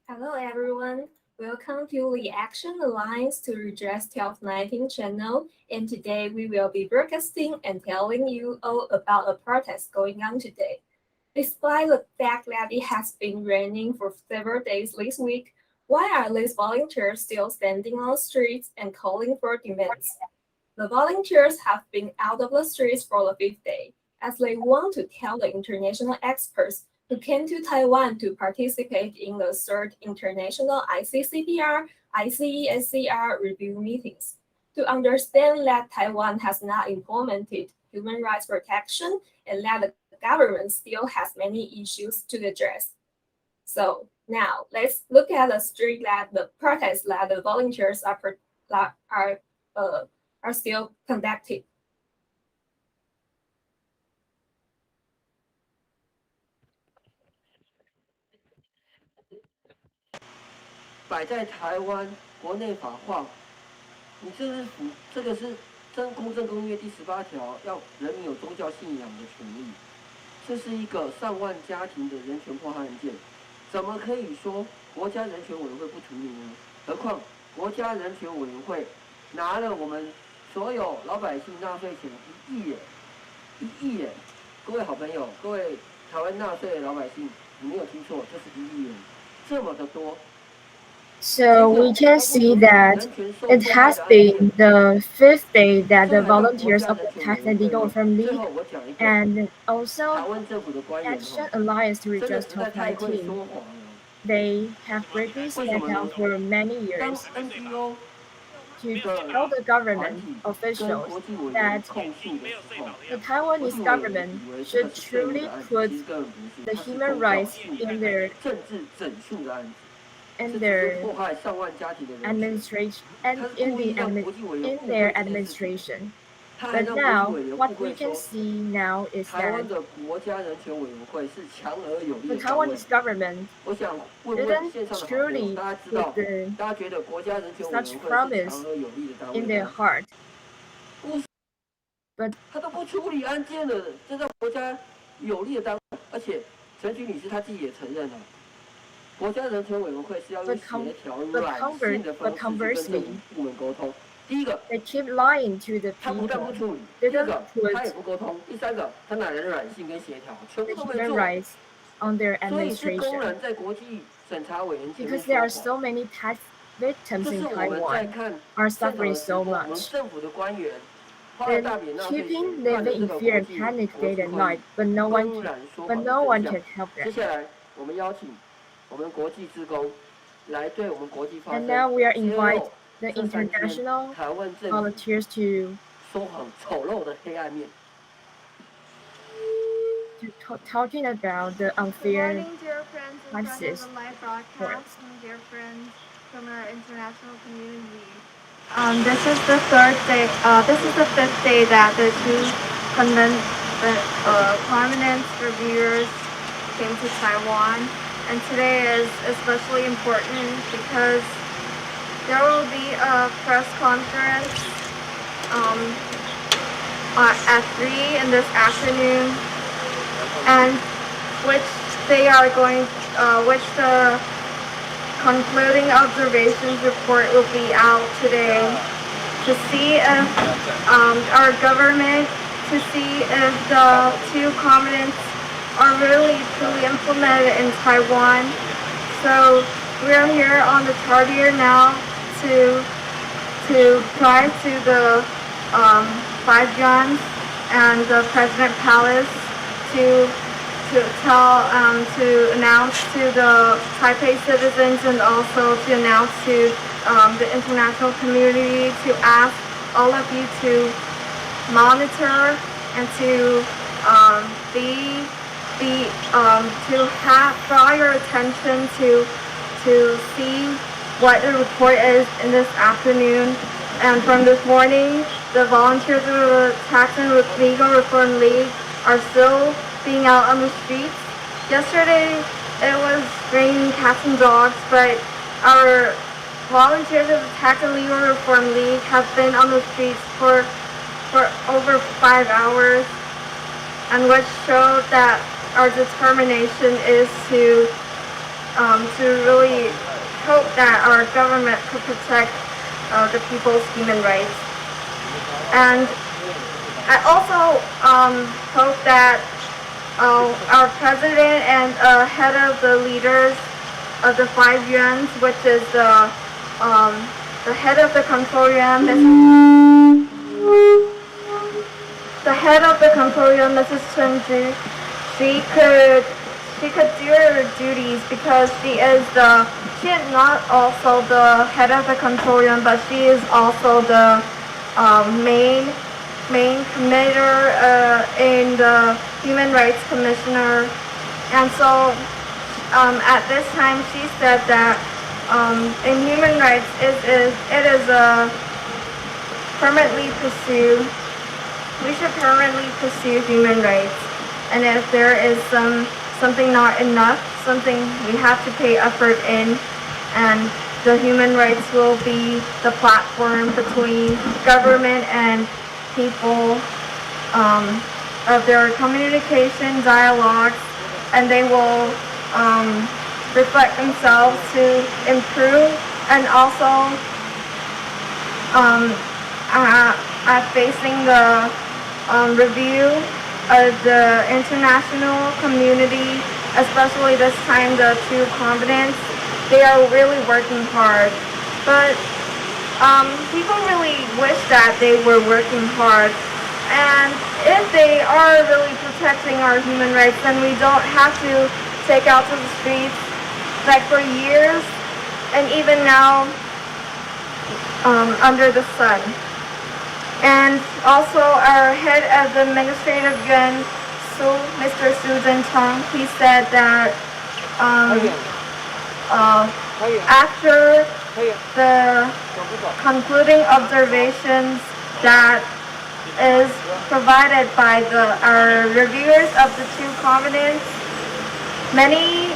Hello everyone, welcome to the Action Alliance to Redress 1219 channel, and today we will be broadcasting and telling you all about a protest going on today. Despite the fact that it has been raining for several days this week, why are these volunteers still standing on the streets and calling for demands? The volunteers have been out of the streets for the fifth day, as they want to tell the international experts who came to Taiwan to participate in the third international ICCPR, ICESCR review meetings, to understand that Taiwan has not implemented human rights protection and that the government still has many issues to address. So now let's look at the street that the protests that the volunteers are still conducting. 摆在台湾国内法化，你这个是公正公约第18条，要人民有宗教信仰的权利。这是一个上万家庭的人权迫害案件，怎么可以说国家人权委员会不处理呢？何况国家人权委员会拿了我们所有老百姓纳税钱1亿耶！各位好朋友，各位台湾纳税的老百姓，你没有听错，这是1亿元，这么的多。 So we can see that it has been the fifth day that the volunteers of the Tax and Legal Reform League and also Action Alliance to Redress 1219, they have greatly stand out for many years to tell the government officials that the Taiwanese government should truly put the human rights in their administration and in their administration. But now, what we can see now is that the Taiwanese government didn't truly put such promise in their heart. But 他都不处理案件了，这在国家有利的单位，而且陈菊女士她自己也承认了。 国家人权委员会是要用协调软性的方式去跟政府部门沟通。第一个， they keep lying to the 他不但不 people. 处理； They 第二 don't 个， put 他也不沟通；第三个，他哪来的软性跟协调？全部 the 都没 human 做。 rights on their 所以是公 administration 然在国际审查委员前面 because there are 说谎。 so many tax victims 这 in 是我们在 Taiwan 看 are 现场的 suffering 直 so 播，我们 much. 政府的官员花了 Then 大笔纳税 keeping 钱办的 living 这 in 个 fear 国 and 际 panic 国 day 际 and 会议 night, but no 公 one 然说 but 谎的 no 真 one 相。 can help 接 them. 下来，我们邀请我们国际职工来对我们国际发 And 声， now we are 揭 invite 露 the 这3天 international 台湾政府 volunteers to 说谎丑陋的黑暗面。 talking about the Good unfair morning, dear friends and friends taxes of the live for us. broadcast, and dear friends from our international community. This is the third day. This is the fifth day that the two prominent reviewers came to Taiwan, and today is especially important because there will be a press conference at 3 in this afternoon, and which they are going, which the concluding observations report will be out today to see if our government, to see if the two covenants are really truly implemented in Taiwan. So we are here on the tardier now to drive to the Five Guns and the President Palace to announce to the Taipei citizens and also to announce to the international community to ask all of you to monitor and to draw your attention to see what the report is in this afternoon. And from this morning, the volunteers of the Tax and Legal Reform League are still being out on the streets. Yesterday, it was raining cats and dogs, but our volunteers of the Tax and Legal Reform League have been on the streets for over 5 hours, and which showed that our determination is to to really hope that our government could protect the people's human rights. And I also hope that our president and head of the leaders of the 5 yuans, which is the head of the control yuan, Mrs. Chen Zhu, she could do her duties because she is not also the head of the control yuan, but she is also the main committer in the Human Rights Commissioner. And so at this time she said that in human rights it is permanently pursue. We should permanently pursue human rights, and if there is something not enough, something we have to pay effort in, and the human rights will be the platform between government and people of their communication dialogues, and they will reflect themselves to improve, and also facing the review of the international community, especially this time the two continents. They are really working hard, but people really wish that they were working hard. And if they are really protecting our human rights, then we don't have to take out to the streets like for years, and even now under the sun. And also our head of the administrative yuan, Mr. Su Zhencheng, he said that after the concluding observations that is provided by our reviewers of the two continents, many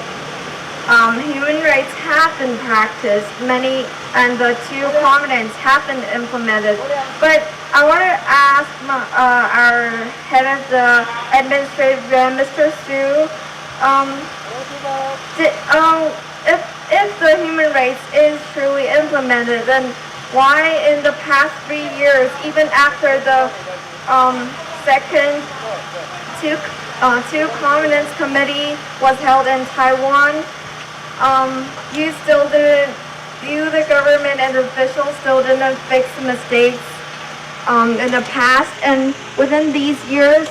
human rights have been practiced, and the two continents have been implemented. But I want to ask our head of the administrative yuan, Mr. Su, if the human rights is truly implemented, then why in the past 3 years, even after the second two continents committee was held in Taiwan, you the government and officials still didn't fix mistakes in the past, and within these years,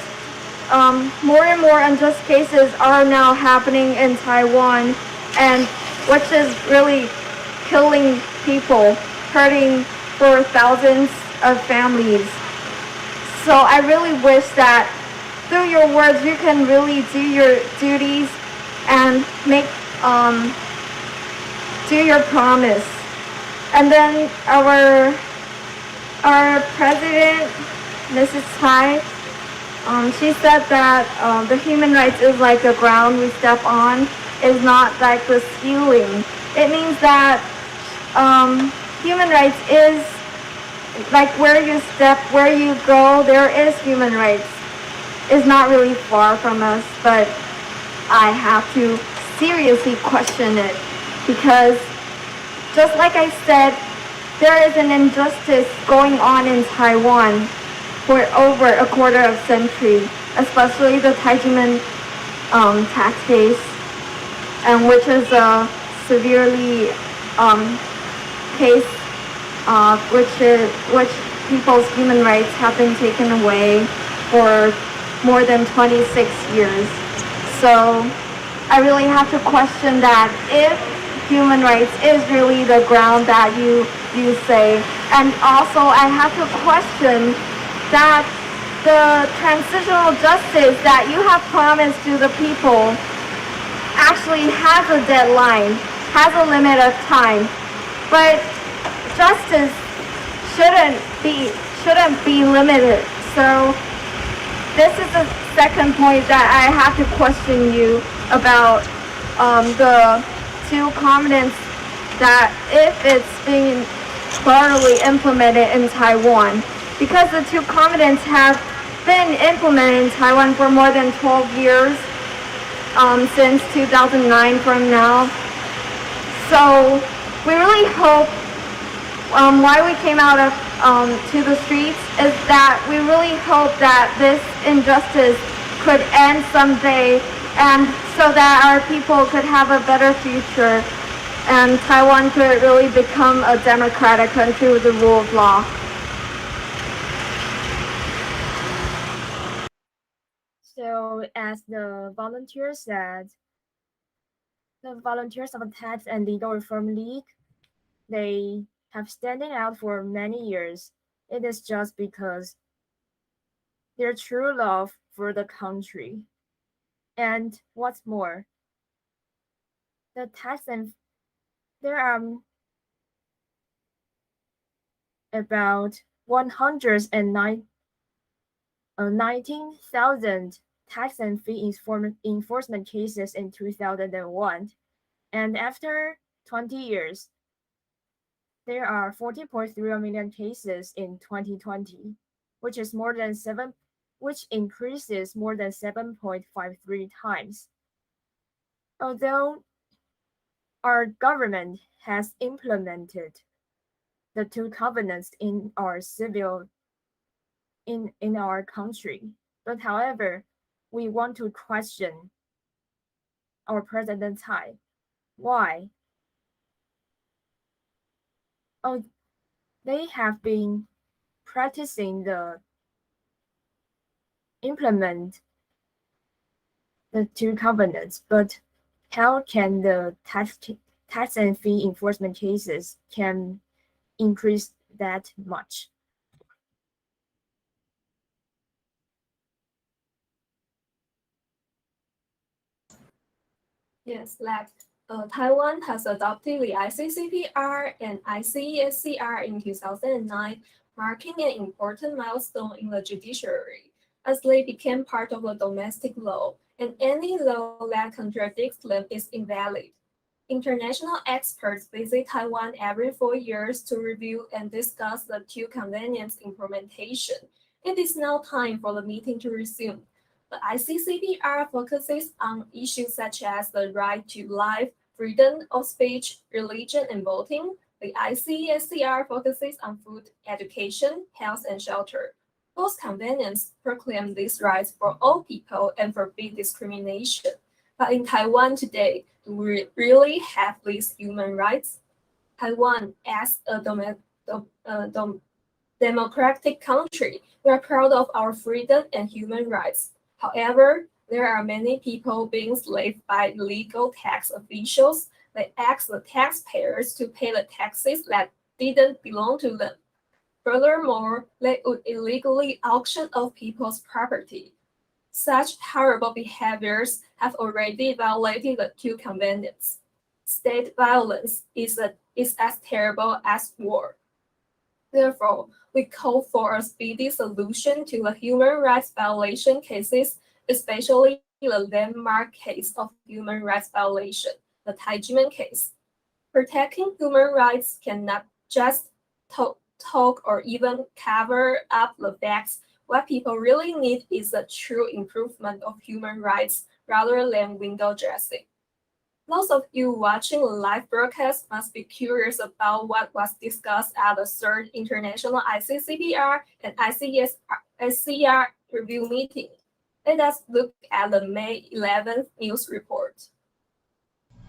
more and more unjust cases are now happening in Taiwan, and which is really killing people, hurting for thousands of families. So I really wish that through your words you can really do your duties and do your promise. And then our president, Mrs. Tai, she said that the human rights is like the ground we step on, is not like the ceiling. It means that human rights is like where you step, where you go, there is human rights. It's not really far from us, but I have to seriously question it, because just like I said, there is an injustice going on in Taiwan for over a quarter of a century, especially the Tai Ji Men tax case, and which is a severely case which people's human rights have been taken away for more than 26 years. So I really have to question that if human rights is really the ground that you say. And also I have to question that the transitional justice that you have promised to the people actually has a deadline, has a limit of time. But justice shouldn't be limited. So this is the second point that I have to question you about the two continents, that if it's being thoroughly implemented in Taiwan, because the two continents have been implemented in Taiwan for more than 12 years, since 2009 from now, and So we really hope why we came out of to the streets is that we really hope that this injustice could end someday, and so that our people could have a better future and Taiwan could really become a democratic country with the rule of law. So, as the volunteers said, the volunteers of the Tax and Legal Reform League, they have standing out for many years. It is just because their true love for the country. And what's more, the tax and there are about 19,000 tax and fee enforcement cases in 2001, and after 20 years, there are 40.3 million cases in 2020, which increases more than 7.53 times. Although our government has implemented the two covenants in our in our country, but however, we want to question our President Tai. Why? They have been practicing implement the two covenants, but how can the tax and fee enforcement cases can increase that much? Yes, Taiwan has adopted the ICCPR and ICESCR in 2009, marking an important milestone in the judiciary, as they became part of the domestic law, and any law that contradicts them is invalid. International experts visit Taiwan every 4 years to review and discuss the two conventions implementation. It is now time for the meeting to resume. The ICCPR focuses on issues such as the right to life, freedom of speech, religion, and voting. The ICESCR focuses on food, education, health, and shelter. Both conventions proclaim these rights for all people and forbid discrimination. But in Taiwan today, do we really have these human rights? Taiwan, as a democratic country, we are proud of our freedom and human rights. However, there are many people being enslaved by illegal tax officials. They ask the taxpayers to pay the taxes that didn't belong to them. Furthermore, they would illegally auction off people's property. Such horrible behaviors have already violated the two conventions. State violence is as terrible as war. Therefore, we call for a speedy solution to the human rights violation cases, especially the landmark case of human rights violation, the Tai Ji Men case. Protecting human rights cannot just talk or even cover up the facts. What people really need is a true improvement of human rights rather than window dressing. Most of you watching the live broadcast must be curious about what was discussed at the third International ICCPR and ICESCR review meeting. Let us look at the May 11th news report.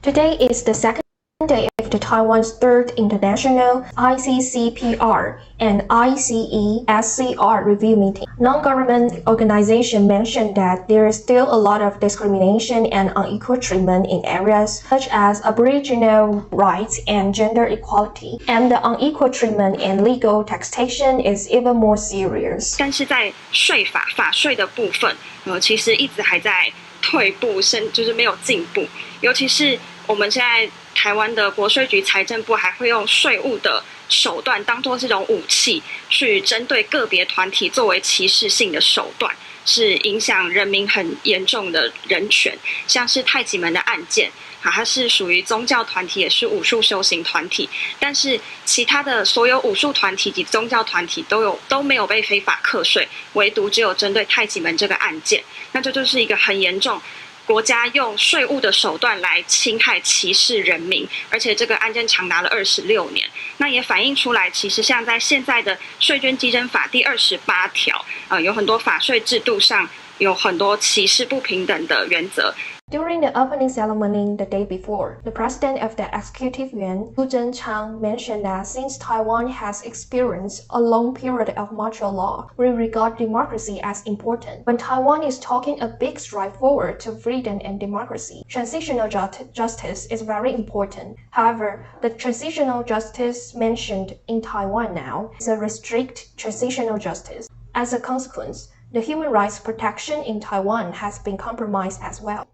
Today is the second day of the Taiwan's third International ICCPR and ICESCR review meeting. Non-government organizations mentioned that there is still a lot of discrimination and unequal treatment in areas such as Aboriginal rights and gender equality, and the unequal treatment in legal taxation is even more serious. 但是在法税的部分，其实一直还在退步，就是没有进步，尤其是我们现在台湾的国税局、财政部还会用税务的手段当作这种武器，去针对个别团体作为歧视性的手段，是影响人民很严重的人权。像是太极门的案件，它是属于宗教团体，也是武术修行团体，但是其他的所有武术团体及宗教团体都没有被非法课税，唯独只有针对太极门这个案件，那这就是一个很严重。国家用税务的手段来侵害歧视人民，而且这个案件长达了26年。那也反映出来，其实像在现在的税捐稽征法第28条，有很多法税制度上有很多歧视不平等的原则。During the opening ceremony the day before, the president of the executive yuan, Hu Zhenchang, mentioned that since Taiwan has experienced a long period of martial law, we regard democracy as important. When Taiwan is taking a big stride forward to freedom and democracy, transitional justice is very important. However, the transitional justice mentioned in Taiwan now is a restricted transitional justice. As a consequence, the human rights protection in Taiwan has been compromised as well.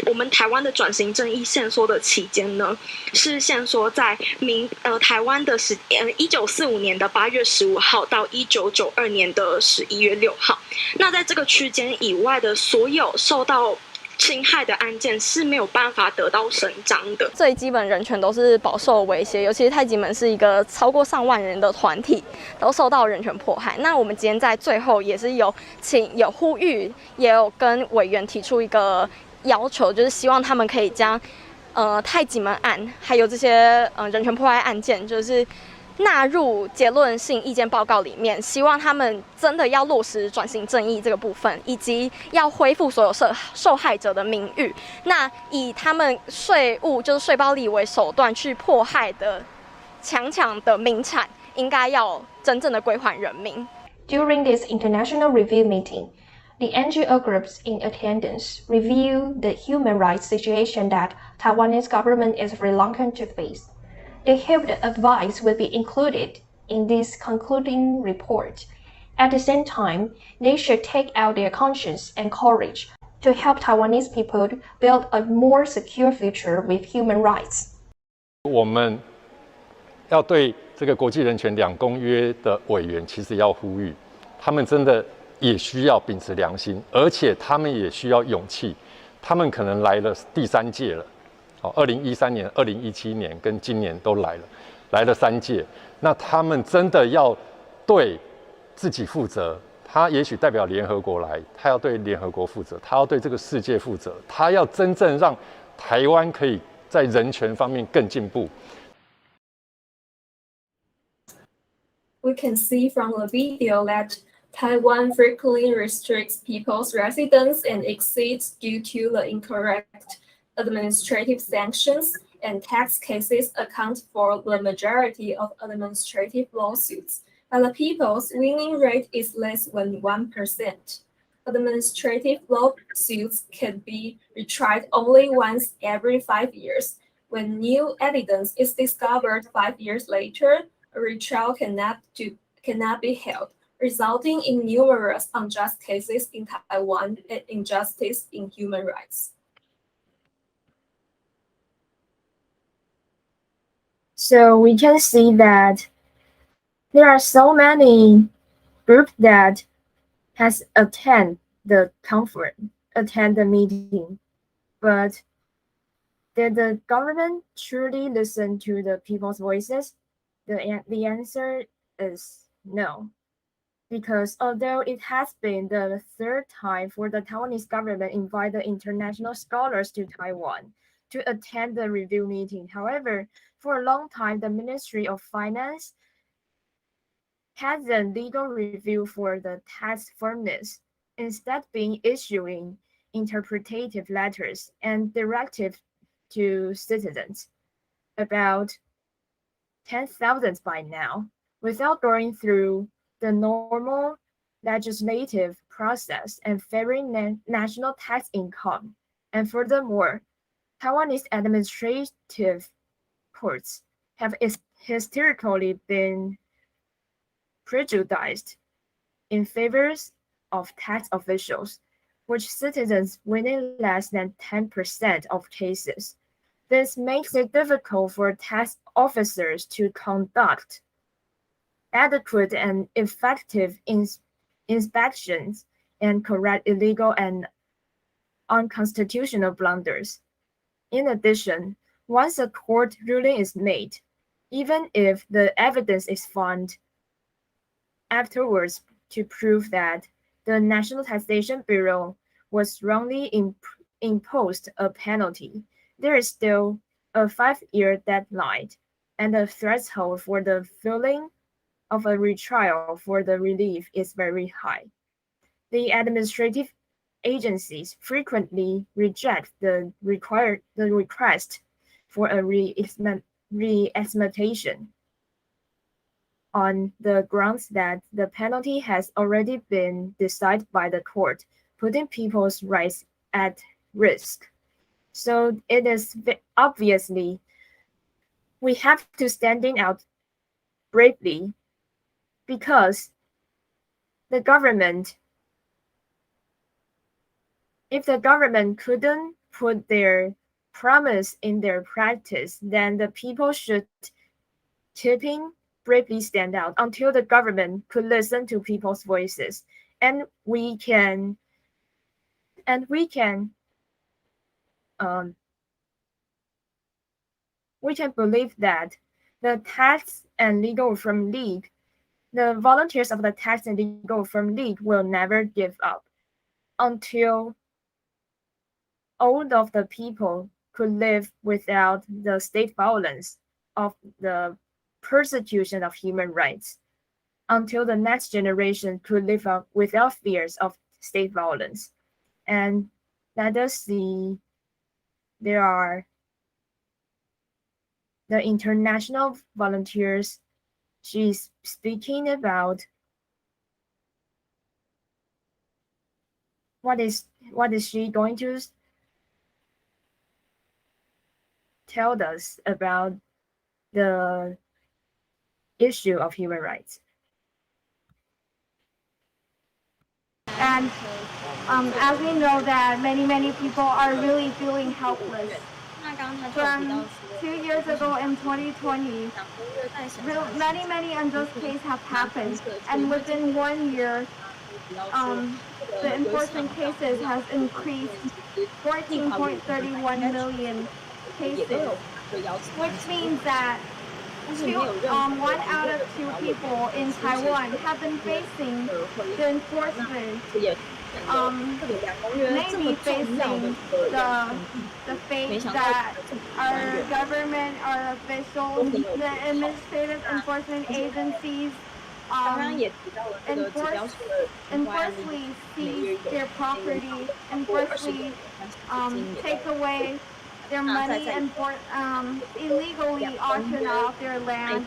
我们台湾的转型正义限缩的期间呢，是限缩在台湾的1945年的8月15号到1992年的11月6号。那在这个区间以外的所有受到侵害的案件是没有办法得到伸张的。最基本人权都是饱受威胁，尤其是太极门是一个超过上万人的团体，都受到人权迫害。那我们今天在最后也是有呼吁，也有跟委员提出一个要求，就是希望他们可以将太极门案还有这些人权迫害案件，就是纳入结论性意见报告里面，希望他们真的要落实转型正义这个部分，以及要恢复所有受害者的名誉。那以他们税务就是税包利为手段去迫害的强的民产，应该要真正的归还人民。During this international review meeting, the NGO groups in attendance reviewed the human rights situation that Taiwanese government is reluctant to face. They hope the advice will be included in this concluding report. At the same time, they should take out their conscience and courage to help Taiwanese people build a more secure future with human rights. 我们要对这个国际人权2公约的委员其实要呼吁，他们真的也需要秉持良心，而且他们也需要勇气。他们可能来了第3届了，2013年、2017年跟今年都来了3届。那他们真的要对自己负责。他也许代表联合国来，他要对联合国负责，他要对这个世界负责，他要真正让台湾可以在人权方面更进步。We can see from the video that Taiwan frequently restricts people's residence and exits due to the incorrect administrative sanctions, and tax cases account for the majority of administrative lawsuits, but the people's winning rate is less than 1%. Administrative lawsuits can be retried only once every 5 years. When new evidence is discovered 5 years later, a retrial cannot be held, resulting in numerous unjust cases in Taiwan and injustice in human rights. So we can see that there are so many groups that has attend the meeting, but did the government truly listen to the people's voices? The answer is no. Because although it has been the 3rd time for the Taiwanese government invite the international scholars to Taiwan to attend the review meeting. However, for a long time, the Ministry of Finance has a legal review for the tax firmness, instead being issuing interpretative letters and directives to citizens, about 10,000 by now, without going through the normal legislative process and favoring national tax income. And furthermore, Taiwanese administrative courts have historically been prejudiced in favor of tax officials, which citizens winning less than 10% of cases. This makes it difficult for tax officers to conduct adequate and effective inspections and correct illegal and unconstitutional blunders. In addition, once a court ruling is made, even if the evidence is found afterwards to prove that the National Taxation Bureau was wrongly imposed a penalty, there is still a 5-year deadline, and the threshold for the filing of a retrial for the relief is very high. The administrative agencies frequently reject the request for a re-examination on the grounds that the penalty has already been decided by the court, putting people's rights at risk. So it is obviously we have to standing out bravely because the government, if the government couldn't put their promise in their practice, then the people should bravely stand out until the government could listen to people's voices, and we can believe that the Tax and Legal Reform League, the volunteers of the Tax and Legal Reform League will never give up until all of the people could live without the state violence of the persecution of human rights, until the next generation could live without fears of state violence. And let us see, there are the international volunteers. She's speaking about what is she going to tell us about the issue of human rights. And as we know that many people are really feeling helpless. From 2 years ago in 2020, many unjust cases have happened, and within 1 year, the enforcement cases has increased 14.31 million cases, which means that 1 out of 2 people in Taiwan have been facing the enforcement, maybe facing the fate that our government, our officials, the administrative enforcement agencies enforcefully seize their property, enforcefully take away their money and illegally auction off their land,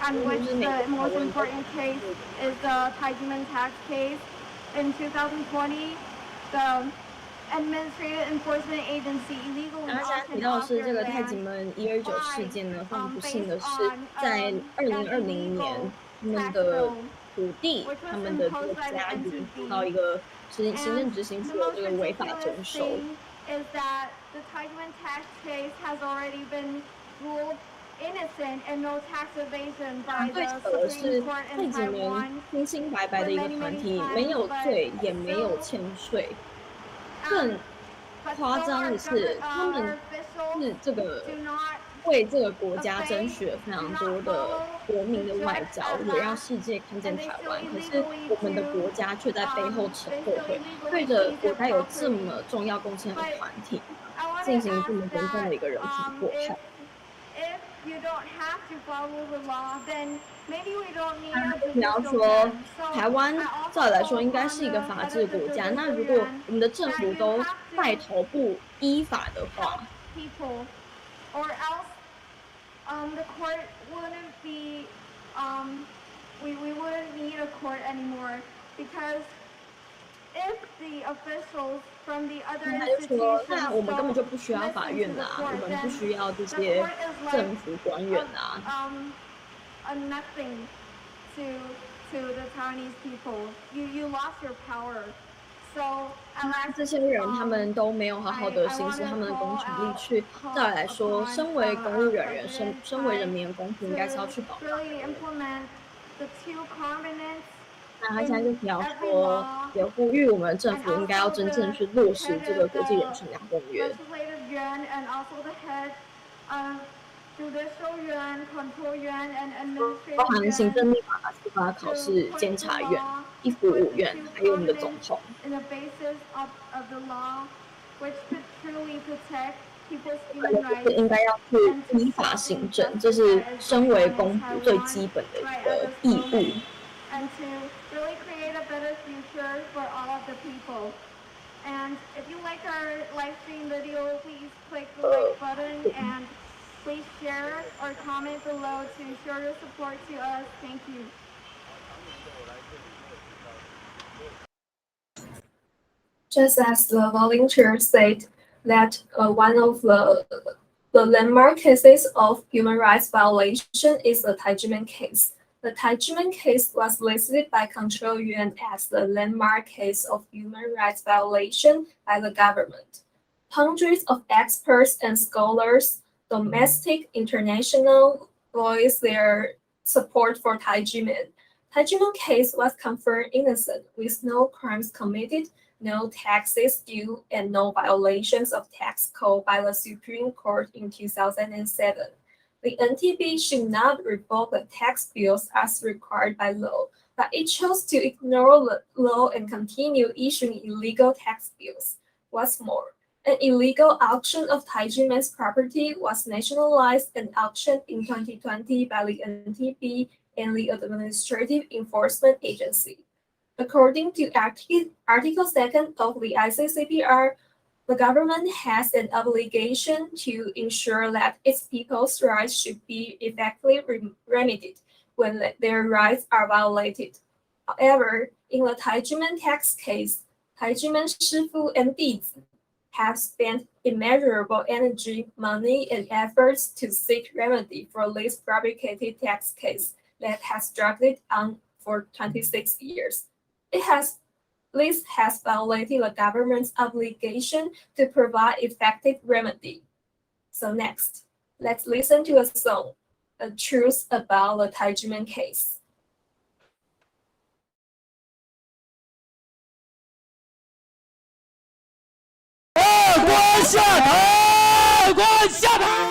and which the most important case is the Tai Ji Men tax case. In 2020, the Administrative Enforcement Agency illegally 然后现在提 auctioned 到的 off 是 their 这个太 land 极门129事件呢，非常不幸的是，在2020年，他们的土地、他们的这个家园受到一个行政执行府的这个违法征收。Is that the Tai Ji Men tax case has already been ruled innocent and no tax evasion by 最 the 扯的是 Supreme Court 太 in 极门 Taiwan. 清清白白的一个团体，没有罪也没有欠税。更夸张的是，他们是这个为这个国家争取了非常多的国民的外交，也让世界看见台湾。可是我们的国家却在背后扯后腿，对着国家有这么重要贡献的团体进行这么严重的一个人品迫害。你要说台湾照理来说应该是一个法治国家，那如果我们的政府都带头不依法的话， or else the court wouldn't be we wouldn't need a court anymore, because if the officials from the other 他就说，那 institutions 我们根本就不需要法院啊，我们不需要这些政府官员啊。nothing to the Taiwanese people. You lost your power. So 那这些人他们都没有好好的行使他们的公权力去，照理来说，身为公务人员，身为人民的公仆，应该是要去保障。那他现在就提到说，也呼吁我们的政府应该要真正去落实这个国际人权公约。包含行政立法、司法考试、监察院、一府五院，还有我们的总统。which could truly protect people's 可 human 能就是 rights 应该要去 and to 依法 stop 行 the 政，这 injustice 是 that is 身 going 为 on in 公仆最 Taiwan 基本的一 right 个 at this 义务。 moment, and to really create a better future for all of the people. And if you like our live stream video, please click the like button and please share or comment below to show your support to us. Thank you. Just as the volunteer said that one of the landmark cases of human rights violation is the Tai Ji Men case. The Tai Ji Men case was listed by Control Yuan as the landmark case of human rights violation by the government. Hundreds of experts and scholars, domestic, international, voiced their support for Tai Ji Men. Tai Ji Men case was confirmed innocent with no crimes committed, no taxes due, and no violations of tax code by the Supreme Court in 2007. The NTB should not revoke the tax bills as required by law, but it chose to ignore the law and continue issuing illegal tax bills. What's more, an illegal auction of Tai Ji Men's property was nationalized and auctioned in 2020 by the NTB and the Administrative Enforcement Agency. According to Article 2 of the ICCPR, the government has an obligation to ensure that its people's rights should be effectively remedied when their rights are violated. However, in the Tai Ji Men tax case, Tai Ji Men shifu and dizi have spent immeasurable energy, money, and efforts to seek remedy for this fabricated tax case that has dragged on for 26 years. This has violated the government's obligation to provide effective remedy. So next, let's listen to a song, A Truth About the Tai Ji Men case. 下台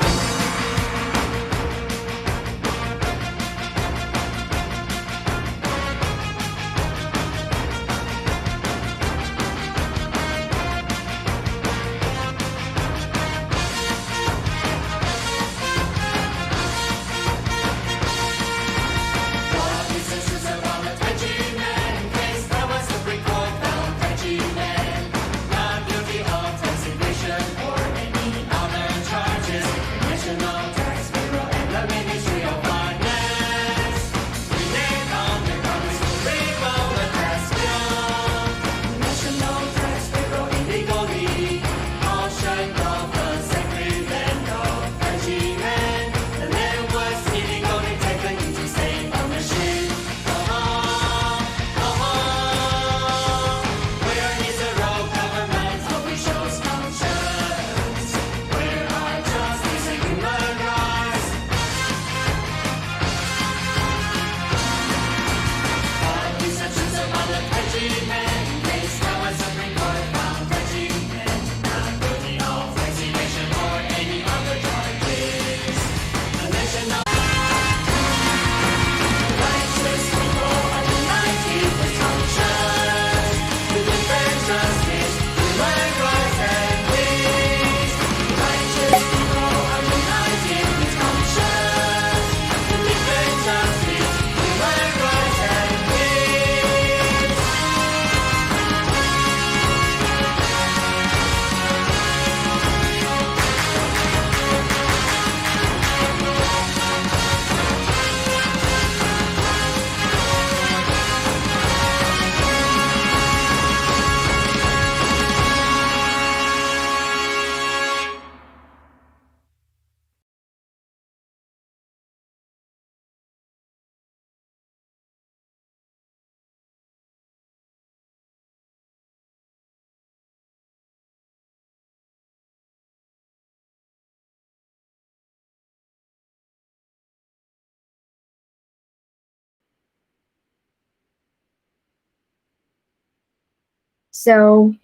！So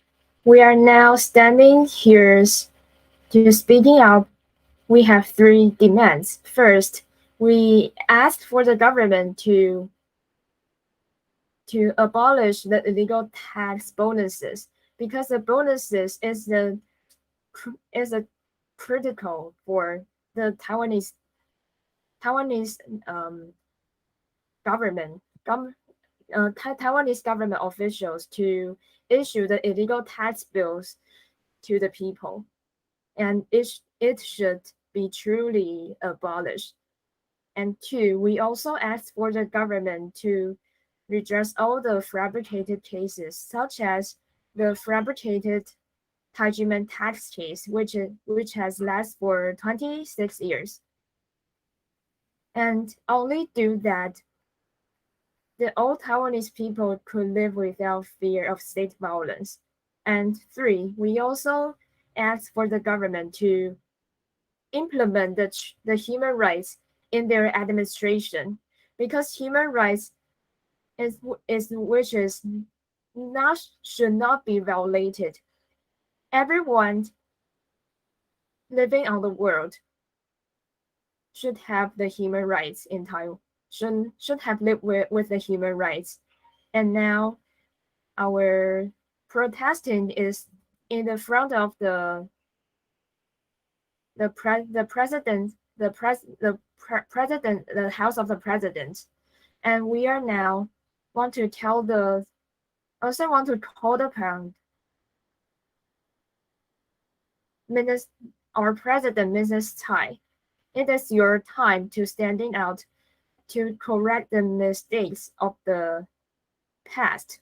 we are now standing here to speeding up. We have three demands. First, we asked for the government to abolish the illegal tax bonuses because the bonuses is the critical for the Taiwanese Taiwanese government officials to issue the illegal tax bills to the people, and it should be truly abolished. And two, we also ask for the government to redress all the fabricated cases, such as the fabricated Tai Ji Men tax case, which has lasted for 26 years. And only do that, the all Taiwanese people could live without fear of state violence. And three, we also ask for the government to implement the human rights in their administration, because human rights should not be violated. Everyone living on the world should have the human rights in Taiwan, should have lived with the human rights. And now our protesting is in the front of the House of the President, and we are now want to call upon our President, Mrs. Tai. It is your time to standing out to correct the mistakes of the past,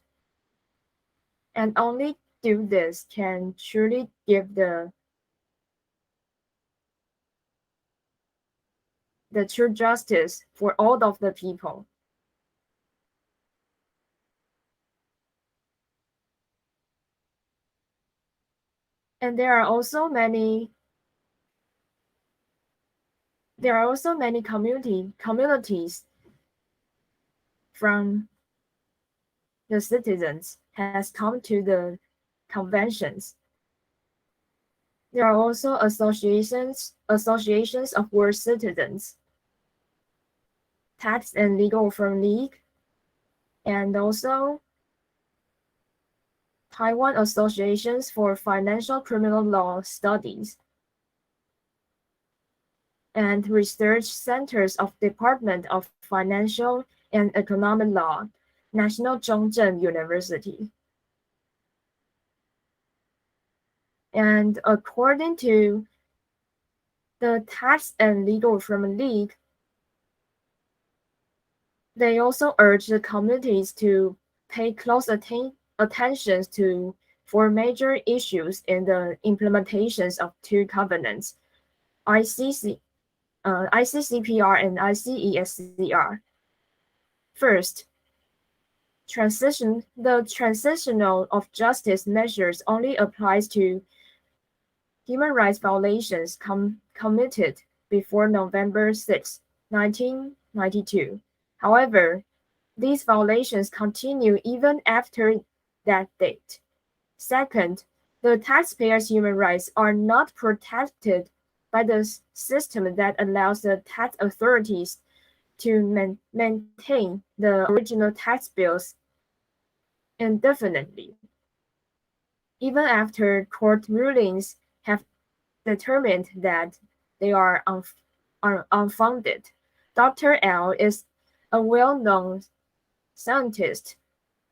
and only do this can truly give the true justice for all of the people. And there are also many communities from the citizens has come to the conventions. There are also associations of world citizens, Tax and Legal Reform League, and also Taiwan Associations for Financial Criminal Law Studies, and research centers of Department of Financial and Economic Law, National Zhongzhen University. And according to the Tax and Legal Reform League, they also urge the communities to pay close attention to four major issues in the implementations of two covenants, ICCPR and ICESCR. First, the transitional of justice measures only applies to human rights violations committed before November 6, 1992. However, these violations continue even after that date. Second, the taxpayers' human rights are not protected by the system that allows the tax authorities to maintain the original tax bills indefinitely, even after court rulings have determined that they are unfounded. Dr. L is a well-known scientist,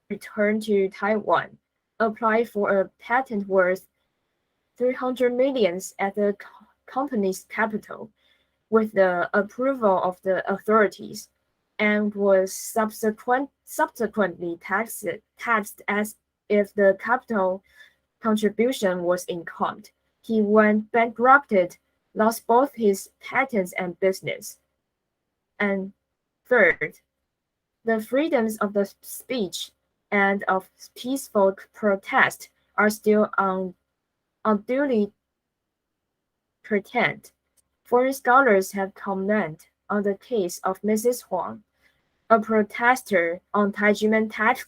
returned to Taiwan, applied for a patent worth 300 million at the company's capital with the approval of the authorities, and was subsequently taxed as if the capital contribution was income. He went bankrupted, lost both his patents and business. And third, the freedoms of the speech and of peaceful protest are still unduly curtailed. Foreign scholars have commented on the case of Mrs. Huang, a protester on Tai Ji Men tax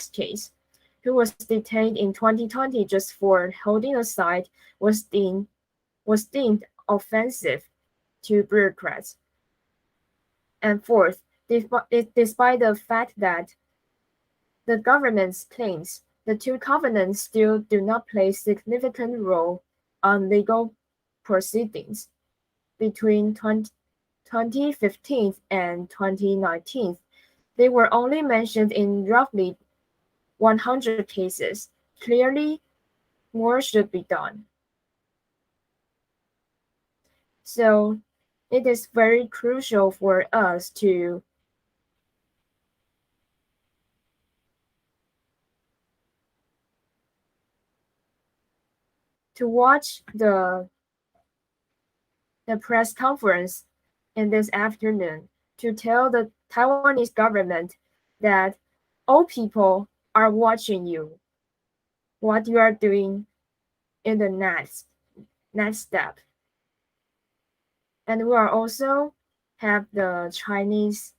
case, who was detained in 2020 just for holding a sign was deemed offensive to bureaucrats. And fourth, despite the fact that the government's claims the two covenants still do not play significant role on legal proceedings. Between 2015 and 2019, they were only mentioned in roughly 100 cases. Clearly, more should be done. So it is very crucial for us to watch the press conference in this afternoon to tell the Taiwanese government that all people are watching you, what you are doing in the next step. And we are also have the Chinese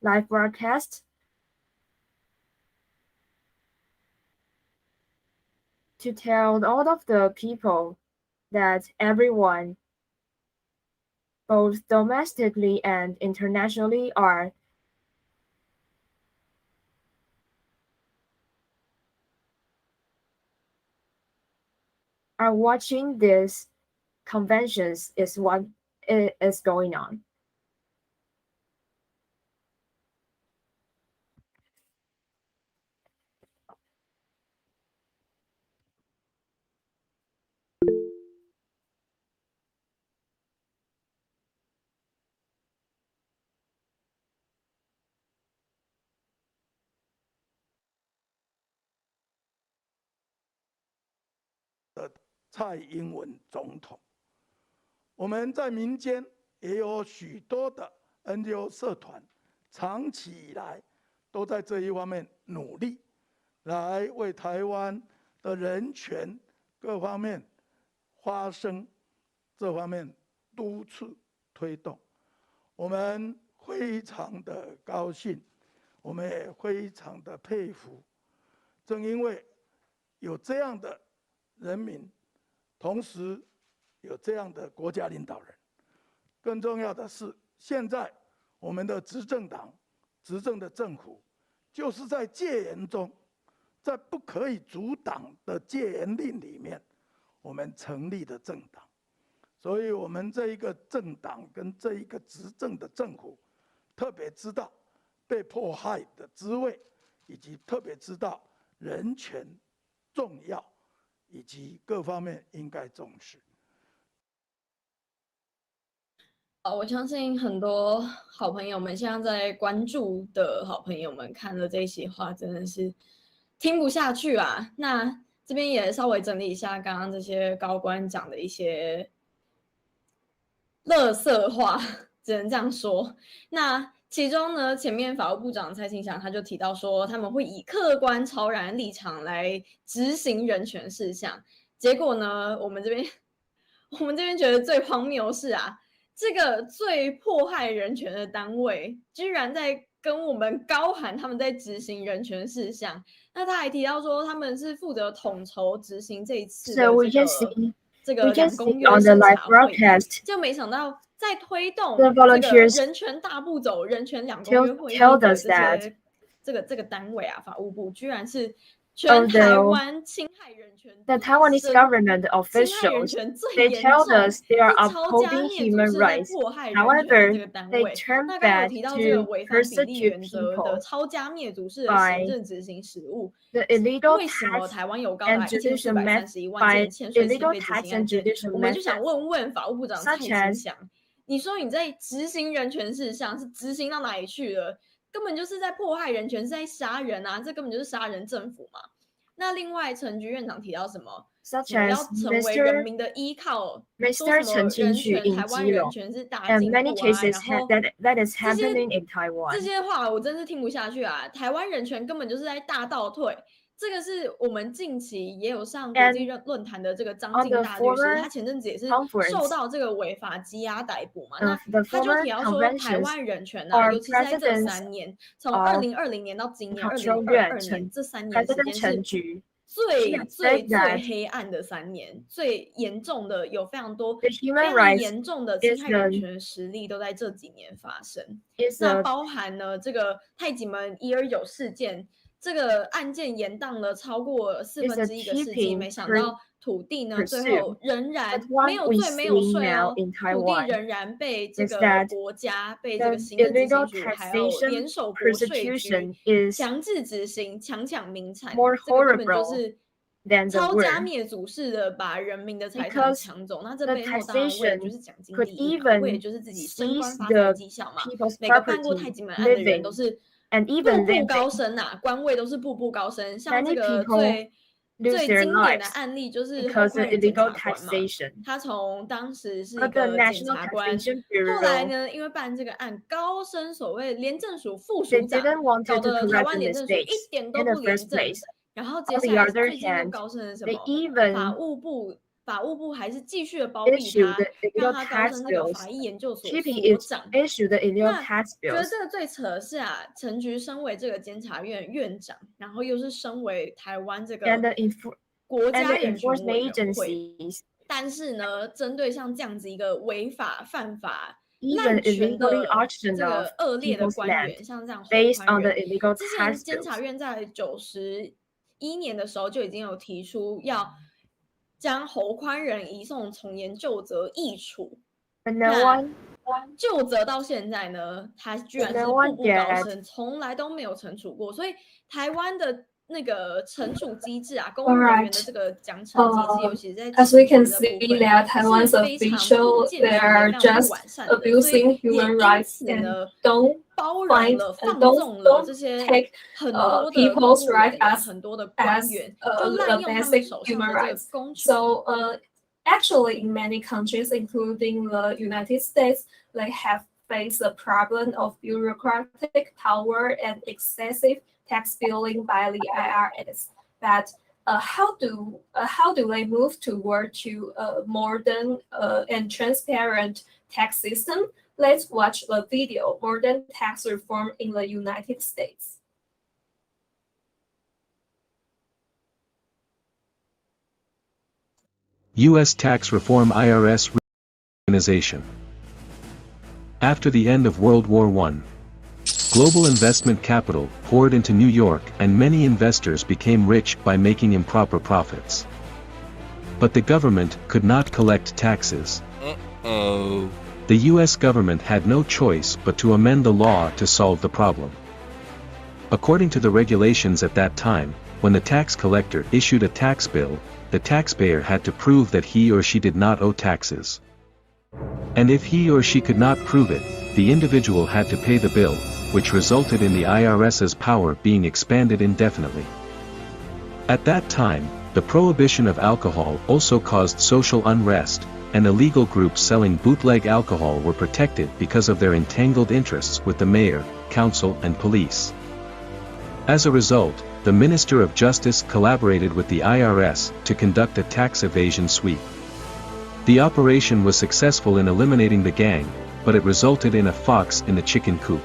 live broadcast to tell all of the people that everyone, both domestically and internationally, are watching these conventions is what is going on.蔡英文总统，我们在民间也有许多的 NGO 社团，长期以来都在这一方面努力，来为台湾的人权各方面发声，这方面督促推动。我们非常的高兴，我们也非常的佩服，正因为有这样的人民。同时有这样的国家领导人，更重要的是，现在我们的执政党、执政的政府，就是在戒严中，在不可以阻挡的戒严令里面，我们成立的政党。所以，我们这一个政党跟这一个执政的政府，特别知道被迫害的滋味，以及特别知道人权重要。以及各方面应该重视。我相信很多好朋友们，现在在关注的好朋友们，看了这些话，真的是听不下去啊。那这边也稍微整理一下刚刚这些高官讲的一些垃圾话，只能这样说。那其中呢，前面法务部长蔡清祥他就提到说，他们会以客观超然立场来执行人权事项。结果呢，我们这边觉得最荒谬的是啊，这个最迫害人权的单位，居然在跟我们高喊他们在执行人权事项。那他还提到说，他们是负责统筹执行这一次的这个两公约审查会，就没想到在推动这个人权大步走、人权两公约会议的这个单位啊，法务部居然是全台湾侵害人权 the Taiwanese government officials, they tell us they are upholding human rights. However, they turn back to persecute people by the illegal tax and judicial methods, such as 你说你在执行人权事项，是执行到哪里去了？根本就是在迫害人权，是在杀人啊！这根本就是杀人政府嘛。那另外，陈局院长提到什么？要成为人民的依靠，说什么人权，台湾人权是大进步啊，然后这些话我真是听不下去啊！台湾人权根本就是在大倒退。这个是我们近期也有上国际论坛的这个张晋大律师，他前阵子也是受到这个违法羁押逮捕嘛。那他就提到说，台湾人权啊，尤其是在这3年，从2020年到今年2022年这3年时间是最黑暗的3年，最严重的，有非常多非常严重的侵害人权的实例都在这几年发生。那包含了这个太极门129事件。这个案件延宕了超过1/4个世纪，没想到土地呢，最 pursue. 后仍然 But what 没有 we 罪没有 see 税 now 哦， in 土地 Taiwan 仍然被这 is 个 that 国家、被这个 the 行政执 illegal 行署还有 taxation 联手国税局 persecution is 强制执行、强抢民产， more 这个根本就 horrible 是 than the 抄家 war 灭族式的把人民的财产 because 抢走。那这 the 背后当然为的就 taxation 是奖金 could 利益嘛，为的 even 就是自己升官 seize 发财的 the 绩效嘛。 people's 每个办过 property 太极门案的人 living 都是 and 步 even 步高 living. 升啊，官位都是步步高升。像 Many 这个 people 最 lose their 经典的 lives 案例就是后 because 宽 of 仁检 illegal 察官嘛， taxation. 他从当时是一 But the 个检 National 察官， Taxation 后来 Bureau 呢，因为办这个案高升所谓廉政署副 they 署长， didn't want 搞 to 得台 correct 湾 the 廉政署 mistakes 一点都 in the 不廉 first 政。 place. 然后接 On 下 the 来 other 最近又 hand, 高升了什 they 么？ even 法务部还是继续的包庇 issue 他， the 让 illegal 他高 tax 升这个 bills, 法医研究所 keeping 所 it 长。 issue the illegal 那 tax 觉得 bills. 这个最扯的是啊，陈菊身为这个监察院院长，然后又是身为台湾这 And 个 the 国 and 家 the 人权委 enforcement 员会， agencies 但是呢，针对像这样子一个违法犯法、 even 滥权 illegally 的 auction 这 of 个恶劣的 people's 官 land 员，像这样侯 based 宽 on the 仁， illegal 之前 tax 监察 bills. 院在91年的时候就已经有提出要将侯宽仁移送从严就责议处。 But no 那 one 就责到现在呢，他居然是 no 步 one 步高 get 升，从来都没有惩处过。所以台湾的那个惩处机制啊，公务人员的这个奖惩机制，尤其是在 As we 刑 can 责的部 see 分， that Taiwan's 是非常不 officials 健 they 全 are 也非常不 just 完善的，所以 abusing 也 human 因 rights 此 and 呢， don't 包容 find 了、 and 放纵了这 don't 些 take 很多的公 people's 务 right 人员、 as 很多的官 as 员，就滥用他们 basic 手上 human 的这个 rights. 公权。 So actually, in many countries, including the United States, they have faced the problem of bureaucratic power and excessive tax billing by the IRS. That how do they move toward to a modern and transparent tax system? Let's watch the video, Modern Tax Reform in the United States. U.S. Tax Reform IRS Reorganization. After the end of World War I, global investment capital poured into New York and many investors became rich by making improper profits. But the government could not collect taxes. Uh-oh. The U.S. government had no choice but to amend the law to solve the problem. According to the regulations at that time, when the tax collector issued a tax bill, the taxpayer had to prove that he or she did not owe taxes. And if he or she could not prove it, the individual had to pay the bill, which resulted in the IRS's power being expanded indefinitely. At that time, the prohibition of alcohol also caused social unrest, and illegal groups selling bootleg alcohol were protected because of their entangled interests with the mayor, council, and police. As a result, the Minister of Justice collaborated with the IRS to conduct a tax evasion sweep. The operation was successful in eliminating the gang, but it resulted in a fox in the chicken coop.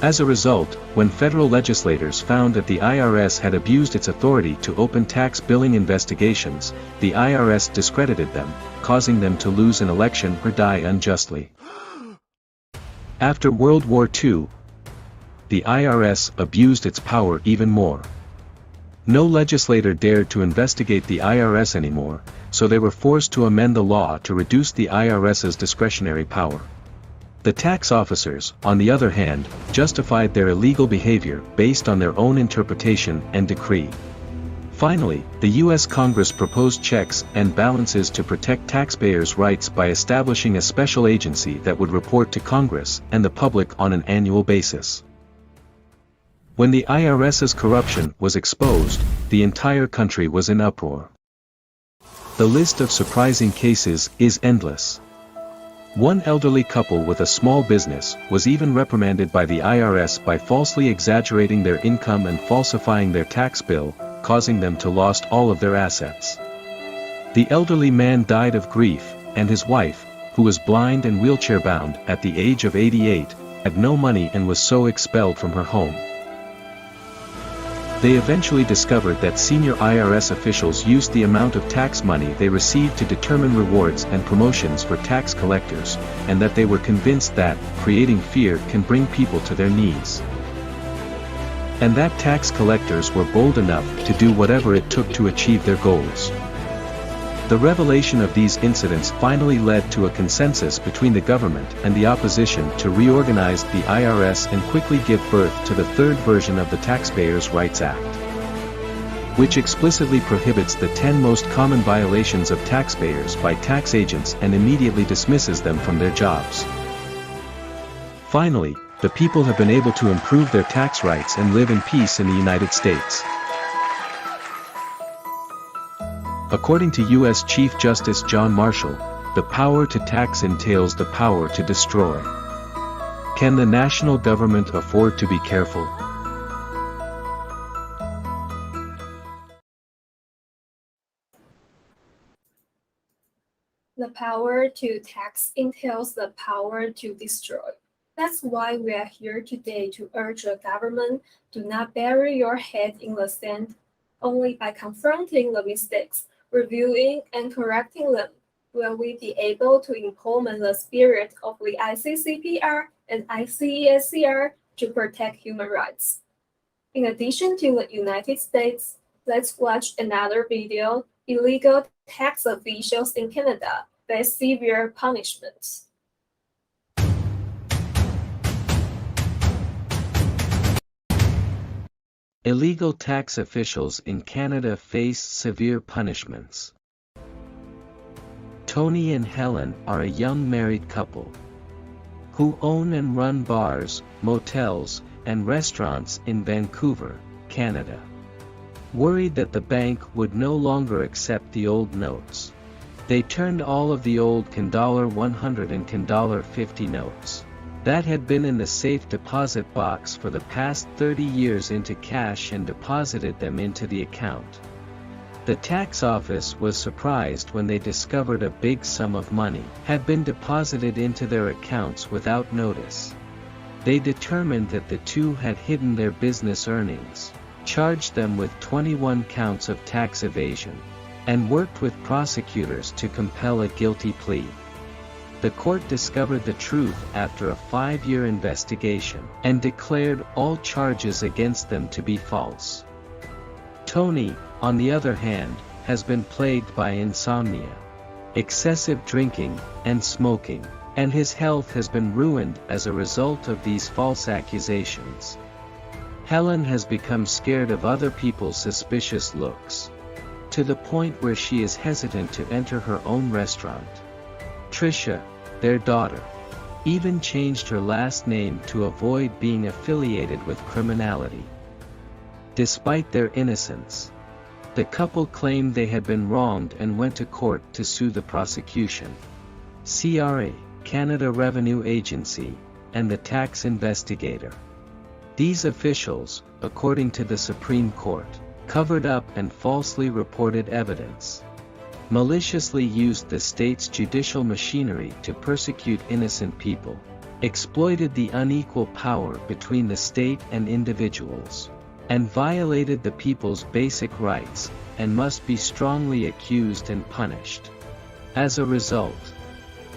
As a result, when federal legislators found that the IRS had abused its authority to open tax billing investigations, the IRS discredited them, causing them to lose an election or die unjustly. After World War II, the IRS abused its power even more. No legislator dared to investigate the IRS anymore, so they were forced to amend the law to reduce the IRS's discretionary power. The tax officers, on the other hand, justified their illegal behavior based on their own interpretation and decree. Finally, the U.S. Congress proposed checks and balances to protect taxpayers' rights by establishing a special agency that would report to Congress and the public on an annual basis. When the IRS's corruption was exposed, the entire country was in uproar. The list of surprising cases is endless. One elderly couple with a small business was even reprimanded by the IRS by falsely exaggerating their income and falsifying their tax bill, causing them to lose all of their assets. The elderly man died of grief, and his wife, who was blind and wheelchair-bound at the age of 88, had no money and was so expelled from her home. They eventually discovered that senior IRS officials used the amount of tax money they received to determine rewards and promotions for tax collectors, and that they were convinced that creating fear can bring people to their knees. And that tax collectors were bold enough to do whatever it took to achieve their goals. The revelation of these incidents finally led to a consensus between the government and the opposition to reorganize the IRS and quickly give birth to the third version of the Taxpayers' Rights Act, which explicitly prohibits the 10 most common violations of taxpayers by tax agents and immediately dismisses them from their jobs. Finally, the people have been able to improve their tax rights and live in peace in the United States. According to U.S. Chief Justice John Marshall, the power to tax entails the power to destroy. Can the national government afford to be careful? The power to tax entails the power to destroy. That's why we are here today to urge the government, do not bury your head in the sand. Only by confronting the mistakes, reviewing and correcting them, will we be able to implement the spirit of the ICCPR and ICESCR to protect human rights. In addition to the United States, let's watch another video. Illegal tax officials in Canada face severe punishments. Illegal tax officials in Canada face severe punishments. Tony and Helen are a young married couple who own and run bars, motels, and restaurants in Vancouver, Canada. Worried that the bank would no longer accept the old notes, they turned all of the old $100 and $50 notes that had been in the safe deposit box for the past 30 years into cash and deposited them into the account. The tax office was surprised when they discovered a big sum of money had been deposited into their accounts without notice. They determined that the two had hidden their business earnings, charged them with 21 counts of tax evasion, and worked with prosecutors to compel a guilty plea. The court discovered the truth after a 5-year investigation and declared all charges against them to be false. Tony, on the other hand, has been plagued by insomnia, excessive drinking, and smoking, and his health has been ruined as a result of these false accusations. Helen has become scared of other people's suspicious looks, to the point where she is hesitant to enter her own restaurant. Tricia, their daughter, even changed her last name to avoid being affiliated with criminality. Despite their innocence, the couple claimed they had been wronged and went to court to sue the prosecution, CRA, Canada Revenue Agency, and the tax investigator. These officials, according to the Supreme Court, covered up and falsely reported evidence, maliciously used the state's judicial machinery to persecute innocent people, exploited the unequal power between the state and individuals, and violated the people's basic rights, and must be strongly accused and punished. As a result,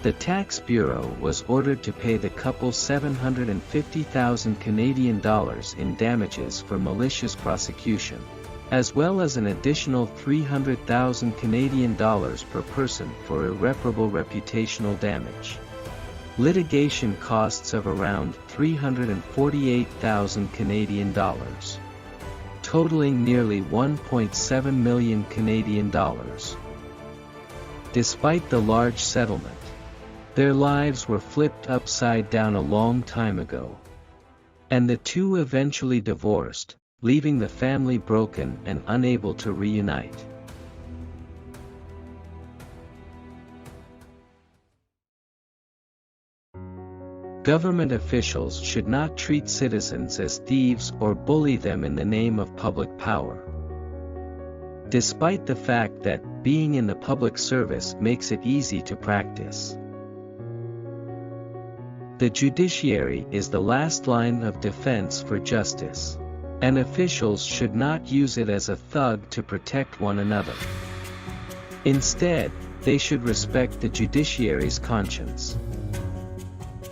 the Tax Bureau was ordered to pay the couple $750,000 Canadian dollars in damages for malicious prosecution, as well as an additional $300,000 Canadian dollars per person for irreparable reputational damage. Litigation costs of around $348,000 Canadian dollars, totaling nearly 1.7 million Canadian dollars. Despite the large settlement, their lives were flipped upside down a long time ago, and the two eventually divorced, leaving the family broken and unable to reunite. Government officials should not treat citizens as thieves or bully them in the name of public power. Despite the fact that being in the public service makes it easy to practice, the judiciary is the last line of defense for justice, and officials should not use it as a thug to protect one another. Instead, they should respect the judiciary's conscience,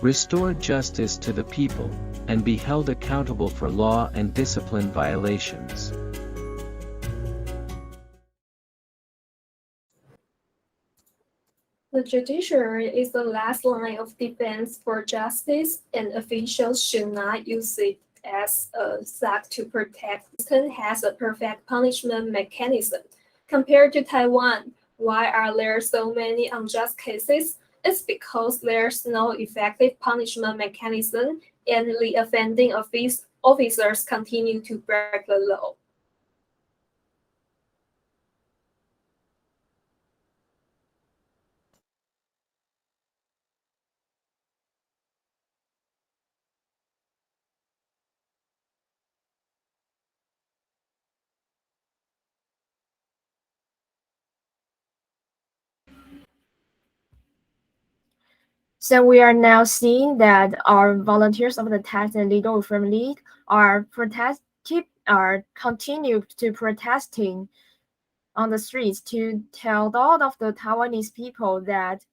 restore justice to the people, and be held accountable for law and discipline violations. The judiciary is the last line of defense for justice, and officials should not use it as a sack to protect. It has a perfect punishment mechanism. Compared to Taiwan, why are there so many unjust cases? It's because there's no effective punishment mechanism, and the offending officers continue to break the law. So we are now seeing that our volunteers of the Tax and Legal Reform League are continue to protesting on the streets to tell all of the Taiwanese people that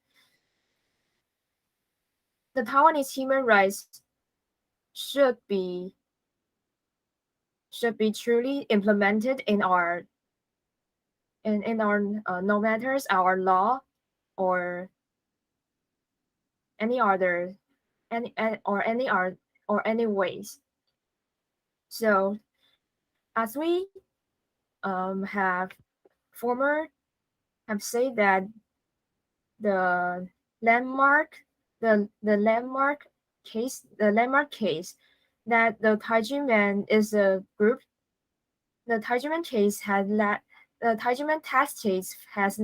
the Taiwanese human rights should be truly implemented in our no matters our law or any ways. So as we have said that the landmark case that the Tai Ji Men is a group. The Tai Ji Men case the Tai Ji Men tax case has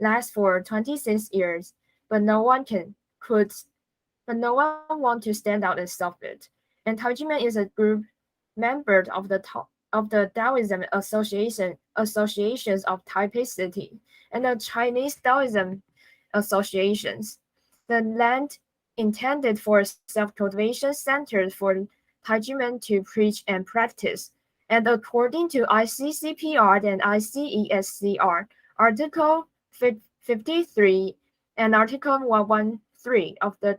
last for 26 years, but no one want to stand out and stop it. And Tai Ji Men is a group member of the Taoism associations of Taipei City and the Chinese Taoism associations. The land intended for self-cultivation centers for Tai Ji Men to preach and practice. And according to ICCPR and ICESCR, Article 53 and Article 113 of the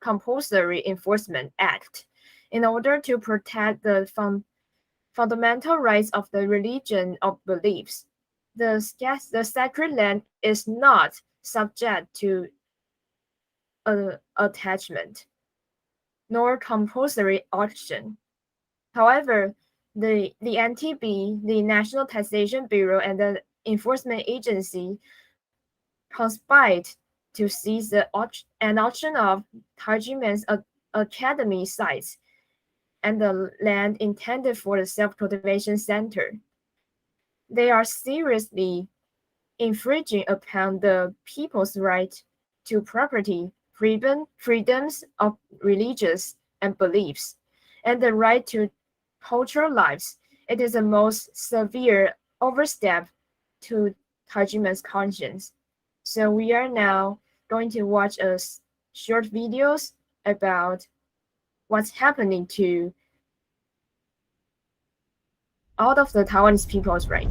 Compulsory Enforcement Act, in order to protect the fundamental rights of the religion of beliefs, the sacred land is not subject to attachment nor compulsory auction. However, the NTB, the National Taxation Bureau, and the Enforcement Agency conspired to seize an auction of Tai Ji Men's academy sites and the land intended for the self-cultivation center. They are seriously infringing upon the people's right to property, freedoms of religious and beliefs, and the right to cultural lives. It is the most severe overstep to Tai Ji Men's conscience. So we are now going to watch a short videos about what's happening to all of the Taiwanese people's rights.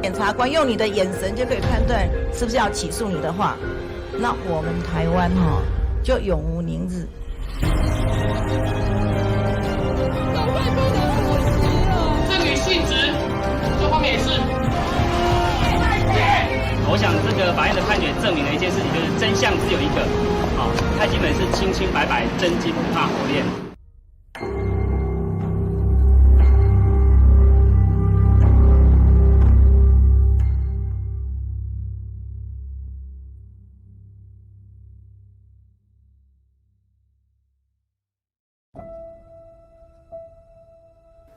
检察官用你的眼神就可以判断是不是要起诉你的话，那我们台湾就永无宁日。这女殉职，这方面也是。我想这个法院的判决证明了一件事情，就是真相只有一个，它基本是清清白白，真金不怕火炼。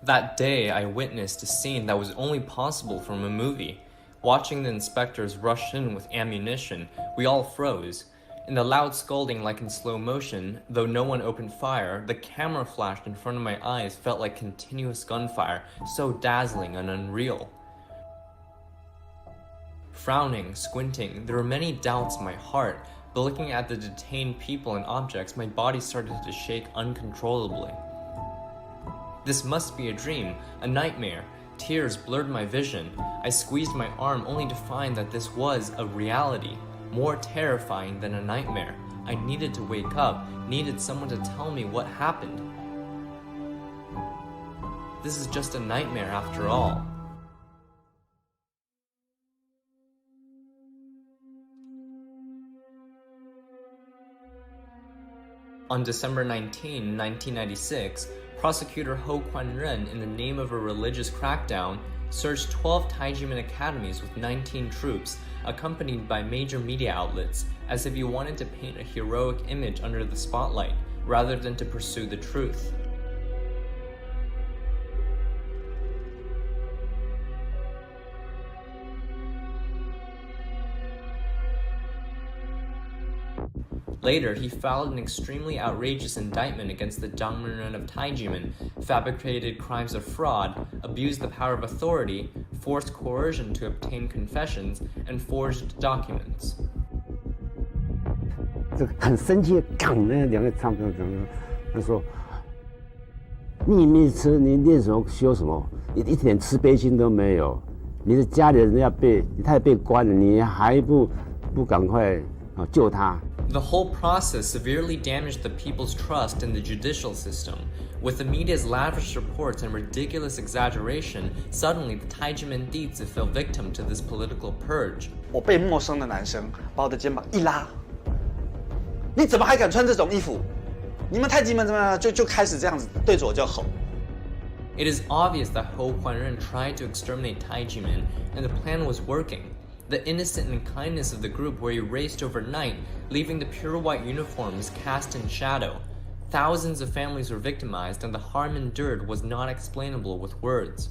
That day, I witnessed a scene that was only possible from a movie. Watching the inspectors rush in with ammunition, we all froze. In the loud scolding like in slow motion, though no one opened fire, the camera flashed in front of my eyes felt like continuous gunfire, so dazzling and unreal. Frowning, squinting, there were many doubts in my heart, but looking at the detained people and objects, my body started to shake uncontrollably. This must be a dream, a nightmare. Tears blurred my vision. I squeezed my arm only to find that this was a reality, more terrifying than a nightmare. I needed to wake up, needed someone to tell me what happened. This is just a nightmare after all. On December 19, 1996, prosecutor Ho Kwan-ren, in the name of a religious crackdown, searched 12 Tai Ji Men academies with 19 troops, accompanied by major media outlets, as if he wanted to paint a heroic image under the spotlight, rather than to pursue the truth. Later, he filed an extremely outrageous indictment against the Dangmen of Tai Ji Men, fabricated crimes of fraud, abused the power of authority, forced coercion to obtain confessions, and forged documents. 这个很生气，杠那两个唱歌，他说：“你没吃，你念什么修什么？一点慈悲心都没有。你的家里人要被，他也被关了，你还不赶快救他？” The whole process severely damaged the people's trust in the judicial system. With the media's lavish reports and ridiculous exaggeration, suddenly the Tai Ji Men dizi fell victim to this political purge. 我被陌生的男生把我的肩膀一拉，你怎么还敢穿这种衣服？你们太极门怎么就开始这样子对着我就吼？ It is obvious that Ho Kwan-ren tried to exterminate Tai Ji Men, and the plan was working. The innocence and kindness of the group were erased overnight, leaving the pure white uniforms cast in shadow. Thousands of families were victimized, and the harm endured was not explainable with words.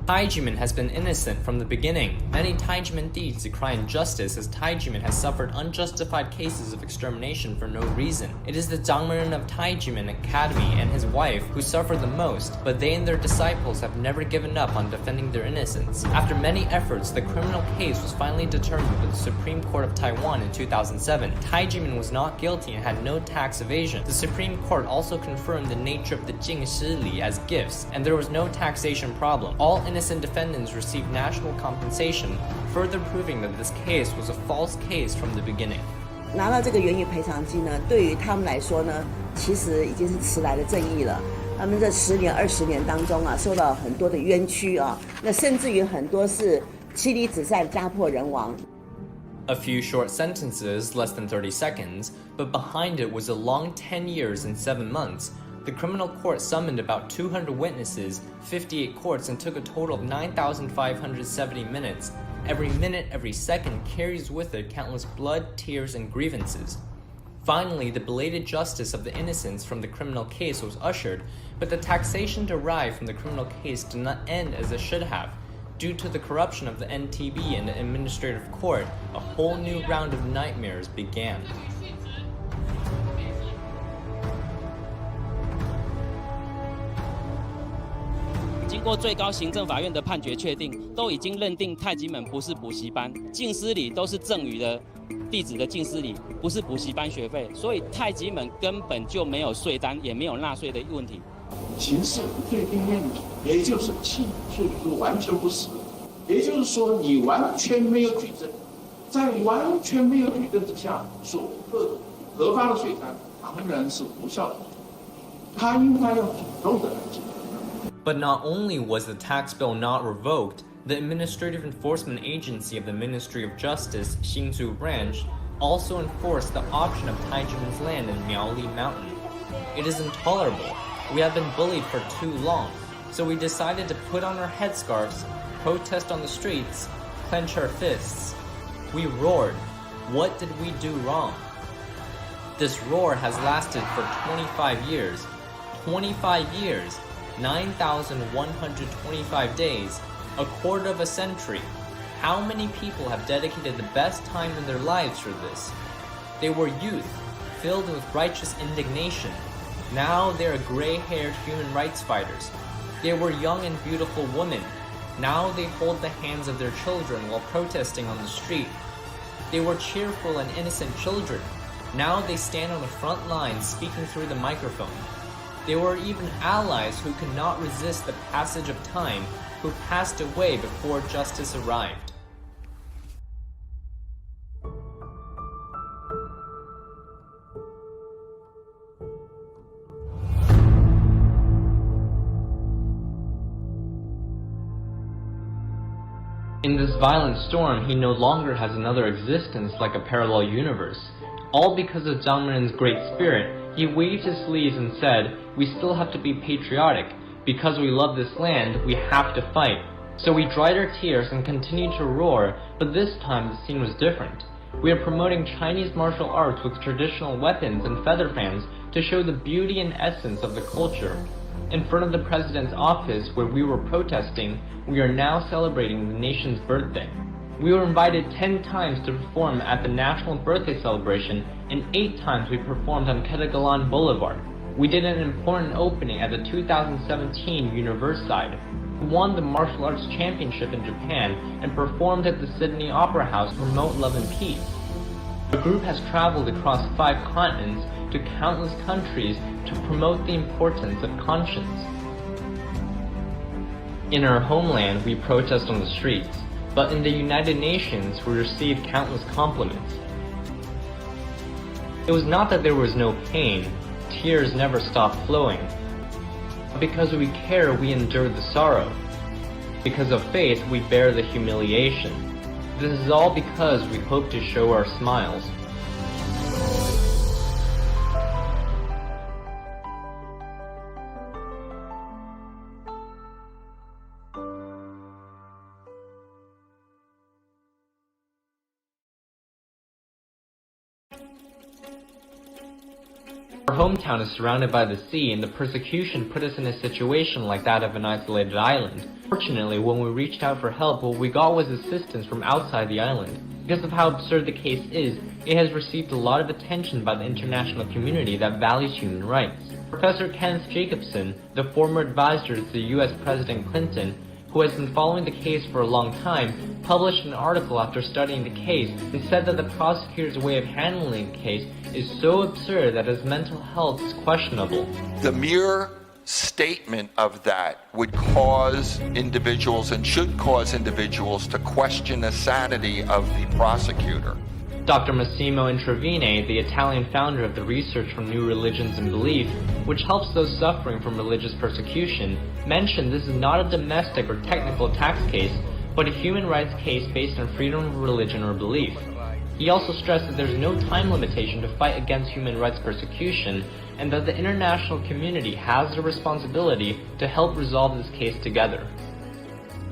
Tai Ji Men has been innocent from the beginning. Many Tai Ji Men dizi cry injustice as Tai Ji Men has suffered unjustified cases of extermination for no reason. It is the Dangmen of Tai Ji Men Academy and his wife who suffer the most, but they and their disciples have never given up on defending their innocence. After many efforts, the criminal case was finally determined with the Supreme Court of Taiwan in 2007. Tai Ji Men was not guilty and had no tax evasion. The Supreme Court also confirmed the nature of the Jing Shi Li as gifts, and there was no taxation problem. All innocent defendants received national compensation, further proving that this case was a false case from the beginning. 拿到这个原油赔偿金呢，对于他们来说呢，其实已经是迟来的正义了。他们这10年、20年当中啊，受到很多的冤屈啊，那甚至于很多是妻离子散、家破人亡。 A few short sentences, less than 30 seconds, but behind it was a long 10 years and 7 months. The criminal court summoned about 200 witnesses, 58 courts, and took a total of 9,570 minutes. Every minute, every second carries with it countless blood, tears, and grievances. Finally, the belated justice of the innocents from the criminal case was ushered, but the taxation derived from the criminal case did not end as it should have. Due to the corruption of the NTB and the administrative court, a whole new round of nightmares began. 经过最高行政法院的判决确定，都已经认定太极门不是补习班，净司礼都是赠予的弟子的净司礼，不是补习班学费，所以太极门根本就没有税单，也没有纳税的问题。刑事最低面积，也就是起诉是完全不实，也就是说你完全没有举证，在完全没有举证之下所核发的税单当然是无效的，他应该要主动的来举证。 But not only was the tax bill not revoked, the Administrative Enforcement Agency of the Ministry of Justice, Hsinchu Branch, also enforced the auction of Tai Ji Men's land in Miaoli Mountain. It is intolerable. We have been bullied for too long, so we decided to put on our headscarves, protest on the streets, clench our fists. We roared. What did we do wrong? This roar has lasted for 25 years. 25 years! 9,125 days, a quarter of a century. How many people have dedicated the best time in their lives for this? They were youth, filled with righteous indignation. Now they are gray-haired human rights fighters. They were young and beautiful women. Now they hold the hands of their children while protesting on the street. They were cheerful and innocent children. Now they stand on the front lines speaking through the microphone. They were even allies who could not resist the passage of time, who passed away before justice arrived. In this violent storm, he no longer has another existence like a parallel universe. All because of Jiang Ren's great spirit, he waved his sleeves and said, "We still have to be patriotic. Because we love this land, we have to fight." So we dried our tears and continued to roar, but this time the scene was different. We are promoting Chinese martial arts with traditional weapons and feather fans to show the beauty and essence of the culture. In front of the president's office where we were protesting, we are now celebrating the nation's birthday. We were invited 10 times to perform at the national birthday celebration, and 8 times we performed on Ketagalan Boulevard. We did an important opening at the 2017 Universiade. We won the martial arts championship in Japan and performed at the Sydney Opera House to promote love and peace. The group has traveled across 5 continents to countless countries to promote the importance of conscience. In our homeland, we protest on the streets, but in the United Nations, we received countless compliments. It was not that there was no pain, tears never stopped flowing. Because we care, we endure the sorrow. Because of faith, we bear the humiliation. This is all because we hope to show our smiles. Our hometown is surrounded by the sea, and the persecution put us in a situation like that of an isolated island. Fortunately, when we reached out for help, what we got was assistance from outside the island. Because of how absurd the case is, it has received a lot of attention by the international community that values human rights. Professor Kenneth Jacobson, the former advisor to the US President Clinton, who has been following the case for a long time, published an article after studying the case and said that the prosecutor's way of handling the case is so absurd that his mental health is questionable. The mere statement of that would cause individuals and should cause individuals to question the sanity of the prosecutor. Dr. Massimo Intravine, the Italian founder of the Research for New Religions and Belief, which helps those suffering from religious persecution, mentioned this is not a domestic or technical tax case, but a human rights case based on freedom of religion or belief. He also stressed that there's no time limitation to fight against human rights persecution, and that the international community has the responsibility to help resolve this case together.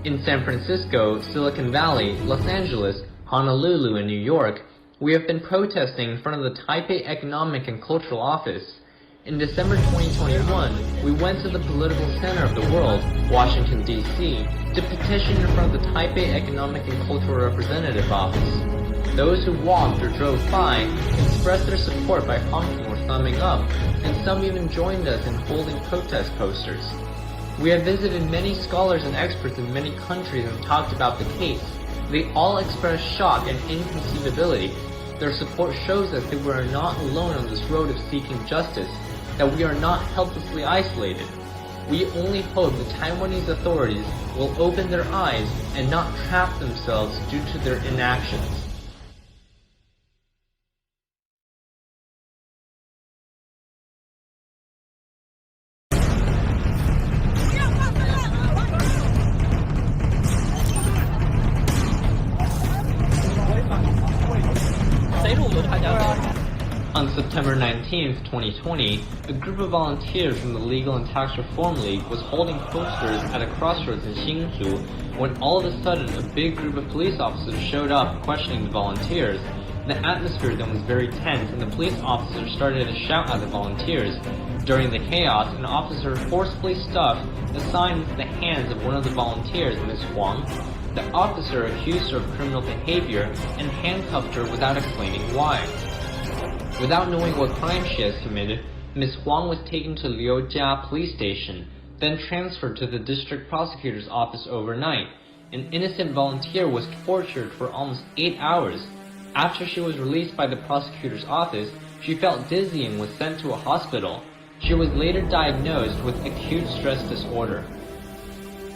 In San Francisco, Silicon Valley, Los Angeles, Honolulu, and New York, we have been protesting in front of the Taipei Economic and Cultural Office. In December 2021, we went to the political center of the world, Washington, D.C., to petition in front of the Taipei Economic and Cultural Representative Office. Those who walked or drove by expressed their support by honking or thumbing up, and some even joined us in holding protest posters. We have visited many scholars and experts in many countries and talked about the case. They all expressed shock and inconceivability. Their support shows us that we are not alone on this road of seeking justice, that we are not helplessly isolated. We only hope the Taiwanese authorities will open their eyes and not trap themselves due to their inactions. On September 19, 2020, a group of volunteers from the Legal and Tax Reform League was holding posters at a crossroads in Hsinchu when all of a sudden a big group of police officers showed up questioning the volunteers. The atmosphere then was very tense, and the police officers started to shout at the volunteers. During the chaos, an officer forcefully stuffed a sign into the hands of one of the volunteers, Ms. Huang. The officer accused her of criminal behavior and handcuffed her without explaining why. Without knowing what crime she has committed, Ms. Huang was taken to Liujia police station, then transferred to the district prosecutor's office overnight. An innocent volunteer was tortured for almost 8 hours. After she was released by the prosecutor's office, She felt dizzy and was sent to a hospital. She was later diagnosed with acute stress disorder.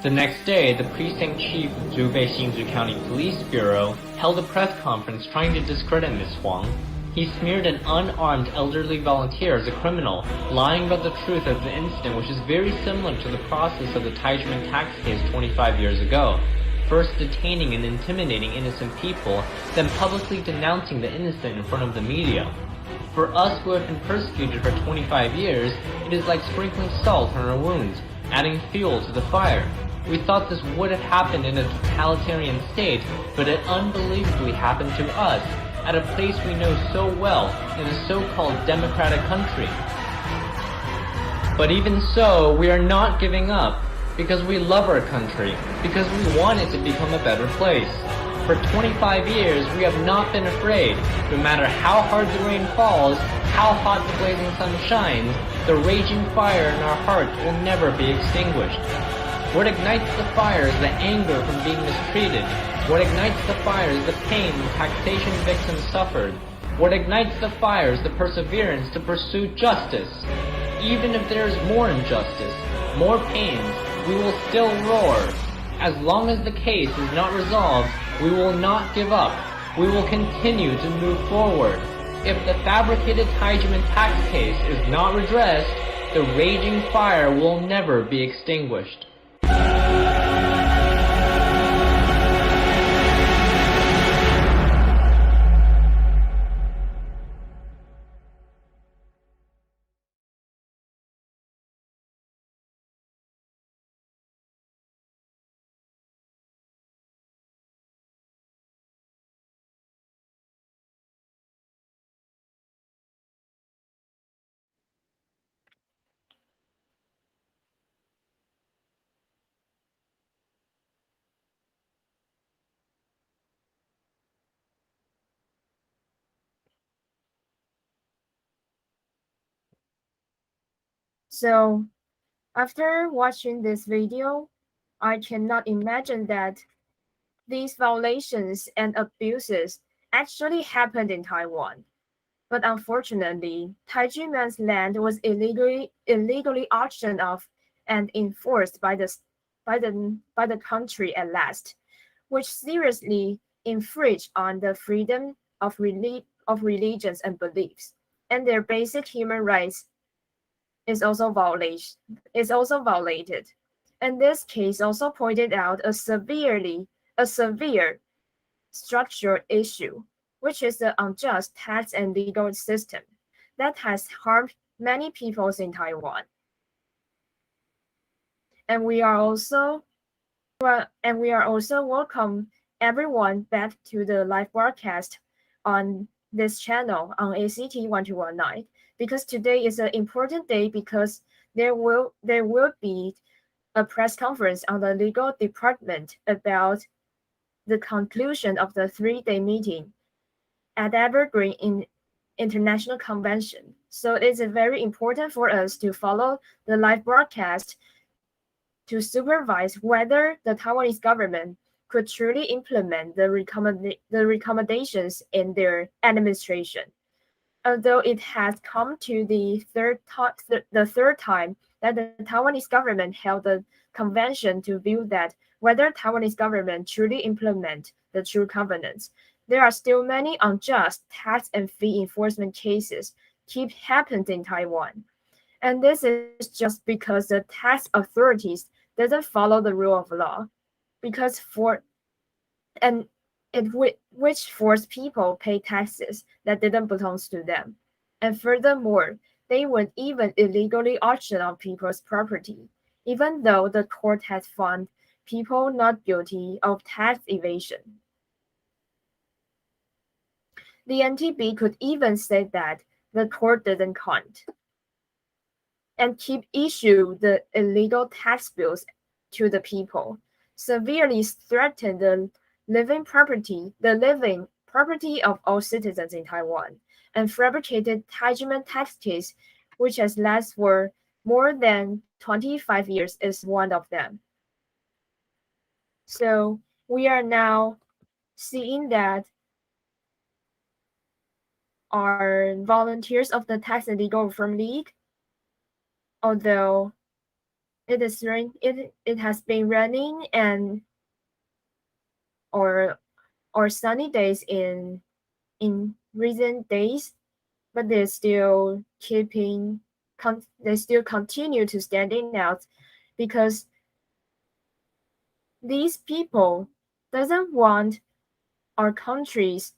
The next day, the precinct chief of Zhubei Xinzhi County Police Bureau held a press conference trying to discredit Ms. Huang. He smeared an unarmed elderly volunteer as a criminal, lying about the truth of the incident, which is very similar to the process of the Tai Ji Men tax case 25 years ago. First detaining and intimidating innocent people, then publicly denouncing the innocent in front of the media. For us who have been persecuted for 25 years, it is like sprinkling salt on our wounds, adding fuel to the fire. We thought this would have happened in a totalitarian state, but it unbelievably happened to us, at a place we know so well, in a so-called democratic country. But even so, we are not giving up, because we love our country, because we want it to become a better place. For 25 years, we have not been afraid. No matter how hard the rain falls, how hot the blazing sun shines, the raging fire in our hearts will never be extinguished. What ignites the fire is the anger from being mistreated. What ignites the fire is the pain the taxation victims suffered. What ignites the fire is the perseverance to pursue justice. Even if there is more injustice, more pains, we will still roar. As long as the case is not resolved, we will not give up. We will continue to move forward. If the fabricated Tai Ji Men tax case is not redressed, the raging fire will never be extinguished. So, after watching this video, I cannot imagine that these violations and abuses actually happened in Taiwan. But unfortunately, Tai Ji Men's land was illegally auctioned off and enforced by the country at last, which seriously infringed on the freedom of religions and beliefs, and their basic human rights is also violated. And this case also pointed out a severe structural issue, which is the unjust tax and legal system that has harmed many peoples in Taiwan. And we are also welcome everyone back to the live broadcast on this channel on ACT 1219, because today is an important day because there will be a press conference on the legal department about the conclusion of the 3-day meeting at Evergreen International Convention. So it's very important for us to follow the live broadcast to supervise whether the Taiwanese government could truly implement the recommendations in their administration. Although it has come to the third time that the Taiwanese government held a convention to view that whether Taiwanese government truly implement the true covenants, there are still many unjust tax and fee enforcement cases keep happening in Taiwan. And this is just because the tax authorities doesn't follow the rule of law, which force people pay taxes that didn't belong to them. And furthermore, they would even illegally auction off people's property, even though the court has found people not guilty of tax evasion. The NTB could even say that the court didn't count and keep issue the illegal tax bills to the people, severely threaten the living property of all citizens in Taiwan, and fabricated Tai Ji Men tax case, which has lasted for more than 25 years, is one of them. So we are now seeing that are volunteers of the Tax and Legal Reform League, although it has been raining and or sunny days in recent days, but they still continue to standing out because these people doesn't want our countries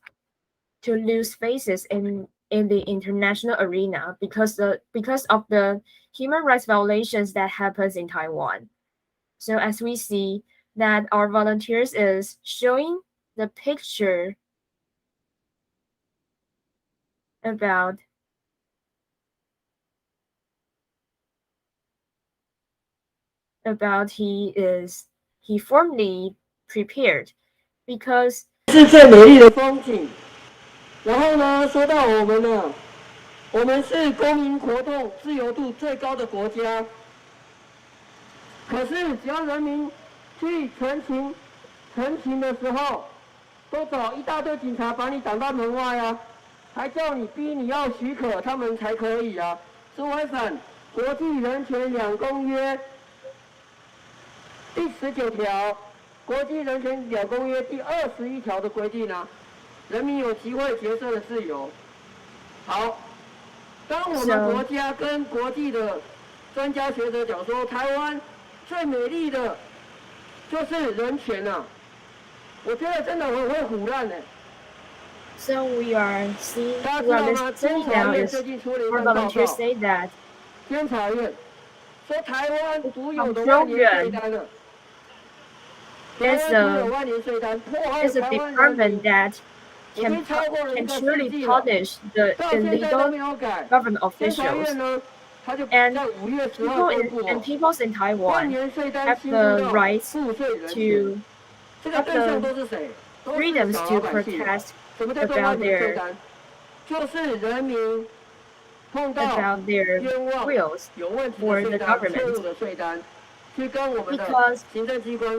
to lose faces in the international arena because of the human rights violations that happens in Taiwan. So as we see that our volunteers is showing the picture about he formally prepared because 是最美丽的风景。然后呢，说到我们呢，我们是公民活动自由度最高的国家。可是只要人民去陈情的时候，都找一大堆警察把你挡到门外啊，还叫你逼你要许可，他们才可以啊，是违反国际人权两公约第19条、国际人权两公约第21条的规定啊，人民有集会结社的自由。好，当我们国家跟国际的专家学者讲说，台湾最美丽的就是人权啊，我觉得真的我会唬烂呢。So we are seeing now is our volunteers say that 监察院说台湾独有的万年税单了。There's a department that can truly punish the illegal government officials. And people in Taiwan have the rights to have the freedoms to protest about their wills for the government. Because when people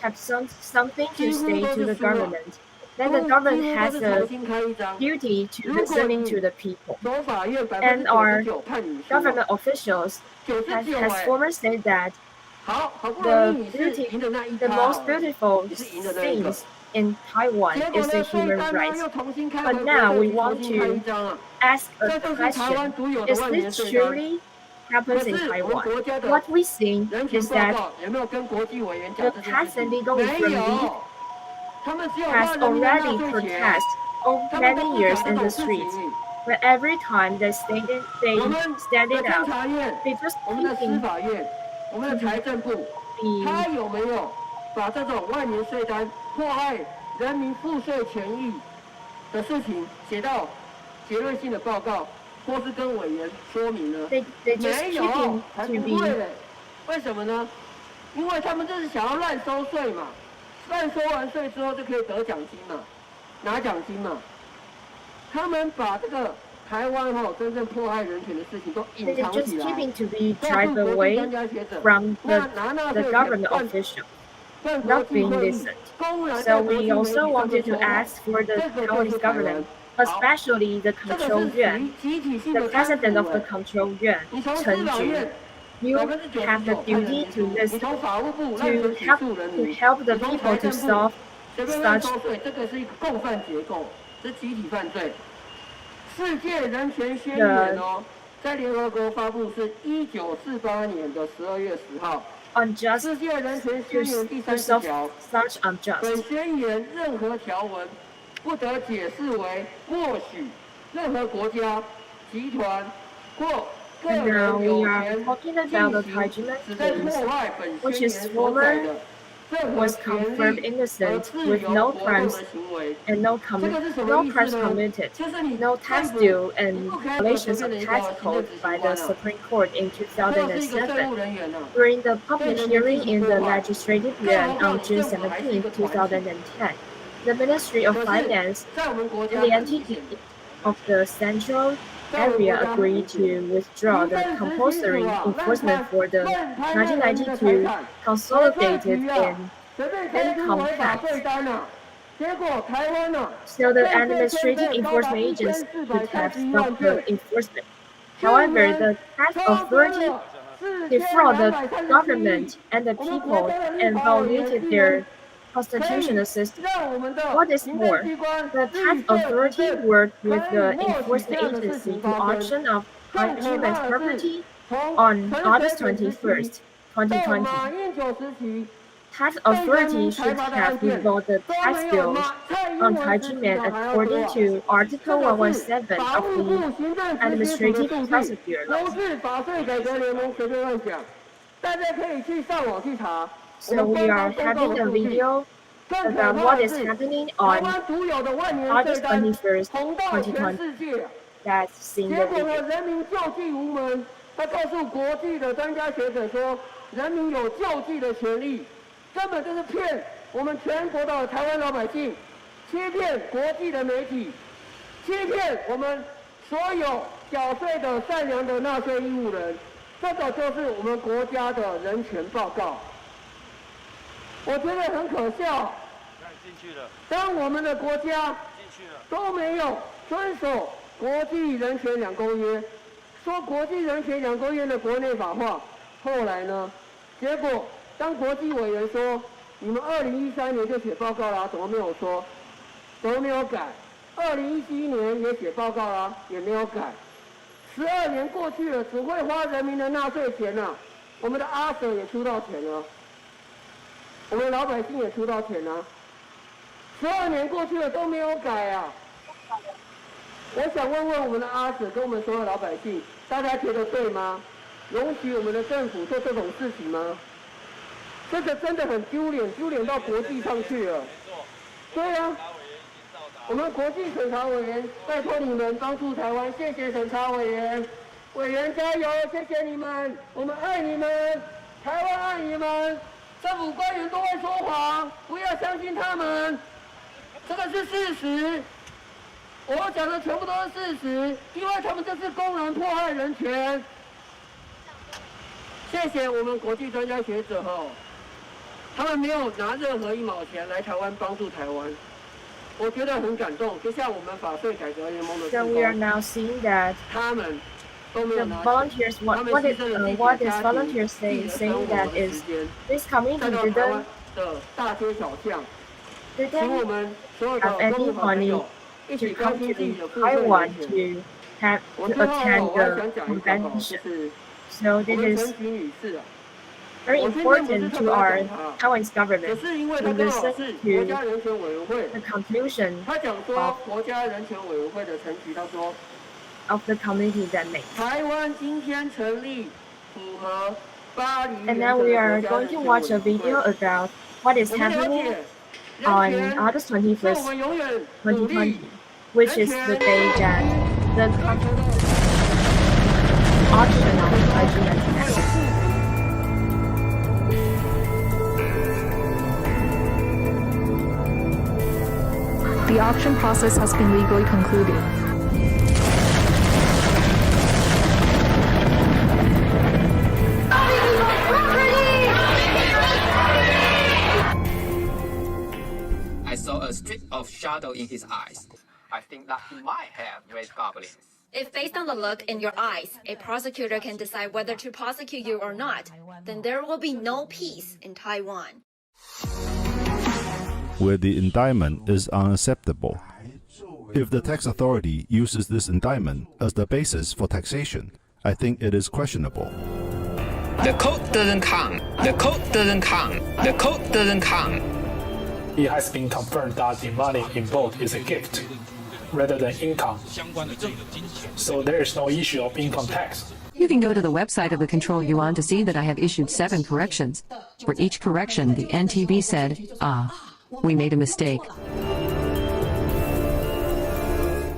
have something to say to the government, then the government has a duty to listening to the people. And our government officials has formerly said that the most beautiful things in Taiwan is the human rights. But now we want to ask a question. Is this truly happens in Taiwan? What we see is that the Tax and Legal Reform League has already protested over many years in the streets. But every time they standing out, they just keeping 我们的财政部，他有没有把这种万年税单迫害人民赋税权益的事情写到结论性的报告，或是跟委员说明呢？没有，才不会嘞。为什么呢？因为他们就是想要滥收税嘛，滥收完税之后就可以得奖金嘛，拿奖金嘛。他们把这个台湾真正迫害人权的事情都隐藏起来， keeping to be driven away from the government official, not being listened. So we also wanted to ask for the Taiwanese government, especially the Control Yuan, the president of the Control Yuan, Chen Jun. You have the duty to listen, to help the people to solve such. 这个是一个共犯结构，是集体犯罪。世界人权宣言在联合国发布是1948年的12月10号。世界人权宣言第30条，本宣言任何条文不得解释为默许任何国家、集团或个人有权进行旨在破坏本宣言所载的。was confirmed innocent with no crimes and no crimes committed, no tax due, and violations of tax code by the Supreme Court in 2007. During the public hearing in the Legislative Yuan on June 17, 2010, the Ministry of Finance and the entity of the Central Area agreed to withdraw the compulsory enforcement for the 1992 Consolidated Income Tax. So the administrative enforcement agents could have stopped the enforcement. However, the tax authority defrauded the government and the people and violated their constitutional system. What is more, the tax authority worked with the enforcement agency to auction off Tai Ji Men's property on August 21st, 2020. Tax authority should have revoked the tax bills on Tai Ji Men according to Article 117 of the Administrative Procedure Law. So we are having a video about what is happening on August 21st, 2020. That's seeing the video. 他告诉国际的专家学者说，人民有救济的权利，根本就是骗我们全国的台湾老百姓，欺骗国际的媒体，欺骗我们所有缴税的善良的纳税义务人。这个就是我们国家的人权报告。我觉得很可笑。当我们的国家都没有遵守国际人权两公约。 说国际人权两公约的国内法化，后来呢？结果当国际委员说，你们2013年就写报告啦，怎么没有说？怎么没有改？2011年也写报告啦，也没有改。12年过去了，只会花人民的纳税钱呐、我们的阿 Sir 也出到钱了，我们老百姓也出到钱了。12年过去了都没有改啊！ 我想问问我们的阿 Sir 跟我们所有老百姓，大家觉得对吗？容许我们的政府做这种事情吗？这个真的很丢脸，丢脸到国际上去了。对啊，我们国际审查委员拜托你们帮助台湾，谢谢审查委员，委员加油，谢谢你们，我们爱你们，台湾爱你们。政府官员都会说谎，不要相信他们，这个是事实。 我讲的全部都是事实，因为他们这是公然迫害人权。谢谢我们国际专家学者哦，他们没有拿任何1毛钱来台湾帮助台湾，我觉得很感动。就像我们法税改革联盟的志 So 工 we are now seeing that 他们都没有 the 拿钱， volunteers, what is volunteers saying that is this community 在台湾 didn't 的大街小巷，请我们所有的 have 公 any 民朋友。 money to come to Taiwan to attend the convention. So this is very important to our Taiwan's government to listen to the conclusion of the committee that makes. And now we are going to watch a video about what is happening on August 21st, 2020, which is the day that the auction of Tai Ji Men's house. The auction process has been legally concluded. I saw a strip of shadow in his eyes. I think that he might have red goblins. If based on the look in your eyes, a prosecutor can decide whether to prosecute you or not, then there will be no peace in Taiwan. Where the indictment is unacceptable. If the tax authority uses this indictment as the basis for taxation, I think it is questionable. The code doesn't come. The code doesn't come. The code doesn't come. It has been confirmed that the money involved is a gift rather than income. So there is no issue of income tax. You can go to the website of the Control Yuan to see that I have issued 7 corrections. For each correction, the NTB said, we made a mistake.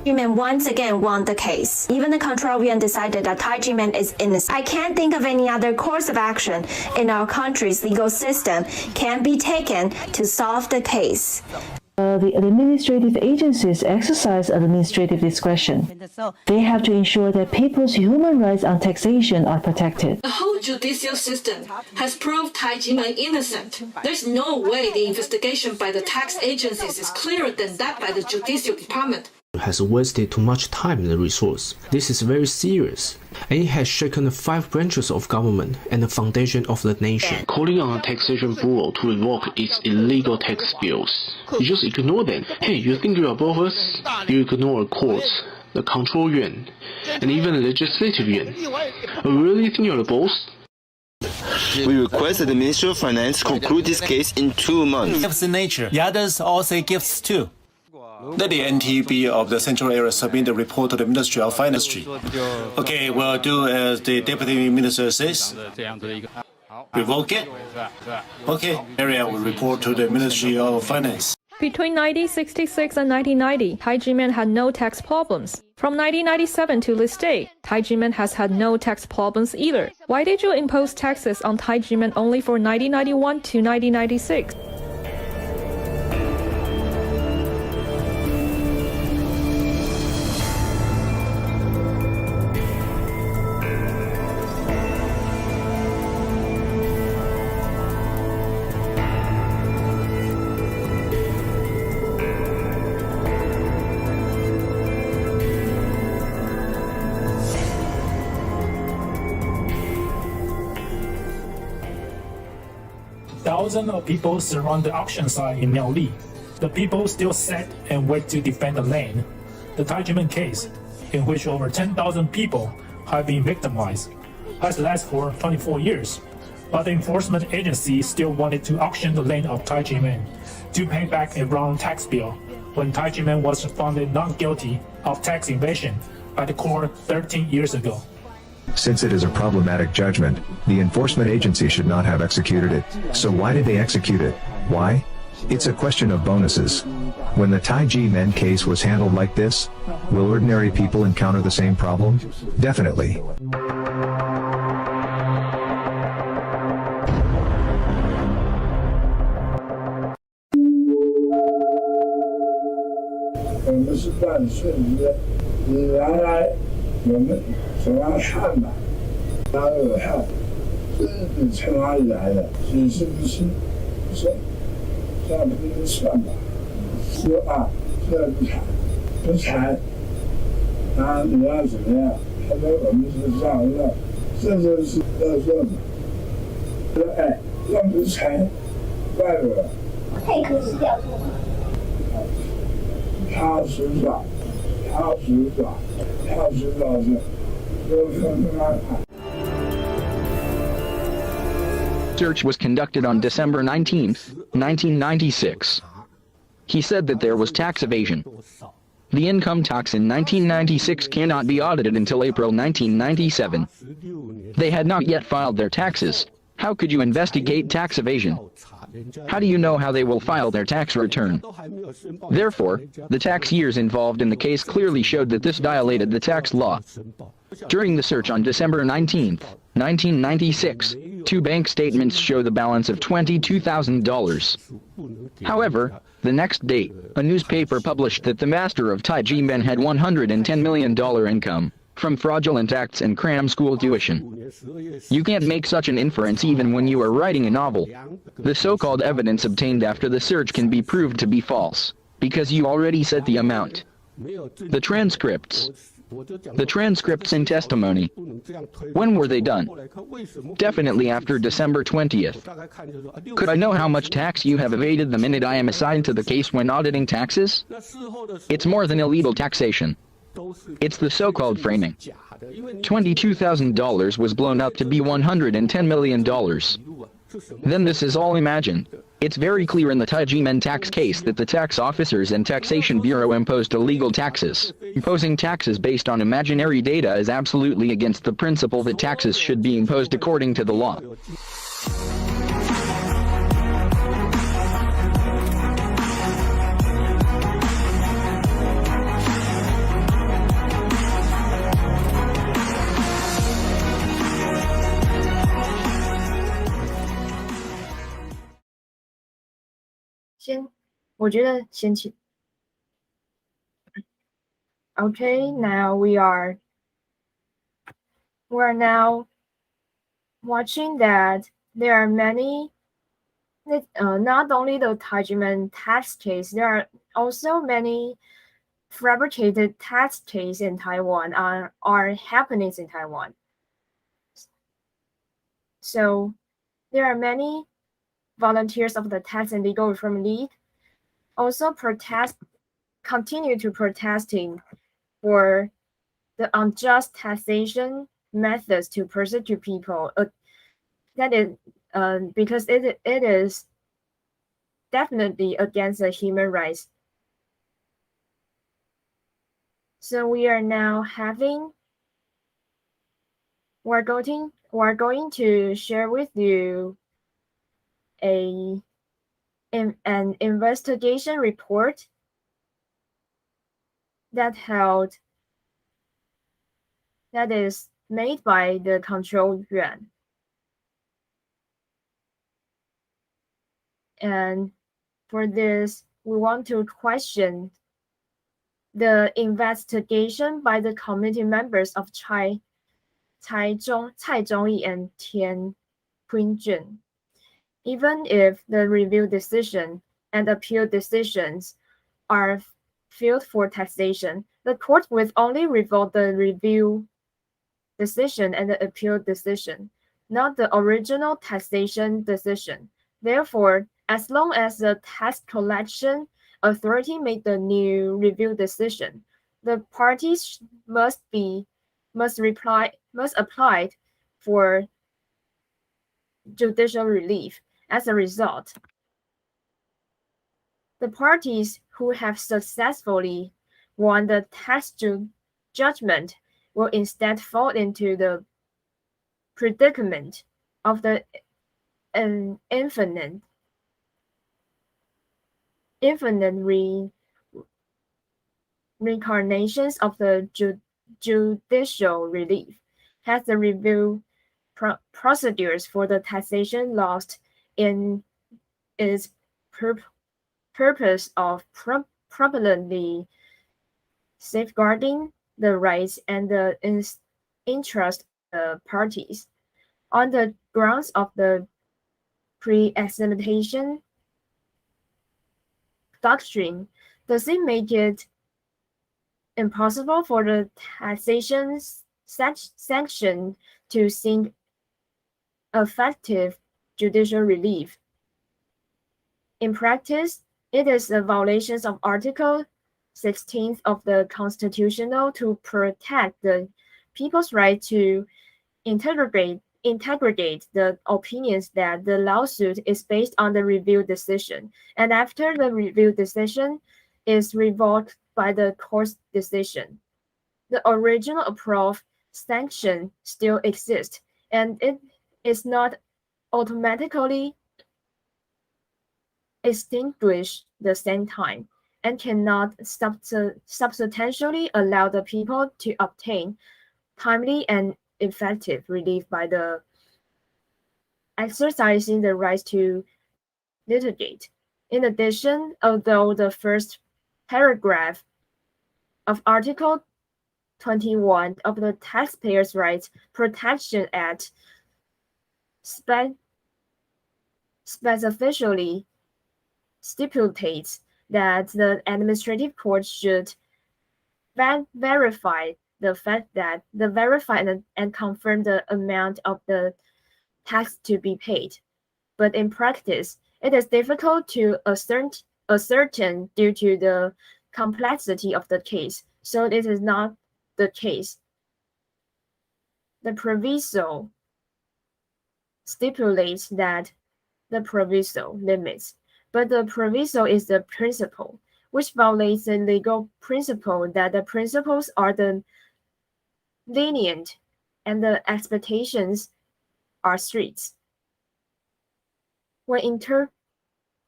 Tai Ji Men once again won the case. Even the control yuan decided that Tai Ji Men is innocent. I can't think of any other course of action in our country's legal system can be taken to solve the case. The administrative agencies exercise administrative discretion. They have to ensure that people's human rights on taxation are protected. The whole judicial system has proved Tai Ji Men innocent. There's no way the investigation by the tax agencies is clearer than that by the judicial department. Has wasted too much time and resource. This is very serious, and it has shaken the 5 branches of government and the foundation of the nation. Calling on the Taxation Bureau to revoke its illegal tax bills. You just ignore them. Hey, you think you're above us? You ignore courts, the control yuan, and even the legislative yuan. You really think you're the boss? We request that the Ministry of Finance conclude this case in 2 months. Gifts in nature. The others all say gifts too. Let the NTB of the Central Area submit the report to the Ministry of Finance. Okay, we'll do as the Deputy Minister says. Revoke it? Okay, area will report to the Ministry of Finance. Between 1966 and 1990, Tai Ji Men had no tax problems. From 1997 to this day, Tai Ji Men has had no tax problems either. Why did you impose taxes on Tai Ji Men only for 1991 to 1996? Thousands of people surround the auction site in Miaoli. The people still sat and wait to defend the land. The Tai Ji Men case, in which over 10,000 people have been victimized, has lasted for 24 years. But the enforcement agency still wanted to auction the land of Tai Ji Men to pay back a wrong tax bill when Tai Ji Men was found not guilty of tax evasion by the court 13 years ago. Since it is a problematic judgment, the enforcement agency should not have executed it. So why did they execute it? Why? It's a question of bonuses. When the Tai Ji Men case was handled like this, will ordinary people encounter the same problem? Definitely.怎样看吧？哪有看？这是从哪里来的？你是不是？说这样不能算吧？说啊，这不裁，不裁，啊，你要怎么样？他说我们是这样的，这就是要做的。说哎，要不裁，怪不得。配合是要做吗？他实耍，他实耍，他实耍是。Search was conducted on December 19, 1996. He said that there was tax evasion. The income tax in 1996 cannot be audited until April 1997. They had not yet filed their taxes. How could you investigate tax evasion? How do you know how they will file their tax return? Therefore, the tax years involved in the case clearly showed that this violated the tax law. During the search on December 19, 1996, 2 bank statements show the balance of $22,000. However, the next day, a newspaper published that the master of Tai Ji Men had $110 million income from fraudulent acts and cram school tuition. You can't make such an inference even when you are writing a novel. The so-called evidence obtained after the search can be proved to be false, because you already said the amount. The transcripts and testimony. When were they done? Definitely after December 20th. Could I know how much tax you have evaded the minute I am assigned to the case when auditing taxes? It's more than illegal taxation. It's the so-called framing. $22,000 was blown up to be $110 million. Then this is all imagined. It's very clear in the Tai Ji Men tax case that the tax officers and Taxation Bureau imposed illegal taxes. Imposing taxes based on imaginary data is absolutely against the principle that taxes should be imposed according to the law. 我觉得先请。Okay, now we are now watching that there are many, not only the Tai Ji Men tax case, there are also many fabricated tax cases in Taiwan are happening in Taiwan. So there are many volunteers of the Tax and Legal Reform League also continue to protesting for the unjust taxation methods to persecute people. That is because it is definitely against the human rights. So we are now we're going to share with you an investigation report that is made by the control yuan. And for this, we want to question the investigation by the committee members of Cai Zhongyi and Tian Qinjun. Even if the review decision and appeal decisions are filed for taxation, the court will only revoke the review decision and the appeal decision, not the original taxation decision. Therefore, as long as the tax collection authority made the new review decision, the parties must apply for judicial relief. As a result, the parties who have successfully won the tax judgment will instead fall into the predicament of the infinite reincarnations of the judicial relief. Has the review procedures for the taxation lost in its purpose of properly safeguarding the rights and the interest of the parties on the grounds of the pre-examination doctrine? Does it make it impossible for the taxation sanction to seek effective judicial relief? In practice, it is a violation of Article 16 of the Constitution to protect the people's right to integrate the opinions that the lawsuit is based on the review decision, and after the review decision is revoked by the court's decision, the original approved sanction still exists, and it is not automatically extinguished the same time, and cannot substantially allow the people to obtain timely and effective relief by the exercising the right to litigate. In addition, although the first paragraph of Article 21 of the Taxpayers' Rights Protection Act specifically stipulates that the administrative court should verify the fact that verify and confirm the amount of the tax to be paid. But in practice, it is difficult to ascertain due to the complexity of the case, so it is not the case. The proviso stipulates that the proviso limits, but the proviso is the principle, which violates the legal principle that the principles are the lenient and the expectations are strict. When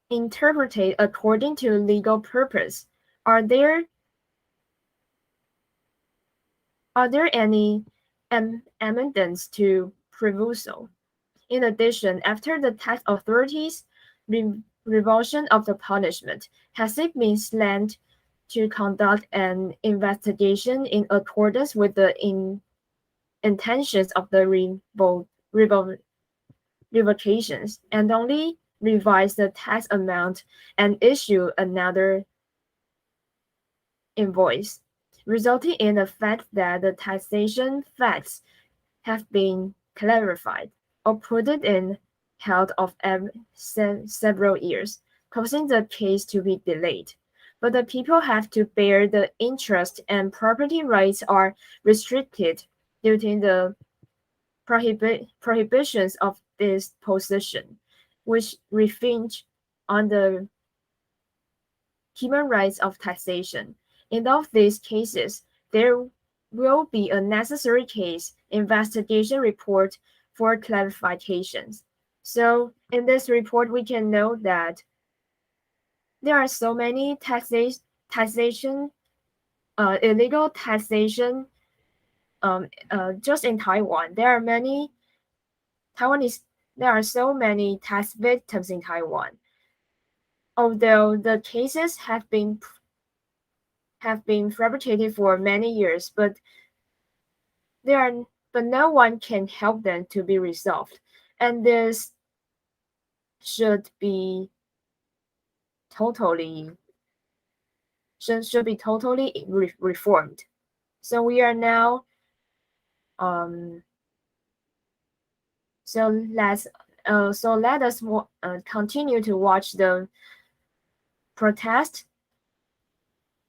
interpreted according to legal purpose, are there any amendments to proviso? In addition, after the tax authorities revulsion of the punishment? Has it been slant to conduct an investigation in accordance with the intentions of the revocations and only revise the tax amount and issue another invoice, resulting in the fact that the taxation facts have been clarified or put it in held of several years, causing the case to be delayed. But the people have to bear the interest and property rights are restricted due to the prohibitions of this position, which infringe on the human rights of taxation. In all of these cases, there will be a necessary case investigation report for clarifications. So in this report, we can note that there are so many illegal taxation just in Taiwan. There are so many tax victims in Taiwan. Although the cases have been fabricated for many years, but no one can help them to be resolved, and this should be totally reformed. So we are now so let us continue to watch the protest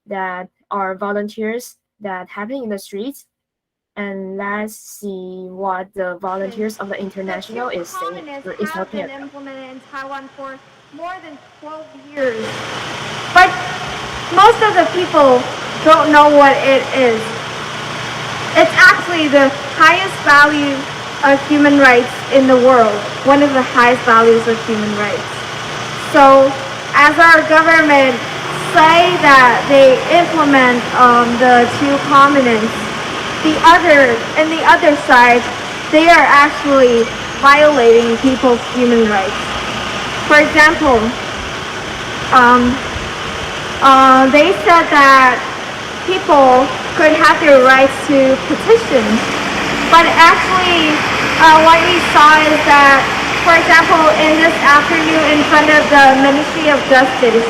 that are volunteers that happen in the streets, and let's see what the volunteers of the international is saying. Is talking about. Implemented in Taiwan for more than 12 years, but most of the people don't know what it is. It's actually the highest value of human rights in the world, one of the highest values of human rights. So as our government say that they implement the two components, the other side, they are actually violating people's human rights. For example, they said that people could have their rights to petition, but actually what we saw is that, for example, in this afternoon in front of the Ministry of Justice,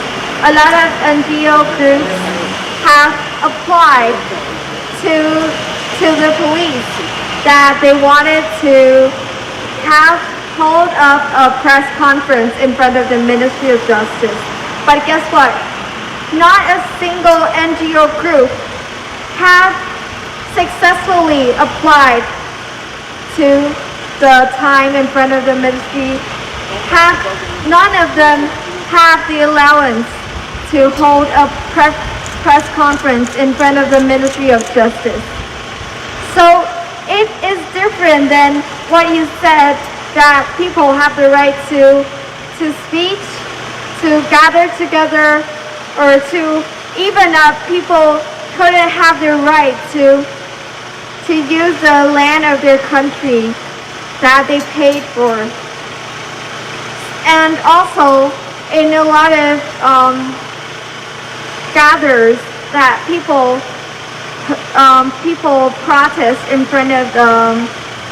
a lot of NGO groups have applied to the police that they wanted to hold up a press conference in front of the Ministry of Justice. But guess what? Not a single NGO group have successfully applied to the time in front of the ministry. None of them have the allowance to hold a press conference in front of the Ministry of Justice. So it is different than what you said, that people have the right to speech, to gather together, or to even people couldn't have the right to use the land of their country that they paid for. And also in a lot of gathers that people protest in front of the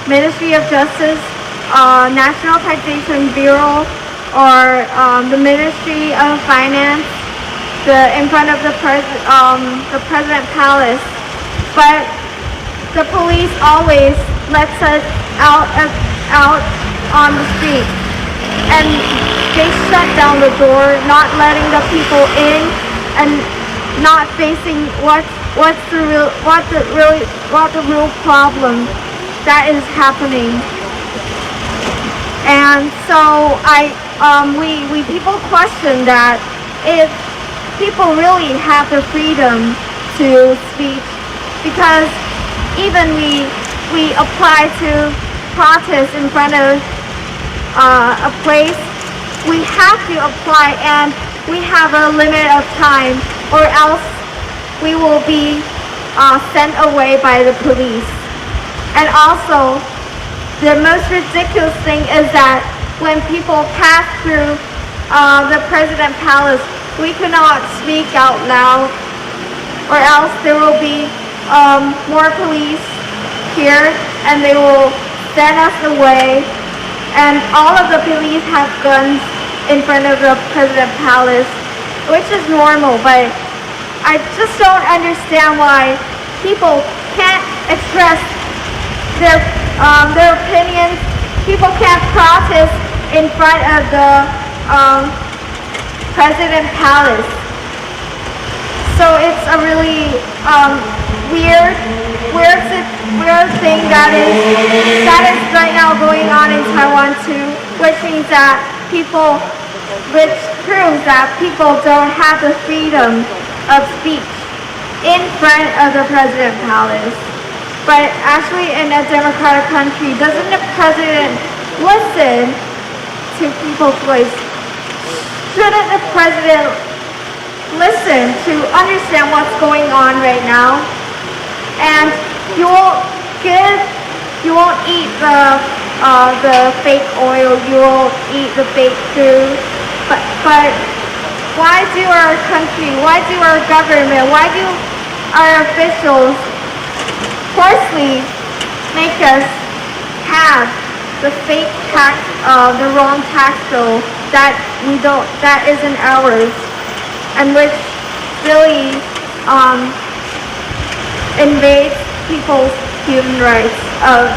Ministry of Justice, National Taxation Bureau, or the Ministry of Finance, in front of the President Palace. But the police always lets us out on the street, and they shut down the door, not letting the people in, and not facing what's the real problem that is happening. And so we people question that if people really have the freedom to speak, because even we apply to protest in front of a place, we have to apply, and we have a limit of time, or else we will be sent away by the police. And also, the most ridiculous thing is that when people pass through the President Palace, we cannot speak out loud, or else there will be more police here and they will send us away. And all of the police have guns in front of the President Palace, which is normal, but I just don't understand why people can't express their opinions. People can't protest in front of the President Palace. So it's a really weird thing that is right now going on in Taiwan too, which means that which proves that people don't have the freedom of speech in front of the President Palace. But actually in a democratic country, doesn't the president listen to people's voice? Shouldn't the president listen to understand what's going on right now? And you won't eat the fake oil, you won't eat the fake food, but why do our country, why do our government, why do our officials forcefully make us have the fake tax, the wrong tax bill that isn't ours, and which really invades people's human rights of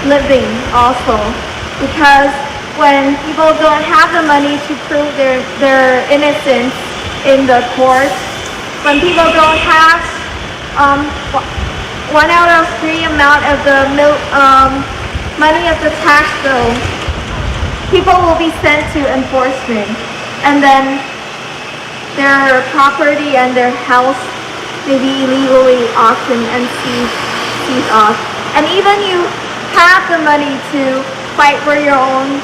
living also, because when people don't have the money to prove their innocence in the court, when people don't have 1 out of 3 amount of the money of the tax bill, people will be sent to enforcement, and then their property and their house may be illegally auctioned and seized off. And even you have the money to fight for your own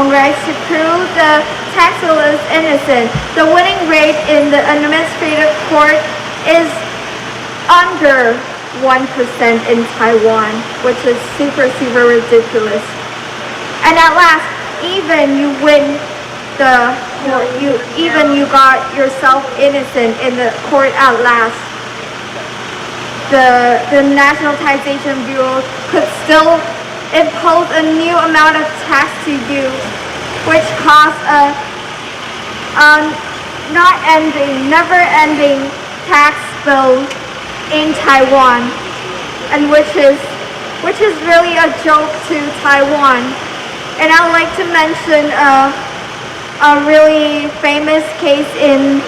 rights to prove the tax bill is innocent, the winning rate in the administrative court is under 1% in Taiwan, which is super ridiculous. And at last, even you win the court, you got yourself innocent in the court at last, the National Taxation Bureau could still impose a new amount of tax to you, which costs a never-ending tax bill in Taiwan, and which is really a joke to Taiwan. And I'd like to mention a really famous case in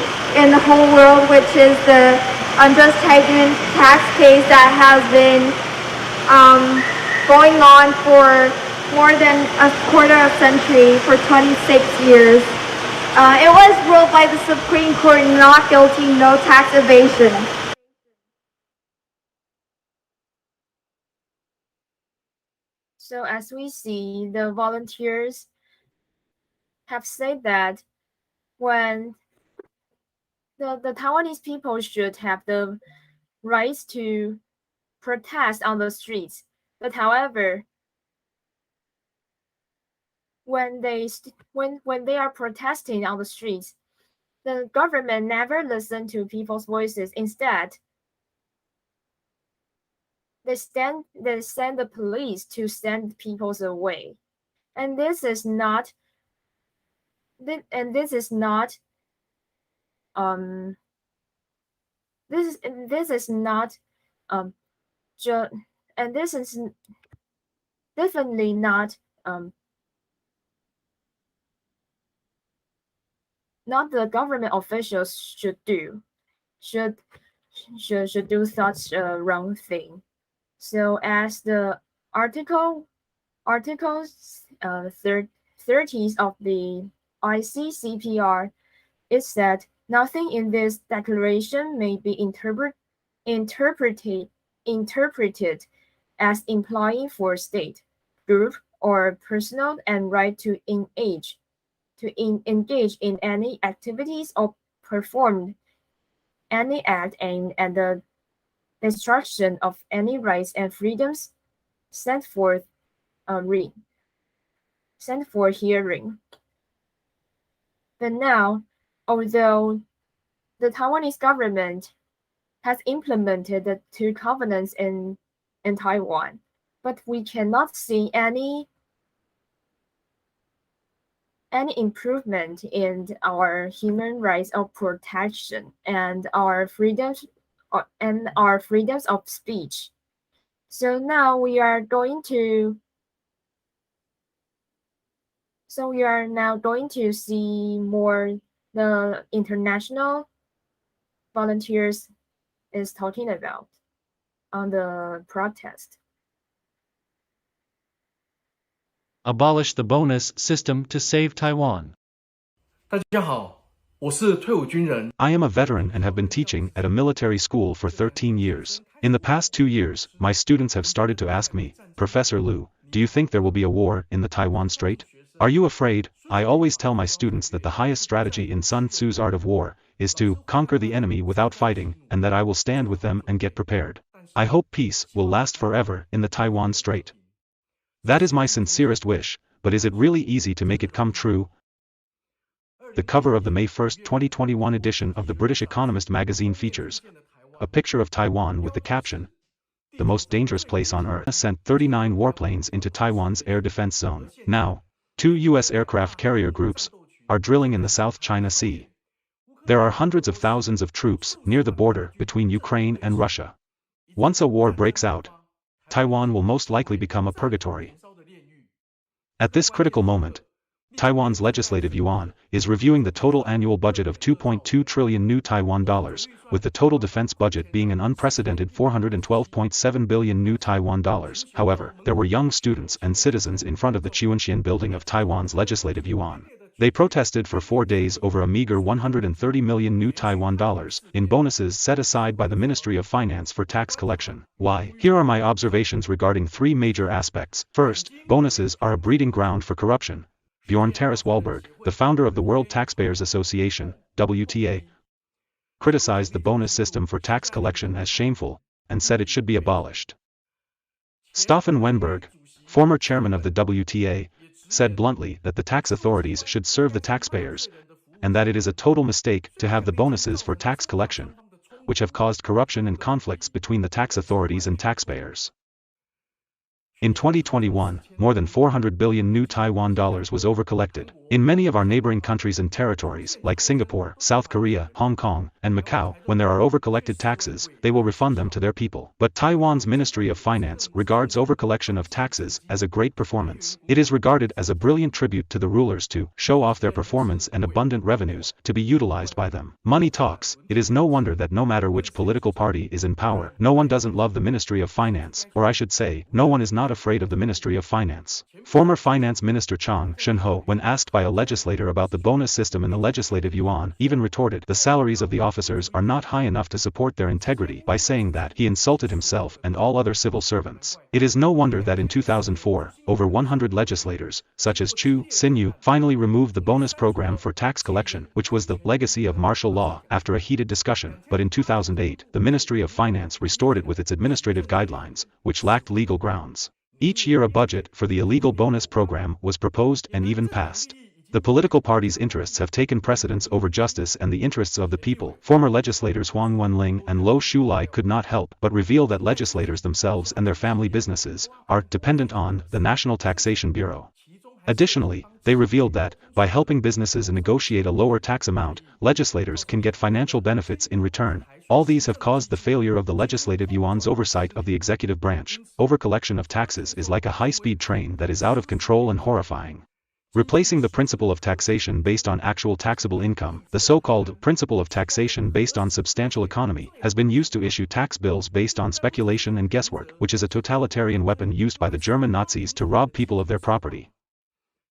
the whole world, which is the unjustified tax case that has been going on for more than a quarter of a century, for 26 years. It was ruled by the Supreme Court not guilty, no tax evasion. So as we see, the volunteers have said that when the Taiwanese people should have the rights to protest on the streets, but however, when they are protesting on the streets, the government never listens to people's voices. Instead, they send the police to send people away, and this is not this is not definitely not not the government officials should do such a wrong thing. So as the articles 30 of the ICCPR, it said nothing in this declaration may be interpreted as implying for state, group, or personal and right to engage in any activities or perform any act aimed at the destruction of any rights and freedoms sent for hearing. But now, although the Taiwanese government has implemented the two covenants in Taiwan, but we cannot see any improvement in our human rights of protection and our freedoms of speech. So now we are now going to see more the international volunteers is talking about on the protest. Abolish the bonus system to save Taiwan. 大家好，我是退伍军人。 I am a veteran and have been teaching at a military school for 13 years. In the past 2 years, my students have started to ask me, Professor Liu, do you think there will be a war in the Taiwan Strait? Are you afraid? I always tell my students that the highest strategy in Sun Tzu's art of war is to conquer the enemy without fighting, and that I will stand with them and get prepared. I hope peace will last forever in the Taiwan Strait. That is my sincerest wish, but is it really easy to make it come true? The cover of the May 1, 2021 edition of the British Economist magazine features a picture of Taiwan with the caption, "The most dangerous place on Earth," sent 39 warplanes into Taiwan's air defense zone. Now, 2 U.S. aircraft carrier groups are drilling in the South China Sea. There are hundreds of thousands of troops near the border between Ukraine and Russia. Once a war breaks out, Taiwan will most likely become a purgatory. At this critical moment, Taiwan's legislative yuan is reviewing the total annual budget of 2.2 trillion new Taiwan dollars, with the total defense budget being an unprecedented 412.7 billion new Taiwan dollars. However, there were young students and citizens in front of the Chuanxian building of Taiwan's legislative yuan. They protested for 4 days over a meager 130 million new Taiwan dollars in bonuses set aside by the Ministry of Finance for tax collection. Why? Here are my observations regarding 3 major aspects. First, bonuses are a breeding ground for corruption. Bjorn Terrace Wahlberg, the founder of the World Taxpayers Association, WTA, criticized the bonus system for tax collection as shameful, and said it should be abolished. Stefan Wenberg, former chairman of the WTA, said bluntly that the tax authorities should serve the taxpayers, and that it is a total mistake to have the bonuses for tax collection, which have caused corruption and conflicts between the tax authorities and taxpayers. In 2021, more than 400 billion new Taiwan dollars was overcollected. In many of our neighboring countries and territories, like Singapore, South Korea, Hong Kong, and Macau, when there are overcollected taxes, they will refund them to their people. But Taiwan's Ministry of Finance regards overcollection of taxes as a great performance. It is regarded as a brilliant tribute to the rulers to show off their performance and abundant revenues to be utilized by them. Money talks. It is no wonder that no matter which political party is in power, no one doesn't love the Ministry of Finance, or I should say, no one is not afraid of the Ministry of Finance. Former Finance Minister Chang Shen-ho, when asked by a legislator about the bonus system in the legislative yuan, even retorted, the salaries of the officers are not high enough to support their integrity, by saying that he insulted himself and all other civil servants. It is no wonder that in 2004, over 100 legislators, such as Chu Xinyu, finally removed the bonus program for tax collection, which was the legacy of martial law, after a heated discussion. But in 2008, the Ministry of Finance restored it with its administrative guidelines, which lacked legal grounds. Each year a budget for the illegal bonus program was proposed and even passed. The political parties' interests have taken precedence over justice and the interests of the people. Former legislators Huang Wenling and Lo Shulai could not help but reveal that legislators themselves and their family businesses are dependent on the National Taxation Bureau. Additionally, they revealed that, by helping businesses negotiate a lower tax amount, legislators can get financial benefits in return. All these have caused the failure of the legislative yuan's oversight of the executive branch. Overcollection of taxes is like a high-speed train that is out of control and horrifying. Replacing the principle of taxation based on actual taxable income, the so-called principle of taxation based on substantial economy, has been used to issue tax bills based on speculation and guesswork, which is a totalitarian weapon used by the German Nazis to rob people of their property.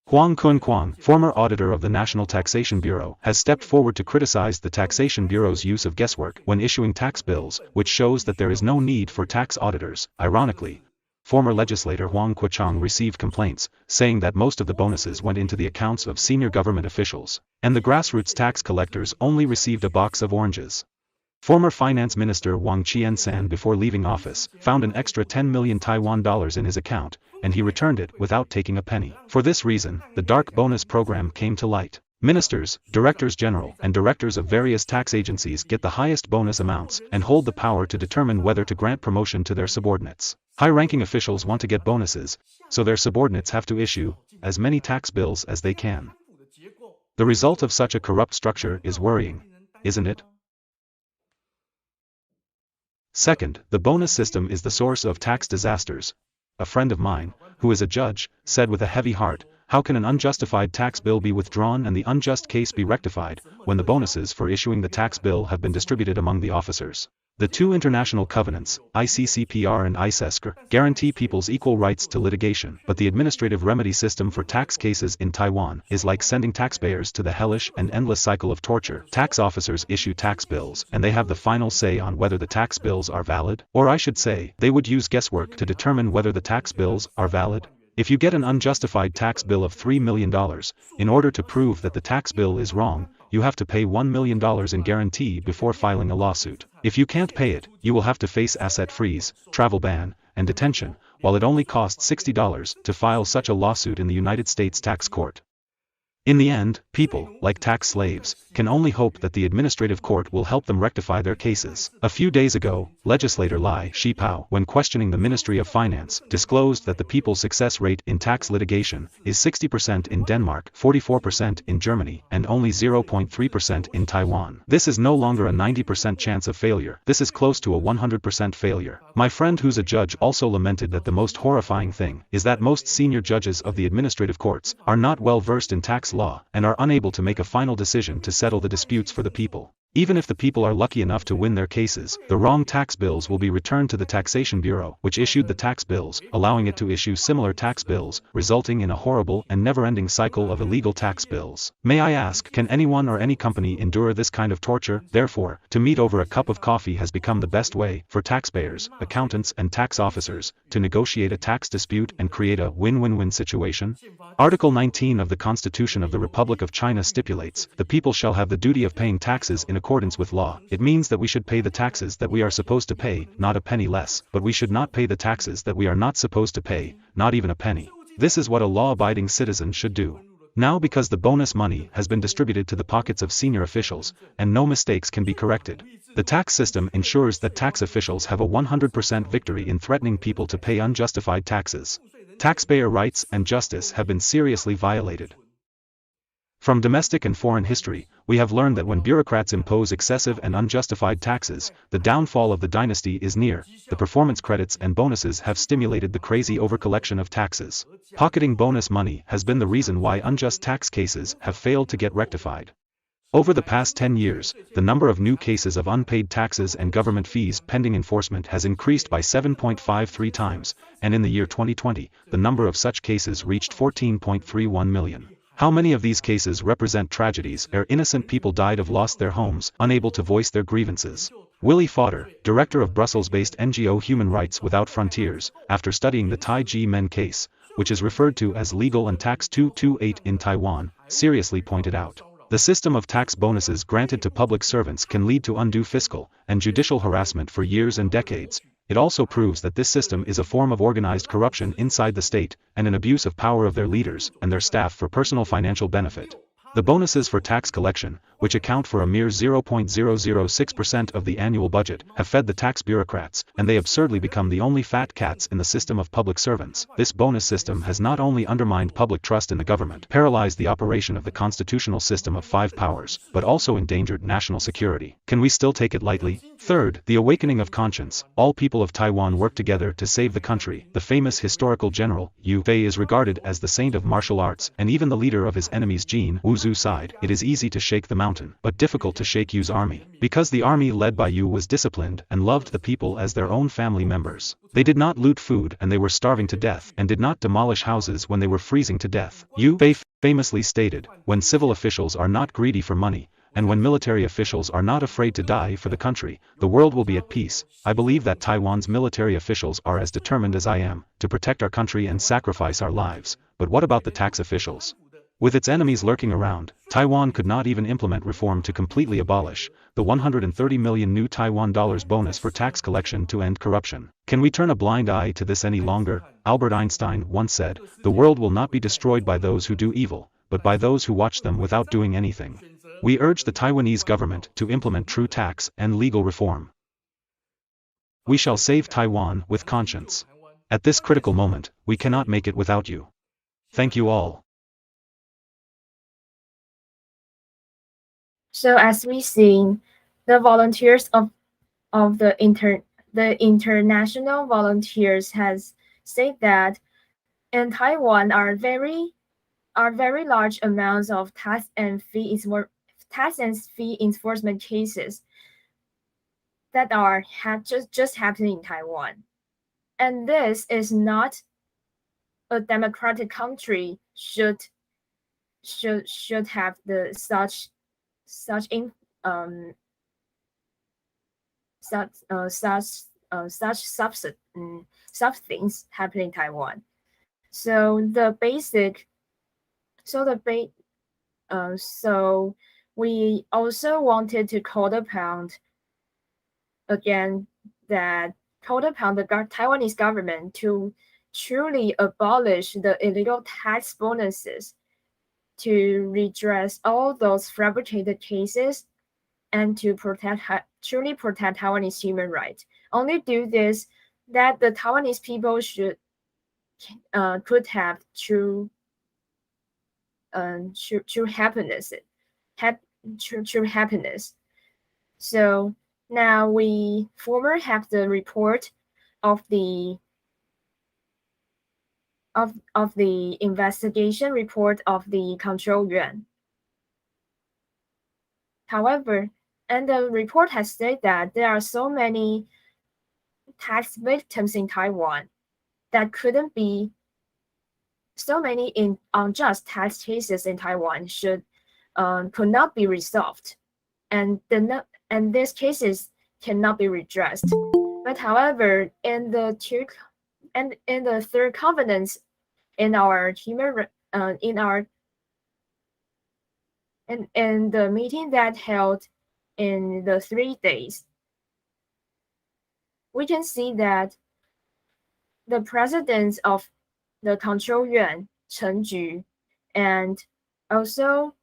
Huang Kunquang, former auditor of the National Taxation Bureau, has stepped forward to criticize the Taxation Bureau's use of guesswork when issuing tax bills, which shows that there is no need for tax auditors. Ironically, former legislator Huang Qichang received complaints, saying that most of the bonuses went into the accounts of senior government officials, and the grassroots tax collectors only received a box of oranges. Former Finance Minister Wang Qiansan, before leaving office, found an extra 10 million Taiwan dollars in his account, and he returned it without taking a penny. For this reason, the dark bonus program came to light. Ministers, directors general, and directors of various tax agencies get the highest bonus amounts and hold the power to determine whether to grant promotion to their subordinates. High-ranking officials want to get bonuses, so their subordinates have to issue as many tax bills as they can. The result of such a corrupt structure is worrying, isn't it? Second, the bonus system is the source of tax disasters. A friend of mine, who is a judge, said with a heavy heart, "How can an unjustified tax bill be withdrawn and the unjust case be rectified, when the bonuses for issuing the tax bill have been distributed among the officers?" The two international covenants, ICCPR and ICESCR, guarantee people's equal rights to litigation, but the administrative remedy system for tax cases in Taiwan is like sending taxpayers to the hellish and endless cycle of torture. Tax officers issue tax bills, and they have the final say on whether the tax bills are valid, or I should say, they would use guesswork to determine whether the tax bills are valid. If you get an unjustified tax bill of $3 million, in order to prove that the tax bill is wrong, you have to pay $1 million in guarantee before filing a lawsuit. If you can't pay it, you will have to face asset freeze, travel ban, and detention, while it only costs $60 to file such a lawsuit in the United States tax court. In the end, people, like tax slaves, can only hope that the administrative court will help them rectify their cases. A few days ago, legislator Lai Shipao, when questioning the Ministry of Finance, disclosed that the people's success rate in tax litigation is 60% in Denmark, 44% in Germany, and only 0.3% in Taiwan. This is no longer a 90% chance of failure. This is close to a 100% failure. My friend who's a judge also lamented that the most horrifying thing is that most senior judges of the administrative courts are not well versed in tax law and are unable to make a final decision to settle the disputes for the people. Even if the people are lucky enough to win their cases, the wrong tax bills will be returned to the Taxation Bureau, which issued the tax bills, allowing it to issue similar tax bills, resulting in a horrible and never-ending cycle of illegal tax bills. May I ask, can anyone or any company endure this kind of torture? Therefore, to meet over a cup of coffee has become the best way for taxpayers, accountants, and tax officers to negotiate a tax dispute and create a win-win-win situation. Article 19 of the Constitution of the Republic of China stipulates, "The people shall have the duty of paying taxes in accordance with law." It means that we should pay the taxes that we are supposed to pay, not a penny less, but we should not pay the taxes that we are not supposed to pay, not even a penny. This is what a law-abiding citizen should do. Now, because the bonus money has been distributed to the pockets of senior officials, and no mistakes can be corrected, the tax system ensures that tax officials have a 100% victory in threatening people to pay unjustified taxes. Taxpayer rights and justice have been seriously violated. From domestic and foreign history, we have learned that when bureaucrats impose excessive and unjustified taxes, the downfall of the dynasty is near. The performance credits and bonuses have stimulated the crazy overcollection of taxes. Pocketing bonus money has been the reason why unjust tax cases have failed to get rectified. Over the past 10 years, the number of new cases of unpaid taxes and government fees pending enforcement has increased by 7.53 times, and in the year 2020, the number of such cases reached 14.31 million. How many of these cases represent tragedies where innocent people died or lost their homes, unable to voice their grievances? Willie Fodder, director of Brussels-based NGO Human Rights Without Frontiers, after studying the Tai Ji Men case, which is referred to as Legal and Tax 228 in Taiwan, seriously pointed out, "The system of tax bonuses granted to public servants can lead to undue fiscal and judicial harassment for years and decades. It also proves that this system is a form of organized corruption inside the state, and an abuse of power of their leaders and their staff for personal financial benefit." The bonuses for tax collection, which account for a mere 0.006% of the annual budget, have fed the tax bureaucrats, and they absurdly become the only fat cats in the system of public servants. This bonus system has not only undermined public trust in the government, paralyzed the operation of the constitutional system of 5 powers, but also endangered national security. Can we still take it lightly? Third, the awakening of conscience. All people of Taiwan work together to save the country. The famous historical general, Yu Fei, is regarded as the saint of martial arts, and even the leader of his enemies, Jin Wuzu, side. It is easy to shake the mountain, but difficult to shake Yu's army. Because the army led by Yu was disciplined and loved the people as their own family members. They did not loot food and they were starving to death, and did not demolish houses when they were freezing to death. Yu Fei famously stated, "When civil officials are not greedy for money, and when military officials are not afraid to die for the country, the world will be at peace." I believe that Taiwan's military officials are as determined as I am, to protect our country and sacrifice our lives. But what about the tax officials? With its enemies lurking around, Taiwan could not even implement reform to completely abolish the 130 million new Taiwan dollars bonus for tax collection to end corruption. Can we turn a blind eye to this any longer? Albert Einstein once said, "The world will not be destroyed by those who do evil, but by those who watch them without doing anything. We urge the Taiwanese government to implement true tax and legal reform. We shall save Taiwan with conscience. At this critical moment, we cannot make it without you. Thank you all. So as we see, the volunteers of the international volunteers has said that in Taiwan are very large amounts of tax and fee enforcement cases that are just happening in Taiwan, and this is not a democratic country should have the such things happening in Taiwan. So we also wanted to call upon again the Taiwanese government to truly abolish the illegal tax bonuses, to redress all those fabricated cases, and to truly protect Taiwanese human rights. Only do this, that the Taiwanese people could have true happiness. True happiness. So now we have the report of the investigation report of the control yuan. However, and the report has said that there are so many tax victims in Taiwan that couldn't be so many unjust tax cases in Taiwan could not be resolved, and these cases cannot be redressed. But however, in the third covenant in our human in the meeting that held in the 3 days, we can see that the presidents of the control yuan, Chen Ju, and also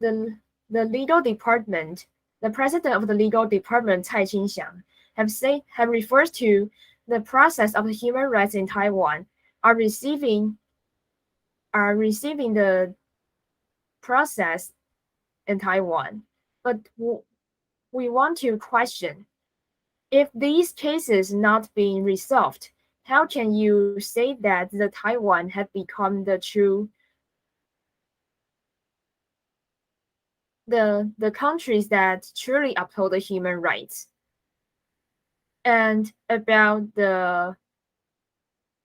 the legal department, the president of the legal department, Cai Qingxiang, have referred to the process of the human rights in Taiwan are receiving the process in Taiwan. But we want to question, if these cases not being resolved, how can you say that the Taiwan had become the true the countries that truly uphold the human rights? And about the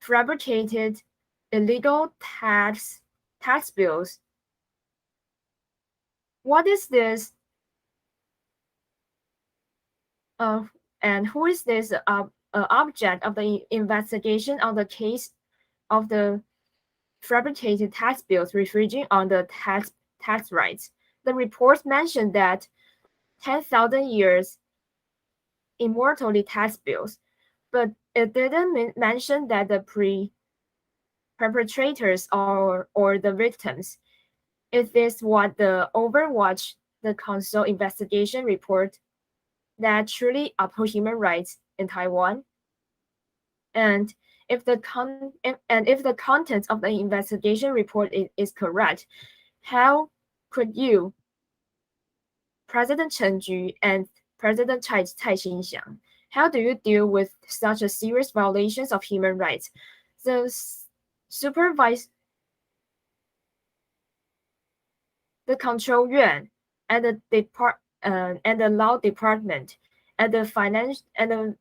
fabricated illegal tax bills, what is this? And who is this object of the investigation on the case of the fabricated tax bills referring on the tax rights? The report mentioned that 10,000 years immortality tax bills, but it didn't mention that the perpetrators or the victims. Is this what the Overwatch, the Council investigation report that truly uphold human rights in Taiwan? And if the content of the investigation report is correct, how could you, President Chen Ju and President Cai Qingxiang, how do you deal with such a serious violations of human rights? The control yuan and the law department and the financial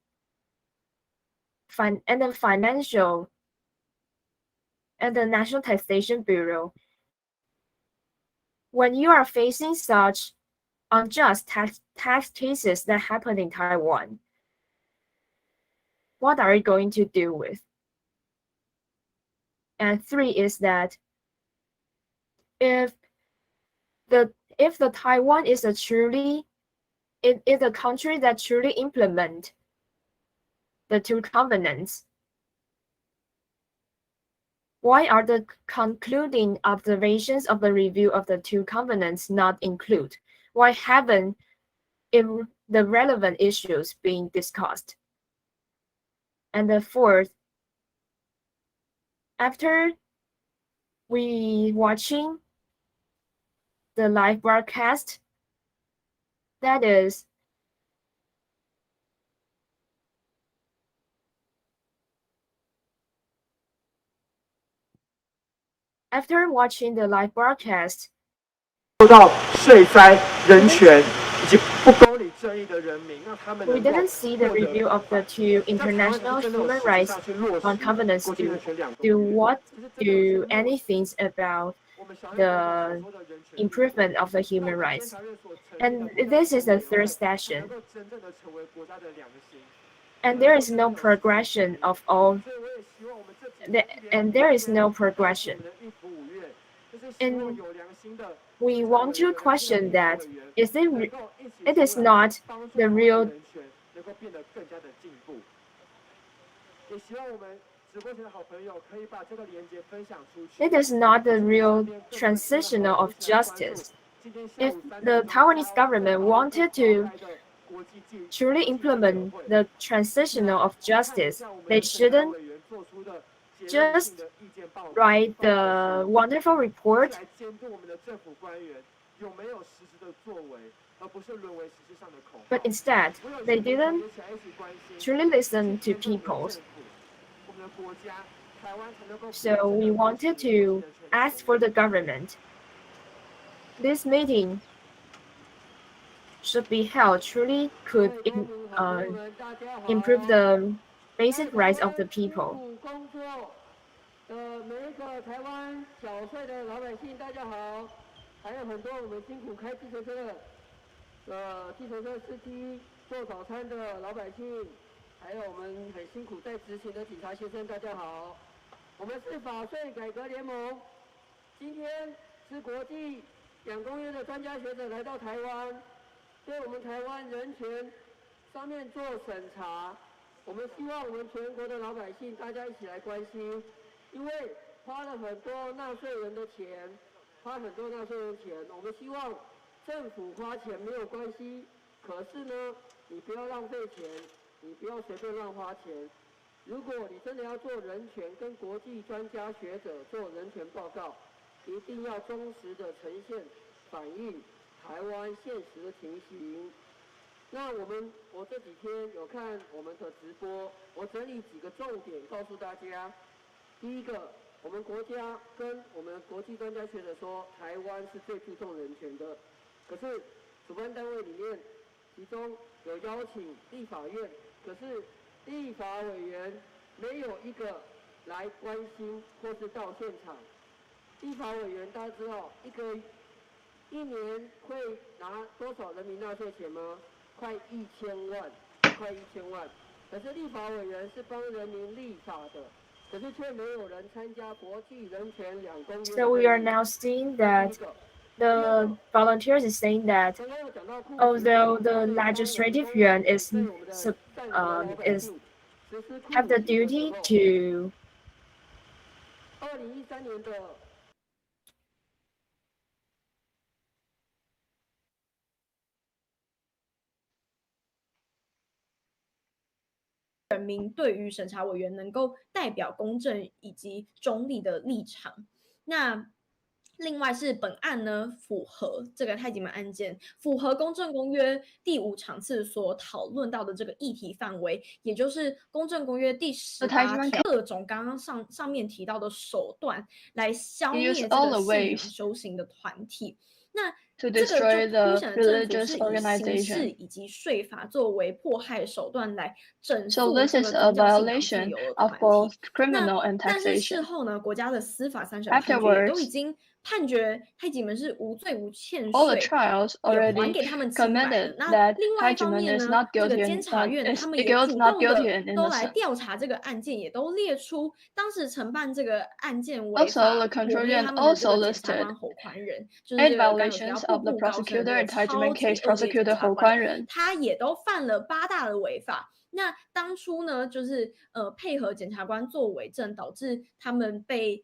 and the National Taxation Bureau. When you are facing such unjust tax cases that happen in Taiwan, what are you going to do with? And 3 is that if the Taiwan is a country that truly implement the 2 covenants, Why are the concluding observations of the review of the two covenants not included? Why haven't the relevant issues being discussed? And the fourth, after we watching the live broadcast, that is after watching the live broadcast, 受到税灾、人权以及不公理正义的人民，让他们 we 能够 didn't see the 获得 review of the two 在台湾 international 是真的有 human 实质 rights 上去落 on 实 covenants 国际人 do 权两 do 公约， what 只是真的有 do 些落实。 anything about 我们小黑 the 所说的人权 improvement of the 那 human 我们 rights. 监察院所成立 And 的国家 this is the 委员 third 会， session. 能够真正的成为国家的良心。 And there is no progression of all, 所以我也希望我们这几天 and there is no progression. 一府五院，就是希望 And 有良心的 we want to question that it is not the real 人权能够变得更加的进步。也希望我们直播前的好朋友可以把这个连接分享出去。 it is not the real transitional of justice. If the Taiwanese government wanted to truly implement the transitional of justice, they shouldn't just write the wonderful report, 来监督我们的政府官员有没有实质的作为，而不是沦为实质上的口号。 but instead they didn't truly listen to people. 我们的国家台湾才能够 So we wanted to ask for the government. This meeting should be held truly could improve the basic rights of the people. 工作的每一个台湾缴税的老百姓，大家好，还有很多我们辛苦开计程车的计程车司机、做早餐的老百姓，还有我们很辛苦在执勤的警察先生，大家好。我们是法税改革联盟，今天是国际两公约的专家学者来到台湾，对我们台湾人权上面做审查。我们希望我们全国的老百姓大家一起来关心，因为花了很多纳税人的钱，我们希望政府花钱没有关系，可是呢，你不要浪费钱，你不要随便乱花钱。如果你真的要做人权，跟国际专家学者做人权报告，一定要忠实的呈现反映台湾现实的情形。那我这几天有看我们的直播，我整理几个重点告诉大家。第一个，我们国家跟我们国际专家学者说，台湾是最注重人权的。可是主办单位里面，其中有邀请立法院，可是立法委员没有一个来关心或是到现场。立法委员大家知道，一年会拿多少人民纳税钱吗？快1000万，快1000万。可是立法委员是帮人民立法的，可是却没有人参加国际人权两公约。So we are now seeing that the volunteers is saying that although the legislative yuan is have the duty to 2013年的。人民对于审查委员能够代表公正以及中立的立场。那另外是本案呢，符合这个太极门案件，符合公正公约第5场次所讨论到的这个议题范围，也就是公正公约第18条，各种刚刚上面提到的手段来消灭这个信仰修行的团体。那这个就凸显了政府是以刑事以及税法作为迫害手段来整肃这个宗教信仰自由的团体。那但是事后呢，国家的司法3审判决也都已经判决太极门是无罪无欠税，也还给他们清白了。那另外一方面呢，这个监察院他们也主动的都来调查这个案件，也都列出当时承办这个案件违法抹灭他们的这个检察官侯宽仁，就是这个刚有提到步步高升的这个超级恶劣检察官，他也都犯了8大的违法。那当初呢，就是配合检察官作伪证，导致他们被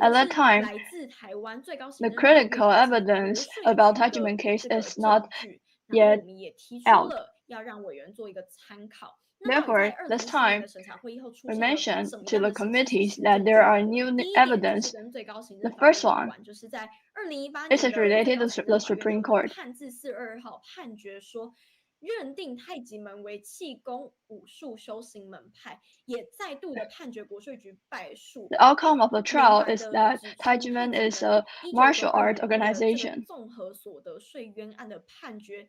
At that time, the critical evidence about Tai Ji Men case is not yet out. Therefore, this time, we mentioned to the committees that there are new evidence. The first one is related to the Supreme Court. 认定太极门为气功武术修行门派，也再度的判决国税局败诉。The outcome of the trial is that Tai Ji Men is a martial art organization. 综合所得税冤案的判决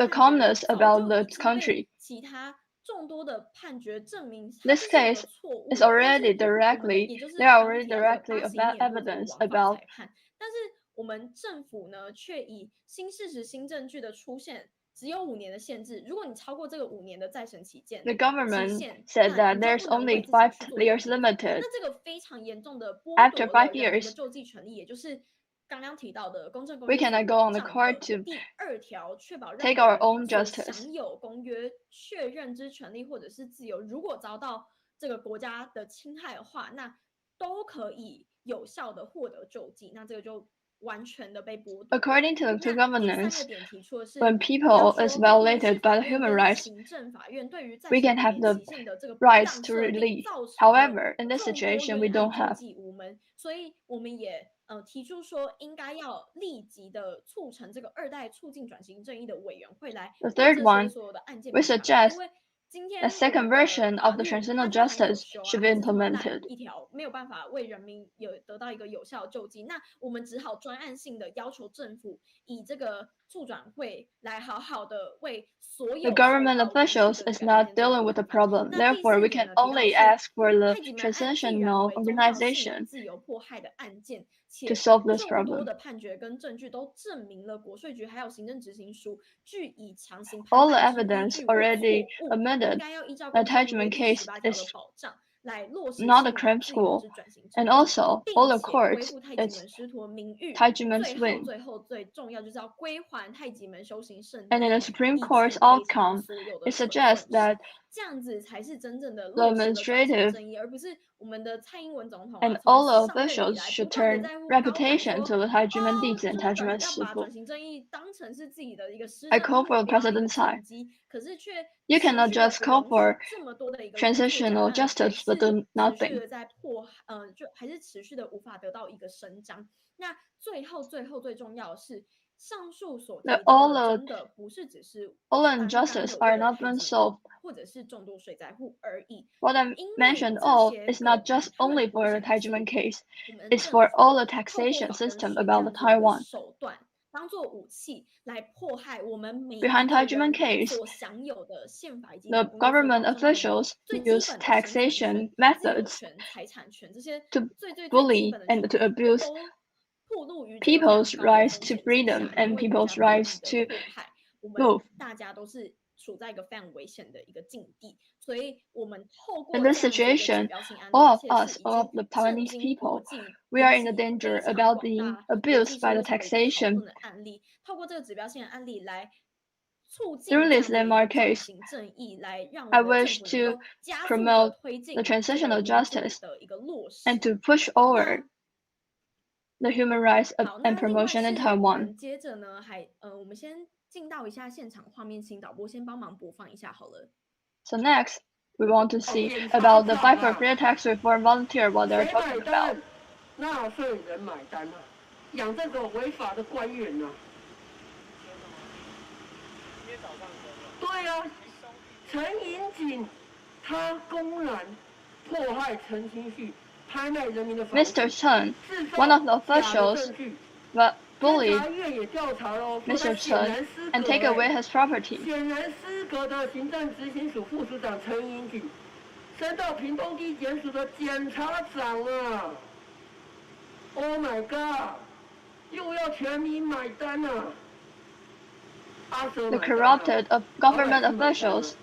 the calmness about the country. 其他众多的判决证明 This case is already directly, there are already directly evidence about 但是我们政府呢，却以新事实、新证据的出现，只有5年的限制。如果你超过这个5年的再审期限， the government said that there's only 5 years limited. 那这个非常严重的剥 After 夺了 5人民的 years, 救济权利，也就是刚刚提到的公正公 we 约 cannot go on the court to 第2条，确保任 take 何 our 人 own 所 justice. 享有公约确认之权利或者是自由，如果遭到这个国家的侵害的话，那都可以有效的获得救济，那这个就完全的被剥夺。 According to 那 governance, 第3个点提出的是， when people is violated by the human rights, 行政法院对于再 we 审 can 免 have 免 the 期限的这个不 rights 当 to 设定 relief. 造成 However, 了 in this 众多 situation, 冤 we don't 案 have. 救济无门，所以我们也提出说，应该要立即的促成这个2代促进转型正义的委员会来 The 为 third 这些 one, 所有的案件 we 平反， suggest 因为今天 the second 我们的 version 法 of the 律 transitional 它是很有 justice 修啊， should 它 be 是这么烂 implemented. 一条，没有办法为人民有得到一个有效的救济，那我们只好专案性的要求政府以这个促转会来好好的为所 The 有 government 受到连续 officials 的 is 这个案 not 件做出 dealing with the 平反。 problem. 那第 Therefore, 4 we 点 can 呢，提到 only 是 ask for the 太极门案既然 transitional 为宗教信 organization 仰自由迫害的案件， to 且 solve this 众多 problem. 的判决跟证据都证明了国税局还有行政执行署据以强行 All 拍 the 卖是依 evidence 据或 already 错误， admitted 应该要依照 the 公证 Tai 约 Ji Men 第 case 18条的 is 保障来落实 not a 信 crime 仰自由 school, 之转型 and 正义， also all 并 the 且恢 courts 复太极 is 门师徒的名誉。 Tai Ji Men's 最后 win. 最后最重要就是要归还太极门修行圣 And in 地， the Supreme 以 Court's 及赔偿 outcome, 所有 it 的损 suggests 失， that 这样子才是真正的 the 落实了转型 administrative 正义，而不是我们的蔡英文总统 and 啊，从 all the 上任以 officials 来 should 不断的 turn 在高喊 reputation 说， to the Tai Ji Men dizi 就 and 是 Tai Ji Men 要把 shifu. 转型正义当成是自己的一个施 I 政 call 目 for the 标一个 president's side. 政绩，可是却 You 持 cannot 续的 just 不 call 容 for 许这么多的一个冤罪转 transitional 案，还 justice 是 but do 持续 nothing. 的在还是持续的无法得到一个伸张。那最后最重要的是，上述所提 The 到 all 的 the 真的不是只是 all 一般 injustice 刚 are 有 not 的 been 太极门 solved. 或者是众多水灾户而已， What I 因为 mentioned 这 all 些 is 个 not 案 just 他们 only 凸 for the 显 Tai 的 Ji Men 是 case, 我们 it's 政 for 府 all the 透过 taxation 法跟 system 税这 about 样 the 子的一个 Taiwan. 手段，当做武器来迫害我们每一 Behind 个 Tai Ji Men 人 case, 所享有的宪法以及 the 法规所 government 保障的 officials 最基 use 本的生存权、 taxation 自由 methods 权、财产权这些 to 最基 bully 本的 and 权 to 利 abuse 都暴露于这个非常 people's 高的 rights 风 to 险之 freedom 下，因 and 为国 people's 家暴力 rights 的 to 迫害，我们 move. 大家都是处在一个非常危险的一个境地，所以我们透 In 过 this 这样子一个指 situation, 标性案例， all 而 of 且 us, 是已 all of 经 the 震 Taiwanese 惊国 people, 际 we 引 are in the 起 danger 非常 about 广 being 大国 abused 际 by 社 the 会上的一个讨 taxation. 论的案例，透过这个指标性的案例来促进 Through 这 this 样子的一个 landmark 转 case, 型正义，来让我 I 们的政 wish 府能 to 够加速的 promote 推 the 进这个 transitional 民主 justice 的一个落 and 实。 to push 那 over the human rights 好， and 那另外 promotion in 是我 Taiwan. 们接着呢，我们先进到一下现场画面，请导播先帮忙播放一下好了。 So next, we want to see about the Fight for Fair Tax Reform volunteer what they're 谁 talking 买单 about.？纳税人买单啊！养这个违法的官员呐、对啊，陈银锦他公然迫害陈清旭，拍卖人民的房子， Mr. Chen, 制 one 造 of the 假的 officials, 证据。 but 监 bullied 察院也调查喽，说 Mr. 他显 Chen 然失 and 格 take away his property. 显然失格的行政执行署副署长陈银锦，升到屏东地检署的检察长啊 ！Oh my god！ 又要全民买单啊！阿蛇 The 买单啊 corrupted of government officials,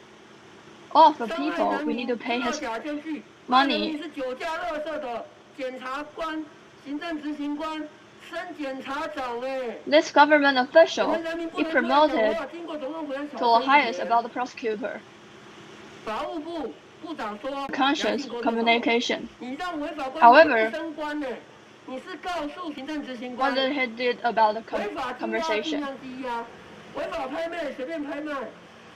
all of the people, we need to pay 制造 his 假证据， money. 是酒驾垃圾的检察官、行政执行官升检察长哎。 This government official, 我们人民不 he 能这样讲 promoted 话，经过总统府的 to 小 the 圈 highest 子 about the prosecutor. 法务部部长说 Conscious communication. 你让违法官 However, 不升官呢？你是告诉行政执行 what 官， did he did about the 违法低压尽 conversation? 量低压，违法拍卖随便拍卖，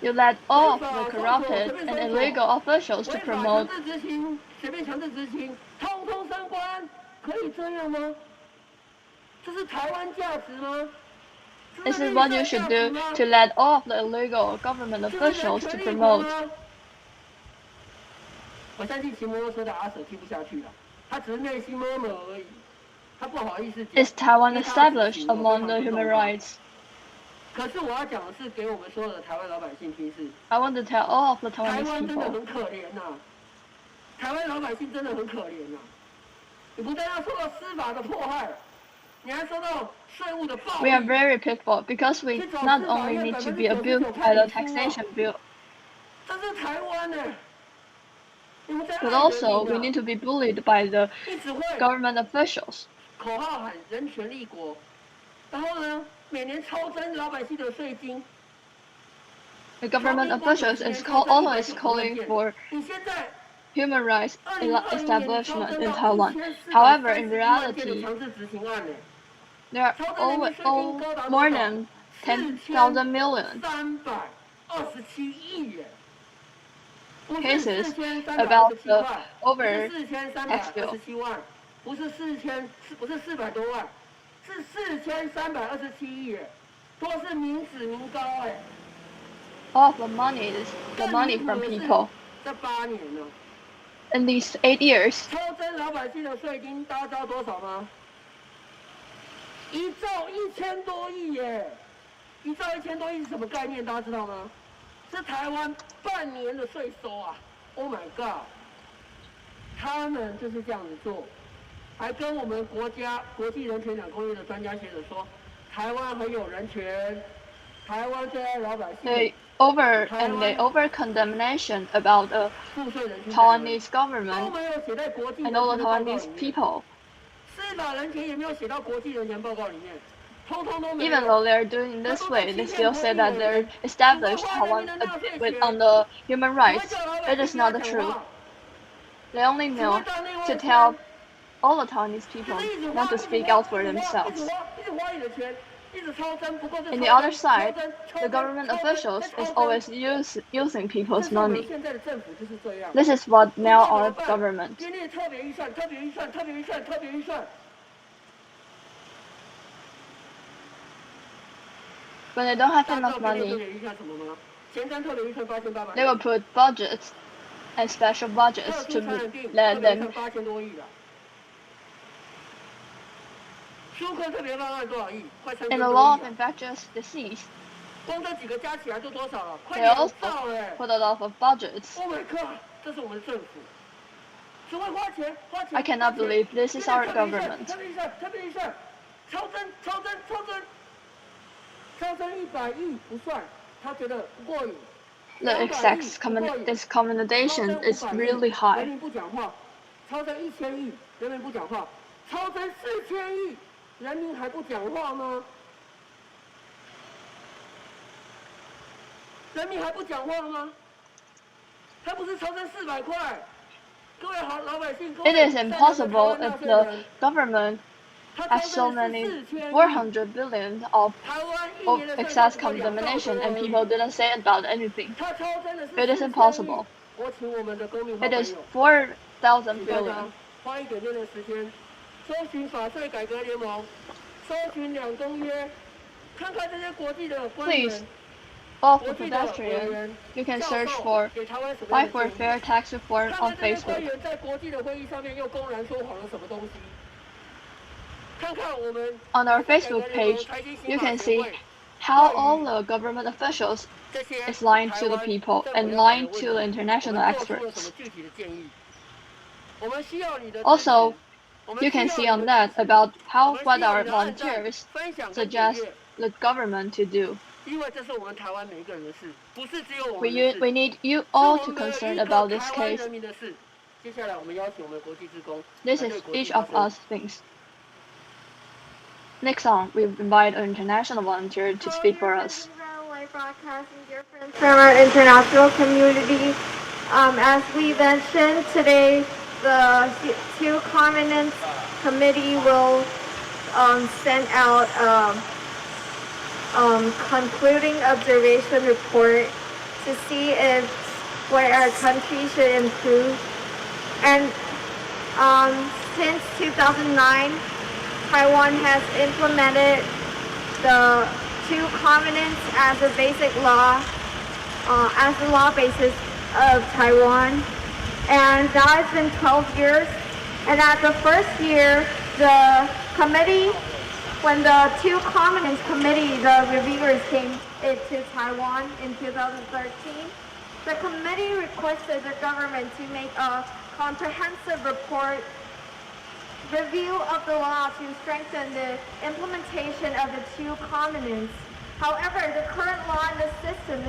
You let all of the corrupted and illegal officials to 违法 promote 强制执行随便强制执行，通通升官，可以这样吗？这是台湾价值吗？ This is what you should do to let all of the illegal government officials to promote. 我相信骑摩托车的阿舍听不下去了，他只是内心摸摸而已，他不好意思讲。 Is Taiwan established among the human rights? 可是我要讲的是给我们所有的台湾老百姓听是， I want to tell all of the 台 Taiwanese 湾真的 people. 很可怜呐、台湾老百姓真的很可怜呐、你不但要受到司法的迫害，你还受到税务的暴 We are 力。 very pitiful because we not only need to be abused by the taxation bill, 这是台湾呢、你们在爱 but 人 also 民 we 啊 need to be bullied by the 一直会 government officials. 口号喊人权立国，然后呢，每年抽征老百姓的税金。 The government officials is always calling for 你现在 human rights establishment in Taiwan. However, in reality, there are more than 10,000 million cases about the over tax bill. 不是400多万，是4327亿耶，都是民脂民膏哎。All of the money is the money from people. 这8年呢 In these 8 years. 抽征老百姓的税金，大家知道多少吗？1兆1000多亿耶！1兆1000多亿是什么概念？大家知道吗？是台湾半年的税收啊 ！Oh my god！ 他们就是这样子做。 还跟我们国际人权两公约的专家学者说，台湾很有人权，台湾最爱老百姓。They over condemnation about the Taiwanese government and all the Taiwanese people. 司法人权也没有写到国际人权报告里面，通通都没有。 Even though they're doing this way, they still say that they're established Taiwan on the human rights. It is not the truth. They only know to tell all the Taiwanese people not to speak out for themselves. In the other side, the government officials is always using people's money. This is what now our government. When they don't have enough money, they will put budgets and special budgets to let them. 纾困特别方案多少亿？快3000 In 多 the 亿。 law of infectious disease, 光这几个加起来就多少了？快 they 2 also 兆哎 put a lot of budgets.！Oh my god！ 这是我们的政府，只会花钱。 I cannot believe this is our government. 特别预算，超征100亿不算，他觉得不过瘾。 The exact commendation is really 人 high. 民不讲话，超征1000亿，人民不讲话，超征4000亿。 人民还不讲话吗？人民还不讲话吗？他不是超征400块，各位好老百姓。 It is impossible if the government has so many 400 billion of excess condemnation and people didn't say about anything. It is impossible. 我请我们的公民好 It 朋 is 友， 4,000 billion. 花一点点的时间，搜寻法税改革联盟，搜寻两公约，看看这些国际的官 Please, 员。 all the pedestrian, you can search for Fight for Fair Tax Reform on 看看这些官 Facebook. 员在国际的会议上面又公然说谎了什么东西？看看我们 On our Facebook page, you can see how all the government officials is lying to the people and lying to the international experts. Also, you can see on that about what our volunteers suggest the government to do. 因为这是我们台湾每一个人的事，不是只有我们的事。 We need you all to concern about this 台湾 case. 人民的事。接下来我们邀请我们的国际志工。 This is each of us things. Next on, we invite an international volunteer to speak for us. Broadcasting dear friends from our international community. As we mentioned today, the two Commonwealth Committee will send out concluding observation report to see if what our country should improve. And since 2009, Taiwan has implemented the two covenants as a basic law, as the law basis of Taiwan. And now it's been 12 years. And at the first year, the committee, when the two covenants committee, the reviewers came to Taiwan in 2013, the committee requested the government to make a comprehensive report review of the law to strengthen the implementation of the two covenants. However, the current law in the system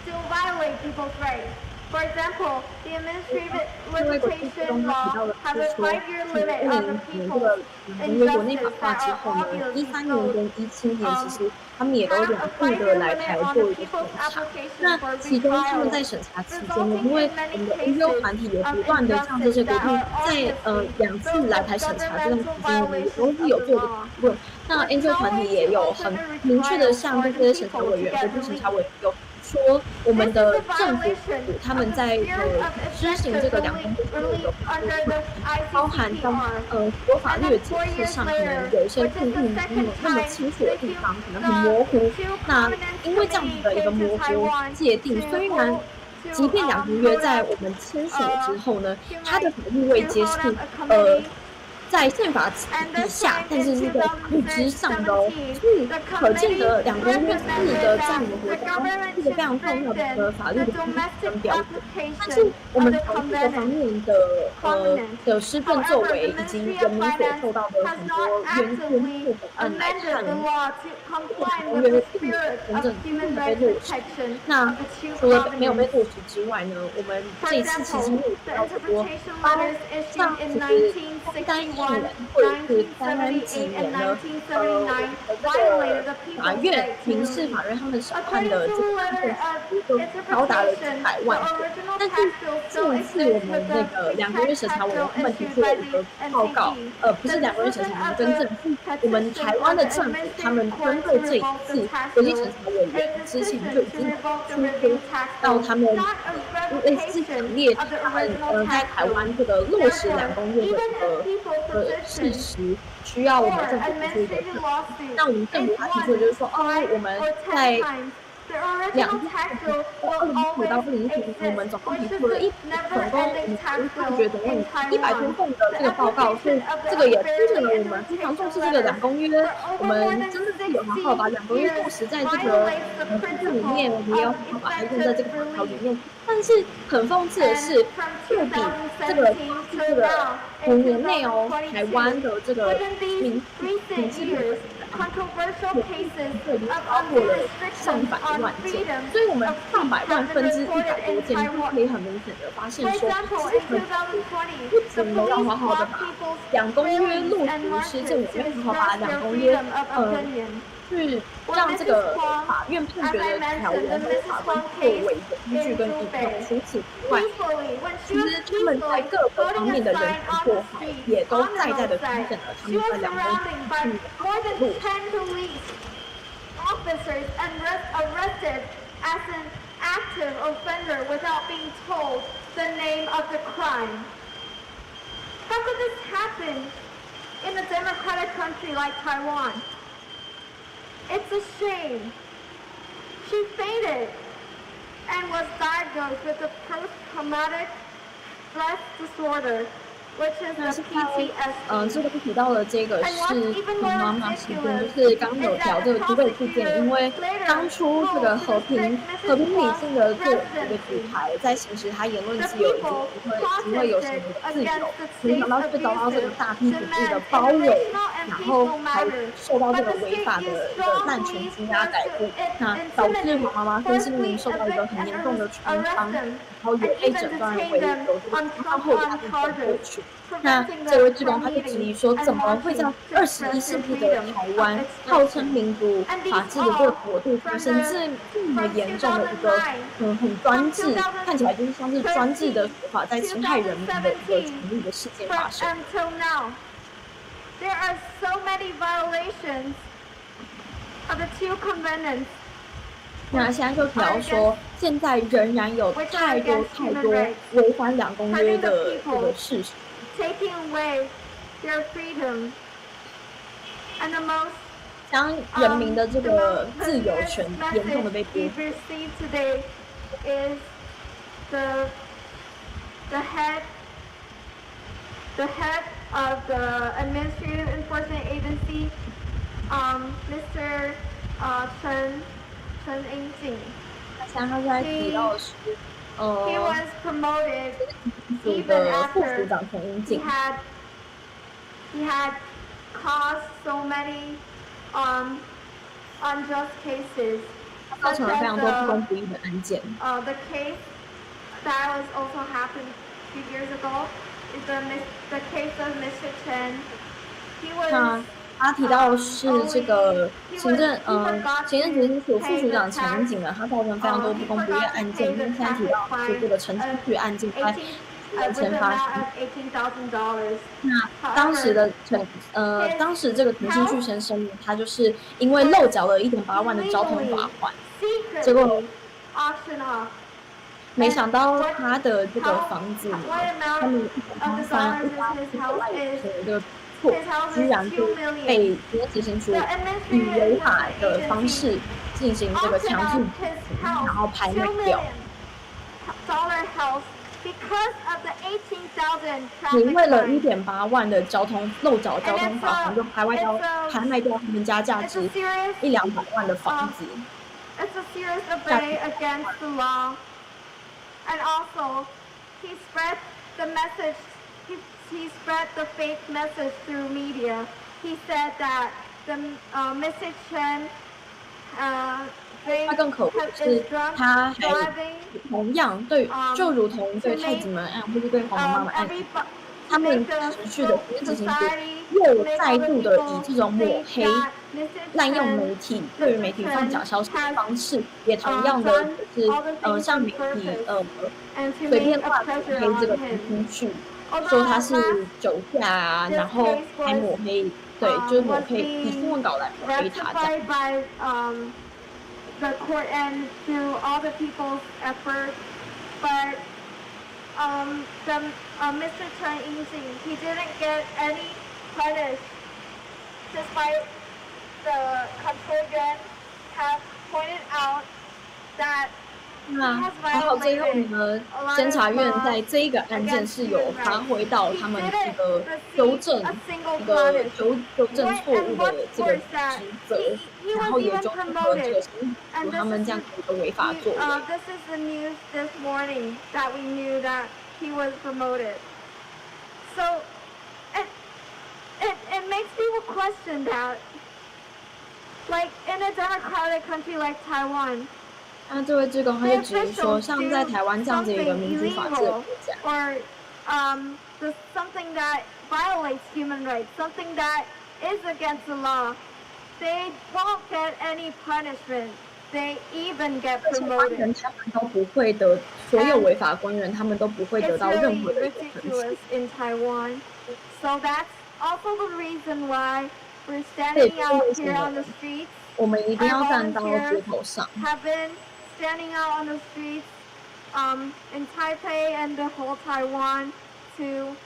still violates people's rights. For example, the administrative limitation law has a 5-year limit on the people's injustice that are obviously owed. 他们也都两度的来台做一个审查。那其中他们在审查期间呢，因为我们的 NGO 团体也不断的向这些国定在2次来台审查这段期间呢，也都是有做讨论。那 NGO 团体也有很明确的向这些审查委员、国定审查委员有说，我们的政府他们在执行这个两公约的包含像国法律的解释上可能有一些定义没有那么清楚的地方，可能很模糊。那因为这样子的一个模糊界定，虽然即便两公约在我们签署了之后呢，它的法律位阶是在宪法以下，但是是在法律之上的哦，所以可见的两公约是的在我们国家是一个非常重要的法律的基准跟标准。但是我们从这个方面的施政作为以及人民所受到的很多冤屈或本案来看，公约并没有真正的被落实。那除了没有被落实之外呢，我们这一次其实也提到很多，像其实单一人或者是3几年呢，法院民事法院他们审判的这个案件就高达了100万件。但是这一次我们那个两公约审查委员他们提出了一个报告，不是两公约审查委员更正，是我们台湾的政府他们针对这一次国际审查委员之前就已经出推到他们类似强烈他们在台湾这个落实两公约的一个事实，需要我们政府提出一个证明。那我们政府他提出的就是说，我们在2015到2016年，我们总共提出了总共我们判决总共100多份的这个报告，所以这个也凸显了我们非常重视这个两公约，我们真的是有好好把两公约落实在这个法律里面，我们也要好好把它用在这个法条里面。但是很讽刺的是，对比这个5年内哦，台湾的这个民事controversial cases of 超过了上百万件，所以我们上百万分之100多件，就可以很明显的发现说，其实不仅没有好好的把两公约落实施政，也没有好好把两公约去让这个法院判决的条文和法官作为一个依据跟引用。除此之外，其实他们在各个方面的人权迫害，也都在的凸显了他们在两公约落实。Officers arrested as an active offender without being told the name of the crime. How could this happen in a democratic country like Taiwan? It's a shame. She fainted and was diagnosed with a post-traumatic stress disorder, which is the PTSD. 这个提到的这个是妈妈事件，就是刚刚有聊这个竹北事件，因为当初这个和平理性的这个主牌在行使他言论自由以及机会有什么自由，没想到却遭到这个大批警力的包围，然后还受到这个违法的一个滥权羁押逮捕，那导致黄妈妈身心灵受到一个很严重的创伤，然后也被诊断为有这个创伤后压力症候群。那这位志工他就质疑说，怎么会在21世纪的台湾，号称民主法治的这个国度，发生这么严重的一个很专制，看起来就是像是专制的手法在侵害人民的一个权利的事件发生。There are so many violations of the two covenants. 那现在就聊说，现在仍然有太多违反两公约的这个事实。Taking away their freedom and the most 将人民的这个自由权严重的被剥夺。Received today is the head of the Administrative Enforcement Agency, Mr. Chen Yingjing. 像他在提到的是He was promoted even after he had caused so many unjust cases. 造成了非常多不公不义的案件。The case that was also happened a few years ago. Is the case of Mr. Chen. He was 他提到的是这个行政执行署副署长陈景呢，他造成非常多不公不义案件。因为现在提到是这个陈清旭案件在4年前发生。那当时这个陈清旭先生，他就是因为漏缴了1.8万的交通罚款，结果没想到他的这个房子，他们1.8万的错，居然就被执行署以违法的方式进行这个强制执行，然后拍卖掉。你为了1.8万的漏缴交通罚款，就拍卖掉他们家价值100-200万的房子。It's a serious obey against the law. And also, he spread the message, he spread the fake message through media. He said that the Mr. Chen 他更可恶的是，他还同样就如同对太子门案或是对黄妈妈案，他们持续的执行署又再度的以这种抹黑、滥用媒体、对于媒体放假消息的方式，也同样的就是向媒体随便乱抹黑这个陈清旭，说他是酒驾啊，然后还抹黑，对，就是抹黑以新闻稿来抹黑他这样。The court and through all the people's efforts, but Mr. Chen Yingxing, he didn't get any punish, despite the control yuan have pointed out that 那还好，最后呢，监察院在这一个案件是有发挥到他们这个纠正错误的这个职责，然后也纠正了这个他们这样的一个违法作为。This is the news this morning that we knew that he was promoted. So it makes people question that, like in a democratic country like Taiwan. 那这位志工他就指出说，像在台湾这样子一个民主法治的国家 ，or something that violates human rights, something that is against the law, they won't get any punishment. They even get promoted. 他们都不会得，所有违法官员他们都不会得到任何的 ridiculous in Taiwan. So that's also the reason why we're standing out here on the streets. 我们一定要站到街头上。Have been standing out on the streets in Taipei and the whole Taiwan to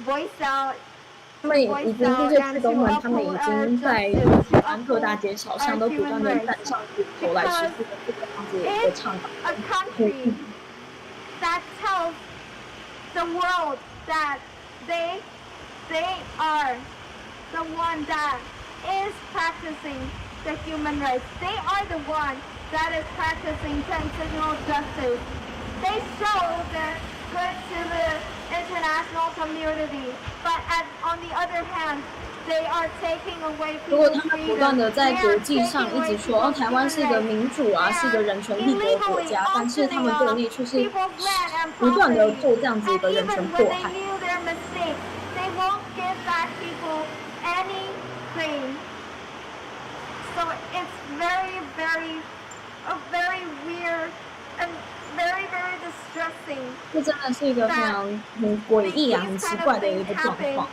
voice out. 他们已经这些志工们，他们已经在台湾各大街小巷都不断的站上街头来持续的这个样子的倡导。A country that tells the world that they are the one that is practicing the human rights. They are the one that is practicing transitional justice. They show their good to the international community, but on the other hand, they are taking away people's freedom. 如果他们不断的在国际上一直说，台湾是一个民主啊，是一个人权立国国家，但是他们国内却是不断的做这样子一个人权迫害。They won't give back people anything. So it's very weird and very distressing. 这真的是一个非常诡异啊、很奇怪的一个状况。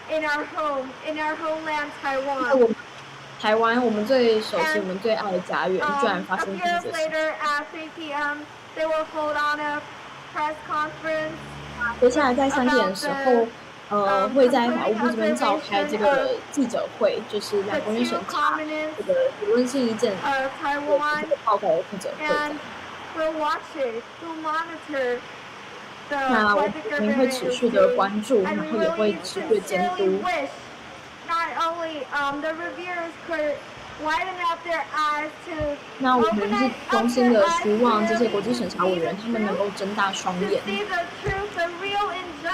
In our homeland, Taiwan. 台湾，我们最熟悉、我们最爱的家园，居然发生这样子的事。Later at 3 p.m., they will hold on a press conference. 接下来在3点的时候。会在法务部这边召开这个记者会，就是让国院审查这个舆论性意见报告的记者会。那我们会持续的关注，然后也会持续监督。那我们是衷心的希望这些国际审查委员他们能够睁大双眼，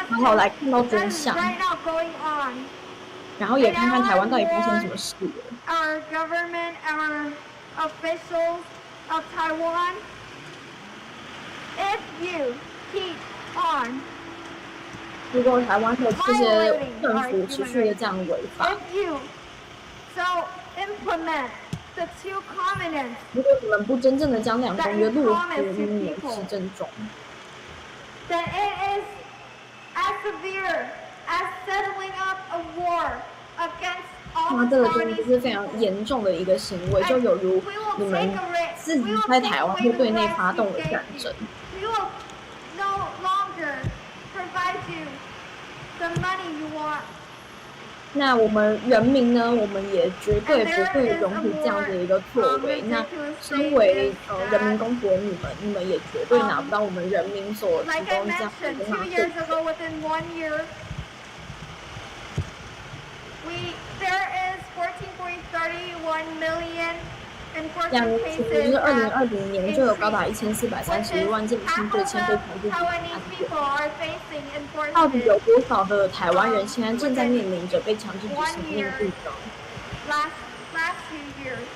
然后来看到真相，然后也看看台湾到底发生什么事了。Our government, our officials of Taiwan, if you keep on 如果台湾的这些 violating 政 our 府持 human 续的 rights, 这样违法， if you so implement the two covenants 如果你们不真正的将两公约落实于你们的施政中， then it is as severe as settling up a war against all 那 the 这个真的 Taiwanese 是非常 people. 严重的一个行为，就有如你们自己在台湾会对内发动的战争。 We will no longer provide you the money you want. 那我们人民呢，我们也绝对不会容许这样的一个作为。那身为人民公仆的你们也绝对拿不到我们人民所提 Like I 供这样的 mentioned, 一个 2 years ago, within 1 year, there is 14.31 million 两 enforcement 年前，就 cases 是 that 2020年，就有高达1431万件性罪签被投入刑 Taiwanese 案件。 people are facing 到底 enforcement 有多少的台湾人现在正在面临着被强制执行命令呢？ last 2 years,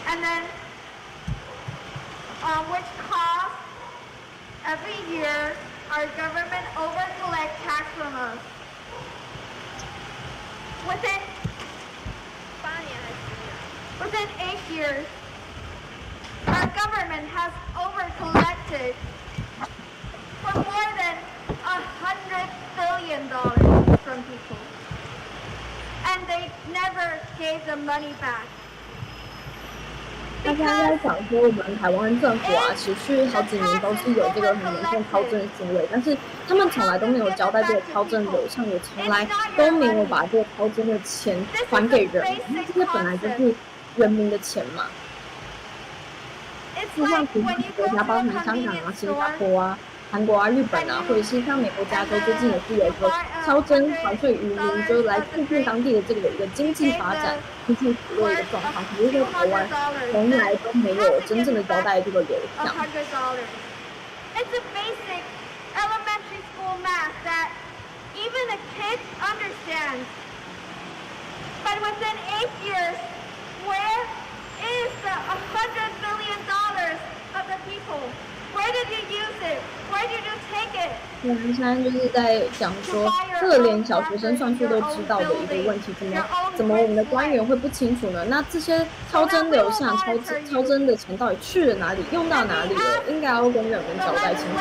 and then which cost every year our government over collect tax from us within 8 years. Our government has over collected for more than $100 billion from people. And they never gave the money back. 大家在讲说，我们台湾政府啊，持续好几年都是有这个很严重超征的行为，但是他们从来都没有交代这个超征流向，也从来都没有把这个超征的钱还给人民，因为这些本来就是人民的钱嘛。就像其他国家，包含香港啊、新加坡啊、韩国啊、日本啊，或者是像美国加州最近也是有一个超征还税渔民，就是来促进当地的这个一个经济发展、经济活络的一个状况。可是在台湾从来都没有真正的交代这个流向。 It's a basic elementary school math that even a kid understands. But within 8 years, where is the $100 billion of the people? Where did you use it? Where did you take it? 我们现在就是在讲说，这个连小学生算数都知道的一个问题，怎么我们的官员会不清楚呢？那这些超征流向、超征的钱到底去了哪里，用到哪里了？应该要跟人们交代清楚。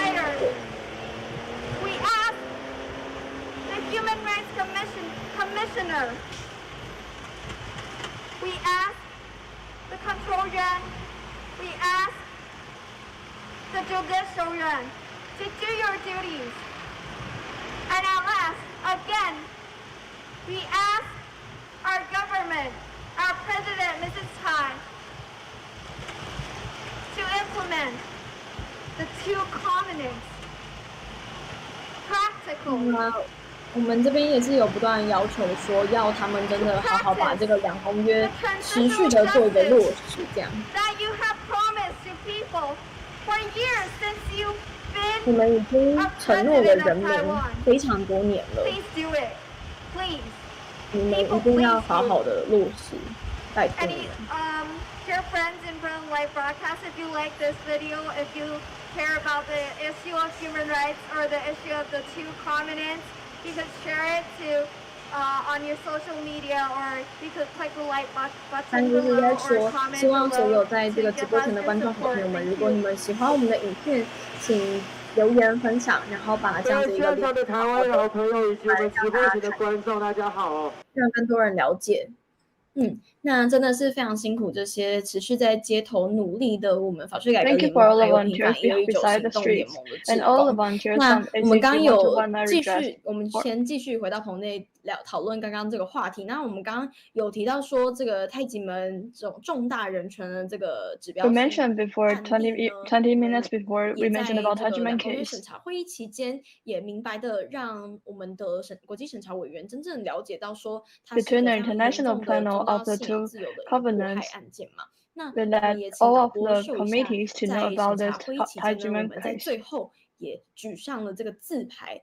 We asked the Human Rights Commissioner. We asked the Control Yuan. We asked the Judicial Yuan to do your duties. And at last, again, we ask our government, our President, Mrs. Tai, to implement the two covenants. Practical. 我们这边也是有不断要求说，要他们真的好好把这个两公约持续的做一个落实，这样。 That you have promised to people for years since you've been 你们已经承诺了人民非常多年了， Please do it, please. 你们一定要好好的落实，拜托你 Any 们。dear friends in front of live broadcast, if you like this video, if you care about the issue of human rights or the issue of the two covenants, you could share it to on your social media, or you could click the like 但 button 就是 below 在 or 说， comment 希望所有 below 在这 to 个直 give 播 us 前的 your 观众朋 support. 友们， Thank 如果你 you. 们喜欢我们的影片，请留言分享，然后把这样的一个线上的台湾好朋友以及我们直播前的观众，大家好。让更多人了解。那真的是非常辛苦这些持续在街头努力的我们法税改革联盟，还有平反119行动联盟的志工。那我们刚刚有继续，我们先继续回到棚内讨论刚刚这个话题。那我们刚刚有提到说，这个太极门这种重大人权的这个指标性 We mentioned before 20 minutes before we mentioned about Tai Ji Men case. 审查会议期间，也明白的让我们的国际审查委员真正了解到说，它是一个非常严重的重大信仰自由的一个迫害案件嘛。那我们也请导播秀一下，在审查会议期间呢，我们在最后也举上了这个字牌，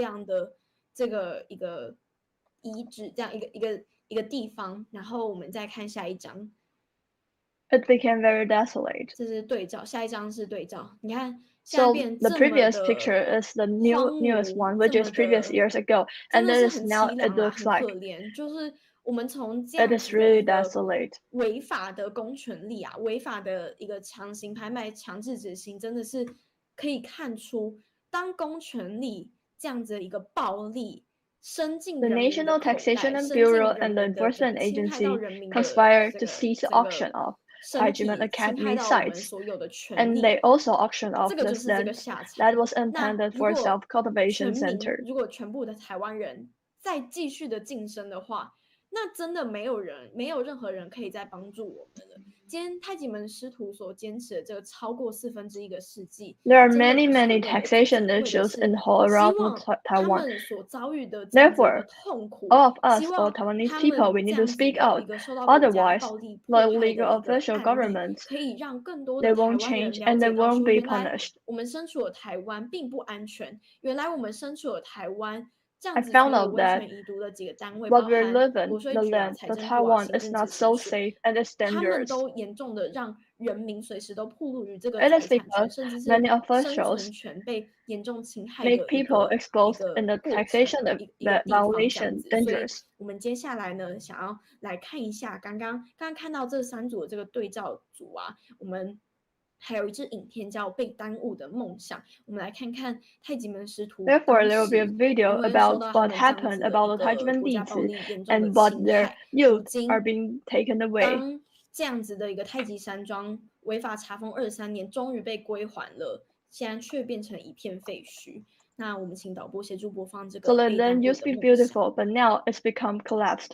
亮的这个一个遗址，这样一个地方。然后我们再看下一张。It became very desolate. 这是对照，下一张是对照。你看， So the previous picture is the newest one, which is previous years ago, and it is now it looks like 就是我们从这样子的一个违法的公权力啊，违法的一个强行拍卖、强制执行，真的是可以看出，当公权力这样子的一个暴力。The National Taxation Bureau and the Enforcement Agency conspired to seize the auction of Tai Ji Men Academy sites, and they also auctioned off the land that was intended for a self-cultivation center. 如果全部的台湾人再继续的晋升的话，那真的没有任何人可以再帮助我们了。今天太极门师徒所坚持的这个超过1/4个世纪 There are many taxation issues in the whole around Taiwan. Therefore, all of us, all Taiwanese people, we need to speak out. Otherwise, the legal official governments, they won't change and they won't be punished. 我们身处的台湾并不安全，原来我们身处的台湾 I found out that what we live in, the land, the Taiwan is not so safe and it's dangerous. It is because many officials make people exposed in the taxation violation dangerous. 我们接下来呢，想要来看一下刚刚看到这3组的这个对照组啊，我们 还有一支影片叫《被耽误的梦想》，我们来看看太极门师徒。Therefore, there will be a video about what happened about the Tai Ji Men dizi and what their youth are being taken away. 当这样子的一个太极山庄违法查封23年，终于被归还了，现在却变成一片废墟。那我们请导播协助播放这个。 So the land used to be beautiful, but now it's become collapsed.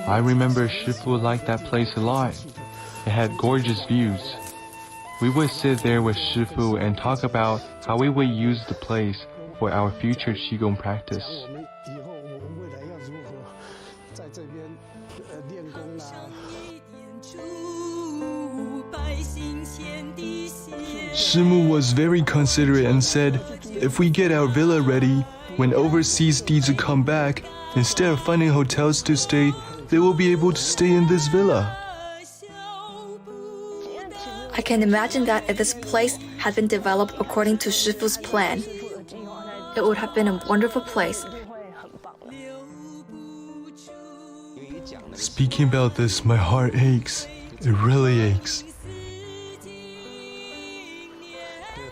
I remember Shifu liked that place a lot. It had gorgeous views. We would sit there with Shifu and talk about how we would use the place for our future Qigong practice. Shimu was very considerate and said, if we get our villa ready, when overseas dizi come back, instead of finding hotels to stay, they will be able to stay in this villa. I can imagine that if this place had been developed according to Shifu's plan, it would have been a wonderful place. Speaking about this, my heart aches. It really aches.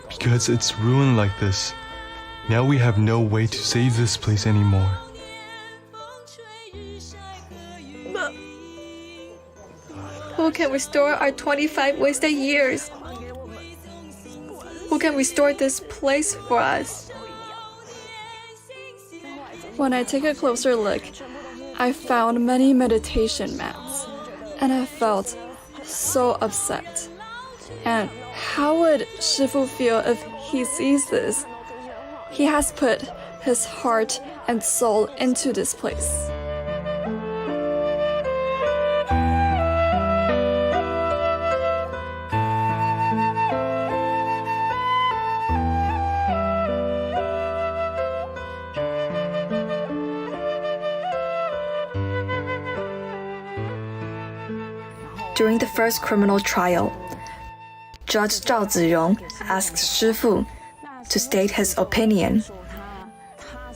Because it's ruined like this. Now we have no way to save this place anymore. But who can restore our 25 wasted years? Who can restore this place for us? When I take a closer look, I found many meditation mats, and I felt so upset. And how would Shifu feel if he sees this? He has put his heart and soul into this place. During the first criminal trial, Judge Zhao Ziyong asked Shifu to state his opinion.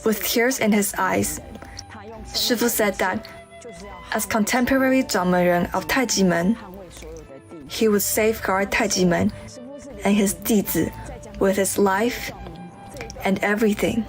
With tears in his eyes, Shifu said that as contemporary Zhang Menren of Tai Ji Men, he would safeguard Tai Ji Men and his dizi with his life and everything.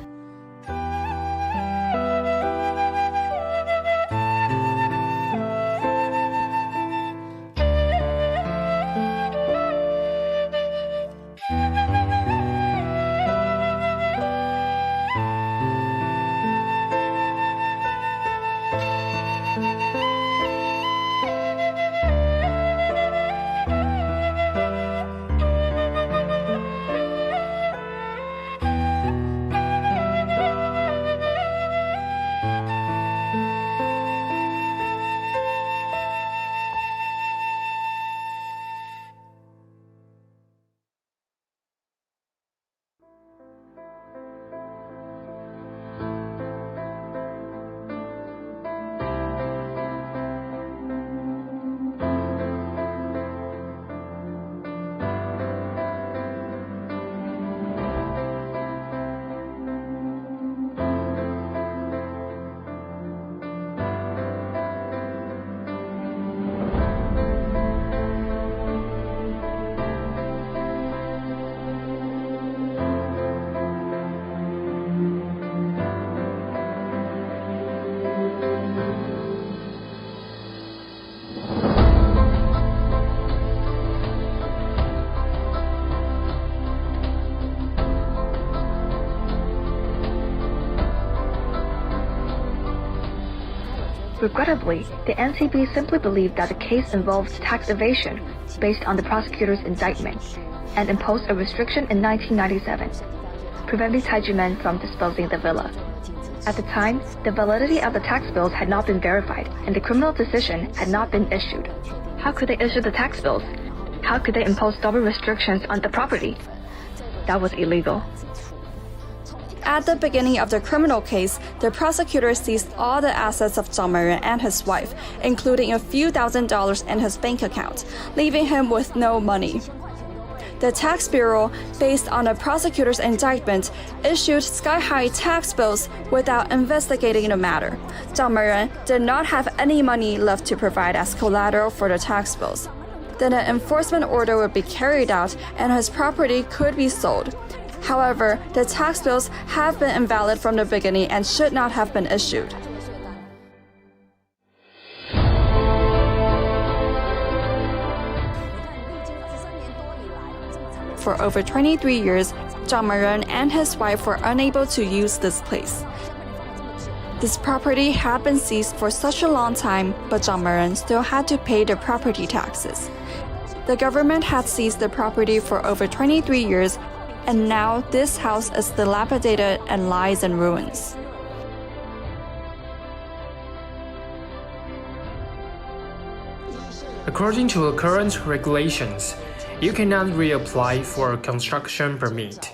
Regrettably, the NCB simply believed that the case involved tax evasion based on the prosecutor's indictment and imposed a restriction in 1997, preventing Tai Ji Men from disposing the villa. At the time, the validity of the tax bills had not been verified and the criminal decision had not been issued. How could they issue the tax bills? How could they impose double restrictions on the property? That was illegal. At the beginning of the criminal case, the prosecutor seized all the assets of Zhang Menren and his wife, including a few $1,000s in his bank account, leaving him with no money. The Tax Bureau, based on the prosecutor's indictment, issued sky-high tax bills without investigating the matter. Zhang Menren did not have any money left to provide as collateral for the tax bills. Then an enforcement order would be carried out and his property could be sold. However, the tax bills have been invalid from the beginning and should not have been issued. For over 23 years, Zhang Menren and his wife were unable to use this place. This property had been seized for such a long time, but Zhang Menren still had to pay the property taxes. The government had seized the property for over 23 years, and now this house is dilapidated and lies in ruins. According to the current regulations, you cannot reapply for a construction permit.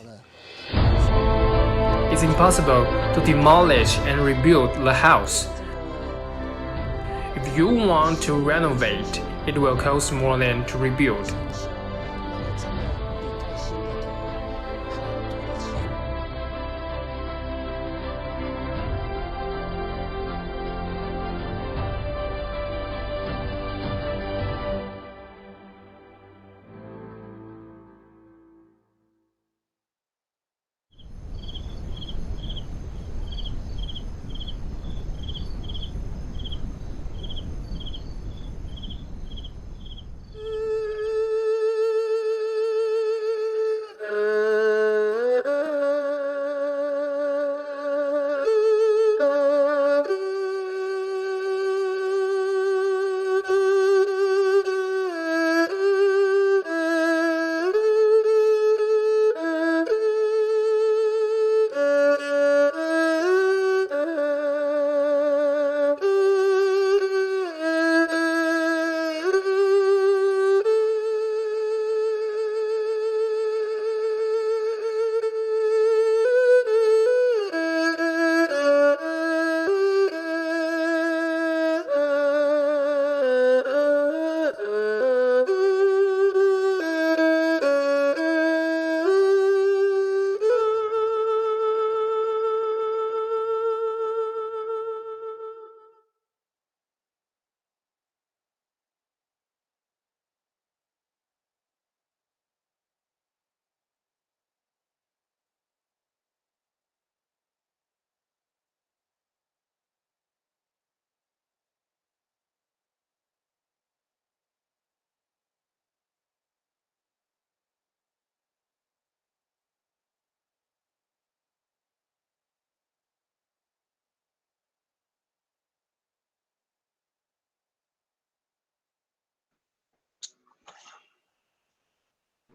It's impossible to demolish and rebuild the house. If you want to renovate, it will cost more than to rebuild.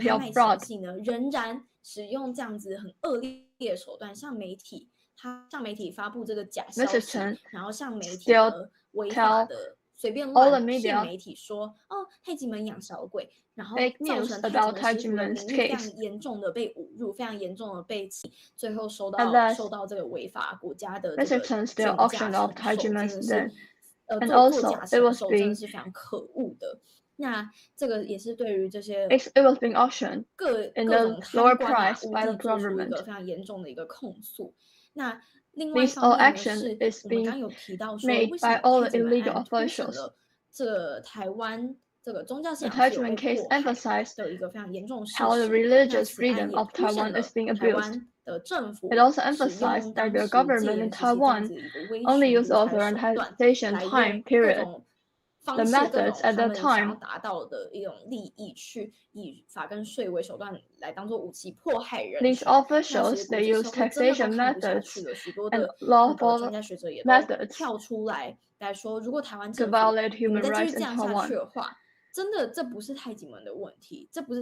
guilty of fraud. 使用这样子很恶劣的手段，向媒体发布这个假消息，然后向媒体违法的随便乱骗媒体说，太极门养小鬼，然后造成太极门师傅的名誉非常严重的被侮辱，非常严重的被气，最后受到这个违法国家的这个减价承受，真的是作假承受，真的是非常可恶的。那这个也是对于这些it was being auctioned 各种贪官污吏做出一个非常严重的一个控诉。那另外一方面呢，是我们刚刚有提到说，为什么太极门案凸显了这个台湾这个宗教信仰是有被迫害的一个非常严重的事实。那此案也凸显了台湾的政府 It also emphasized that the government in Taiwan only used authorization time period. The methods at that time 达到的一种利益，去以法跟税为手段来当做武器迫害人。These officials they use taxation methods and lawful 专家学者也都 methods 跳出来说，如果台湾 to 政府 violate 你们 human 再继 rights 续这 in 样下去 Taiwan. 的话，真的这不是太极门的问题，这不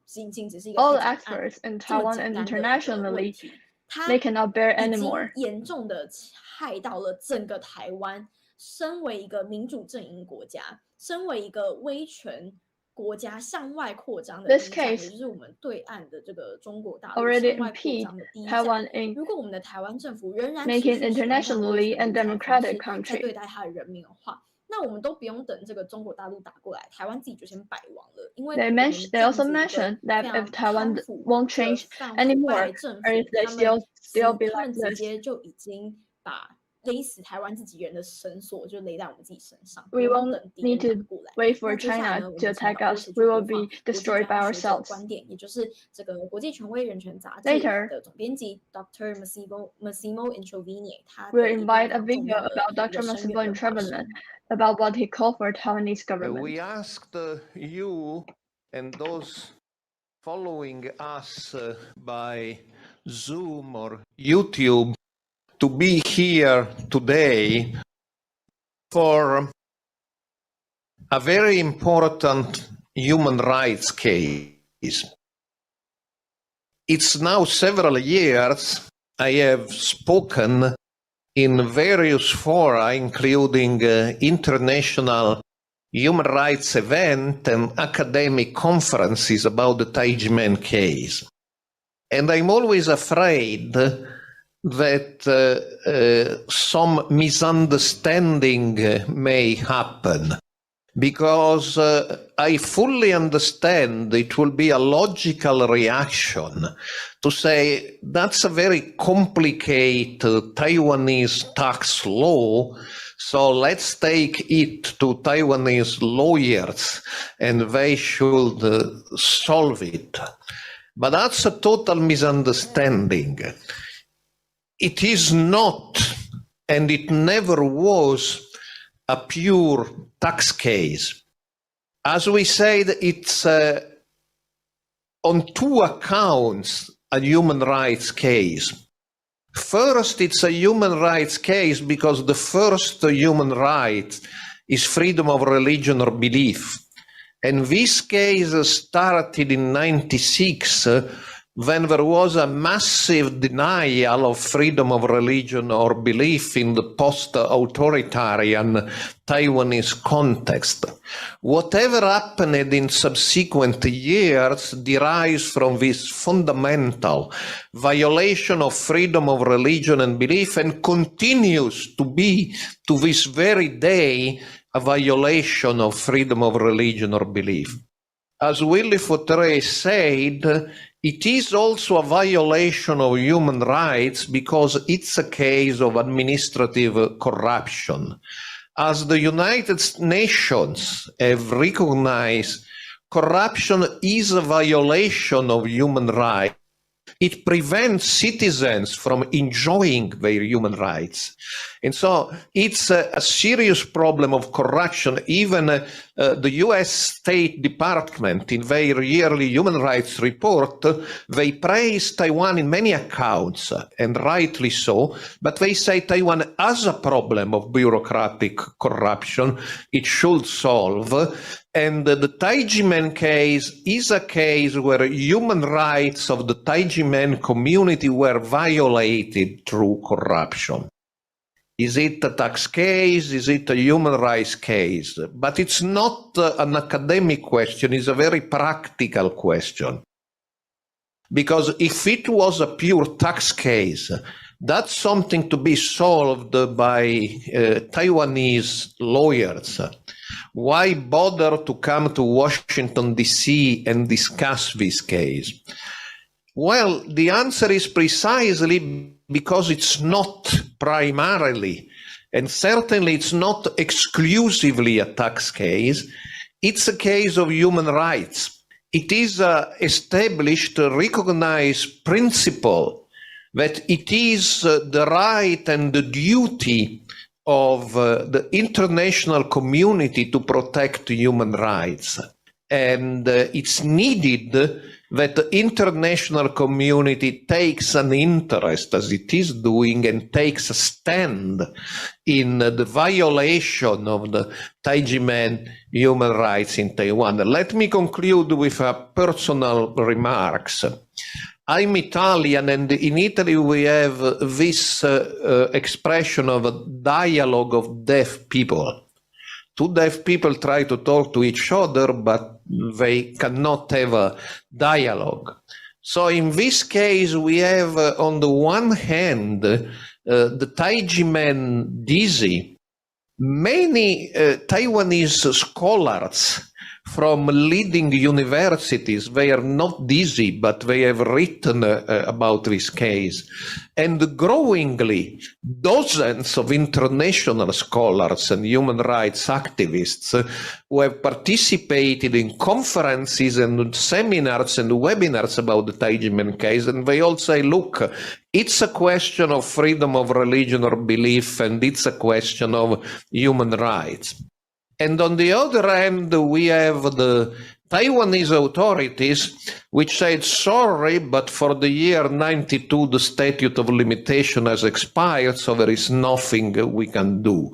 仅仅只是一个 All 太极门案 experts in 这么 Taiwan 简 and 单的一个问 internationally 题，它 they cannot bear 已经 anymore. 严重的害到了整个台湾。身为一个民主阵营国家，身为一个威权国家向外扩张的第一站，也就是我们对岸的这个中国大陆向外扩张的第一站。如果我们的台湾政府仍然持续使用这样威权独裁的方式在对待他的人民的话，那我们都不用等这个中国大陆打过来，台湾自己就先败亡了。因为 they also mentioned that if Taiwan won't change anymore, or if they still be 他们 like 直 this, 接就已经把勒死台湾自己人的绳索就勒在我们自己身上。 we won't need to wait for China to attack us. We will be destroyed by ourselves. 观点，也就是这个国际权威人权杂志 Later, 的总编辑 Dr. Massimo Introvini， 他 we'll invite a video about Dr. Massimo Introvini about what he called for Taiwanese government. We asked you and those following us by Zoom or YouTube to be here today for a very important human rights case. It's now several years I have spoken in various fora, including international human rights events and academic conferences about the Tai Ji Men case. And I'm always afraid that some misunderstanding may happen, because I fully understand it will be a logical reaction to say that's a very complicated Taiwanese tax law, so let's take it to Taiwanese lawyers and they should solve it. But that's a total misunderstanding. It is not, and it never was, a pure tax case. As we said, it's on two accounts a human rights case. First, it's a human rights case because the first human right is freedom of religion or belief. And this case started in 1996 when there was a massive denial of freedom of religion or belief in the post-authoritarian Taiwanese context. Whatever happened in subsequent years derives from this fundamental violation of freedom of religion and belief and continues to be, to this very day, a violation of freedom of religion or belief. As Willy Fautré said, it is also a violation of human rights because it's a case of administrative corruption. As the United Nations have recognized, corruption is a violation of human rights. It prevents citizens from enjoying their human rights. And so it's a serious problem of corruption. Even the US State Department, in their yearly human rights report, they praise Taiwan in many accounts, and rightly so, but they say Taiwan has a problem of bureaucratic corruption it should solve. And the Tai Ji Men case is a case where human rights of the Tai Ji Men community were violated through corruption. Is it a tax case? Is it a human rights case? But it's not an academic question, it's a very practical question. Because if it was a pure tax case, that's something to be solved by Taiwanese lawyers. Why bother to come to Washington, D.C. and discuss this case? Well, the answer is precisely because it's not primarily, and certainly it's not exclusively a tax case, it's a case of human rights. It is an established, recognized principle that it is the right and the duty of the international community to protect human rights. And it's needed that the international community takes an interest, as it is doing, and takes a stand in the violation of the Tai Ji Men human rights in Taiwan. Let me conclude with a personal remarks. I'm Italian, and in Italy we have this expression of a dialogue of deaf people. Two deaf people try to talk to each other, but they cannot have a dialogue. So in this case, we have, on the one hand, the Tai Ji Men dizi. Many Taiwanese scholars from leading universities, they are not dizi, but they have written about this case. And growingly, dozens of international scholars and human rights activists who have participated in conferences and seminars and webinars about the Tai Ji Men case, and they all say, look, it's a question of freedom of religion or belief, and it's a question of human rights. And on the other hand, we have the Taiwanese authorities which said, sorry, but for the year 92, the statute of limitation has expired, so there is nothing we can do.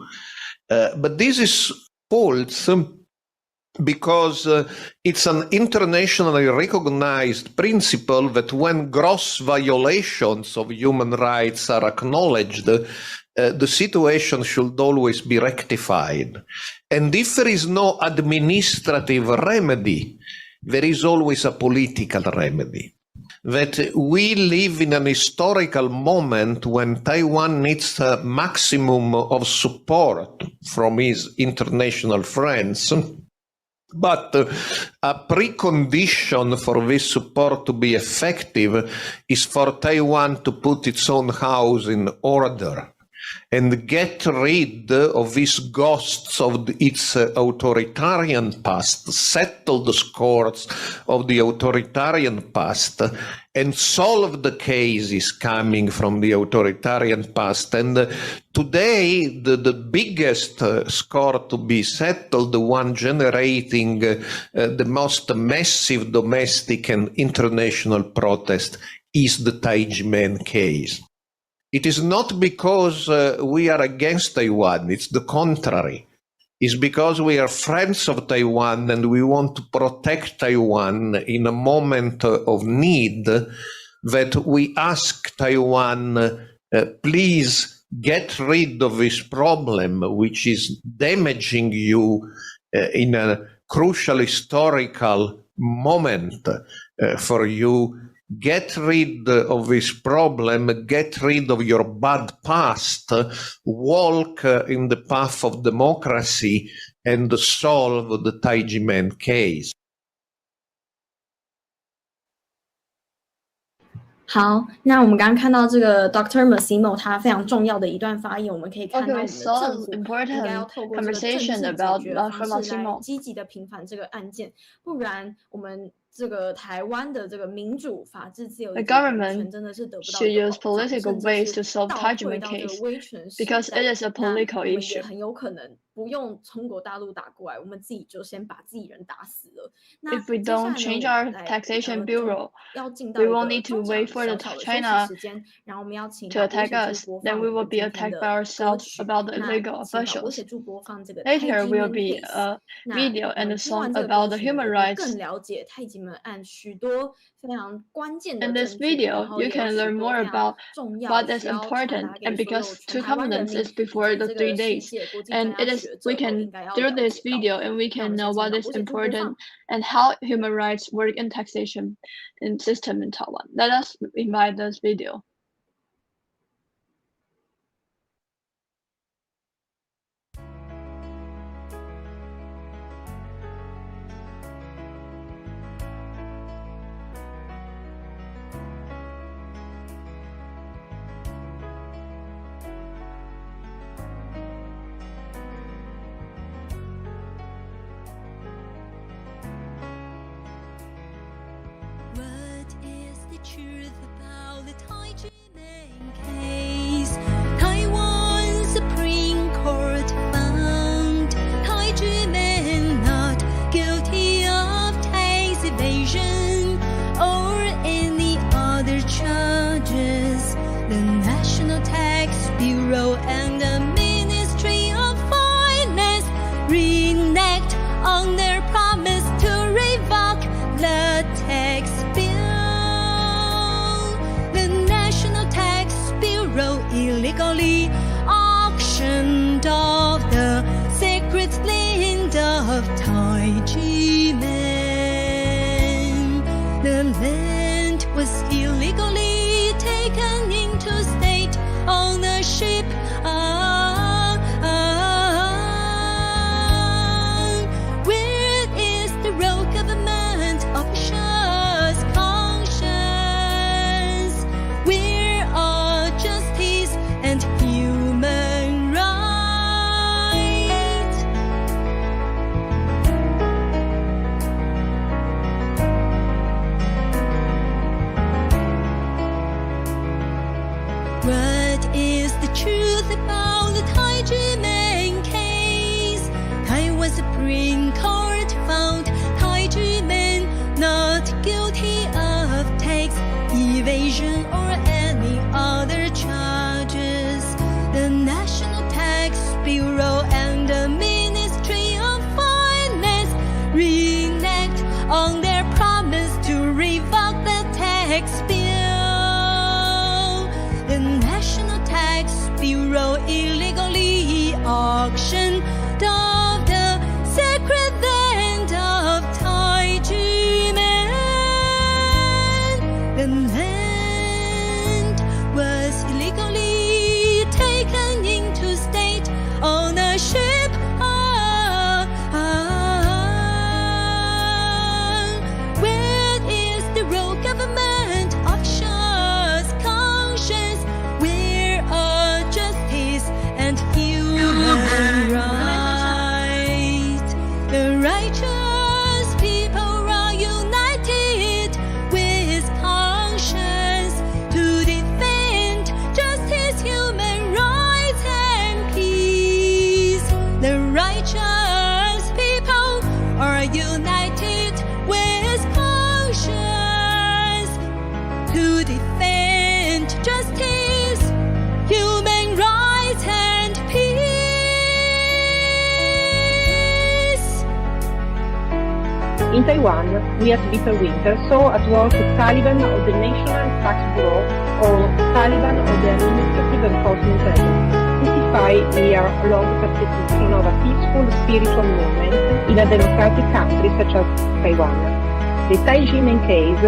But this is false because it's an internationally recognized principle that when gross violations of human rights are acknowledged, the situation should always be rectified. And if there is no administrative remedy, there is always a political remedy. That we live in an historical moment when Taiwan needs a maximum of support from its international friends. But a precondition for this support to be effective is for Taiwan to put its own house in order and get rid of these ghosts of its authoritarian past, settle the scores of the authoritarian past, and solve the cases coming from the authoritarian past. And today, the biggest score to be settled, the one generating the most massive domestic and international protest, is the Tai Ji Men case. It is not because we are against Taiwan, it's the contrary. It's because we are friends of Taiwan and we want to protect Taiwan in a moment of need that we ask Taiwan, please get rid of this problem which is damaging you in a crucial historical moment for you. Get rid of this problem, get rid of your bad past, walk in the path of democracy and solve the Tai Ji Men case. 好，那我们刚刚看到这个 Dr. Massimo 他非常重要的一段发言，我们可以看到我们的政府应该要透过这个政治解决方式来积极的平反这个案件，不然我们这个台湾的这个民主、法治、自由、权真的是得不到一个保障，甚至是倒退到这个威权时代，我们也很有可能不用中国大陆打过来，我们自己就先把自己人打死了。If we don't change our Taxation Bureau, we won't need to wait for the China to attack us. Then we will be attacked by ourselves about the illegal officials. Later will be a video and a song about the human rights. 更了解太极门案许多非常关键的 In this 证据， video, you can learn more about what is important, and because two components is before the 3 days, and we can through this video and we can know what is important and how human rights work in taxation system in Taiwan. Let us invite this video. Truth about the Tai Ji Men case. Taiwan Supreme Court found Tai Ji Men not guilty of tax evasion or any other charges. The National Tax Bureau and the Ministry of Finance reneged on their promise to revoke the tax bill. Illegally auctioned off the sacred land of Tai Ji Men. The land was illegally taken into state ownership. Where is the royal government officials' conscience? Where are justice and human rights? What is the truth about the Tai Ji Men case? Taiwan Supreme Court found Tai Ji Men not guilty of tax evasion or any other charges. The National Tax Bureau and the Ministry of Finance reneged on their promise to revoke the tax bill. The National Tax Bureau illegally auctioned off the sacred land of Tai Ji Men. The land was illegally taken into state ownership. Where is the royal government officials' conscience? Where are justice and human rights? The righteous people are united with conscience to defend justice, human rights, and peace. The righteous people are united with conscience to defend justice, human rights, and peace. In Taiwan, we at Little Winter saw at work the Taliban of the National Tax Bureau or Taliban of the Administrative Enforcement Agency. 55-year-long persecution of a peaceful spiritual movement in a democratic country such as Taiwan. The Tai Ji Men case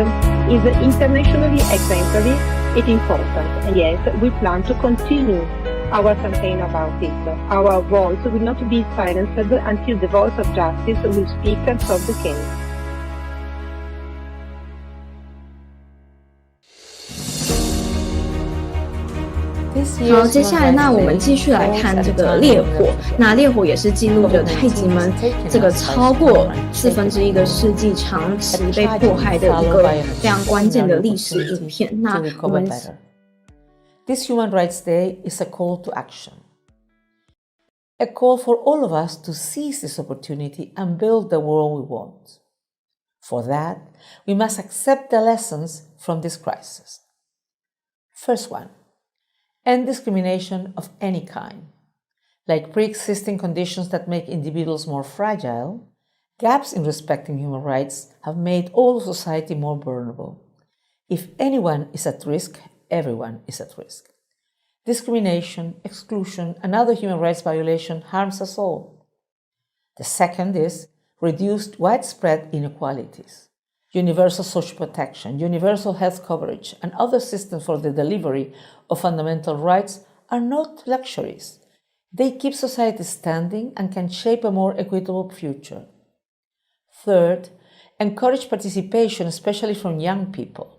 is internationally exemplary and important, and yet we plan to continue our campaign about it. Our voice will not be silenced until the voice of justice will speak and solve the case. 好，接下来那我们继续来看这个烈火。那烈火也是记录着太极门这个超过1/4个世纪长期被迫害的一个非常关键的历史影片。那我们 This Human Rights Day is a call to action. a call for all of us to seize this opportunity and build the world we want. For that, we must accept the lessons from this crisis. First one, end discrimination of any kind. Like pre-existing conditions that make individuals more fragile, gaps in respecting human rights have made all of society more vulnerable. If anyone is at risk, everyone is at risk. Discrimination, exclusion, and other human rights violation harms us all. The second is reduced widespread inequalities. Universal social protection, universal health coverage, and other systems for the delivery of fundamental rights are not luxuries. They keep society standing and can shape a more equitable future. Third, encourage participation, especially from young people.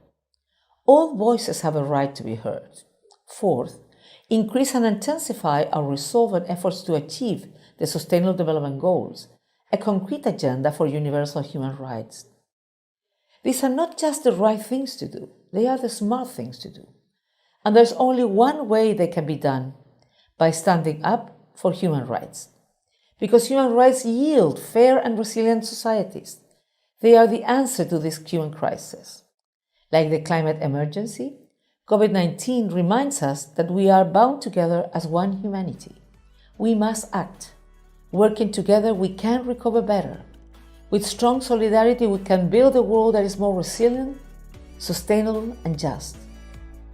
All voices have a right to be heard. Fourth, increase and intensify our resolve and efforts to achieve the Sustainable Development Goals, a concrete agenda for universal human rights. These are not just the right things to do, they are the smart things to do. And there's only one way they can be done, by standing up for human rights. Because human rights yield fair and resilient societies. They are the answer to this human crisis. Like the climate emergency, COVID-19 reminds us that we are bound together as one humanity. We must act. Working together, we can recover better. With strong solidarity, we can build a world that is more resilient, sustainable, and just.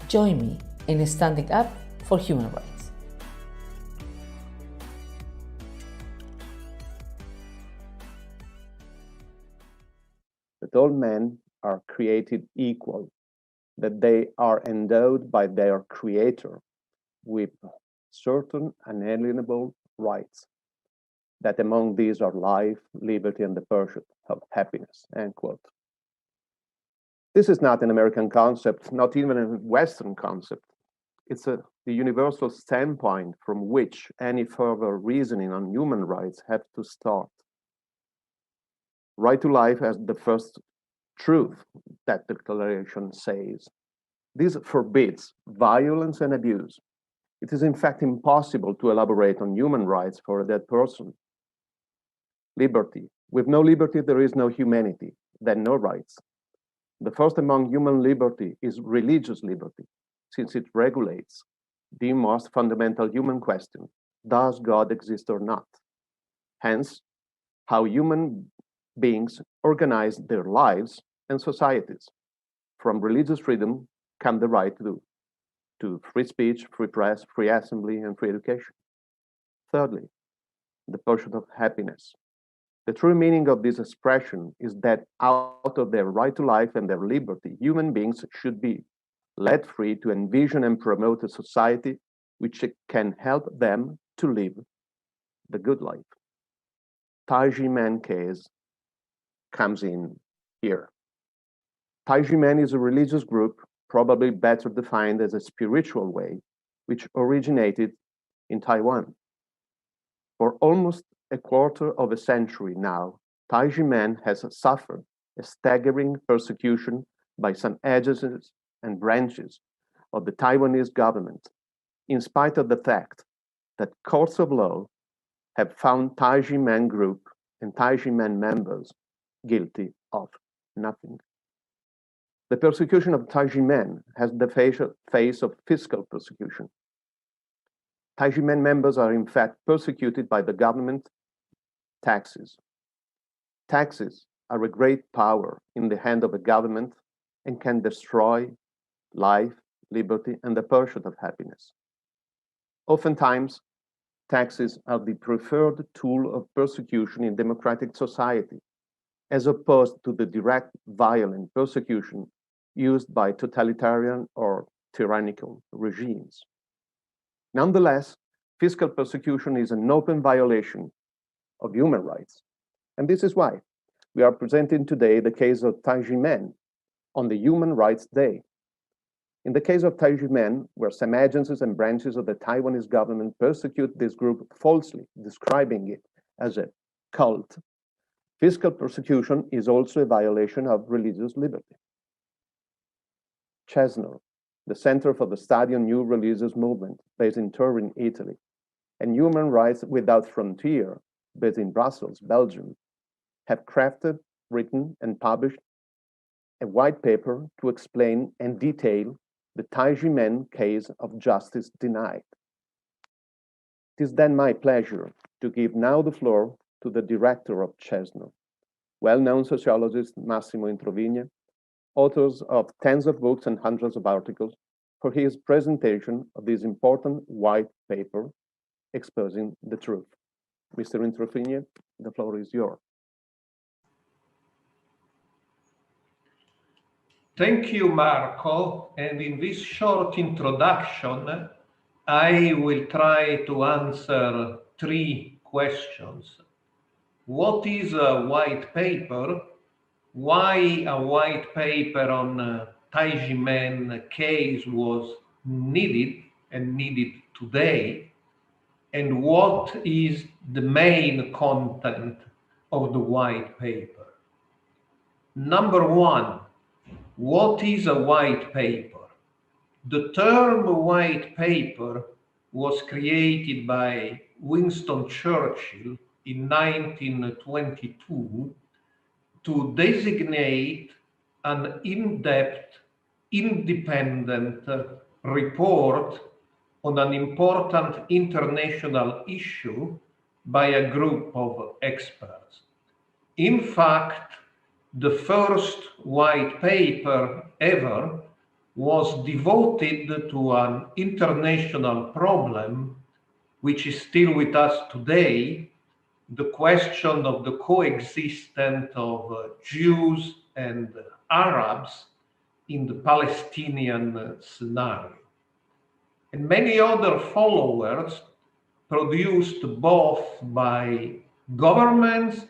Join me in standing up for human rights. That all men are created equal, that they are endowed by their Creator with certain unalienable rights, that among these are life, liberty, and the pursuit of happiness, end quote. This is not an American concept, not even a Western concept. It's the universal standpoint from which any further reasoning on human rights have to start. Right to life as the first truth, that declaration says. This forbids violence and abuse. It is in fact impossible to elaborate on human rights for that person. Liberty. With no liberty, there is no humanity, then no rights. The first among human liberty is religious liberty, since it regulates the most fundamental human question, does God exist or not? Hence, how human beings organize their lives and societies. From religious freedom come the right to free speech, free press, free assembly, and free education. Thirdly, the pursuit of happiness. The true meaning of this expression is that out of their right to life and their liberty, human beings should be let free to envision and promote a society which can help them to live the good life. Tai Ji Men case comes in here. Tai Ji Men is a religious group, probably better defined as a spiritual way, which originated in Taiwan. For almost a quarter of a century now, Tai Ji Men has suffered a staggering persecution by some agencies and branches of the Taiwanese government, in spite of the fact that courts of law have found Tai Ji Men group and Tai Ji Men members guilty of nothing. The persecution of Tai Ji Men has the face of fiscal persecution. Tai Ji Men members are in fact persecuted by the government taxes. Taxes are a great power in the hand of a government and can destroy life, liberty, and the pursuit of happiness. Oftentimes, taxes are the preferred tool of persecution in democratic society, as opposed to the direct violent persecution used by totalitarian or tyrannical regimes. Nonetheless, fiscal persecution is an open violation of human rights. And this is why we are presenting today the case of Tai Ji Men on the Human Rights Day. In the case of Tai Ji Men, where some agencies and branches of the Taiwanese government persecute this group falsely, describing it as a cult, fiscal persecution is also a violation of religious liberty. CESNUR, the Center for the Study on New Religious Movement, based in Turin, Italy, and Human Rights Without Frontier, based in Brussels, Belgium, have crafted, written, and published a white paper to explain and detail the Tai Ji Men case of justice denied. It is then my pleasure to give now the floor to the director of CESNO, well-known sociologist Massimo Introvigne, authors of tens of books and hundreds of articles, for his presentation of this important white paper exposing the truth. Mr. Introvigne, the floor is yours. Thank you, Marco. And in this short introduction, I will try to answer 3 questions. What is a white paper? Why a white paper on Tai Ji Men case was needed and needed today? And what is the main content of the white paper? Number 1, what is a white paper? The term white paper was created by Winston Churchill in 1922 to designate an in-depth, independent report on an important international issue by a group of experts. In fact, the first white paper ever was devoted to an international problem which is still with us today, the question of the coexistence of Jews and Arabs in the Palestinian scenario. And many other followers produced both by governments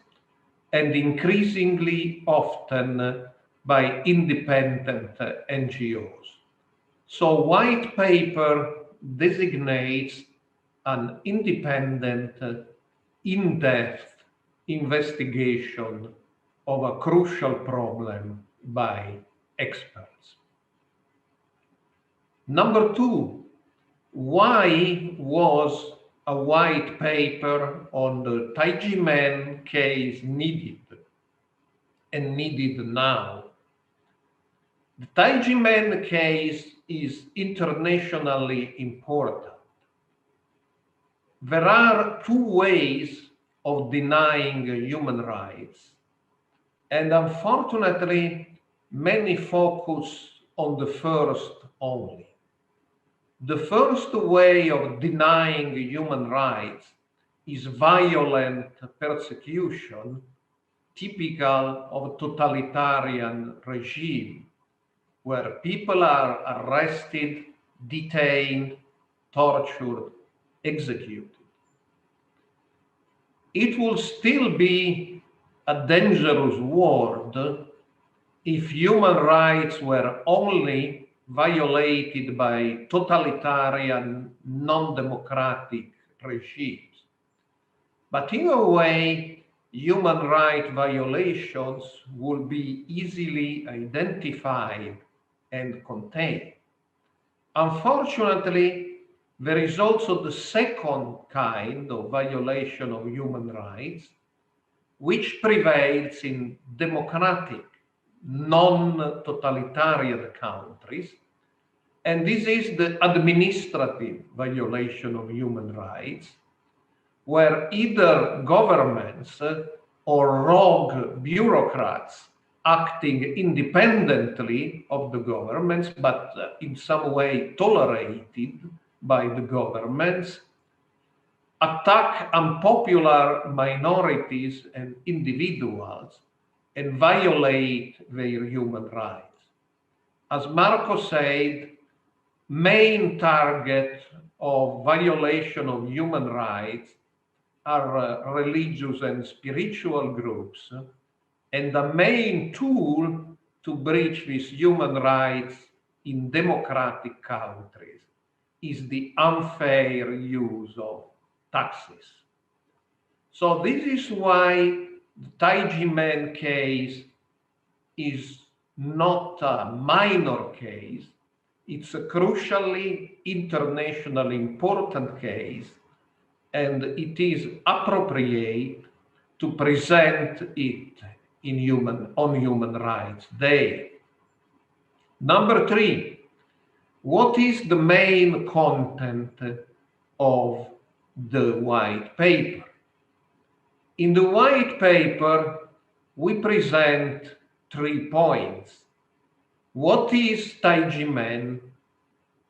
and increasingly often by independent NGOs. So white paper designates an independent, in-depth investigation of a crucial problem by experts. Number 2, why was a white paper on the Tai Ji Men case needed and needed now? The Tai Ji Men case is internationally important. There are 2 ways of denying human rights, and unfortunately, many focus on the first only. The first way of denying human rights is violent persecution, typical of totalitarian regime, where people are arrested, detained, tortured, executed. It will still be a dangerous world if human rights were only violated by totalitarian, non-democratic regimes. But in a way, human rights violations will be easily identified and contained. Unfortunately, there is also the second kind of violation of human rights, which prevails in democratic, non-totalitarian countries, and this is the administrative violation of human rights, where either governments or rogue bureaucrats acting independently of the governments, but in some way tolerated by the governments, attack unpopular minorities and individuals and violate their human rights. As Marco said, main target of violation of human rights are religious and spiritual groups, and the main tool to breach these human rights in democratic countries is the unfair use of taxes. So this is why the Tai Ji Men case is not a minor case. It's a crucially internationally important case and it is appropriate to present it on Human Rights Day. Number 3, what is the main content of the white paper? In the white paper, we present 3 points. What is Tai Ji Men?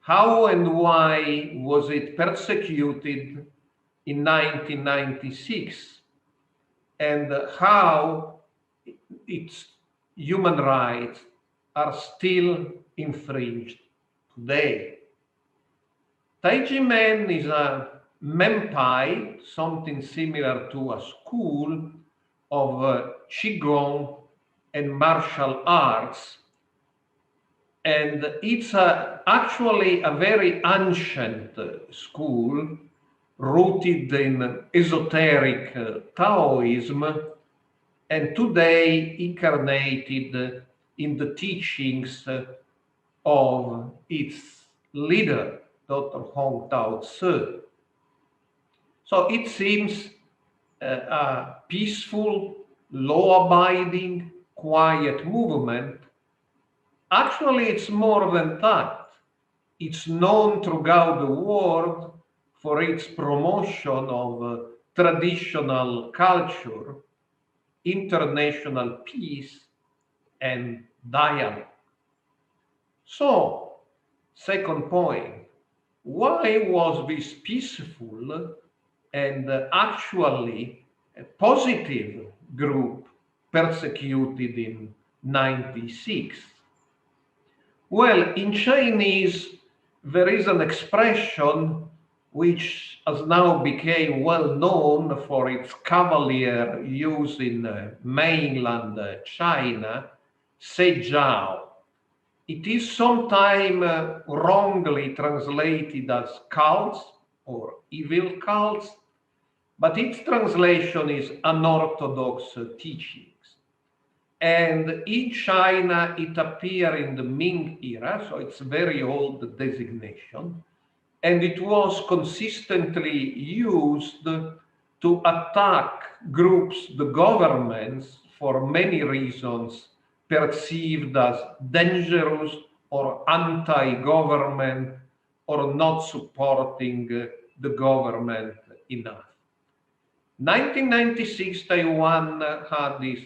How and why was it persecuted in 1996? And how its human rights are still infringed today. Tai Ji Men is a menpai, something similar to a school of Qigong and martial arts. And it's actually a very ancient school rooted in esoteric Taoism, and today incarnated in the teachings of its leader, Dr. Hong Tao Tse. So it seems a peaceful, law-abiding, quiet movement. Actually, it's more than that. It's known throughout the world for its promotion of traditional culture, international peace, and dialogue. So, second point, why was this peaceful and actually a positive group persecuted in 96? Well, in Chinese, there is an expression which has now become well known for its cavalier use in mainland China, Seijiao. It is sometimes wrongly translated as cults or evil cults, but its translation is unorthodox teachings. And in China, it appeared in the Ming era, so it's a very old designation, and it was consistently used to attack groups, the governments, for many reasons perceived as dangerous or anti-government or not supporting the government enough. 1996, Taiwan had this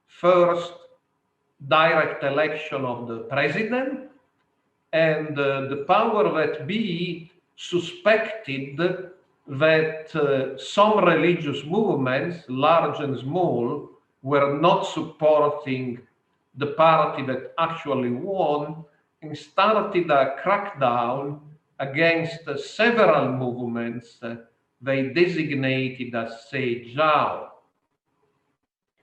first direct election of the president, and the power that be suspected that some religious movements, large and small, were not supporting the party that actually won, and started a crackdown against several movements they designated as Seijiao.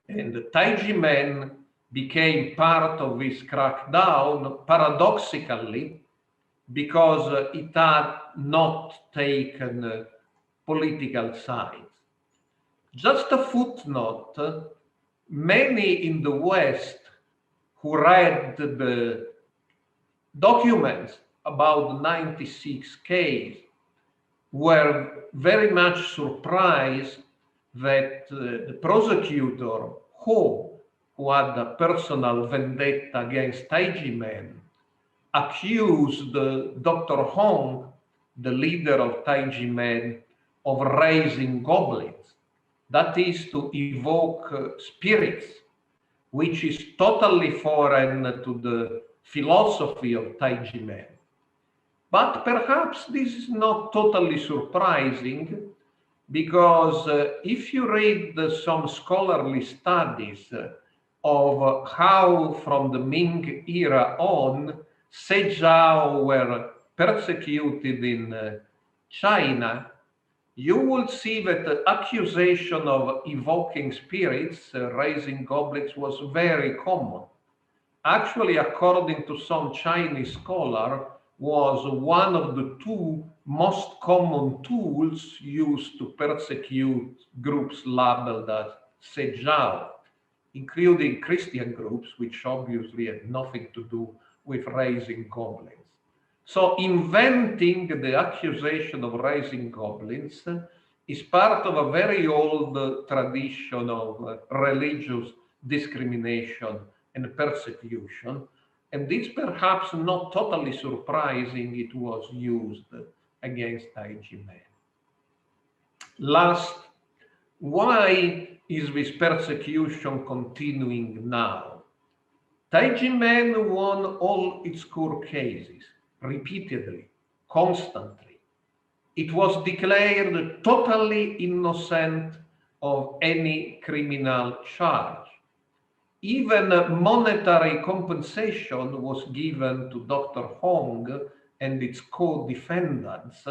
And the Tai Ji Men became part of this crackdown, paradoxically, because it had not taken political sides. Just a footnote, many in the West who read the documents about the 96 case were very much surprised that the prosecutor, who had a personal vendetta against Tai Ji Men, accused Dr. Hong, the leader of Tai Ji Men, of raising goblins. That is to evoke spirits, which is totally foreign to the philosophy of Tai Ji Men. But perhaps this is not totally surprising, because if you read some scholarly studies of how from the Ming era on, Seijiao were persecuted in China, you will see that the accusation of evoking spirits, raising goblins, was very common. Actually, according to some Chinese scholar, was one of the 2 most common tools used to persecute groups labeled as Seijiao, including Christian groups, which obviously had nothing to do with raising goblins. So inventing the accusation of raising goblins is part of a very old tradition of religious discrimination and persecution, and it's perhaps not totally surprising it was used against Tai Ji Men. Last, why is this persecution continuing now? Tai Ji Men won all its court cases repeatedly, constantly. It was declared totally innocent of any criminal charge. Even monetary compensation was given to Dr. Hong and its co-defendants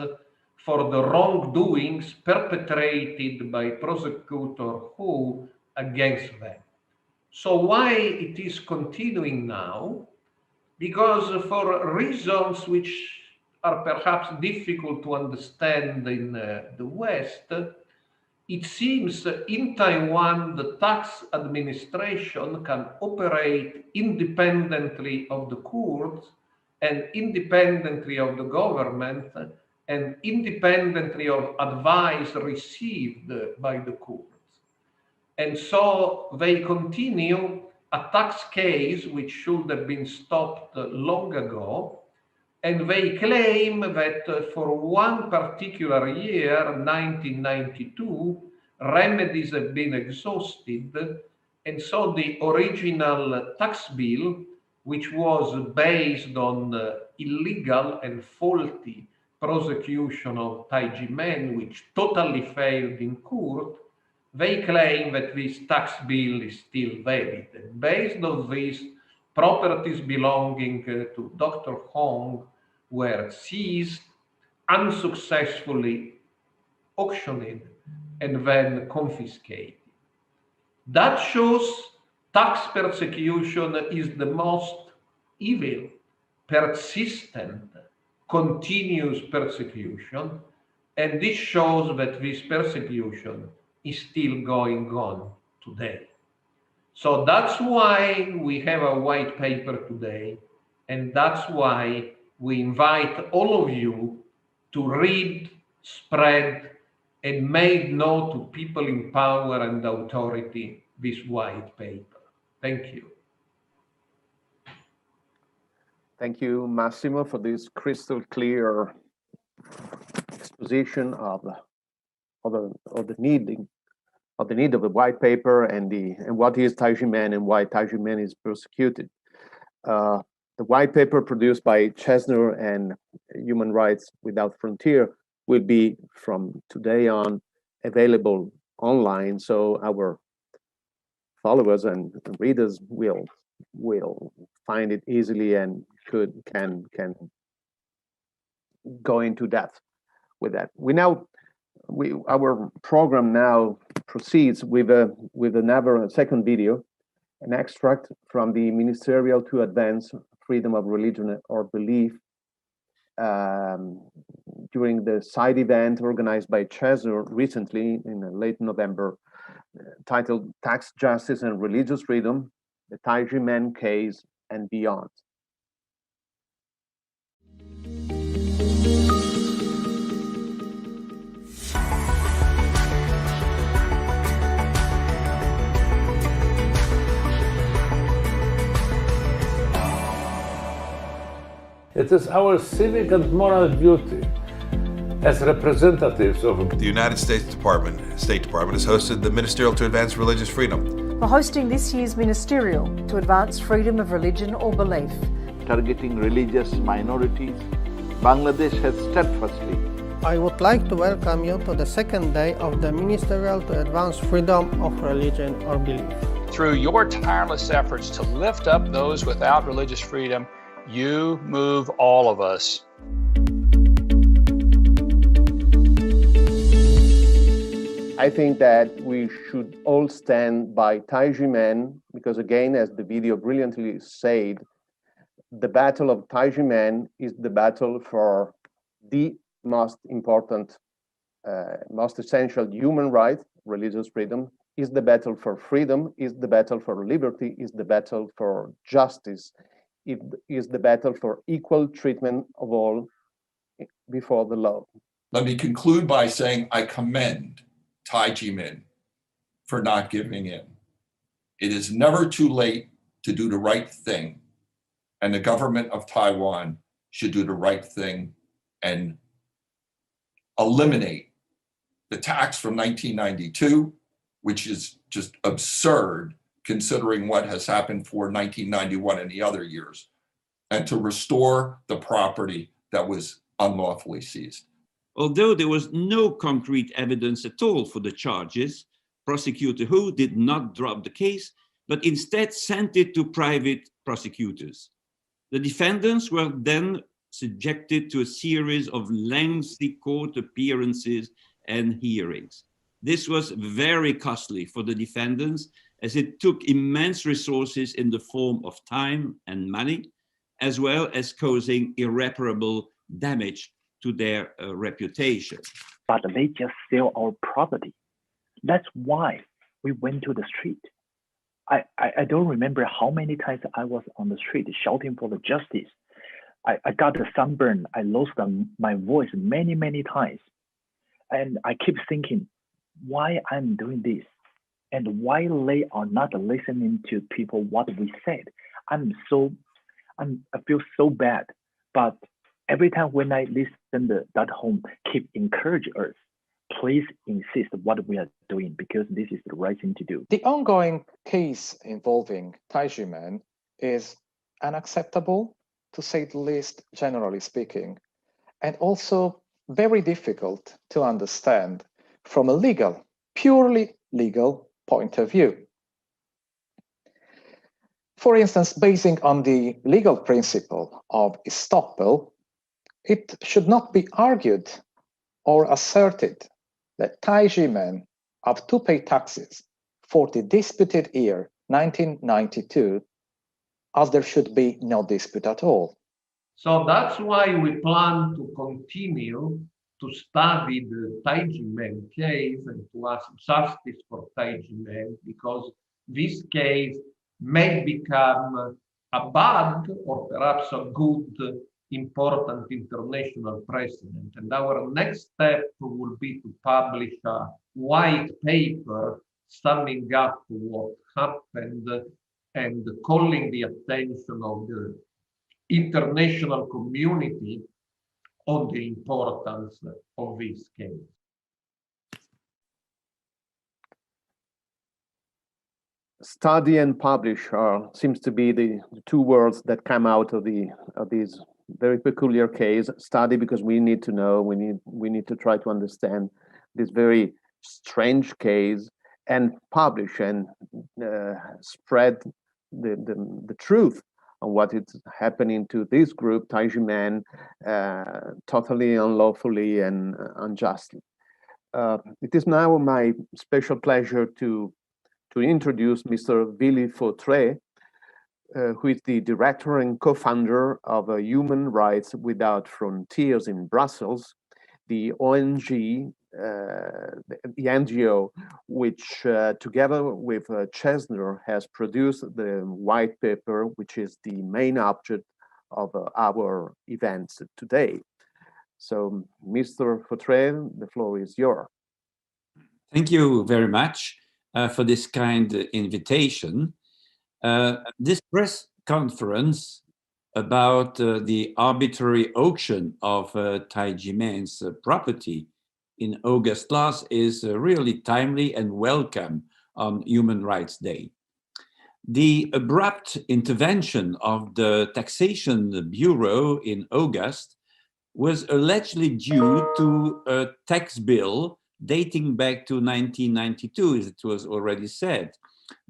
for the wrongdoings perpetrated by prosecutor Hu against them. So why it is continuing now? Because for reasons which are perhaps difficult to understand in the West, it seems in Taiwan the tax administration can operate independently of the courts and independently of the government and independently of advice received by the courts. And so they continue a tax case which should have been stopped long ago, and they claim that for one particular year, 1992, remedies have been exhausted, and so the original tax bill, which was based on illegal and faulty prosecution of Tai Ji Men, which totally failed in court, they claim that this tax bill is still valid. And based on this, properties belonging to Dr. Hong were seized, unsuccessfully auctioned, and then confiscated. That shows tax persecution is the most evil, persistent, continuous persecution, and this shows that this persecution is still going on today. So that's why we have a white paper today, and that's why we invite all of you to read, spread, and make known to people in power and authority this white paper. Thank you. Thank you, Massimo, for this crystal clear exposition of the need of the white paper and what is Tai Ji Men and why Tai Ji Men is persecuted. The white paper produced by Chesner and Human Rights Without Frontier will be from today on available online, so our followers and readers will find it easily and can go into depth with that. Our program now proceeds with another second video, an extract from the Ministerial to Advance Freedom of Religion or Belief during the side event organized by Chesner recently in late November, titled Tax Justice and Religious Freedom, the Tai Ji Men Case and Beyond. It is our civic and moral duty as representatives of the United States State Department has hosted the Ministerial to Advance Religious Freedom. For hosting this year's Ministerial to Advance Freedom of Religion or Belief. Targeting religious minorities, Bangladesh has steadfastly. I would like to welcome you to the second day of the Ministerial to Advance Freedom of Religion or Belief. Through your tireless efforts to lift up those without religious freedom, you move all of us. I think that we should all stand by Tai Ji Men because, again, as the video brilliantly said, the battle of Tai Ji Men is the battle for the most important, most essential human right, religious freedom, is the battle for freedom, is the battle for liberty, is the battle for justice. It is the battle for equal treatment of all before the law. Let me conclude by saying I commend Tai Ji Men for not giving in. It is never too late to do the right thing, and the government of Taiwan should do the right thing and eliminate the tax from 1992, which is just absurd considering what has happened for 1991 and the other years, and to restore the property that was unlawfully seized. Although there was no concrete evidence at all for the charges, Prosecutor Hu did not drop the case, but instead sent it to private prosecutors. The defendants were then subjected to a series of lengthy court appearances and hearings. This was very costly for the defendants, as it took immense resources in the form of time and money, as well as causing irreparable damage to their reputation. But they just sell our property. That's why we went to the street. I don't remember how many times I was on the street shouting for the justice. I got a sunburn. I lost my voice many, many times. And I keep thinking, why I'm doing this? And why they are not listening to people what we said. I feel so bad. But every time when I listen to that home, keep encourage us. Please insist what we are doing because this is the right thing to do. The ongoing case involving Tai Ji Men is unacceptable, to say the least, generally speaking, and also very difficult to understand from a legal, purely legal point of view. For instance, basing on the legal principle of estoppel, it should not be argued or asserted that Tai Ji Men have to pay taxes for the disputed year 1992, as there should be no dispute at all. So that's why we plan to continue to study the Tai Ji Men case and to ask justice for Tai Ji Men, because this case may become a bad or perhaps a good important international precedent. And our next step will be to publish a white paper summing up what happened and calling the attention of the international community on the importance of this case. Study and publish seems to be the two words that come out of these very peculiar case. Study because we need to know, we need to try to understand this very strange case, and publish and spread the truth on what is happening to this group, Tai Ji Men, totally unlawfully and unjustly. It is now my special pleasure to introduce Mr. Willy Fautré, who is the director and co-founder of Human Rights Without Frontiers in Brussels, the ONG, the NGO, which together with Chesner has produced the white paper, which is the main object of our events today. So, Mr. Fautré, the floor is yours. Thank you very much for this kind invitation. This press conference about the arbitrary auction of Tai Ji Men's property in August last is really timely and welcome on Human Rights Day. The abrupt intervention of the Taxation Bureau in August was allegedly due to a tax bill dating back to 1992, as it was already said,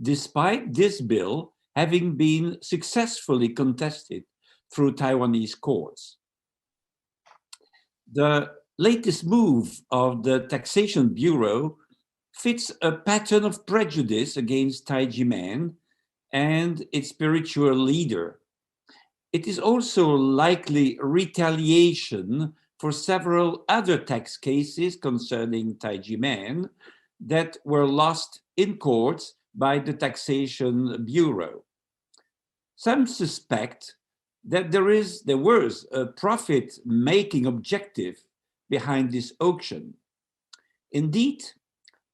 despite this bill having been successfully contested through Taiwanese courts. The latest move of the Taxation Bureau fits a pattern of prejudice against Tai Ji Men and its spiritual leader. It is also likely retaliation for several other tax cases concerning Tai Ji Men that were lost in courts by the Taxation Bureau. Some suspect that there was a profit-making objective behind this auction. Indeed,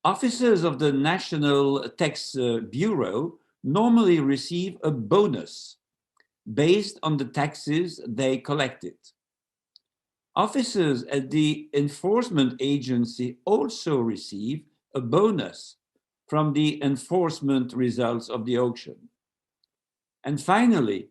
officers of the National Tax Bureau normally receive a bonus based on the taxes they collected. Officers at the enforcement agency also receive a bonus from the enforcement results of the auction. And finally,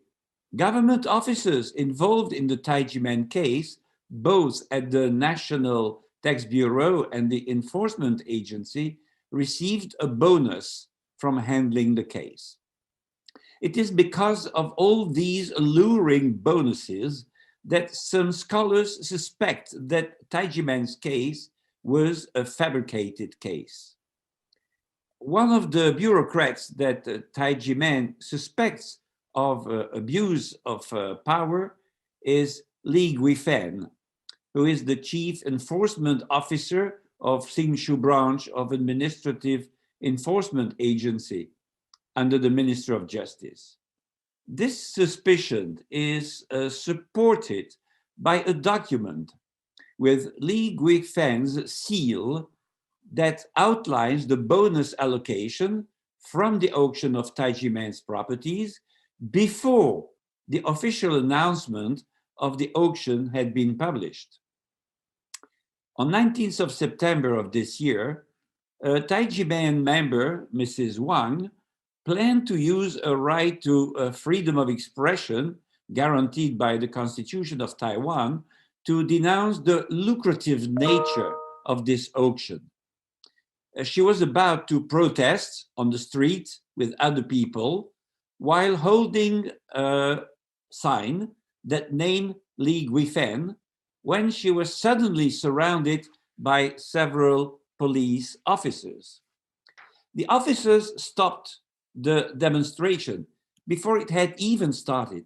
government officers involved in the Tai Ji Men case, both at the National Tax Bureau and the enforcement agency, received a bonus from handling the case. It is because of all these alluring bonuses that some scholars suspect that Tai Ji Men's case was a fabricated case. One of the bureaucrats that Tai Ji Men suspects of abuse of power is Li Guifen, who is the chief enforcement officer of Xingshu branch of Administrative Enforcement Agency under the Minister of Justice. This suspicion is supported by a document with Li Guifen's seal that outlines the bonus allocation from the auction of Tai Ji Men's properties before the official announcement of the auction had been published. On 19th of September of this year, a Tai Ji Men member, Mrs. Wang, planned to use a right to freedom of expression guaranteed by the Constitution of Taiwan to denounce the lucrative nature of this auction. She was about to protest on the street with other people while holding a sign that named Li Guifen when she was suddenly surrounded by several police officers. The officers stopped the demonstration before it had even started.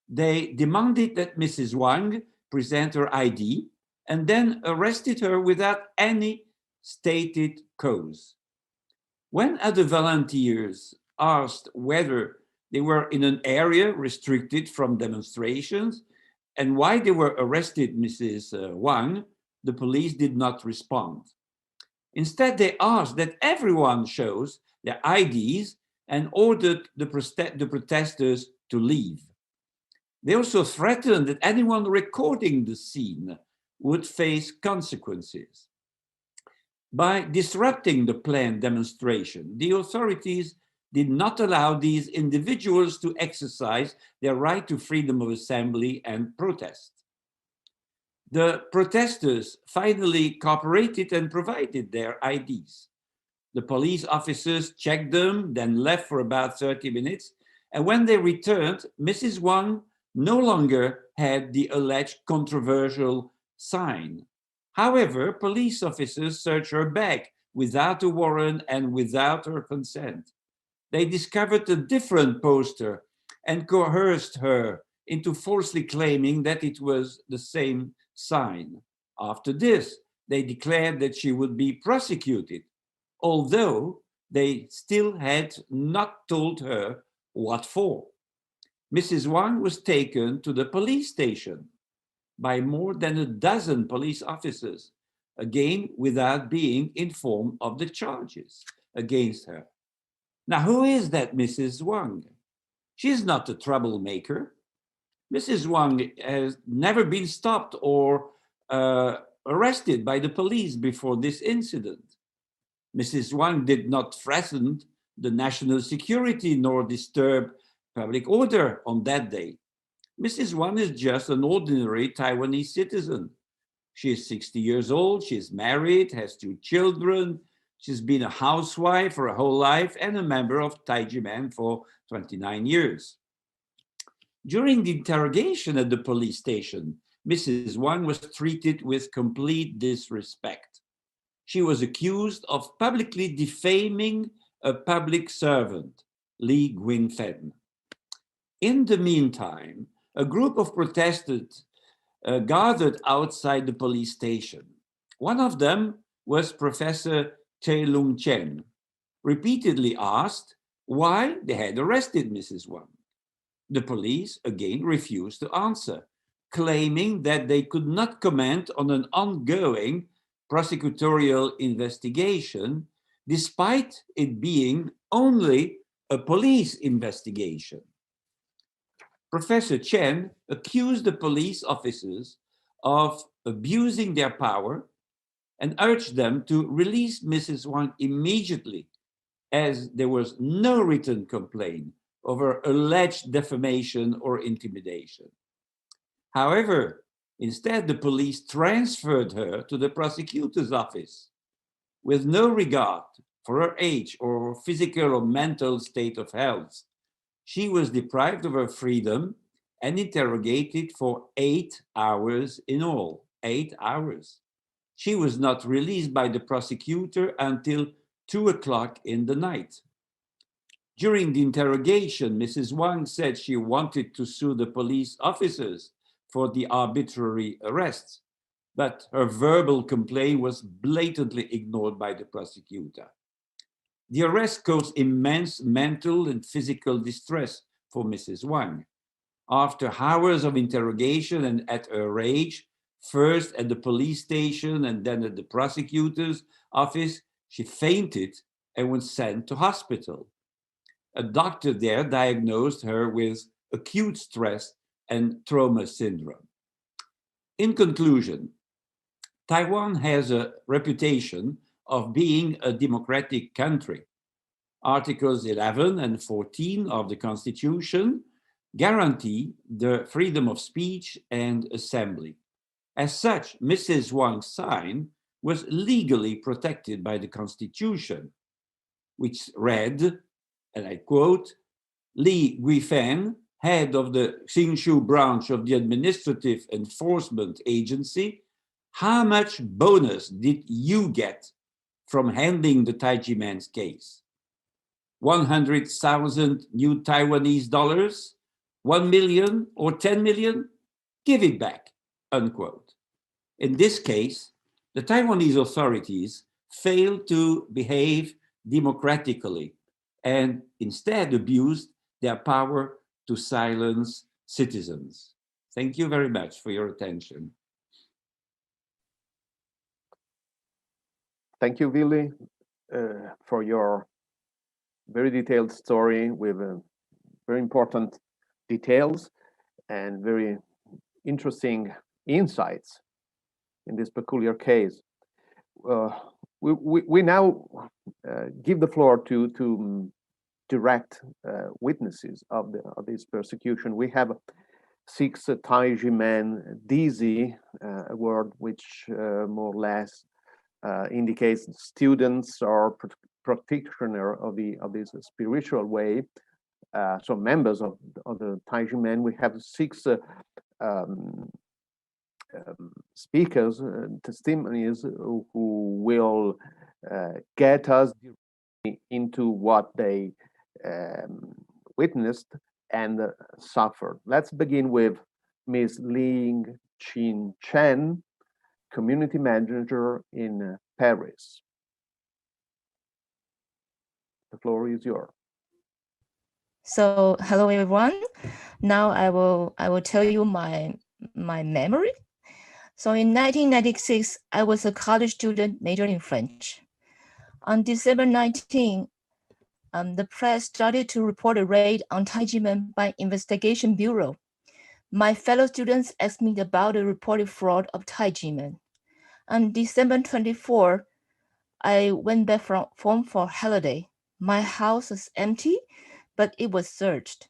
They demanded that Mrs. Wang present her ID and then arrested her without any stated cause. When other volunteers asked whether they were in an area restricted from demonstrations and why they were arrested Mrs. Wang, the police did not respond. Instead, they asked that everyone shows their IDs and ordered the protesters to leave. They also threatened that anyone recording the scene would face consequences. By disrupting the planned demonstration, the authorities did not allow these individuals to exercise their right to freedom of assembly and protest. The protesters finally cooperated and provided their IDs. The police officers checked them, then left for about 30 minutes. And when they returned, Mrs. Wang no longer had the alleged controversial sign. However, police officers searched her bag without a warrant and without her consent. They discovered a different poster and coerced her into falsely claiming that it was the same sign. After this, they declared that she would be prosecuted, although they still had not told her what for. Mrs. Wang was taken to the police station by more than a dozen police officers, again without being informed of the charges against her. Now, who is that Mrs. Wang? She's not a troublemaker. Mrs. Wang has never been stopped or arrested by the police before this incident. Mrs. Wang did not threaten the national security nor disturb public order on that day. Mrs. Wang is just an ordinary Taiwanese citizen. She is 60 years old, she's married, has 2 children, she's been a housewife for her whole life and a member of Tai Ji Men for 29 years. During the interrogation at the police station, Mrs. Wang was treated with complete disrespect. She was accused of publicly defaming a public servant, Li Guifen. In the meantime, a group of protesters gathered outside the police station. One of them was Professor Che Lung Chen, repeatedly asked why they had arrested Mrs. Wang. The police again refused to answer, claiming that they could not comment on an ongoing prosecutorial investigation, despite it being only a police investigation. Professor Chen accused the police officers of abusing their power and urged them to release Mrs. Wang immediately, as there was no written complaint over alleged defamation or intimidation. However, instead, the police transferred her to the prosecutor's office with no regard for her age or physical or mental state of health. She was deprived of her freedom and interrogated for 8 hours in all, 8 hours. She was not released by the prosecutor until 2 o'clock in the night. During the interrogation, Mrs. Wang said she wanted to sue the police officers for the arbitrary arrests, but her verbal complaint was blatantly ignored by the prosecutor. The arrest caused immense mental and physical distress for Mrs. Wang. After hours of interrogation and at her age, first at the police station and then at the prosecutor's office, she fainted and was sent to hospital. A doctor there diagnosed her with acute stress and trauma syndrome. In conclusion, Taiwan has a reputation of being a democratic country. Articles 11 and 14 of the Constitution guarantee the freedom of speech and assembly. As such, Mrs. Wang's sign was legally protected by the Constitution, which read, and I quote, Li Guifeng, head of the Xingshu branch of the Administrative Enforcement Agency, how much bonus did you get from handling the Tai Ji Men's case? 100,000 new Taiwanese dollars, 1 million or 10 million? Give it back, unquote. In this case, the Taiwanese authorities failed to behave democratically and instead abused their power to silence citizens. Thank you very much for your attention. Thank you, Willy, for your very detailed story with very important details and very interesting insights in this peculiar case. We now give the floor to direct witnesses of this persecution. We have 6 Tai Ji Men dizi, a word which more or less indicates students or practitioner of this spiritual way. So members of the Tai Ji Men. We have 6 speakers, testimonies who will get us into what they witnessed and suffered. Let's begin with Ms. Ling Chin Chen, community manager in Paris. The floor is yours. So hello everyone. Now I will tell you my memory. So in 1996, I was a college student majoring in French. On December 19, the press started to report a raid on Tai Ji Men by Taxation Bureau. My fellow students asked me about the reported fraud of Tai Ji Men. On December 24, I went back from home for holiday. My house was empty, but it was searched.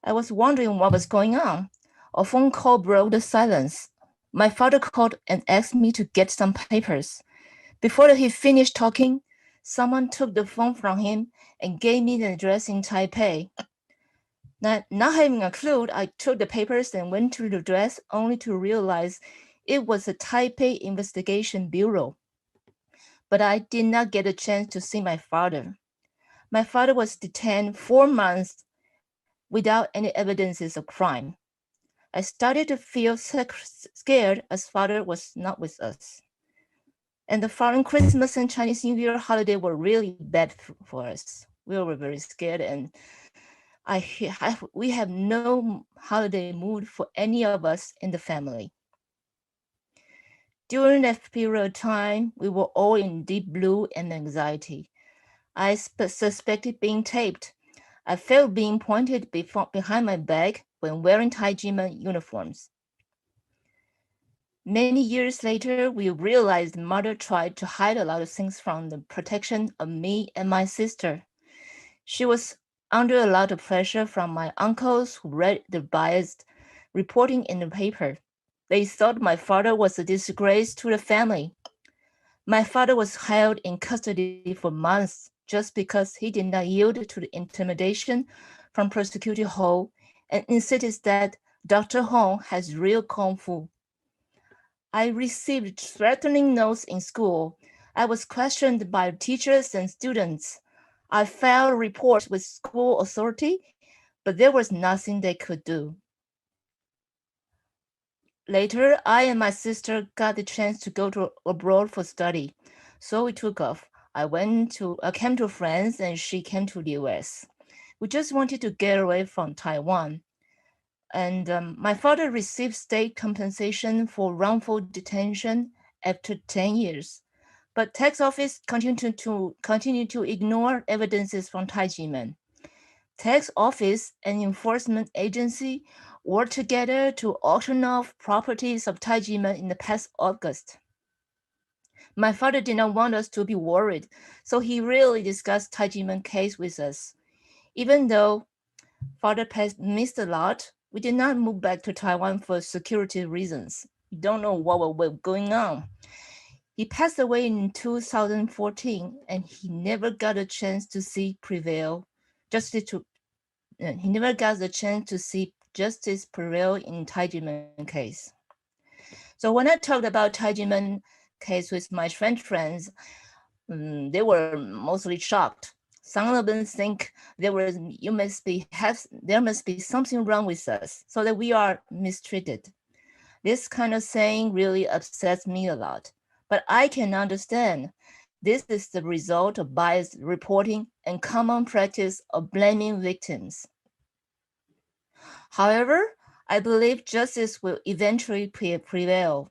I was wondering what was going on. A phone call broke the silence. My father called and asked me to get some papers. Before he finished talking, someone took the phone from him and gave me the address in Taipei. Not having a clue, I took the papers and went to the address only to realize it was the Taipei Investigation Bureau. But I did not get a chance to see my father. My father was detained 4 months without any evidences of crime. I started to feel scared as father was not with us. And the following Christmas and Chinese New Year holiday were really bad for us. We were very scared, and We have no holiday mood for any of us in the family. During that period of time, we were all in deep blue and anxiety. I suspected being taped. I felt being pointed behind my back when wearing Tai Ji Men uniforms. Many years later, we realized mother tried to hide a lot of things from the protection of me and my sister. She was under a lot of pressure from my uncles who read the biased reporting in the paper. They thought my father was a disgrace to the family. My father was held in custody for months just because he did not yield to the intimidation from Prosecutor Ho and insisted that Dr. Hong has real kung fu. I received threatening notes in school. I was questioned by teachers and students. I filed reports with school authority, but there was nothing they could do. Later, I and my sister got the chance to go abroad for study, so we took off. I came to France and she came to the US. We just wanted to get away from Taiwan. And my father received state compensation for wrongful detention after 10 years. But tax office continued to ignore evidences from Tai Ji Men. Tax office and enforcement agency worked together to auction off properties of Tai Ji Men in the past August. My father did not want us to be worried, so he really discussed Tai Ji Men case with us. Even though father missed a lot, we did not move back to Taiwan for security reasons. We don't know what was going on. He passed away in 2014, and he never got a chance to see justice prevail in Tai Ji Men case. So when I talked about Tai Ji Men case with my French friends, they were mostly shocked. Some of them think there must be something wrong with us, so that we are mistreated. This kind of saying really upsets me a lot, but I can understand. This is the result of biased reporting and common practice of blaming victims. However, I believe justice will eventually prevail.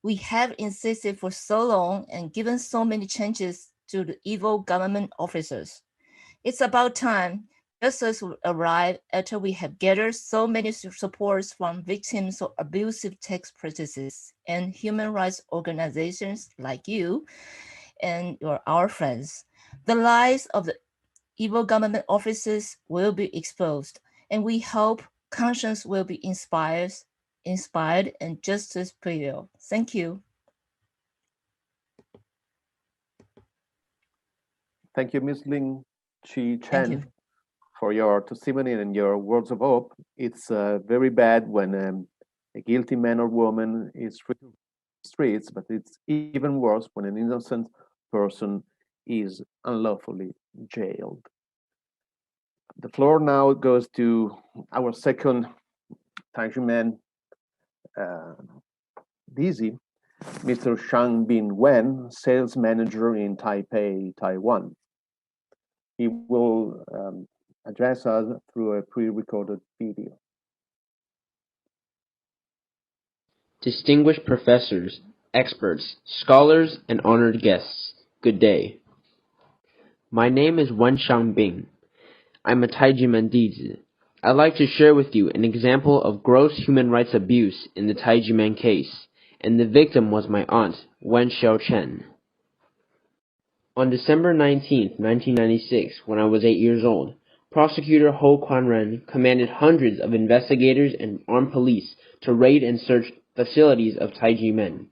We have insisted for so long and given so many chances to the evil government officers. It's about time justice will arrive after we have gathered so many supports from victims of abusive tax practices and human rights organizations like you and our friends. The lies of the evil government officers will be exposed, and we hope conscience will be inspired and justice prevail. Thank you. Thank you, Ms. Ling Chi Chen, for your testimony and your words of hope. It's very bad when a guilty man or woman is free to the streets, but it's even worse when an innocent person is unlawfully jailed. The floor now goes to our second Tai Ji Men dizi, Mr. Shangbin Wen, sales manager in Taipei, Taiwan. He will address us through a pre-recorded video. Distinguished professors, experts, scholars, and honored guests, good day. My name is Wen Shangbin. I'm a Tai Ji Men dizi. I'd like to share with you an example of gross human rights abuse in the Tai Ji Men case, and the victim was my aunt, Wen Xiaochen. On December 19, 1996, when I was 8 years old, Prosecutor Ho Quan-ren commanded hundreds of investigators and armed police to raid and search facilities of Tai Ji Men.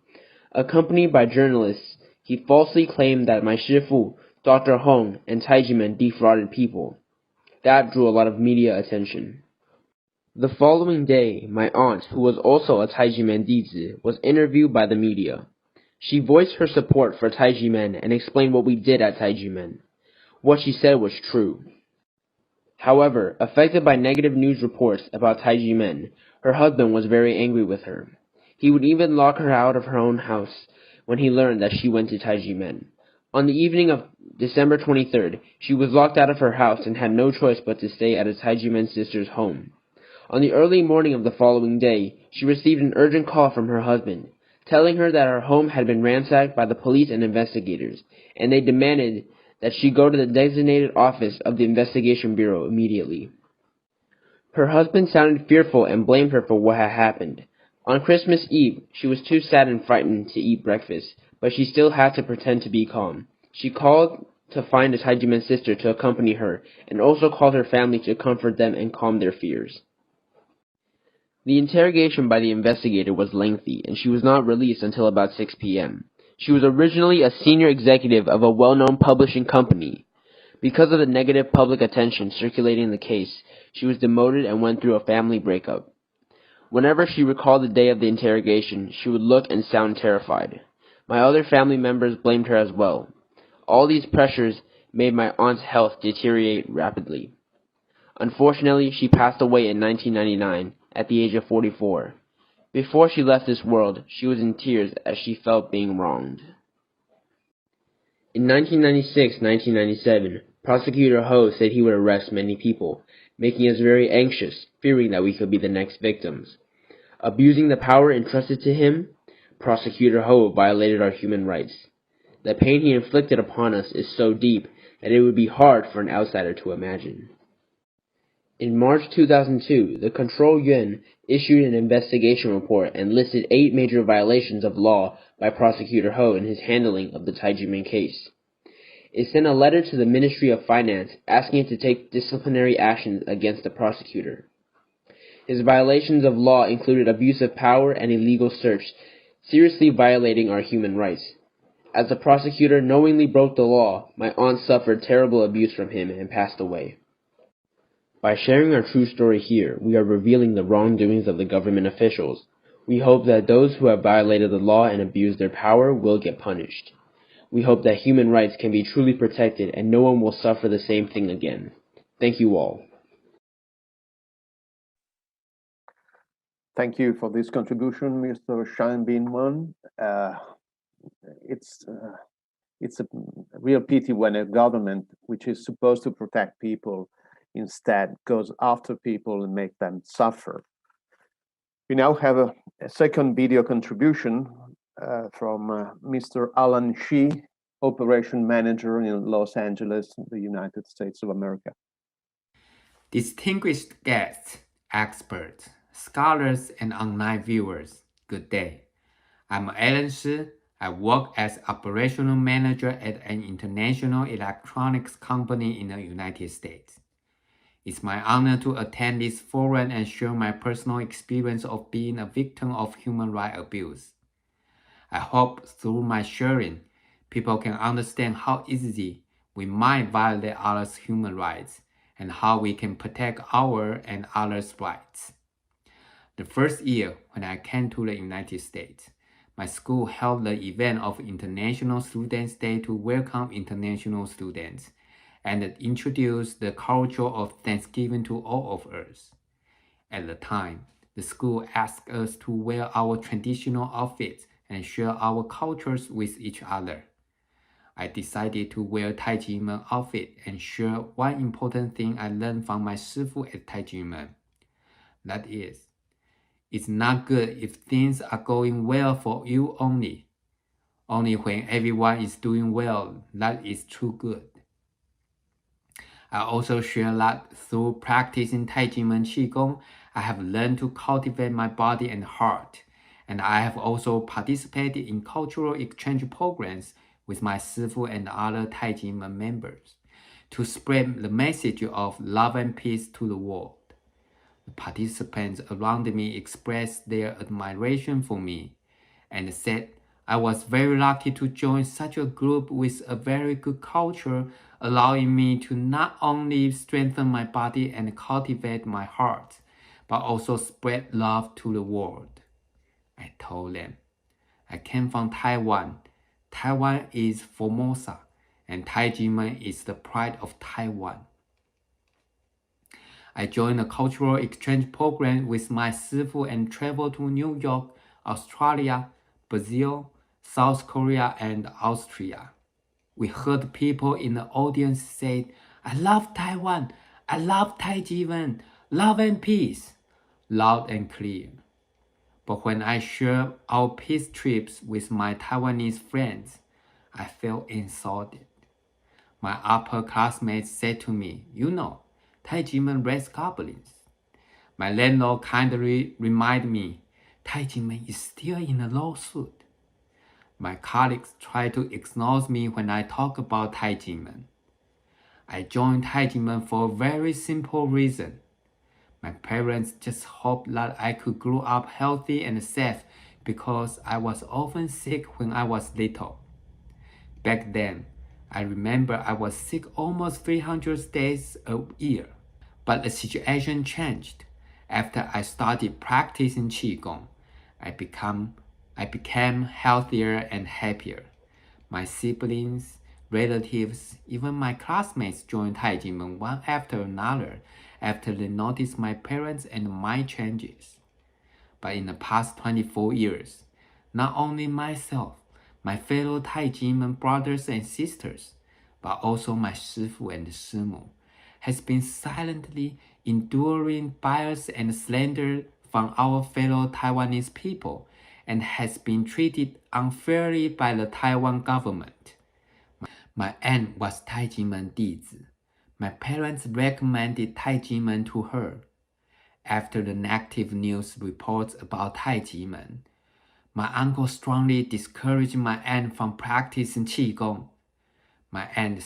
Accompanied by journalists, he falsely claimed that my shifu, Dr. Hong, and Tai Ji Men defrauded people. That drew a lot of media attention. The following day, my aunt, who was also a Tai Ji Men dizi, was interviewed by the media. She voiced her support for Tai Ji Men and explained what we did at Tai Ji Men. What she said was true. However, affected by negative news reports about Tai Ji Men, her husband was very angry with her. He would even lock her out of her own house when he learned that she went to Tai Ji Men. On the evening of December 23rd, she was locked out of her house and had no choice but to stay at a Tai Ji Men sister's home. On the early morning of the following day, she received an urgent call from her husband, telling her that her home had been ransacked by the police and investigators, and they demanded that she go to the designated office of the Investigation Bureau immediately. Her husband sounded fearful and blamed her for what had happened. On Christmas Eve, she was too sad and frightened to eat breakfast, but she still had to pretend to be calm. She called to find a Tai Ji Men sister to accompany her, and also called her family to comfort them and calm their fears. The interrogation by the investigator was lengthy, and she was not released until about 6 p.m. She was originally a senior executive of a well-known publishing company. Because of the negative public attention circulating the case, she was demoted and went through a family breakup. Whenever she recalled the day of the interrogation, she would look and sound terrified. My other family members blamed her as well. All these pressures made my aunt's health deteriorate rapidly. Unfortunately, she passed away in 1999 at the age of 44. Before she left this world, she was in tears as she felt being wronged. In 1996-1997, Prosecutor Ho said he would arrest many people, making us very anxious, fearing that we could be the next victims. Abusing the power entrusted to him, Prosecutor Ho violated our human rights. The pain he inflicted upon us is so deep that it would be hard for an outsider to imagine. In March 2002, the Control Yuan issued an investigation report and listed 8 major violations of law by Prosecutor Ho in his handling of the Tai Ji Men case. It sent a letter to the Ministry of Finance asking it to take disciplinary actions against the prosecutor. His violations of law included abuse of power and illegal search, seriously violating our human rights. As the prosecutor knowingly broke the law, my aunt suffered terrible abuse from him and passed away. By sharing our true story here, we are revealing the wrongdoings of the government officials. We hope that those who have violated the law and abused their power will get punished. We hope that human rights can be truly protected and no one will suffer the same thing again. Thank you all. Thank you for this contribution, Mr. Shang-Bin Wen. It's a real pity when a government, which is supposed to protect people, instead goes after people and make them suffer. We now have a second video contribution from Mr. Alan Shi, Operation Manager in Los Angeles, the United States of America. Distinguished guests, experts, scholars, and online viewers, good day. I'm Alan Shi. I work as Operational Manager at an international electronics company in the United States. It's my honor to attend this forum and share my personal experience of being a victim of human rights abuse. I hope through my sharing, people can understand how easily we might violate others' human rights and how we can protect our and others' rights. The first year when I came to the United States, my school held the event of International Students' Day to welcome international students and introduce the culture of Thanksgiving to all of us. At the time, the school asked us to wear our traditional outfits and share our cultures with each other. I decided to wear Tai Ji Men outfit and share one important thing I learned from my shifu at Tai Ji Men. That is, it's not good if things are going well for you only. Only when everyone is doing well, that is true good. I also share that through practicing Tai Ji Men Qigong, I have learned to cultivate my body and heart, and I have also participated in cultural exchange programs with my shifu and other Tai Ji Men members to spread the message of love and peace to the world. The participants around me expressed their admiration for me and said I was very lucky to join such a group with a very good culture, allowing me to not only strengthen my body and cultivate my heart, but also spread love to the world. I told them, I came from Taiwan. Taiwan is Formosa, and Tai Ji Men is the pride of Taiwan. I joined a cultural exchange program with my shifu and traveled to New York, Australia, Brazil, South Korea, and Austria. We heard people in the audience say, "I love Taiwan, I love Tai Ji Men, love and peace," loud and clear. But when I shared our peace trips with my Taiwanese friends, I felt insulted. My upper classmates said to me, "You know, Tai Ji Men raised goblins." My landlord kindly reminded me, "Tai Ji Men is still in a lawsuit." My colleagues try to ignore me when I talk about Tai Ji Men. I joined Tai Ji Men for a very simple reason. My parents just hoped that I could grow up healthy and safe because I was often sick when I was little. Back then, I remember I was sick almost 300 days a year. But the situation changed. After I started practicing Qigong, I became healthier and happier. My siblings, relatives, even my classmates joined Tai Ji Men one after another after they noticed my parents and my changes. But in the past 24 years, not only myself, my fellow Tai Ji Men brothers and sisters, but also my shifu and shimu, has been silently enduring bias and slander from our fellow Taiwanese people and has been treated unfairly by the Taiwan government. My aunt was Tai Ji Men dizi. My parents recommended Tai Ji Men to her. After the negative news reports about Tai Ji Men, my uncle strongly discouraged my aunt from practicing Qigong. My aunt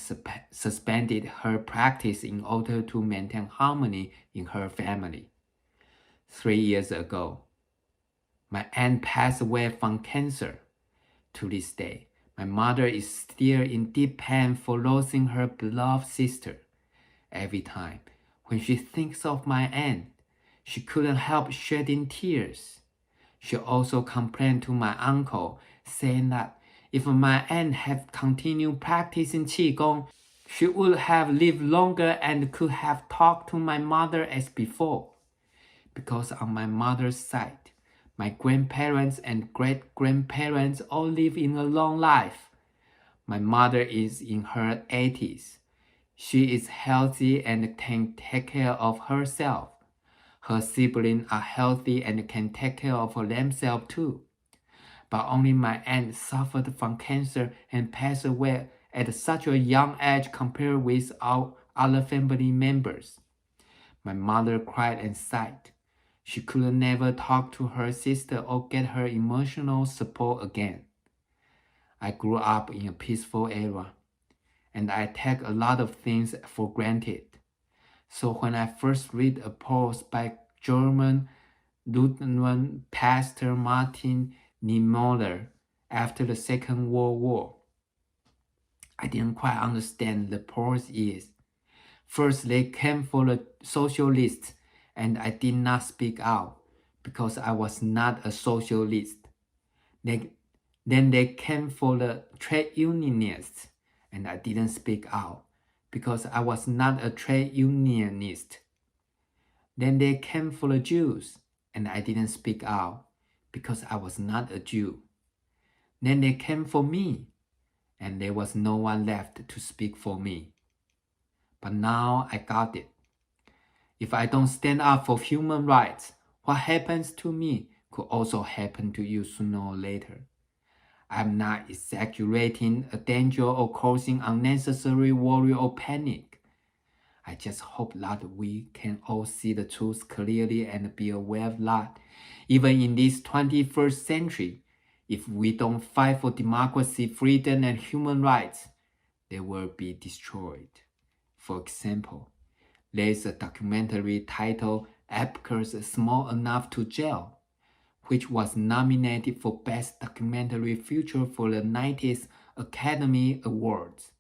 suspended her practice in order to maintain harmony in her family. 3 years ago, my aunt passed away from cancer. To this day, my mother is still in deep pain for losing her beloved sister. Every time, when she thinks of my aunt, she couldn't help shedding tears. She also complained to my uncle, saying that if my aunt had continued practicing Qigong, she would have lived longer and could have talked to my mother as before. Because on my mother's side, my grandparents and great-grandparents all live in a long life. My mother is in her 80s. She is healthy and can take care of herself. Her siblings are healthy and can take care of themselves too. But only my aunt suffered from cancer and passed away at such a young age compared with our other family members. My mother cried and sighed. She could never talk to her sister or get her emotional support again. I grew up in a peaceful era, and I take a lot of things for granted. So when I first read a post by German Lutheran pastor Martin Niemöller after the Second World War, I didn't quite understand the post is. First, they came for the socialists, and I did not speak out because I was not a socialist. Then they came for the trade unionists, and I didn't speak out because I was not a trade unionist. Then they came for the Jews, and I didn't speak out because I was not a Jew. Then they came for me, and there was no one left to speak for me. But now I got it. If I don't stand up for human rights, what happens to me could also happen to you sooner or later. I'm not exaggerating a danger or causing unnecessary worry or panic. I just hope that we can all see the truth clearly and be aware that even in this 21st century, if we don't fight for democracy, freedom, and human rights, they will be destroyed. For example, there's a documentary titled Epicur's Small Enough to Jail, which was nominated for Best Documentary Feature for the 90th Academy Awards.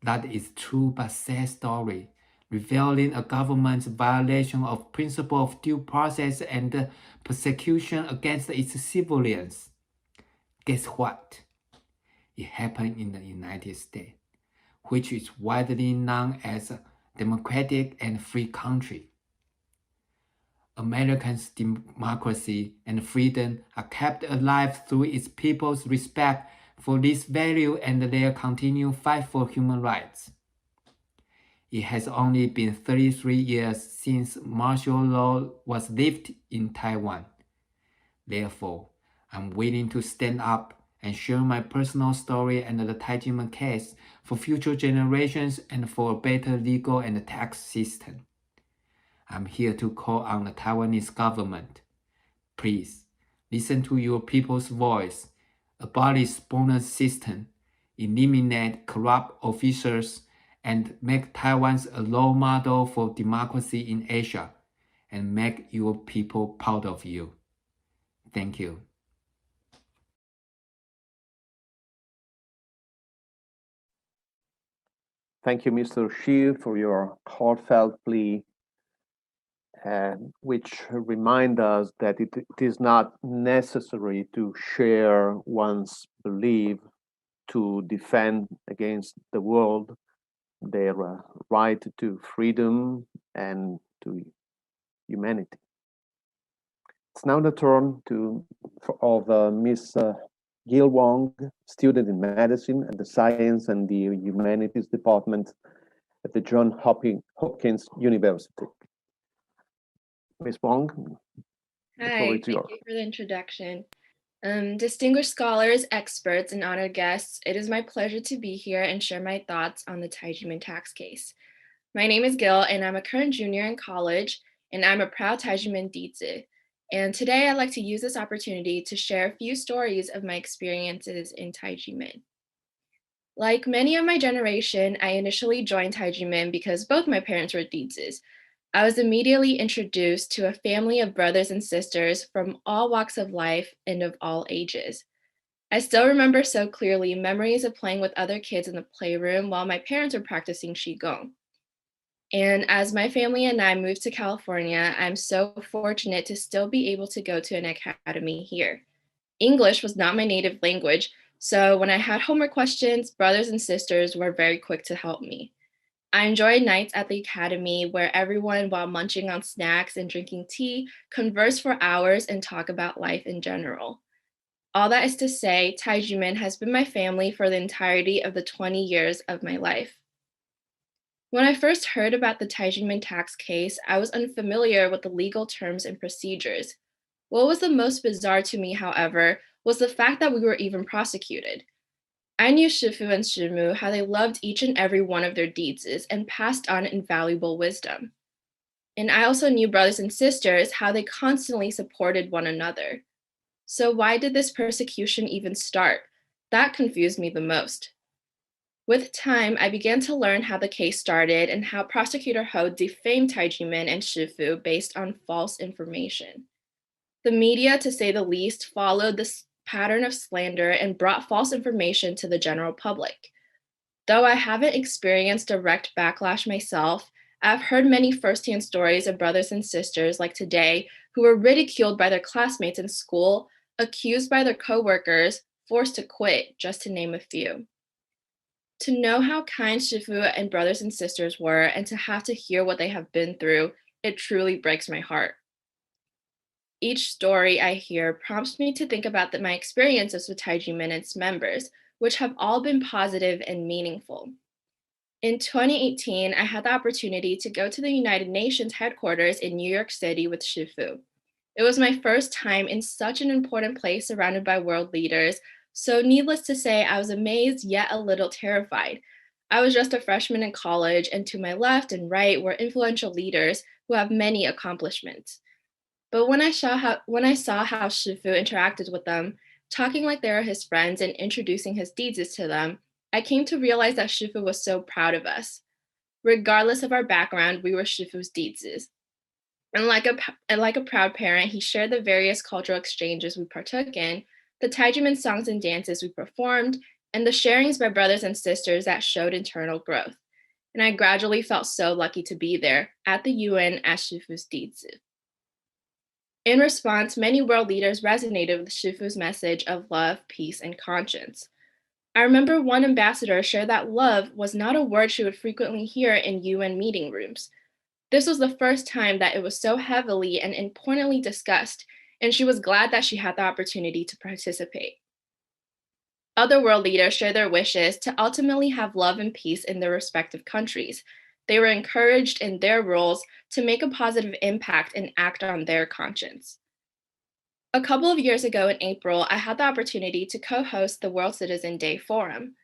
That is true but sad story, revealing a government's violation of principle of due process and persecution against its civilians. Guess what? It happened in the United States, which is widely known as a democratic and free country. Americans' democracy and freedom are kept alive through its people's respect for this value and their continued fight for human rights. It has only been 33 years since martial law was lifted in Taiwan. Therefore, I'm willing to stand up and share my personal story and the Tai Ji Men case for future generations and for a better legal and tax system. I'm here to call on the Taiwanese government. Please, listen to your people's voice, abolish bonus system, eliminate corrupt officials, and make Taiwan a role model for democracy in Asia, and make your people proud of you. Thank you. Thank you, Mr. Shi, for your heartfelt plea, which remind us that it is not necessary to share one's belief to defend against the world their right to freedom and to humanity. It's now the turn of Ms. Gil Wong, student in medicine at the Science and the Humanities Department at the Johns Hopkins University. Ms. Wong, Hi, thank you for the introduction. Distinguished scholars, experts, and honored guests, it is my pleasure to be here and share my thoughts on the Tai Ji Men tax case. My name is Gil, and I'm a current junior in college, and I'm a proud Tai Ji Men dizi. And today I'd like to use this opportunity to share a few stories of my experiences in Tai Ji Men. Like many of my generation, I initially joined Tai Ji Men because both my parents were dizis. I was immediately introduced to a family of brothers and sisters from all walks of life and of all ages. I still remember so clearly memories of playing with other kids in the playroom while my parents were practicing Qigong. And as my family and I moved to California, I'm so fortunate to still be able to go to an academy here. English was not my native language, so when I had homework questions, brothers and sisters were very quick to help me. I enjoyed nights at the academy where everyone, while munching on snacks and drinking tea, conversed for hours and talk about life in general. All that is to say, Tai Ji Men has been my family for the entirety of the 20 years of my life. When I first heard about the Tai Ji Men tax case, I was unfamiliar with the legal terms and procedures. What was the most bizarre to me, however, was the fact that we were even prosecuted. I knew Shifu and Shimu how they loved each and every one of their dizis and passed on invaluable wisdom. And I also knew brothers and sisters how they constantly supported one another. So why did this persecution even start? That confused me the most. With time, I began to learn how the case started and how Prosecutor Ho defamed Tai Ji Men and Shifu based on false information. The media, to say the least, followed this pattern of slander and brought false information to the general public. Though I haven't experienced direct backlash myself, I've heard many firsthand stories of brothers and sisters like today who were ridiculed by their classmates in school, accused by their coworkers, forced to quit, just to name a few. To know how kind Shifu and brothers and sisters were and to have to hear what they have been through, it truly breaks my heart. Each story I hear prompts me to think about my experiences with Tai Ji Men and its members, which have all been positive and meaningful. In 2018, I had the opportunity to go to the United Nations headquarters in New York City with Shifu. It was my first time in such an important place surrounded by world leaders, so needless to say, I was amazed yet a little terrified. I was just a freshman in college, and to my left and right were influential leaders who have many accomplishments. But when I saw how Shifu interacted with them, talking like they were his friends and introducing his dizis to them, I came to realize that Shifu was so proud of us. Regardless of our background, we were Shifu's dizis. And like a proud parent, he shared the various cultural exchanges we partook in, the Tai Ji Men songs and dances we performed, and the sharings by brothers and sisters that showed internal growth. And I gradually felt so lucky to be there at the UN as Shifu's dizi. In response, many world leaders resonated with Shifu's message of love, peace, and conscience. I remember one ambassador shared that love was not a word she would frequently hear in UN meeting rooms. This was the first time that it was so heavily and importantly discussed, and she was glad that she had the opportunity to participate. Other world leaders share their wishes to ultimately have love and peace in their respective countries. They were encouraged in their roles to make a positive impact and act on their conscience. A couple of years ago in April, I had the opportunity to co-host the World Citizen Day Forum.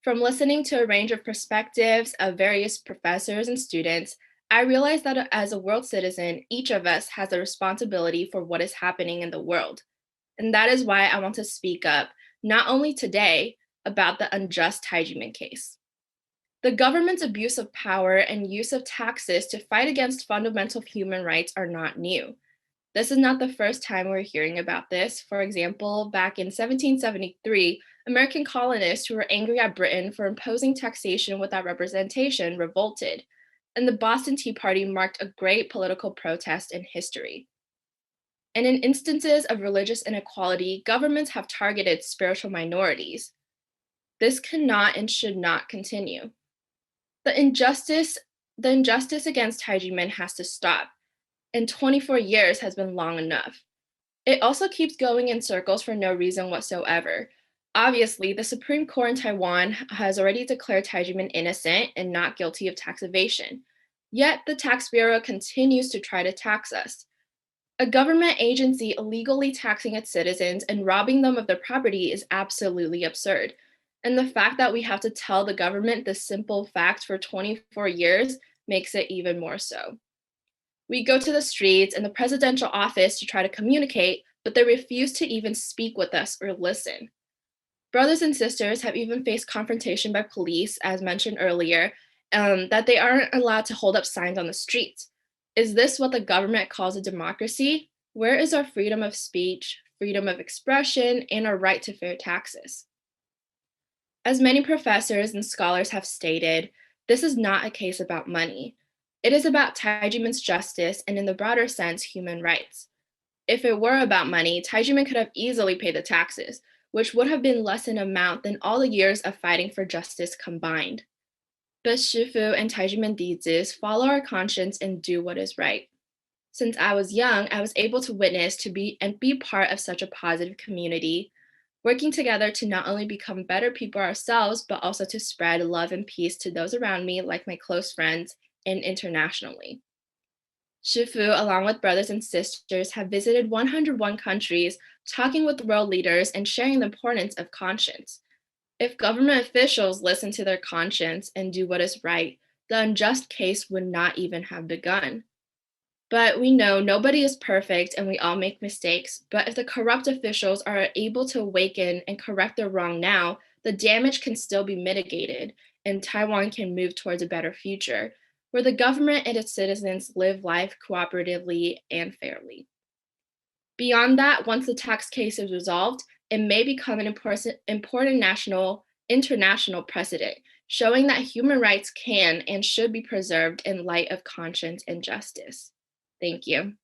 From listening to a range of perspectives of various professors and students, I realized that as a world citizen, each of us has a responsibility for what is happening in the world. And that is why I want to speak up, not only today, about the unjust Tai Ji Men case. The government's abuse of power and use of taxes to fight against fundamental human rights are not new. This is not the first time we're hearing about this. For example, back in 1773, American colonists who were angry at Britain for imposing taxation without representation revolted, and the Boston Tea Party marked a great political protest in history. And in instances of religious inequality, governments have targeted spiritual minorities. This cannot and should not continue. The injustice against Tai Ji Men has to stop, and 24 years has been long enough. It also keeps going in circles for no reason whatsoever. Obviously, the Supreme Court in Taiwan has already declared Tai Ji Men innocent and not guilty of tax evasion. Yet the Tax Bureau continues to try to tax us. A government agency illegally taxing its citizens and robbing them of their property is absolutely absurd. And the fact that we have to tell the government this simple fact for 24 years makes it even more so. We go to the streets and the presidential office to try to communicate, but they refuse to even speak with us or listen. Brothers and sisters have even faced confrontation by police, as mentioned earlier, that they aren't allowed to hold up signs on the streets. Is this what the government calls a democracy? Where is our freedom of speech, freedom of expression, and our right to fair taxes? As many professors and scholars have stated, this is not a case about money. It is about Tai Ji Men's justice and, in the broader sense, human rights. If it were about money, Tai Ji Men could have easily paid the taxes, which would have been less in amount than all the years of fighting for justice combined. But shifu and Tai Ji Men dizis follow our conscience and do what is right. Since I was young, I was able to witness be part of such a positive community, working together to not only become better people ourselves, but also to spread love and peace to those around me, like my close friends, and internationally. Shifu, along with brothers and sisters, have visited 101 countries, talking with world leaders and sharing the importance of conscience. If government officials listen to their conscience and do what is right, the unjust case would not even have begun. But we know nobody is perfect and we all make mistakes, but if the corrupt officials are able to awaken and correct their wrong now, the damage can still be mitigated and Taiwan can move towards a better future, where the government and its citizens live life cooperatively and fairly. Beyond that, once the tax case is resolved, it may become an important international precedent, showing that human rights can and should be preserved in light of conscience and justice. Thank you.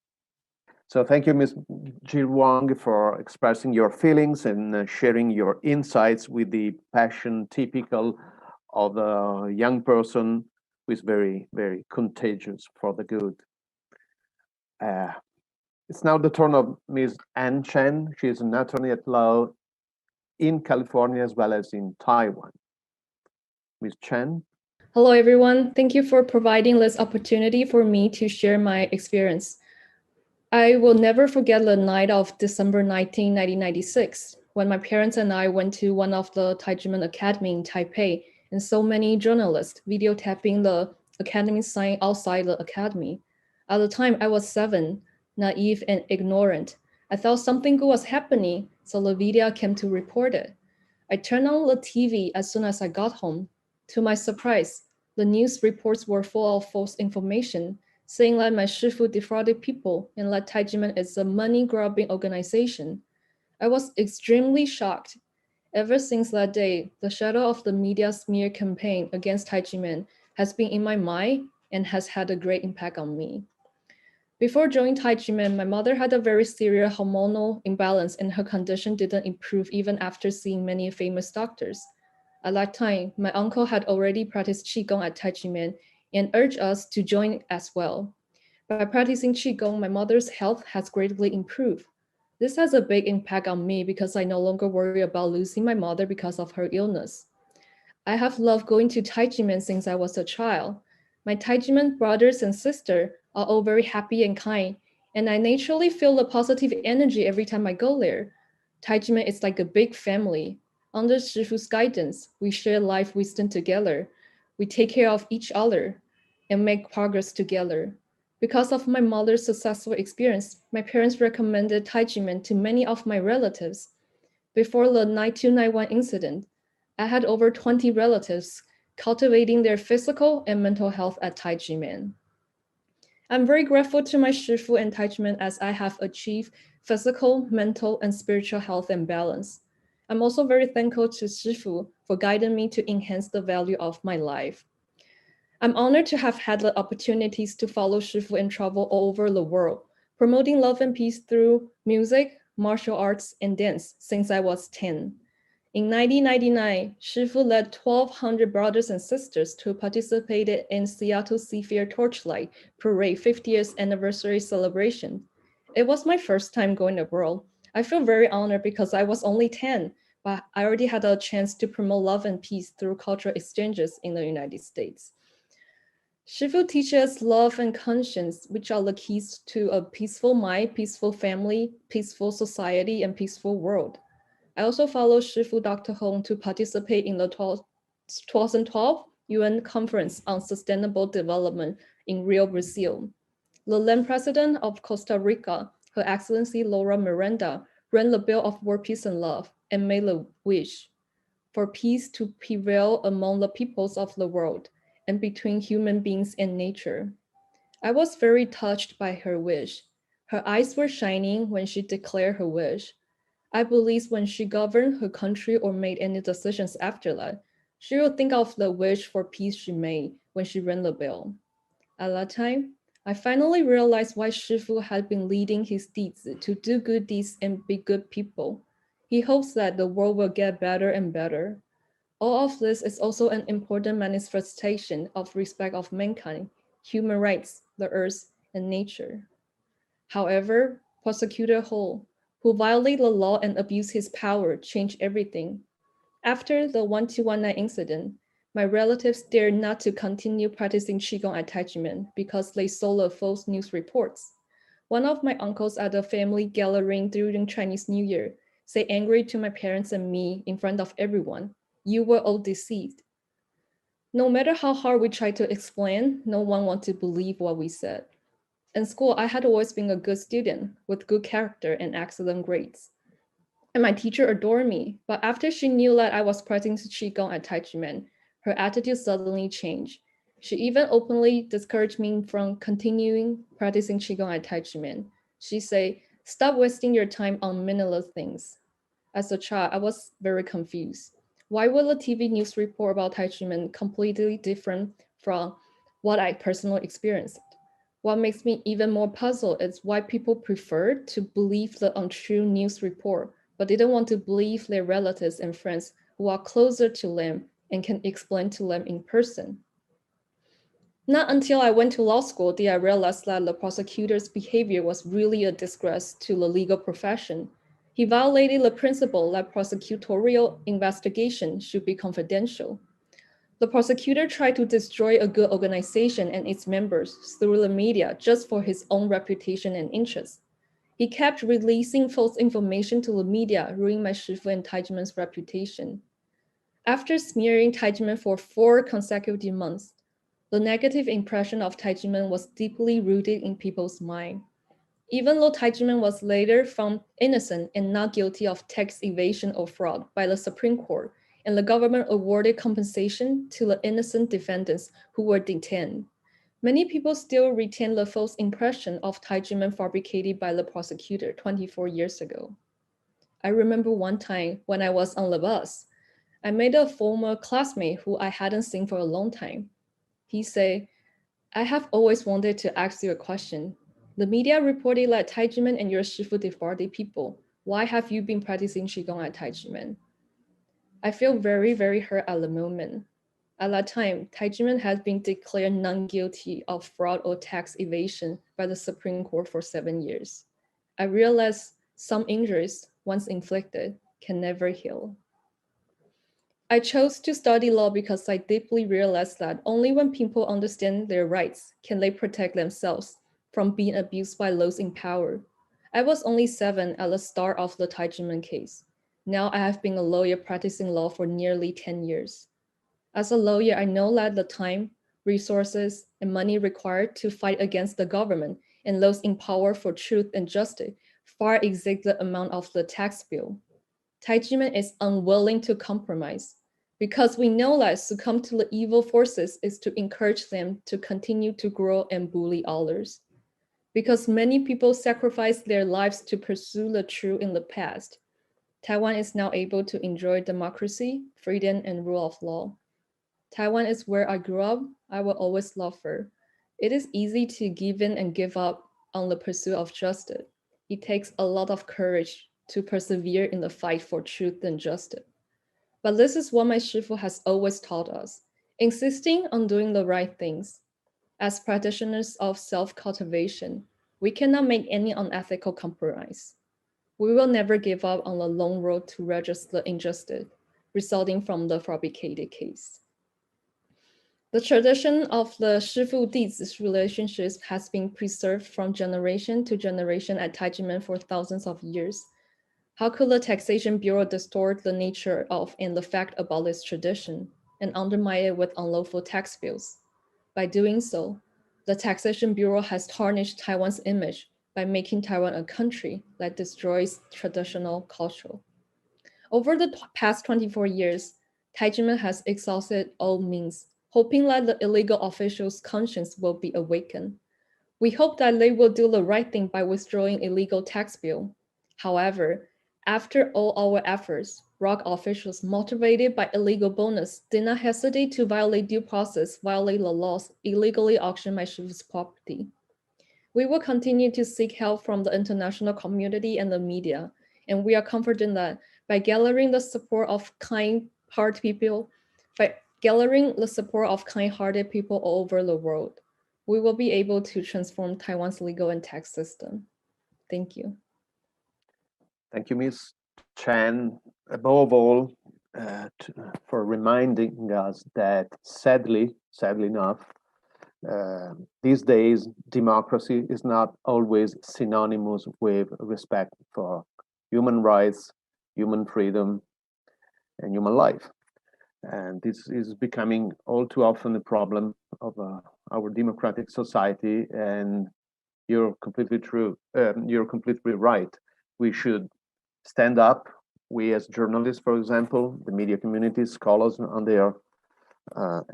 So thank you, Ms. Jill Wang, for expressing your feelings and sharing your insights with the passion typical of a young person who is very, very contagious for the good. It's now the turn of Ms. Ann Chen. She is an attorney at law in California as well as in Taiwan. Ms. Chen. Hello, everyone. Thank you for providing this opportunity for me to share my experience. I will never forget the night of December 19, 1996, when my parents and I went to one of the Tai Ji Men Academy in Taipei, and so many journalists videotaping the academy sign outside the academy. At the time, I was 7, naive and ignorant. I thought something good was happening, so the video came to report it. I turned on the TV as soon as I got home. To my surprise, the news reports were full of false information, saying that my shifu defrauded people and that Tai Ji Men is a money-grubbing organization. I was extremely shocked. Ever since that day, the shadow of the media smear campaign against Tai Ji Men has been in my mind and has had a great impact on me. Before joining Tai Ji Men, my mother had a very serious hormonal imbalance and her condition didn't improve even after seeing many famous doctors. At that time, my uncle had already practiced Qigong at Tai Ji Men and urged us to join as well. By practicing Qigong, my mother's health has greatly improved. This has a big impact on me because I no longer worry about losing my mother because of her illness. I have loved going to Tai Ji Men since I was a child. My Tai Ji Men brothers and sisters are all very happy and kind, and I naturally feel the positive energy every time I go there. Tai Ji Men is like a big family. Under Shifu's guidance, we share life wisdom together. We take care of each other and make progress together. Because of my mother's successful experience, my parents recommended Tai Ji Men to many of my relatives. Before the 9291 incident, I had over 20 relatives cultivating their physical and mental health at Tai Ji Men. I'm very grateful to my shifu and Tai Ji Men as I have achieved physical, mental, and spiritual health and balance. I'm also very thankful to shifu for guiding me to enhance the value of my life. I'm honored to have had the opportunities to follow shifu and travel all over the world, promoting love and peace through music, martial arts, and dance since I was 10. In 1999, Shifu led 1,200 brothers and sisters to participate in Seattle Seafair Torchlight Parade 50th anniversary celebration. It was my first time going abroad. I feel very honored because I was only 10, but I already had a chance to promote love and peace through cultural exchanges in the United States. Shifu teaches love and conscience, which are the keys to a peaceful mind, peaceful family, peaceful society, and peaceful world. I also follow Shifu Dr. Hong to participate in the 2012 UN Conference on Sustainable Development in Rio, Brazil. The then President of Costa Rica, Her Excellency Laura Miranda, ran the Bill of World Peace and Love and made the wish for peace to prevail among the peoples of the world and between human beings and nature. I was very touched by her wish. Her eyes were shining when she declared her wish. I believe when she governed her country or made any decisions after that, she would think of the wish for peace she made when she ran the bill. At that time, I finally realized why Shifu had been leading his deeds to do good deeds and be good people. He hopes that the world will get better and better. All of this is also an important manifestation of respect of mankind, human rights, the earth, and nature. However, Prosecutor Ho, who violated the law and abused his power, changed everything. After the 1219 incident, my relatives dared not to continue practicing Qigong at Tai Ji Men because they saw the false news reports. One of my uncles at a family gathering during Chinese New Year said angry to my parents and me in front of everyone, "You were all deceived." No matter how hard we tried to explain, no one wanted to believe what we said. In school, I had always been a good student with good character and excellent grades. And my teacher adored me, but after she knew that I was practicing Qigong at Tai Ji Men, her attitude suddenly changed. She even openly discouraged me from continuing practicing Qigong at Tai Ji Men. She said, "Stop wasting your time on meaningless things." As a child, I was very confused. Why would the TV news report about Tai Ji Men completely different from what I personally experienced? What makes me even more puzzled is why people prefer to believe the untrue news report, but didn't want to believe their relatives and friends who are closer to them and can explain to them in person. Not until I went to law school did I realize that the prosecutor's behavior was really a disgrace to the legal profession. He violated the principle that prosecutorial investigation should be confidential. The prosecutor tried to destroy a good organization and its members through the media just for his own reputation and interests. He kept releasing false information to the media, ruining my Shifu and Tai Ji Men's reputation. After smearing Tai Ji Men for 4 consecutive months, the negative impression of Tai Ji Men was deeply rooted in people's mind. Even though Tai Ji Men was later found innocent and not guilty of tax evasion or fraud by the Supreme Court, and the government awarded compensation to the innocent defendants who were detained, many people still retain the false impression of Tai Ji Men fabricated by the prosecutor 24 years ago. I remember one time when I was on the bus, I met a former classmate who I hadn't seen for a long time. He said, "I have always wanted to ask you a question. The media reported that Tai Ji Men and your Shifu defrauded people. Why have you been practicing Qigong at Tai Ji Men?" I feel very, very hurt at the moment. At that time, Tai Ji Men had been declared non-guilty of fraud or tax evasion by the Supreme Court for 7 years. I realized Some injuries, once inflicted, can never heal. I chose to study law because I deeply realized that only when people understand their rights can they protect themselves from being abused by those in power. I was only 7 at the start of the Tai Ji Men case. Now I have been a lawyer practicing law for nearly 10 years. As a lawyer, I know that the time, resources, and money required to fight against the government and those in power for truth and justice far exceed the amount of the tax bill. Tai Ji Men is unwilling to compromise because we know that succumb to the evil forces is to encourage them to continue to grow and bully others. Because many people sacrificed their lives to pursue the truth in the past, Taiwan is now able to enjoy democracy, freedom, and rule of law. Taiwan is where I grew up. I will always love her. It is easy to give in and give up on the pursuit of justice. It takes a lot of courage to persevere in the fight for truth and justice. But this is what my shifu has always taught us, insisting on doing the right things. As practitioners of self-cultivation, we cannot make any unethical compromise. We will never give up on the long road to redress the injustice resulting from the fabricated case. The tradition of the shifu dizi relationships has been preserved from generation to generation at Tai Ji Men for thousands of years. How could the Taxation Bureau distort the nature of and the fact about this tradition and undermine it with unlawful tax bills? By doing so, the Taxation Bureau has tarnished Taiwan's image by making Taiwan a country that destroys traditional culture. Over the past 24 years, Tai Ji Men has exhausted all means, hoping that the illegal officials' conscience will be awakened. We hope that they will do the right thing by withdrawing illegal tax bill. However, after all our efforts, ROC officials motivated by illegal bonus did not hesitate to violate due process, violate the laws, illegally auction my shifu's property. We will continue to seek help from the international community and the media, and we are confident that by gathering the support of kind-hearted people all over the world, we will be able to transform Taiwan's legal and tax system. Thank you. Thank you, Ms. Chan, above all, for reminding us that sadly enough, these days, democracy is not always synonymous with respect for human rights, human freedom, and human life. And this is becoming all too often a problem of our democratic society. And you're completely true. You're completely right. We should stand up. We as journalists, for example, the media community, scholars on their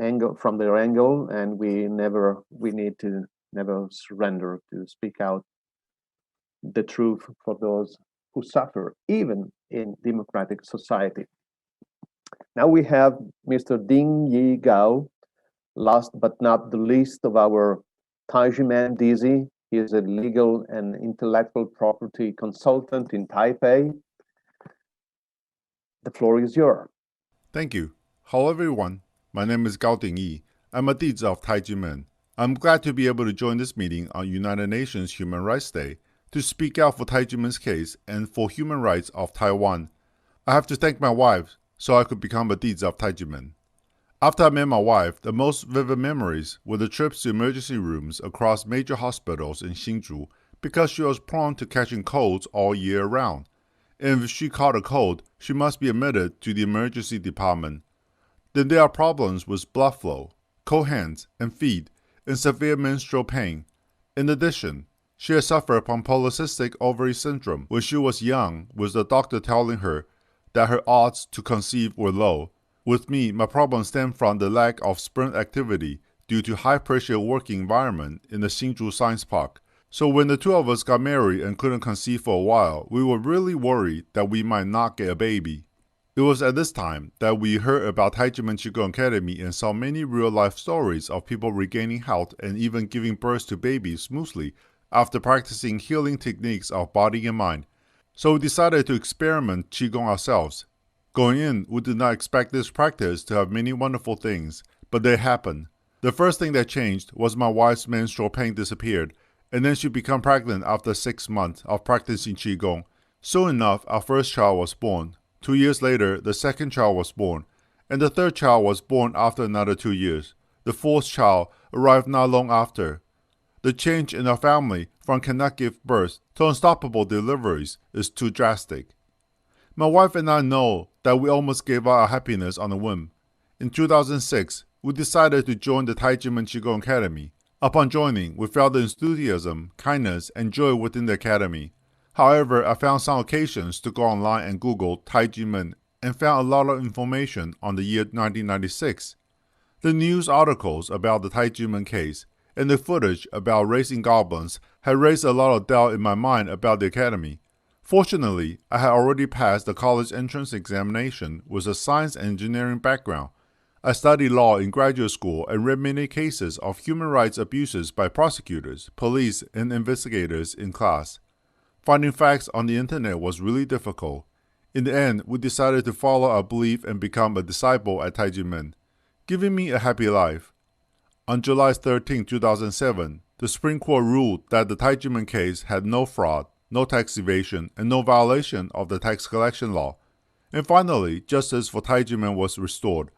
angle, and we need to never surrender to speak out the truth for those who suffer, even in democratic society. Now we have Mr. Ding Yi Gao, last but not the least of our Tai Ji Men dizi. He is a legal and intellectual property consultant in Taipei. The floor is yours. Thank you. Hello, everyone. My name is Gao Dingyi. I'm a dizi of Tai Ji Men. I'm glad to be able to join this meeting on United Nations Human Rights Day to speak out for Tai Ji Men's case and for human rights of Taiwan. I have to thank my wife so I could become a dizi of Tai Ji Men. After I met my wife, the most vivid memories were the trips to emergency rooms across major hospitals in Hsinchu because she was prone to catching colds all year round. And if she caught a cold, she must be admitted to the emergency department. Then there are problems with blood flow, cold hands and feet, and severe menstrual pain. In addition, she had suffered from polycystic ovary syndrome when she was young, with the doctor telling her that her odds to conceive were low. With me, my problem stemmed from the lack of sperm activity due to high-pressure working environment in the Hsinchu Science Park. So when the two of us got married and couldn't conceive for a while, we were really worried that we might not get a baby. It was at this time that we heard about Tai Ji Men Qigong Academy and saw many real-life stories of people regaining health and even giving birth to babies smoothly after practicing healing techniques of body and mind. So we decided to experiment Qigong ourselves. Going in, we did not expect this practice to have many wonderful things, but they happened. The first thing that changed was my wife's menstrual pain disappeared, and then she became pregnant after 6 months of practicing Qigong. Soon enough, our first child was born. 2 years later, the second child was born, and the third child was born after another 2 years. The fourth child arrived not long after. The change in our family from cannot give birth to unstoppable deliveries is too drastic. My wife and I know that we almost gave up our happiness on a whim. In 2006, we decided to join the Tai Ji Men Qigong Academy. Upon joining, we felt the enthusiasm, kindness, and joy within the academy. However, I found some occasions to go online and Google Tai Ji Men and found a lot of information on the year 1996. The news articles about the Tai Ji Men case and the footage about racing goblins had raised a lot of doubt in my mind about the academy. Fortunately, I had already passed the college entrance examination with a science and engineering background. I studied law in graduate school and read many cases of human rights abuses by prosecutors, police, and investigators in class. Finding facts on the internet was really difficult. In the end, we decided to follow our belief and become a disciple at Tai Ji Men, giving me a happy life. On July 13, 2007, the Supreme Court ruled that the Tai Ji Men case had no fraud, no tax evasion, and no violation of the tax collection law. And finally, justice for Tai Ji Men was restored,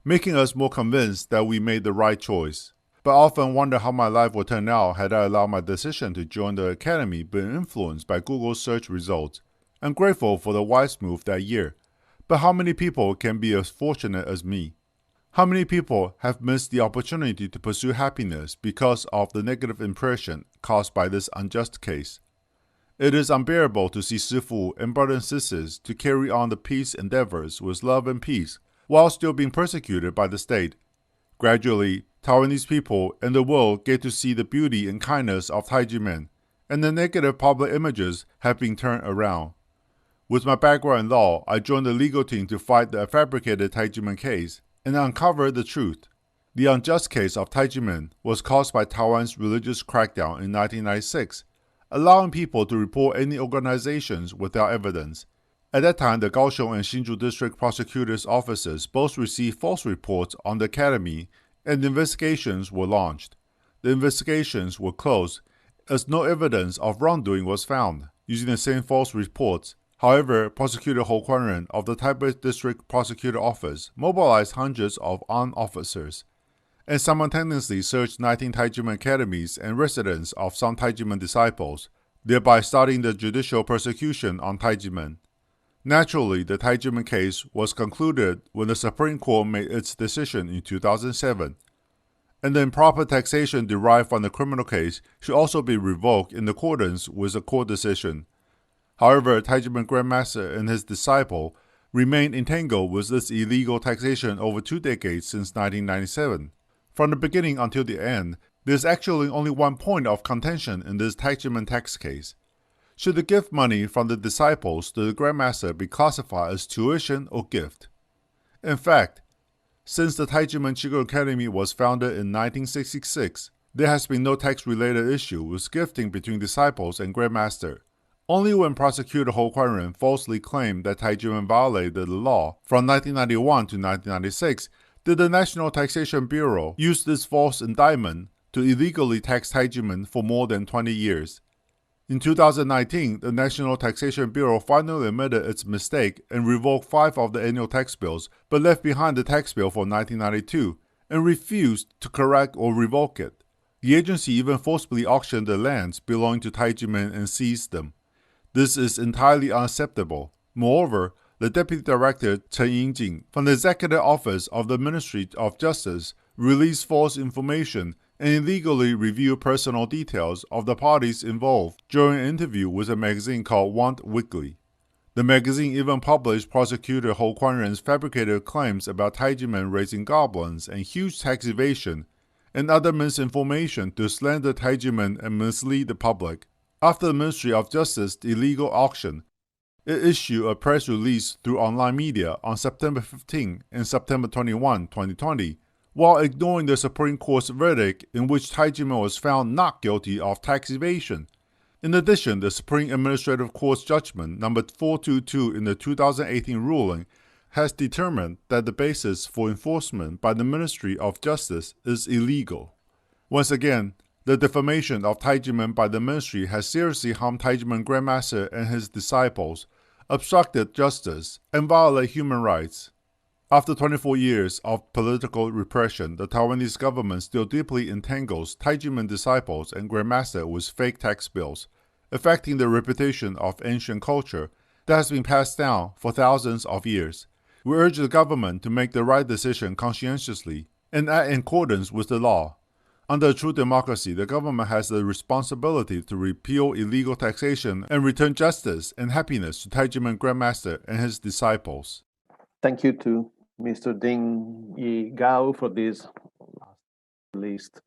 making us more convinced that we made the right choice. But I often wonder how my life would turn out had I allowed my decision to join the academy been influenced by Google's search results. I'm grateful for the wise move that year. But how many people can be as fortunate as me? How many people have missed the opportunity to pursue happiness because of the negative impression caused by this unjust case? It is unbearable to see shifu and brothers and sisters to carry on the peace endeavors with love and peace while still being persecuted by the state. Gradually, Taiwanese people and the world get to see the beauty and kindness of Tai Ji Men, and the negative public images have been turned around. With my background in law, I joined the legal team to fight the fabricated Tai Ji Men case and uncover the truth. The unjust case of Tai Ji Men was caused by Taiwan's religious crackdown in 1996, allowing people to report any organizations without evidence. At that time, the Kaohsiung and Hsinchu district prosecutors' offices both received false reports on the academy, and investigations were launched. The investigations were closed, as no evidence of wrongdoing was found, using the same false reports. However, Prosecutor Ho Kwan-ren of the Taipei District Prosecutor Office mobilized hundreds of armed officers, and simultaneously searched 19 Tai Ji Men academies and residences of some Tai Ji Men disciples, thereby starting the judicial persecution on Tai Ji Men. Naturally, the Tai Ji Men case was concluded when the Supreme Court made its decision in 2007, and the improper taxation derived from the criminal case should also be revoked in accordance with the court decision. However, Tai Ji Men Grandmaster and his disciple remained entangled with this illegal taxation over 2 decades since 1997. From the beginning until the end, there is actually only one point of contention in this Tai Ji Men tax case. Should the gift money from the disciples to the Grandmaster be classified as tuition or gift? In fact, since the Tai Ji Men Qigong Academy was founded in 1966, there has been no tax-related issue with gifting between disciples and Grandmaster. Only when Prosecutor Ho Kwan-ren falsely claimed that Tai Ji Men violated the law from 1991 to 1996 did the National Taxation Bureau use this false indictment to illegally tax Tai Ji Men for more than 20 years. In 2019, the National Taxation Bureau finally admitted its mistake and revoked 5 of the annual tax bills, but left behind the tax bill for 1992 and refused to correct or revoke it. The agency even forcibly auctioned the lands belonging to Tai Ji Men and seized them. This is entirely unacceptable. Moreover, the Deputy Director Chen Yingjing from the Executive Office of the Ministry of Justice released false information and illegally revealed personal details of the parties involved during an interview with a magazine called Want Weekly. The magazine even published Prosecutor Ho Kwan-ren's fabricated claims about Tai Ji Men raising goblins and huge tax evasion, and other misinformation to slander Tai Ji Men and mislead the public. After the Ministry of Justice's illegal auction, it issued a press release through online media on September 15 and September 21, 2020, while ignoring the Supreme Court's verdict in which Tai Ji Men was found not guilty of tax evasion. In addition, the Supreme Administrative Court's judgment number 422 in the 2018 ruling has determined that the basis for enforcement by the Ministry of Justice is illegal. Once again, The defamation of Tai Ji Men by the ministry has seriously harmed Tai Ji Men Grandmaster and his disciples, obstructed justice, and violated human rights. After 24 years of political repression, the Taiwanese government still deeply entangles Tai Ji Men disciples and Grandmaster with fake tax bills, affecting the reputation of ancient culture that has been passed down for thousands of years. We urge the government to make the right decision conscientiously and act in accordance with the law. Under a true democracy, the government has the responsibility to repeal illegal taxation and return justice and happiness to Tai Ji Men Grandmaster and his disciples. Thank you to Mr. Ding Yi Gao for this least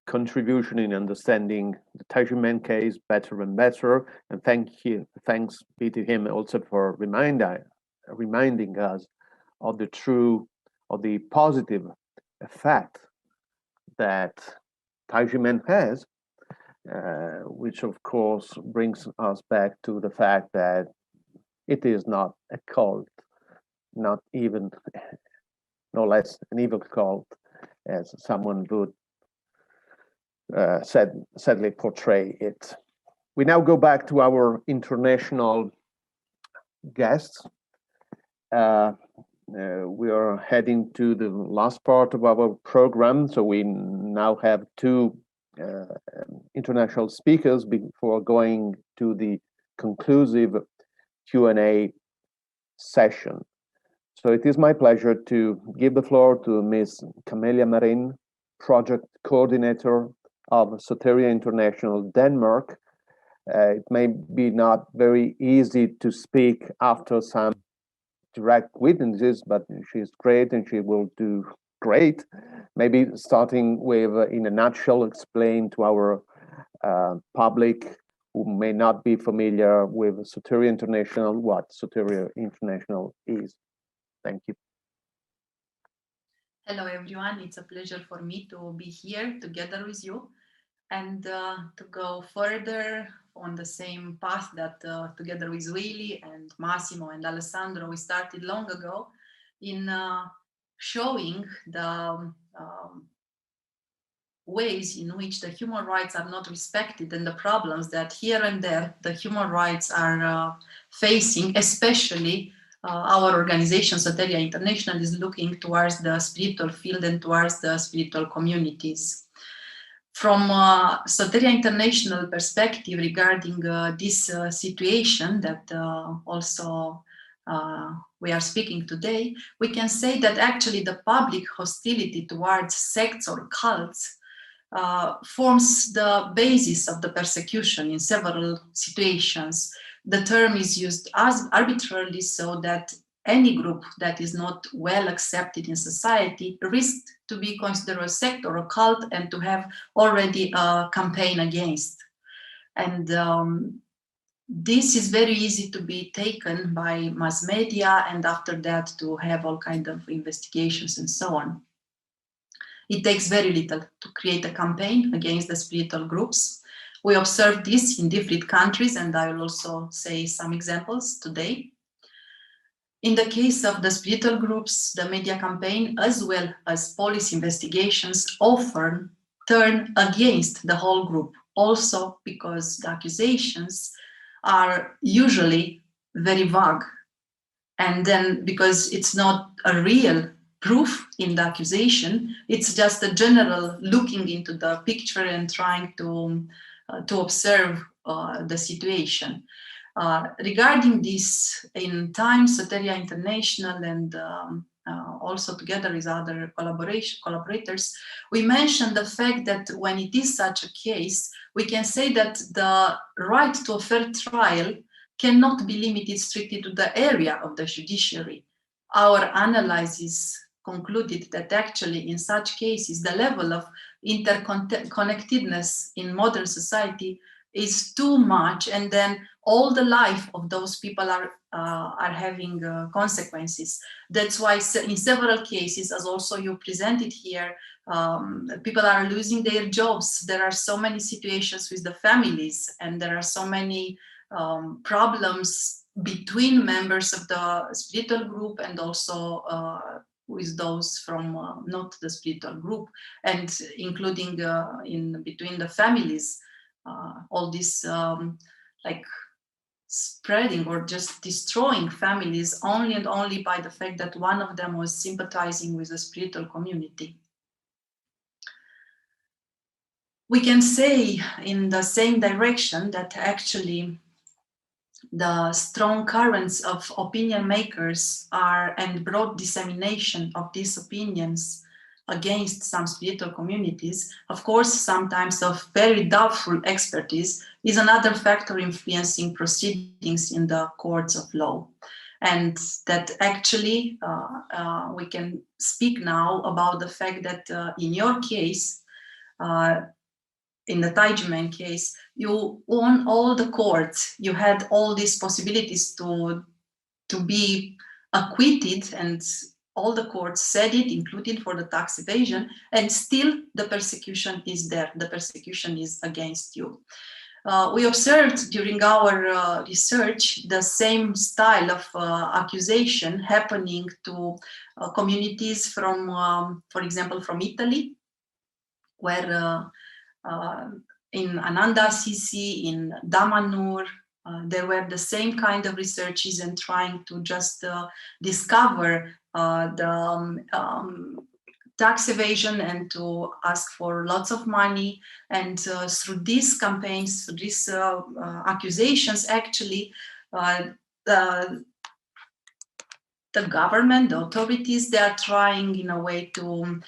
contribution in understanding the Tai Ji Men case better and better. And thanks be to him also for reminding us of the positive effect that Tai Ji Men has, which of course brings us back to the fact that it is not a cult, not even, no less an evil cult, as someone would sadly portray it. We now go back to our international guests. We are heading to the last part of our program, so we now have two international speakers before going to the conclusive Q&A session. So it is my pleasure to give the floor to Ms. Camelia Marin, Project Coordinator of Soteria International, Denmark. It may be not very easy to speak after some direct witnesses, but she's great and she will do great. Maybe starting with, in a nutshell, explain to our public who may not be familiar with Soteria International what Soteria International is. Thank you. Hello, everyone. It's a pleasure for me to be here together with you and to go further on the same path that together with Willy and Massimo and Alessandro, we started long ago in showing the ways in which the human rights are not respected and the problems that here and there the human rights are facing, especially our organization, Soteria International, is looking towards the spiritual field and towards the spiritual communities. From Soteria International perspective regarding this situation that also we are speaking today, we can say that actually the public hostility towards sects or cults forms the basis of the persecution in several situations. The term is used as arbitrarily so that any group that is not well accepted in society risks to be considered a sect or a cult and to have already a campaign against. And this is very easy to be taken by mass media and after that to have all kinds of investigations and so on. It takes very little to create a campaign against the spiritual groups. We observe this in different countries, and I will also say some examples today. In the case of the spiritual groups, the media campaign, as well as police investigations, often turn against the whole group, also because the accusations are usually very vague. And then because it's not a real proof in the accusation, it's just a general looking into the picture and trying to observe the situation. Regarding this, in time, Soteria International and also together with other collaborators, we mentioned the fact that when it is such a case, we can say that the right to a fair trial cannot be limited strictly to the area of the judiciary. Our analysis concluded that actually in such cases, the level of interconnectedness in modern society is too much, and then all the life of those people are having consequences. That's why in several cases, as also you presented here, people are losing their jobs. There are so many situations with the families, and there are so many problems between members of the spiritual group and also with those from not the spiritual group, and including in between the families, all this like spreading or just destroying families only and only by the fact that one of them was sympathizing with the spiritual community. We can say in the same direction that actually the strong currents of opinion makers and broad dissemination of these opinions against some spiritual communities, of course, sometimes of very doubtful expertise, is another factor influencing proceedings in the courts of law. And that actually we can speak now about the fact that in your case, in the Tai Ji Men case, you won all the courts. You had all these possibilities to be acquitted, and all the courts said it, including for the tax evasion, and still the persecution is there. The persecution is against you. We observed during our research the same style of accusation happening to communities from, for example, from Italy, where in Ananda Assisi, in Damanhur, there were the same kind of researches and trying to just discover the tax evasion and to ask for lots of money. And through these campaigns, through these accusations, actually, the government, the authorities, they are trying in a way to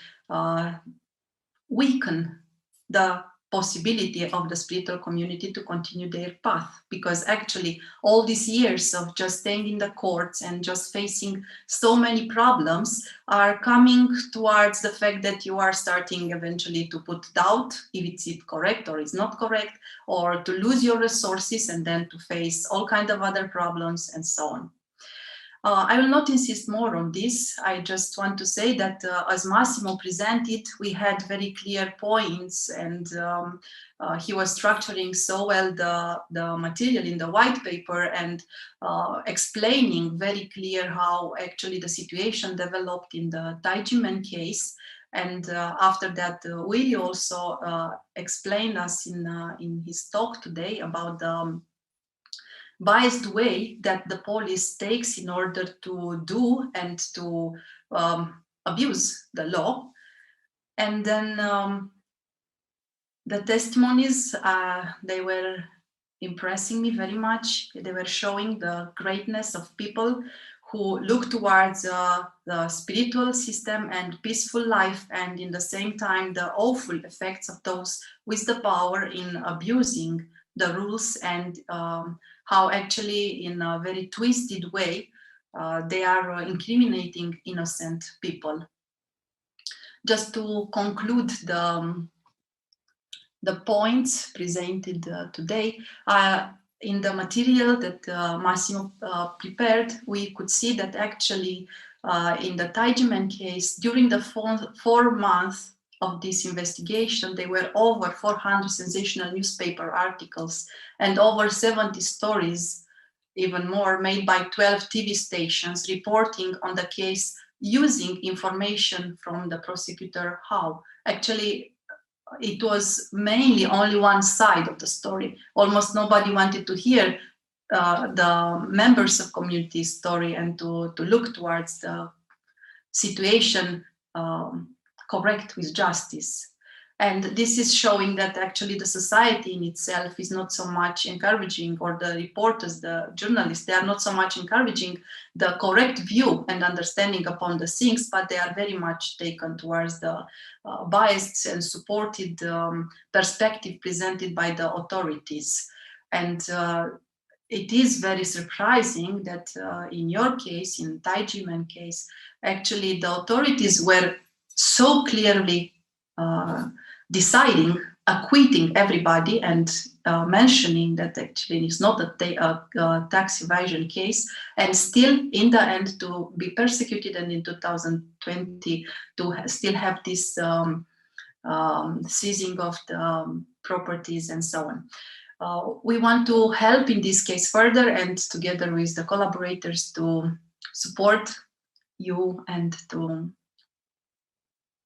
weaken the possibility of the spiritual community to continue their path, because actually all these years of just staying in the courts and just facing so many problems are coming towards the fact that you are starting eventually to put doubt if it's correct or is not correct, or to lose your resources and then to face all kinds of other problems and so on. I will not insist more on this. I just want to say that as Massimo presented, we had very clear points, and he was structuring so well the material in the white paper and explaining very clear how actually the situation developed in the Tai Ji Men case. And after that, Willie also explained us in his talk today about the biased way that the police takes in order to do and to abuse the law. And then the testimonies, they were impressing me very much. They were showing the greatness of people who look towards the spiritual system and peaceful life, and in the same time the awful effects of those with the power in abusing the rules, and how actually in a very twisted way they are incriminating innocent people. Just to conclude the points presented today, in the material that Massimo prepared, we could see that actually in the Tai Ji Men case, during the 4 months of this investigation, there were over 400 sensational newspaper articles and over 70 stories, even more, made by 12 TV stations reporting on the case using information from the prosecutor. How actually it was mainly only one side of the story. Almost nobody wanted to hear the members of community story and to look towards the situation correct with justice. And this is showing that actually the society in itself is not so much encouraging, or the reporters, the journalists, they are not so much encouraging the correct view and understanding upon the things, but they are very much taken towards the biased and supported perspective presented by the authorities. And it is very surprising that in your case, in Tai Ji Men case, actually the authorities were so clearly deciding, acquitting everybody, and mentioning that actually it's not a tax evasion case, and still in the end to be persecuted, and in 2020 to still have this seizing of the properties and so on. We want to help in this case further, and together with the collaborators to support you and to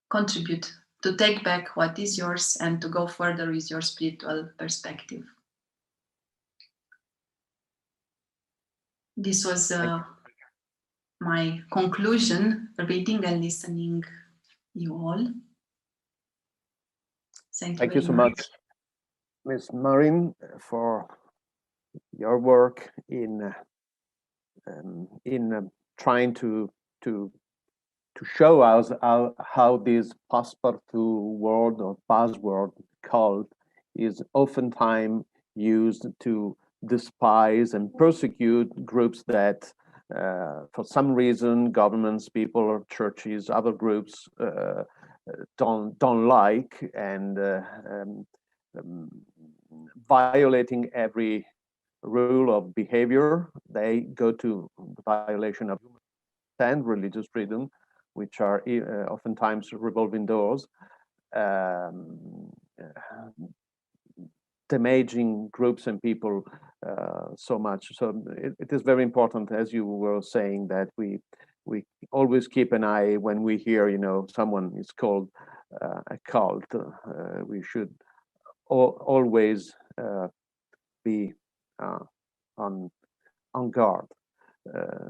contribute, to take back what is yours and to go further with your spiritual perspective. This was my conclusion, reading and listening you all. Thank you so much, Ms. Marin, for your work in trying to show us how this passepartout word or buzzword cult is oftentimes used to despise and persecute groups that for some reason governments, people, or churches, other groups don't like, and violating every rule of behavior. They go to violation of and religious freedom, which are oftentimes revolving doors, damaging groups and people so much. So it is very important, as you were saying, that we always keep an eye when we hear, someone is called a cult. We should always be on guard,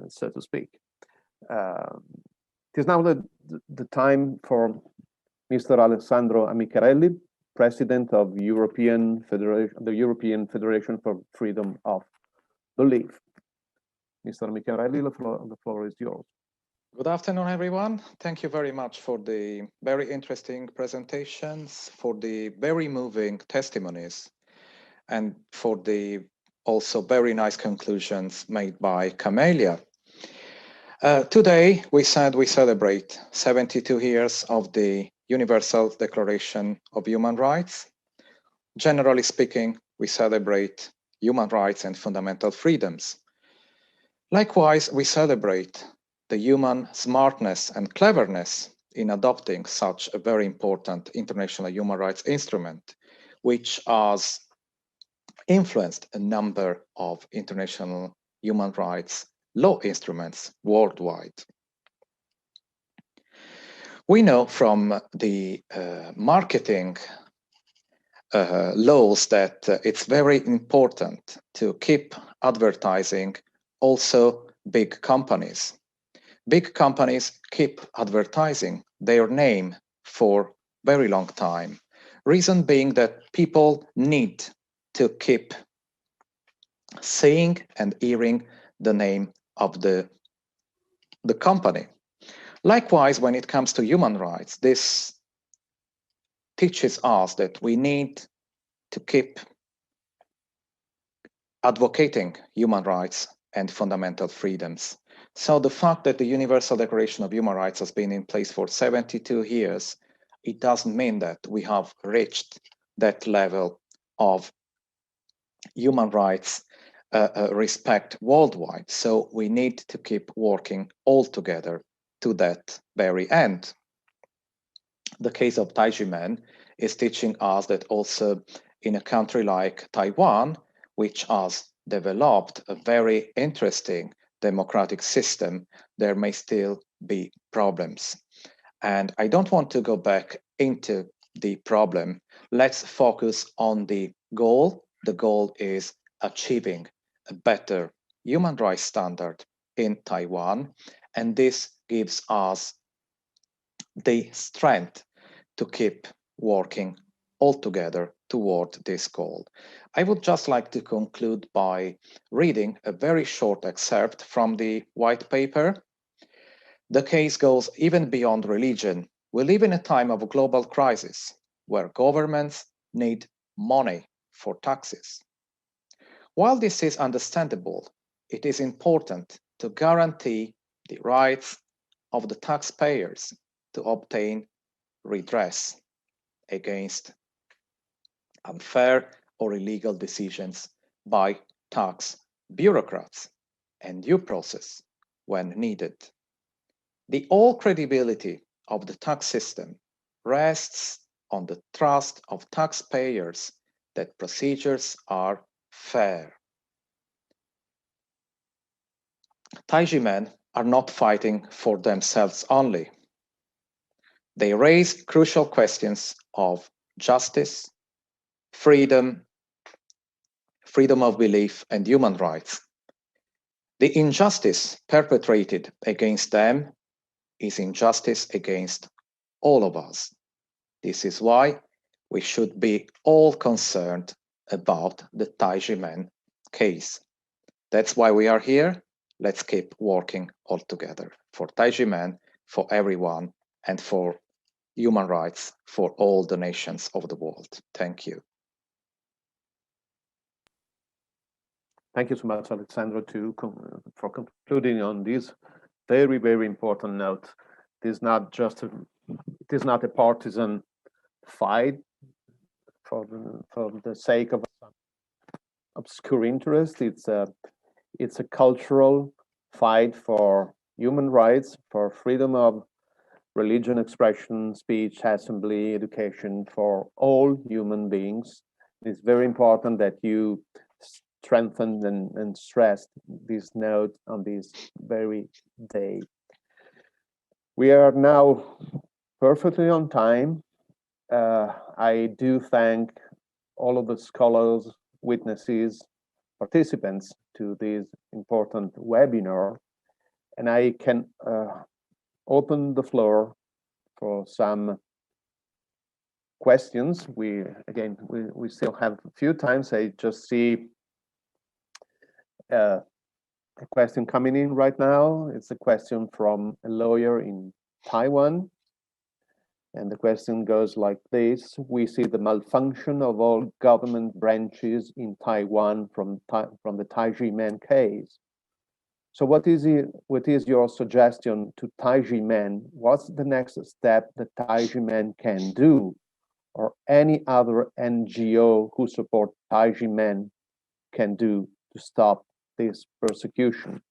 so to speak. It is now the time for Mr. Alessandro Amicarelli, President of the European Federation for Freedom of Belief. Mr. Amicarelli, the floor is yours. Good afternoon, everyone. Thank you very much for the very interesting presentations, for the very moving testimonies, and for the also very nice conclusions made by Camelia. Today, we celebrate 72 years of the Universal Declaration of Human Rights. Generally speaking, we celebrate human rights and fundamental freedoms. Likewise, we celebrate the human smartness and cleverness in adopting such a very important international human rights instrument, which has influenced a number of international human rights law instruments worldwide. We know from the marketing laws that it's very important to keep advertising also big companies. Big companies keep advertising their name for very long time. Reason being that people need to keep seeing and hearing the name of the company. Likewise, when it comes to human rights, this teaches us that we need to keep advocating human rights and fundamental freedoms. So the fact that the Universal Declaration of Human Rights has been in place for 72 years, it doesn't mean that we have reached that level of human rights respect worldwide. So we need to keep working all together to that very end. The case of Tai Ji Men is teaching us that also in a country like Taiwan, which has developed a very interesting democratic system, there may still be problems. And I don't want to go back into the problem. Let's focus on the goal. The goal is achieving a better human rights standard in Taiwan, and this gives us the strength to keep working all together toward this goal. I would just like to conclude by reading a very short excerpt from the white paper. The case goes even beyond religion. We live in a time of a global crisis where governments need money for taxes. While this is understandable, it is important to guarantee the rights of the taxpayers to obtain redress against unfair or illegal decisions by tax bureaucrats and due process when needed. The whole credibility of the tax system rests on the trust of taxpayers that procedures are fair. Tai Ji Men are not fighting for themselves only. They raise crucial questions of justice, freedom, freedom of belief, and human rights. The injustice perpetrated against them is injustice against all of us. This is why we should be all concerned about the Tai Ji Men case. That's why we are here. Let's keep working all together for Tai Ji Men, for everyone, and for human rights for all the nations of the world. Thank you. Thank you so much, Alexandra, for concluding on this very, very important note. It is not a partisan fight for the sake of obscure interest. It's a cultural fight for human rights, for freedom of religion, expression, speech, assembly, education for all human beings. It's very important that you strengthened and stressed this note on this very day. We are now perfectly on time. I do thank all of the scholars, witnesses, participants to this important webinar, and I can open the floor for some questions. We still have a few times. I just see a question coming in right now. It's a question from a lawyer in Taiwan. And the question goes like this: we see the malfunction of all government branches in Taiwan from the Tai Ji Men case. So what is your suggestion to Tai Ji Men? What's the next step that Tai Ji Men can do, or any other NGO who support Tai Ji Men can do to stop this persecution?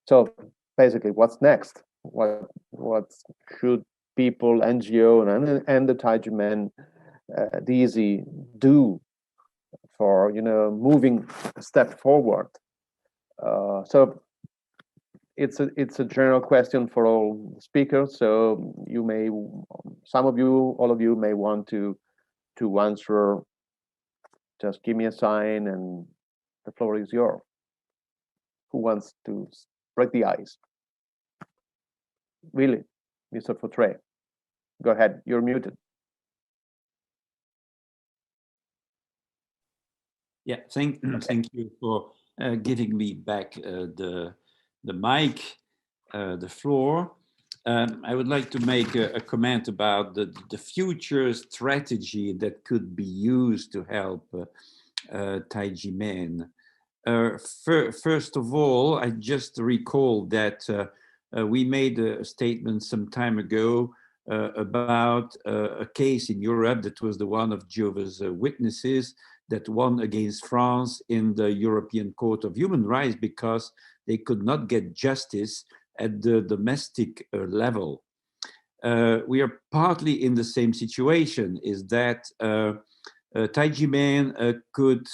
So basically, what's next? What should people, NGO, and the Tai Ji Men, dizi, do for moving a step forward? So it's a general question for all speakers. So you may, some of you, all of you may want to answer. Just give me a sign, and the floor is yours. Who wants to break the ice? Really, Mr. Fautré, go ahead. You're muted. Yeah, thank you for giving me back the mic, the floor. I would like to make a comment about the future strategy that could be used to help Tai Ji Men. First of all, I just recall that we made a statement some time ago about a case in Europe that was the one of Jehovah's Witnesses that won against France in the European Court of Human Rights because they could not get justice at the domestic level. We are partly in the same situation, is that Tai Ji Men could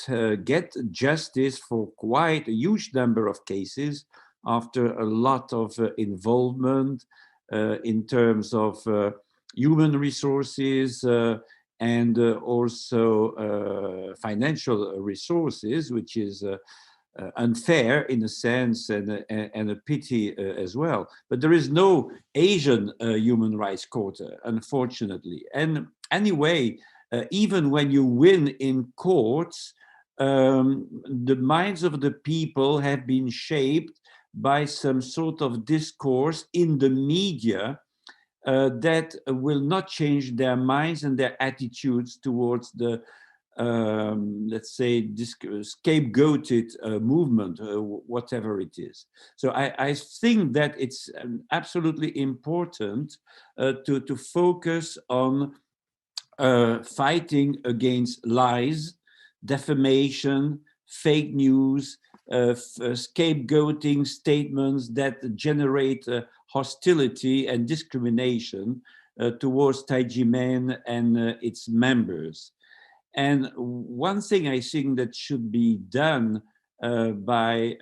get justice for quite a huge number of cases after a lot of involvement in terms of human resources and also financial resources, which is unfair in a sense and a pity as well. But there is no Asian human rights court, unfortunately. And anyway, even when you win in courts, the minds of the people have been shaped by some sort of discourse in the media that will not change their minds and their attitudes towards the, let's say, scapegoated movement, whatever it is. So I think that it's absolutely important to focus on fighting against lies, defamation, fake news, scapegoating statements that generate hostility and discrimination towards Tai Ji Men and its members. And one thing I think that should be done by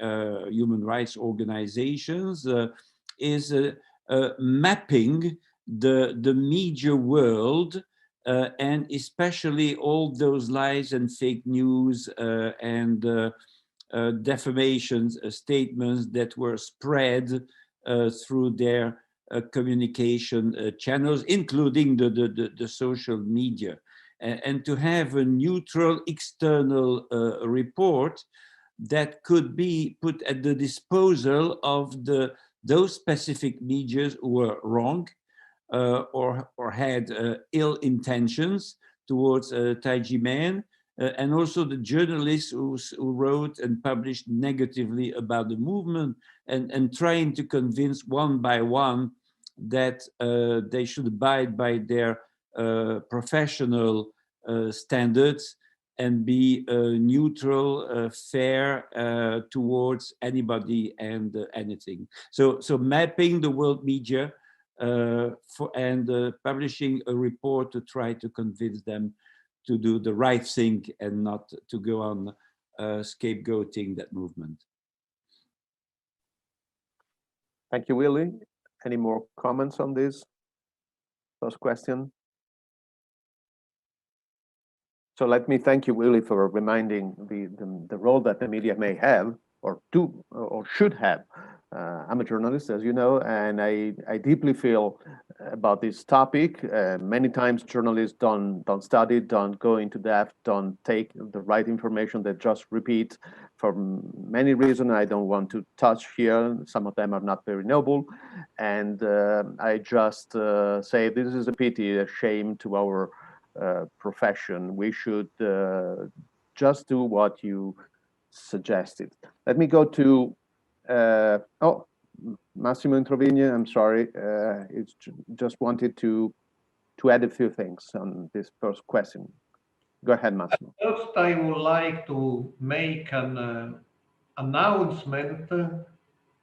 human rights organizations is mapping the media world and especially all those lies and fake news and defamation statements that were spread through their communication channels, including the social media. And to have a neutral external report that could be put at the disposal of those specific medias who were wrong or had ill intentions towards Tai Ji Men, and also the journalists who wrote and published negatively about the movement and trying to convince one by one that they should abide by their professional standards and be neutral, fair towards anybody and anything. So mapping the world media and publishing a report to try to convince them to do the right thing and not to go on scapegoating that movement. Thank you, Willie. Any more comments on this first question? So let me thank you, Willie, for reminding the role that the media may have or do or should have. I'm a journalist, as you know, and I deeply feel about this topic. Many times journalists don't study, don't go into depth, don't take the right information, they just repeat for many reasons I don't want to touch here. Some of them are not very noble. And I just say this is a pity, a shame to our profession. We should just do what you suggested. Let me go to Massimo Introvigna. I'm sorry, it's just wanted to add a few things on this first question. Go ahead, Massimo. First, I would like to make an announcement.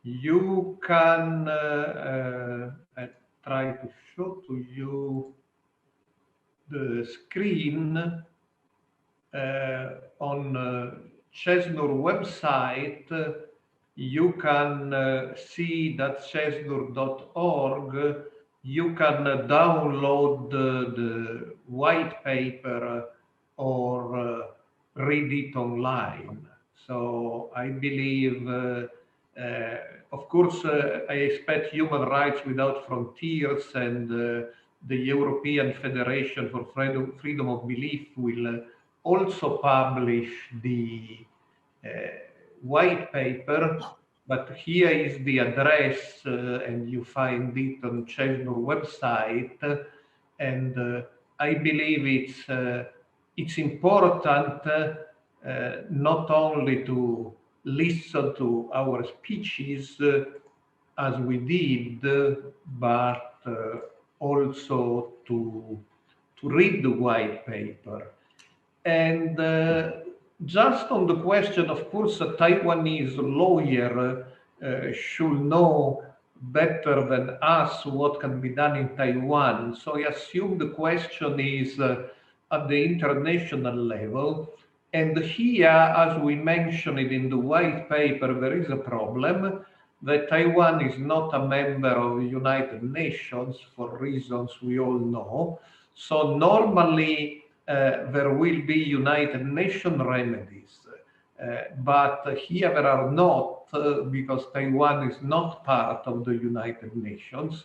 You can I try to show to you the screen on CESNUR website. You can see that cesnur.org. You can download the white paper or read it online. So I believe, of course, I expect Human Rights Without Frontiers and the European Federation for Freedom of Belief will also publish the white paper, but here is the address and you find it on CESNUR website. And I believe it's important not only to listen to our speeches as we did, but also to read the white paper. And just on the question, of course, a Taiwanese lawyer should know better than us what can be done in Taiwan. So I assume the question is at the international level. And here, as we mentioned it in the white paper, there is a problem that Taiwan is not a member of the United Nations for reasons we all know. So normally, there will be United Nations remedies, but here there are not because Taiwan is not part of the United Nations.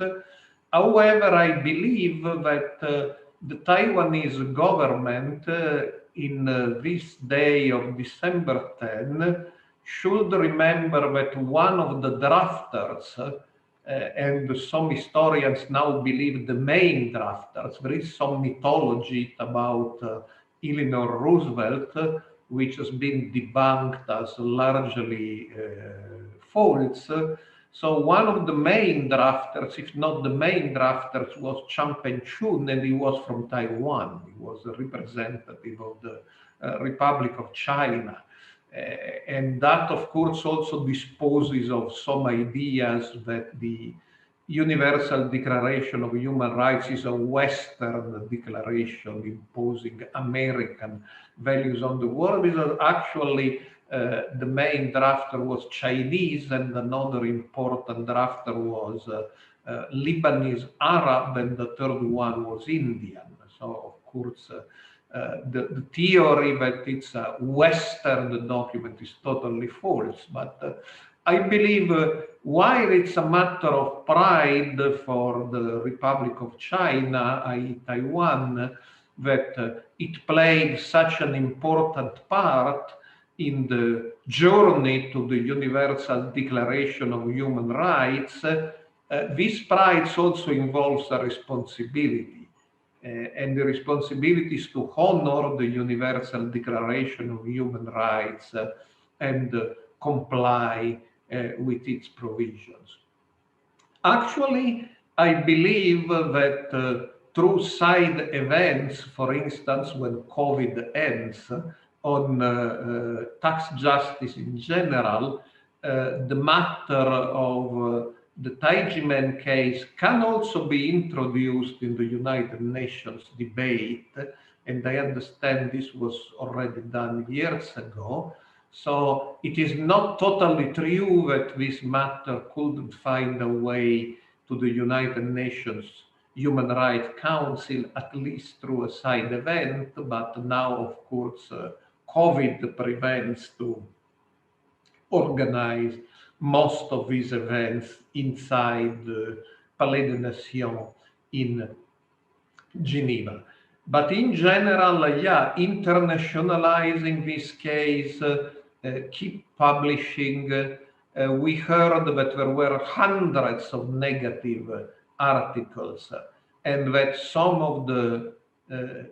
However, I believe that the Taiwanese government in this day of December 10 should remember that one of the drafters and some historians now believe the main drafters. There is some mythology about Eleanor Roosevelt, which has been debunked as largely false. So one of the main drafters, if not the main drafters, was Chiang Ping-chun, and he was from Taiwan. He was a representative of the Republic of China. And that, of course, also disposes of some ideas that the Universal Declaration of Human Rights is a Western declaration imposing American values on the world. It is actually the main drafter was Chinese, and another important drafter was Lebanese Arab, and the third one was Indian. So, of course, the theory that it's a Western document is totally false. But I believe while it's a matter of pride for the Republic of China, i.e. Taiwan, that it played such an important part in the journey to the Universal Declaration of Human Rights, this pride also involves a responsibility. And the responsibility is to honor the Universal Declaration of Human Rights and comply with its provisions. Actually, I believe that through side events, for instance, when COVID ends, on tax justice in general, the matter of the Tai Ji Men case can also be introduced in the United Nations debate, and I understand this was already done years ago. So it is not totally true that this matter couldn't find a way to the United Nations Human Rights Council, at least through a side event, but now, of course, COVID prevents to organize most of these events inside the Palais des Nations in Geneva. But in general, yeah, internationalizing this case, keep publishing. We heard that there were hundreds of negative articles, and that some of the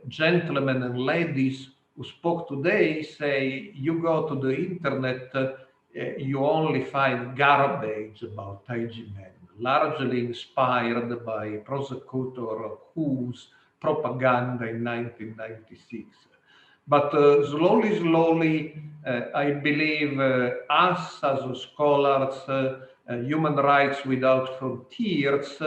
gentlemen and ladies who spoke today say, you go to the internet, you only find garbage about Tai Ji Men, largely inspired by Prosecutor Hu's propaganda in 1996. But slowly, I believe us as scholars, Human Rights Without Frontiers,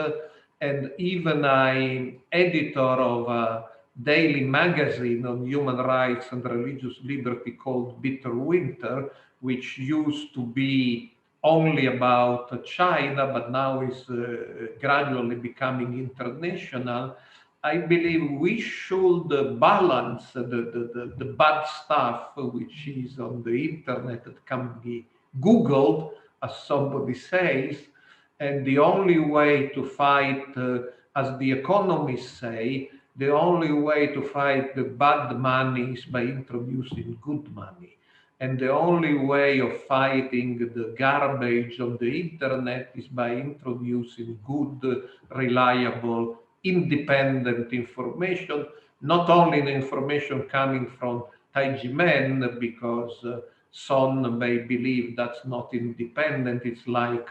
and even I'm editor of a daily magazine on human rights and religious liberty called Bitter Winter, which used to be only about China, but now is gradually becoming international. I believe we should balance the bad stuff which is on the internet that can be Googled, as somebody says, and the only way to fight, as the economists say, the only way to fight the bad money is by introducing good money. And the only way of fighting the garbage on the internet is by introducing good, reliable, independent information, not only the information coming from Tai Ji Men, because some may believe that's not independent. It's like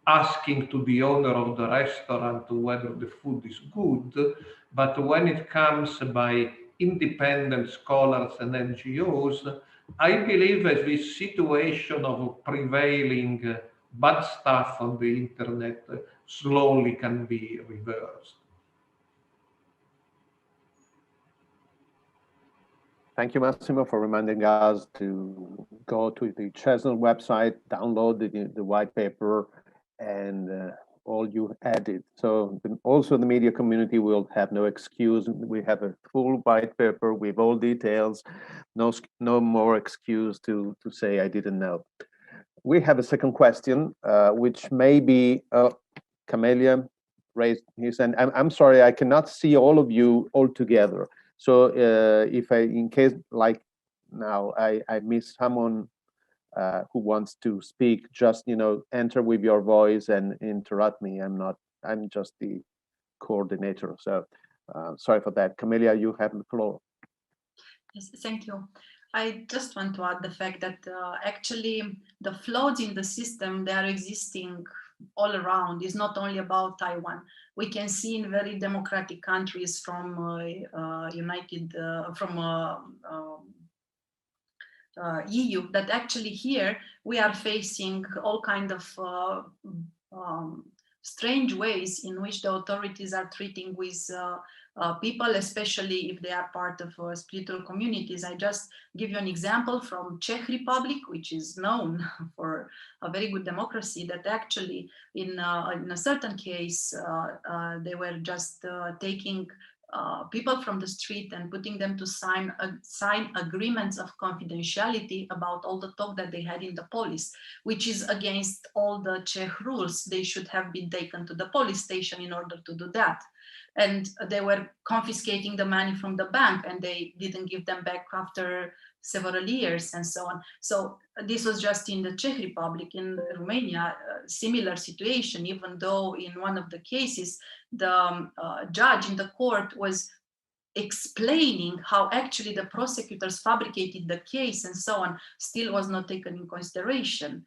asking to the owner of the restaurant whether the food is good. But when it comes by independent scholars and NGOs, I believe that this situation of prevailing bad stuff on the internet slowly can be reversed. Thank you, Massimo, for reminding us to go to the Chesnel website, download the white paper, and all you added. So also the media community will have no excuse. We have a full white paper with all details. No more excuse to say I didn't know. We have a second question, which may be Camelia raised his hand. I'm sorry, I cannot see all of you all together. So if in case like now I miss someone who wants to speak, just enter with your voice and interrupt me. I'm just the coordinator. So sorry for that. Camelia, you have the floor. Yes, thank you. I just want to add the fact that actually the flaws in the system, they are existing all around. It's not only about Taiwan. We can see in very democratic countries from EU that actually here we are facing all kind of strange ways in which the authorities are treating with people, especially if they are part of spiritual communities. I just give you an example from Czech Republic, which is known for a very good democracy, that actually in a certain case, they were just taking people from the street and putting them to sign agreements of confidentiality about all the talk that they had in the police, which is against all the Czech rules. They should have been taken to the police station in order to do that. And they were confiscating the money from the bank, and they didn't give them back after several years and so on. So this was just in the Czech Republic. In Romania, similar situation, even though in one of the cases, the judge in the court was explaining how actually the prosecutors fabricated the case and so on, still was not taken in consideration.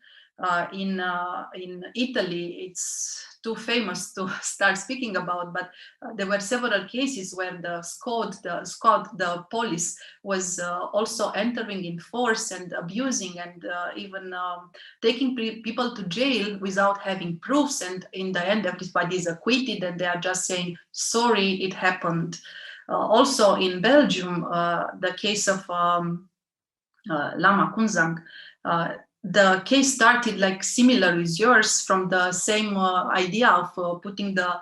In Italy, it's too famous to start speaking about, but there were several cases where the police was also entering in force and abusing and even taking people to jail without having proofs. And in the end, everybody is acquitted and they are just saying, sorry, it happened. Also in Belgium, the case of Lama Kunzang, the case started like similar with yours, from the same idea of putting the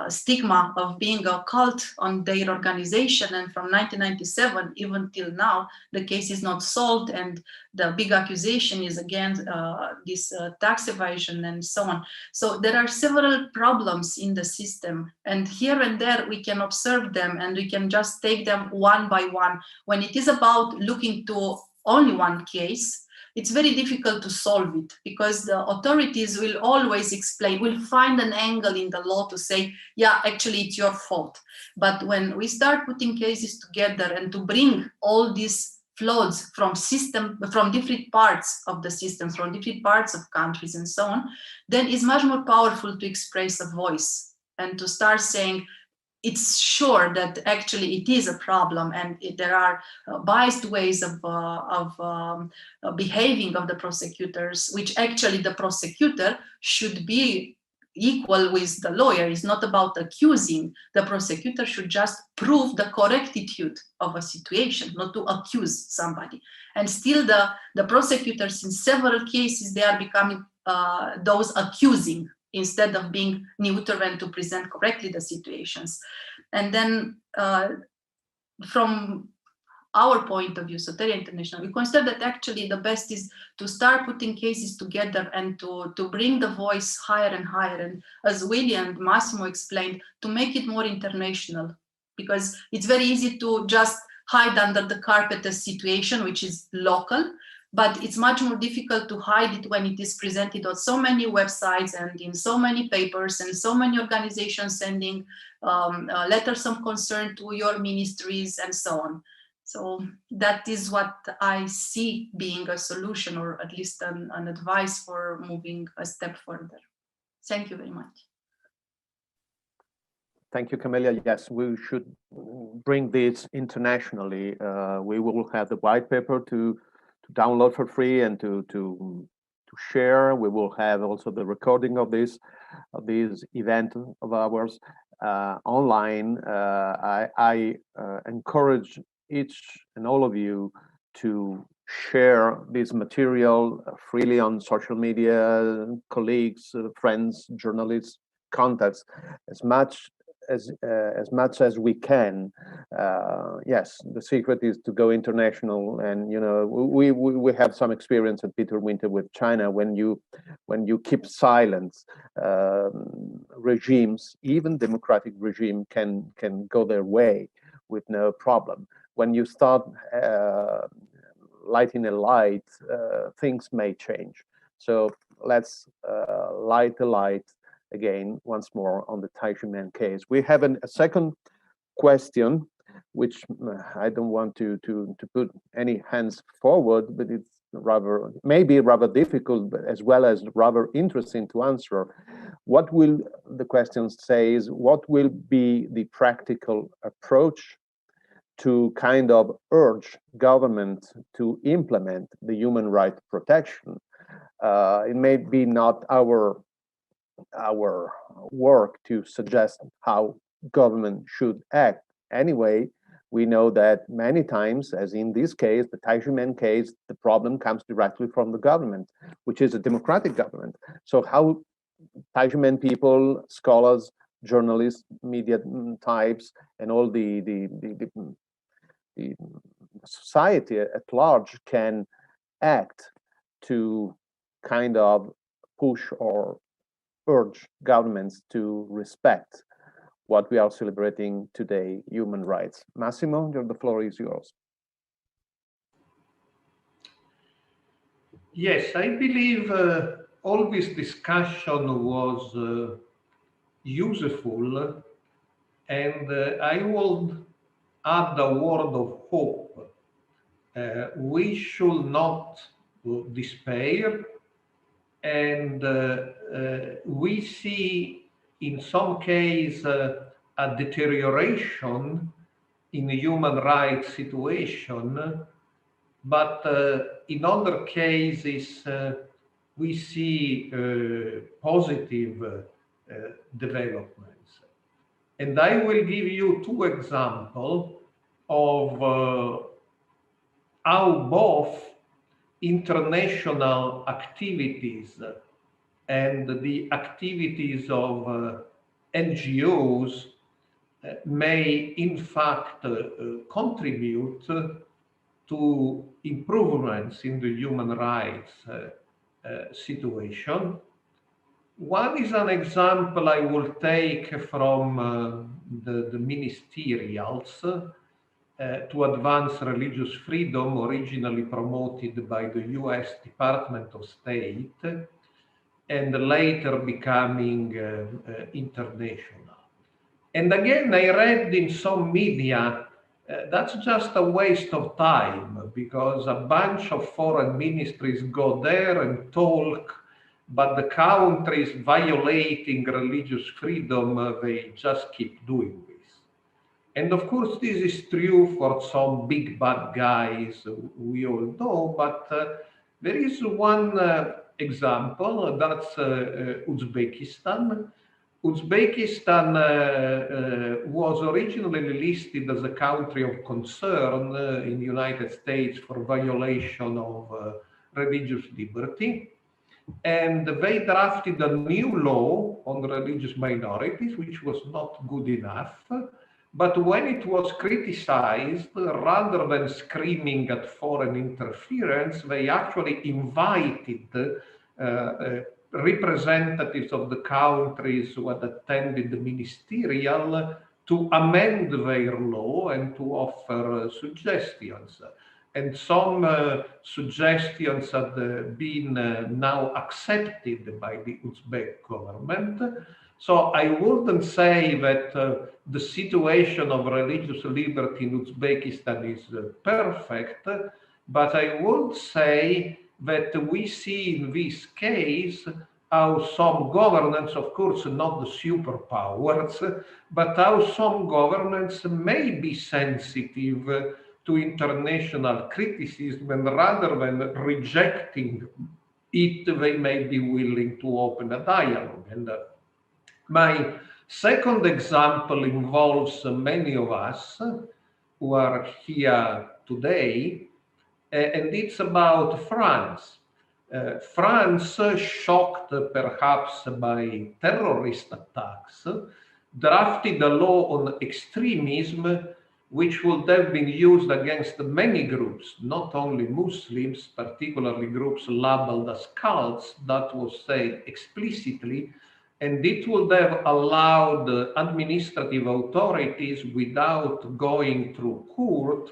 stigma of being a cult on their organization. And from 1997 even till now, the case is not solved, and the big accusation is again this tax evasion and so on. So there are several problems in the system, and here and there we can observe them and we can just take them one by one. When it is about looking to only one case, it's very difficult to solve it, because the authorities will always explain, will find an angle in the law to say, yeah, actually it's your fault. But when we start putting cases together and to bring all these flaws from different parts of the system, from different parts of countries and so on, then it's much more powerful to express a voice and to start saying, it's sure that actually it is a problem, and there are biased ways of behaving of the prosecutors, which actually the prosecutor should be equal with the lawyer. It's not about accusing. The prosecutor should just prove the correctitude of a situation, not to accuse somebody. And still the prosecutors in several cases, they are becoming those accusing, instead of being neutral and to present correctly the situations. And then from our point of view, Soteria International, we consider that actually the best is to start putting cases together and to bring the voice higher and higher. And as Willie and Massimo explained, to make it more international, because it's very easy to just hide under the carpet a situation which is local, but it's much more difficult to hide it when it is presented on so many websites and in so many papers and so many organizations sending letters of concern to your ministries and so on. So that is what I see being a solution, or at least an advice for moving a step further. Thank you very much. Thank you, Camelia. Yes, we should bring this internationally. We will have the white paper to download for free and to share. We will have also the recording of this event of ours online. I encourage each and all of you to share this material freely on social media, colleagues, friends, journalists, contacts, as much as we can. Yes, the secret is to go international, and we have some experience at Peter Winter with China. When you keep silence, regimes, even democratic regime, can go their way with no problem. When you start lighting a light, things may change. So let's light the light again once more on the Tai Ji Men case. We have a second question, which I don't want to put any hands forward, but it's maybe rather difficult, but as well as rather interesting to answer. The question says, what will be the practical approach to kind of urge government to implement the human rights protection? It may be not our work to suggest how government should act. Anyway, we know that many times, as in this case, the Tai Ji Men case, the problem comes directly from the government, which is a democratic government. So how Tai Ji Men people, scholars, journalists, media types, and all the society at large can act to kind of push or urge governments to respect what we are celebrating today, human rights. Massimo, the floor is yours. Yes, I believe all this discussion was useful, and I would add a word of hope. We should not despair, and we see in some cases a deterioration in the human rights situation, but in other cases we see positive developments. And I will give you two examples of how both international activities and the activities of NGOs may in fact contribute to improvements in the human rights situation. One is an example I will take from the ministerials to advance religious freedom, originally promoted by the US Department of State, and later becoming international. And again, I read in some media, that's just a waste of time, because a bunch of foreign ministries go there and talk, but the countries violating religious freedom, they just keep doing this. And of course, this is true for some big bad guys we all know, but there is one example, that's Uzbekistan. Uzbekistan was originally listed as a country of concern in the United States for violation of religious liberty. And they drafted a new law on religious minorities, which was not good enough. But when it was criticized, rather than screaming at foreign interference, they actually invited representatives of the countries who had attended the ministerial to amend their law and to offer suggestions. And some suggestions had been now accepted by the Uzbek government. So I wouldn't say that the situation of religious liberty in Uzbekistan is perfect, but I would say that we see in this case how some governments, of course not the superpowers, but how some governments may be sensitive to international criticism, and rather than rejecting it, they may be willing to open a dialogue. And my second example involves many of us who are here today, and it's about France. France, shocked perhaps by terrorist attacks, drafted a law on extremism which would have been used against many groups, not only Muslims, particularly groups labeled as cults, that was said explicitly, and it would have allowed administrative authorities, without going through court,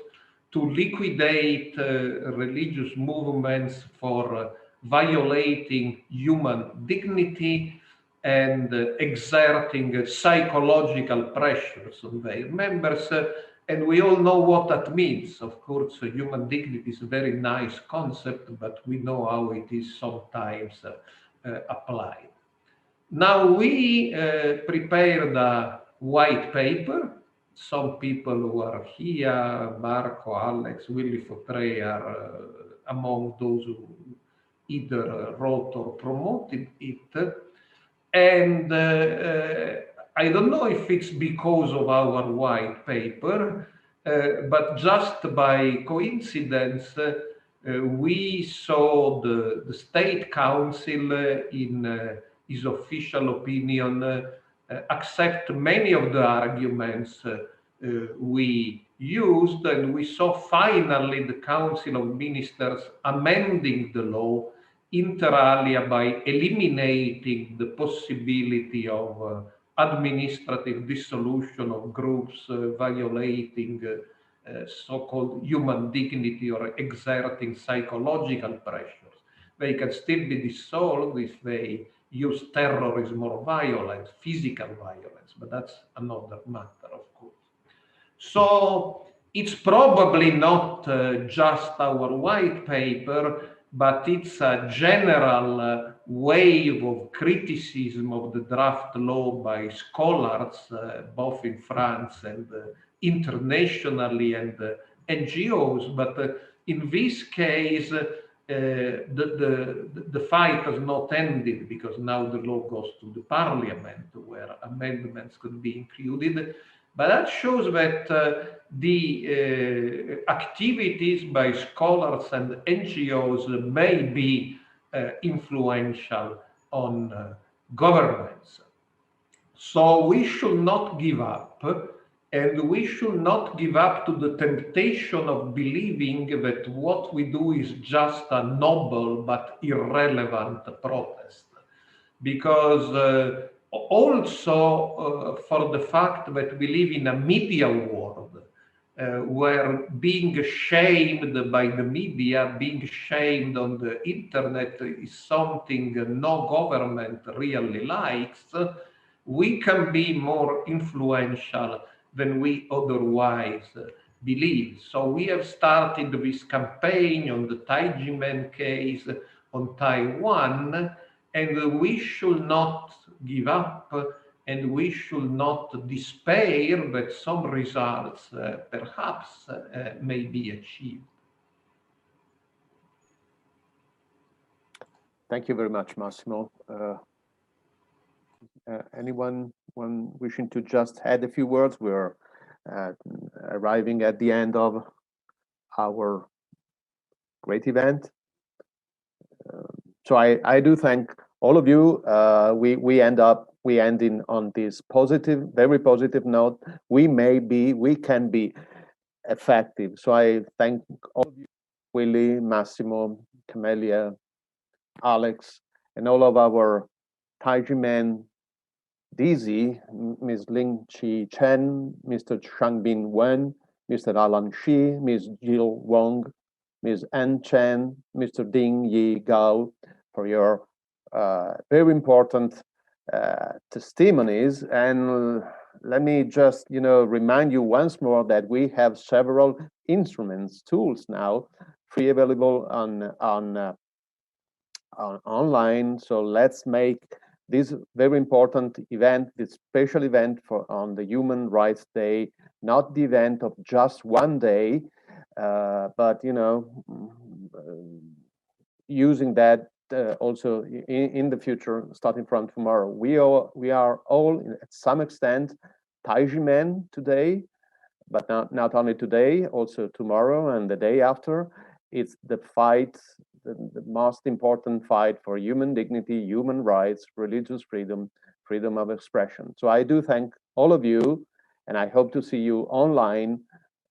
to liquidate religious movements for violating human dignity and exerting psychological pressures on their members. And we all know what that means. Of course, human dignity is a very nice concept, but we know how it is sometimes applied. Now, we prepared a white paper. Some people who are here, Marco, Alex, Willy Fautré, are among those who either wrote or promoted it. And I don't know if it's because of our white paper, but just by coincidence, we saw the State Council in his official opinion accept many of the arguments we used, and we saw finally the Council of Ministers amending the law inter alia by eliminating the possibility of administrative dissolution of groups violating so-called human dignity or exerting psychological pressures. They can still be dissolved if they use terrorism or violence, physical violence, but that's another matter, of course. So it's probably not just our white paper, but it's a general wave of criticism of the draft law by scholars, both in France and internationally, and NGOs. But in this case, the fight has not ended, because now the law goes to the parliament where amendments could be included. But that shows that the activities by scholars and NGOs may be influential on governments. So we should not give up, and we should not give up to the temptation of believing that what we do is just a noble but irrelevant protest. Because also for the fact that we live in a media world where being shamed by the media, being shamed on the internet is something no government really likes, we can be more influential than we otherwise believe. So we have started this campaign on the Tai Ji Men case on Taiwan, and we should not give up, and we should not despair that some results perhaps may be achieved. Thank you very much, Massimo. Anyone wishing to just add a few words? We're arriving at the end of our great event. So I do thank all of you. We ending on this positive, very positive note. We can be effective. So I thank all of you, Willie, Massimo, Camelia, Alex, and all of our Tai Ji Men, Dizi, Ms. Ling Chi Chen, Mr. Changbin Wen, Mr. Alan Shi, Ms. Jill Wong, Ms. Ann Chen, Mr. Ding Yi Gao, for your very important testimonies. And let me just remind you once more that we have several instruments, tools now, free available on online. So let's make this very important event, this special event on the Human Rights Day, not the event of just one day, but using that also in the future, starting from tomorrow. We are all, at some extent, Tai Ji Men today, but not only today, also tomorrow and the day after. It's the fight, the most important fight for human dignity, human rights, religious freedom, freedom of expression. So I do thank all of you, and I hope to see you online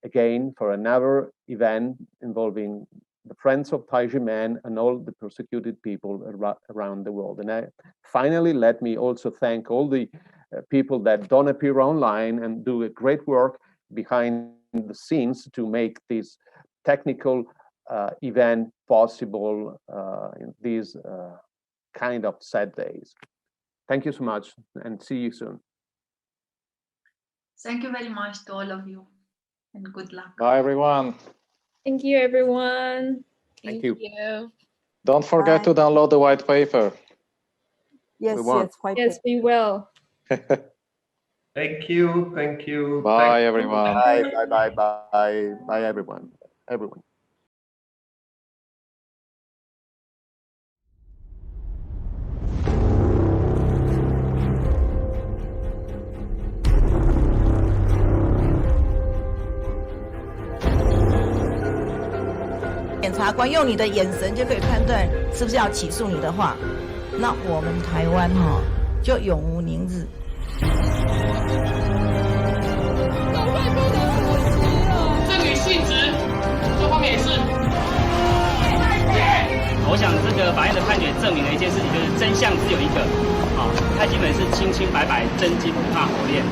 again for another event involving the Friends of Tai Ji Men and all the persecuted people around the world. And finally, let me also thank all the people that don't appear online and do a great work behind the scenes to make this technical event possible in these kind of sad days. Thank you so much, and see you soon. Thank you very much to all of you, and good luck. Bye, everyone. Thank you, everyone. Thank you. Don't forget to download the white paper. Yes, yes, we will. Thank you. Thank you. Bye, everyone. Bye, everyone. 法官用你的眼神就可以判断是不是要起诉你的话，那我们台湾就永无宁日。赠与性质，这方面也是。我想这个法院的判决证明了一件事情，就是真相只有一个，太极门是清清白白，真金不怕火炼。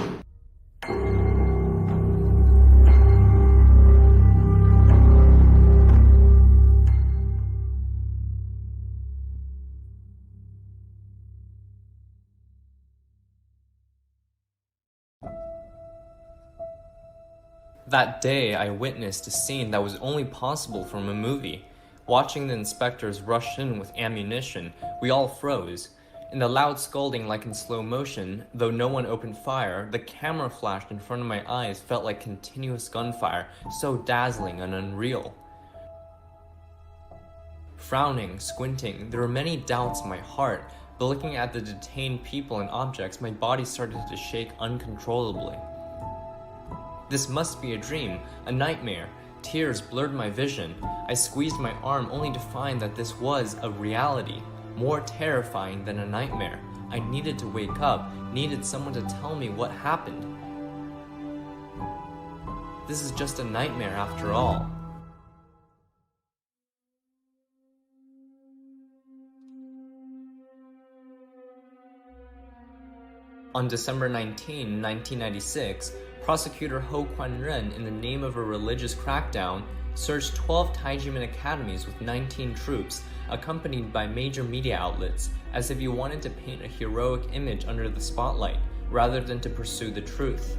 That day, I witnessed a scene that was only possible from a movie. Watching the inspectors rush in with ammunition, we all froze. In the loud scolding like in slow motion, though no one opened fire, the camera flashed in front of my eyes felt like continuous gunfire, so dazzling and unreal. Frowning, squinting, there were many doubts in my heart, but looking at the detained people and objects, my body started to shake uncontrollably. This must be a dream, a nightmare. Tears blurred my vision. I squeezed my arm only to find that this was a reality, more terrifying than a nightmare. I needed to wake up, needed someone to tell me what happened. This is just a nightmare after all. On December 19, 1996, Prosecutor Ho Kwan-ren, in the name of a religious crackdown, searched 12 Tai Ji Men academies with 19 troops, accompanied by major media outlets, as if he wanted to paint a heroic image under the spotlight, rather than to pursue the truth.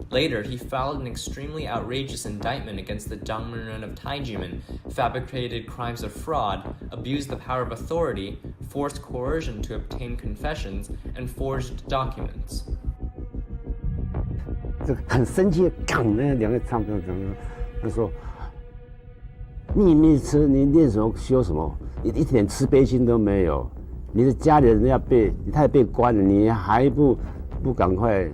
Later, he filed an extremely outrageous indictment against the Dangmen of Tai Ji Men, fabricated crimes of fraud, abused the power of authority, forced coercion to obtain confessions, and forged documents. 这个很生气，杠那两个唱片他说：“你没吃，你念什么修什么？一点慈悲心都没有。你的家里人要被，他也被关了，你还不赶快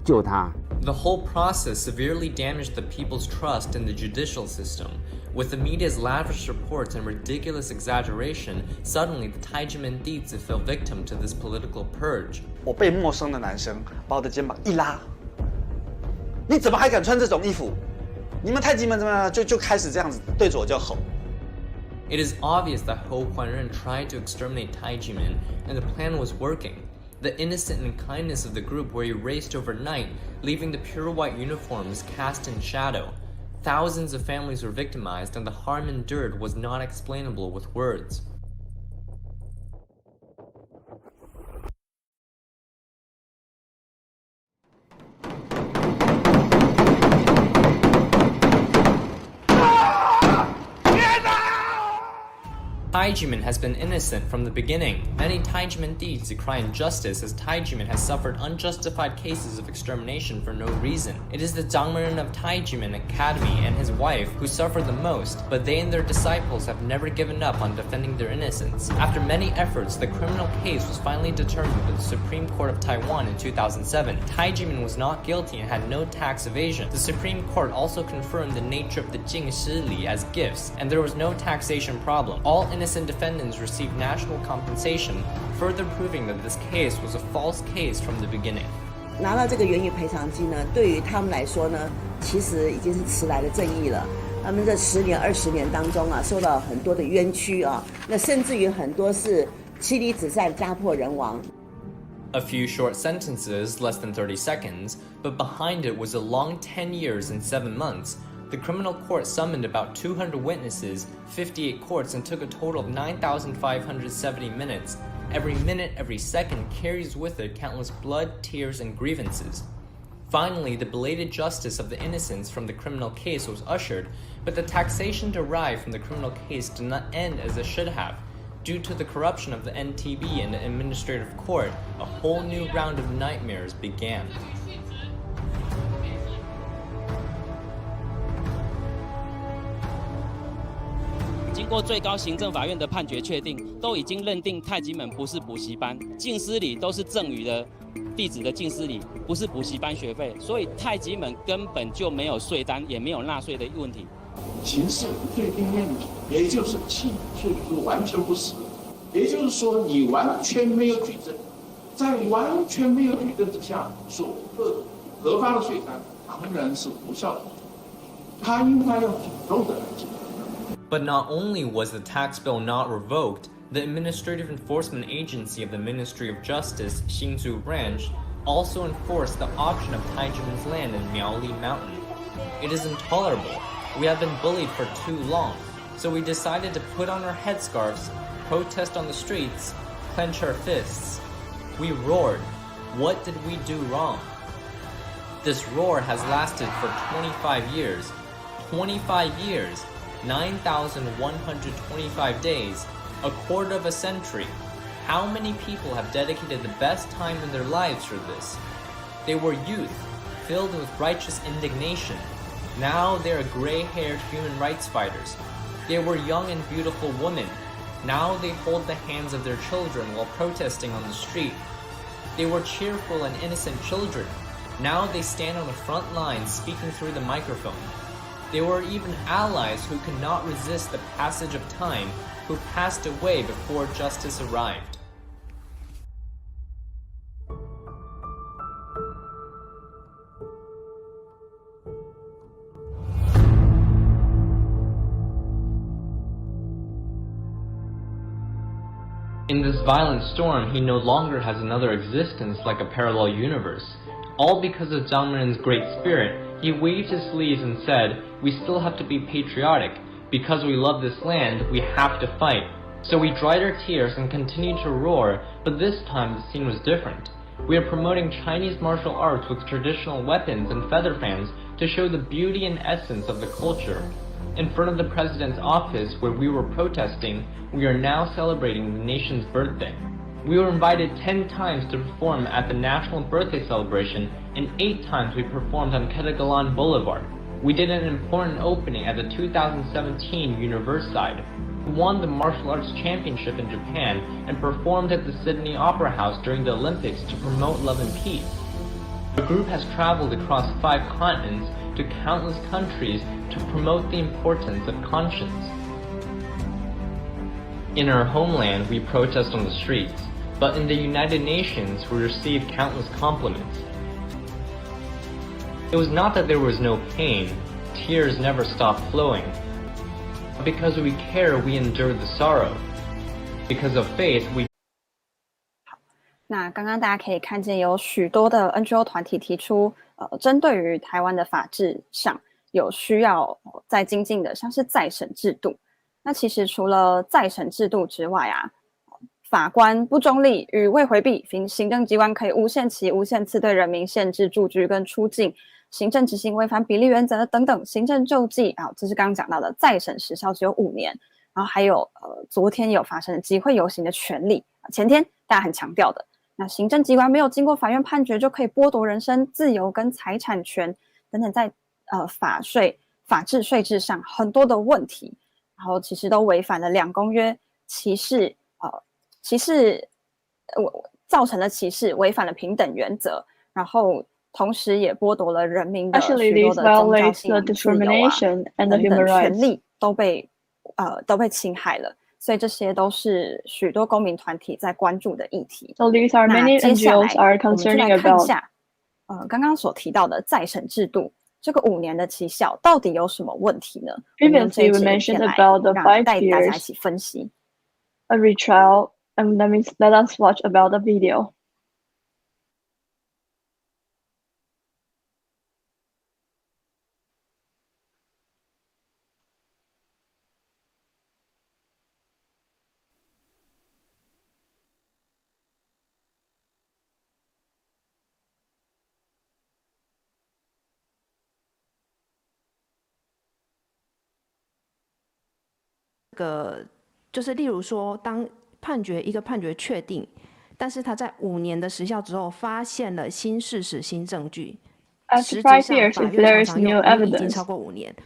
救他？” The whole process severely damaged the people's trust in the judicial system. With the media's lavish reports and ridiculous exaggeration, suddenly the Tai Ji Men dizi fell victim to this political purge. 我被陌生的男生把我的肩膀一拉，你怎么还敢穿这种衣服？你们太极门怎么样？就开始这样子对着我就吼。It is obvious that Ho Kwan-ren tried to exterminate Tai Ji Men, and the plan was working. The innocence and kindness of the group were erased overnight, leaving the pure white uniforms cast in shadow. Thousands of families were victimized, and the harm endured was not explainable with words. Tai Ji Men has been innocent from the beginning. Many Tai Ji Men dizi cry injustice as Tai Ji Men has suffered unjustified cases of extermination for no reason. It is the Dangmen of Tai Ji Men Academy and his wife who suffer the most, but they and their disciples have never given up on defending their innocence. After many efforts, the criminal case was finally determined by the Supreme Court of Taiwan in 2007. Tai Ji Men was not guilty and had no tax evasion. The Supreme Court also confirmed the nature of the Jing Shi Li as gifts, and there was no taxation problem. All innocent defendants received national compensation, further proving that this case was a false case from the beginning. 拿到这个原有赔偿金呢，对于他们来说呢，其实已经是迟来的正义了。他们这10年、20年当中啊，受到很多的冤屈啊，那甚至于很多是妻离子散、家破人亡。A few short sentences, less than 30 seconds, but behind it was a long 10 years and 7 months. The criminal court summoned about 200 witnesses, 58 courts, and took a total of 9,570 minutes. Every minute, every second carries with it countless blood, tears, and grievances. Finally, the belated justice of the innocents from the criminal case was ushered, but the taxation derived from the criminal case did not end as it should have. Due to the corruption of the NTB and the administrative court, a whole new round of nightmares began. 经过最高行政法院的判决确定，都已经认定太极门不是补习班，净司礼都是赠与的弟子的净司礼，不是补习班学费，所以太极门根本就没有税单，也没有纳税的问题。刑事罪定验明，也就是起诉是完全不实，也就是说你完全没有举证，在完全没有举证之下所核发的税单当然是无效的，他应该要主动的来进行。But not only was the tax bill not revoked, the Administrative Enforcement Agency of the Ministry of Justice, Hsinchu Branch, also enforced the auction of Tai Ji Men's land in Miaoli Mountain. It is intolerable. We have been bullied for too long, so we decided to put on our headscarves, protest on the streets, clench our fists. We roared. What did we do wrong? This roar has lasted for 25 years. 25 years, 9,125 days, a quarter of a century. How many people have dedicated the best time in their lives for this? They were youth, filled with righteous indignation. Now they are gray-haired human rights fighters. They were young and beautiful women. Now they hold the hands of their children while protesting on the street. They were cheerful and innocent children. Now they stand on the front lines speaking through the microphone. They were even allies who could not resist the passage of time, who passed away before justice arrived. In this violent storm, he no longer has another existence like a parallel universe. All because of Zhang Ren's great spirit, he waved his sleeves and said, "We still have to be patriotic. Because we love this land, we have to fight." So we dried our tears and continued to roar, but this time the scene was different. We are promoting Chinese martial arts with traditional weapons and feather fans to show the beauty and essence of the culture. In front of the president's office where we were protesting, we are now celebrating the nation's birthday. We were invited 10 times to perform at the national birthday celebration, and 8 times we performed on Ketagalan Boulevard. We did an important opening at the 2017 Universiade. We won the martial arts championship in Japan and performed at the Sydney Opera House during the Olympics to promote love and peace. The group has traveled across 5 continents to countless countries to promote the importance of conscience. In our homeland, we protest on the streets, but in the United Nations, we receive countless compliments. It was not that there was no pain, tears never stopped flowing. Because we care, we endured the sorrow. Because of faith, we 那刚刚大家可以看见，有许多的 NGO 团体提出，针对于台湾的法制上有需要再精进的，像是再审制度。那其实除了再审制度之外啊，法官不中立与未回避，行政机关可以无限期、无限次对人民限制住居跟出境，行政执行违反比例原则等等，行政救济啊，这是刚刚讲到的再审时效只有5年。然后还有昨天有发生的集会游行的权利，前天大家很强调的，那行政机关没有经过法院判决就可以剥夺人身自由跟财产权等等，在法治税制上很多的问题，然后其实都违反了2公约，歧视造成了歧视，违反了平等原则，然后同时也剥夺了人民的许多的宗教信仰自由等等权利都被侵害了。所以这些都是许多公民团体在关注的议题。So these are many NGOs are concerning about. 刚刚所提到的再审制度，这个5年的期效到底有什么问题呢？ Previously, we mentioned about the 5 带大家一 years 起分析。 a retrial, and that means let us watch about the video.这个就是例如说，当一个判决确定，但是他在5年的时效之后发现了新事实、新证据， After 5 years, if there is new evidence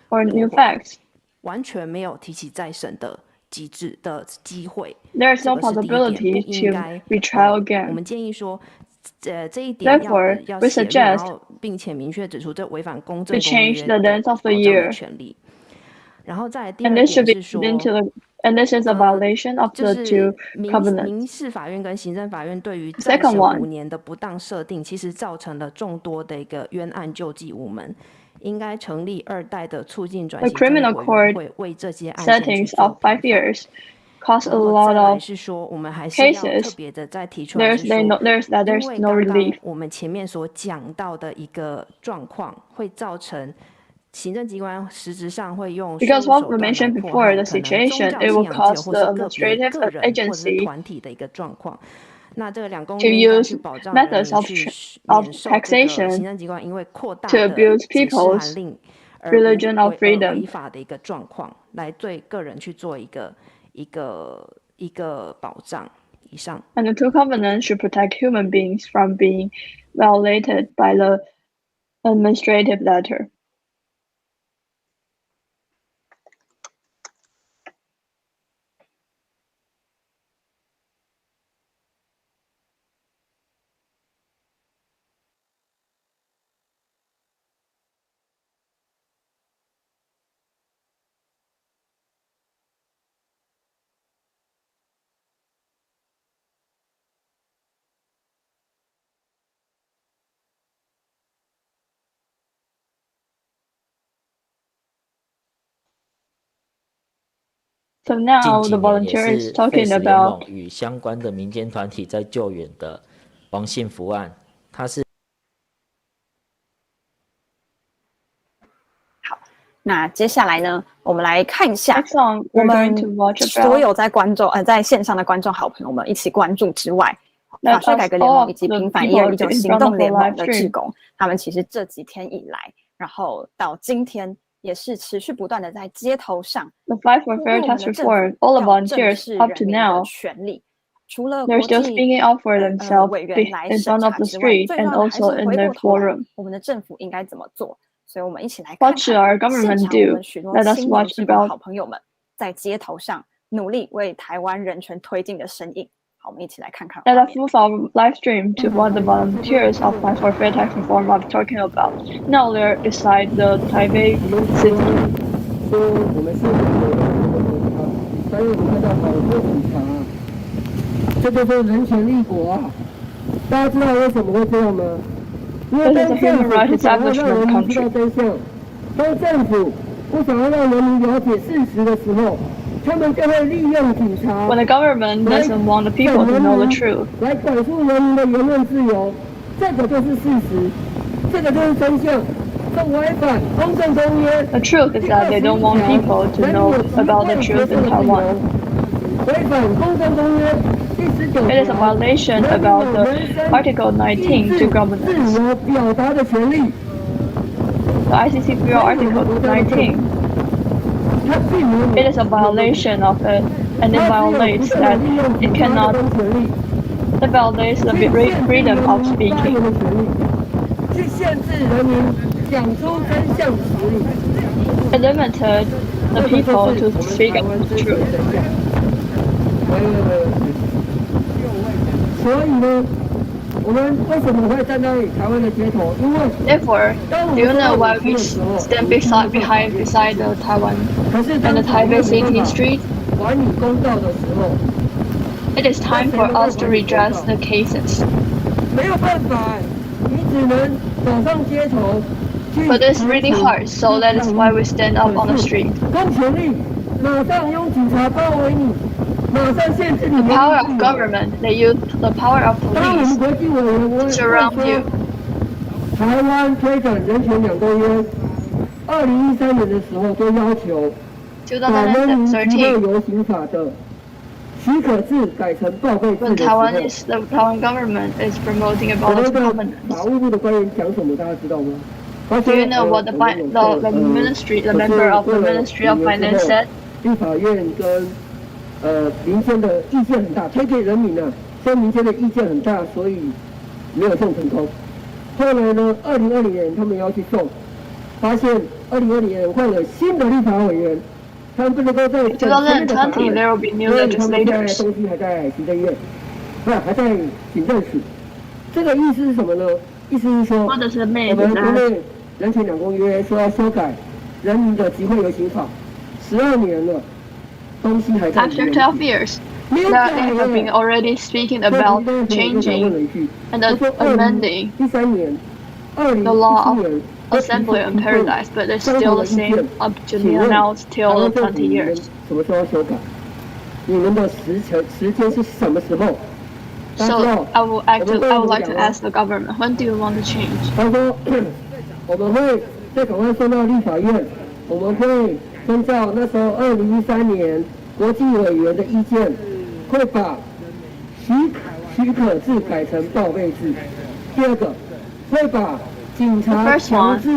or new facts, 完全没有提起再审的机制的机会。 There's 这 no 个是第一点，不 possibility 应 to 该 retrial 我 again. 们建议说，这一点 Therefore, 要 we 写入，然 suggest 后并且明确指出这违反公 to 正公 change 约 the 的 length of the 保障的 year. 权利。然后再来第 And 二 this should 点 be 是 put into 说， the, and this is a violation of 就 the 是 two 民 covenants. 事法院跟行政法院对于再 Second 审 one. 5年的不当设定，其实造成了众多的一个冤案救济无门。应该成立2代的促进转 The 型正义 criminal 委员 court 会，为这些案件去 settings 做 of 平 5 反。 years cause a 然后 lot 再来 of 是说，我们还是要特 cases. 别的再提出来是说， There's 因为 no 刚刚 relief. 我们前面所讲到的一个状况，会造成行政机关实质上会用税务 Because what 手 we 段来 mentioned 迫 before, 害 the 可能宗 situation, 教 it 信 will 仰自由 cause 或 the 是个别 administrative 个人或者是 agency 团体的一个状况。那这个2公 to 约应该 use 去保障人 methods 民 of 去 of 免受这个 taxation 行政机关因为扩大 to 的 abuse 解释函 people's 令而 religion of 违 freedom. 法的一个状况，来对个人去做一个保障。以上。 And the two covenants should protect human beings from being violated by the administrative letter. So 近 now 几 the 年也 volunteer is 是 talking Face 联 about 盟与相关的民间团体在救援的王幸福案，它是。那接下来呢，我们来看一下 Next song 我 we're 们 going to watch 所 about 有在线上的观众好朋友们一起关注之外， Let 法税 us 改革联盟 all 以及 the 平反 people 1219 in 行 front 动 of the 联盟 live 的志 stream. 工，他们其实这几天以来，然后到今天也是持续不断的在街头上 The fight for 呼 fair 吁我们 tax 的政府 reform, all the 要正 volunteers 视 up 人 to 民的 now, 权利。除了 they're 国 still 际 speaking up for themselves 委员来 in 审 front of 查 the 之外， street 最 and 重要的还是 also in 回 the 过头来， forum. 我们的政府应该怎么做？所以我们一起来看 What should our 看现 government 场我 do? 们许多 Let us 青年 watch 志工 about 好朋友们在街头上努力为台湾人权推进的身影。好，我们一起来看看。 Let us move our live stream to what the volunteers of Fight for Fair Tax Reform are talking about. Now they're beside the Taipei city. 说我们是还有我们看到好多警察，这就是人权立国啊！大家知道为什么会这样吗？因为当政府不想要让人民知道真相，当政府不想要让人民了解事实的时候，他们就会利用警察 When the government doesn't want the people to know the truth. 来管束人民的言论自由，这个就是事实，这个就是真相。 The truth is that they don't want people to know about the truth in Taiwan. It is a violation about the Article 19 to governance. The ICC Bureau Article 19. It is a violation of it, and it violates that it cannot. It violates the freedom of speaking. 去限制人民讲出真相实理。 It limited the people to speak up the truth. 所以呢，我们为什么会站在台湾的街头？因为 Therefore, do you know why we stand beside the Taiwan and the Taipei City street? 还你公道的时候 It is time for us to redress the cases. 没有办法，你只能走上街头。 But it's really hard, so that is why we stand up on the street. 公权力马上用警察包围你，马上限制你。 The power of government, they use the power of police to surround you. 台湾推展人权2公约，2013年的时候就要求把人民集会游行法的许可制改成报备制 When 的时候， the Taiwan government is promoting about its covenants. 法务部的官员讲什么？大家知道吗？ Do you know what the ministry, the member of the Ministry of Finance said? 立法院跟民间的意见很大，推给人民啊，说民间的意见很大，所以没有送成功。后来呢，2020年他们要去送，发现2020年换了新的立法委员，他们不能够在前面的法案， 2020 there will be new 所以他们现在 legislators. 东西还在行政院，还在行政署。这个意思是什么呢？意思是说， What does it 我 mean? 们国内人权两公约说要修改人民的集会游行法，12年了，东西还在里 After 面。 12 years, they have been already speaking about changing and amending the law of assembly and paradise, but it's still the same up to now till 20 years. 什么时候要修改？你们的时间是什么时候？ So I would like to ask the government, when do you want to change? 他说，我们会再赶快送到立法院，我们会遵照那时候2013年国际委员的意见，会把许可制改成报备制。第二个，会把警察强制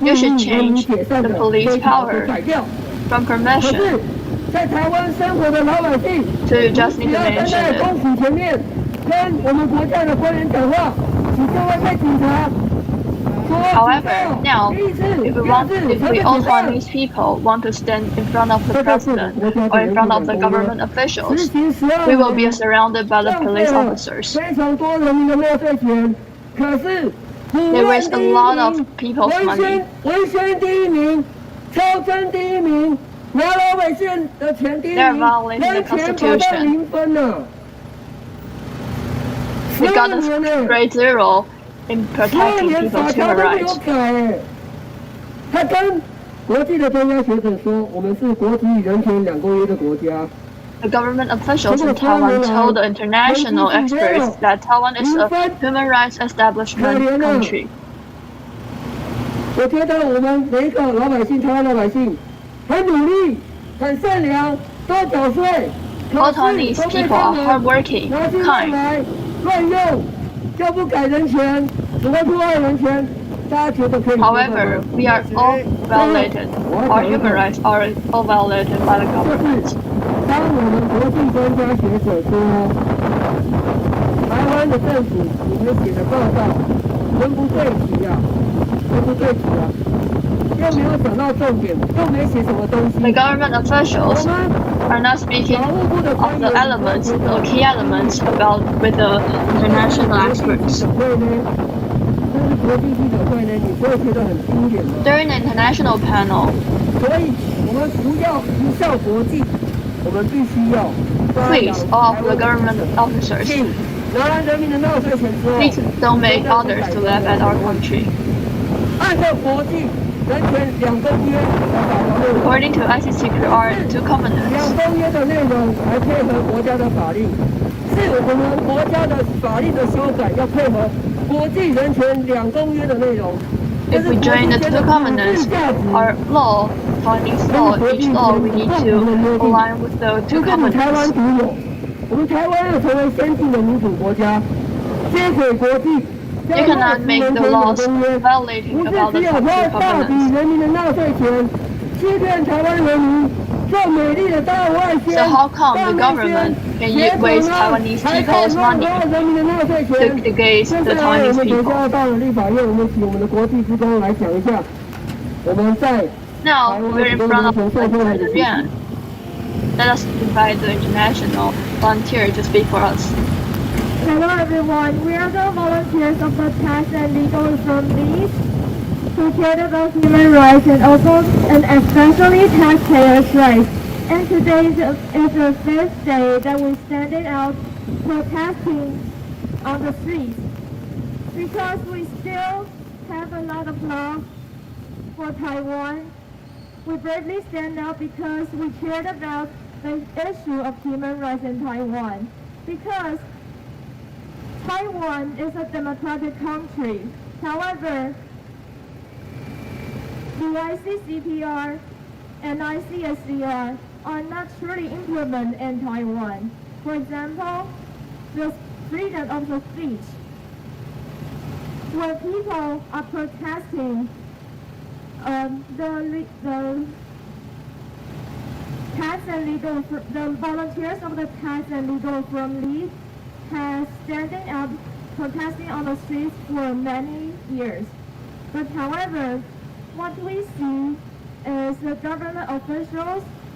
you should change the police power 改掉。 from 可 permission 是，在台湾生活的老百姓， so you just need 不 to 要站 mention 在 it. 公署前面跟我们国家的官员讲话，请各位被警察。 However, now, if we all Taiwanese people want to stand in front of the president or in front of the government officials, we will be surrounded by the police officers. 非常多人民的纳税钱，可是 They waste a lot of people's money. 文宣第一名，超征第一名，拿老百姓的钱第一 They're 名， violating the 人权跑到 Constitution. 0分了。 We got a grade 0 in 12 protecting 年 people's 法条 human 都没有 rights. 改哎，他跟国际的专家学者说，我们是国际人权两公约的国家。 The government officials in Taiwan told the international experts that Taiwan is a human rights establishment country. 我觉得我们每一个老百姓，台湾老百姓，很努力，很善良，都缴税， All Taiwanese people are hardworking, 拿进 kind. 来乱用，就不改人权，只会破坏人权。大家觉得可以？ However, we are all violated. Our human rights are all violated by the government. 当我们国际专家学者说，台湾的政府你们写的报道文不对题啊，文不对题啊，又没有讲到重点，又没写什么东西。 The government officials are not speaking of the elements, the key elements about with the international experts. During the international panel, 所以我们不要贻笑国际，我们必须要 please, all of the government officers, 拿人民的纳税钱之后， please don't make others to laugh at our country. 按照国际人权两公约来打条路。 According to ICCPR 2 两 covenants, 公约的内容来配合国家的法令，是我们国家的法令的修改要配合国际人权两公约的内容。 if we join the 2 covenants, our law, Taiwanese law, each law we need to align with the 2台湾 covenants. 独有，我们台湾要成为先进的民主国家，接轨国际。 You cannot make the laws violating 不 about 是 the 只有 2花大笔 covenants. 人民的纳税钱，欺骗台湾人民，做美丽的大外宣。 So how come the government can waste Taiwanese people's money against the Taiwanese 我们等一 people? 下到了立法院，我们请我们的国际职工来讲一下，我们在 Now we're in front of the Yuan. Let us invite the international volunteer to speak for us. Hello everyone, we are the volunteers of the Tax and Legal Reform League who care about human rights and especially taxpayers' rights. And today is the 5th day that we're standing out protesting on the streets because we still have a lot of love for Taiwan. We bravely stand up because we cared about the issue of human rights in Taiwan. Because Taiwan is a democratic country. However, the ICCPR and ICSCR are not truly implemented in Taiwan. For example, the freedom of the speech. When people are protesting, the volunteers of the Tax and Legal Reform League has standing up protesting on the streets for many years. But however, what we see is the government officials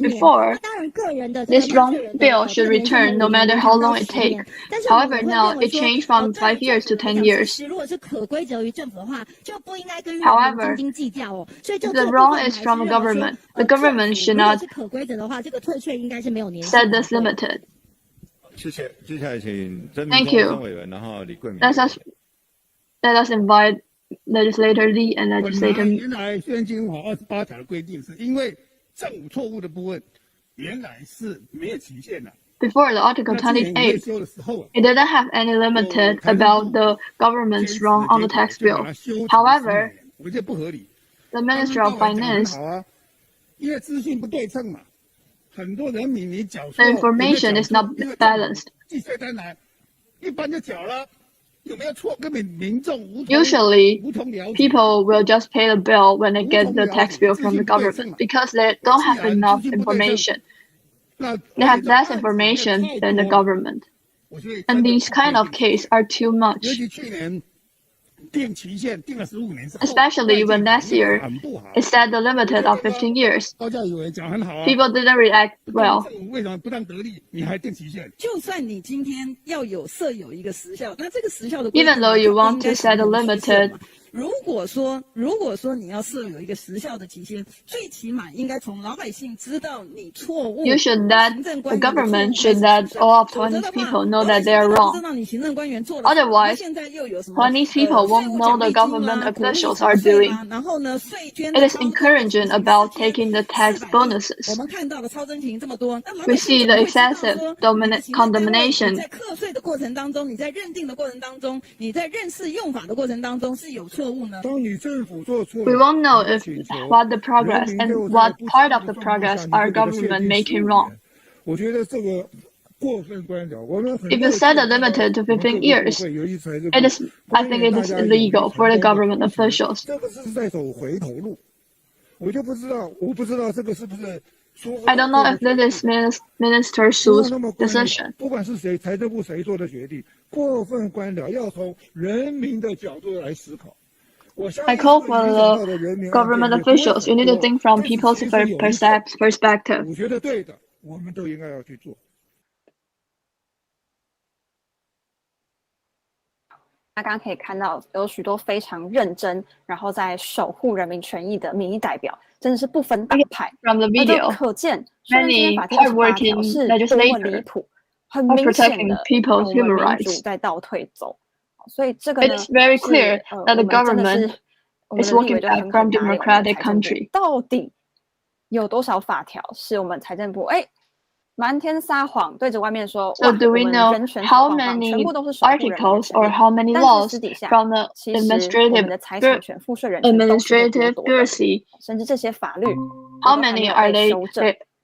Before, this wrong bill should return no matter how long it takes. However, now it changed from 5 years to 10 years. However, if the wrong is from a government, the government should not set this limited. Thank you. let us invite Legislator Lee and 本 Legislator 来原来现金法28条的规定，是因为政府错误的部分原来是没有期限的。 Before the Article 28, it didn't have any limited about the government's wrong on the tax bill. However, 我觉得不合理。 the Ministry of Finance, 因为资讯不对称嘛，很多人民你缴 the information is not balanced. 寄税单来，一般就缴了，有没有错根本民众无 Usually, 无从了解。 people will just pay the bill when they get the tax bill from the government because they don't have enough information. They have less information than the government. And these kind of cases are too much. 尤其去年定期限定了15年， Especially when last year it set the limited of 15 years. 高教委员讲很好啊。 People didn't react well. 为什么不当得利？你还定期限？就算你今天要设有一个时效，那这个时效的 Even though you want to set a limited, 如果说你要设有一个时效的期限，最起码应该从老百姓知道你错误。 you should let the government should let all of Taiwanese people know that they are wrong. Otherwise, Taiwanese people won't know the government officials are doing. It is encouraging about taking the tax bonuses. 我们看到的超征庭这么多， We see the excessive condemnation. 在课税的过程当中，你在认定的过程当中，你在认识用法的过程当中是有错误呢？ 当你政府做错， We won't know if what the progress and what part of the progress are government making wrong. 我觉得这个过分官僚，我们很 If you set a limited to 15 years, it is, I think it is illegal for the government officials. 这个是在走回头路，我就不知道，我不知道这个是不是。 I don't know if this is Minister Su's decision. 不管是谁，财政部谁做的决定，过分官僚要从人民的角度来思考。 I call for the government officials. You need to think from people's perspective. 我觉得对的，我们都应该要去做。大家可以看到，有许多非常认真，然后在守护人民权益的民意代表，真的是不分党派。 From the video, 可见， many hardworking legislators are protecting people's human rights. 在倒退走，所以这个 It is very clear that the government is walking back from democratic country. 到底有多少法条是我们财政部瞒天撒谎，对着外面说 So do we know how many articles or how many laws from the administrative bureaucracy? 甚至这些法律 How many are they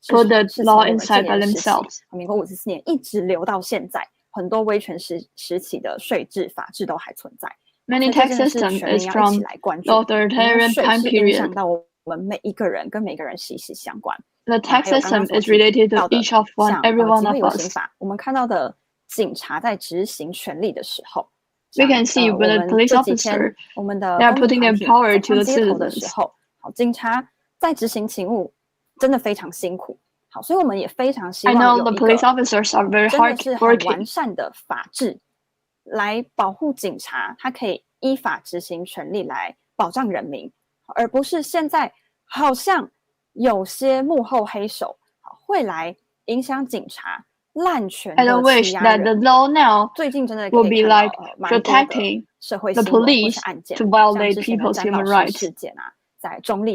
put the law inside by themselves? 民国54年一直留到现在，很多威权时期的税制、法制都还存在。 Many tax system is from the authoritarian time period. 影响到我们每一个人，跟每个人息息相关。 The tax system is related to each of every one of us. 我们看到的警察在执行权力的时候 We can see when the police officer they are putting their power to the citizens. 好，警察在执行勤务真的非常辛苦。好，所以我们也非常希望 I know the police officers are very 真的是很 hardworking. 完善的法制来保护警察，他可以依法执行权利来保障人民，而不是现在好像有些幕后黑手会来影响警察滥权的 I don't wish that the law now 最近真的 will be like 蛮多的 protecting 社会 the 新闻或 police 是案件 to violate 像之前的 people's 詹 human 老师 rights. 事件啊，在中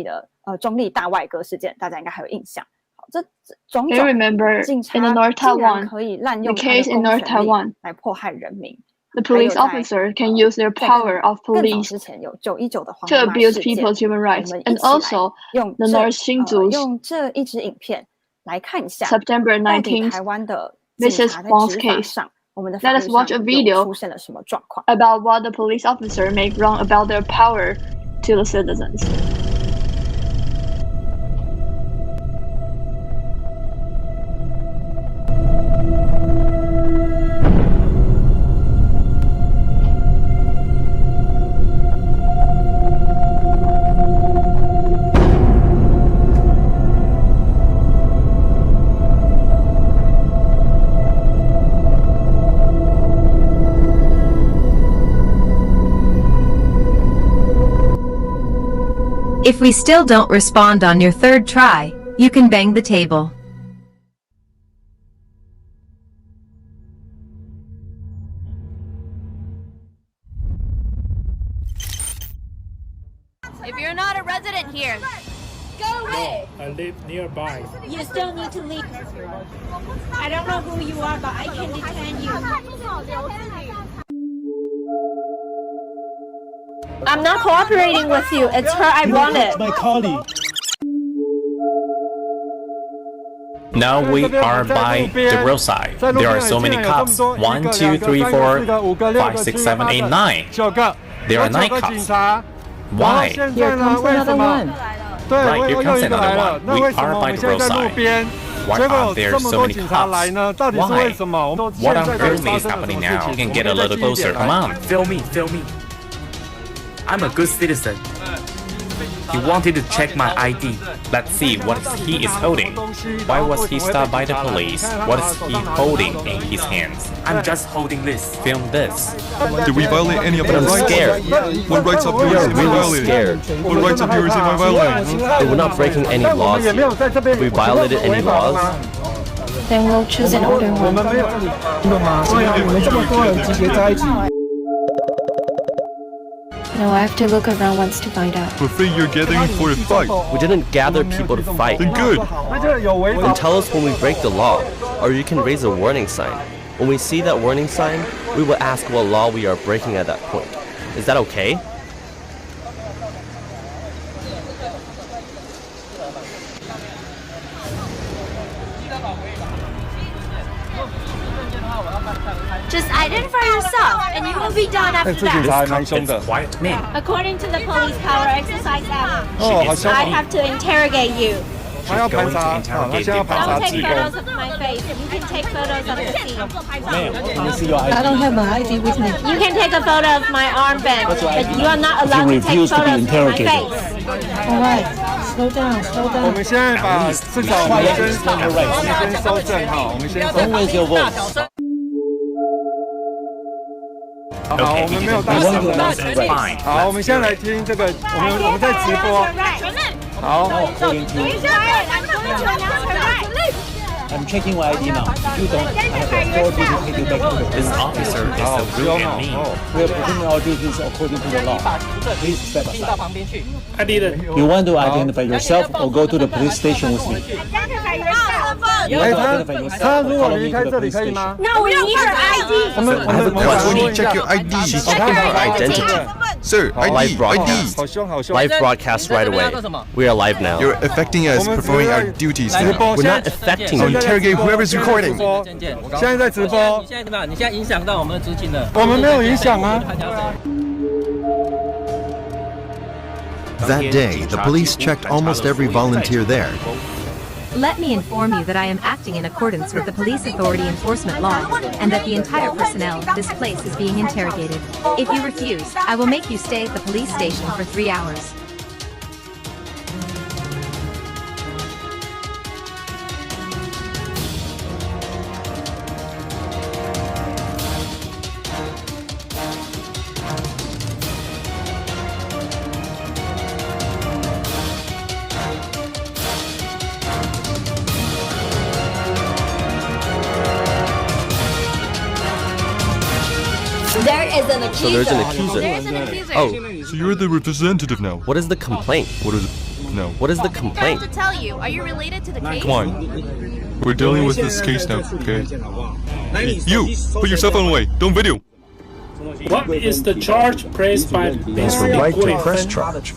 立大外割事件，大家应该还有印象。好，这种 I remember 警察 in the North 竟然 Taiwan, 可以滥 the 用他的 case in 公 North 权力 Taiwan, 来迫害人民。 the police officer can use their power of 更早 police 之前有919的黄 to 妈妈 abuse 事件 people's human 我 rights. 们一 And 起来 also 用 the 这 North Hsinchu 用这一支影片来看一下 September 到底 19th 台湾的警 Mrs. 察在 Huang's 执法 case. 上，我们的法 Let 律 us watch 上 a 有 video 出现了什么状况。 about what the police officer made wrong about their power to the citizens. If we still don't respond on your third try, you can bang the table. president here. Go away. I live nearby. You still need to leave. I don't know who you are, but I can detain you. I'm not cooperating with you. It's her I wanted. My colleague. Now we are by the roadside. There are so many cops. 1, 2, 3, 4, 5, 6, 7, 8, 9. There are 9 cops. Why? Here comes another one. Right, here comes another one. We are by the roadside. Why are there so many cops? Why? What on earth is happening now? You can get a little closer. Come on. Film me. I'm a good citizen. He wanted to check my ID. Let's see what he is holding. Why was he stopped by the police? What is he holding in his hands? I'm just holding this. Film this. Did we violate any of their rights? I'm scared. What rights of yours am I violating? What rights of yours am I violating? We're not breaking any laws here. Have we violated any laws? Then we'll choose another one. No, I have to look around once to find out. We're afraid you're gathering for a fight. We didn't gather people to fight. Then good. Then tell us when we break the law, or you can raise a warning sign. When we see that warning sign, we will ask what law we are breaking at that point. Is that okay? Just identify yourself, and you will be done after that. Quiet me. According to the Police Power Exercise Act, I have to interrogate you. She's going to interrogate Don't take people. photos of my face. You can take photos of the scene. Can you see your ID? I don't have my ID with me. You can take a photo of my armband, but you are not allowed to take photos of my face. All right, slow down. 我们现在把至少我们先收证哈，我们先收。Always your vote. 好，我们没有大声。好，我们现在来听这个，我们在直播。好。I'm checking my ID now. If you don't, I have authority to take you back to the police. This officer is so rude and mean. We are performing our duties according to the law. Please step aside. I didn't. You want to identify yourself or go to the police station with me? Identify yourself. You have to identify yourself. 他如果离开这里可以吗？ No, we need her ID. I have a question. Check your ID. Check your identity. Sir, Live broadcast. Live broadcast right away. We are live now. You're affecting us performing our duties now. We're not affecting I'll you. interrogate whoever's recording. 现在在直播。你现在怎么样？你现在影响到我们的执勤了。我们没有影响啊。 That day, the police checked almost every volunteer there. Let me inform you that I am acting in accordance with the Police Authority Enforcement Law, and that the entire personnel of this place is being interrogated. If you refuse, I will make you stay at the police station for 3 hours. There is an accuser. So there's an accuser. There is an accuser. Oh, So you're the representative now. what is the complaint? What is it? No. What is the I have complaint? to tell you. Are you related to the case? Come on. We're dealing with this case now, okay? You! Put your cell phone away. Don't video. What is the charge pressed by It is her right to press charge.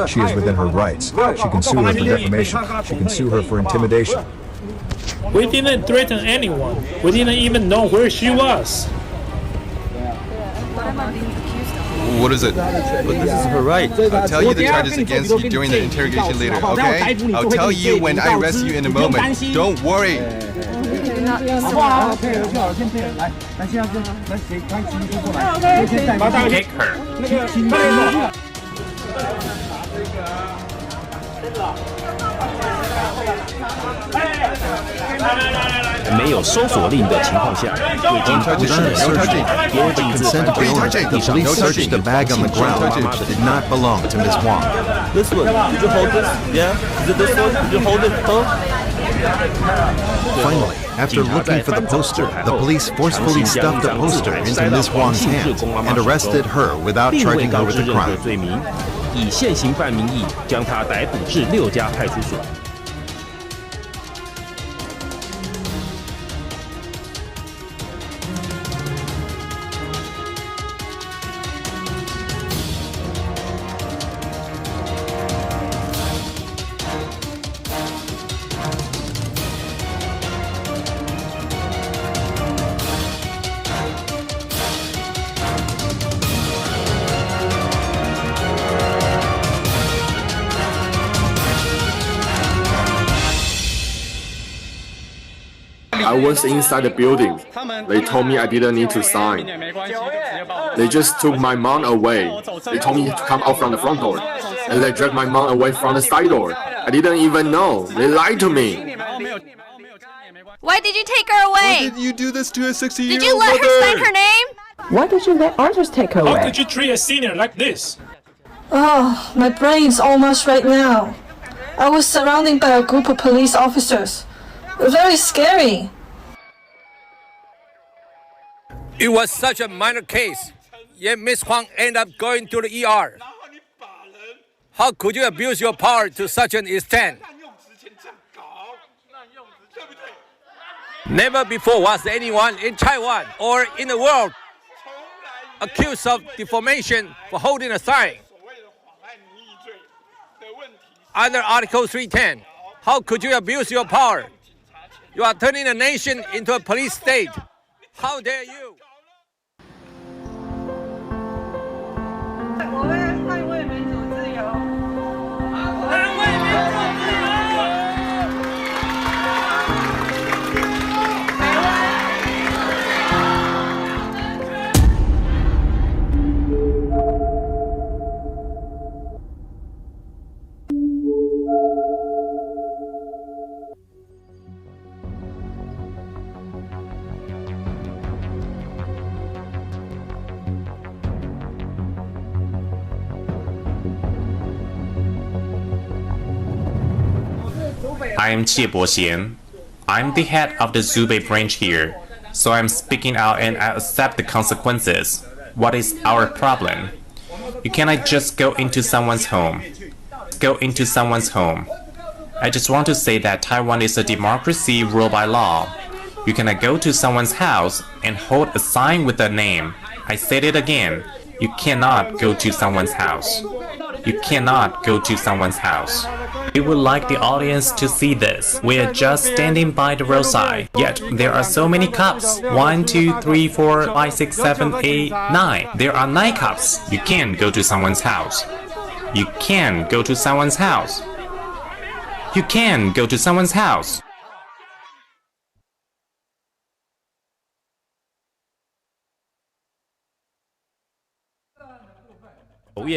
She is within her rights. She can sue her for defamation. She can sue her for intimidation. We didn't threaten anyone. We didn't even know where she was. What is it? But this is her right. I'll tell you the charges against you during the interrogation later, okay? I'll tell you when I arrest you in a moment. Don't worry. Take her. 没有搜索令的情况下，未经不当的搜取，别人的隐私 Consent of the owner, the police searched the bag on the ground. It did not belong to Ms. Wong. This one, did you hold this? Yeah? Is it this one? Did you hold it? Huh? Finally, after looking for the poster, the police forcefully stuffed the poster into Ms. Huang's hand and arrested her without charging her with the crime. 以现行犯名义将他逮捕至6家派出所。I was inside the building. They told me I didn't need to sign. They just took my mom away. They told me to come out from the front door. And they dragged my mom away from the side door. I didn't even know. They lied to me. Why did you take her away? Why did you do this to a 60-year-old Did you let her sign her name? Why did you let others take her away? How could you treat a senior like this? Oh, my brain's almost right now. I was surrounded by a group of police officers. Very scary. It was such a minor case, yet Miss Huang ended up going to the ER. How could you abuse your power to such an extent? Never before was anyone in Taiwan or in the world accused of defamation for holding a sign. Under Article 310, how could you abuse your power? You are turning the nation into a police state. How dare you? 我为了捍卫民主自由，捍卫民主自由。I am Jie Boxian. I'm the head of the Zhubei branch here, so I'm speaking out and I accept the consequences. What is our problem? You cannot just go into someone's home. Go into someone's home. I just want to say that Taiwan is a democracy ruled by law. You cannot go to someone's house and hold a sign with a name. I said it again. You cannot go to someone's house. You cannot go to someone's house. We would like the audience to see this. We are just standing by the roadside, yet there are so many cops. 1, 2, 3, 4, 5, 6, 7, 8, 9. There are 9 cops. You can't go to someone's house. You can go to someone's house. You can go to someone's house.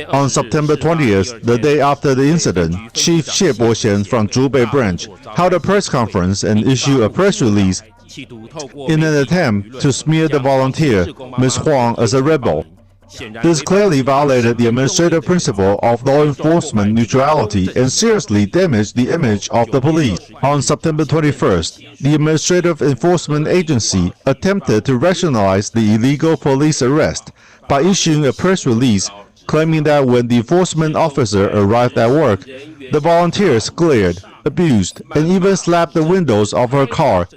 On September 20th, the day after the incident, Chief Xie Boxian from Zhubei branch held a press conference and issued a press release in an attempt to smear the volunteer, Ms. Huang, as a rebel. This clearly violated the administrative principle of law enforcement neutrality and seriously damaged the image of the police. On September 21st, the Administrative Enforcement Agency attempted to rationalize the illegal police arrest by issuing a press release claiming that when the enforcement officer arrived at work, the volunteers glared, abused, and even slapped the windows of her car,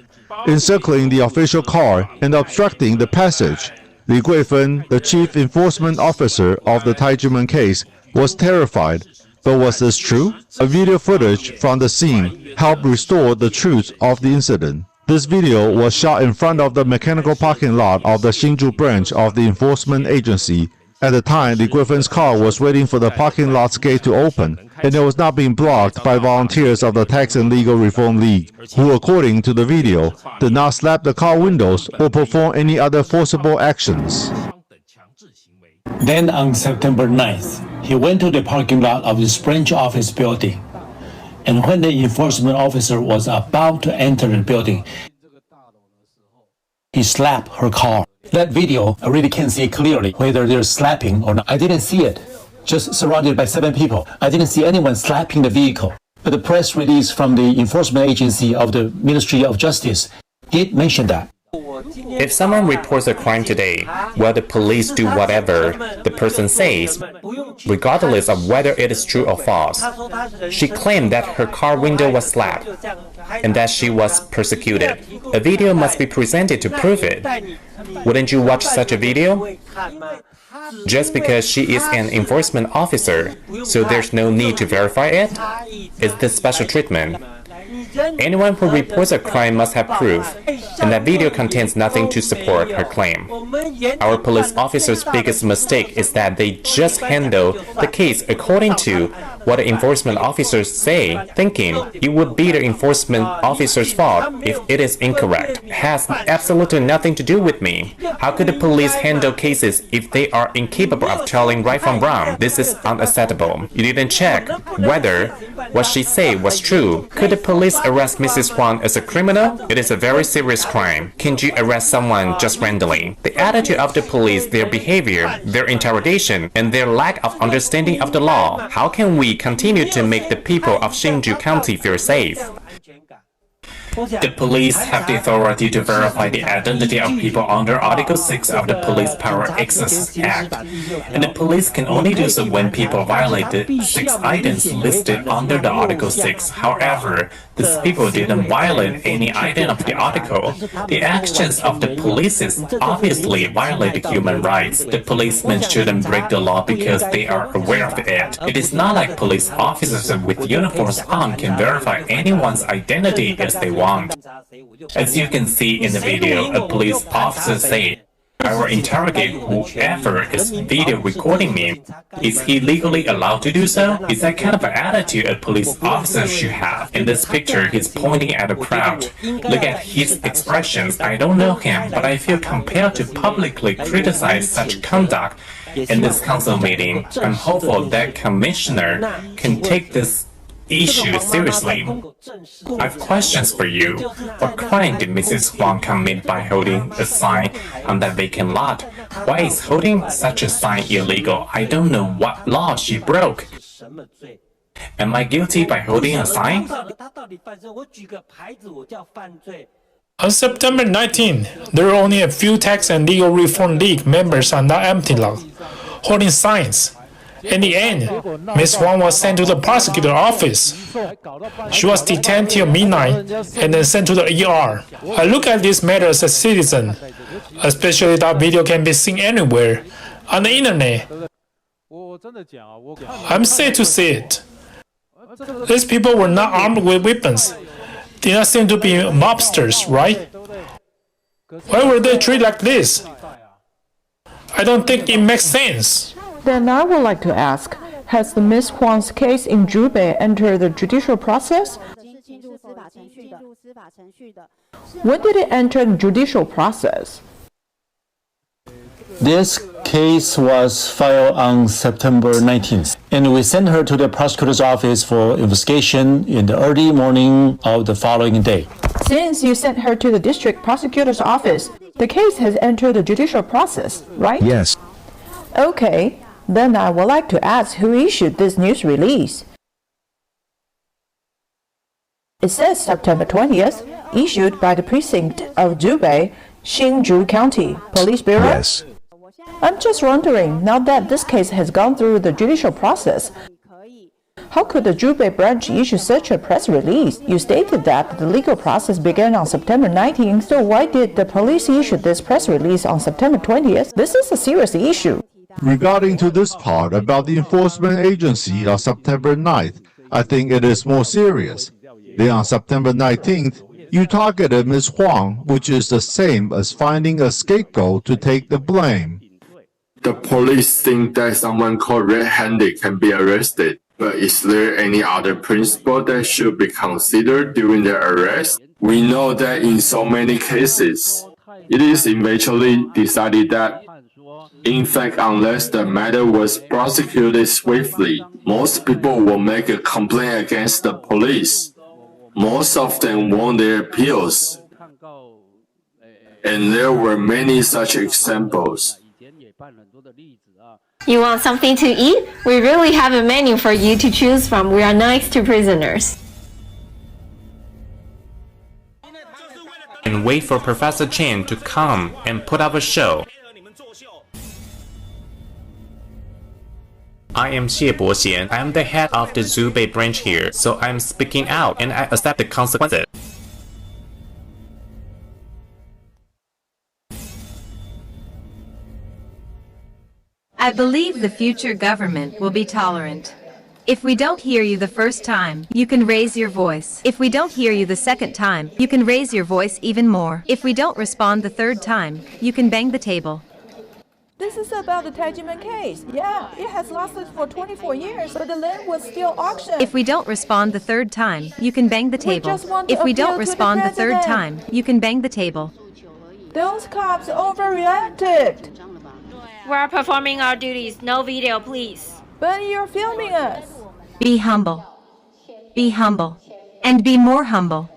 encircling the official car and obstructing the passage. Li Guifen, the chief enforcement officer of the Tai Ji Men case, was terrified. But was this true? A video footage from the scene helped restore the truth of the incident. This video was shot in front of the mechanical parking lot of the Hsinchu branch of the enforcement agency. At the time, Li Guifen's car was waiting for the parking lot's gate to open, and it was not being blocked by volunteers of the Tax and Legal Reform League, who, according to the video, did not slap the car windows or perform any other forcible actions. Then on September 9th, he went to the parking lot of his branch office building, and when the enforcement officer was about to enter the building, he slapped her car. That video, I really can't see clearly whether they're slapping or not. I didn't see it. Just surrounded by 7 people. I didn't see anyone slapping the vehicle. The press release from the enforcement agency of the Ministry of Justice did mention that. If someone reports a crime today, will the police do whatever the person says, regardless of whether it is true or false? She claimed that her car window was slapped and that she was persecuted. A video must be presented to prove it. Wouldn't you watch such a video? Just because she is an enforcement officer, so there's no need to verify it? Is this special treatment? Anyone who reports a crime must have proof, and that video contains nothing to support her claim. Our police officers' biggest mistake is that they just handle the case according to what the enforcement officers say, thinking it would be the enforcement officer's fault if it is incorrect. It has absolutely nothing to do with me. How could the police handle cases if they are incapable of telling right from wrong? This is unacceptable. You didn't check whether what she said was true. Could the police arrest Mrs. Huang as a criminal? It is a very serious crime. Can't you arrest someone just randomly? The attitude of the police, their behavior, their interrogation, and their lack of understanding of the law. How can we continue to make the people of Hsinchu County feel safe? The police have the authority to verify the identity of people under Article 6 of the Police Power Access Act, and the police can only do so when people violate the 6 items listed under the Article 6. However, these people didn't violate any item of the article. The actions of the police obviously violate human rights. The policemen shouldn't break the law because they are aware of it. It is not like police officers with uniforms on can verify anyone's identity as they want. As you can see in the video, a police officer said, "I will interrogate whoever is video recording me. Is he legally allowed to do so?" Is that kind of an attitude a police officer should have? In this picture, he's pointing at a crowd. Look at his expressions. I don't know him, but I feel compelled to publicly criticize such conduct in this council meeting. I'm hopeful that Commissioner can take this issue seriously. I have questions for you. What crime did Mrs. Huang commit by holding a sign on that vacant lot? Why is holding such a sign illegal? I don't know what law she broke. Am I guilty by holding a sign? On September 19, there were only a few Tax and Legal Reform League members on that empty lot, holding signs. In the end, Ms. Huang was sent to the prosecutor's office. She was detained till midnight and then sent to the ER. I look at this matter as a citizen, especially that video can be seen anywhere, on the internet. I'm sad to see it. These people were not armed with weapons. Did not seem to be mobsters, right? Why were they treated like this? I don't think it makes sense. Then I would like to ask, has the Ms. Huang's case in Zhubei entered the judicial process? When did it enter the judicial process? This case was filed on September 19th, and we sent her to the prosecutor's office for investigation in the early morning of the following day. Since you sent her to the district prosecutor's office, the case has entered the judicial process, right? Yes. Okay, then I would like to ask who issued this news release. It says September 20th, issued by the precinct of Zhubei, Hsinchu County Police Bureau. Yes. I'm just wondering, now that this case has gone through the judicial process, how could the Zhubei branch issue such a press release? You stated that the legal process began on September 19th, so why did the police issue this press release on September 20th? This is a serious issue. Regarding to this part about the enforcement agency on September 9th, I think it is more serious. Then on September 19th, you targeted Ms. Huang, which is the same as finding a scapegoat to take the blame. The police think that someone called red-handed can be arrested, but is there any other principle that should be considered during the arrest? We know that in so many cases, it is eventually decided that, in fact, unless the matter was prosecuted swiftly, most people will make a complaint against the police. Most of them won their appeals, and there were many such examples. You want something to eat? We really have a menu for you to choose from. We are nice to prisoners. And wait for Professor Chen to come and put up a show. I am Xie Boxian. I am the head of the Zhubei branch here, so I am speaking out and I accept the consequences. I believe the future government will be tolerant. If we don't hear you the first time, you can raise your voice. If we don't hear you the second time, you can raise your voice even more. If we don't respond the third time, you can bang the table. This is about the Tai Ji Men case. Yeah, it has lasted for 24 years, but the land was still auctioned. If we don't respond the third time, you can bang the table. If we don't respond the third time, you can bang the table. Those cops overreacted. We are performing our duties. No video, please. But you're filming us. Be humble. Be humble. And be more humble.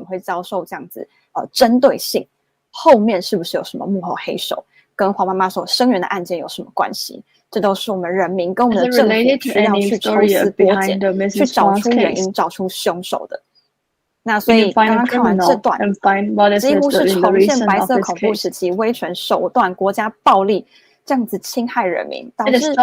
会遭受这样子针对性，后面是不是有什么幕后黑手，跟黄妈妈所声援的案件有什么关系？这都是我们人民跟我们的政府需要去抽丝剥茧，去找出原因，找出凶手的。那所以刚刚看完这段，几乎是重现白色恐怖时期威权手段、国家暴力这样子侵害人民，导致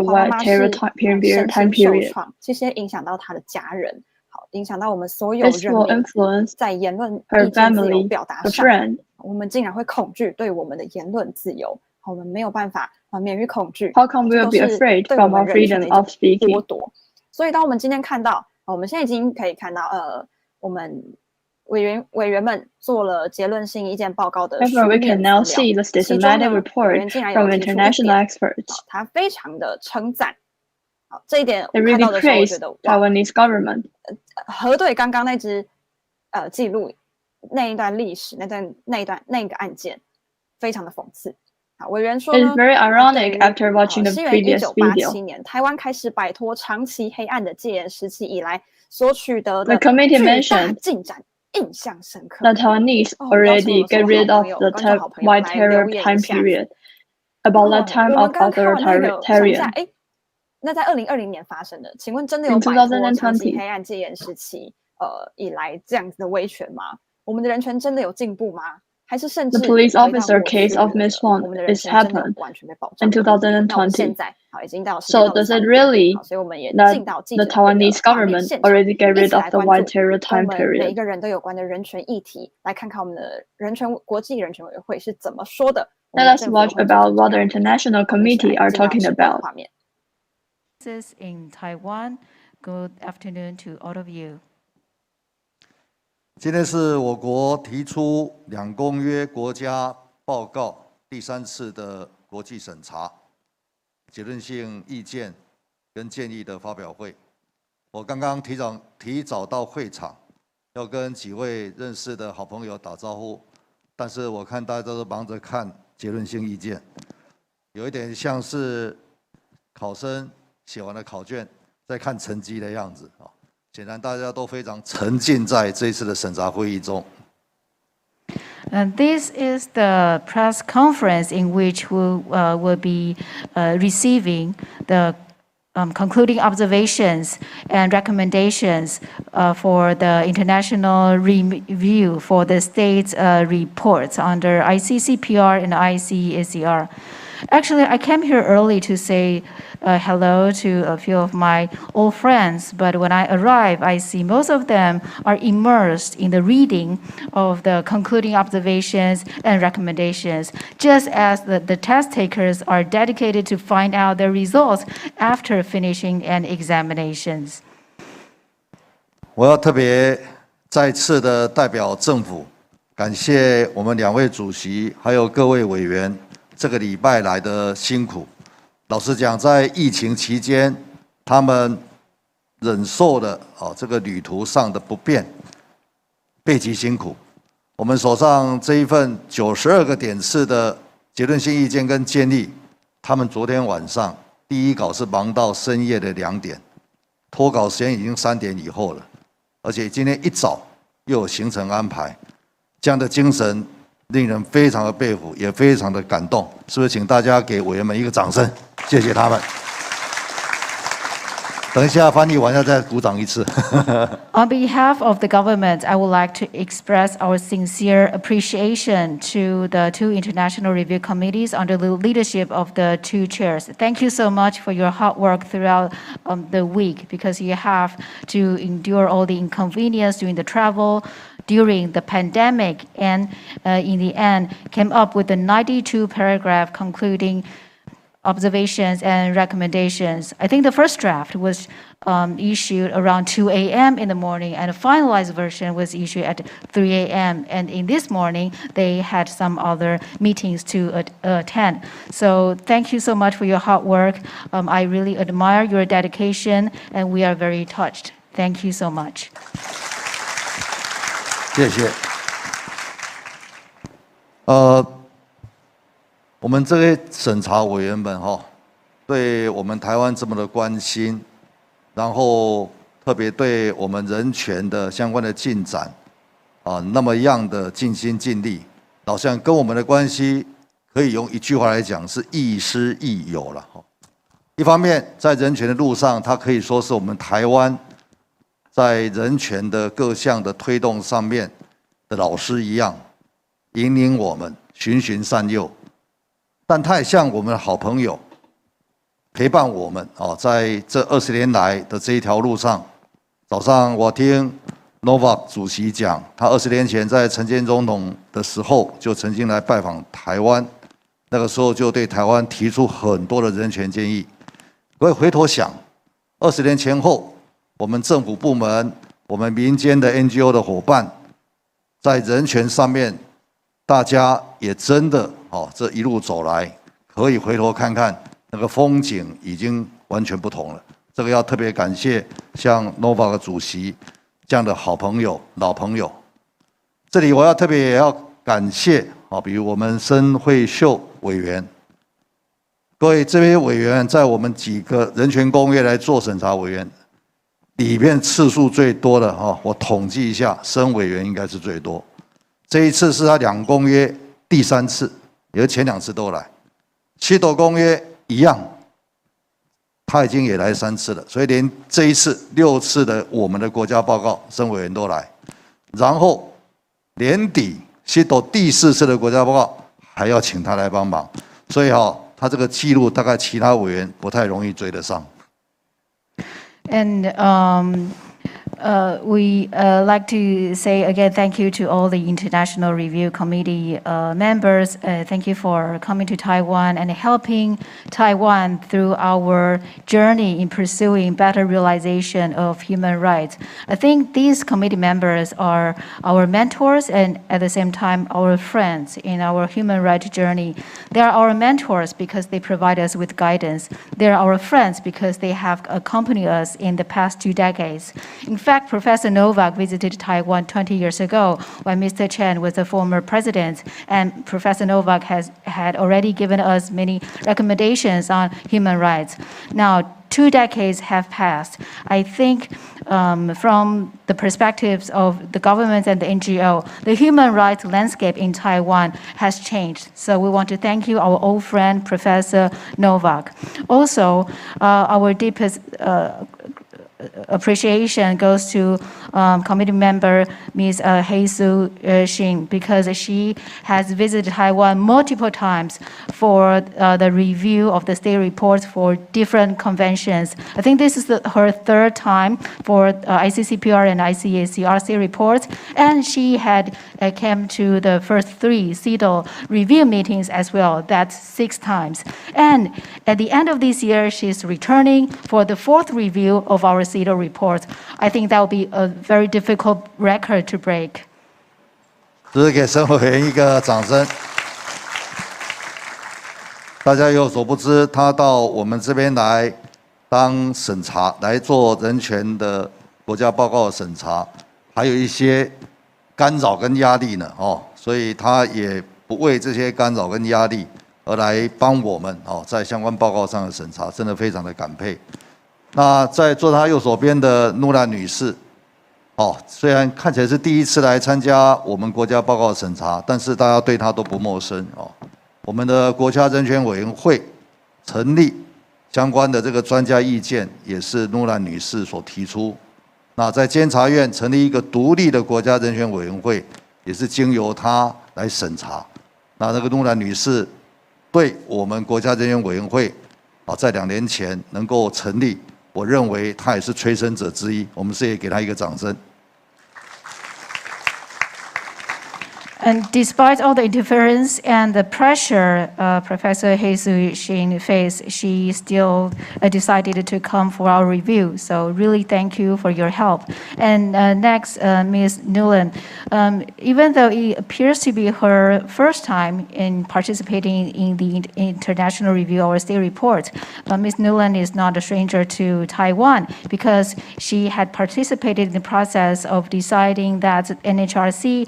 黄妈妈是身心受创，这些影响到她的家人。影响到我们所有人民在言论意见自由表达上，我们竟然会恐惧对我们的言论自由，我们没有办法免于恐惧，这都是对我们人权的一种剥夺。所以当我们今天看到，我们现在已经可以看到，我们委员们做了结论性意见报告的书面资料，其中呢，委员竟然有提出一点，他非常的称赞。这一点我看到的时候，我觉得Taiwanese government核对刚刚那支记录那一段历史，那个案件，非常的讽刺。好，委员说呢，西元1987年，台湾开始摆脱长期黑暗的戒严时期以来所取得的巨大进展，印象深刻。The Taiwanese already get rid of the White Terror time period. About that time of authoritarian. 那在2020年发生的，请问真的有摆脱长期黑暗戒严时期以来这样子的威权吗？我们的人权真的有进步吗？还是甚至 The police officer case of Miss Wang is happened in 2020. So does it really that the Taiwanese government already get rid of the White Terror time period? 每一个人都有关的人权议题，来看看我们的国际人权委员会是怎么说的。Let us watch about what the international committee are talking about. In Taiwan, good afternoon to all of you. 今天是我国提出两公约国家报告第3次的国际审查、结论性意见跟建议的发表会。我刚刚提早到会场，要跟几位认识的好朋友打招呼，但是我看大家都忙着看结论性意见，有一点像是考生写完了考卷，在看成绩的样子啊！显然大家都非常沉浸在这一次的审查会议中。This is the press conference in which we will be receiving the concluding observations and recommendations for the international review for the state's reports under ICCPR and ICACR. Actually, I came here early to say hello to a few of my old friends, but when I arrive, I see most of them are immersed in the reading of the concluding observations and recommendations, just as the test takers are dedicated to find out their results after finishing an examinations. 我要特别再次的代表政府，感谢我们2位主席还有各位委员这个礼拜来的辛苦。老实讲，在疫情期间，他们忍受了这个旅途上的不便，备极辛苦。我们手上这一份92个点次的结论性意见跟建议，他们昨天晚上第一稿是忙到深夜的2点，脱稿时间已经3点以后了，而且今天一早又有行程安排，这样的精神令人非常的佩服，也非常的感动。是不是请大家给委员们一个掌声，谢谢他们。等一下翻译完要再鼓掌一次。On behalf of the government, I would like to express our sincere appreciation to the 2 international review committees under the leadership of the 2 chairs. Thank you so much for your hard work throughout the week, because you have to endure all the inconvenience during the travel, during the pandemic, and in the end came up with a 92-paragraph concluding observations and recommendations. I think the first draft was issued around 2 a.m. in the morning, and a finalized version was issued at 3 a.m. And in this morning, they had some other meetings to attend. So thank you so much for your hard work. I really admire your dedication, and we are very touched. Thank you so much. 谢谢。我们这些审查委员们对我们台湾这么的关心，然后特别对我们人权的相关的进展那么样的尽心尽力，好像跟我们的关系可以用一句话来讲是亦师亦友了一方面在人权的路上，它可以说是我们台湾在人权的各项的推动上面的老师一样，引领我们循循善诱。但他也像我们的好朋友，陪伴我们在这20年来的这一条路上。早上我听 Novak 主席讲，他20年前在陈建总统的时候就曾经来拜访台湾，那个时候就对台湾提出很多的人权建议。各位回头想，20年前后，我们政府部门、我们民间的 NGO 的伙伴，在人权上面，大家也真的这一路走来，可以回头看看那个风景已经完全不同了。这个要特别感谢像 Novak 主席这样的好朋友、老朋友。这里我要特别也要感谢比如我们申慧秀委员，各位这些委员在我们几个人权公约来做审查委员里面次数最多的我统计一下，申委员应该是最多。这一次是他2公约第3次。也是前2次都来，七斗公约一样，他已经也来3次了，所以连这一次6次的我们的国家报告，申委员都来，然后年底七斗第4次的国家报告还要请他来帮忙，所以他这个记录大概其他委员不太容易追得上。And we like to say again thank you to all the International Review Committee members. Thank you for coming to Taiwan and helping Taiwan through our journey in pursuing better realization of human rights. I think these committee members are our mentors and at the same time our friends in our human rights journey. They are our mentors because they provide us with guidance. They are our friends because they have accompanied us in the past 2 decades. In fact, Professor Novak visited Taiwan 20 years ago when Mr. Chen was the former president, and Professor Novak had already given us many recommendations on human rights. Now, 2 decades have passed. I think from the perspectives of the government and the NGO, the human rights landscape in Taiwan has changed. So we want to thank you, our old friend, Professor Novak. Also, our deepest appreciation goes to committee member Ms. Heisu Xin, because she has visited Taiwan multiple times for the review of the state reports for different conventions. I think this is her 3rd time for ICCPR and ICACR state reports, and she had came to the first 3 CEDAW review meetings as well. That's 6 times. And at the end of this year, she's returning for the 4th review of our CEDAW reports. I think that will be a very difficult record to break. 只是给申委员一个掌声。大家有所不知，他到我们这边来当审查，来做人权的国家报告的审查，还有一些干扰跟压力呢，所以他也不为这些干扰跟压力而来帮我们在相关报告上的审查，真的非常的感佩。那在坐他右手边的努兰女士，虽然看起来是第一次来参加我们国家报告审查，但是大家对她都不陌生我们的国家人权委员会成立相关的这个专家意见，也是努兰女士所提出。那在监察院成立一个独立的国家人权委员会，也是经由她来审查。那个努兰女士对我们国家人权委员会在2年前能够成立，我认为她也是催生者之一。我们是也给她一个掌声。And despite all the interference and the pressure Professor Hesu Xin faced, she still decided to come for our review. So really thank you for your help. And next, Ms. Nuland, even though it appears to be her first time in participating in the international review of our state report, Ms. Nuland is not a stranger to Taiwan because she had participated in the process of deciding that NHRC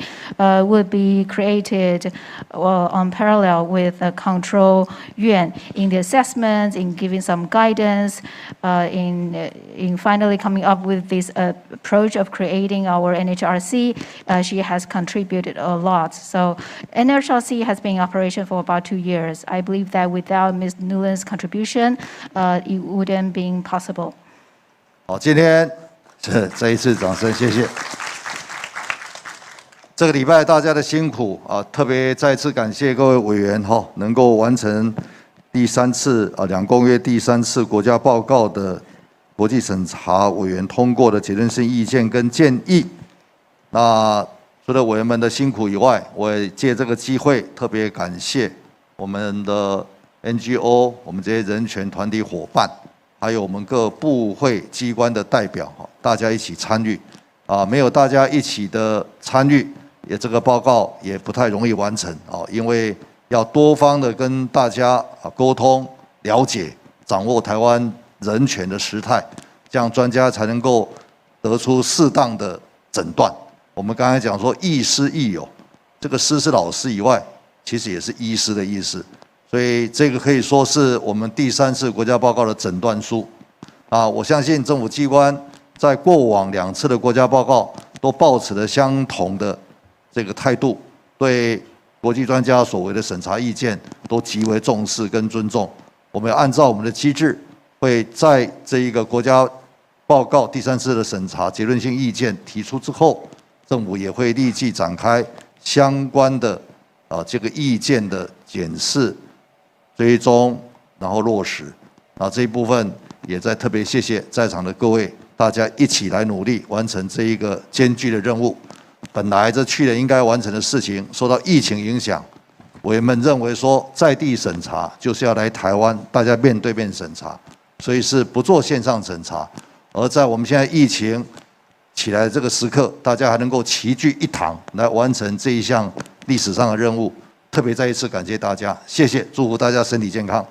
would be created on parallel with Control Yuan in the assessments, in giving some guidance, in finally coming up with this approach of creating our NHRC. She has contributed a lot. So NHRC has been in operation for about 2 years. I believe that without Ms. Nuland's contribution, it wouldn't be possible. 好，今天再一次掌声，谢谢。这个礼拜大家的辛苦特别再次感谢各位委员能够完成第3次2公约第3次国家报告的国际审查委员通过的结论性意见跟建议。那除了委员们的辛苦以外，我也借这个机会特别感谢我们的 NGO、我们这些人权团体伙伴，还有我们各部会机关的代表大家一起参与没有大家一起的参与。这个报告也不太容易完成因为要多方的跟大家沟通、了解、掌握台湾人权的实态，这样专家才能够得出适当的诊断。我们刚才讲说亦师亦友，这个师是老师以外，其实也是医师的意思，所以这个可以说是我们第3次国家报告的诊断书我相信政府机关在过往2次的国家报告都抱持了相同的这个态度，对国际专家所谓的审查意见都极为重视跟尊重。我们要按照我们的机制，会在这一个国家报告第3次的审查结论性意见提出之后，政府也会立即展开相关的这个意见的检视、追踪，然后落实。这一部分也在特别谢谢在场的各位，大家一起来努力完成这一个艰巨的任务。本来这去年应该完成的事情，受到疫情影响，委员们认为说在地审查就是要来台湾，大家面对面审查，所以是不做线上审查。而在我们现在疫情起来的这个时刻，大家还能够齐聚一堂来完成这一项历史上的任务，特别再一次感谢大家，谢谢，祝福大家身体健康。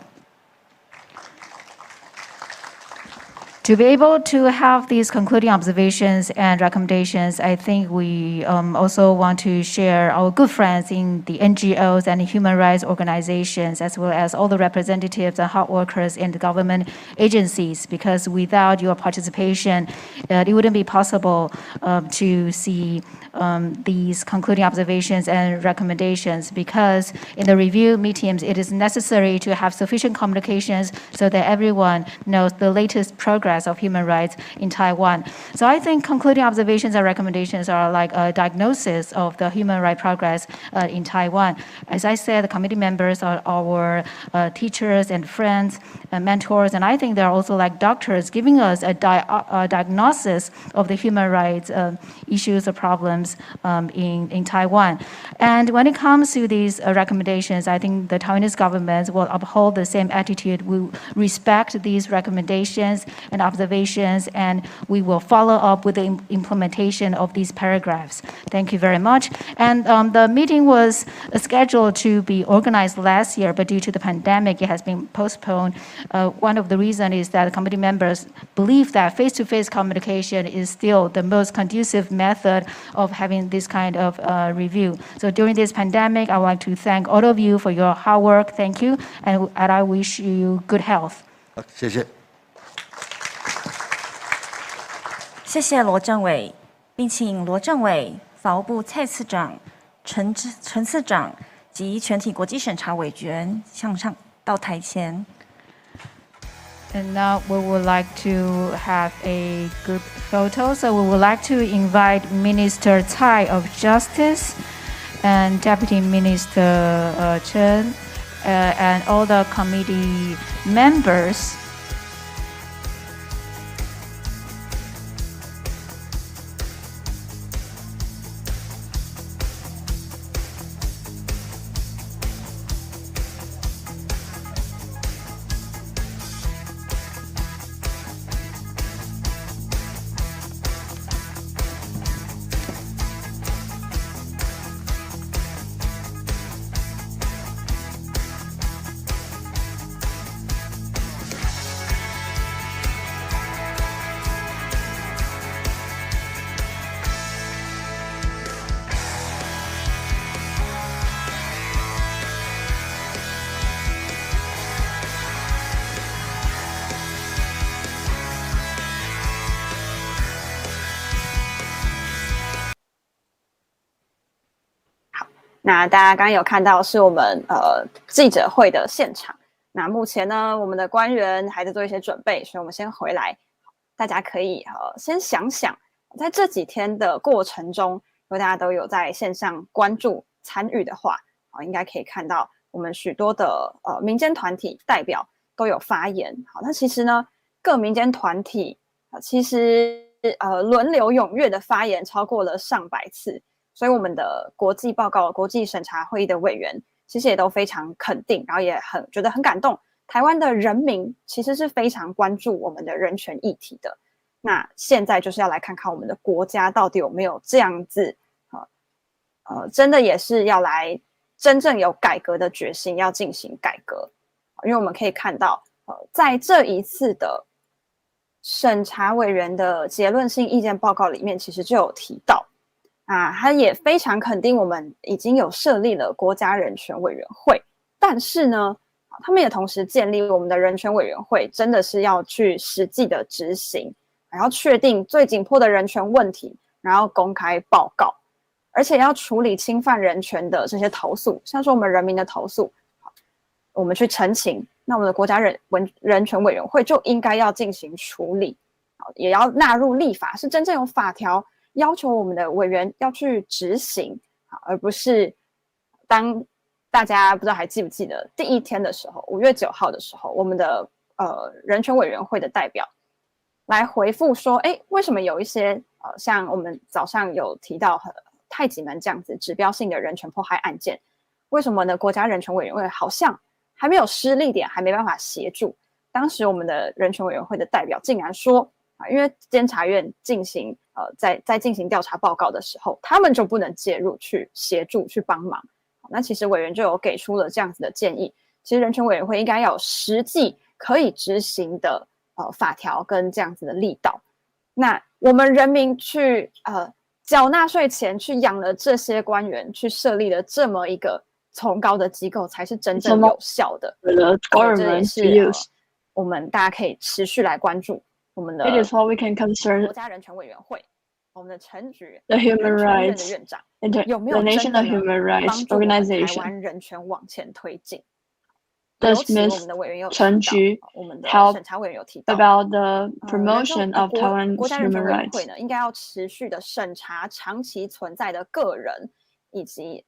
To be able to have these concluding observations and recommendations, I think we also want to share our good friends in the NGOs and human rights organizations, as well as all the representatives and hard workers in the government agencies, because without your participation, it wouldn't be possible to see these concluding observations and recommendations, because in the review meetings, it is necessary to have sufficient communications so that everyone knows the latest progress of human rights in Taiwan. So I think concluding observations and recommendations are like a diagnosis of the human rights progress in Taiwan. As I said, the committee members are our teachers and friends and mentors, and I think they're also like doctors giving us a diagnosis of the human rights issues or problems in Taiwan. And when it comes to these recommendations, I think the Taiwanese government will uphold the same attitude. We respect these recommendations and observations, and we will follow up with the implementation of these paragraphs. Thank you very much. And the meeting was scheduled to be organized last year, but due to the pandemic, it has been postponed. One of the reasons is that the committee members believe that face-to-face communication is still the most conducive method of having this kind of review. So during this pandemic, I would like to thank all of you for your hard work. Thank you, and I wish you good health. 谢谢。谢谢罗政委，并请罗政委、法务部蔡次长、陈次长及全体国际审查委员向上到台前。And now we would like to have a group photo. So we would like to invite Minister Tsai of Justice and Deputy Minister Chen and all the committee members.那大家刚刚有看到是我们记者会的现场。那目前呢，我们的官员还在做一些准备，所以我们先回来。大家可以先想想，在这几天的过程中，如果大家都有在线上关注参与的话，应该可以看到我们许多的民间团体代表都有发言。好，那其实呢，各民间团体其实轮流踊跃的发言超过了上百次。所以我们的国际报告、国际审查会议的委员，其实也都非常肯定，然后也觉得很感动。台湾的人民其实是非常关注我们的人权议题的。那现在就是要来看看我们的国家到底有没有这样子，真的也是要来真正有改革的决心，要进行改革。因为我们可以看到，在这一次的审查委员的结论性意见报告里面，其实就有提到。他也非常肯定我们已经有设立了国家人权委员会，但是呢，他们也同时建立我们的人权委员会真的是要去实际的执行，然后确定最紧迫的人权问题，然后公开报告，而且要处理侵犯人权的这些投诉，像是我们人民的投诉，我们去陈情，那我们的国家人权委员会就应该要进行处理，也要纳入立法，是真正有法条要求我们的委员要去执行，而不是当大家不知道还记不记得第一天的时候，5月9号的时候，我们的人权委员会的代表来回复说，为什么有一些像我们早上有提到太极门这样子指标性的人权迫害案件，为什么呢？国家人权委员会好像还没有施力点，还没办法协助。当时我们的人权委员会的代表竟然说，因为监察院进行在进行调查报告的时候，他们就不能介入去协助去帮忙。那其实委员就有给出了这样子的建议，其实人权委员会应该要有实际可以执行的法条跟这样子的力道。那我们人民去缴纳税钱去养了这些官员，去设立了这么一个崇高的机构，才是真正有效的。这也是我们大家可以持续来关注我们的国家人权委员会，我们的陈局人权院的院长有没有真的帮助我们台湾人权往前推进？尤其我们的委员有提到，我们的审查委员有提到 about the promotion of Taiwan's 国家人权 human 委员 rights. 会呢，应该要持续的审查长期存在的个人以及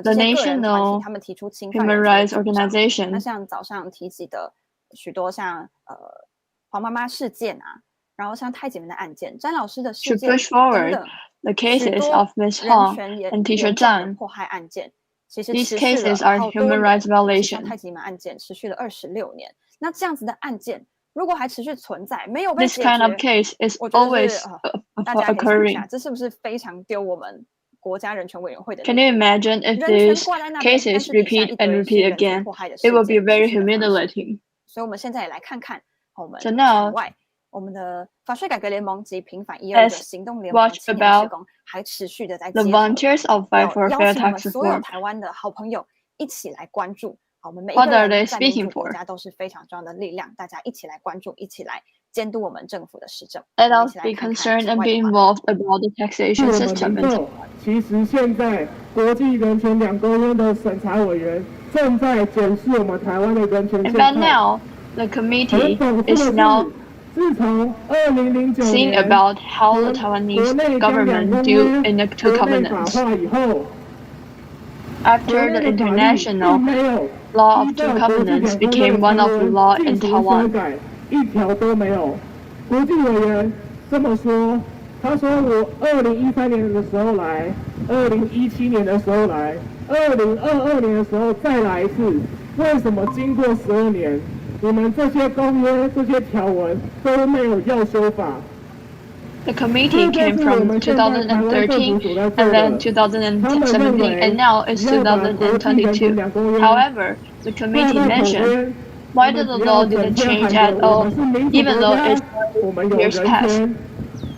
这些个人团体他们提出侵犯 human 人 rights 权的主张。 organization 那像早上提及的许多像黄妈妈事件啊，然后像太姐们的案件、詹老师的事 to 件 push forward 等等， the 许 cases 多 of Ms. 人 Huang 权 and Teacher 严重的 Zhang. 迫害案件，其实 These 持续了 cases are 好多 human 年， rights 像 violation. 太极门案件持续了26年。那这样子的案件如果还持续存在，没有被 This 解决， kind of case is 我觉得 always 是大家可以想一 occurring. 下，这是不是非常丢我们国家人权委员会的 Can you imagine if 人权 these 挂在那边，但 cases 是底下 repeat 一 and 堆是 repeat 人权 again? 迫害的 It 事 will be 件 very 持续的发生。 humiliating. 所以我们现在也来看看我们 So now, 场外我们的法税改革联盟及平反121的 let's 行动联盟的 watch 青年志 about 工还持续的在 the 街头 volunteers of Fight 要 for 邀 Fair 请我们 Tax 所有 Reform. 台湾的好朋友一起来关注。好，我们每一 What 个 are 人 they 在民 speaking 主国 for? 家都是非常重要的力量，大家一起来关注，一起来监督我们政府的施政。 Let 我们一 us 起 be 来看看 concerned 场 and 外 be 的画面。 involved about the taxation system in Taiwan. 其实现在国际人权两公约的审查委员正在检视我们台湾的人权现 But 况。 now, the committee is now 自从2009 seeing 年 about how the 国 Taiwanese 内将两 government 公 do 约 in the two 国内法 covenants. 化以后， After the international 并没有 law of 依 two 照国际 covenants 两公约 became 的 one 条 of the 文 law 进 in 行修 Taiwan. 改，一条都没有。国际委员这么说，他说我2013年的时候来，2017年的时候来，2022年的时候再来一次，为什么经过12年，你们这些公约、这些条文都没有要修法？ The committee came from 2013 and then 2017 and now it's 2022. However, the committee mentioned why the law didn't change at all, even though it's years past.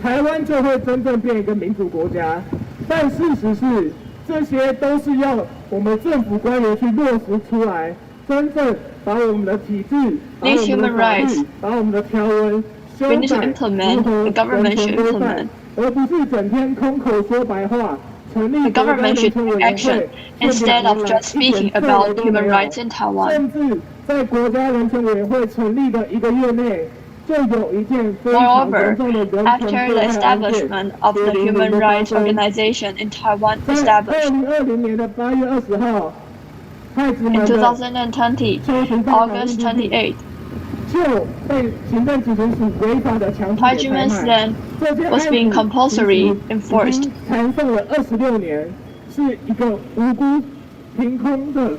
台湾就会真正变一个民主国家，但事实是，这些都是要我们政府官员去落实出来，真正把我们的体制、把我们的法律、把我们的条文修 We need to 改， implement, 如 the 何人 government 权 should 规范， implement. 而不是整天空口说白话。成立 The 国家 government 人 should 权委 take 员 action 会， instead of just 一点 speaking 退路 about 都没 human 有 rights in Taiwan. 甚至在国家人权委员会成立的1个月内，就有一件非常 Moreover, 严重的人权 after 迫 the 害案件 establishment of the 血淋淋 Human 地发 Rights 生。 Organization in Taiwan 在 established 2020年的8月20号，太子 in 门的 2020, 抽刑大法 August 印地 28, 就被行政执行署违法的强制 Tai 给 Ji 拍 Men 卖。 then 这件 was 案 being 子 compulsory 已 enforced. 经缠讼了26年，是一个无辜、凭空的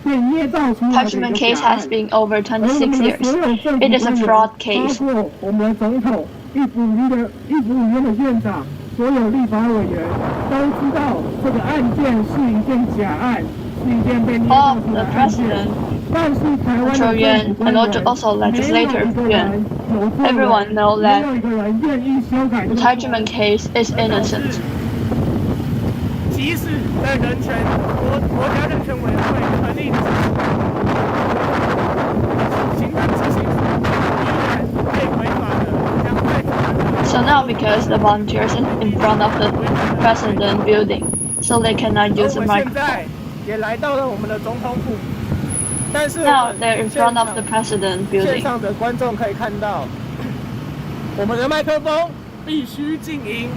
被捏造出来 Tai 的 Ji 一 Men 个 case 假案。 has been over 而我 26们的 years. 所有政 It 府 is a 官 fraud 员， case. 包括我们的总统、议府医院的院长，所有立法委员都知道这个案件是一件假案，是一件被捏造 All 出来 the 的案件。 president, 但是台湾的 Control 政府 Yuan, 官 and 员， also 没有 legislator 一个 Yuan, 人有错 everyone 的， know 没 that 有一个人愿意修改这 the 个 Tai 错 Ji 误。 Men case is innocent. 即使在国家人权委员会成立之行政执行署依然被违法的将太子门 So now because the volunteers in front of the president building, so they cannot 而 use 我 the 们现在 microphone. 也来到了我们的总统府，但是 Now they're in front of the president 线 building. 上的观众可以看到，我们的麦克风必须静音。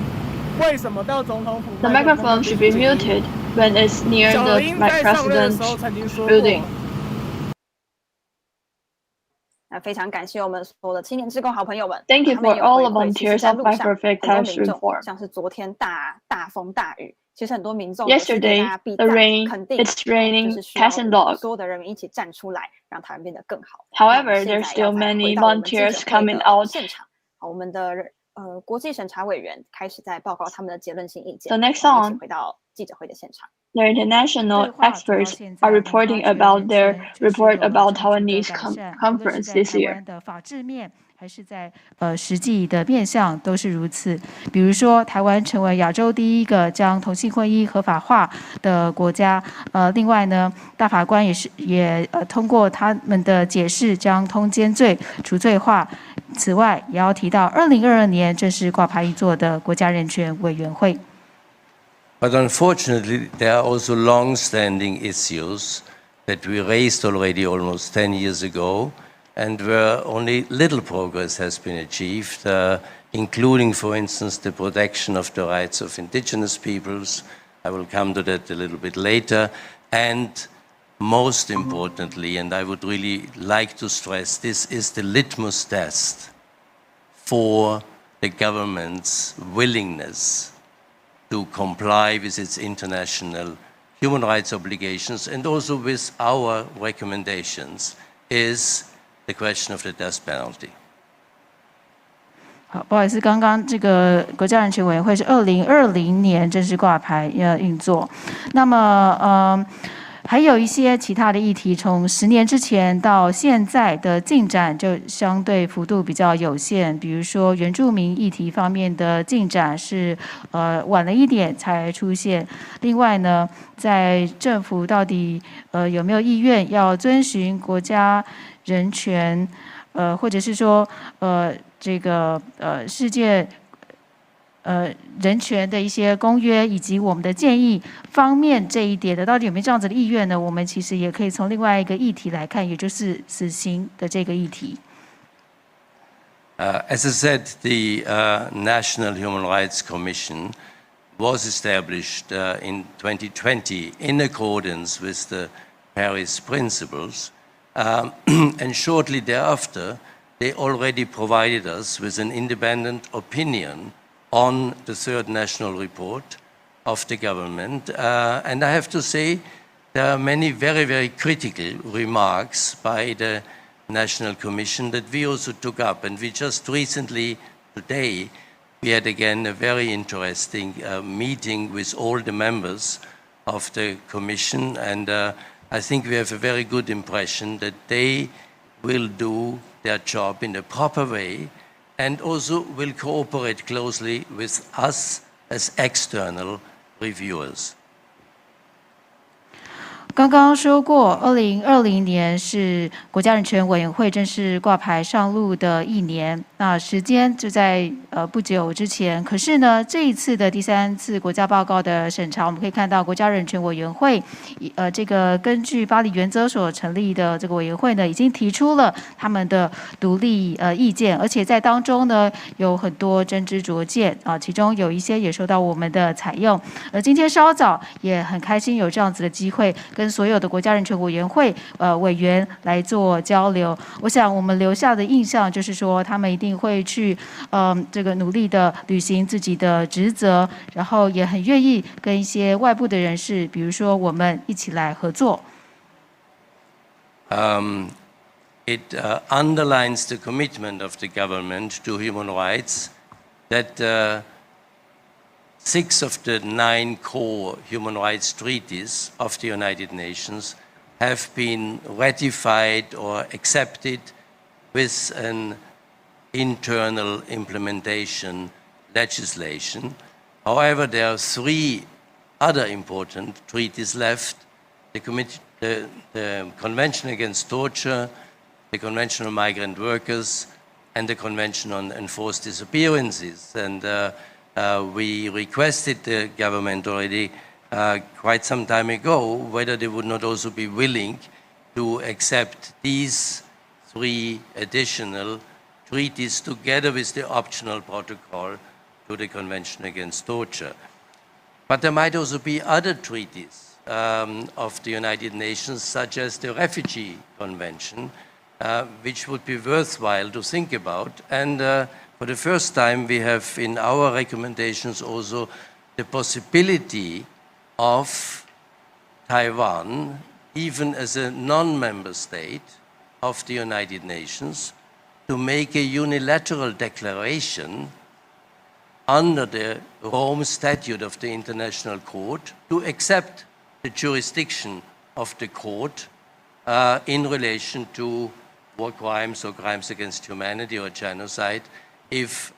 为什么到总统府 The microphone should be muted when it's near 小 the 林在上任的 president's 时候曾经说 building. 那非常感谢我们所有的青年志工好朋友们 Thank you 他们 for 也 all 回 the 馈，其实 volunteers 在 of 路 Fight 上 for Fair 很多 Tax 民众， Reform. 像是昨天大风大雨，其实很多民众也是对大 Yesterday, 家避 the 赞 rain, 肯定， it's 就 raining 是需要 cats and dogs. 所有的人民一起站出来，让台湾变得更好。 However, 那我们 there's 现在要 still 再 many 回到我们记者 volunteers 会 coming 的 out. 现场。好，我们的国际审查委员开始在报告他们的结论性意见。 So next 我们一起 on, 回到记者会的现场。 the international experts are reporting about their report about Taiwanese conference this year. 的法治面还是在实际的面向都是如此。比如说，台湾成为亚洲第一个将同性婚姻合法化的国家。另外呢，大法官也通过他们的解释，将通奸罪除罪化。此外，也要提到2022年正式挂牌一座的国家人权委员会。 But unfortunately, there are also long-standing issues that we raised already almost 10 years ago, and where only little progress has been achieved, including, for instance, the protection of the rights of indigenous peoples. I will come to that a little bit later. And most importantly, and I would really like to stress, this is the litmus test for the government's willingness to comply with its international human rights obligations and also with our recommendations, is the question of the death penalty. 好，不好意思，刚刚这个国家人权委员会是2020年正式挂牌运作。那么还有一些其他的议题，从10年之前到现在的进展就相对幅度比较有限。比如说原住民议题方面的进展是晚了一点才出现。另外呢，在政府到底有没有意愿要遵循国家人权或者是说这个世界人权的一些公约以及我们的建议方面这一点的，到底有没有这样子的意愿呢？我们其实也可以从另外一个议题来看，也就是死刑的这个议题。As I said, the National Human Rights Commission was established in 2020 in accordance with the Paris Principles, and shortly thereafter, they already provided us with an independent opinion on the third national report of the government. And I have to say, there are many very, very critical remarks by the National Commission that we also took up. And we just recently, today, we had again a very interesting meeting with all the members of the Commission. And I think we have a very good impression that they will do their job in a proper way and also will cooperate closely with us as external reviewers. 刚刚说过，2020年是国家人权委员会正式挂牌上路的一年。那时间就在不久之前。可是呢，这一次的第3次国家报告的审查，我们可以看到国家人权委员会，这个根据巴黎原则所成立的这个委员会呢，已经提出了他们的独立意见，而且在当中呢有很多真知灼见啊，其中有一些也受到我们的采用。而今天稍早也很开心有这样子的机会。跟所有的国家人权委员会委员来做交流，我想我们留下的印象就是说，他们一定会去这个努力的履行自己的职责，然后也很愿意跟一些外部的人士，比如说我们一起来合作。It underlines the commitment of the government to human rights that six of the 9 core human rights treaties of the United Nations have been ratified or accepted with an internal implementation legislation. However, there are 3 other important treaties left: the Convention Against Torture, the Convention on Migrant Workers, and the Convention on Enforced Disappearances. And we requested the government already quite some time ago whether they would not also be willing to accept these 3 additional treaties together with the optional protocol to the Convention Against Torture. But there might also be other treaties of the United Nations, such as the Refugee Convention, which would be worthwhile to think about. And for the first time, we have in our recommendations also the possibility of Taiwan, even as a non-member state of the United Nations, to make a unilateral declaration under the Rome Statute of the International Court to accept the jurisdiction of the court in relation to war crimes or crimes against humanity or genocide if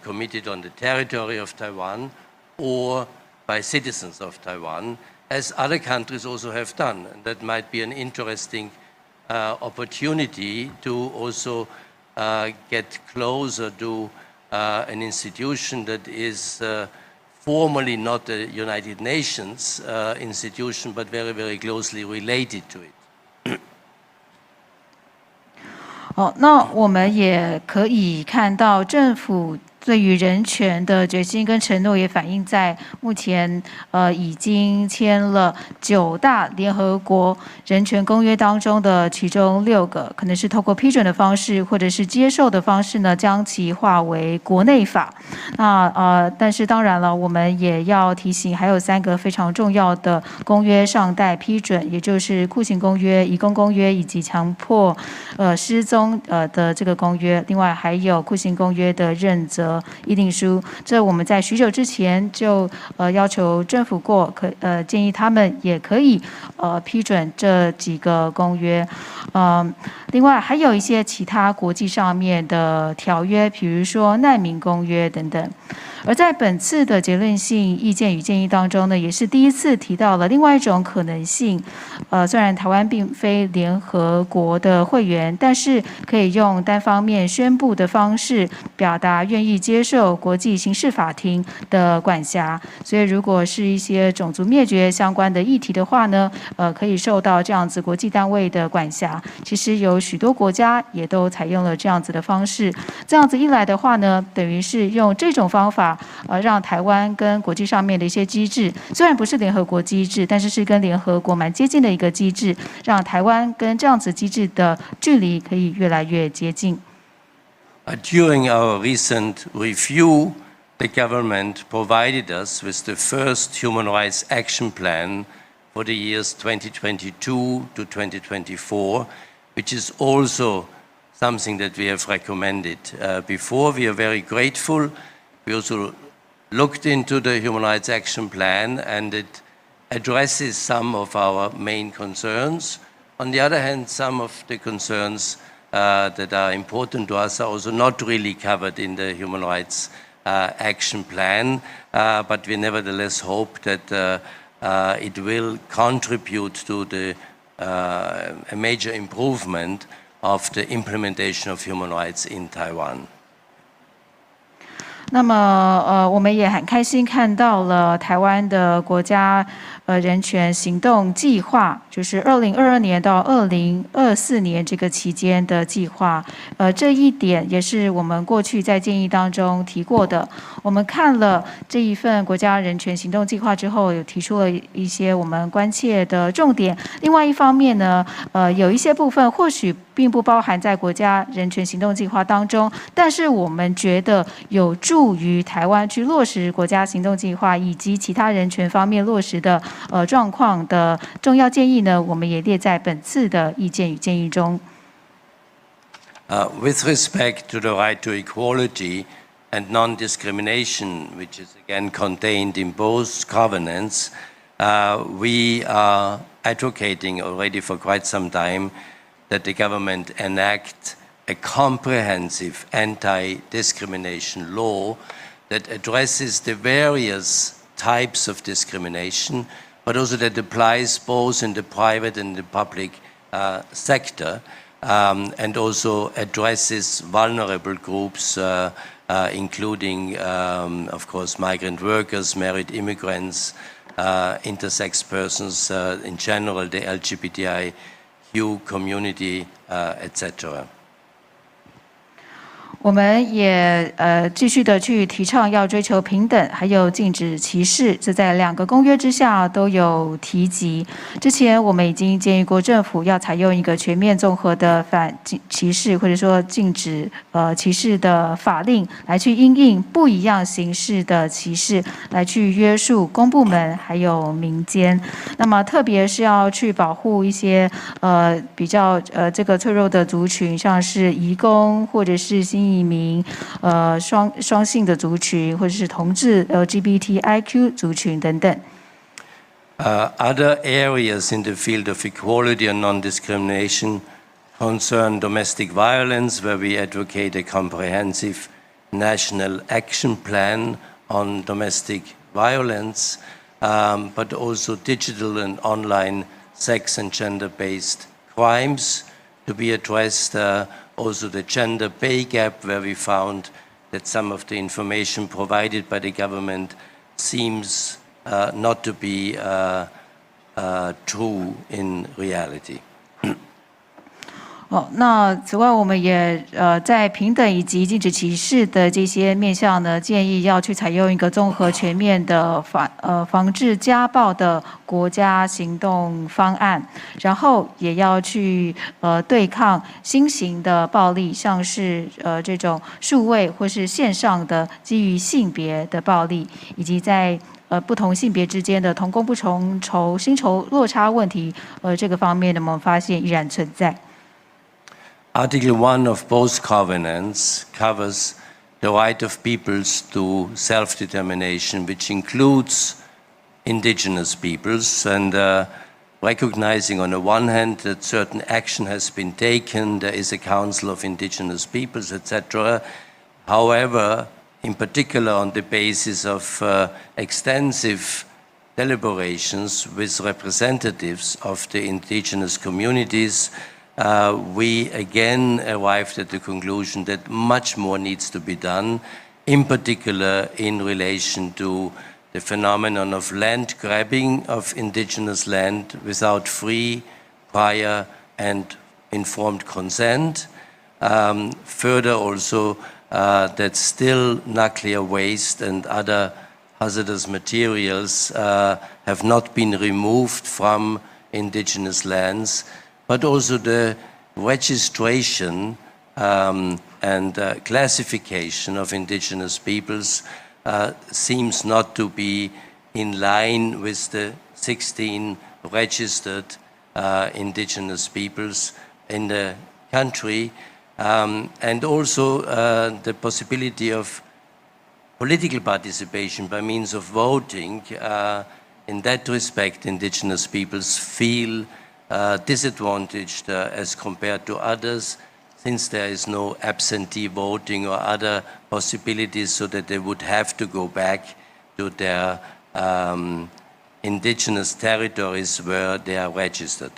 committed on the territory of Taiwan or by citizens of Taiwan, as other countries also have done. And that might be an interesting opportunity to also get closer to an institution that is formally not a United Nations institution, but very, very closely related to it. 那我们也可以看到政府对于人权的决心跟承诺，也反映在目前已经签了9大联合国人权公约当中的其中6个，可能是透过批准的方式或者是接受的方式呢，将其化为国内法。那但是当然了，我们也要提醒，还有3个非常重要的公约尚待批准，也就是酷刑公约、移工公约以及强迫失踪的这个公约，另外还有酷刑公约的认责议定书。这我们在许久之前就要求政府过，建议他们也可以批准这几个公约。另外还有一些其他国际上面的条约，比如说难民公约等等。而在本次的结论性意见与建议当中呢，也是第一次提到了另外一种可能性。虽然台湾并非联合国的会员，但是可以用单方面宣布的方式表达愿意接受国际刑事法庭的管辖。所以如果是一些种族灭绝相关的议题的话呢，可以受到这样子国际单位的管辖。其实有许多国家也都采用了这样子的方式。这样子一来的话呢，等于是用这种方法让台湾跟国际上面的一些机制，虽然不是联合国机制，但是是跟联合国蛮接近的一个机制，让台湾跟这样子机制的距离可以越来越接近。During our recent review, the government provided us with the first human rights action plan for the years 2022 to 2024, which is also something that we have recommended before. We are very grateful. We also looked into the Human Rights Action Plan, and it addresses some of our main concerns. On the other hand, some of the concerns that are important to us are also not really covered in the Human Rights Action Plan, but we nevertheless hope that it will contribute to a major improvement of the implementation of human rights in Taiwan. 那么我们也很开心看到了台湾的国家人权行动计划，就是2022年到2024年这个期间的计划。这一点也是我们过去在建议当中提过的。我们看了这一份国家人权行动计划之后，有提出了一些我们关切的重点。另外一方面呢，有一些部分或许并不包含在国家人权行动计划当中，但是我们觉得有助于台湾去落实国家行动计划以及其他人权方面落实的状况的重要建议呢，我们也列在本次的意见与建议中。With respect to the right to equality and non-discrimination, which is again contained in both covenants, we are advocating already for quite some time that the government enact a comprehensive anti-discrimination law that addresses the various types of discrimination, but also that applies both in the private and the public sector, and also addresses vulnerable groups, including, of course, migrant workers, married immigrants, intersex persons, in general, the LGBTIQ community, etc. 我们也继续的去提倡要追求平等，还有禁止歧视，这在2个公约之下都有提及。之前我们已经建议过政府要采用一个全面综合的反歧视或者说禁止歧视的法令，来去因应不一样形式的歧视，来去约束公部门还有民间。那么特别是要去保护一些比较这个脆弱的族群，像是移工或者是新移民、双性的族群，或者是同志 LGBTIQ 族群等等。Other areas in the field of equality and non-discrimination concern domestic violence, where we advocate a comprehensive national action plan on domestic violence, but also digital and online sex and gender-based crimes to be addressed. Also the gender pay gap, where we found that some of the information provided by the government seems not to be true in reality. 那此外，我们也在平等以及禁止歧视的这些面向呢，建议要去采用一个综合全面的防治家暴的国家行动方案，然后也要去对抗新型的暴力，像是这种数位或是线上的基于性别的暴力，以及在不同性别之间的同工不同酬、薪酬落差问题，这个方面呢，我们发现依然存在。Article 1 of both covenants covers the right of peoples to self-determination, which includes indigenous peoples, and recognizing on the one hand that certain action has been taken, there is a Council of Indigenous Peoples, etc. However, in particular on the basis of extensive deliberations with representatives of the indigenous communities, we again arrived at the conclusion that much more needs to be done, in particular in relation to the phenomenon of land grabbing of indigenous land without free, prior and informed consent. Further also, that still nuclear waste and other hazardous materials have not been removed from indigenous lands, but also the registration and classification of indigenous peoples seems not to be in line with the 16 registered indigenous peoples in the country, and also the possibility of political participation by means of voting. In that respect, indigenous peoples feel disadvantaged as compared to others, since there is no absentee voting or other possibilities, so that they would have to go back to their indigenous territories where they are registered.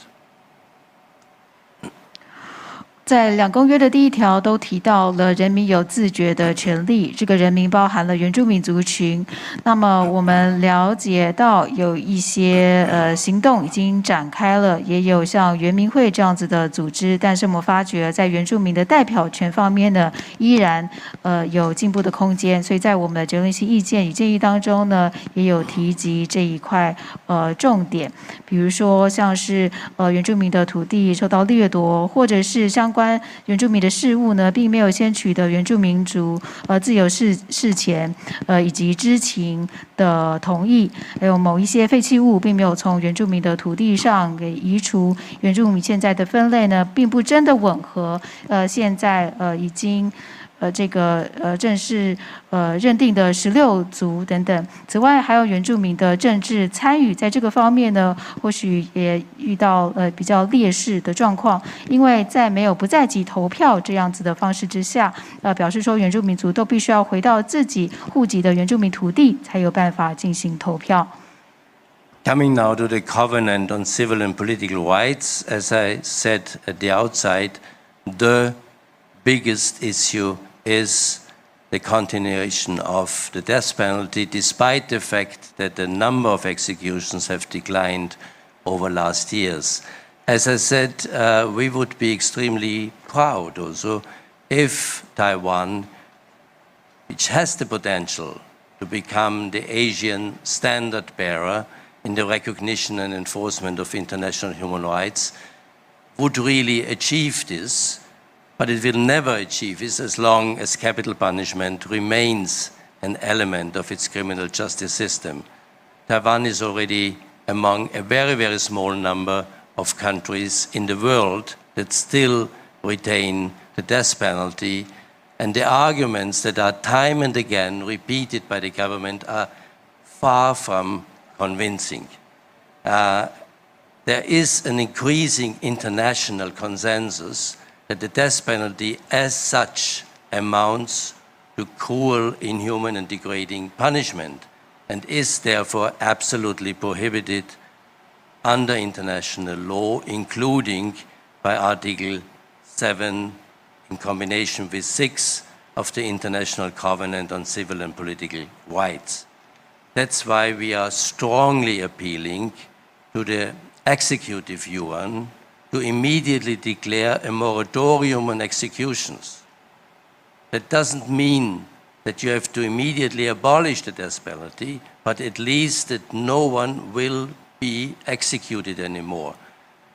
在两公约的第1条都提到了人民有自觉的权利，这个人民包含了原住民族群。那么我们了解到有一些行动已经展开了，也有像原民会这样子的组织，但是我们发觉在原住民的代表权方面呢，依然有进步的空间。所以在我们的结论性意见与建议当中呢，也有提及这一块重点，比如说像是原住民的土地受到掠夺，或者是相关原住民的事务呢，并没有先取得原住民族自由事前以及知情的同意，还有某一些废弃物并没有从原住民的土地上给移除，原住民现在的分类呢，并不真的吻合现在已经这个正式认定的16族等等。此外，还有原住民的政治参与，在这个方面呢，或许也遇到比较劣势的状况，因为在没有不在籍投票这样子的方式之下，表示说原住民族都必须要回到自己户籍的原住民土地，才有办法进行投票。Coming now to the Covenant on Civil and Political Rights, as I said at the outside, the biggest issue is the continuation of the death penalty, despite the fact that the number of executions have declined over last years. As I said, we would be extremely proud also if Taiwan, which has the potential to become the Asian standard bearer in the recognition and enforcement of international human rights, would really achieve this. But it will never achieve this as long as capital punishment remains an element of its criminal justice system. Taiwan is already among a very, very small number of countries in the world that still retain the death penalty, and the arguments that are time and again repeated by the government are far from convincing. There is an increasing international consensus that the death penalty as such amounts to cruel, inhuman and degrading punishment, and is therefore absolutely prohibited under international law, including by Article 7 in combination with 6 of the International Covenant on Civil and Political Rights. That's why we are strongly appealing to the executive yuan to immediately declare a moratorium on executions. That doesn't mean that you have to immediately abolish the death penalty, but at least that no one will be executed anymore.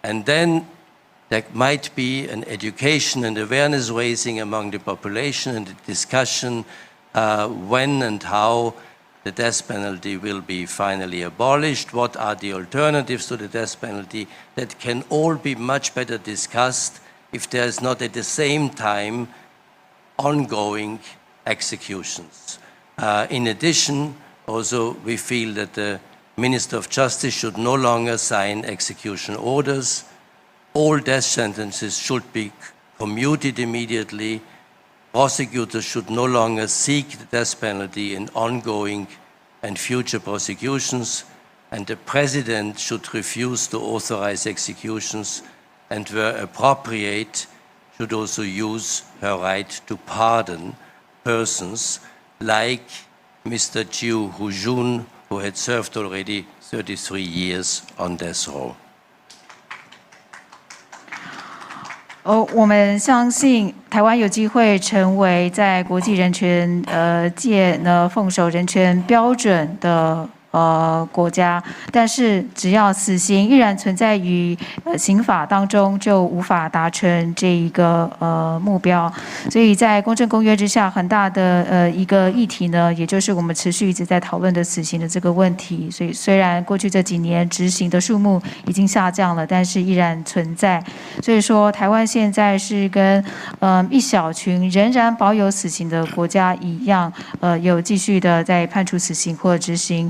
And then there might be an education and awareness raising among the population and a discussion when and how the death penalty will be finally abolished, what are the alternatives to the death penalty, that can all be much better discussed if there is not at the same time ongoing executions. In addition, also we feel that the Minister of Justice should no longer sign execution orders. All death sentences should be commuted immediately. Prosecutors should no longer seek the death penalty in ongoing and future prosecutions, and the President should refuse to authorize executions, and where appropriate, should also use her right to pardon persons like Mr. Chiu Hu-jun, who had served already 33 years on death row. 我们相信台湾有机会成为在国际人权界呢奉守人权标准的国家，但是只要死刑依然存在于刑法当中，就无法达成这一个目标。所以在公正公约之下，很大的一个议题呢，也就是我们持续一直在讨论的死刑的这个问题。所以虽然过去这几年执行的数目已经下降了，但是依然存在。所以说，台湾现在是跟一小群仍然保有死刑的国家一样，有继续的在判处死刑或执行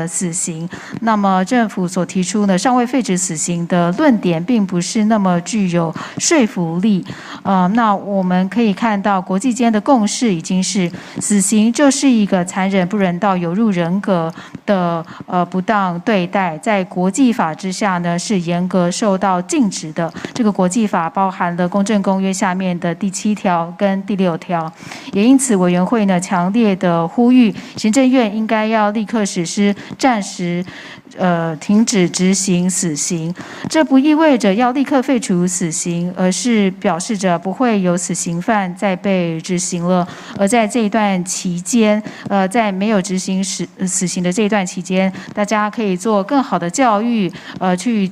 死刑。那么政府所提出呢，尚未废止死刑的论点，并不是那么具有说服力。那我们可以看到，国际间的共识已经是，死刑就是一个残忍、不人道、有辱人格的不当对待，在国际法之下呢，是严格受到禁止的。这个国际法包含了《公正公约》下面的第7条跟第6条，也因此委员会呢强烈的呼吁，行政院应该要立刻实施暂时停止执行死刑。这不意味着要立刻废除死刑，而是表示着不会有死刑犯再被执行了。而在这一段期间，在没有执行死刑的这一段期间，大家可以做更好的教育，去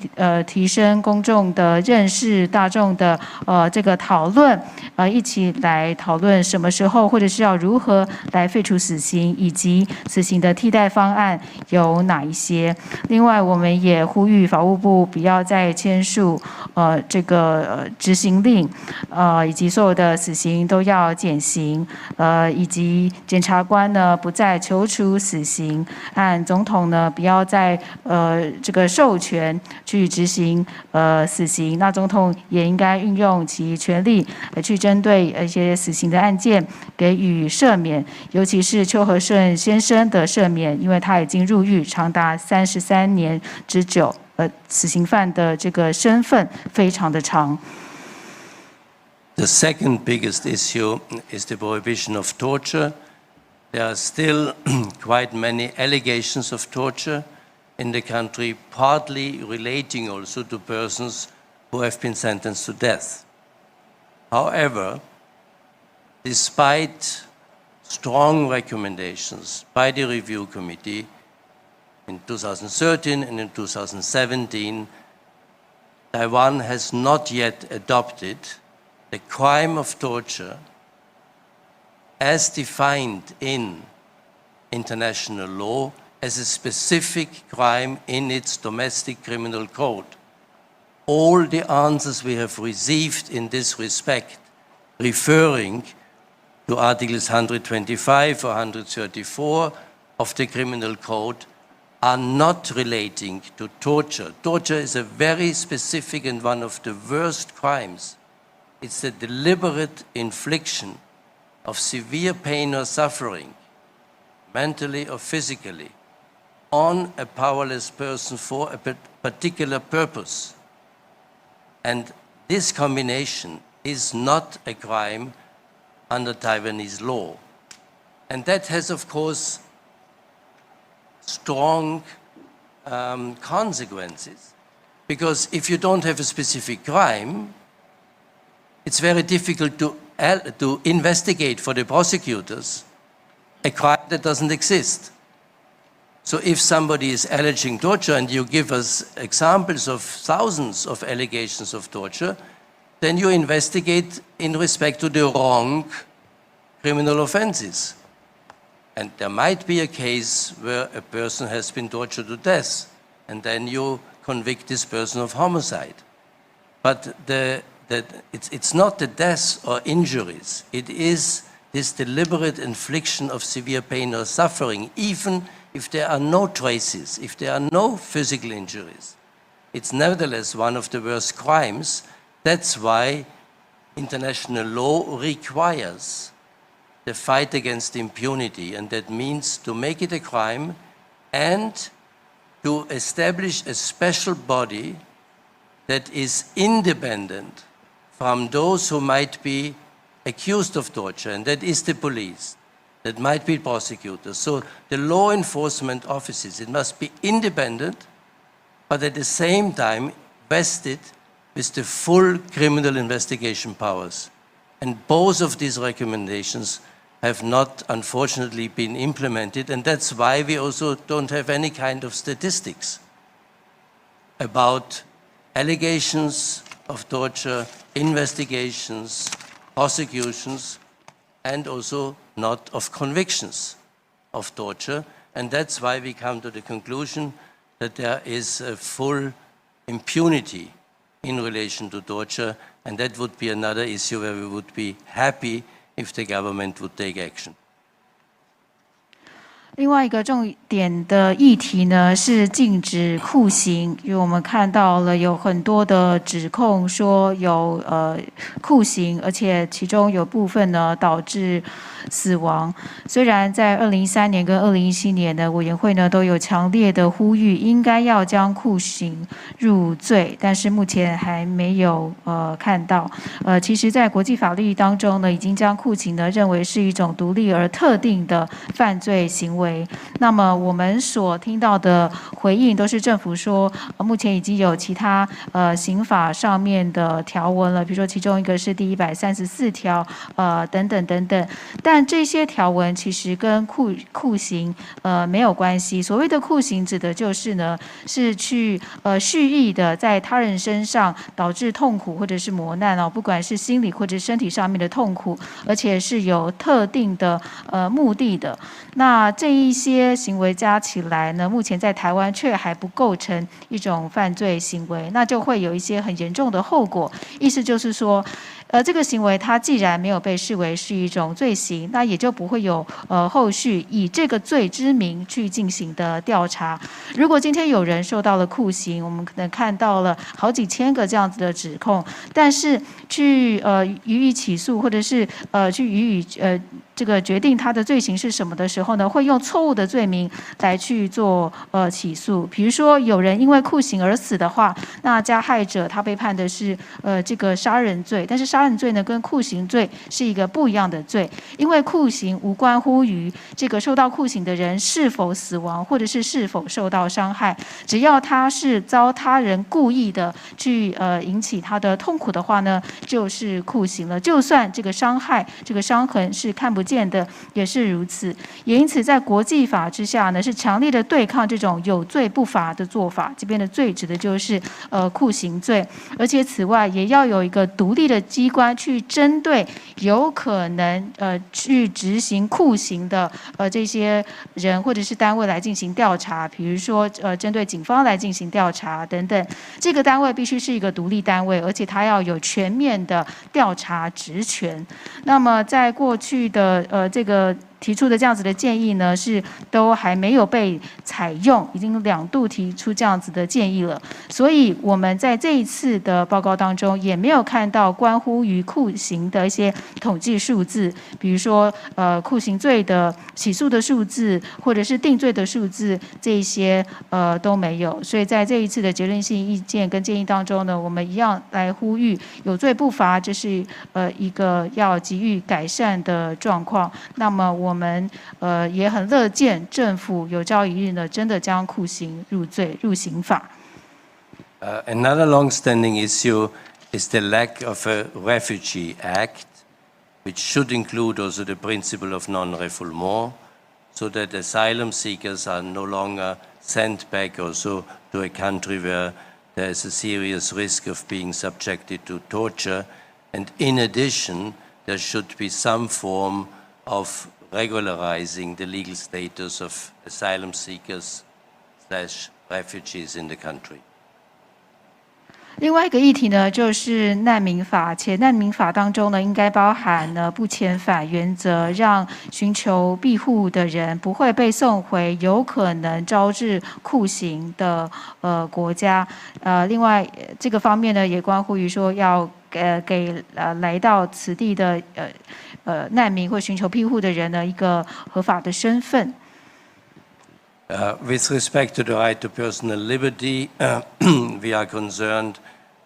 提升公众的认识、大众的这个讨论，一起来讨论什么时候或者是要如何来废除死刑，以及死刑的替代方案有哪一些。另外，我们也呼吁法务部不要再签署这个执行令，以及所有的死刑都要减刑，以及检察官呢不再求处死刑，和总统呢不要再这个授权去执行死刑。那总统也应该运用其权力去针对一些死刑的案件给予赦免，尤其是邱和顺先生的赦免，因为他已经入狱长达33年之久，死刑犯的这个身份非常的长。The second biggest issue is the prohibition of torture. There are still quite many allegations of torture in the country, partly relating also to persons who have been sentenced to death. However, despite strong recommendations by the review committee in 2013 and in 2017, Taiwan has not yet adopted the crime of torture as defined in international law as a specific crime in its domestic criminal code. All the answers we have received in this respect, referring to Articles 125 or 134 of the Criminal Code, are not relating to torture. Torture is a very specific and one of the worst crimes. It's the deliberate infliction of severe pain or suffering, mentally or physically, on a powerless person for a particular purpose. And this combination is not a crime under Taiwanese law. And that has, of course, strong consequences Because if you don't have a specific crime, it's very difficult to investigate for the prosecutors a crime that doesn't exist. So if somebody is alleging torture and you give us examples of thousands of allegations of torture, then you investigate in respect to the wrong criminal offenses. And there might be a case where a person has been tortured to death, and then you convict this person of homicide. But it's not the death or injuries. It is this deliberate infliction of severe pain or suffering, even if there are no traces, if there are no physical injuries. It's nevertheless one of the worst crimes. That's why international law requires the fight against impunity, and that means to make it a crime and to establish a special body that is independent from those who might be accused of torture, and that is the police, that might be prosecutors. So the law enforcement offices, it must be independent, but at the same time vested with the full criminal investigation powers. And both of these recommendations have not, unfortunately, been implemented, and that's why we also don't have any kind of statistics about allegations of torture, investigations, prosecutions, and also not of convictions of torture. And that's why we come to the conclusion that there is a full impunity in relation to torture, and that would be another issue where we would be happy if the government would take action. 另外一个重点的议题呢是禁止酷刑，因为我们看到了有很多的指控说有酷刑，而且其中有部分呢导致死亡。虽然在2013年跟2017年的委员会呢都有强烈的呼吁，应该要将酷刑入罪，但是目前还没有看到。其实，在国际法律当中呢，已经将酷刑呢认为是一种独立而特定的犯罪行为。那么我们所听到的回应都是政府说，目前已经有其他刑法上面的条文了，比如说其中一个是第134条，等等等等。但这些条文其实跟酷刑没有关系。所谓的酷刑指的就是呢，是去蓄意的在他人身上导致痛苦或者是磨难哦，不管是心理或者身体上面的痛苦，而且是有特定的目的的。那这一些行为加起来呢，目前在台湾却还不构成一种犯罪行为，那就会有一些很严重的后果。意思就是说，这个行为它既然没有被视为是一种罪行，那也就不会有后续以这个罪之名去进行的调查。如果今天有人受到了酷刑，我们可能看到了好几千个这样子的指控，但是去予以起诉，或者是去予以这个决定他的罪行是什么的时候呢，会用错误的罪名来去做起诉。比如说有人因为酷刑而死的话，那加害者他被判的是这个杀人罪，但是杀人罪呢跟酷刑罪是一个不一样的罪，因为酷刑无关乎于这个受到酷刑的人是否死亡，或者是是否受到伤害，只要他是遭他人故意的去引起他的痛苦的话呢，就是酷刑了。就算这个伤害、这个伤痕是看不见的，也是如此。也因此，在国际法之下呢，是强烈的对抗这种有罪不罚的做法。这边的罪指的就是酷刑罪，而且此外也要有一个独立的机关去针对有可能去执行酷刑的这些人或者是单位来进行调查，比如说针对警方来进行调查等等。这个单位必须是一个独立单位，而且它要有全面的调查职权。那么在过去的这个提出的这样子的建议呢，是都还没有被采用，已经2度提出这样子的建议了。所以我们在这一次的报告当中也没有看到关乎于酷刑的一些统计数字，比如说酷刑罪的起诉的数字，或者是定罪的数字，这一些都没有。所以在这一次的结论性意见跟建议当中呢，我们一样来呼吁有罪不罚，这是一个要急予改善的状况。那么我们也很乐见政府有朝一日呢，真的将酷刑入罪入刑法。Another long-standing issue is the lack of a refugee act, which should include also the principle of non-refoulement, so that asylum seekers are no longer sent back also to a country where there is a serious risk of being subjected to torture. And in addition, there should be some form of regularizing the legal status of asylum seekers / refugees in the country. 另外一个议题呢，就是难民法，且难民法当中呢，应该包含呢不遣返原则，让寻求庇护的人不会被送回有可能招致酷刑的国家。另外这个方面呢，也关乎于说要给来到此地的难民或寻求庇护的人呢一个合法的身份。With respect to the right to personal liberty, we are concerned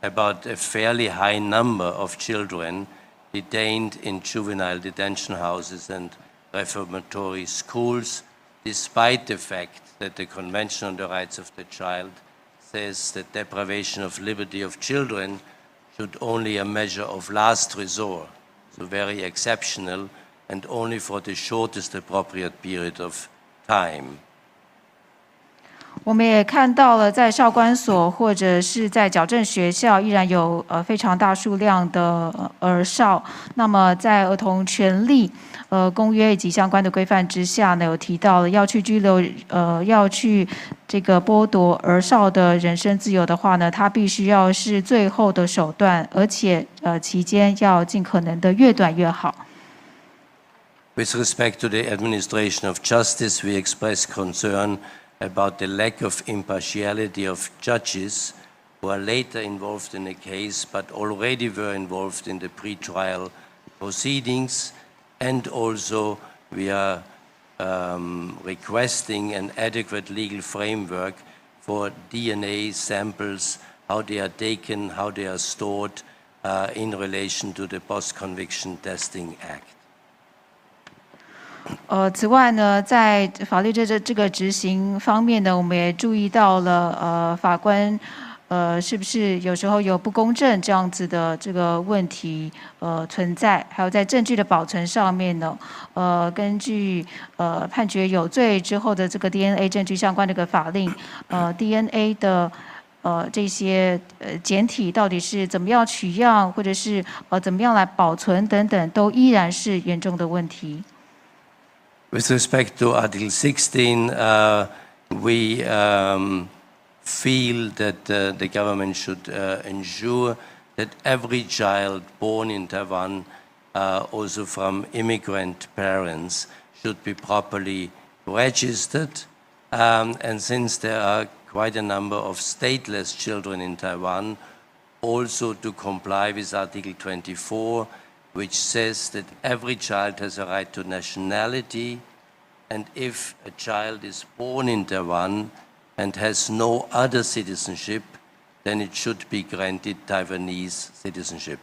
about a fairly high number of children detained in juvenile detention houses and reformatory schools, despite the fact that the Convention on the Rights of the Child says that deprivation of liberty of children should only a measure of last resort, so very exceptional, and only for the shortest appropriate period of time. 我们也看到了，在少管所或者是在矫正学校，依然有非常大数量的儿少。那么，在儿童权利公约以及相关的规范之下呢，有提到了要去拘留要去这个剥夺儿少的人身自由的话呢，它必须要是最后的手段，而且期间要尽可能的越短越好。With respect to the administration of justice, we express concern about the lack of impartiality of judges who are later involved in a case but already were involved in the pre-trial proceedings, and also we are requesting an adequate legal framework for DNA samples, how they are taken, how they are stored in relation to the Post-Conviction Testing Act. 此外呢，在法律这个执行方面呢，我们也注意到了法官是不是有时候有不公正这样子的这个问题存在，还有在证据的保存上面呢，根据判决有罪之后的这个 DNA 证据相关的一个法令，DNA 的这些简体到底是怎么样取样，或者是怎么样来保存等等，都依然是严重的问题。With respect to Article 16, we feel that the government should ensure that every child born in Taiwan, also from immigrant parents, should be properly registered. And since there are quite a number of stateless children in Taiwan, also to comply with Article 24, which says that every child has a right to nationality, and if a child is born in Taiwan and has no other citizenship, then it should be granted Taiwanese citizenship.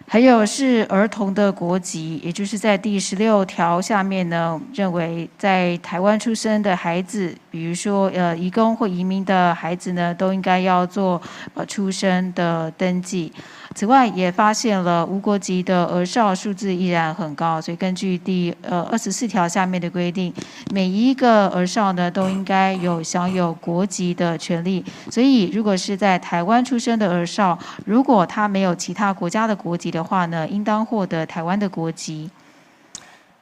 还有是儿童的国籍，也就是在第16条下面呢，认为在台湾出生的孩子，比如说移工或移民的孩子呢，都应该要做出生的登记。此外，也发现了无国籍的儿少数字依然很高，所以根据第24条下面的规定，每一个儿少呢都应该有享有国籍的权利。所以，如果是在台湾出生的儿少，如果他没有其他国家的国籍的话呢，应当获得台湾的国籍。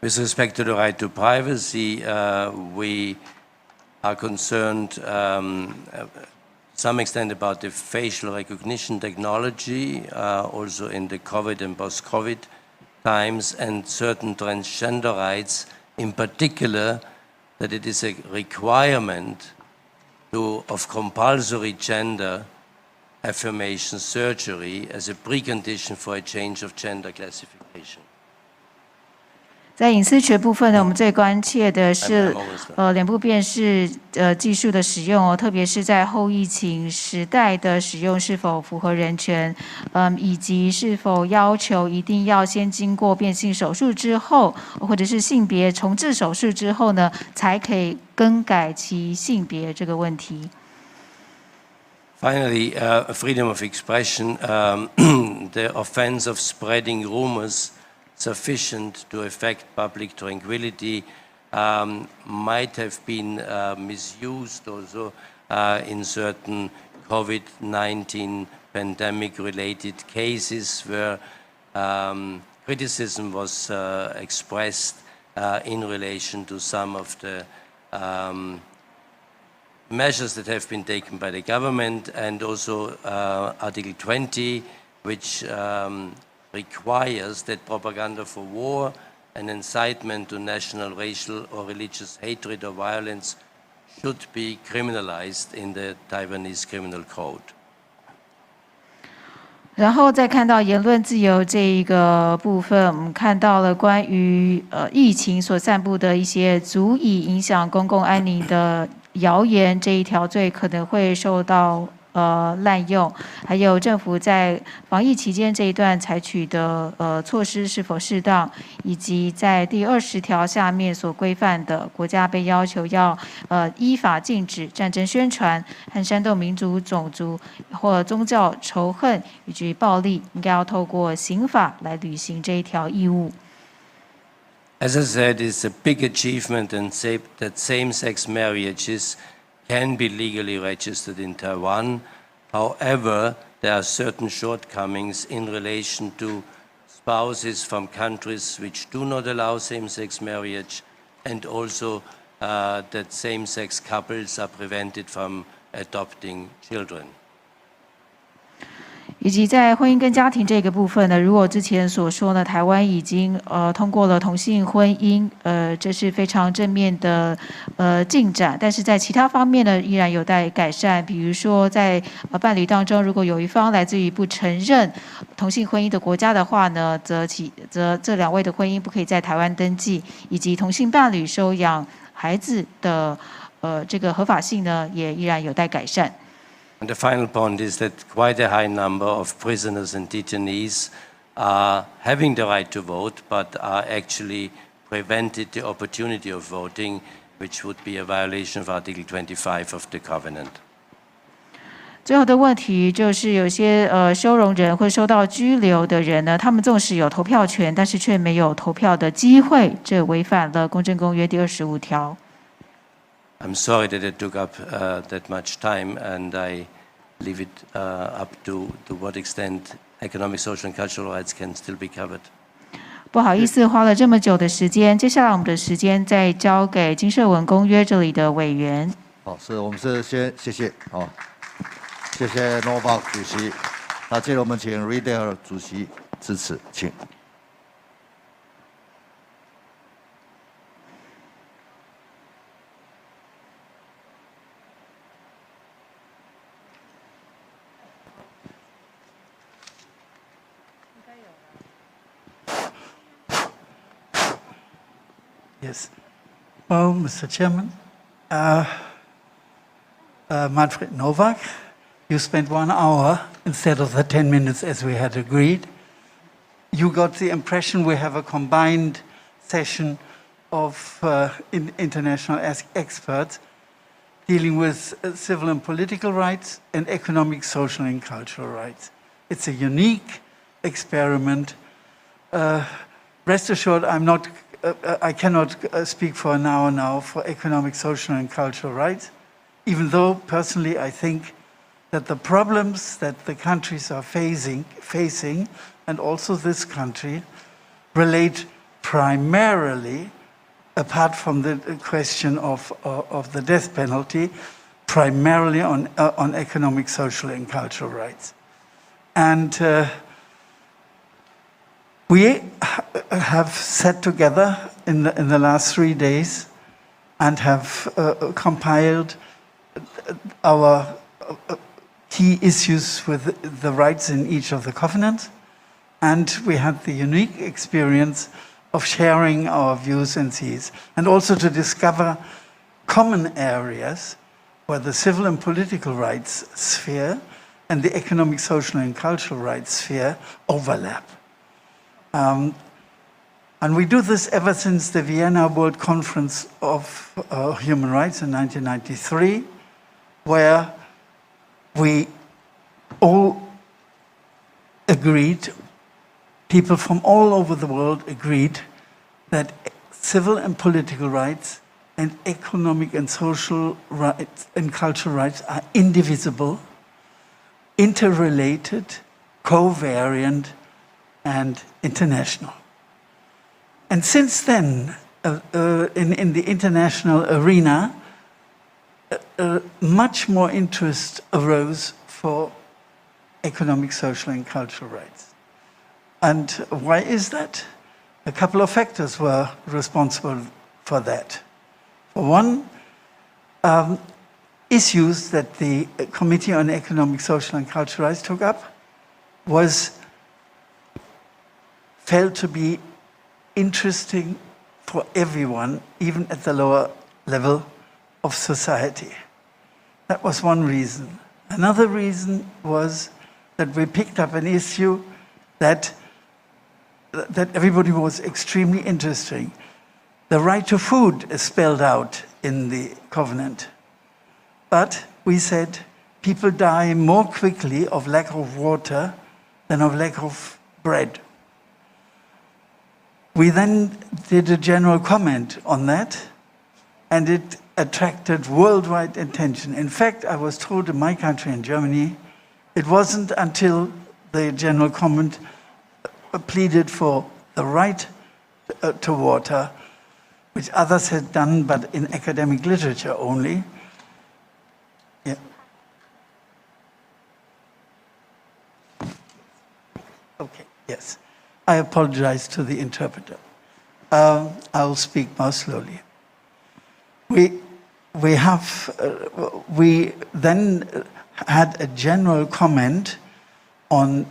With respect to the right to privacy, we are concerned some extent about the facial recognition technology, also in the COVID and post-COVID times, and certain transgender rights, in particular, that it is a requirement of compulsory gender affirmation surgery as a precondition for a change of gender classification. 在隐私权部分呢，我们最关切的是脸部辨识技术的使用哦，特别是在后疫情时代的使用是否符合人权，以及是否要求一定要先经过变性手术之后，或者是性别重置手术之后呢，才可以更改其性别这个问题。Finally, freedom of expression, the offense of spreading rumors sufficient to affect public tranquility might have been misused also in certain COVID-19 pandemic-related cases where criticism was expressed in relation to some of the measures that have been taken by the government, and also Article 20, which requires that propaganda for war and incitement to national, racial, or religious hatred or violence should be criminalized in the Taiwanese criminal code. 然后再看到言论自由这一个部分，我们看到了关于疫情所散布的一些足以影响公共安宁的谣言，这一条罪可能会受到滥用，还有政府在防疫期间这一段采取的措施是否适当，以及在第20条下面所规范的国家被要求要依法禁止战争宣传和煽动民族、种族或宗教仇恨以及暴力，应该要透过刑法来履行这一条义务。As I said, it's a big achievement that same-sex marriages can be legally registered in Taiwan. However, there are certain shortcomings in relation to spouses from countries which do not allow same-sex marriage, and also that same-sex couples are prevented from adopting children. 以及在婚姻跟家庭这个部分呢，如果之前所说呢，台湾已经通过了同性婚姻，这是非常正面的进展，但是在其他方面呢，依然有待改善。比如说在伴侣当中，如果有一方来自于不承认同性婚姻的国家的话呢，则这2位的婚姻不可以在台湾登记，以及同性伴侣收养孩子的这个合法性呢，也依然有待改善。And the final point is that quite a high number of prisoners and detainees are having the right to vote, but are actually prevented the opportunity of voting, which would be a violation of Article 25 of the Covenant. 最后的问题就是有些收容人或受到拘留的人呢，他们纵使有投票权，但是却没有投票的机会，这违反了公政公约第25条。I'm sorry that it took up that much time, and I leave it up to what extent economic, social, and cultural rights can still be covered. 不好意思，花了这么久的时间，接下来我们的时间再交给经社文公约这里的委员。好，我们先谢谢，谢谢 Novak 主席。那接着我们请 Riedel 主席致辞，请。Yes. Well, Mr. Chairman, Manfred Novak, you spent 1 hour instead of the 10 minutes as we had agreed. You got the impression we have a combined session of international experts dealing with civil and political rights and economic, social, and cultural rights. It's a unique experiment. Rest assured, I cannot speak for an hour now for economic, social, and cultural rights, even though personally I think that the problems that the countries are facing, and also this country, relate primarily, apart from the question of the death penalty, primarily on economic, social, and cultural rights. And we have sat together in the last 3 days and have compiled our key issues with the rights in each of the covenants. And we had the unique experience of sharing our views and sees, and also to discover common areas where the civil and political rights sphere and the economic, social, and cultural rights sphere overlap. And we do this ever since the Vienna World Conference of Human Rights in 1993, where we all agreed, people from all over the world agreed that civil and political rights and economic and social rights and cultural rights are indivisible, interrelated, covariant, and international. And since then, in the international arena, much more interest arose for economic, social, and cultural rights. And why is that? A couple of factors were responsible for that. For one, issues that the Committee on Economic, Social, and Cultural Rights took up felt to be interesting for everyone, even at the lower level of society. That was one reason. Another reason was that we picked up an issue that everybody was extremely interested. The right to food is spelled out in the covenant. But we said people die more quickly of lack of water than of lack of bread. We then did a general comment on that, and it attracted worldwide attention. In fact, I was told in my country, in Germany, it wasn't until the general comment pleaded for the right to water, which others had done, but in academic literature only. Yeah. Okay, yes. I apologize to the interpreter. I'll speak more slowly. We then had a general comment on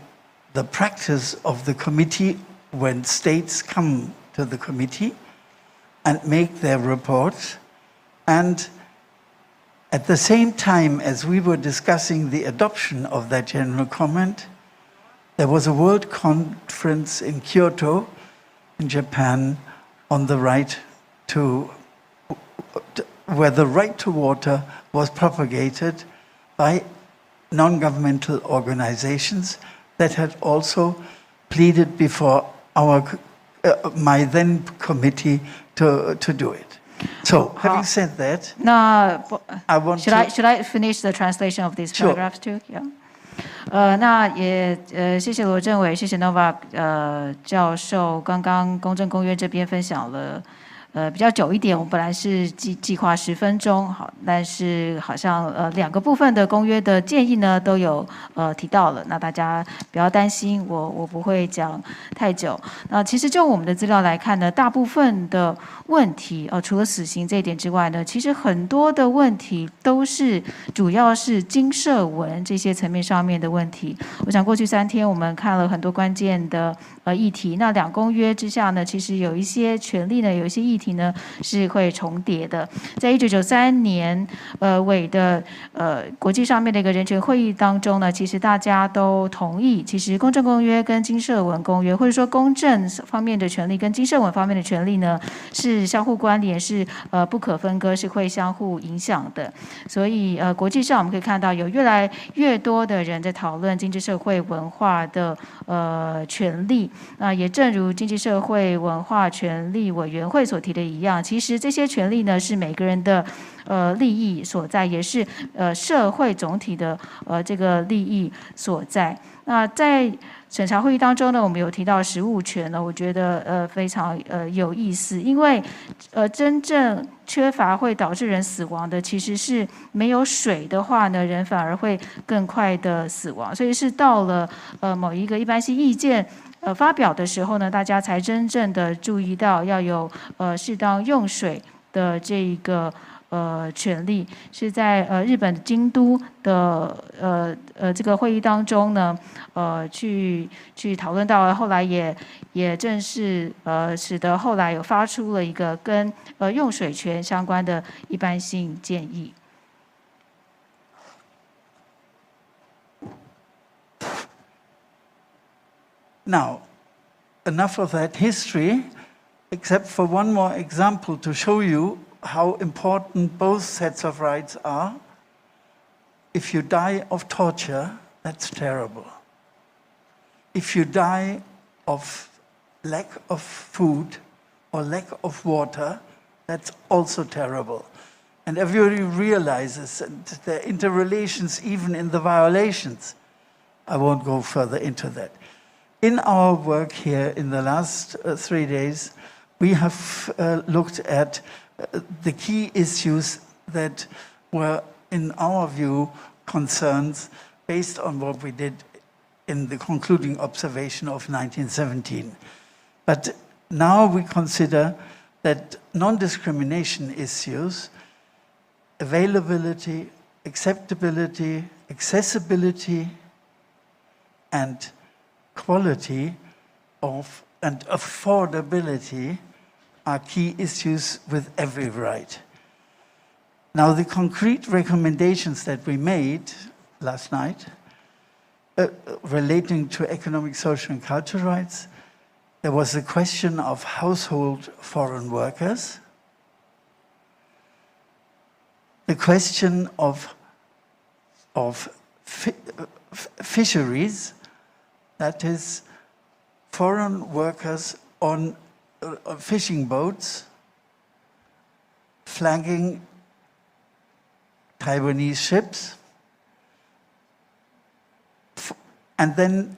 the practice of the committee when states come to the committee and make their reports. And at the same time as we were discussing the adoption of that general comment, there was a world conference in Kyoto, in Japan, on the right where the right to water was propagated by non-governmental organizations that had also pleaded before my then committee to do it. So, having said that, should I finish the translation of these paragraphs too? Yeah. 那也谢谢罗政委，谢谢 Novak 教授，刚刚公政公约这边分享了。比较久一点，我们本来是计划10分钟，好，但是好像2个部分的公约的建议呢都有提到了，那大家不要担心，我不会讲太久。那其实就我们的资料来看呢，大部分的问题除了死刑这一点之外呢，其实很多的问题都是主要是经社文这些层面上面的问题。我想过去3天我们看了很多关键的议题，那2公约之下呢，其实有一些权利呢，有一些议题呢是会重叠的。在1993年尾的国际上面的一个人权会议当中呢，其实大家都同意，其实公政公约跟经社文公约，或者说公政方面的权利跟经社文方面的权利呢，是相互关联，是不可分割，是会相互影响的。所以国际上我们可以看到，有越来越多的人在讨论经济社会文化的权利。那也正如经济社会文化权利委员会所提的一样，其实这些权利呢是每个人的利益所在，也是社会总体的这个利益所在。那在审查会议当中呢，我们有提到食物权呢，我觉得非常有意思，因为真正缺乏会导致人死亡的，其实是没有水的话呢，人反而会更快的死亡，所以是到了某一个一般性意见发表的时候呢，大家才真正的注意到要有适当用水的这个权利，是在日本京都的这个会议当中呢，去讨论到，后来也正是使得后来有发出了一个跟用水权相关的一般性建议。Now, enough of that history, except for one more example to show you how important both sets of rights are. If you die of torture, that's terrible. If you die of lack of food or lack of water, that's also terrible. And everybody realizes that there are interrelations even in the violations. I won't go further into that. In our work here in the last 3 days, we have looked at the key issues that were, in our view, concerns based on what we did in the concluding observation of 1917. But now we consider that non-discrimination issues, availability, acceptability, accessibility, and quality of and affordability are key issues with every right. Now, the concrete recommendations that we made last night relating to economic, social, and cultural rights, there was the question of household foreign workers, the question of fisheries, that is, foreign workers on fishing boats flagging Taiwanese ships. And then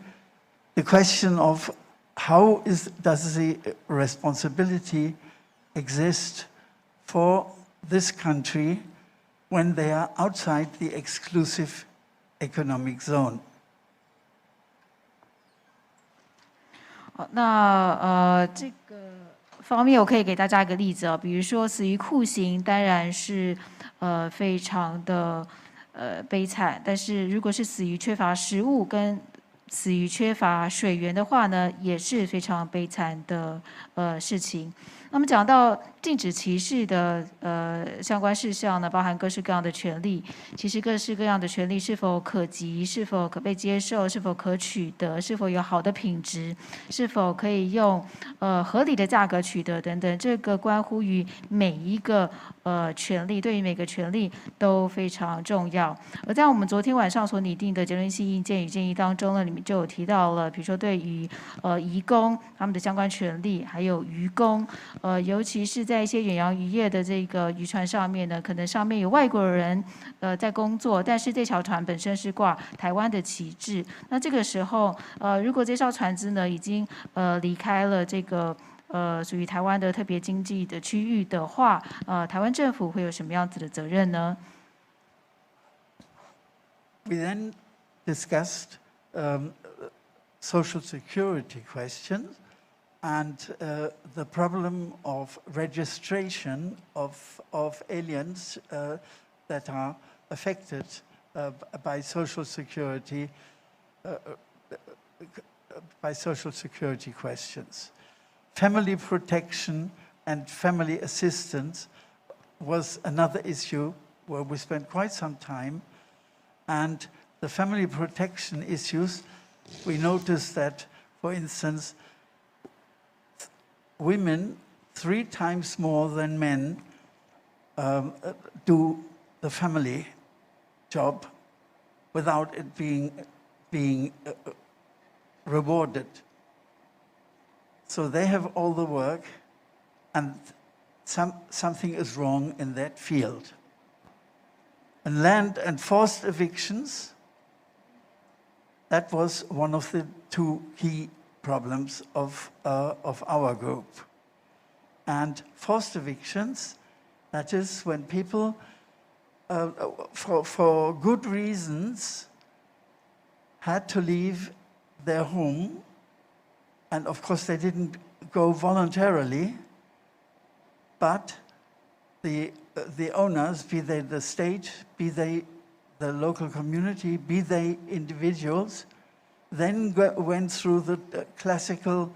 the question of how does the responsibility exist for this country when they are outside the exclusive economic zone? 好，那这个方面我可以给大家一个例子啊，比如说死于酷刑，当然是非常的悲惨，但是如果是死于缺乏食物跟死于缺乏水源的话呢，也是非常悲惨的事情。那么讲到禁止歧视的相关事项呢，包含各式各样的权利。其实各式各样的权利是否可及，是否可被接受，是否可取得，是否有好的品质，是否可以用合理的价格取得等等，这个关乎于每一个权利，对于每个权利都非常重要。而在我们昨天晚上所拟定的结论性意见与建议当中呢，里面就有提到了，比如说对于移工他们的相关权利，还有渔工。尤其是在一些远洋渔业的这个渔船上面呢，可能上面有外国人在工作，但是这条船本身是挂台湾的旗帜。那这个时候，如果这艘船只呢已经离开了这个属于台湾的特别经济的区域的话，台湾政府会有什么样子的责任呢？ We then discussed social security questions. And the problem of registration of aliens that are affected by social security questions. Family protection and family assistance was another issue where we spent quite some time. And the family protection issues, we noticed that, for instance, women 3 times more than men do the family job without it being rewarded. So they have all the work, and something is wrong in that field. And land and forced evictions, that was one of the 2 key problems of our group. And forced evictions, that is when people, for good reasons, had to leave their home, and of course they didn't go voluntarily, but the owners, be they the state, be they the local community, be they individuals, then went through the classical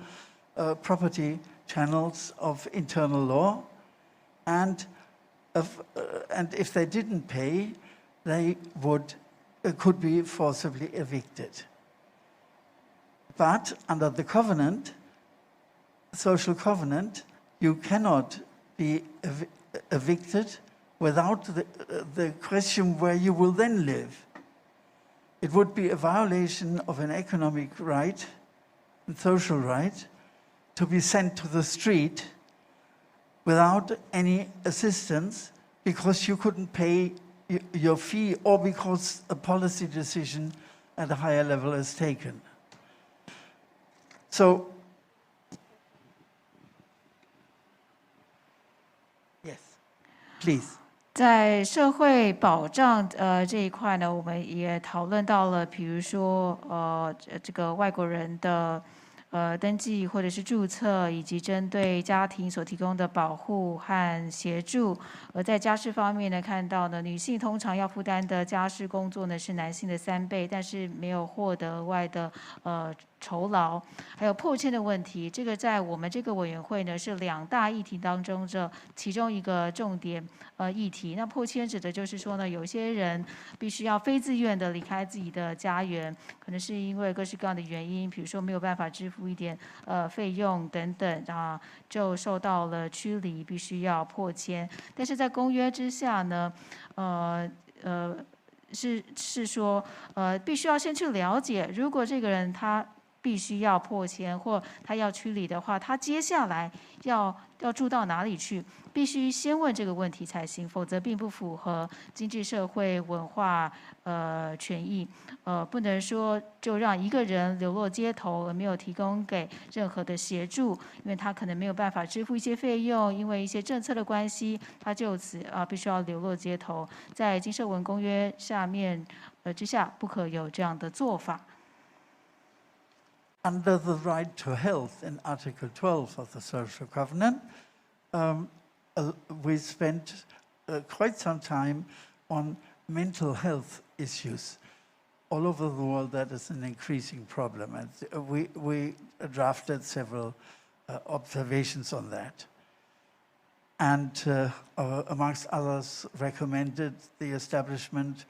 property channels of internal law, and if they didn't pay, they could be forcibly evicted. But under the covenant, social covenant, you cannot be evicted without the question where you will then live. It would be a violation of an economic right and social right to be sent to the street without any assistance because you couldn't pay your fee or because a policy decision at a higher level is taken. So, yes, please. 在社会保障这一块呢，我们也讨论到了，比如说这个外国人的登记或者是注册，以及针对家庭所提供的保护和协助。而在家事方面呢，看到呢，女性通常要负担的家事工作呢是男性的3倍，但是没有获得额外的酬劳。还有迫迁的问题，这个在我们这个委员会呢是2大议题当中的其中一个重点议题。那迫迁指的就是说呢，有些人必须要非自愿的离开自己的家园，可能是因为各式各样的原因，比如说没有办法支付一点费用等等啊，就受到了驱离，必须要迫迁。但是在公约之下呢，是说必须要先去了解，如果这个人他必须要迫迁或他要驱离的话，他接下来要住到哪里去，必须先问这个问题才行，否则并不符合经济社会文化权益。不能说就让一个人流落街头而没有提供给任何的协助，因为他可能没有办法支付一些费用，因为一些政策的关系，他就此必须要流落街头。在经社文公约下面之下，不可有这样的做法。Under the right to health in Article 12 of the Social Covenant, we spent quite some time on mental health issues. All over the world, that is an increasing problem, and we drafted several observations on that. And amongst others, recommended the establishment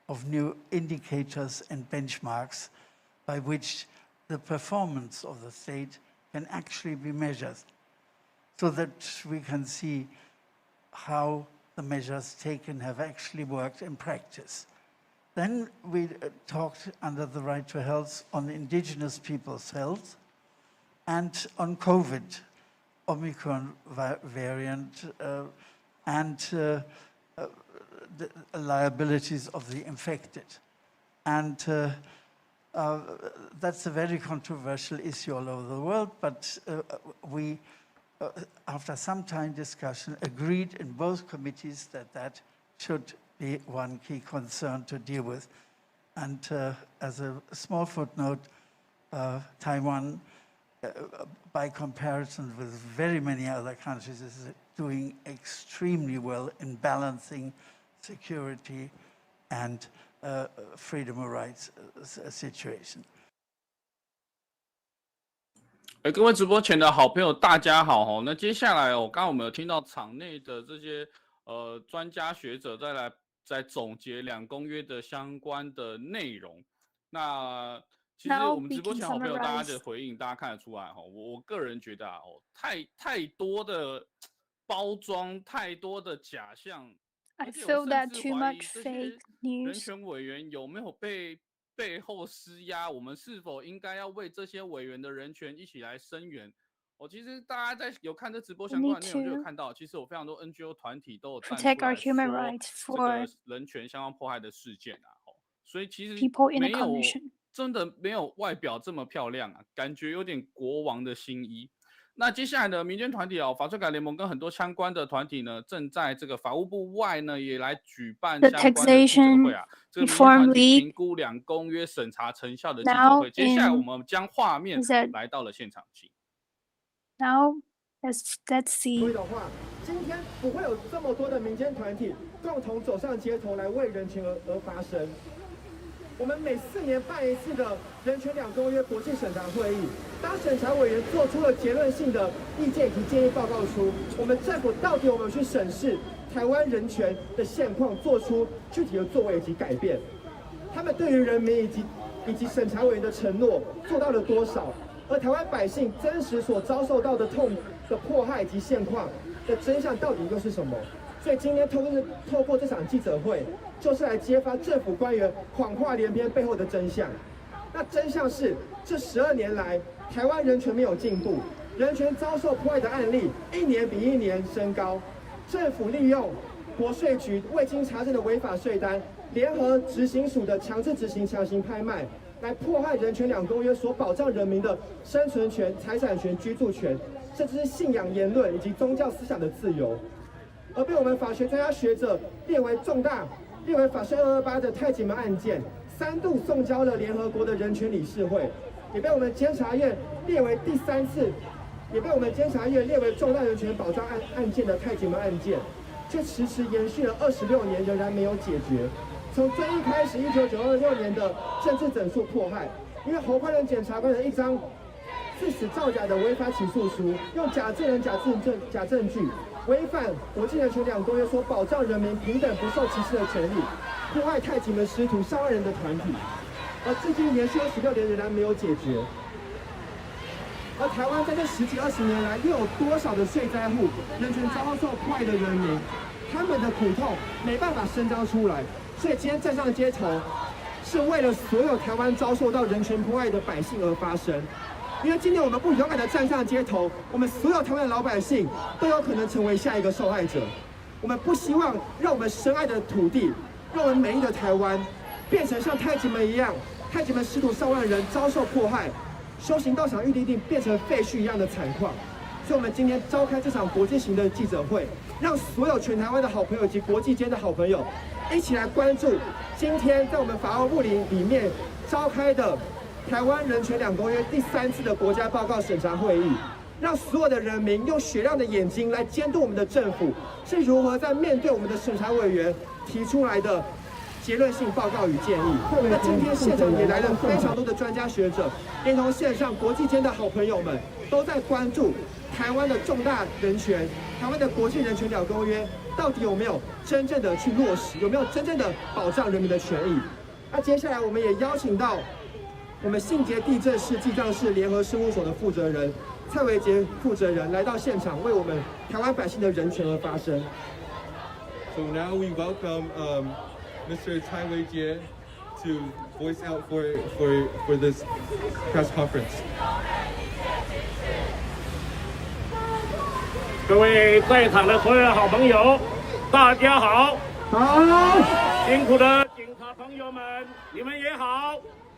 of new indicators and benchmarks by which the performance of the state can actually be measured, so that we can see how the measures taken have actually worked in practice. Then we talked under the right to health on indigenous people's health and on COVID, Omicron variant, and the liabilities of the infected. And that's a very controversial issue all over the world, but we, after some time discussion, agreed in both committees that that should be one key concern to deal with. And as a small footnote, Taiwan, by comparison with very many other countries, is doing extremely well in balancing security and freedom of rights situation. 各位直播前的好朋友，大家好。那接下来刚刚我们有听到场内的这些专家学者再总结2公约的相关的内容。那其实我们直播前好朋友大家的回应，大家看得出来我个人觉得太多的包装，太多的假象。I feel that too much fake news. 人权委员有没有被背后施压？我们是否应该要为这些委员的人权一起来声援？其实大家有看这直播相关的内容就有看到，其实有非常多 NGO 团体都有站出来说这个人权相关迫害的事件所以其实真的没有外表这么漂亮感觉有点国王的新衣。那接下来的民间团体法税改联盟跟很多相关的团体呢，正在这个法务部外呢，也来举办相关的记者会这个民间团体评估2公约审查成效的记者会。接下来我们将画面来到了现场，请。Now let's see. 所以的话，今天不会有这么多的民间团体共同走上街头来为人权而发声。我们每4年办一次的人权2公约国际审查会议，当审查委员做出了结论性的意见以及建议报告书，我们政府到底有没有去审视台湾人权的现况，做出具体的作为以及改变？他们对于人民以及审查委员的承诺做到了多少？而台湾百姓真实所遭受到的迫害以及现况的真相到底又是什么？所以今天透过这场记者会，就是来揭发政府官员谎话连篇背后的真相。那真相是，这12年来，台湾人权没有进步，人权遭受破坏的案例一年比一年升高。政府利用国税局未经查证的违法税单，联合执行署的强制执行、强行拍卖，来迫害人权2公约所保障人民的生存权、财产权、居住权，甚至是信仰、言论以及宗教思想的自由。而被我们法学专家学者列为法税228的太极门案件，3度送交了联合国的人权理事会，也被我们监察院列为第3次，也被我们监察院列为重大人权保障案件的太极门案件，却迟迟延续了26年，仍然没有解决。从最一开始，1996年的政治整肃迫害，因为侯宽仁检察官的一张自始造假的违法起诉书，用假证人、假证据，违反国际人权2公约所保障人民平等不受歧视的权利，迫害太极门师徒上万人的团体，而至今延续26年仍然没有解决。而台湾在这10几20年来，又有多少的税灾户、人权遭受迫害的人民，他们的苦痛没办法伸张出来，所以今天站上街头，是为了所有台湾遭受到人权迫害的百姓而发声。因为今天我们不勇敢的站上街头，我们所有台湾的老百姓都有可能成为下一个受害者。我们不希望让我们深爱的土地，让我们美丽的台湾，变成像太极门一样，太极门师徒上万人遭受迫害，修行道场预定变成废墟一样的惨况。所以我们今天召开这场国际型的记者会，让所有全台湾的好朋友以及国际间的好朋友一起来关注今天在我们法务部里面召开的台湾人权2公约第3次的国家报告审查会议，让所有的人民用雪亮的眼睛来监督我们的政府是如何在面对我们的审查委员提出来的结论性报告与建议。那今天现场也来了非常多的专家学者，连同线上国际间的好朋友们，都在关注台湾的重大人权，台湾的国际人权2公约到底有没有真正的去落实，有没有真正的保障人民的权益。那接下来我们也邀请到我们信捷地政士记账室联合事务所的负责人蔡维杰负责人来到现场，为我们台湾百姓的人权而发声。So now we welcome Mr. Tai Wei-jie to voice out for this press conference. 各位在场的所有好朋友，大家好！好，辛苦的警察朋友们，你们也好。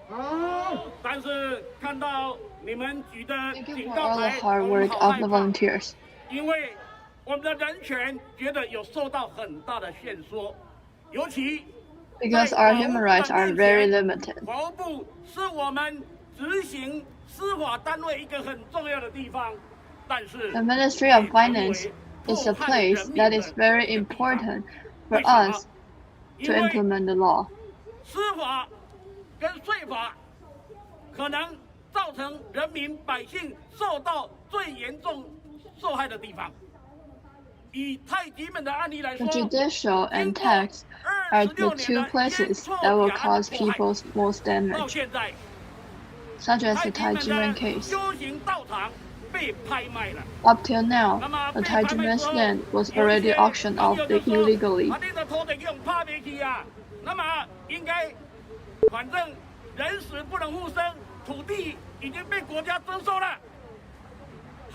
好，但是看到你们举的警告牌，很好害怕，因为我们的人权觉得有受到很大的限缩，尤其 because our human rights are very limited. 法务部是我们执行司法单位一个很重要的地方，但是 The Ministry of Finance is a place that is very important for us to implement the law. 司法跟税法可能造成人民百姓受到最严重受害的地方。以太极门的案例来说， The judicial and tax are the 2 places that will cause people most damage, such as the Tai Ji Men case. Up till now, the Tai Ji Men land was already auctioned off illegally. 那么应该，反正人死不能复生，土地已经被国家征收了。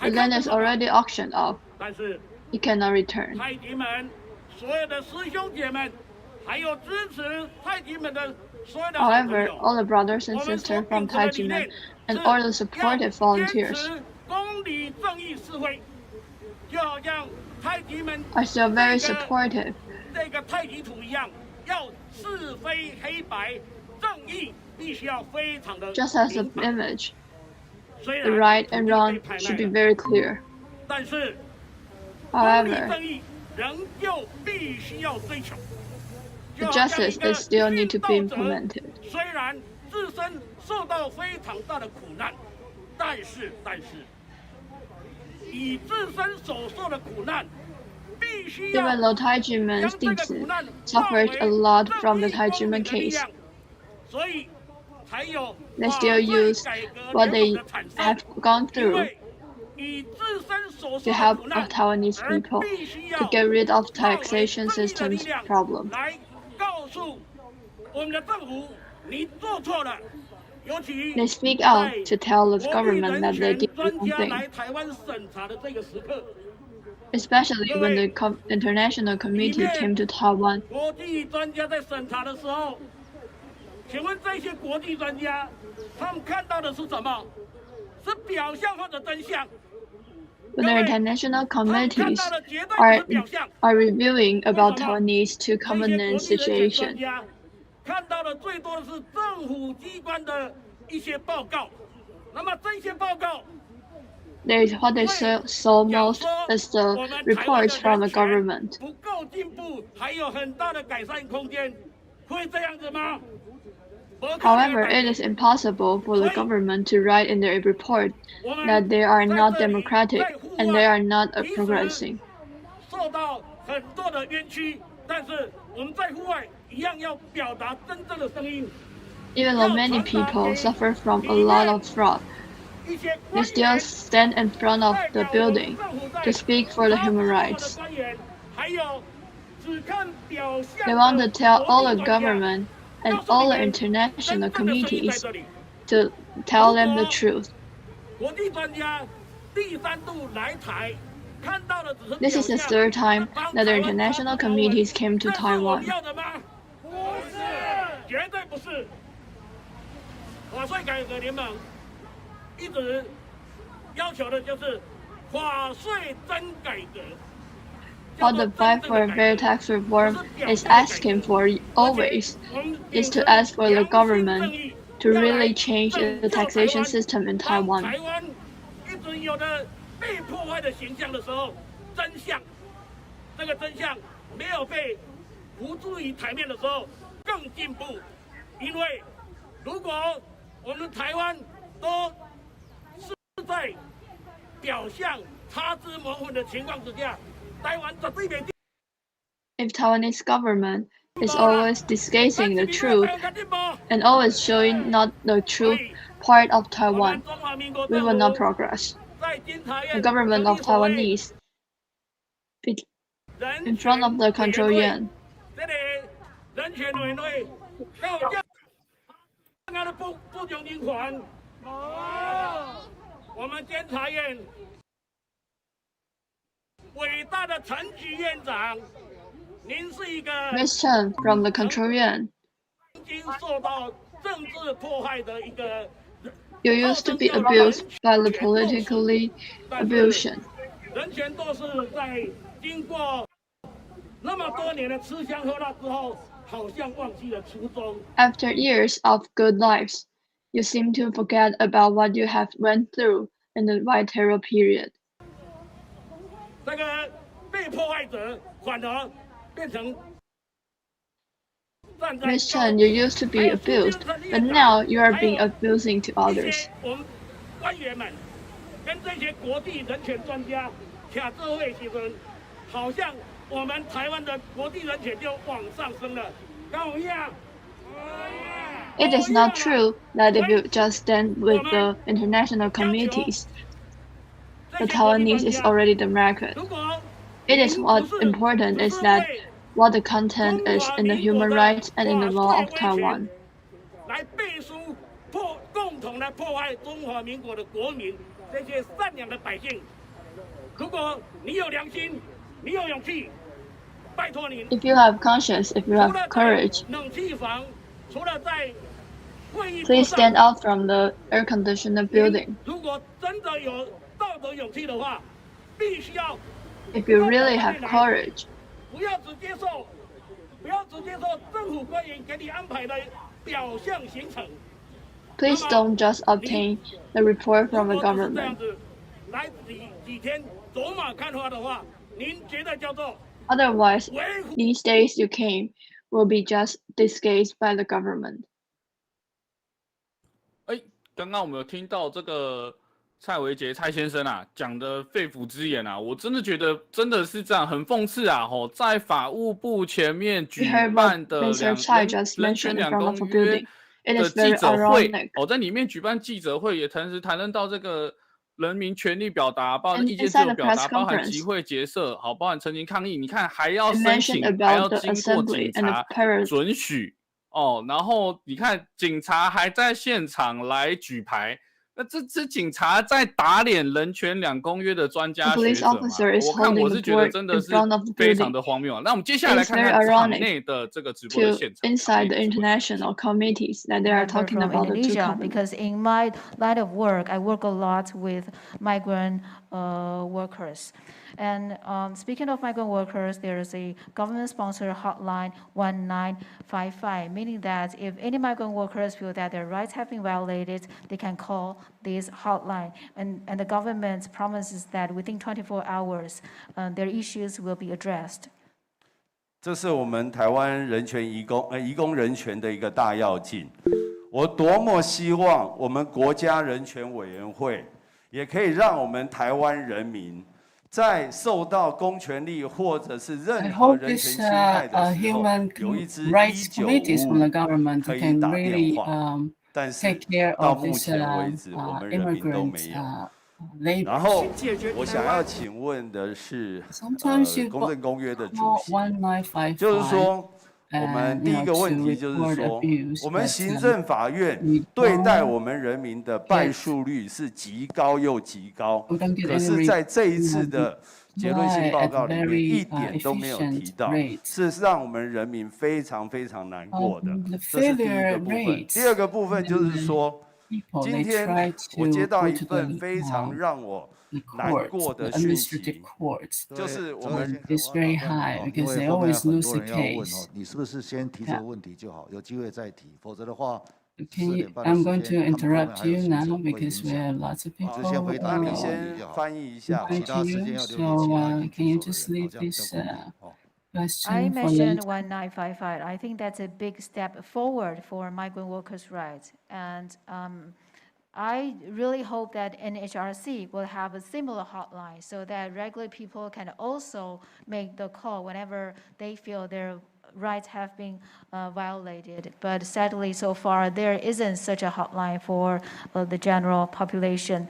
The land is already auctioned off. 但是 It cannot return. 太极门所有的师兄姐们，还有支持太极门的所有的好朋 However, 友， all the brothers and sisters from Tai Ji Men and all the supportive volunteers 公理正义示威，就好像太极门 are still very supportive. 这个太极图一样，要是非黑白，正义必须要非常的 Just as the 明白。 image, 虽 the 然 right and 土地 wrong 被拍卖 should be 了 very clear. 但是公理 However, 正义仍旧必须要追求。 the justice is still need to be implemented. 虽然自身受到非常大的苦难，但是以自身所受的苦难，必须要 Even though Tai Ji Men's 将这个 弟子 苦难 suffered a lot from the Tai Ji Men 正义 case, 所以才有 they still use what they have gone 因 through. 为以自身 behalf of Taiwanese people to get rid of taxation system's problem. They speak out to tell the government that they did the wrong thing, especially when the international committee came to Taiwan. 请问这些国际专家，他们看到的是什么？是表象或者真相？ When the international committees are reviewing about Taiwanese to covenant situation, 看到的最多的是政府机关的一些报告。那么这些报告 what they saw most is the reports from the government. 不够进步，还有很大的改善空间，会这样子吗？ However, it is impossible for the government to write in their report that they are not democratic and they are not progressing. 受到很多的冤屈，但是我们在户外一样要表达真正的声音。 Even though many people suffer from a lot of fraud, they still stand in front of the building to speak for the human rights. They want to tell all the government and all the international committees to tell them the truth. This is the third time that the international committees came to Taiwan. 绝对不是。法税改革联盟一直要求的就是法税真改革。 What the fight for fair tax reform is asking for always is to ask for the government to really change the taxation system in Taiwan. 台湾一直有的被破坏的形象的时候，真相，这个真相没有被浮诸于台面的时候更进步，因为如果我们台湾都是在表象擦脂抹粉的情况之下。 If Taiwanese government is always disguising the truth and always showing not the true part of Taiwan, we will not progress. The government of Taiwanese, in front of the control yuan, 伟大的陈菊院长，您是一个 Miss Chen from the control yuan. 曾经受到政治迫害的一个。You used to be abused by the politically abusion. 人权斗士在经过那么多年的吃香喝辣之后，好像忘记了初衷。After years of good lives, you seem to forget about what you have went through in the White Terror period. 这个被迫害者反而变成。 Miss Chen, you used to be abused, but now you are being abusing to others. 我们官员们跟这些国际人权专家卡这会时阵，好像我们台湾的国际人权就往上升了，跟我们一样。It is not true that if you just stand with the international committees, the Taiwanese is already the record. It is what's important is that what the content is in the human rights and in the law of Taiwan. 来背书共同来破坏中华民国的国民，这些善良的百姓。如果你有良心，你有勇气，拜托你。If you have conscience, if you have courage, 冷气房，除了在会议 please stand out from the air-conditioned building. 如果真的有道德勇气的话，必须要。If you really have courage. 不要只接受政府官员给你安排的表象行程。Please don't just obtain the report from the government. 来几天走马看花的话，您觉得叫做 Otherwise, these days you came will be just disguised by the government. 刚刚我们有听到这个。蔡维杰蔡先生啊讲的肺腑之言啊，我真的觉得真的是这样，很讽刺啊！在法务部前面举办的人权两公约的记者会，在里面举办记者会，也同时谈论到这个人民权利表达，包含意见自由表达，包含集会结社，好，包含陈情抗议。你看还要申请，还要经过警察准许哦。然后你看警察还在现场来举牌，那这警察在打脸人权2公约的专家学者嘛？我看我是觉得真的是非常的荒谬。那我们接下来看看场内的这个直播的现场。Inside the international committees that they are talking about the two Indonesia, because in my line of work, I work a lot with migrant workers. And speaking of migrant workers, there is a government-sponsored hotline 1955, meaning that if any migrant workers feel that their rights have been violated, they can call this hotline. And the government promises that within 24 hours, their issues will be addressed. 这是我们台湾人权移工人权的一个大跃进。我多么希望我们国家人权委员会也可以让我们台湾人民在受到公权力或者是任何人权侵害的时候，有一支1955可以打电话。但是到目前为止，我们人民都没有。然后我想要请问的是，公正公约的主席，就是说，我们第一个问题就是说，我们行政法院对待我们人民的败诉率是极高又极高，可是在这一次的结论性报告里面一点都没有提到，是让我们人民非常非常难过的。这是第一个部分。第二个部分就是说。今天我接到一份非常让我难过的讯息，就是我们因为后面很多人要问哦，你是不是先提这个问题就好，有机会再提，否则的话I'm going to interrupt you now because we have lots of people. 就先回答你先翻译一下，其他时间要留给其他人。 Can you just leave this I mentioned 1955. I think that's a big step forward for migrant workers' rights. And I really hope that NHRC will have a similar hotline so that regular people can also make the call whenever they feel their rights have been violated. But sadly, so far, there isn't such a hotline for the general population.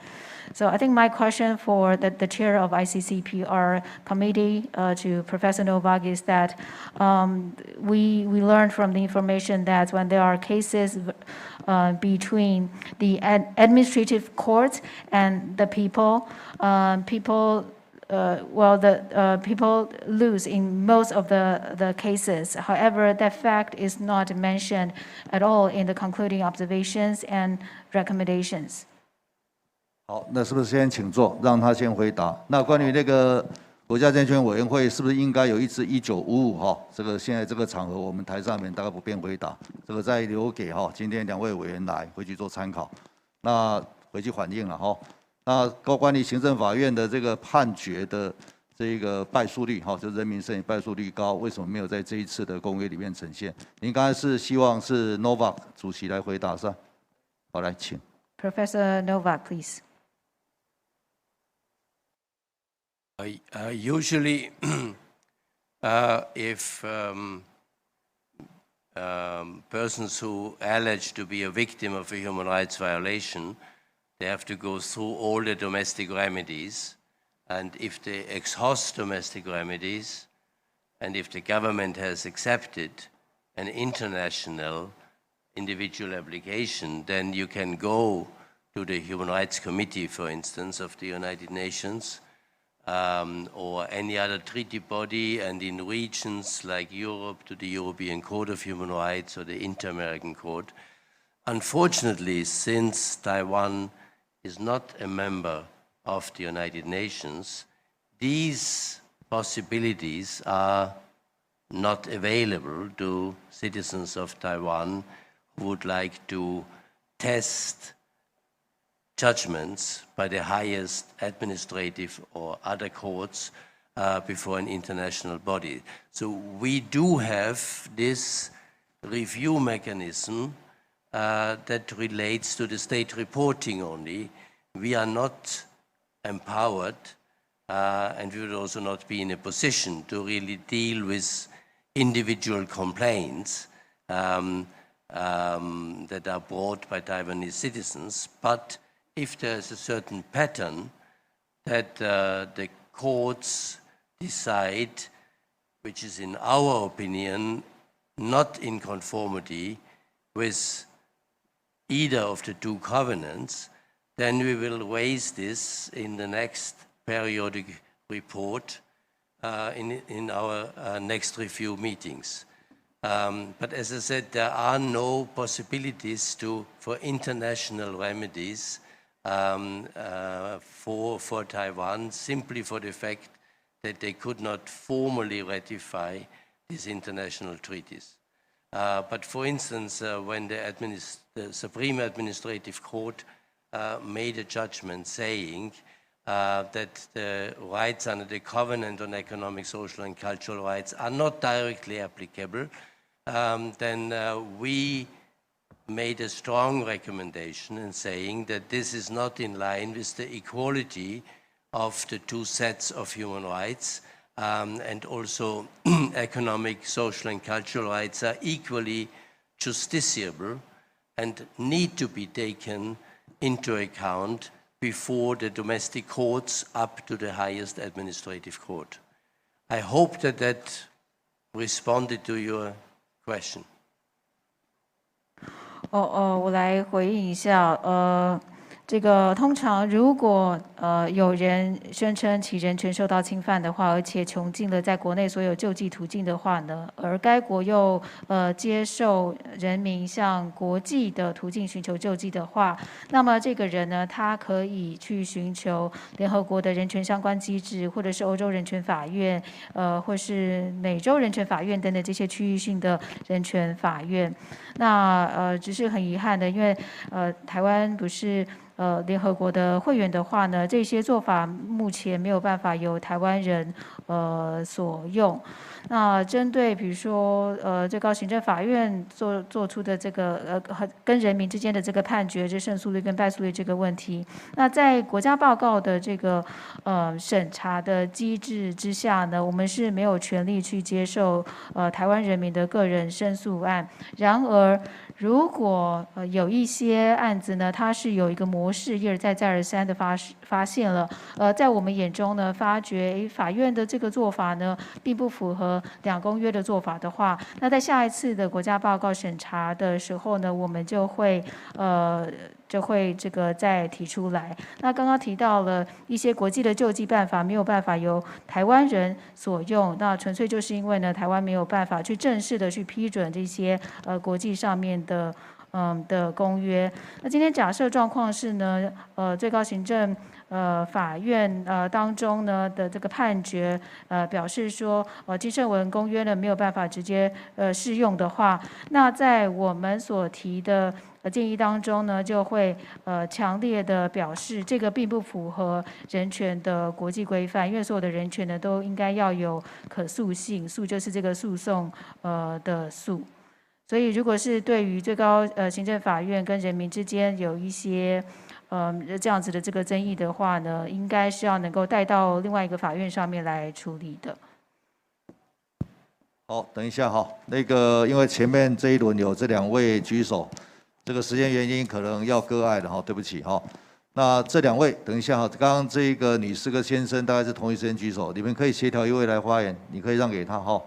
So I think my question for the chair of ICCPR committee to Professor Novak is that we learned from the information that when there are cases between the administrative courts and the people, people lose in most of the cases. However, that fact is not mentioned at all in the concluding observations and recommendations. 好，那是不是先请坐，让他先回答？那关于那个国家人权委员会是不是应该有一支1955哈？这个现在这个场合我们台上面大概不便回答，这个再留给今天2位委员来回去做参考，那回去反映了哈。那关于行政法院的这个判决的这个败诉率就人民胜诉败诉率高，为什么没有在这一次的公约里面呈现？您刚才是希望是 Novak 主席来回答是吧？好，来请 Professor Novak, please. Usually, if persons who allege to be a victim of a human rights violation, they have to go through all the domestic remedies, and if they exhaust domestic remedies, and if the government has accepted an international individual application, then you can go to the Human Rights Committee, for instance, of the United Nations, or any other treaty body, and in regions like Europe to the European Court of Human Rights or the Inter-American Court. Unfortunately, since Taiwan is not a member of the United Nations, these possibilities are not available to citizens of Taiwan who would like to test judgments by the highest administrative or other courts before an international body. So we do have this review mechanism that relates to the state reporting only. We are not empowered and we would also not be in a position to really deal with individual complaints that are brought by Taiwanese citizens, but if there's a certain pattern that the courts decide, which is in our opinion not in conformity with either of the two covenants, then we will raise this in the next periodic report in our next review meetings. But as I said, there are no possibilities for international remedies for Taiwan, simply for the fact that they could not formally ratify these international treaties. But for instance, when the Supreme Administrative Court made a judgment saying that the rights under the Covenant on Economic, Social and Cultural Rights are not directly applicable, then we made a strong recommendation in saying that this is not in line with the equality of the two sets of human rights, and also economic, social and cultural rights are equally justiciable and need to be taken into account before the domestic courts up to the highest administrative court. I hope that that responded to your question. 我来回应一下，这个通常如果有人声称其人权受到侵犯的话，而且穷尽了在国内所有救济途径的话呢，而该国又接受人民向国际的途径寻求救济的话，那么这个人呢，他可以去寻求联合国的人权相关机制，或者是欧洲人权法院，或是美洲人权法院等等这些区域性的人权法院。那只是很遗憾的，因为台湾不是联合国的会员的话呢，这些做法目前没有办法由台湾人所用。那针对比如说最高行政法院做出的这个跟人民之间的这个判决，这胜诉率跟败诉率这个问题，那在国家报告的这个审查的机制之下呢，我们是没有权利去接受台湾人民的个人申诉案。然而如果有一些案子呢，它是有一个模式一而再再而三的发现了，在我们眼中呢，发觉法院的这个做法呢，并不符合两公约的做法的话，那在下一次的国家报告审查的时候呢，我们就会这个再提出来。那刚刚提到了一些国际的救济办法没有办法由台湾人所用，那纯粹就是因为呢，台湾没有办法去正式的去批准这些国际上面的公约。那今天假设状况是呢，最高行政法院当中呢的这个判决表示说，金圣文公约呢没有办法直接适用的话，那在我们所提的建议当中呢，就会强烈的表示这个并不符合人权的国际规范，因为所有的人权呢都应该要有可诉性，诉就是这个诉讼的诉。所以如果是对于最高行政法院跟人民之间有一些这样子的这个争议的话呢，应该是要能够带到另外一个法院上面来处理的。好，等一下哈，那个因为前面这一轮有这两位举手，这个时间原因可能要割爱了哈，对不起哈。那这两位等一下哈，刚刚这个女士跟先生大概是同一时间举手，你们可以协调一位来发言，你可以让给他哈。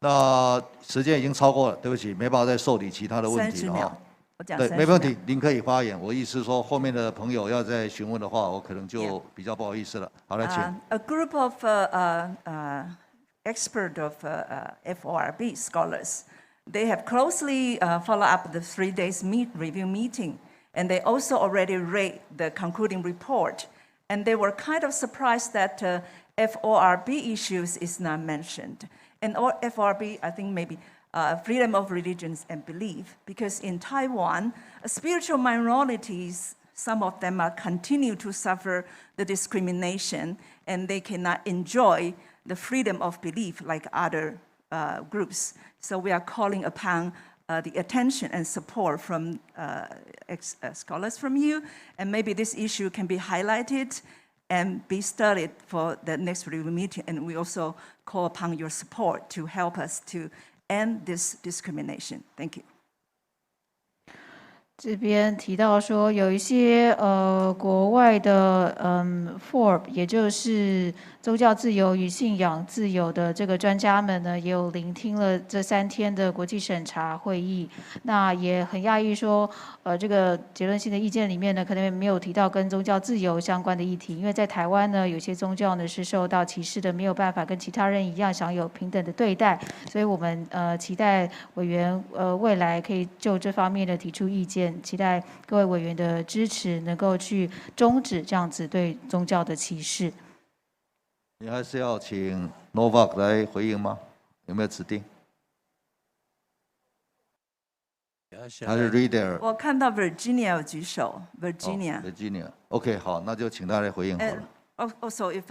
那时间已经超过了，对不起，没办法再受理其他的问题了哈。对，没问题，您可以发言。我意思说，后面的朋友要再询问的话，我可能就比较不好意思了。好，来请。A group of expert of FORB scholars, they have closely followed up the 3 days review meeting, and they also already read the concluding report, and they were kind of surprised that FORB issues is not mentioned. And FORB, I think maybe freedom of religions and belief, because in Taiwan, spiritual minorities, some of them continue to suffer the discrimination, and they cannot enjoy the freedom of belief like other groups. So we are calling upon the attention and support from scholars from you, and maybe this issue can be highlighted and be studied for the next review meeting. And we also call upon your support to help us to end this discrimination. Thank you. 这边提到说，有一些国外的FORB，也就是宗教自由与信仰自由的这个专家们呢，也有聆听了这3天的国际审查会议。那也很讶异说，这个结论性的意见里面呢，可能没有提到跟宗教自由相关的议题，因为在台湾呢，有些宗教呢是受到歧视的，没有办法跟其他人一样享有平等的对待。所以我们期待委员未来可以就这方面的提出意见。期待各位委员的支持，能够去终止这样子对宗教的歧视。你还是要请 Novak 来回应吗？有没有指定？还是 Reader？ 我看到 Virginia 有举手 ，Virginia。OK， 好，那就请他来回应好了。Also, if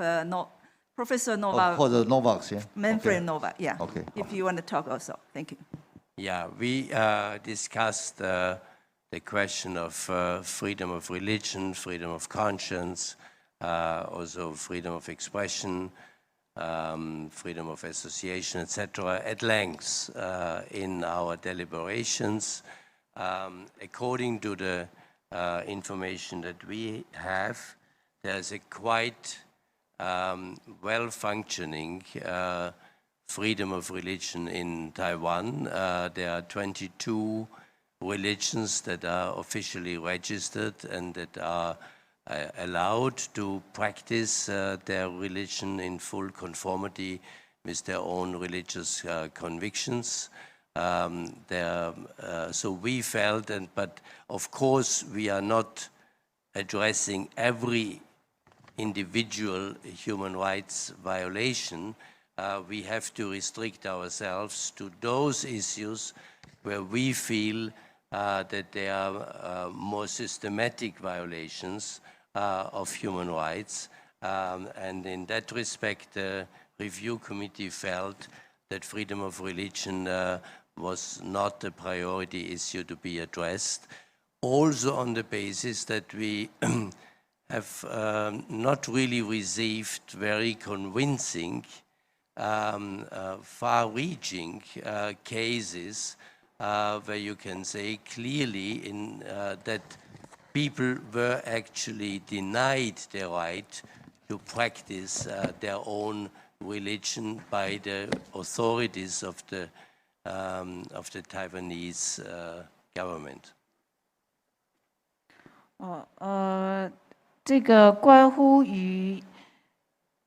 Professor Novak 或者 Novak 先 ，Manfred Novak, yeah. Okay. If you want to talk also, thank you. Yeah, we discussed the question of freedom of religion, freedom of conscience, also freedom of expression, freedom of association, etc. at length in our deliberations. According to the information that we have, there's a quite well-functioning freedom of religion in Taiwan. There are 22 religions that are officially registered and that are allowed to practice their religion in full conformity with their own religious convictions. So we felt, but of course we are not addressing every individual human rights violation. We have to restrict ourselves to those issues where we feel that there are more systematic violations of human rights. And in that respect, the review committee felt that freedom of religion was not a priority issue to be addressed. Also on the basis that we have not really received very convincing, far-reaching cases where you can say clearly that people were actually denied their right to practice their own religion by the authorities of the Taiwanese government. 这个关乎于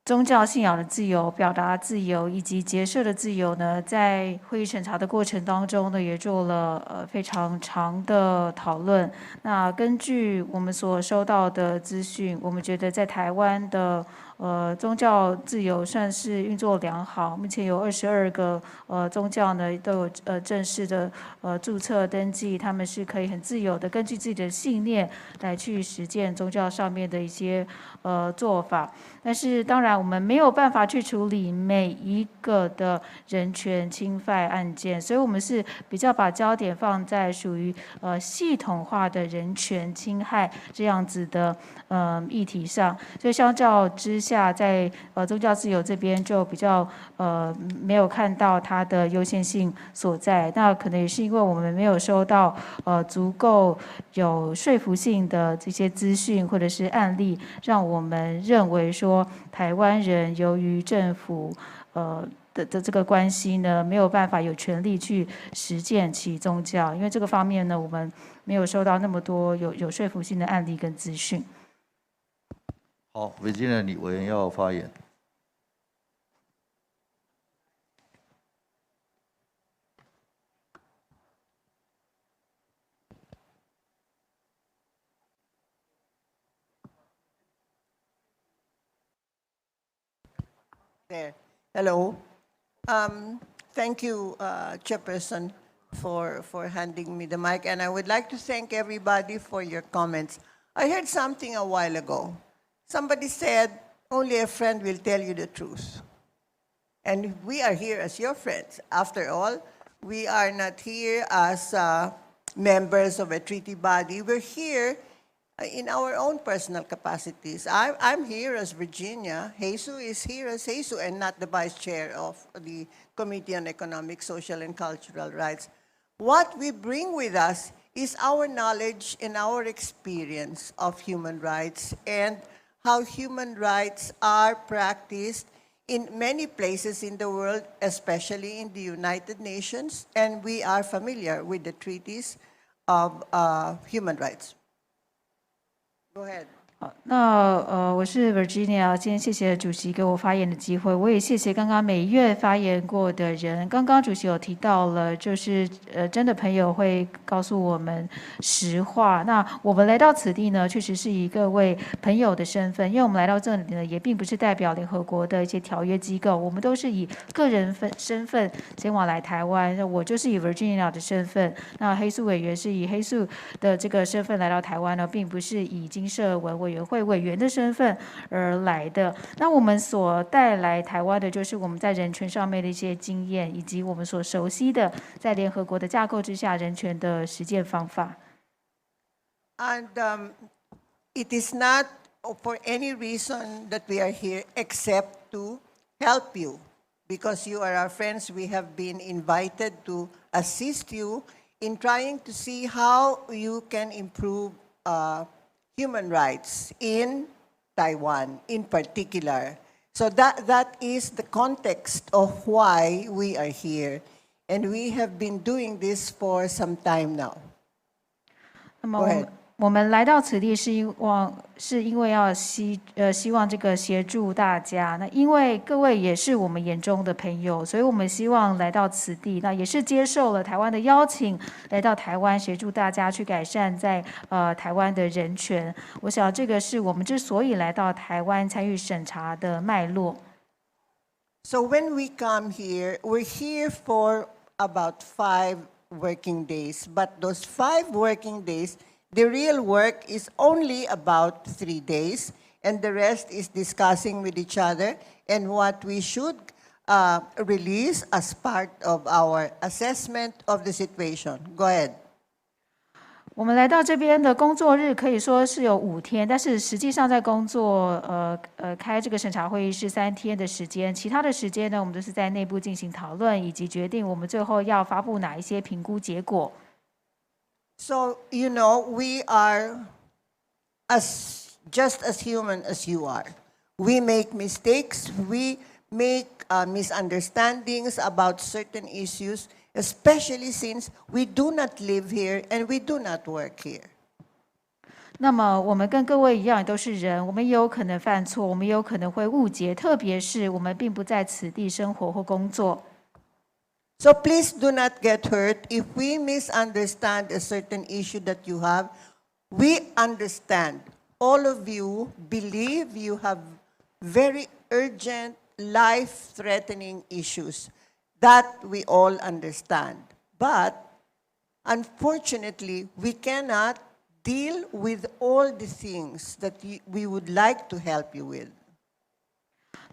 宗教信仰的自由、表达自由以及结社的自由呢，在会议审查的过程当中呢，也做了非常长的讨论。那根据我们所收到的资讯，我们觉得在台湾的宗教自由算是运作良好。目前有22个宗教呢都有正式的注册登记，他们是可以很自由的根据自己的信念来去实践宗教上面的一些做法。但是当然我们没有办法去处理每一个的人权侵犯案件，所以我们是比较把焦点放在属于系统化的人权侵害这样子的议题上。所以相较之下，在宗教自由这边就比较没有看到它的优先性所在。那可能也是因为我们没有收到足够有说服性的这些资讯或者是案例，让我们认为说台湾人由于政府的这个关系呢，没有办法有权利去实践其宗教。因为这个方面呢，我们没有收到那么多有说服性的案例跟资讯。好，Virginia李委员要发言。There. Hello. Thank you, Chairperson, for handing me the mic. And I would like to thank everybody for your comments. I heard something a while ago. Somebody said, only a friend will tell you the truth. And we are here as your friends. After all, we are not here as members of a treaty body. We're here in our own personal capacities. I'm here as Virginia. Jesus is here as Jesus and not the vice chair of the Committee on Economic, Social, and Cultural Rights. What we bring with us is our knowledge and our experience of human rights and how human rights are practiced in many places in the world, especially in the United Nations, and we are familiar with the treaties of human rights. Go ahead. 好，那我是 Virginia， 今天谢谢主席给我发言的机会，我也谢谢刚刚每一位发言过的人。刚刚主席有提到了，就是真的朋友会告诉我们实话。那我们来到此地呢，确实是以各位朋友的身份，因为我们来到这里呢，也并不是代表联合国的一些条约机构，我们都是以个人身份前往来台湾。我就是以 Virginia 的身份，那黑素委员是以黑素的这个身份来到台湾呢，并不是以经社文委员会委员的身份而来的。那我们所带来台湾的，就是我们在人权上面的一些经验，以及我们所熟悉的在联合国的架构之下人权的实践方法。And it is not for any reason that we are here except to help you. Because you are our friends, we have been invited to assist you in trying to see how you can improve human rights in Taiwan in particular. So that is the context of why we are here. And we have been doing this for some time now. Go ahead. 我们来到此地是因为要希望这个协助大家。那因为各位也是我们眼中的朋友，所以我们希望来到此地，那也是接受了台湾的邀请，来到台湾协助大家去改善在台湾的人权。我想这个是我们之所以来到台湾参与审查的脉络。So when we come here, we're here for about 5 working days, but those 5 working days, the real work is only about 3 days, and the rest is discussing with each other and what we should release as part of our assessment of the situation. Go ahead. 我们来到这边的工作日可以说是有5天，但是实际上在工作开这个审查会议是3天的时间，其他的时间呢，我们都是在内部进行讨论，以及决定我们最后要发布哪一些评估结果。So, you know, we are just as human as you are. We make mistakes. We make misunderstandings about certain issues, especially since we do not live here and we do not work here. 那么我们跟各位一样都是人，我们也有可能犯错，我们也有可能会误解，特别是我们并不在此地生活或工作。So please do not get hurt if we misunderstand a certain issue that you have. We understand. All of you believe you have very urgent, life-threatening issues. That we all understand. But unfortunately, we cannot deal with all the things that we would like to help you with.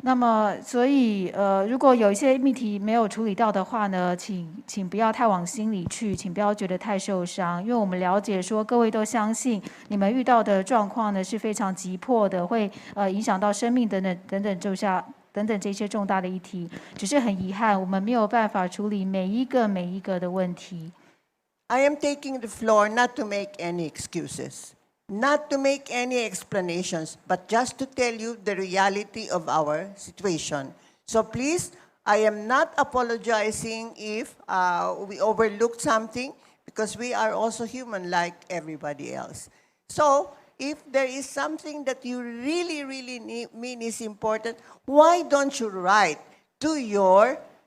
那么，所以如果有一些议题没有处理到的话呢，请不要太往心里去，请不要觉得太受伤，因为我们了解说，各位都相信你们遇到的状况呢是非常急迫的，会影响到生命等等这些重大的议题。只是很遗憾，我们没有办法处理每一个的问题。I am taking the floor not to make any excuses. Not to make any explanations, but just to tell you the reality of our situation. So please, I am not apologizing if we overlooked something, because we are also human like everybody else. So if there is something that you really mean is important, why don't you write to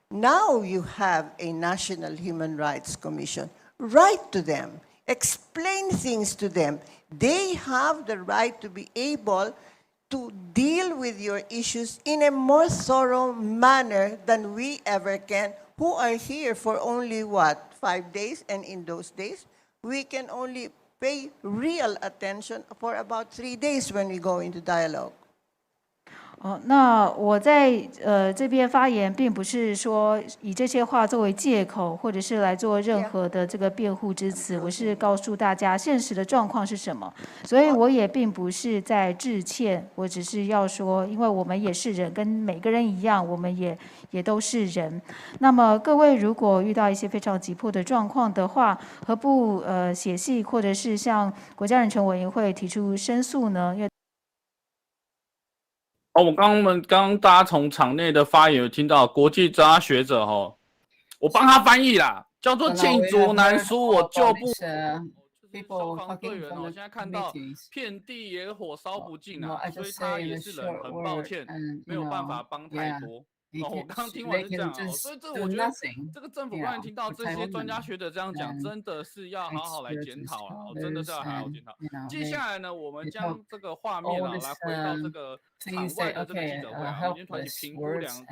now you have a National Human Rights Commission. Write to them. Explain things to them. They have the right to be able to deal with your issues in a more thorough manner than we ever can, who are here for only, 5 days? And in those days, we can only pay real attention for about 3 days when we go into dialogue. 那我在这边发言，并不是说以这些话作为借口，或者是来做任何的这个辩护之词。我是告诉大家现实的状况是什么，所以我也并不是在致歉，我只是要说，因为我们也是人，跟每个人一样，我们也都是人。那么各位如果遇到一些非常急迫的状况的话，何不写信，或者是向国家人权委员会提出申诉呢？因为我们刚大家从场内的发言有听到国际专家学者我帮他翻译啦，叫做罄竹难书，我就不。消防队员现在看到遍地野火烧不尽所以他也是人，很抱歉，没有办法帮太多。我刚刚听完是这样所以我觉得这个政府官员听到这些专家学者这样讲，真的是要好好来检讨了，真的是要好好检讨。接下来呢，我们将这个画面来回到这个场外的这个记者会民间团体评估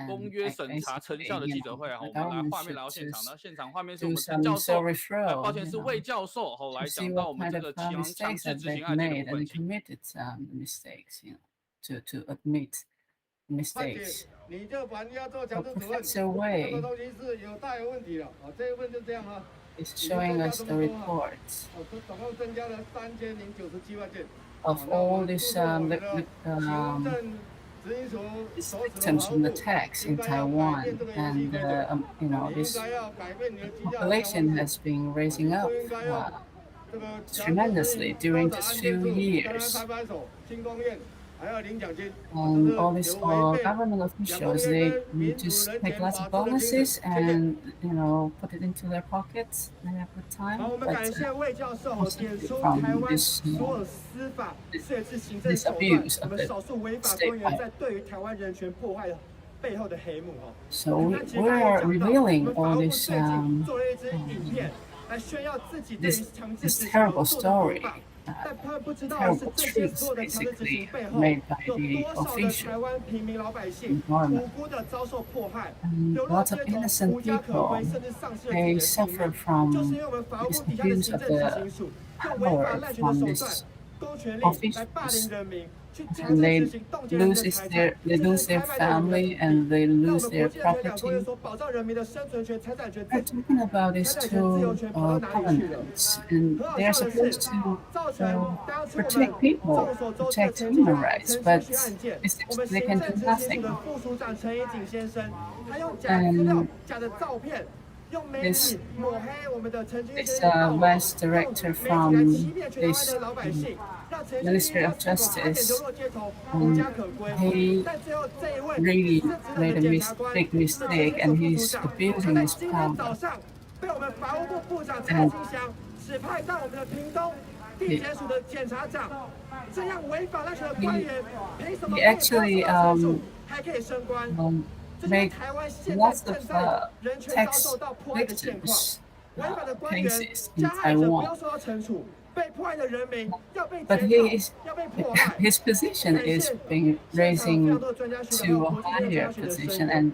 公约审查成效的记者会我们来画面来到现场呢，现场画面是我们陈教授，抱歉是魏教授来讲到我们这个强制执行案件的部分。mistakes. 你这反要做强制处分，这个东西是有大有问题的。这一份就这样It's showing us the reports 总共增加了3097万件。of all these victims from the attacks in Taiwan, and this population has been raising up tremendously during just few years. And all these government officials, they just take lots of bonuses and put it into their pockets at a good time. But from this abuse of the state power. So we are revealing all this this terrible story. Terrible truths basically made by the official environment. And lots of innocent people, they suffer from this abuse of the power from this officials. And they lose their family and they lose their property. We're talking about these two governments, and they're supposed to protect people, protect human rights, but they can do nothing. And this vice director from this Ministry of Justice, he really made a big mistake, and he's abusing his power. And he actually made lots of tax victims cases in Taiwan. But his position is being raising to a higher position, and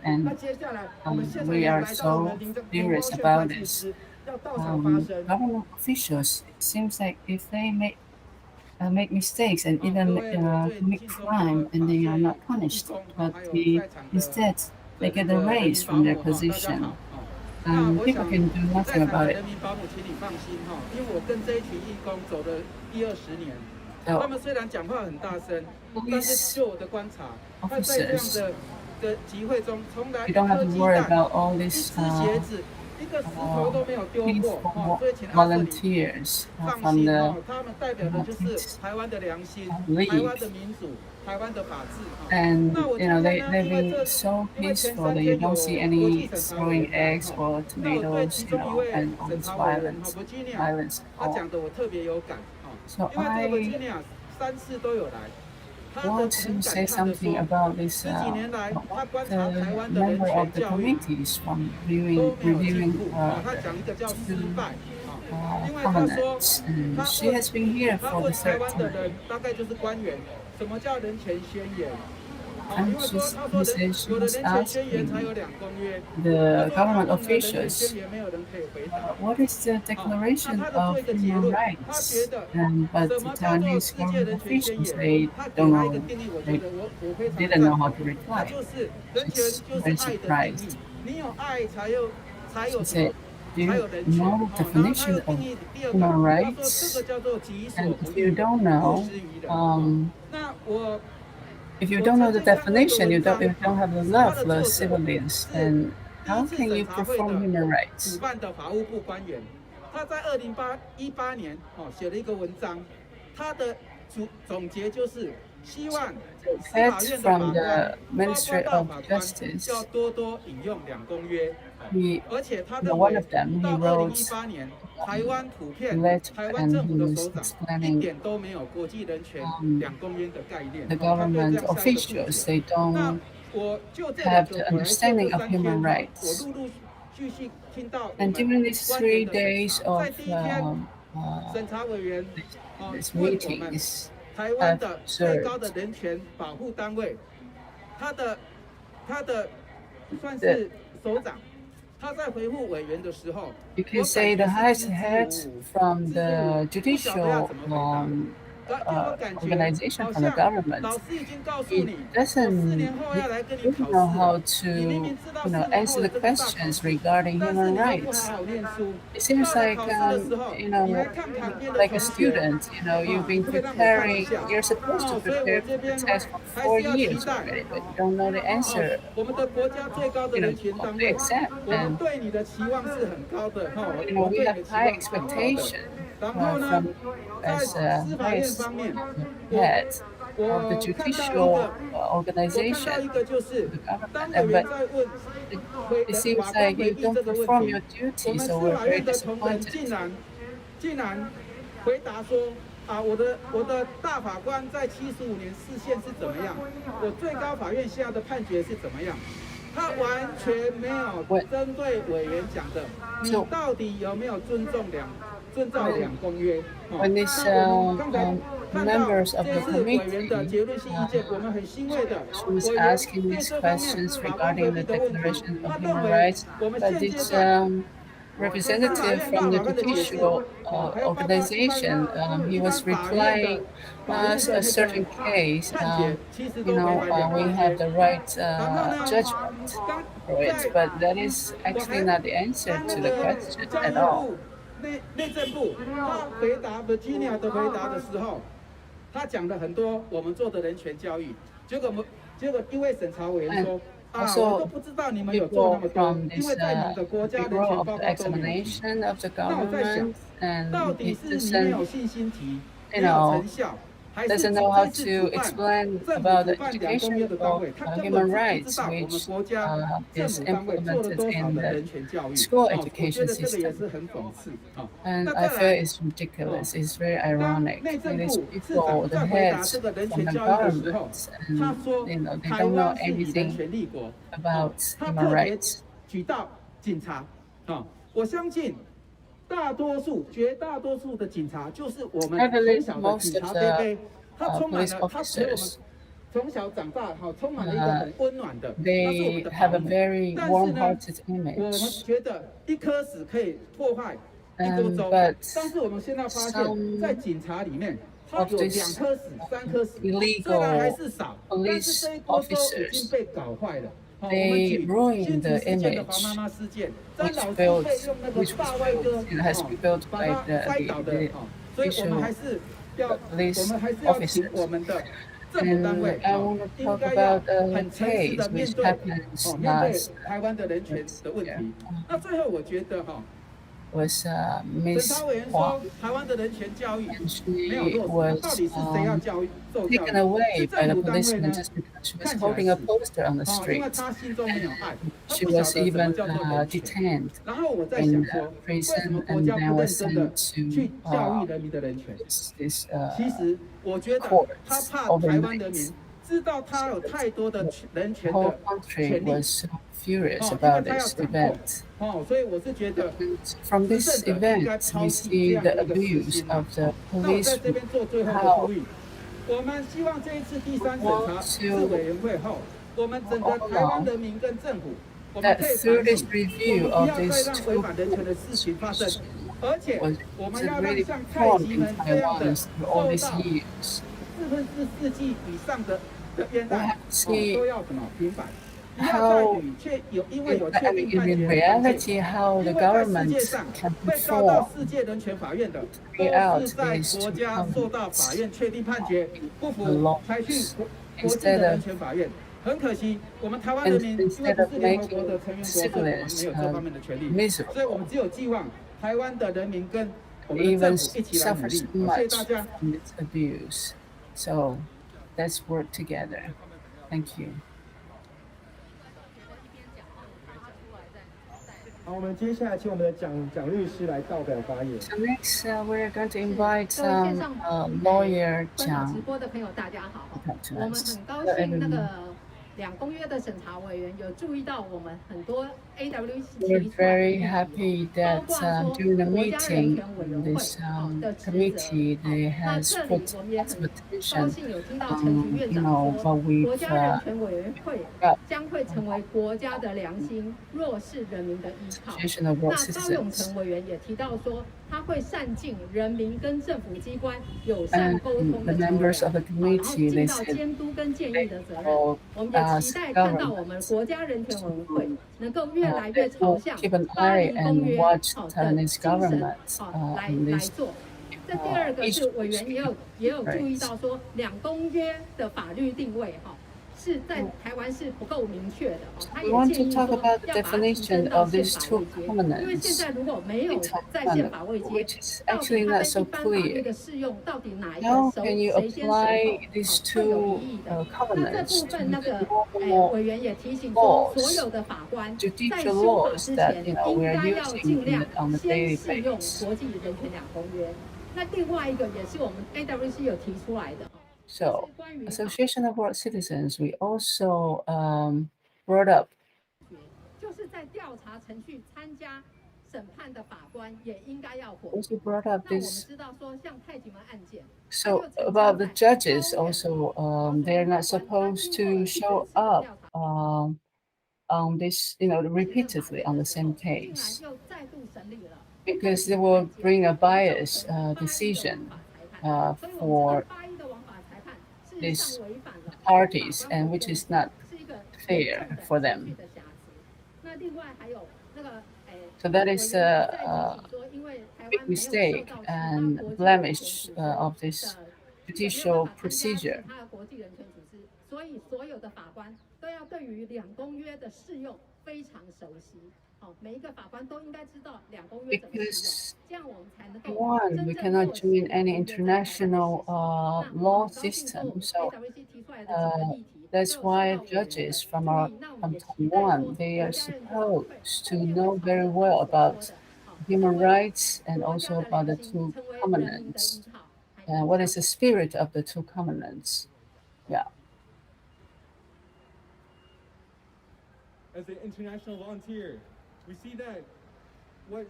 we are so furious about this. Government officials, it seems like if they make mistakes and even commit crime, and they are not punished, but instead they get a raise from their position. People can do nothing about it. 因为我跟这一群义工走了10-20年，他们虽然讲话很大声，但是就我的观察，他在这样的集会中，从来科技弹、一只鞋子、一个石头都没有丢过。所以请阿瑟里放心他们代表的就是台湾的良心、台湾的民主。And they've been so peaceful that you don't see any throwing eggs or tomatoes, and all this violence. So I want to say something about this. The member of the committees from reviewing two covenants, and she has been here for the third time. 什么叫人权宣言？ was asking the government officials, what is the Declaration of Human Rights? But the Taiwanese government officials, they don't know, they didn't know how to reply. She's very surprised. She said, do you know the definition of human rights? And if you don't know, the definition, you don't have the love for the civilians, then how can you perform human rights? 他在2018年写了一个文章，他的总结就是希望司法院的法官包括大法官要多引用2公约，而且他认为到2018年台湾普遍台湾政府的首长一点都没有国际人权2公约的概念。 The government officials, they don't have the understanding of human rights. And during these 3 days of these meetings, I've observed you can say the highest head from the judicial organization from the government, he doesn't know how to answer the questions regarding human rights. It seems like like a student, you've been preparing, you're supposed to prepare for the test for 4 years already, but you don't know the answer of the exam. And we have high expectations from as highest head of the judicial organization, the government. But it seems like you don't perform your duty, so we're very disappointed. 竟然回答说我的大法官在75年释宪是怎么样？我最高法院下的判决是怎么样？他完全没有针对委员讲的，你到底有没有遵照2公约？ When these members of the committee she was asking these questions regarding the Declaration of Human Rights, but this representative from the judicial organization, he was replying a certain case. We have the right judgment for it, but that is actually not the answer to the question at all. 内政部他回答 Virginia 的回答的时候，他讲了很多我们做的人权教育，结果一位审查委员说。 我都不知道你们有做那么多，因为在你们的国家人权报告都没有。那我在想，到底是你没有信心提，没有成效， doesn't know how to explain about the education of human rights, which is implemented in the school education system. And I feel it's ridiculous. It's very ironic. These people, the heads from the government, and they don't know anything about human rights. 举到警察我相信。 绝大多数的警察就是我们从小的警察贝贝，他充满了，他给我们从小长大，充满了一个很温暖的，他是我们的保姆。但是呢，我们觉得一颗屎可以破坏一锅粥，但是我们现在发现，在警察里面，他有2颗屎、3颗屎，虽然还是少，但是这一锅粥已经被搞坏了。 They ruin the image which has been built by the police officers. And I want to talk about a case which happens last year. Was Miss Huang, and she was taken away by the policeman just because she was holding a poster on the street. She was even detained in prison and then was sent to this court overnight. The whole country was so furious about this event. From this event, we see the abuse of the police power 我们希望这一次第三审查制委员会后，我们整个台湾人民跟政府，我们可以反省，我们不要再让违反人权的事情发生，而且我们要让像太极门这样的受到4/4世纪以上的冤案，都要什么平反。How, in reality, how the government can perform carry out these two laws instead of making civilians miserable, even suffer so much from this abuse. So let's work together. Thank you. 好，我们接下来请我们的蒋律师来到表发言。So next, we're going to invite lawyer 蒋。直播的朋友，大家好，我们很高兴那个2公约的审查委员有注意到我们很多 We're very happy that during the meeting, this committee they has put lots of attention what we've got. 将会成为国家的良心，弱势人民的依靠。那高永成委员也提到说，他会善尽人民跟政府机关友善沟通的责任，然后尽到监督跟建议的责任。我们也期待看到我们国家人权委员会能够越来越朝向巴黎公约的精神来做。这第二个是委员也有注意到说，2公约的法律定位是在台湾是不够明确的。他也建议说要把它提升到宪法位阶，因为现在如果没有在宪法位阶，到底它跟一般法律的适用到底哪一个谁先谁后会有疑义的。那这部分那个委员也提醒说，所有的法官在修法之前应该要尽量先适用国际人权2公约。那另外一个也是我们 AWC 有提出来的。So, Association of World Citizens, we also brought up. 就是在调查程序参加审判的法官也应该要活。Also brought up 那我们 this. 知道说，像太极门案件。So about the judges also, they're not supposed to show up on this, repeatedly on the same case, because they will bring a biased decision for these parties, and which is not fair for them. So that is a big mistake and blemish of this judicial procedure. 所以所有的法官都要对于2公约的适用非常熟悉。每一个法官都应该知道2公约怎么适用，这样我们才能够。One, we cannot join any international law system. So that's why judges from Taiwan, they are supposed to know very well about human rights and also about the two covenants. What is the spirit of the two covenants? Yeah. As an international volunteer, we see that what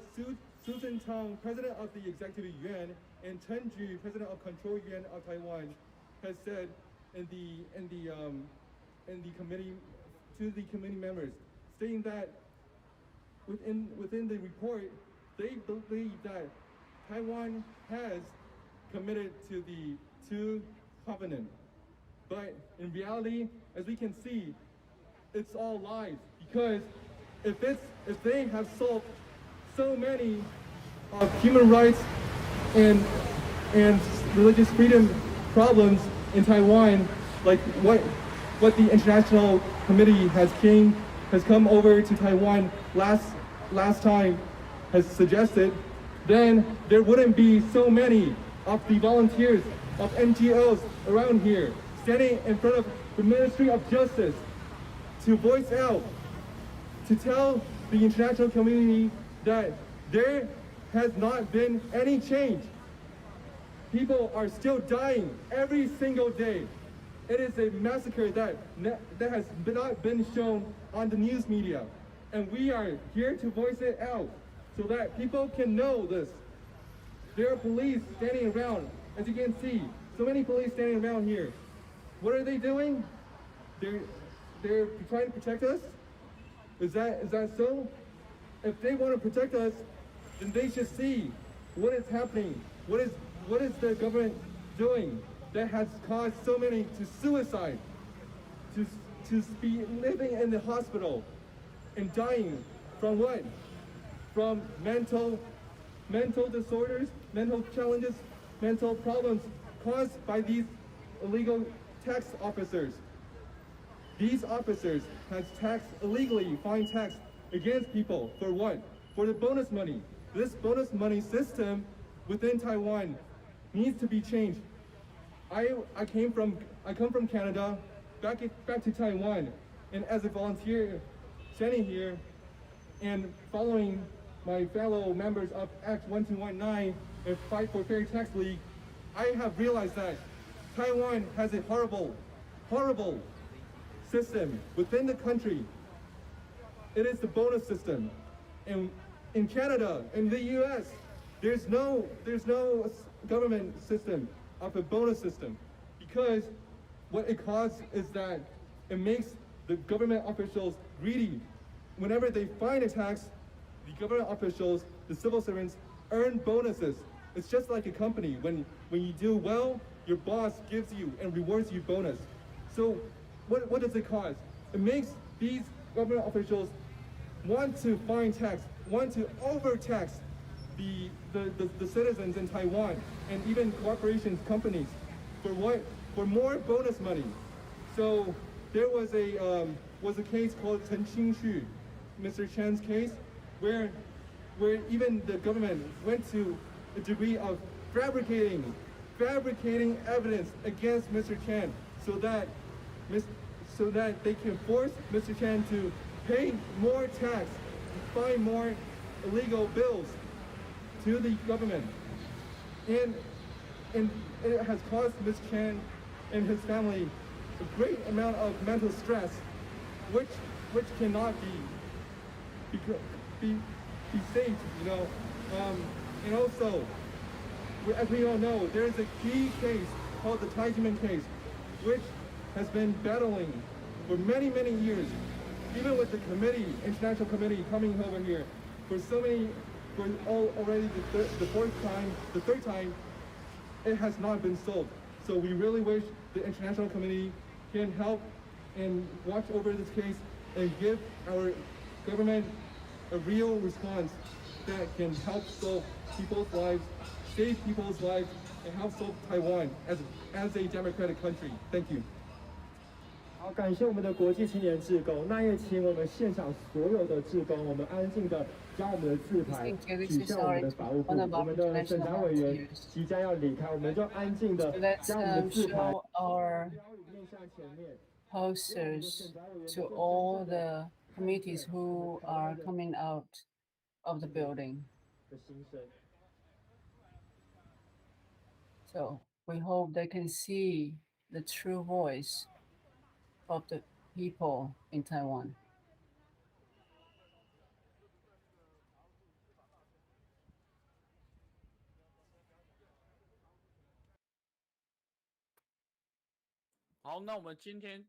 Susan Tong, president of the Executive Yuan, and Chen Ju, president of Control Yuan of Taiwan, has said in the committee to the committee members, stating that within the report, they believe that Taiwan has committed to the two covenants, but in reality, as we can see, it's all lies. Because if they have solved so many human rights and religious freedom problems in Taiwan, like what the international committee has come over to Taiwan last time has suggested, then there wouldn't be so many of the volunteers of NGOs around here standing in front of the Ministry of Justice to voice out, to tell the international community that there has not been any change. People are still dying every single day. It is a massacre that has not been shown on the news media. And we are here to voice it out so that people can know this. There are police standing around, as you can see. so many police standing around here. What are they doing? They're trying to protect us? Is that so? If they want to protect us, then they should see what is happening. What is the government doing that has caused so many to suicide, to be living in the hospital and dying from what? From mental disorders, mental challenges, mental problems caused by these illegal tax officers. These officers has illegally fined tax against people for what? For the bonus money. This bonus money system within Taiwan needs to be changed. I come from Canada, back to Taiwan, and as a volunteer standing here and following my fellow members of Act 1219 and Fight for Fair Tax League, I have realized that Taiwan has a horrible system within the country. It is the bonus system. And in Canada, in the US, there's no government system of a bonus system, because what it causes is that it makes the government officials greedy. Whenever they find a tax, the government officials, the civil servants, earn bonuses. It's just like a company. When you do well, your boss gives you and rewards you bonus. So what does it cause? It makes these government officials want to find tax, want to overtax the citizens in Taiwan and even corporations, companies, for what? For more bonus money. So there was a case called Chen Qingxu, Mr. Chen's case, where even the government went to a degree of fabricating evidence against Mr. Chen so that they can force Mr. Chen to pay more tax, find more illegal bills to the government. And it has caused Mr. Chen and his family a great amount of mental stress, which cannot be saved, you know. And also, as we all know, there is a key case called the Tai Ji Men case, which has been battling for many years, even with the committee, international committee coming over here already the third time, it has not been solved. So we really wish the international committee can help and watch over this case and give our government a real response that can help solve people's lives, save people's lives, and help solve Taiwan as a democratic country. Thank you. 好，感谢我们的国际青年志工。那也请我们现场所有的志工，我们安静的将我们的字牌取向我们的法务部。我们的审查委员即将要离开，我们就安静的将我们的字牌面向前面。Posters to all the committees who are coming out of the building. So we hope they can see the true voice of the people in Taiwan.好，那我们今天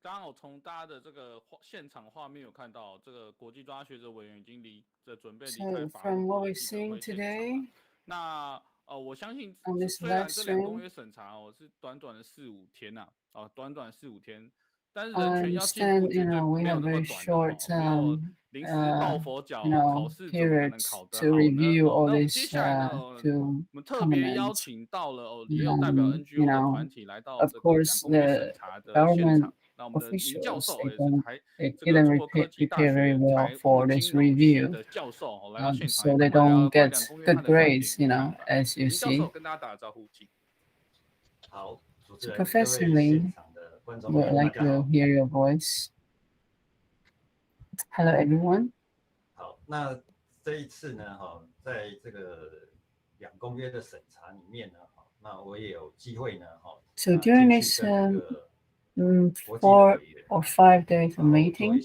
刚好从大家的这个现场画面有看到，这个国际专家学者委员已经准备离开 So 法 from 务 what 部 we're 的记者 seeing 会现场 today, 了。那我相信 on this 虽然 live 这2公 stream, 约审查是短短的4-5天呐，短短4-5天，但是人权 I 要进步 understand, 绝 you 对 know, we 没有 have 那么 very 短的 short, 没有临时抱佛 you 脚， know, 考试怎么可能 periods 考得 to 好呢？ review all 那我们 this 接下来呢， to 我们特别邀 comment. 请到了也有代表 You NGO 的 know, 团体来到 of 这个2 course, 公约审 the 查的现 government 场。那我们的林教 officials 授 they 也是 don't, 这 they 个 didn't 中国科技大 prepare very 学 well 财务 for 金 this 融系 review, 的教授来到现场， so 也 they 跟我们 don't 聊关于 get 2公约 good 它的观点 grades, you 与 know, 看法。 as you 林教授 see. 跟大家打个招呼，请。好，主持 So 人，各位 Professor Lee, 现场的观众 would 朋友，大 like 家 to 好。 hear your voice. Hello, everyone. 好，那这一次呢，在这个2公约的审查里面呢，那我也有机会呢，So during this 4 or 5 days of meeting,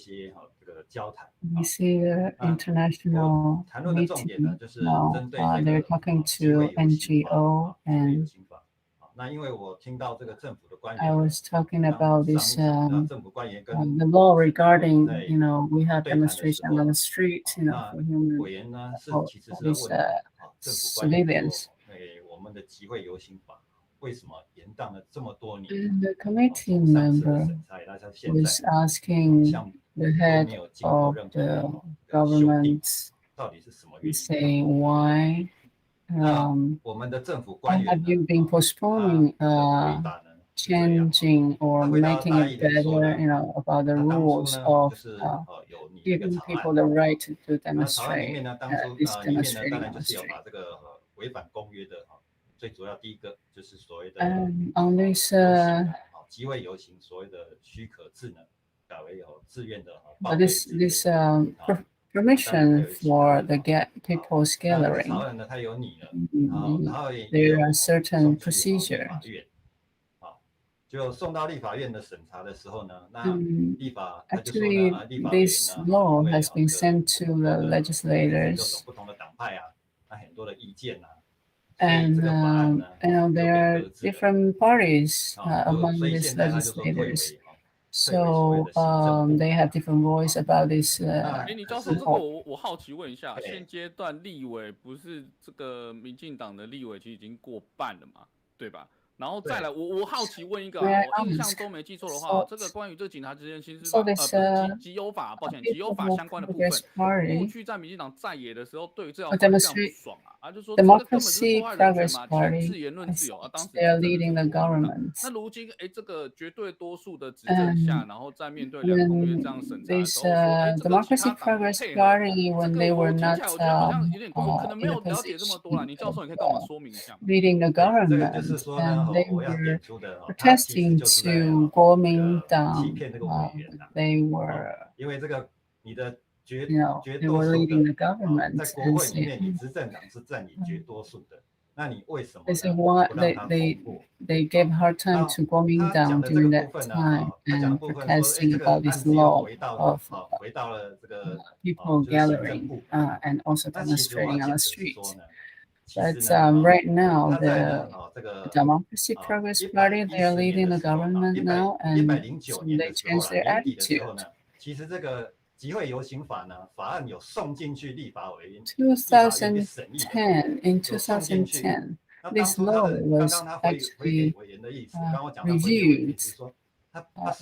这个交谈。 we see the international 谈论的重点呢， meeting. 就是 Now 针对这 they're 个 talking 机会 to 有刑法 NGO 机会有 and 刑法 I was talking about this the law regarding we had demonstration on the street for human for these civilians. And the committee member was asking the head of the government, saying why have you been postponing changing or making it better, about the rules of giving people the right to demonstrate, this demonstrating on the street. On this permission for the people's gathering, there are certain procedures. Actually, this law has been sent to the legislators, and there are different parties among these legislators. So they have different voice about this. 你教授，这个我好奇问一下，现阶段立委不是这个民进党的立委其实已经过半了嘛，对吧？然后再来，我好奇问一个，我印象中没记错的话，这个关于这警察职权刑事法，不是集邮法，抱歉，集邮法相关的部分，过去在民进党在野的时候，对于这条法非常不爽啊，就说这个根本就是破坏人权嘛，体制言论自由啊，当时那如今这个绝对多数的执政下，然后在面对两公约这样审查的时候，说这个其他党配合，这个我听起来我觉得好像有点，我可能没有了解这么多啦，你教授你可以跟我们说明一下吗？ leading the government. They were protesting to Kuomintang. They were, they were leading the government and saying, they said why they gave hard time to Kuomintang during that time and protesting about this law of people gathering and also demonstrating on the street. But right now, the Democracy Progress Party, they are leading the government now, and so they changed their attitude. 2010, in 2010, this law was actually reviewed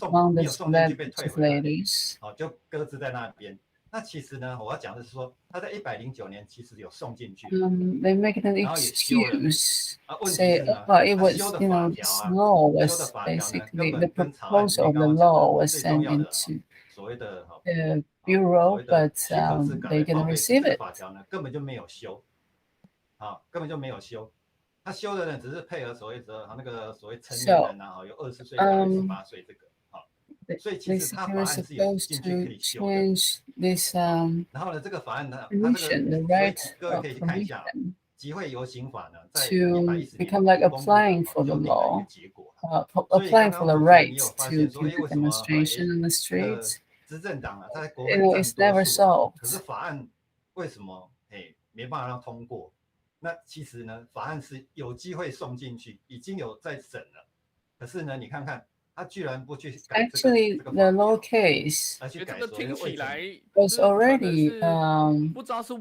among the legislators. 那其实呢，我要讲的是说，他在109年其实有送进去。They make an excuse, say, well, it was, this law was basically the proposal of the law was sent into the bureau, but they didn't receive it. 根本就没有修，根本就没有修。他修的呢，只是配合所谓的那个所谓成年人啊，有20岁到18岁这个。 所以其实它法案是有进去可以修的。然后呢，这个法案呢，它这个各位可以去看一下，集会游行法呢，在110年 become like applying for the law, applying for the right to do the demonstration on the streets. 执政党啊，它在国会占多数，可是法案为什么没办法让通过？那其实呢，法案是有机会送进去，已经有在审了，可是呢，你看看。 Actually, the law case was already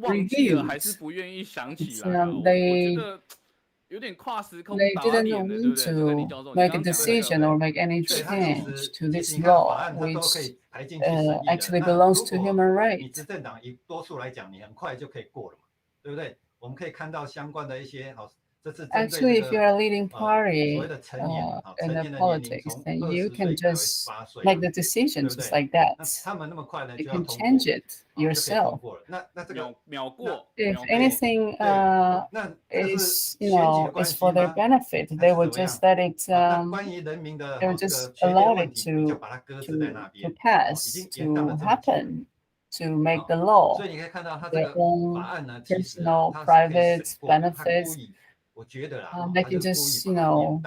reviewed. They didn't want to make a decision or make any change to this law, which actually belongs to human rights. 执政党以多数来讲，你很快就可以过了嘛，对不对？我们可以看到相关的一些 Actually, if you're a leading party in the politics, then you can just make the decision just like that. You can change it yourself. If anything is, is for their benefit, they will just let it. They will just allow it to pass, to happen. To make the law, their own personal, private benefits. They can just, make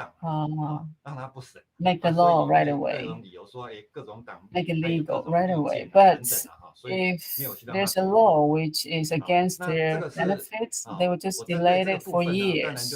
the law right away, make it legal right away. But if there's a law which is against their benefits, they will just delay it for years.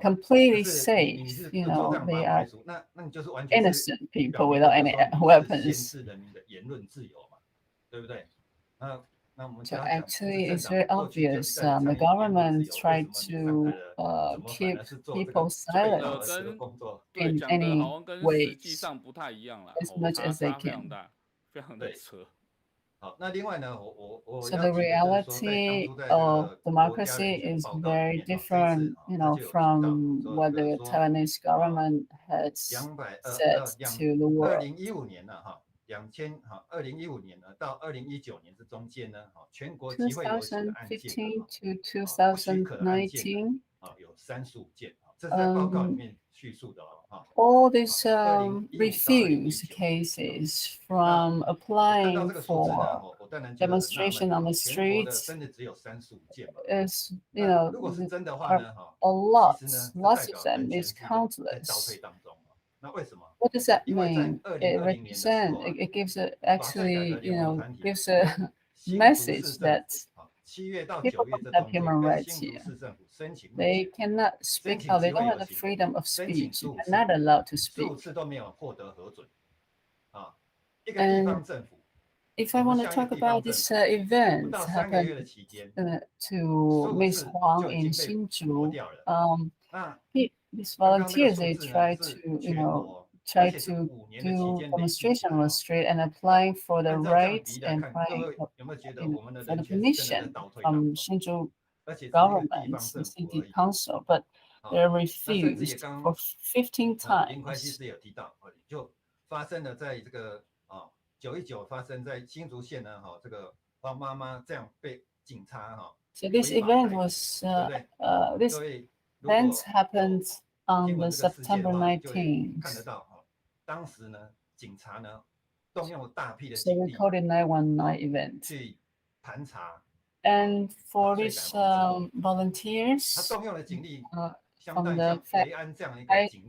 completely safe. You know, they are innocent people without any weapons. So actually, it's very obvious. The government tried to keep people silent in any ways as much as they can. So the reality of democracy is very different, you know, from what the Taiwanese government has said to the world. 2015年呢到2019年这中间呢，全国集会游行的案件不许可的案件有35件，这是在报告里面叙述的all these refuse cases from applying for demonstration on the streets is, you know, are lots of them, is countless. What does that mean? It represents, it gives actually, you know, gives a message that people don't have human rights here. They cannot speak out. They don't have the freedom of speech. They're not allowed to speak. And if I want to talk about this event happened to Miss Huang in Hsinchu, these volunteers, they try to, you know, do demonstration on the street and applying for the rights and applying for the permission from Hsinchu government, the city council, but they're refused for 15 times. 919发生在新竹县呢，这个黄妈妈这样被警察So this event was this event happened on the September 19th. 看得到当时呢，警察呢动用大批的 So we called it 919 event. 去盘查。And for these volunteers, 他动用的警力 from the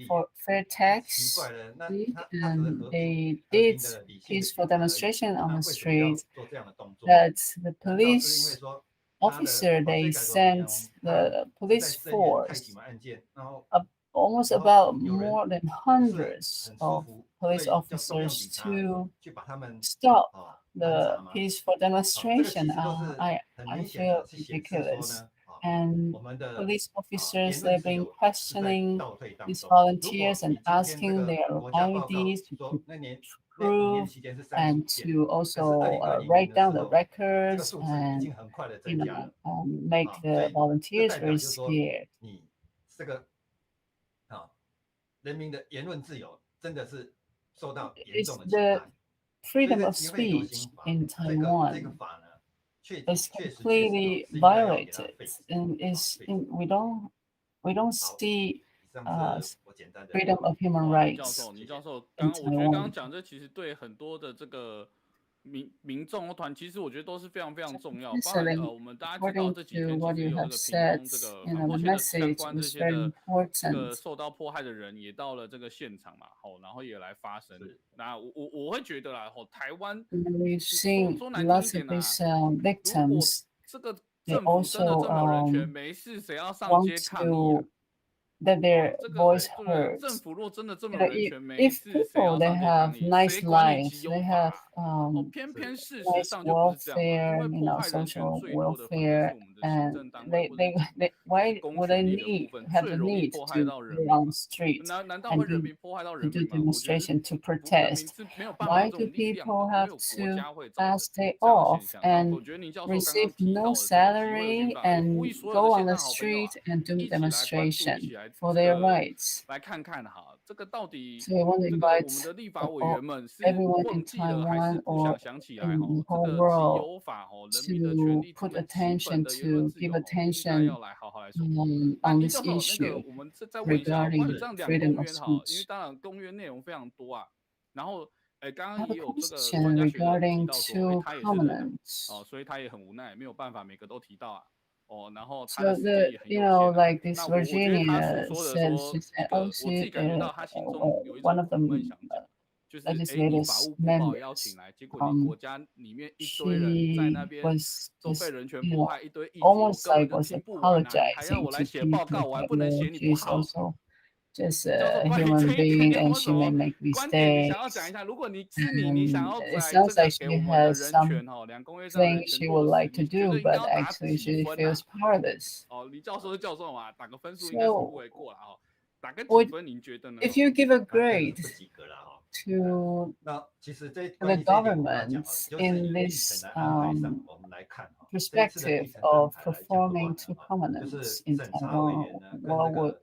for fair tax, and they did peaceful demonstration on the street. That the police officer, they sent the police force, almost about more than hundreds of police officers to stop the peaceful demonstration. I feel ridiculous. And police officers, they've been questioning these volunteers and asking their IDs to prove and to also write down the records and, you know, make the volunteers very scared. 人民的言论自由真的是受到严重的侵害。 Freedom of speech in Taiwan is completely violated, and we don't see freedom of human rights 倪教授，in 我觉得刚刚 Taiwan. 讲这其实对很多的这个民众和团，其实我觉得都是非常非常重要。包含我们大家知道这几天其实有这个屏东这个反迫线的相关这些的这个受到迫害的人也到了这个现场嘛，然后也来发声。那我会觉得啦，台湾 we've seen lots of these victims. 这个政府真的这么有人权，没事谁要上街抗议啊？ That their voice heard. If people they have nice lives, they have nice welfare, you know, social welfare, and they why would they have the need to go on the street and do demonstration to protest? Why do people have to stay off and receive no salary and go on the street and do demonstration for their rights? 来看看哈，这个到底 So we want to 这个我 invite 们的立法委员们是 everyone 忘 in 记了还是 Taiwan 不想 or 想起来 in 哈？ the 这 whole 个集 world 邮法人民的权 to 利，他 put 们基本 attention 的言论 to 自由 give 应该 attention 要来好好来说。那 on 倪 this 教授，那个 issue 我们再问一下，关于 regarding 这样两 freedom 公 of 约哈，因为 speech. 当然公约内容非常多啊，然后。刚 I 刚 have 也 a 有这个 question 专家学者提 regarding 到说， two 他也是人 covenants. 所以他也很无奈，没有办法每个都提到啊。然后他 So 的时间 the 也很 you 有 know 限啊。 like this 那我觉得他所 Virginia 说的 said 说 she 一 said 个， oh 我自己 she 感觉到他心中有一 one 种 of 苦闷 them 想讲，就是你法 legislators 务部报邀请 members 来，结果你国家里面一堆人在那 she 边 was 都被 just 人权 you 迫 know 害，一堆议题我 almost 根本 like 就 was 听不完啊！你还要 apologizing 我来 to 写报 people 告，我还不能 that 写你不 she's 好。 also just 教授 a 关于这 human 一点， being 你有没 and 有 she 什么 may make 观点？你想要 mistakes. 讲一下？如果你是你想要 It 来 sounds 这个 like 给 she 我们的 has 人权两公约上的人 something 权 she would 落实， like to 你觉 do, 得应该 but 要打 actually 几 she 分啊？ feels powerless. 李教授是教授嘛，打个分数应该是不 So 为过啦。打个几 would 分，您觉得呢？ if you give a 这 grade 是不及格了哈。 to 那其实这 the 关于这一点我们要讲 government 就是以 in 议 this 程的安排上，我们来看哈，这一次的议 perspective 程安 of 排来讲的 performing 话 two 呢，就是 covenants in 审查委员 Taiwan, 呢跟这个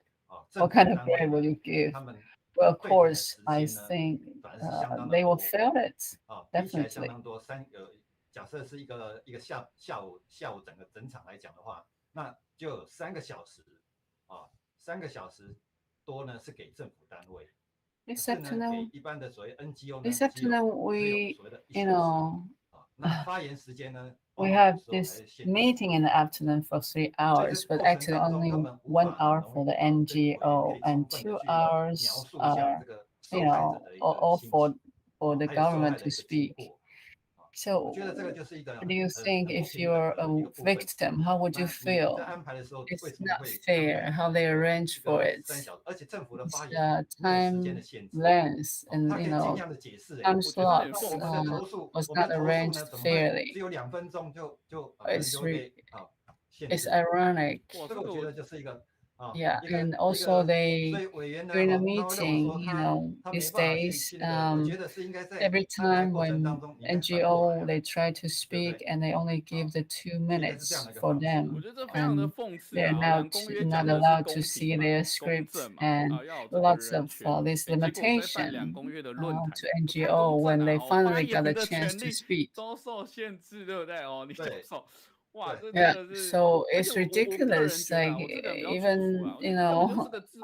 政 what 府 kind of 单位 grade would 呢， you give? 他们 Well, of course, I think they will feel it 比起来相 definitely. 当多。假设是一个下午整场来讲的话，那就有3个小时3个小时多呢是给政府单位，可是呢给一般的所谓 NGO 呢只有所谓的1小时。那发言时间呢？ We have this meeting in the afternoon for 3 hours, but actually only 1 hour for the NGO and 2 hours are, all for the government to speak. So, what do you think if you're a victim? How would you feel? It's not fair how they arrange for it. It's time length and time slots was not arranged fairly. It's ironic. 这个我觉得就是一个 Yeah, and also during a meeting, these days, every time when NGO they try to speak and they only give the 2 minutes for them, and they're not allowed to see their scripts and lots of this limitation to NGO when they finally got a chance to speak. Yeah, so it's ridiculous. Like even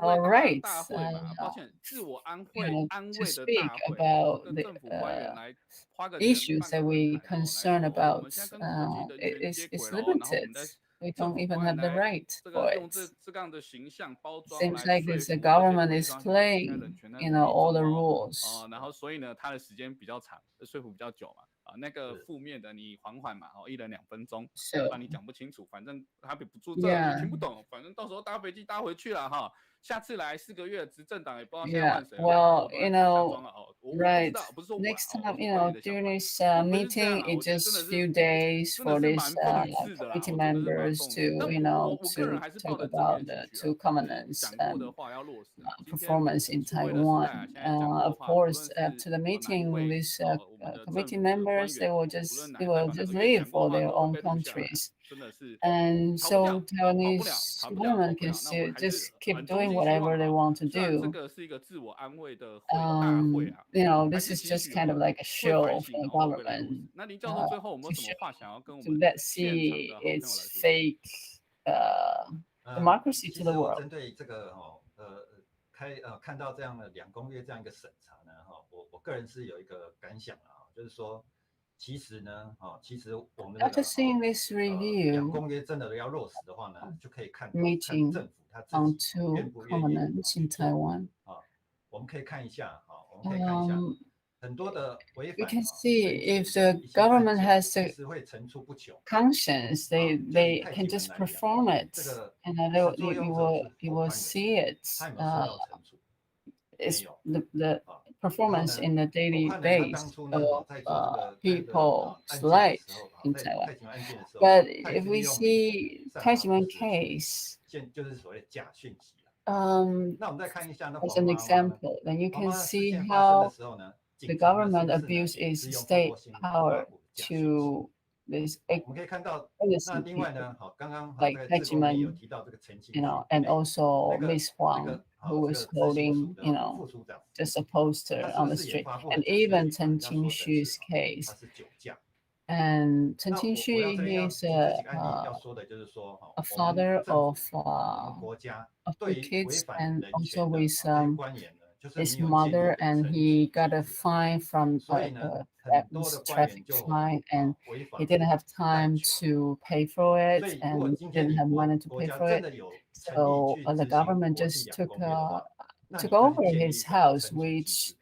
our rights, to speak about the issues that we concern about, it's limited. We don't even have the right for it. Seems like the government is playing, all the rules. 然后所以呢，他的时间比较长，说服比较久嘛。那个负面的你缓缓嘛，1人2分钟，怕你讲不清楚，反正他不注册，你听不懂，反正到时候搭飞机搭回去了哈。下次来4个月，执政党也不知道现在换谁。Well, right. Next time, during this meeting, it's just few days for these committee members to, to talk about the 2 covenants and performance in Taiwan. Of course, after the meeting, these committee members they will just leave for their own countries. And so Taiwanese government can still just keep doing whatever they want to do. This is just kind of like a show for the government to let's see its fake democracy to the world. 针对这个看到这样的2公约这样一个审查呢，我个人是有一个感想啊，就是说。其实呢，其实我们After seeing this review, 公约真的要落实的话呢，就可以看meeting 政府他自己 on 2 covenants in Taiwan. 我们可以看一下，我们可以看一下很多的违反。We can see if the government has the 其实会层出不穷 conscience, they can just perform it, and you will see it. It's the performance in the daily base of people's life in Taiwan. But if we see Tai Ji Men case, 就是所谓假讯息。那我们再看一下as an example, then you can see how the government abuse its state power to this innocent people, like Tai Ji Men, and also Miss Huang, who was holding, just a poster on the street, and even Chen Qingxu's case. And Chen Qingxu, he is a father of 2 kids, and also with his mother, and he got a fine from traffic fine, and he didn't have time to pay for it, and didn't have money to pay for it. So the government just took over his house, which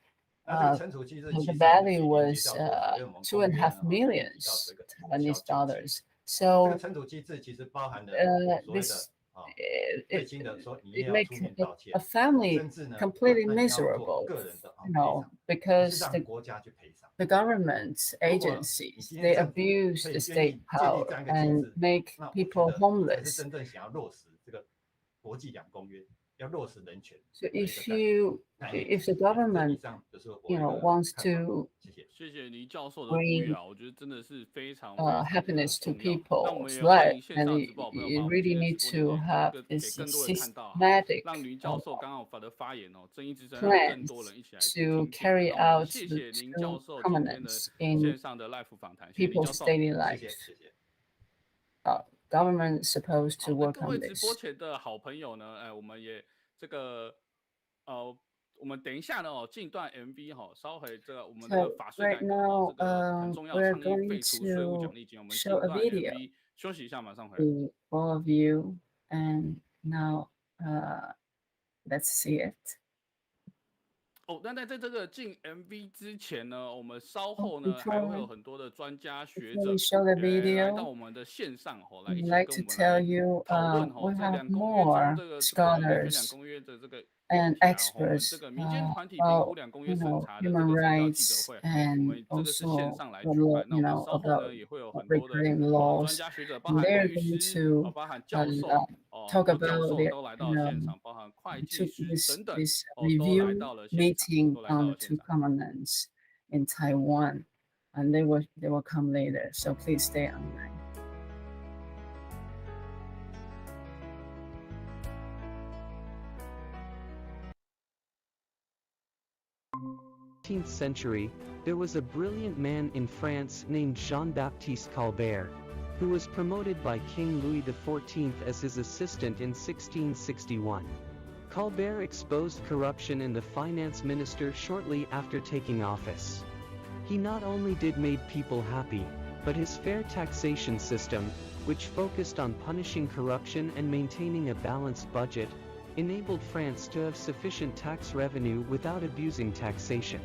the value was 2.5 million Taiwanese dollars. So this it makes a family completely miserable, because the government agencies, they abuse the state power and make people homeless. So if the government, wants to 谢谢黎教授的呼吁啊，我觉得真的是非常 happiness to 重要。那我们 people's 也欢 life, 迎线 and 上直播好朋友把我们 really 今天 need 直播 to 链接 have 给 this 更多人看到， systematic 让黎教授刚好的发言哦，正义之声，让 plans 更多人一起来 to 听见。 carry 那我们 out 谢 the 谢林教 two 授今天的 commandments in 线上的 live 访谈，谢谢林教 people's 授。daily life. Government is supposed to 那 work 各位 on 直播 this. 前的好朋友呢，我们也这个我们等一下呢进一段 MV 哈，稍回这个我们的 So 法税改 right 革 now, 这个很重要 we're 倡议 going 废除税务奖 to 励金，我们进 show 一 a 段 video MV 休息一下，马上回来。 to all of you, and now let's see it. 那在这个进 MV 之前呢，我们稍后呢还会有很多的专家学者 we show the 来到 video, 我们的线上来一 I'd 起 like 跟 to 我们 tell 来 you 讨论 we 这 have 两公约中 more 这个人权两 scholars 公约的这个 and 问题啊，我们 experts 这个民间团体评估 about 两公约审查的这 human 个证照记 rights 者会，我 and 们这个是线 also 上来 the 举 law, 办。那我们稍后 about 呢也会有很多的 regarding 专 laws. 家学者，包 And 含 they're 律 going 师 to 包含教授 talk 很多教 about 授 their 都来到现场，包含会计师 this 等等 this 都来 review 到了现场， meeting 都来到 on 了 the 现 two 场。 commandments in Taiwan, and they will come later. So please stay online. In the 18th century, there was a brilliant man in France named Jean-Baptiste Colbert, who was promoted by King Louis XIV as his assistant in 1661. Colbert exposed corruption in the finance minister shortly after taking office. He not only did made people happy, but his fair taxation system, which focused on punishing corruption and maintaining a balanced budget, enabled France to have sufficient tax revenue without abusing taxation.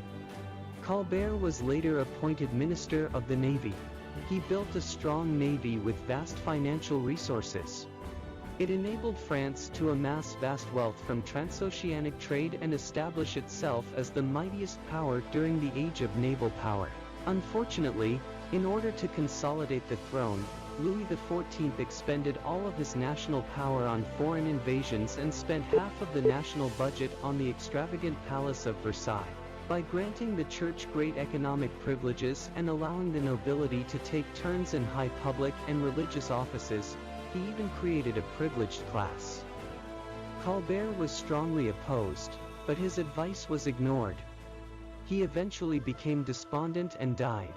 Colbert was later appointed Minister of the Navy. He built a strong navy with vast financial resources. It enabled France to amass vast wealth from transoceanic trade and establish itself as the mightiest power during the age of naval power. Unfortunately, in order to consolidate the throne, Louis XIV expended all of his national power on foreign invasions and spent half of the national budget on the extravagant Palace of Versailles. By granting the church great economic privileges and allowing the nobility to take turns in high public and religious offices, he even created a privileged class. Colbert was strongly opposed, but his advice was ignored. He eventually became despondent and died.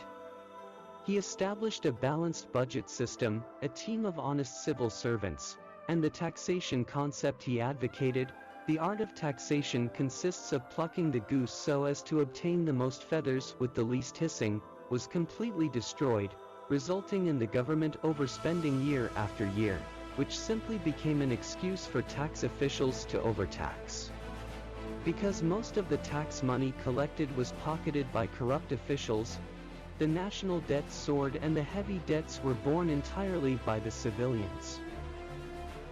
He established a balanced budget system, a team of honest civil servants, and the taxation concept he advocated. The art of taxation consists of plucking the goose so as to obtain the most feathers with the least hissing, was completely destroyed, resulting in the government overspending year after year, which simply became an excuse for tax officials to overtax. Because most of the tax money collected was pocketed by corrupt officials, the national debt soared and the heavy debts were borne entirely by the civilians.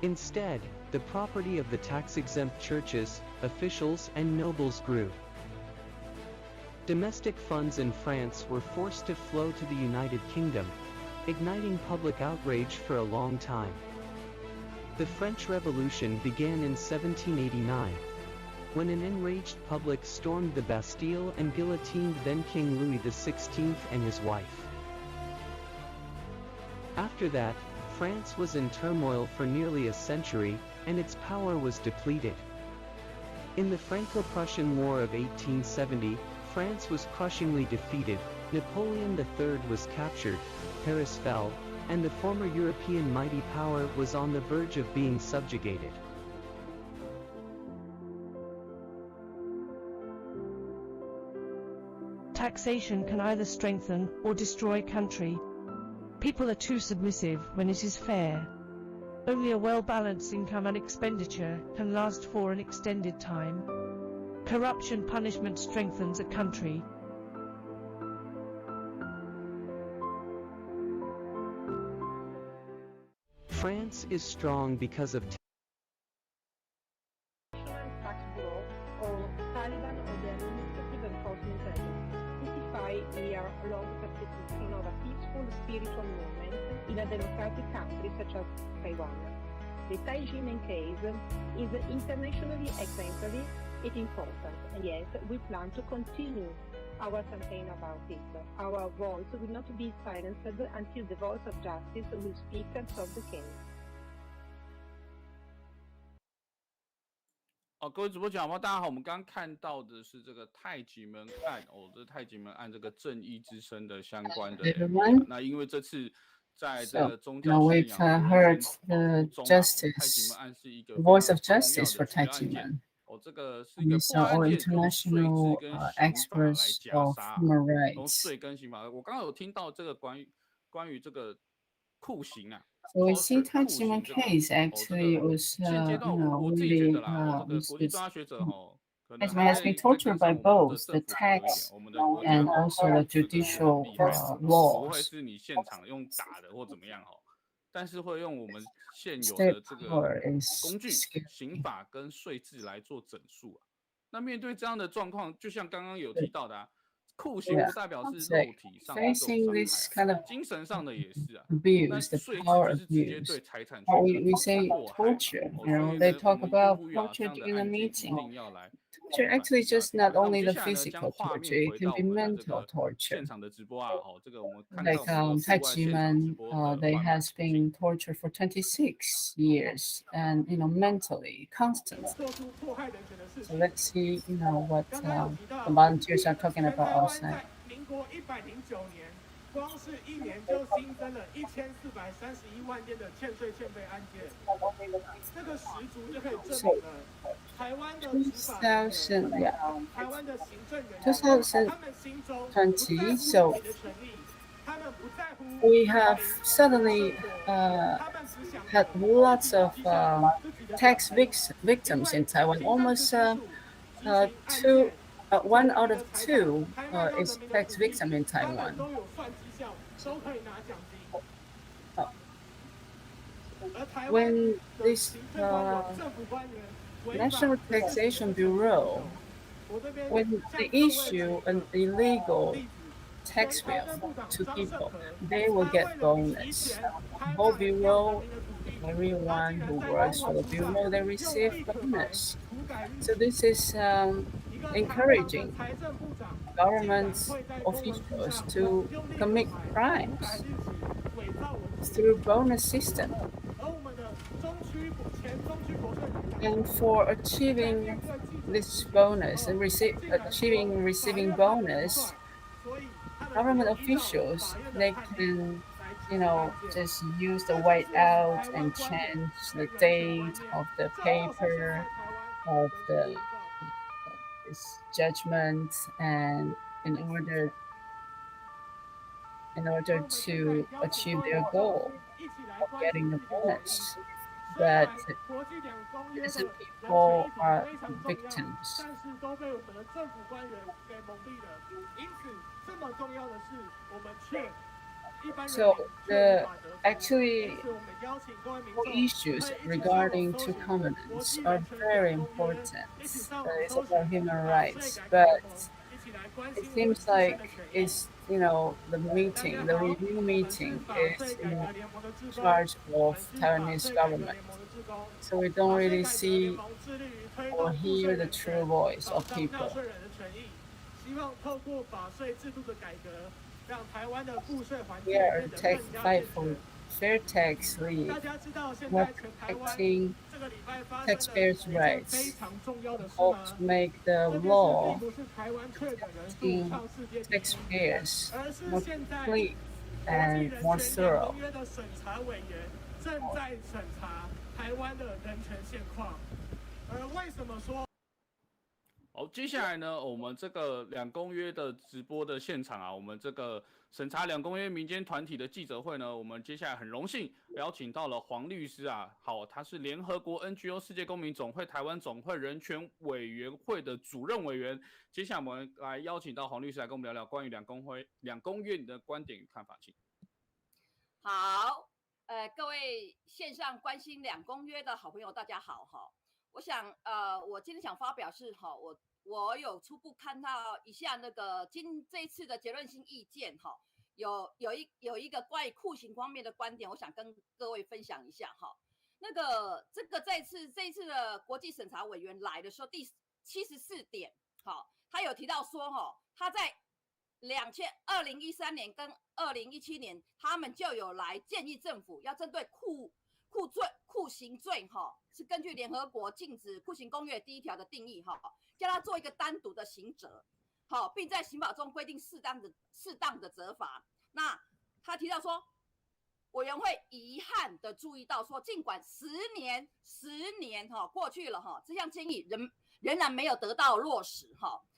Instead, the property of the tax-exempt churches, officials, and nobles grew. Domestic funds in France were forced to flow to the United Kingdom, igniting public outrage for a long time. The French Revolution began in 1789, when an enraged public stormed the Bastille and guillotined then King Louis XVI and his wife. After that, France was in turmoil for nearly a century, and its power was depleted. In the Franco-Prussian War of 1870, France was crushingly defeated, Napoleon III was captured, Paris fell, and the former European mighty power was on the verge of being subjugated. Taxation can either strengthen or destroy a country. People are too submissive when it is fair. Only a well-balanced income and expenditure can last for an extended time. Corruption punishment strengthens a country. France is strong because of Tax Bureau or Taliban or the Administrative Enforcement Agency. 55-year-long persecution of a peaceful spiritual movement in a democratic country such as Taiwan. The Tai Ji Men case is internationally exemplary and important, and yes, we plan to continue our campaign about it. Our voice will not be silenced until the voice of justice will speak and solve the case. 各位主播讲话，大家好，我们刚刚看到的是这个太极门案这是太极门案这个正义之声的相关的 MV。那因为这次在这个宗教信仰heard the 太极 justice, 门案是一个 voice of 非常 justice 重 for 要 Tai 的 Ji 案件。 Men. 这个是一个 These 破 are 案 all 件，用税制 international 跟刑法来 experts 夹 of 杀， human 用 rights. 税跟刑法。我刚刚有听到这个关于这个酷刑啊。 So we see Tai Ji Men case actually was, 现阶段我自己觉得啦，这个国际专家学者可能 Tai Ji Men has been tortured by both the tax 我们的国家 and also the judicial 不会 laws. 是你现场用打的或怎么样但是会用我们现有 State 的这个 power is 工具、 scary. 刑法跟税制来做整数那面对这样的状况，就像刚刚有提到的酷刑不代表是肉体上的这种 Facing this 伤 kind 害 of 精神上的也是那 abuse, the 税制 power 就是直接 abuse. 对财产 Or 权 we 的 say 迫害 torture, you 所 know, 以 they 呢，我 talk 们一定 about 呼吁 torture 这样的 during a 案件一 meeting. 定要来 Torture actually just not 那我 only 们接 the 下来呢，将 physical 画面 torture, 回 it can 到 be 我们的这 mental 个 torture. 现场的直播这个我们看 Like 到我们的户 Tai 外 Ji 现场直 Men, 播的 they 画面 has been tortured for 26 years and, you know, mentally, constantly. So let's see, you know, what the volunteers are talking about outside. 民国109年，光是1年就新增了1431万件的欠税欠费案件，这个十足就可以证明了台湾的执法人员、台湾的行政人员，他们心中不在乎人民的权利，他们不在乎。We have suddenly had lots of tax victims in Taiwan. Almost one out of two is tax victim in Taiwan. When this National Taxation Bureau, when they issue an illegal tax bill to people, they will get bonus. The whole bureau, everyone who works for the bureau, they receive bonus. So this is encouraging government officials to commit crimes through bonus system. And for achieving this bonus and receiving bonus, government officials, they can, you know, just use the whiteout and change the date of the paper of this judgment, and in order to achieve their goal of getting the bonus. But innocent people are victims. So actually issues regarding to covenants are very important. It's about human rights, but it seems like it's, you know, the review meeting is in charge of Taiwanese government. So we don't really see or hear the true voice of people. We are fight for fair tax league. We're protecting taxpayers' rights. Hope to make the law protecting taxpayers more complete and more thorough. 好，接下来呢，我们这个两公约的直播的现场我们这个审查两公约民间团体的记者会呢，我们接下来很荣幸邀请到了黄律师好，他是联合国 NGO 世界公民总会台湾总会人权委员会的主任委员。接下来我们来邀请到黄律师来跟我们聊聊关于两公约你的观点与看法，请。好，各位线上关心两公约的好朋友，大家好我想我今天想发表是我有初步看到一下那个这一次的结论性意见有一个关于酷刑方面的观点，我想跟各位分享一下这个这一次的国际审查委员来的时候，第74点，好，他有提到说，他在2013年跟2017年，他们就有来建议政府要针对酷刑罪，是根据联合国禁止酷刑公约第1条的定义，叫他做一个单独的刑责，并在刑法中规定适当的责罚。那他提到说，委员会遗憾的注意到说，尽管10年过去了，这项建议仍然没有得到落实，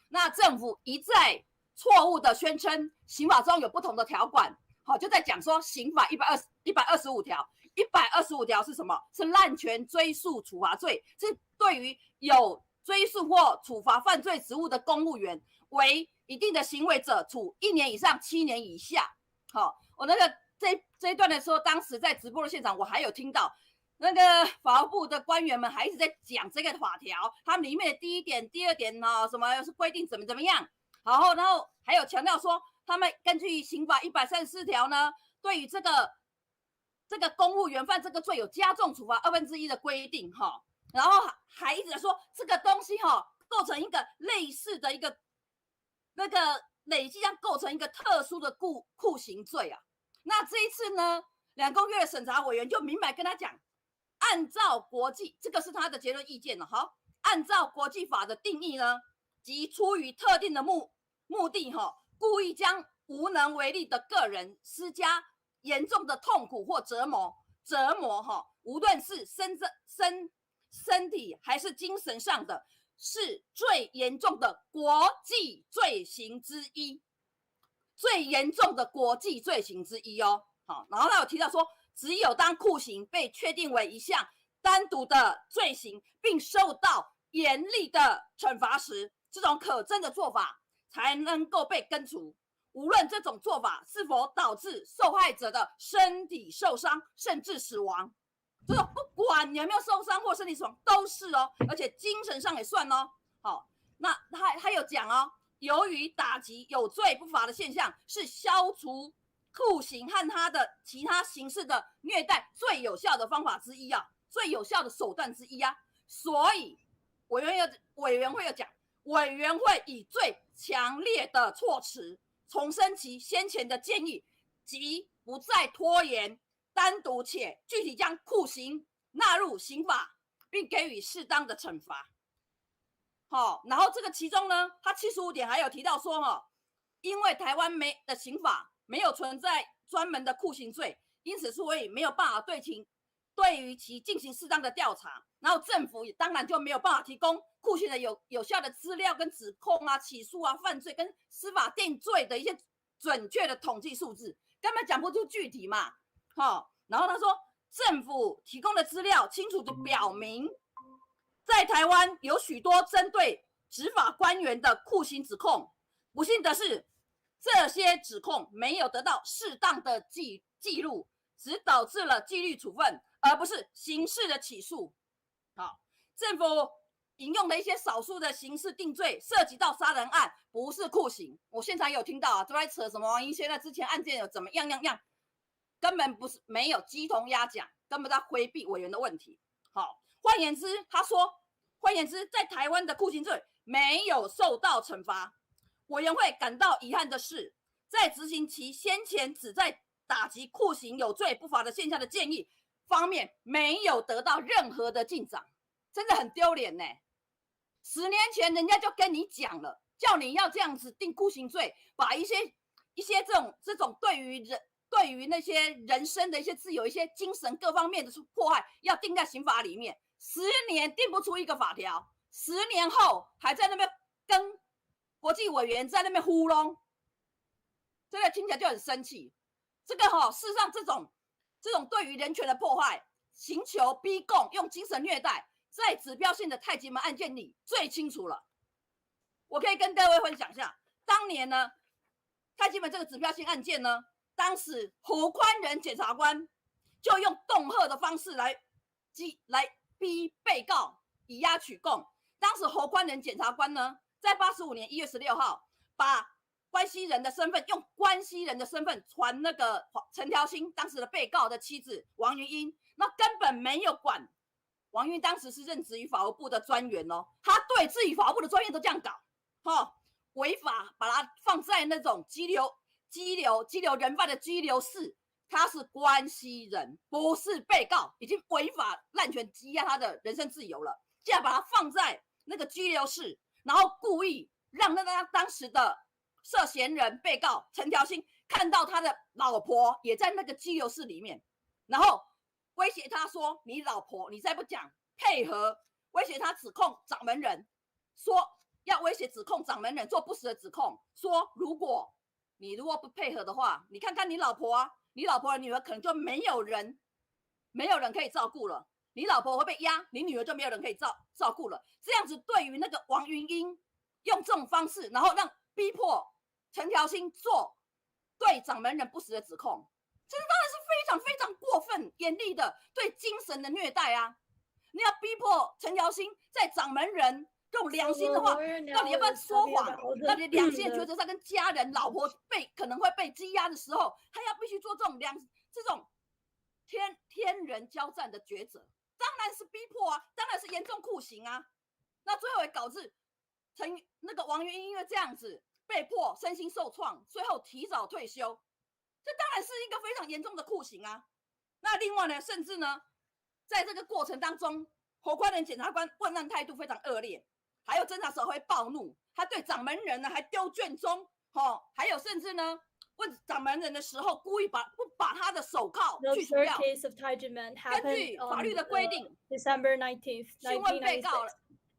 那政府一再错误的宣称刑法中有不同的条款，就在讲说刑法125条，125条是什么？是滥权追诉处罚罪，是对于有追诉或处罚犯罪职务的公务员为一定的行为者，处1年以上7年以下。我这一段的时候，当时在直播的现场，我还有听到那个法务部的官员们还一直在讲这个法条，他们里面的第1点、第2点什么是规定怎么样，然后还有强调说，他们根据刑法134条呢，对于这个公务员犯这个罪有加重处罚1/2的规定，然后还一直说这个东西构成一个类似的一个累计上构成一个特殊的酷刑罪啊。那这一次呢，2公约的审查委员就明白跟他讲，按照国际，这个是他的结论意见了，按照国际法的定义呢，即出于特定的目的，故意将无能为力的个人施加严重的痛苦或折磨，无论是身体还是精神上的，是最严重的国际罪行之一。最严重的国际罪行之一哦。好，然后他有提到说，只有当酷刑被确定为一项单独的罪行，并受到严厉的惩罚时，这种可憎的做法才能够被根除。无论这种做法是否导致受害者的身体受伤，甚至死亡，就是不管你有没有受伤或身体死亡都是哦，而且精神上也算哦。好，那他有讲哦。由于打击有罪不罚的现象是消除酷刑和他的其他形式的虐待最有效的方法之一啊，最有效的手段之一啊，所以委员会有讲，委员会以最强烈的措辞重申其先前的建议，即不再拖延，单独且具体将酷刑纳入刑法，并给予适当的惩罚。然后这个其中呢，他75点还有提到说，因为台湾的刑法没有存在专门的酷刑罪，因此所以没有办法对于其进行适当的调查，然后政府也当然就没有办法提供酷刑的有效的资料跟指控啊、起诉啊、犯罪跟司法定罪的一些准确的统计数字，根本讲不出具体嘛。然后他说，政府提供的资料清楚地表明，在台湾有许多针对执法官员的酷刑指控，不幸的是，这些指控没有得到适当的记录，只导致了纪律处分，而不是刑事的起诉。好，政府引用的一些少数的刑事定罪涉及到杀人案，不是酷刑。我现场有听到都在扯什么王一现在之前案件有怎么样，根本不是，没有鸡同鸭讲，根本在规避委员的问题。好。换言之，在台湾的酷刑罪没有受到惩罚。委员会感到遗憾的是，在执行其先前旨在打击酷刑有罪不罚的现象的建议方面，没有得到任何的进展，真的很丢脸呢。10年前人家就跟你讲了，叫你要这样子定酷刑罪，把一些这种对于那些人身的一些自由、一些精神各方面的迫害，要定在刑法里面。10年定不出一个法条，10年后还在那边跟国际委员在那边糊弄，这个听起来就很生气。这个事实上这种对于人权的迫害、刑求、逼供、用精神虐待，在指标性的太极门案件里最清楚了。我可以跟各位分享一下，当年呢，太极门这个指标性案件呢，当时侯宽仁检察官就用恫吓的方式来逼被告以押取供。当时侯宽仁检察官呢，在85年1月16号，把关系人的身份用关系人的身份传那个陈条欣当时的被告的妻子王云英，那根本没有管。王云当时是任职于法务部的专员哦，他对自己法务部的专员都这样搞，违法把他放在那种拘留人犯的拘留室，他是关系人，不是被告，已经违法滥权羁押他的人身自由了，竟然把他放在那个拘留室，然后故意让那个当时的涉嫌人被告陈条兴看到他的老婆也在那个拘留室里面，然后威胁他说：“你老婆，你再不讲配合，威胁他指控掌门人，说要威胁指控掌门人做不实的指控，说如果不配合的话，你看看你老婆啊，你老婆的女儿可能就没有人可以照顾了，你老婆会被压，你女儿就没有人可以照顾了。这样子对于那个王云英用这种方式，然后逼迫陈条兴做对掌门人不实的指控。”这当然是非常非常过分、严厉的对精神的虐待啊！你要逼迫陈条兴在掌门人这种良心的话，到底要不要说谎？到底良心的抉择上跟家人、老婆可能会被羁押的时候，他要必须做这种天人交战的抉择，当然是逼迫啊，当然是严重酷刑啊！那最后也导致那个王云英因为这样子被迫身心受创，最后提早退休。这当然是一个非常严重的酷刑啊！那另外呢，甚至呢，在这个过程当中，侯宽仁检察官问案态度非常恶劣，还有侦查时候会暴怒，他对掌门人呢还丢卷宗，还有甚至呢问掌门人的时候故意不把他的手铐去除掉。根据法律的规定， December 19th, 询问被告。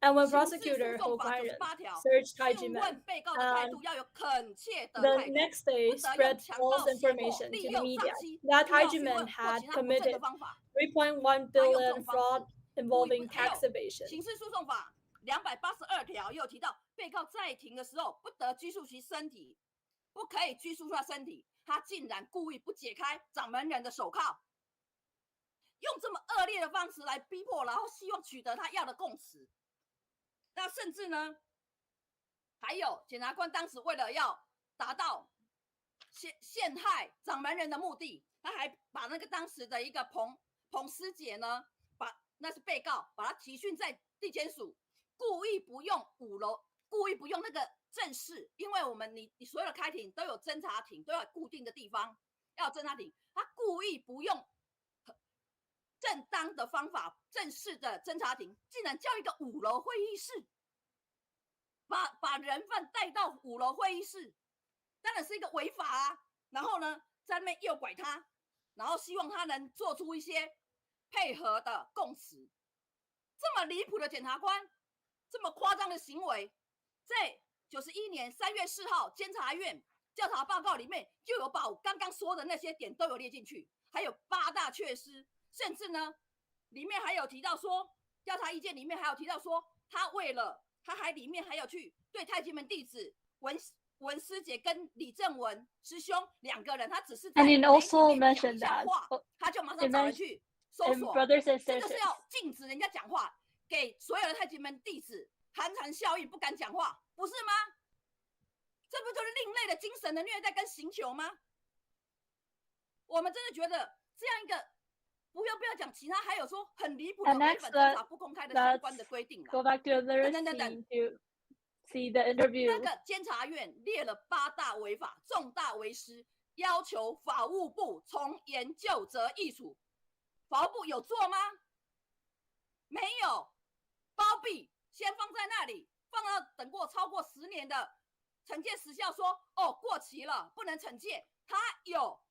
And when prosecutor Ho Kwan-ren searched Tai Ji Men, the next day spread false information to the media that Tai Ji Men had committed 3.1 billion fraud involving tax evasion. 刑事诉讼法282条又提到，被告在庭的时候不得拘束其身体，不可以拘束他身体。他竟然故意不解开掌门人的手铐，用这么恶劣的方式来逼迫，然后希望取得他要的供词。那甚至呢，还有检察官当时为了要达到陷害掌门人的目的，他还把那个当时的一个彭师姐呢，那是被告，把他提讯在地检署，故意不用5楼，故意不用那个正式，因为你所有的开庭都有侦查庭，都有固定的地方要有侦查庭，他故意不用正当的方法，正式的侦查庭，竟然叫一个5楼会议室，把人犯带到5楼会议室，当然是一个违法啊。然后呢，在那边诱拐他，然后希望他能做出一些配合的供词。这么离谱的检察官，这么夸张的行为，在91年3月4号监察院调查报告里面就有把我刚刚说的那些点都有列进去，还有8大缺失。甚至呢，里面还有提到说，调查意见里面还有提到说，他还里面还有去对太极门弟子文师姐跟李正文师兄2个人，他只是在And it also mentioned that 他就马上找人去搜索，这个是要禁止人家讲话，给所有的太极门弟子寒蝉效应，不敢讲话，不是吗？这不就是另类的精神的虐待跟刑求吗？我们真的觉得这样一个。不要讲其他，还有说很离谱的违反侦查不公开的相关的规定啦。Go back to the scene to see the interview. 那个监察院列了8大违法，重大为失，要求法务部从严就责议处。法务部有做吗？没有，包庇，先放在那里，放到等过超过10年的惩戒时效说，过期了，不能惩戒。他有。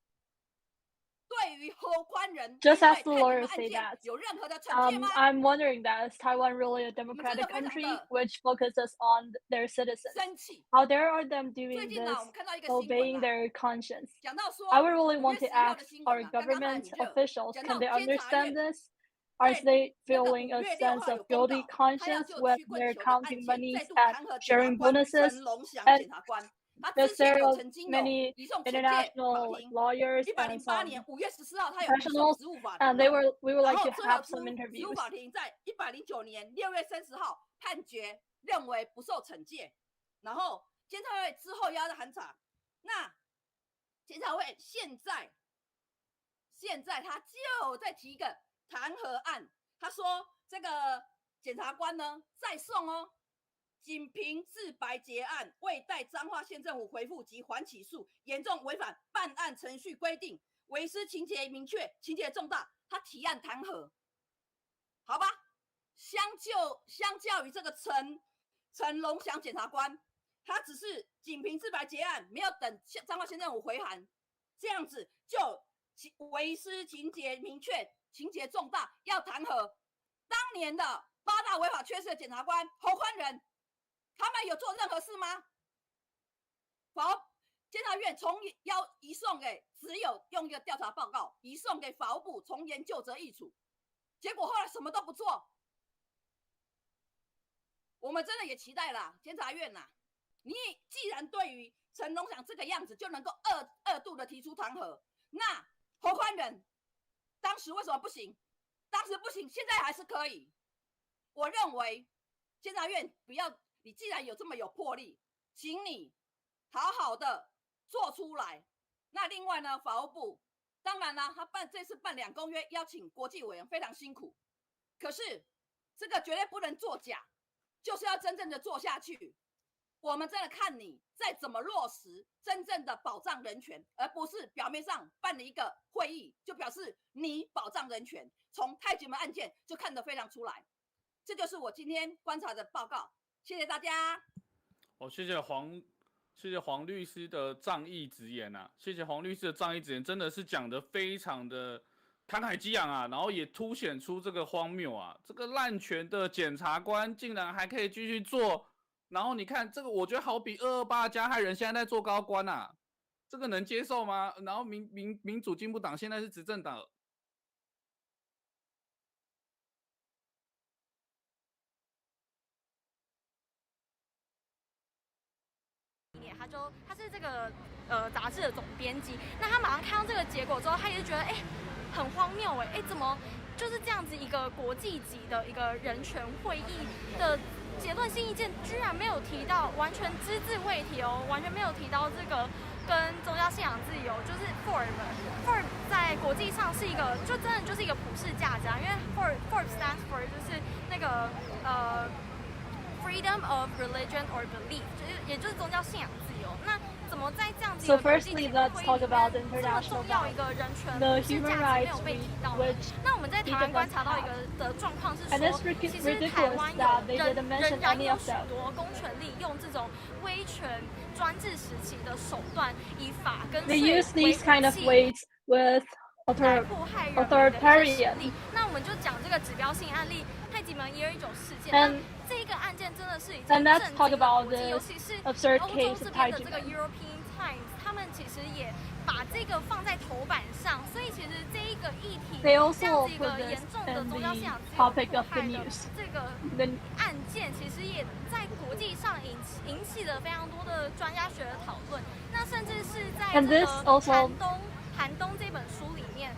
对于侯宽仁 Just as the lawyers say that, 有任何的惩戒吗？ I'm wondering that is Taiwan really a democratic country which focuses on their citizens? How dare are them doing this, obeying their conscience? I would really want to ask our government officials, can they understand this? Are they feeling a sense of guilty conscience when they're counting monies and sharing bonuses? And because there are many international lawyers and some professionals, and we would like to have some interviews. 法庭在109年6月30号判决认为不受惩戒，然后监察会之后要函查。那监察会现在他就在提一个弹劾案，他说这个检察官呢再送哦，仅凭自白结案，未待彰化县政府回复及缓起诉，严重违反办案程序规定，违失情节明确，情节重大，他提案弹劾，好吧？相较于这个陈龙祥检察官，他只是仅凭自白结案，没有等彰化县政府回函，这样子就违失情节明确，情节重大，要弹劾当年的8大违法缺失的检察官侯宽仁，他们有做任何事吗？监察院移送给，只有用一个调查报告移送给法务部从严就责议处，结果后来什么都不做。我们真的也期待啦，监察院啦，你既然对于陈龙祥这个样子就能够二度的提出弹劾，那侯宽仁当时为什么不行？当时不行，现在还是可以。我认为监察院不要，你既然有这么有魄力，请你好好的做出来。那另外呢，法务部当然啦，他这次办2公约，邀请国际委员非常辛苦，可是这个绝对不能作假，就是要真正的做下去。我们真的看你再怎么落实真正的保障人权，而不是表面上办了一个会议就表示你保障人权。从太极门案件就看得非常出来。这就是我今天观察的报告，谢谢大家。谢谢黄律师的仗义直言啊，谢谢黄律师的仗义直言，真的是讲得非常的慷慨激昂啊，然后也凸显出这个荒谬啊，这个滥权的检察官竟然还可以继续做，然后你看这个，我觉得好比228加害人现在在做高官啊，这个能接受吗？然后民主进步党现在是执政党。他是这个杂志的总编辑，那他马上看到这个结果之后，他也是觉得很荒谬怎么就是这样子一个国际级的一个人权会议的结论性意见，居然没有提到，完全只字未提哦，完全没有提到这个跟宗教信仰自由，就是 FORB 在国际上是一个，就真的就是一个普世价值，因为 FORB stands for 就是那个freedom of religion or belief， 也就是宗教信仰自由。那怎么在这样子一个国际会议里面，这么重要一个人权普世价值没有被提到呢？那我们在台湾观察到一个的状况是说，其实台湾仍然有许多公权力用这种威权专制时期的手段，以法跟税为武器。来迫害人民的实力。那我们就讲这个指标性案例，太极门129事件。那这一个案件真的是已经震惊了国际，尤其是欧洲这边的这个 European Times， 他们其实也把这个放在头版上。所以其实这一个议题，这样子一个严重的宗教信仰自由迫害的这个案件，其实也在国际上引起了非常多的专家学的讨论。那甚至是在这个寒冬这本书里面，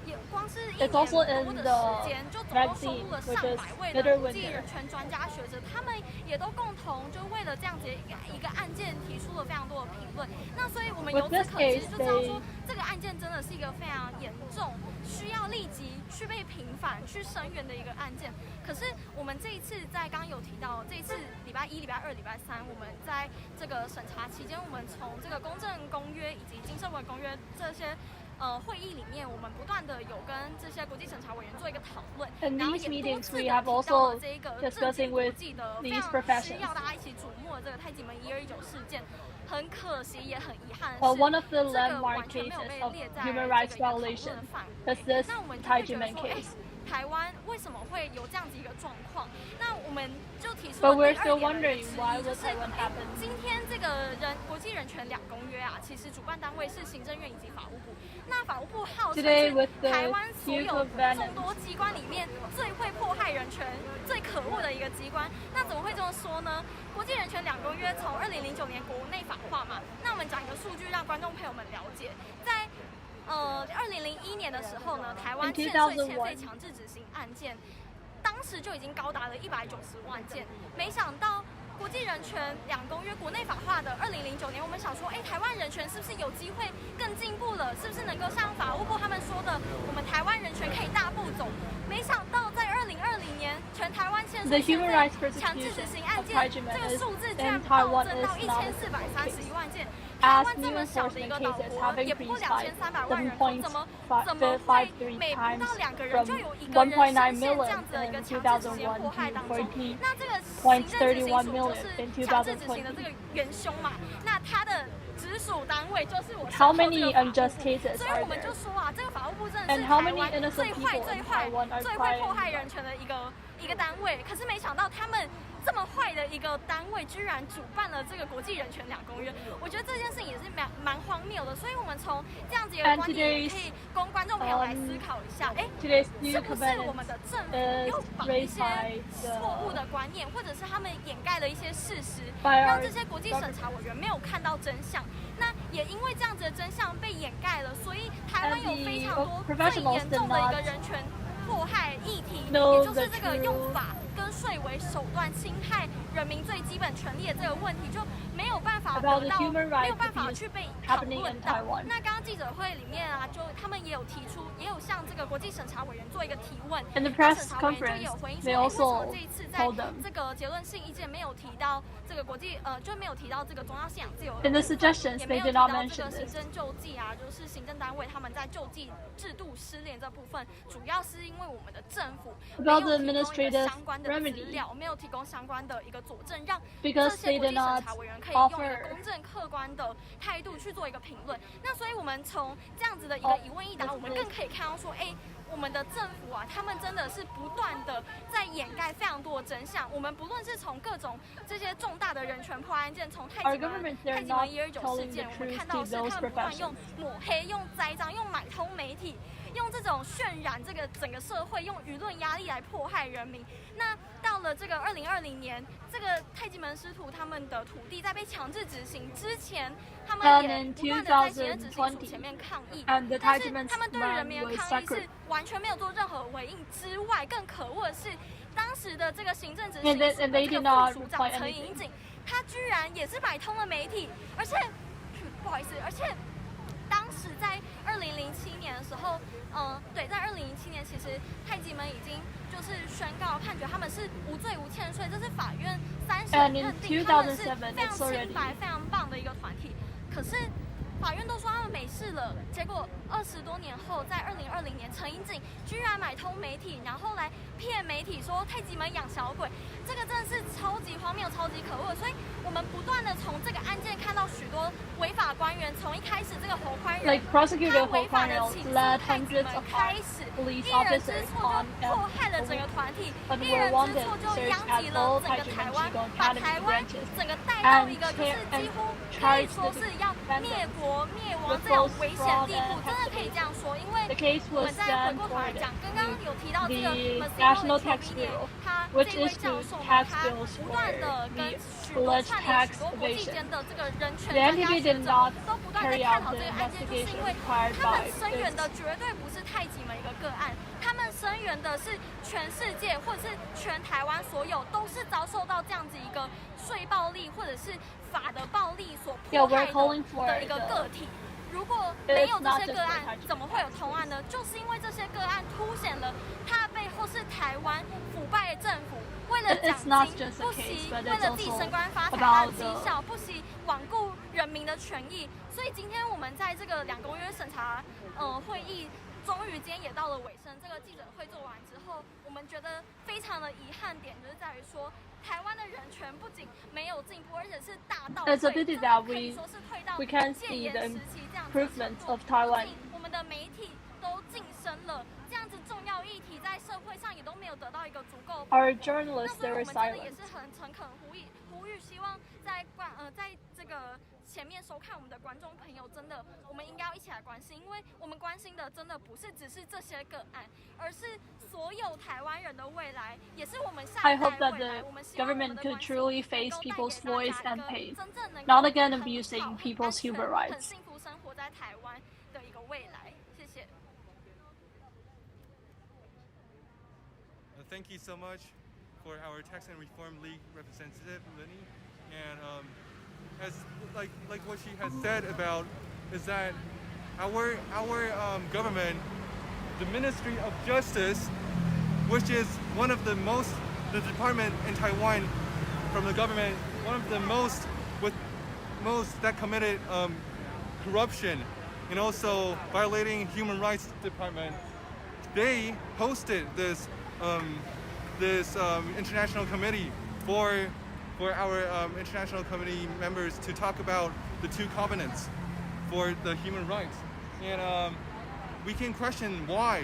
也光是1年多的时间，就总共收录了上百位的国际人权专家学者，他们也都共同就为了这样子一个案件提出了非常多的评论。那所以我们由此可知，就知道说这个案件真的是一个非常严重，需要立即去被平反、去声援的一个案件。可是我们这一次在刚刚有提到，这一次礼拜1、礼拜2、礼拜3，我们在这个审查期间，我们从这个公正公约以及经社文公约这些会议里面，我们不断的有跟这些国际审查委员做一个讨论，然后也多次的提到了这个震惊国际的非常需要大家一起瞩目的这个太极门129事件。很可惜，也很遗憾的是，one of the 这个 landmark 完全没有 cases 被 of 列在 human 这 rights 个一个讨论 violation 的范 is 围。 this 那我们就 Tai 会 Ji 觉得 Men 说， case. 台湾为什么会有这样子一个状况？那我们就提出 But 了 we're 第still 2点的 wondering 质 why 疑，就 would 是 Taiwan happen? 今天这个国际人权2公约啊，其实主办单位是行政院以及法务部。那法务部号称 Today 是 with the 台湾所 use 有 of 众多机关里面最会迫害人权、最可恶的一个机关。那怎么会这么说呢？国际人权2公约从2009年国内法化嘛。那我们讲一个数据，让观众朋友们了解，在2001年的时候呢，台湾欠税欠费强制执行案件，当时就已经高达了190万件。没想到国际人权2公约国内法化划的2009年，我们想说，台湾人权是不是有机会更进步了？是不是能够像法务部他们说的，我们台湾人权可以大步走？没想到在2020年，全台湾宪税强制执行案件这个数字居然暴增到1431万件。台湾这么小的一个岛国，也不过2300万人口，怎么会每不到2个人就有1个人深陷这样子的一个强制执行祸害当中？那这个行政执行署就是强制执行的这个元凶嘛？那他的直属单位就是我身后这个法务部，所以我们就说啊，这个法务部真的是台湾最会迫害人权的一个单位。可是没想到他们这么坏的一个单位，居然主办了这个国际人权2公约，我觉得这件事情也是蛮荒谬的。所以我们从这样子一个观点，也可以供观众朋友来思考一下，是不是我们的政府又把一些错误的观念，或者是他们掩盖了一些事实，让这些国际审查委员没有看到真相？那也因为这样子的真相被掩盖了，所以台湾有非常多最严重的一个人权迫害议题，也就是这个用法跟税为手段侵害人民最基本权利的这个问题，就没有办法得到，没有办法去被讨论到。那刚刚记者会里面啊，就他们也有提出，也有向这个国际审查委员做一个提问，那审查委员就也有回应说，为什么这一次在这个结论性意见没有提到这个就没有提到这个中央信仰自由的部分，也没有提到这个行政救济啊，就是行政单位他们在救济制度失联这部分，主要是因为我们的政府没有提供一个相关的资料，没有提供相关的一个佐证，让这些国际审查委员可以用一个公正客观的态度去做一个评论。那所以我们从这样子的一个一问一答，我们更可以看到说，我们的政府啊，他们真的是不断的在掩盖非常多的真相。我们不论是从各种这些重大的人权破案件，从太极门129事件，我们看到是他们不断用抹黑、用栽赃、用买通媒体，用这种渲染这个整个社会，用舆论压力来迫害人民。那到了这个2020年，这个太极门师徒他们的土地在被强制执行之前，他们也不断的在行政执行署前面抗议，但是他们对于人民的抗议是完全没有做任何回应之外，更可恶的是，当时的这个行政执行署的这个副署长陈颖景，他居然也是买通了媒体，而且不好意思，而且当时在2007年的时候，对，在2007年，其实太极门已经就是宣告判决他们是无罪无欠税，这是法院3审认定他们是非常清白、非常棒的一个团体。可是法院都说他们没事了，结果20多年后，在2020年，陈颖景居然买通媒体，然后来骗媒体说太极门养小鬼，这个真的是超级荒谬、超级可恶。所以我们不断的从这个案件看到许多违法官员，从一开始这个侯宽仁，他违法的起诉太极门开始，一人之错就迫害了整个团体，一人之错就殃及了整个台湾，把台湾整个带到一个就是几乎可以说是要灭国灭亡这样危险地步，真的可以这样说。因为我们再回过头来讲，刚刚有提到这个 National Taxation Bureau， 他这位教授他不断的跟许多串联许多国际间的这个人权专家学者都不断的探讨这个案件，就是因为他们声援的绝对不是太极门一个个案，他们声援的是全世界或者是全台湾所有都是遭受到这样子一个税暴力或者是法的暴力所迫害的一个个体。如果没有这些个案，怎么会有同案呢？就是因为这些个案凸显了它背后是台湾腐败的政府，为了奖金不惜为了自己升官发财和绩效，不惜罔顾人民的权益。所以今天我们在这个2公约审查会议，终于今天也到了尾声。这个记者会做完之后，我们觉得非常的遗憾点就是在于说，台湾的人权不仅没有进步，而且是大倒退，可以说是退到戒严时期这样子的程度。我们的媒体都晋升了，这样子重要议题在社会上也都没有得到一个足够保护。那所以我们真的也是很诚恳呼吁，希望在这个前面收看我们的观众朋友，真的我们应该要一起来关心，因为我们关心的真的不是只是这些个案，而是所有台湾人的未来，也是我们下一代的未来。我们希望我们的关心能够带给大家一个真正能够很好、很安全、很幸福生活在台湾的一个未来。谢谢。Thank you so much for our Tax and Reform League representative, Lenny. And as like what she has said about, is that our government, the Ministry of Justice, which is one of the department in Taiwan from the government, one of the most that committed corruption and also violating human rights department. They hosted this international committee for our international committee members to talk about the two covenants for the human rights. And we can question why.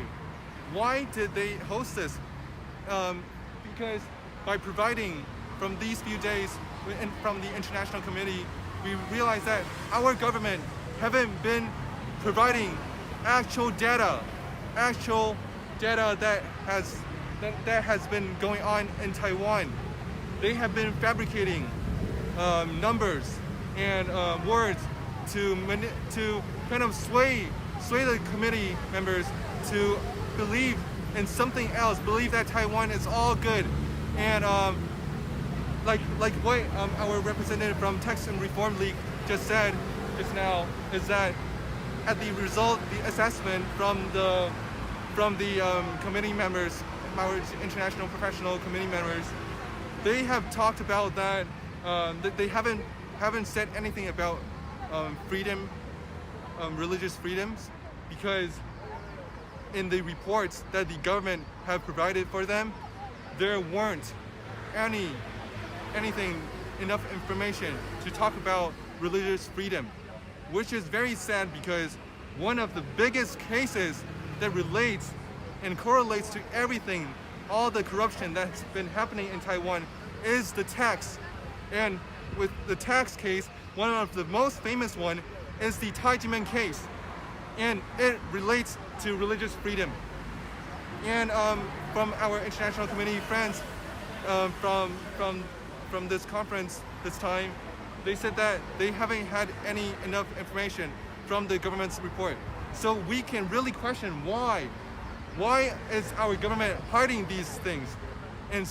Why did they host this? Because by providing from these few days and from the international committee, we realized that our government haven't been providing actual data that has been going on in Taiwan. They have been fabricating numbers and words to kind of sway the committee members to believe in something else, believe that Taiwan is all good. And like what our representative from Taxation Reform League just said just now, is that at the result, the assessment from the committee members, our international professional committee members, they have talked about that they haven't said anything about freedom, religious freedoms, because in the reports that the government have provided for them, there weren't anything enough information to talk about religious freedom, which is very sad, because one of the biggest cases that relates and correlates to everything, all the corruption that's been happening in Taiwan, is the tax. And with the tax case, one of the most famous one is the Tai Ji Men case, and it relates to religious freedom. And from our international committee friends from this conference this time, they said that they haven't had enough information from the government's report. So we can really question why is our government hiding these things and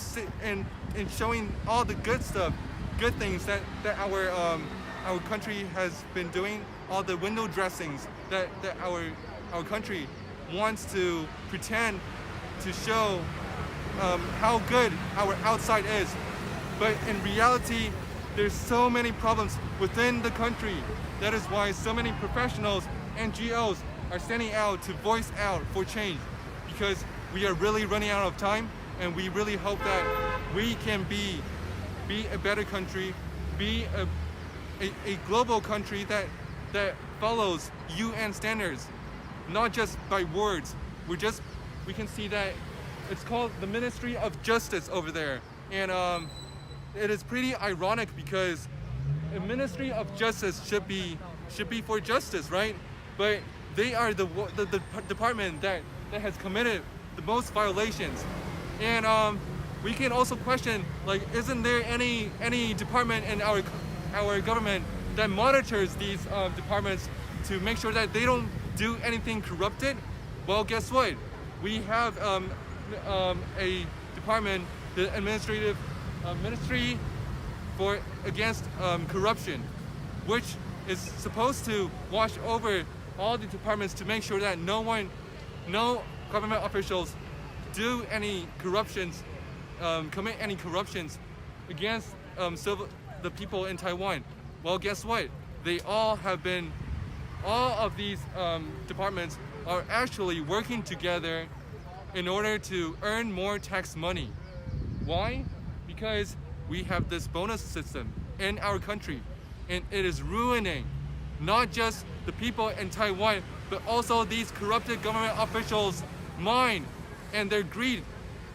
showing all the good stuff, good things that our country has been doing, all the window dressings that our country wants to pretend to show how good our outside is. But in reality, there's so many problems within the country. That is why so many professionals, NGOs, are standing out to voice out for change, because we are really running out of time, and we really hope that we can be a better country, be a global country that follows UN standards, not just by words. We can see that it's called the Ministry of Justice over there, and it is pretty ironic, because the Ministry of Justice should be for justice, right? But they are the department that has committed the most violations. And we can also question, like, isn't there any department in our government that monitors these departments to make sure that they don't do anything corrupted? Well, guess what? We have a department, the administrative ministry against corruption, which is supposed to watch over all the departments to make sure that no government officials do any corruptions, commit any corruptions against the people in Taiwan. Well, guess what? All of these departments are actually working together in order to earn more tax money. Why? Because we have this bonus system in our country, and it is ruining not just the people in Taiwan, but also these corrupted government officials' mind and their greed.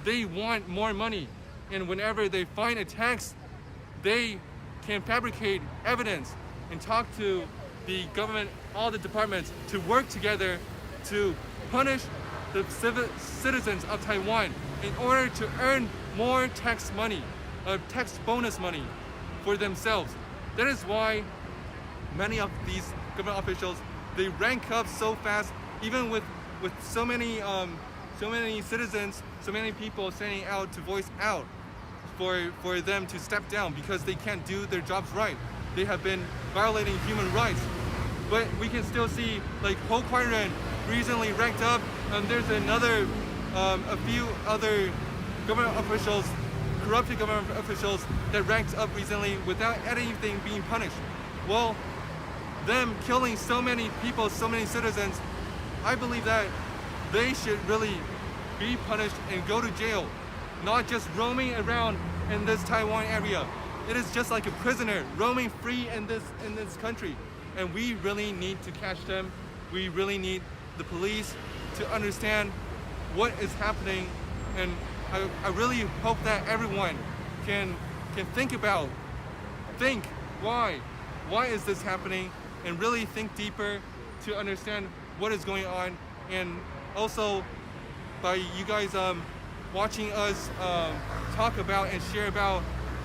They want more money, and whenever they find a tax, they can fabricate evidence and talk to the government, all the departments, to work together to punish the citizens of Taiwan in order to earn more tax money, tax bonus money for themselves. That is why many of these government officials, they rank up so fast, even with so many citizens, so many people standing out to voice out for them to step down because they can't do their jobs right. they have been violating human rights. But we can still see like Ho Kwai Ren recently ranked up. There's a few other government officials, corrupted government officials that ranked up recently without anything being punished. Well, them killing so many people, so many citizens, I believe that they should really be punished and go to jail, not just roaming around in this Taiwan area. It is just like a prisoner roaming free in this country. And we really need to catch them. We really need the police to understand what is happening. And I really hope that everyone can think why is this happening, and really think deeper to understand what is going on. And also by you guys watching us talk about and share about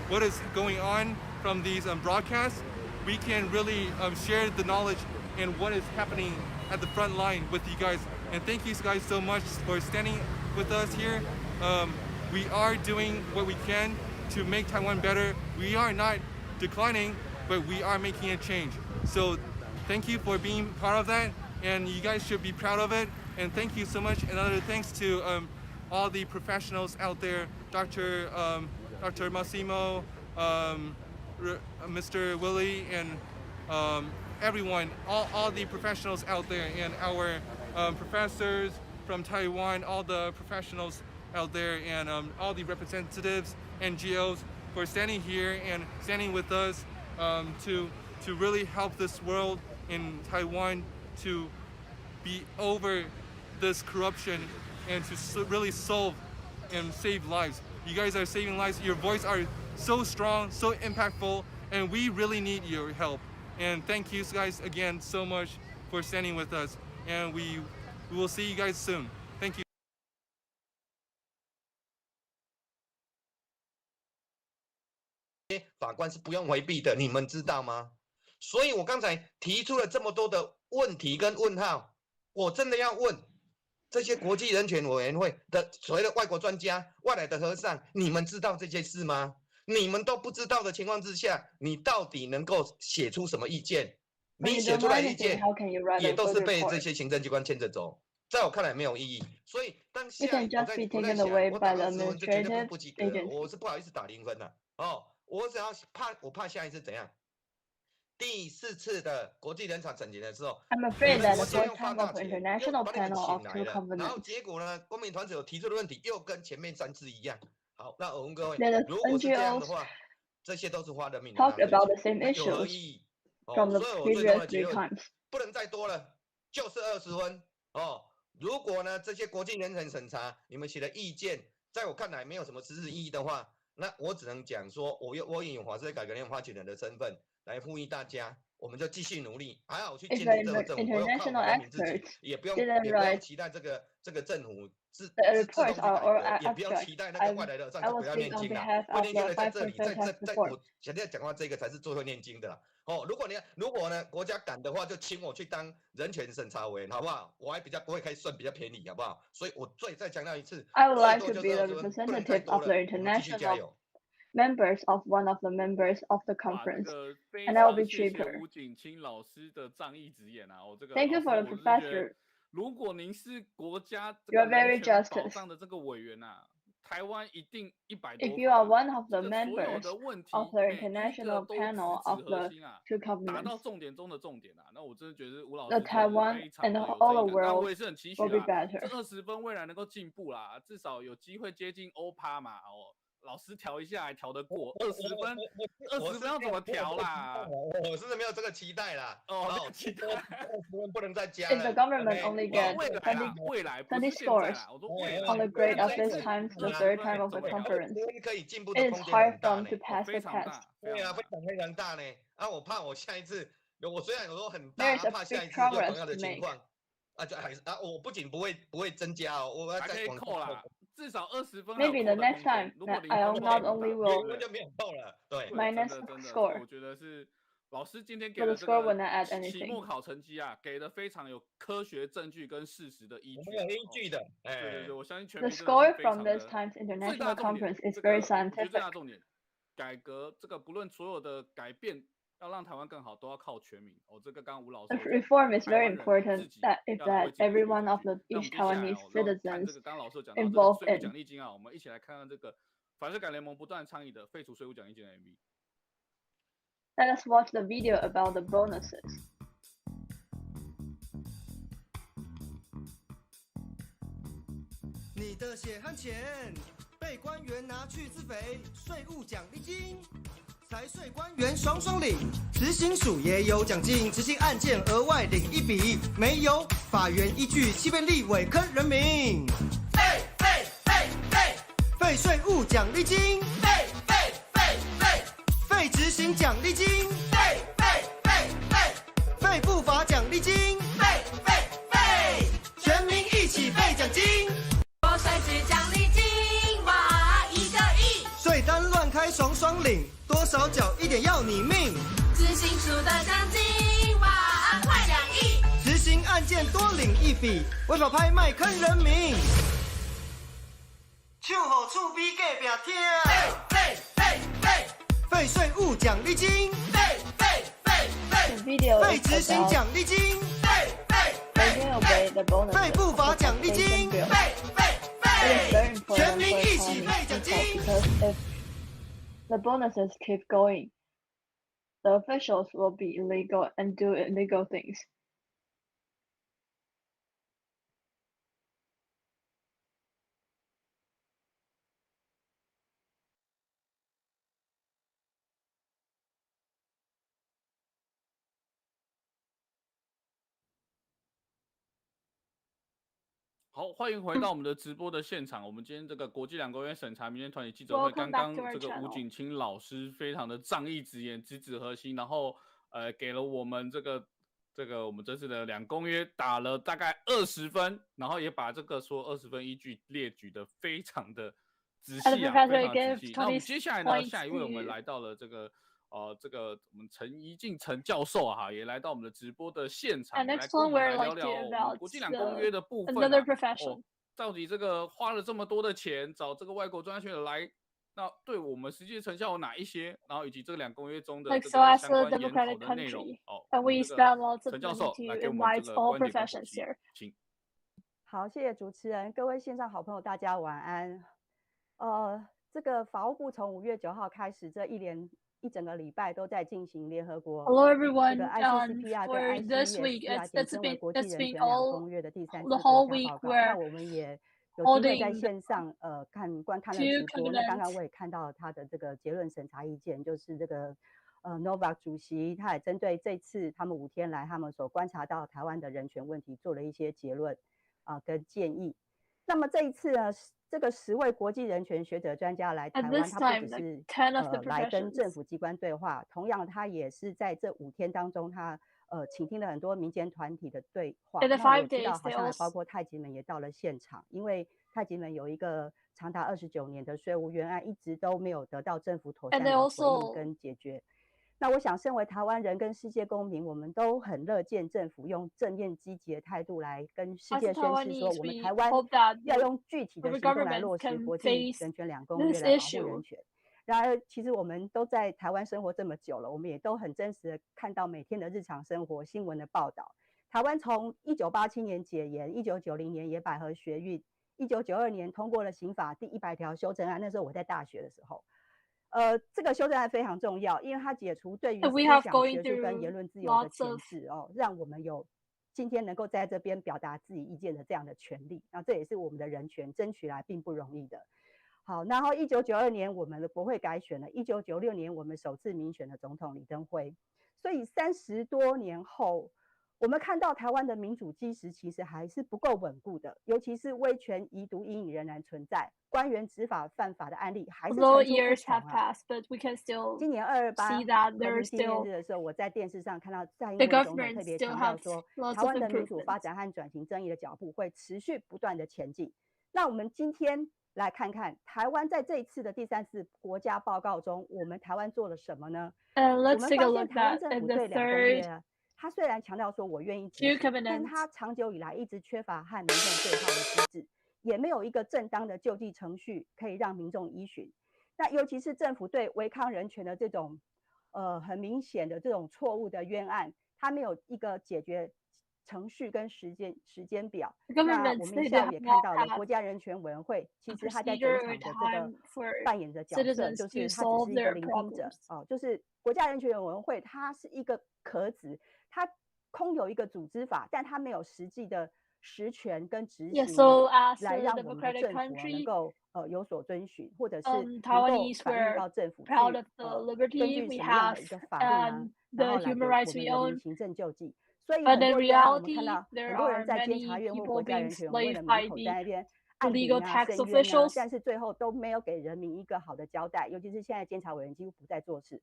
what is going on from these broadcasts, we can really share the knowledge and what is happening at the front line with you guys. And thank you guys so much for standing with us here. We are doing what we can to make Taiwan better. We are not declining, but we are making a change. So thank you for being part of that, and you guys should be proud of it. And thank you so much. And other thanks to all the professionals out there, Dr. Massimo, Mr. Willie, and everyone, all the professionals out there, and our professors from Taiwan, all the professionals out there, and all the representatives, NGOs, for standing here and standing with us to really help this world in Taiwan to be over this corruption and to really solve and save lives. You guys are saving lives. Your voice are so strong, so impactful, and we really need your help. And thank you guys again so much for standing with us. And we will see you guys soon. Thank you. 法官是不用回避的，你们知道吗？所以我刚才提出了这么多的问题跟问号，我真的要问这些国际人权委员会的所谓的外国专家、外来的和尚，你们知道这些事吗？你们都不知道的情况之下，你到底能够写出什么意见？你写出来的意见也都是被这些行政机关牵着走，在我看来没有意义。所以当下我在想，我打20分这绝对不及格，我是不好意思打0分的哦。我只要我怕下一次怎样？第4次的国际人权审理的时候， I'm afraid that the fourth time of international panel of two covenants. 然后结果呢，公民团体有提出的问题又跟前面3次一样。好，那我问各位， 如果是这样的话，这些都是花人民的 talked about the same 有何意 issues 义？ from the 所以我最终 previous 的结 3论 times. 不能再多了，就是20分哦。如果呢这些国际人权审查你们写的意见，在我看来没有什么实质意义的话，那我只能讲说，我以法治改革联合发起人的身份来呼吁大家，我们就继续努力，还好去监督这个政府，不用靠人民自己，也不用期待这个政府自动去改革，也不用期待那个外来的上就不要念经了，不念经的在这里，在我现在讲话这个才是最会念经的啦。哦，如果呢国家敢的话，就请我去当人权审查委员，好不好？我还我也可以算比较便宜，好不好？所以我再强调一次， I would like to be the representative of the international members of one of the members of the conference, and I will be cheaper. 吴景清老师的仗义直言啊，这个 Thank you for the professor. 如果您是国家 You are very 保 justice. 障的这个委员啊，台湾一定100多 If you are one of the 所有 members 的问题 of the 每一个 international 都 panel 直 of 指核 the 心啊， two 达到 covenants, 重点中的重点啊，那我真的觉得吴老师 the 真的 Taiwan 非常 and 的有 all 正 the 义感，但我 world 也是很期许 will be 啦， better. 这20分未来能够进步啦，至少有机会接近欧趴嘛，老师调一下还调得过20分，20分要怎么调啦？我是没有这个期待啦。哦，期待20分不能再加 If the 了。government only gets 未来 20 scores on the grade of this time, the third time of the conference, 可以进步的 it 空 is 间 hard 很大 for 呢 them to pass the 非常 test. 大，对啊，非常大呢。啊，我怕我下一次，我虽然有说很大， There is a 怕下一 big 次有同 progress 样的 to 情 make. 况。啊，就还是啊，我不仅不会增加哦，我要还可以再往扣啦，至少20分。 Maybe the next time, 如果 I not only will 0分就没有扣了，对 minus 真的 score, 我觉得是老师今天给 but 的 the 这 score will 个 not add 期末 anything. 考成绩啊，给的非常有科学证据跟事实的依据，有依据的。对，我相信全 The 民真的 score 是非常 from 的 this time's 最 international 大重点 conference is 这 very 个我觉得最 scientific. 大重点，改革这个不论所有的改变要让台湾更好，都要靠全民。这个刚刚吴老师 reform is very important that every one of each Taiwanese citizens 刚刚老师讲到这个 involved 税务 in. 奖励金啊，我们一起来看看这个法治改联盟不断倡议的废除税务奖励金的 MV。Let us watch the video about the bonuses. 你的血汗钱被官员拿去自肥，税务奖励金，财税官员双双领，执行署也有奖金，执行案件额外领一笔，没有法院依据，欺骗立委坑人民，废税务奖励金，废执行奖励金，废不法奖励金，全民一起废奖金。税制奖励金，哇，1个亿！税单乱开双双领，多少缴一点要你命。执行署的奖金，哇，快2亿！执行案件多领一笔，违法拍卖坑人民。唱好厝边隔壁听，废税务奖励金，废执行奖励金，废不法奖励金。It is very important for economy because if the bonuses keep going, the officials will be illegal and do illegal things. 好，欢迎回到我们的直播的现场。我们今天这个国际两公约审查民间团体记者会，刚刚这个吴景清老师非常的仗义直言，直指核心，然后给了我们这个我们这次的两公约打了大概20分，然后也把这个说20分依据列举的非常的仔细啊，非常仔细。那我们接下来呢，下一位我们来到了这个我们陈怡静陈教授啊，也来到我们的直播的现场，来跟我们来聊聊我们国际两公约的部分到底这个花了这么多的钱找这个外国专家学者来，那对我们实际成效有哪一些？然后以及这个两公约中的这个相关研讨的内容。陈教授来给我们这个观点分析，请。好，谢谢主持人，各位线上好朋友，大家晚安。这个法务部从5月9号开始，这一整个礼拜都在进行联合国 Hello everyone. 这个 ICCPR 跟 For this week, ICESPR 简称为国际人权两公约的第3次 the whole 国家 week 报告。 where 那我们也有机会在线上观看了直播。那刚刚我也看到他的这个结论审查意见，就是这个Novak 主席他也针对这次他们5天来他们所观察到台湾的人权问题做了一些结论跟建议。那么这一次呢，这个10位国际人权学者专家来台湾，他不只是来跟政府机关对话，同样他也是在这5天当中，他倾听了很多民间团体的对话。那我知道好像还包括太极门也到了现场，因为太极门有一个长达29年的税务冤案，一直都没有得到政府妥善的回应跟解决。那我想，身为台湾人跟世界公民，我们都很乐见政府用正面积极的态度来跟世界宣示说，我们台湾要用具体的行动来落实国际人权两公约来保护人权。然而，其实我们都在台湾生活这么久了，我们也都很真实的看到每天的日常生活新闻的报道。台湾从1987年解严，1990年野百合学运，1992年通过了刑法第100条修正案，那时候我在大学的时候。这个修正案非常重要，因为它解除对于思想、学术跟言论自由的钳制让我们有今天能够在这边表达自己意见的这样的权利。那这也是我们的人权争取来并不容易的。好，然后1992年我们的国会改选了，1996年我们首次民选的总统李登辉，所以30多年后，我们看到台湾的民主基石其实还是不够稳固的，尤其是威权遗毒阴影仍然存在，官员执法犯法的案例还是层出不穷今年228人民纪念日的时候，我在电视上看到蔡英文总统特别强调说，台湾的民主发展和转型正义的脚步会持续不断的前进。那我们今天来看看台湾在这一次的第3次国家报告中，我们台湾做了什么呢？我们发现台湾政府对两公约他虽然强调说我愿意执行，但他长久以来一直缺乏和民众对话的机制，也没有一个正当的救济程序可以让民众依循。那尤其是政府对违抗人权的这种很明显的这种错误的冤案，它没有一个解决程序跟时间表。那我们下午也看到了国家人权委员会，其实他在整场的这个扮演的角色，就是他只是一个聆听者就是国家人权委员会，它是一个壳子，它空有一个组织法，但它没有实际的实权跟执行来让我们的政府能够有所遵循，或者是能够反映到政府去根据什么样的一个法令啊，然后来给我们人民行政救济。所以很多冤案我们看到很多人在监察院或国家人权委员会的门口在那边按铃啊、申冤啊，但是最后都没有给人民一个好的交代。尤其是现在监察委员几乎不再做事，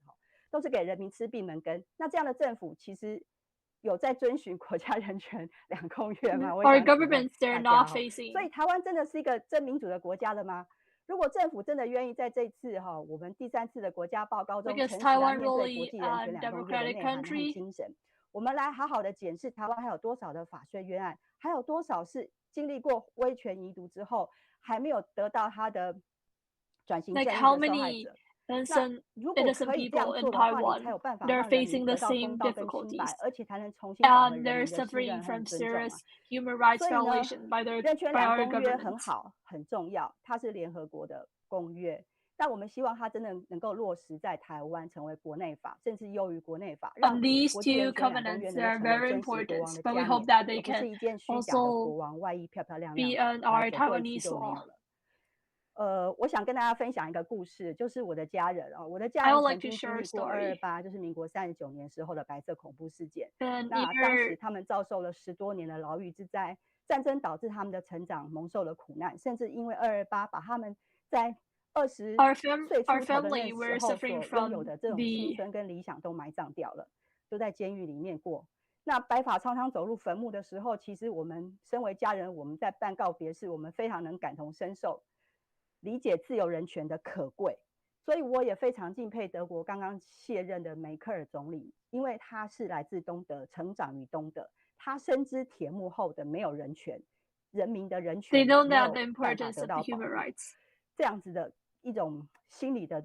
都是给人民吃闭门羹。那这样的政府其实有在遵循国家人权2公约吗？我想请问大家，所以台湾真的是一个真民主的国家了吗？如果政府真的愿意在这次我们第3次的国家报告中诚实面对国际人权2公约的内涵和精神，我们来好好的检视台湾还有多少的法税冤案，还有多少是经历过威权遗毒之后还没有得到他的转型正义的受害者。如果可以这样做的话，你才有办法让人民得到公道跟清白，而且才能重新找回人民的信任和尊重所以呢，人权2公约很好，很重要，它是联合国的公约。但我们希望它真的能够落实在台湾，成为国内法，甚至优于国内法，让国际人权2公约能够成为真实国王的加冕，而不是一件虚假的国王外衣漂漂亮亮，走过一次就没有了。我想跟大家分享一个故事，就是我的家人我的家人曾经经历过228，就是民国39年时候的白色恐怖事件。那当时他们遭受了10多年的牢狱之灾，战争导致他们的成长蒙受了苦难，甚至因为228把他们在20岁出头的那时候所拥有的这种青春跟理想都埋葬掉了，都在监狱里面过。那白发苍苍走入坟墓的时候，其实我们身为家人，我们在办告别式，我们非常能感同身受，理解自由人权的可贵。所以我也非常敬佩德国刚刚卸任的梅克尔总理，因为他是来自东德，成长于东德，他深知铁幕后的没有人权，人民的人权没有办法得到保护，这样子的一种心理的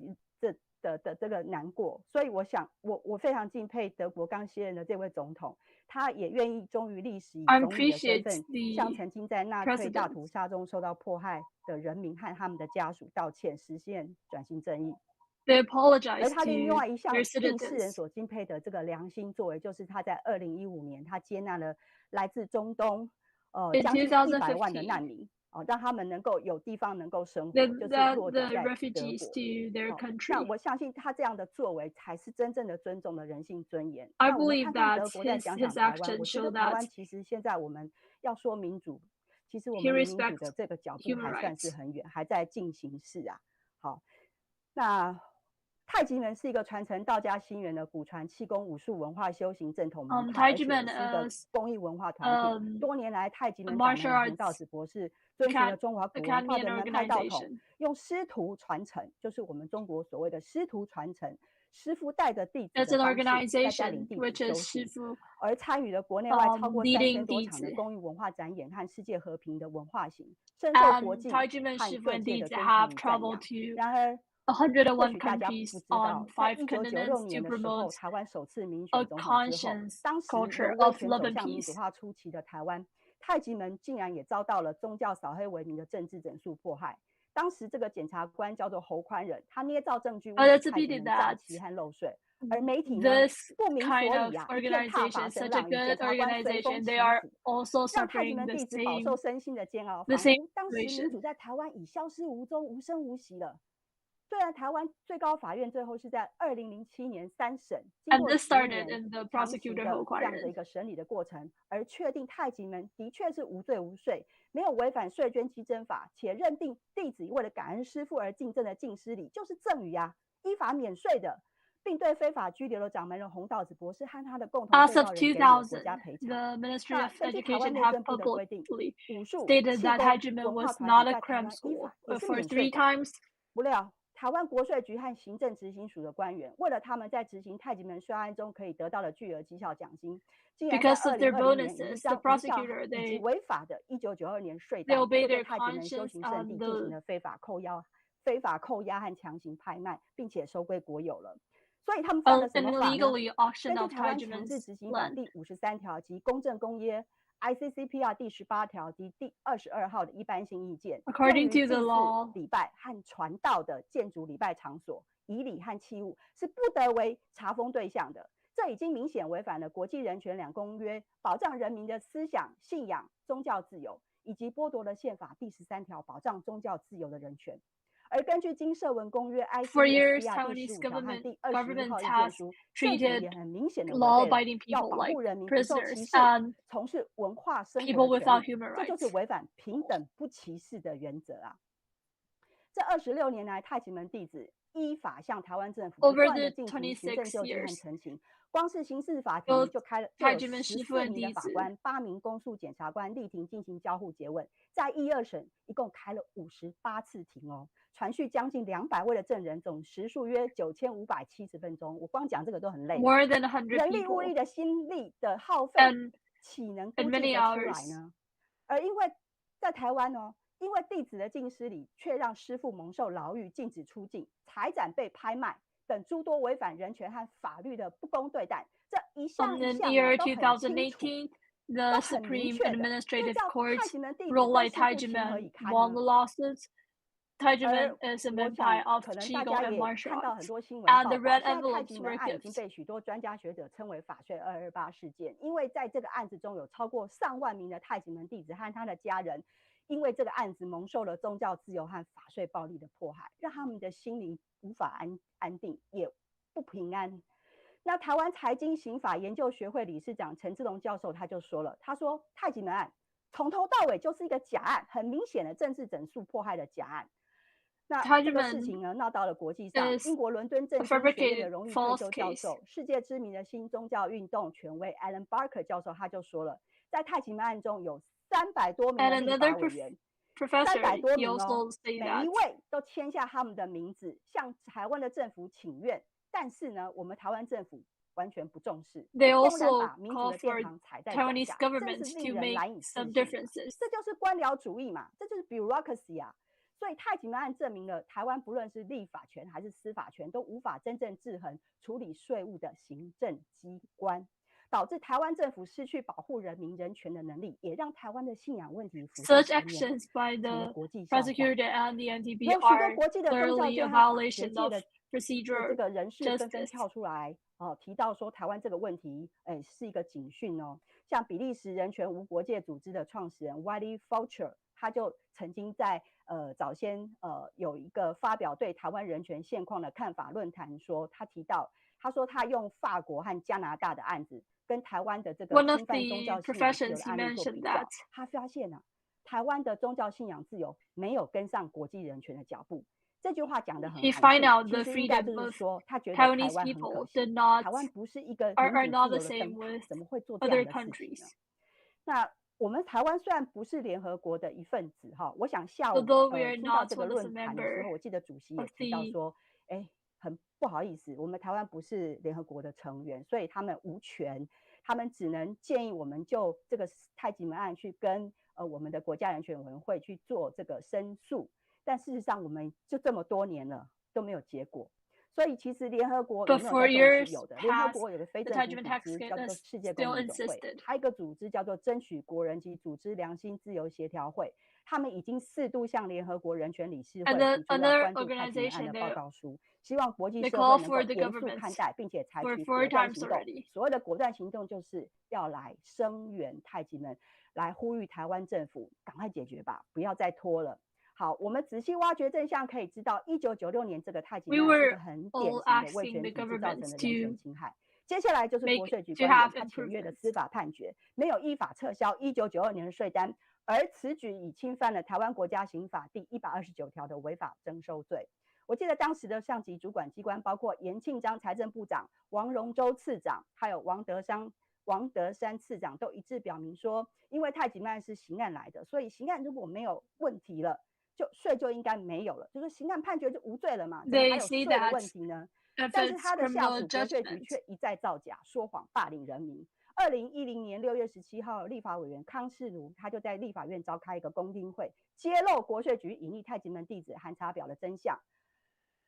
这个难过。所以我想我非常敬佩德国刚卸任的这位总统，他也愿意忠于历史，以总理的身份向曾经在纳粹大屠杀中受到迫害的人民和他们的家属道歉，实现转型正义。而他另外一项令世人所敬佩的这个良心作为，就是他在2015年他接纳了来自中东将近100万的难民，让他们能够有地方能够生活，就是落脚在德国。那我相信他这样的作为才是真正的尊重了人性尊严。那我们看看德国，再讲讲台湾，我觉得台湾其实现在我们要说民主，其实我们离民主的这个脚步还算是很远，还在进行式啊。好，那太极门是一个传承道家心源的古传气功武术文化修行正统门派，而且是一个公益文化团体。多年来，太极门掌门洪道子博士遵循了中华古文化的门派道统，用师徒传承，就是我们中国所谓的师徒传承，师傅带着弟子的方式在带领弟子修行，而参与了国内外超过3000多场的公益文化展演和世界和平的文化行，深受国际和各界的尊崇与赞扬。然而101 countries on 5 continents to promote a conscious culture of love and peace. 民主化初期的台湾，太极门竟然也遭到了宗教扫黑为名的政治整肃迫害。当时这个检察官叫做侯宽仁，他捏造证据诬陷太极门诈欺和漏税，而媒体呢不明所以一片挞伐声浪，检察官随风起舞，让太极门弟子饱受身心的煎熬，仿佛当时民主在台湾已消失无踪、无声无息了。虽然台湾最高法院最后是在2007年3审，经过10年长期的这样的一个审理的过程，而确定太极门的确是无罪无税，没有违反税捐稽征法，且认定弟子为了感恩师父而敬赠的敬师礼就是赠与啊，依法免税的，并对非法拘留的掌门人洪道子博士和他的共同被告人给予了国家赔偿。The Ministry of 根据台湾 Education 内 have 政部的规定， publicly 武术、 stated 气 that 功、 Tai Ji Men 文化 was 团 not 体 a 在台湾 cram 依法 school 也是 for 免 3税的。 times. 不料，台湾国税局和行政执行署的官员，为了他们在执行太极门税案中可以得到的巨额绩效奖金，竟然在 Because of their 2020年以 bonuses, 一张 the prosecutor 以及 they 违法的1992年税 they 单， obey 就对 their 太极门修 conscience 行圣地 on 进行 the 了非法扣押和强行拍卖，并且收归国有了。所以他们犯了什么法呢？ illegally 根 auction 据 of 台湾 Tai Ji 强 Men's 制执行法 land 第53条及公正公约 ICCPR 第18条及第22号的一般性意见，用 According 于 to 祭 the 祀、 law 礼拜和传道的建筑礼拜场所、仪礼和器物是不得为查封对象的。这已经明显违反了国际人权两公约保障人民的思想、信仰、宗教自由，以及剥夺了宪法第13条保障宗教自由的人权。而根据经社文公约 For years, ICCPR 第 Taiwanese 15条和第 government 21号意见 has 书，政府 treated 也很明显的违背了 law-abiding 要 people 保 like 护人民不受 prisoners 歧视， and 从事文化生 people 活的 without 权利， human 这就是 rights. 违反平等不歧视的原则啊！这26年来，太极门弟子依法向台湾政府不 Over 断的 the 进行行政 26救济和 years, 陈情，光是刑事法庭 both 就有 Tai Ji Men 师傅和14名的弟子法官、8名公诉检察官莅庭进行交互诘问，在1、2审一共开了58次庭哦，传讯将近200位的证人，总时数约9570分钟。我光讲这个都很累， more than 100人力物 people 力的心力的耗费 and 岂能估 and 计 many 得出来 hours. 呢？而因为在台湾哦，因为弟子的禁师礼却让师父蒙受牢狱、禁止出境、财产被拍卖等诸多违反人权和法律的不公对待，这一项 In 一 the 项 year 都很清楚， 2018, 都 the 很明 Supreme 确的，这 Administrative 叫 Court 太极门弟子 ruled 跟 like 师 Tai 父 Ji 情何 Men 以堪 won 呢？ the lawsuits. Tai Ji 而 Men is an 我 empire 想 of 可能 Qigong 大家 and 也 martial 看到很 arts, 多新闻 and 报 the 道， red 现在太 envelopes 极 were 门案已经 gifts. 被许多专家学者称为法税228事件，因为在这个案子中有超过上万名的太极门弟子和他的家人，因为这个案子蒙受了宗教自由和法税暴力的迫害，让他们的心灵无法安定，也不平安。那台湾财经刑法研究学会理事长陈志龙教授他就说了，他说太极门案从头到尾就是一个假案，很明显的政治整肃迫害的假案。那这个事情呢闹到了国际上，英国伦敦政经学院的荣誉退休教授、世界知名的新宗教运动权威 Alan Barker 教授他就说了，在太极门案中有300多名的立法委员，300多名哦，每一位都签下他们的名字，向台湾的政府请愿。但是呢，我们台湾政府完全不重视， They 公然 also 把民主的 call 殿 for 堂踩在脚 Taiwanese 下，真 government 是 to 令人 make 难以置 some 信。 differences. 这就是官僚主义嘛，这就是 bureaucracy 啊。所以太极门案证明了，台湾不论是立法权还是司法权，都无法真正制衡处理税务的行政机关，导致台湾政府失去保护人民人权的能力，也让台湾的信仰问题浮上 Such 台面， actions by 成了 the 国际笑话。 prosecutor and the NTB 有许多 are 国际的宗教 clearly 界 a 和法学 violation 界 of 的这 procedural 个人士纷纷 justice. 跳出来提到说台湾这个问题，是一个警讯哦。像比利时人权无国界组织的创始人 Wiley Faucher， 他就曾经在早先有一个发表对台湾人权现况的看法论坛说，他说他用法国和加拿大的案子跟台湾的这个 One of 侵犯宗 the 教信仰自由 professions 的 he 案例做比 mentioned 较 that，他发现啊，台湾的宗教信仰自由没有跟上国际人权的脚步。这句话讲得很 he 含 find 蓄， out 其 the 实应该 freedom 就是 of 说，他觉得台 Taiwanese 湾很可 people 惜， did not 台湾不是一个 are 民主 not 自 the 由的灯 same 塔， with 怎么会做这 other 样的事情 countries. 呢？那我们台湾虽然不是联合国的一份子哈，我想下午 Although we are 听到 not 这个 one of the 论坛的时 member 候，我记得主席也 of 提到 the 说，很不好意思，我们台湾不是联合国的成员，所以他们无权，他们只能建议我们就这个太极门案去跟我们的国家人权委员会去做这个申诉，但事实上我们就这么多年了都没有结果。所以其实联合国有没有在重视？有的，联合国有个非政府组织叫做世界公民总会，还有一个组织叫做争取国人及组织良心自由协调会，他们已经4度向联合国人权理事会提出要关注太极门案的报告书，希望国际社会能够严肃看待，并且采取果断行动。所谓的果断行动就是要来声援太极门，来呼吁台湾政府赶快解决吧，不要再拖了。好，我们仔细挖掘真相，可以知道1996年这个太极门是一个很典型的威权组织造成的人权侵害。接下来就是国税局官员他前月的司法判决，没有依法撤销1992年的税单，而此举已侵犯了台湾国家刑法第129条的违法征收罪。我记得当时的上级主管机关包括严庆章财政部长、王荣洲次长，还有王德山次长都一致表明说，因为太极门案是刑案来的，所以刑案如果没有问题了，税就应该没有了，就是刑案判决就无罪了嘛，怎么还有税的问题呢？但是他的下属国税局却一再造假、说谎、霸凌人民。2010年6月17号，立法委员康世儒他就在立法院召开一个公听会，揭露国税局隐匿太极门弟子函查表的真相。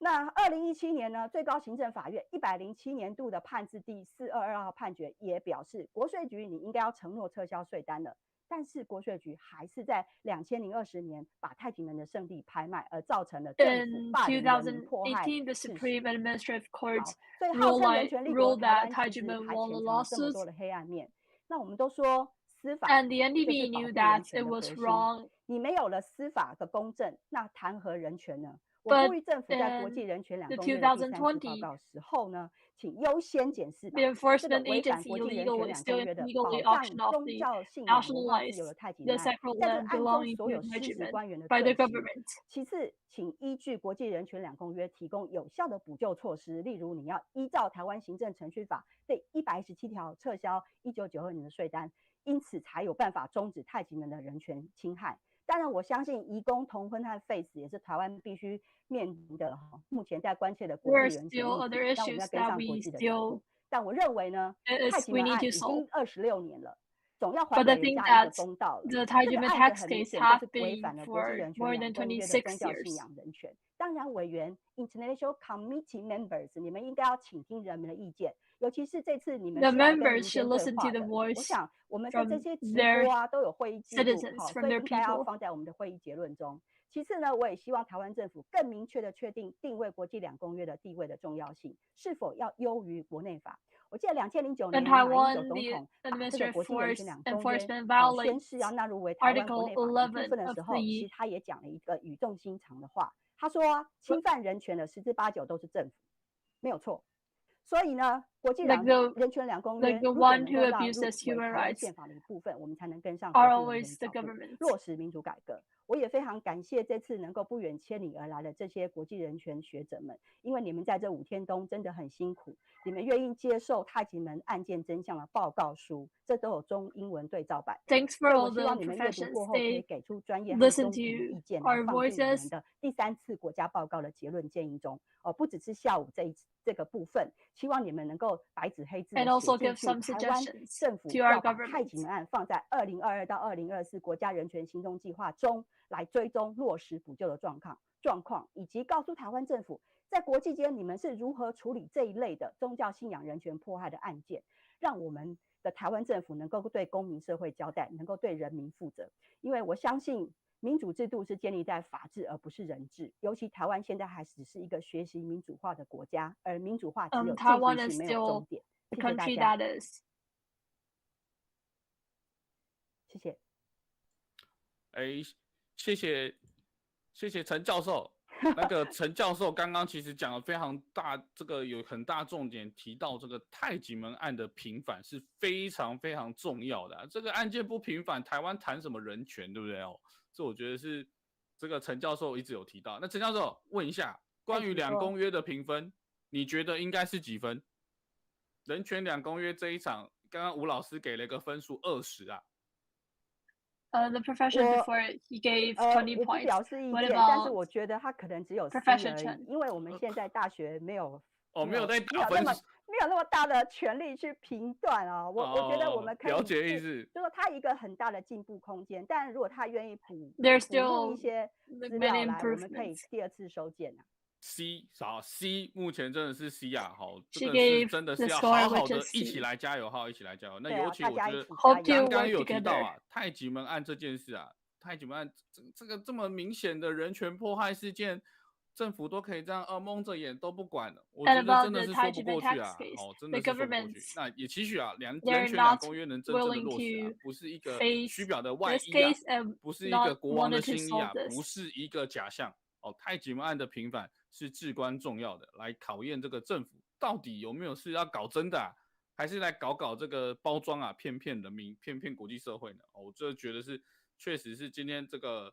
那2017年呢，最高行政法院107年度的判字第422号判决也表示，国税局你应该要承诺撤销税单了。但是国税局还是在2020年把太极门的圣地拍卖，而造成了政府霸凌人民迫害the Supreme Administrative Court 所以号称人权立国 ruled 台 that 湾 Tai 其 Ji 实 Men 还 won 潜 the 藏了这么多 lawsuits. 的黑暗面。那我们都说司法 And the 就是 NDB 保 knew 护 that 人权 it 的核 was 心。 wrong. 你没有了司法的公正，那谈何人权呢？我 But 呼吁政府在国际 in 人权两 the 公约的第3次报2020告时候呢，请优先检视 the 这个 enforcement 违反 agency 国际人权 illegally 两 still 公约的 illegally 保障 auctioned off 宗 the 教信仰文化自 nationalized 由的太极 the 门案， sacred 在这 land 个案中 belonging 所 to 有 the 失职 regiment 官员的 by the 罪行。 government. 其次，请依据国际人权两公约提供有效的补救措施，例如你要依照台湾行政程序法第117条撤销1992年的税单，因此才有办法终止太极门的人权侵害。当然，我相信移工、同婚和废死也是台湾必须面临的目前在关切的国 There are 际人权 still 议 other 题，但我们 issues 要跟 that 上 we 国际的脚 still 步。但我认为呢，太极 we 门 need 案 to 已经 solve. 26年了，总要还 But 给 I 人 think 家一个 that 公道了。 the Tai 这 Ji 个 Men 案 tax 子很明 case 显就 have 是违 been 反了国际 for 人权 more 两 than 公约的宗 26教信 years. 仰人权。当然，委员 International Committee members， 你们应该要倾听人民的意见，尤其是这次你们 The 是来跟 members 民 should 间对 listen 话 to the 的。我 voice 想我们在这 from 些直 their 播啊都有会议记录， citizens, 所 from 以 their 应该要 people. 放在我们的会议结论中。其次呢，我也希望台湾政府更明确的确定定位国际两公约的地位的重要性，是否要优于国内法。我记得2009 In 年马英九 Taiwan, 总 the 统把这个 administrative 国际人 force 权两公约 enforcement 宣 violates 誓要纳入为台湾国 Article 内法的一部 11分的 of 时候，其实 the 他也讲了一个语重心长的话，他说侵犯人权的10之8九都是政府，没有错。所以呢，国际 like the 人权两公约 like the 如果 one 能 who 够纳入 abuses 为 human 台湾 rights 宪法的一部分，我们才能跟上国 are 际人 always 权 the 脚步， government. 落实民主改革。我也非常感谢这次能够不远千里而来的这些国际人权学者们，因为你们在这5天中真的很辛苦，你们愿意接受太极门案件真相的报告书，这都有中英文对照版。 Thanks for 所以 all 我希 the 望你们阅读 professions. 过后可以 They 给出专业和 listen 中肯的 to 意见， our 来放进你们 voices. 的第3次国家报告的结论建议中。不只是下午这个部分，希望你们能够白纸黑字的 And also 写 give 进 some 去，台湾 suggestions 政府 to our 要把太 government. 极门案放在2022到2024国家人权行动计划中来追踪落实补救的状况，以及告诉台湾政府，在国际间你们是如何处理这一类的宗教信仰人权迫害的案件，让我们的台湾政府能够对公民社会交代，能够对人民负责。因为我相信民主制度是建立在法治而不是人治，尤其台湾现在还只是一个学习民主化的国家，而民主化只有进 Taiwan 行 is 性，没有 still 终点。 the 谢谢大 country 家， that is. 谢谢。谢谢陈教授。那个陈教授刚刚其实讲了非常大，这个有很大重点提到这个太极门案的平反是非常非常重要的这个案件不平反，台湾谈什么人权，对不对这我觉得是这个陈教授一直有提到。那陈教授问一下，关于两公约的评分，你觉得应该是几分？人权两公约这一场，刚刚吴老师给了一个分数20啊。The profession before he gave 20 我不 points. 表示意 What 见，但是 about 我觉得他可能只有 C profession 而 Chen? 已，因为我们现在大学没有没有在打分数，没有那么大的权力去评断我觉得我们可以了解意思，就是他一个很大的进步空间，但如果他愿意补充一些资料来，我们可以第2次收件C 少 C 目前真的是 C 啊，好，这 She 个是 gave 真的 the 是要 score, 好好 which 的 is 一 C. 起来加油，尤其我觉得 Hope you 刚刚 work 有提到 together. 太极门案这件事太极门案这个这么明显的人权迫害事件，政府都可以这样蒙着眼都不管，我觉得真的是说不过去真的是说不过去。那也期许人权两公约能真正的落实不是一个虚表的外衣不是一个国王的新衣不是一个假象太极门案的平反是至关重要的，来考验这个政府到底有没有是要搞真的还是来搞这个包装骗人民骗国际社会呢？我这觉得是确实是今天这个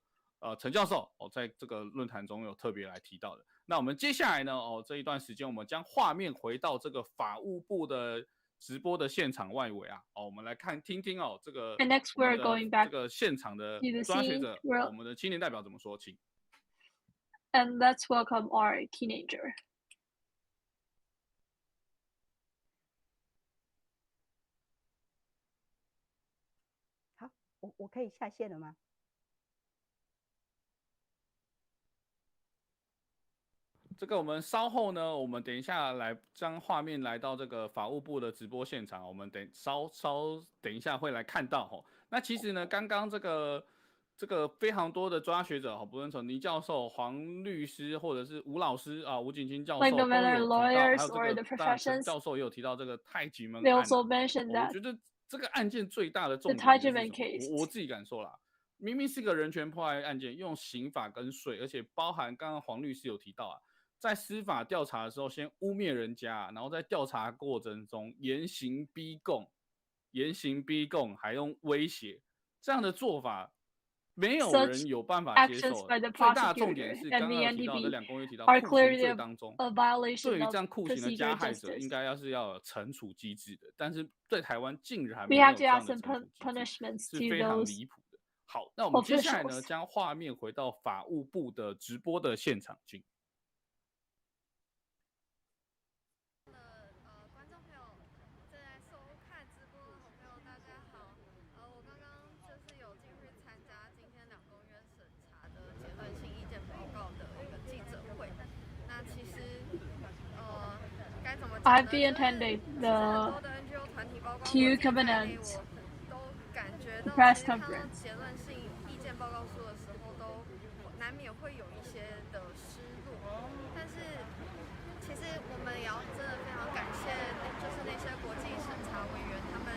陈教授在这个论坛中有特别来提到的。那我们接下来呢这一段时间我们将画面回到这个法务部的直播的现场外围我们来听听这个 next we're going back 这个现场的专学者我们的青年代表怎么说，请。And let's welcome our teenager. 好，我可以下线了吗？这个我们稍后呢，我们等一下来将画面来到这个法务部的直播现场，我们等一下会来看到哈。那其实呢，刚刚这个非常多的专家学者，不论从倪教授、黄律师或者是吴老师啊、吴景清教授都有提到，还有这个陈教授也有提到这个太极门案、我觉得这个案件最大的重点就是什么？我自己感受啦，明明是个人权迫害案件，用刑法跟税，而且包含刚刚黄律师有提到啊。在司法调查的时候，先污蔑人家，然后在调查过程中严刑逼供，还用威胁，这样的做法，没有人有办法接受。最大的重点是刚刚有提到的2公约提到酷刑罪当中，对于这样酷刑的加害者，应该要有惩处机制的，但是在台湾竟然没有这样的惩处机制，是非常离谱的。好，那我们接下来呢，将画面回到法务部的直播的现场进。I've been attending the two covenants press conference. 结论性意见报告书的时候，都难免会有一些的失落。但是，其实我们也要真的非常感谢，就是那些国际审查委员，他们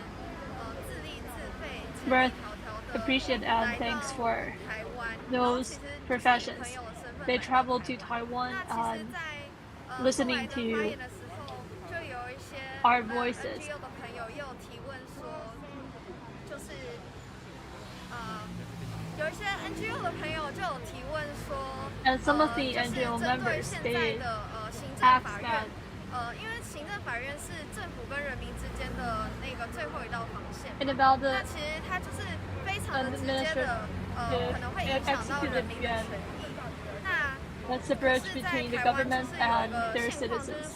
自力自费、千里迢迢的 appreciate and thanks for those professions. They traveled to Taiwan and listening to our voices. 的朋友也有提问说，就是有一些 NGO 的朋友就有提问说 ，and some of the NGO members they asked that 因为行政法院是政府跟人民之间的那个最后一道防线， 那其实它就是非常的直接的可能会影响到人民的权益。那 that's the bridge between the government and their citizens.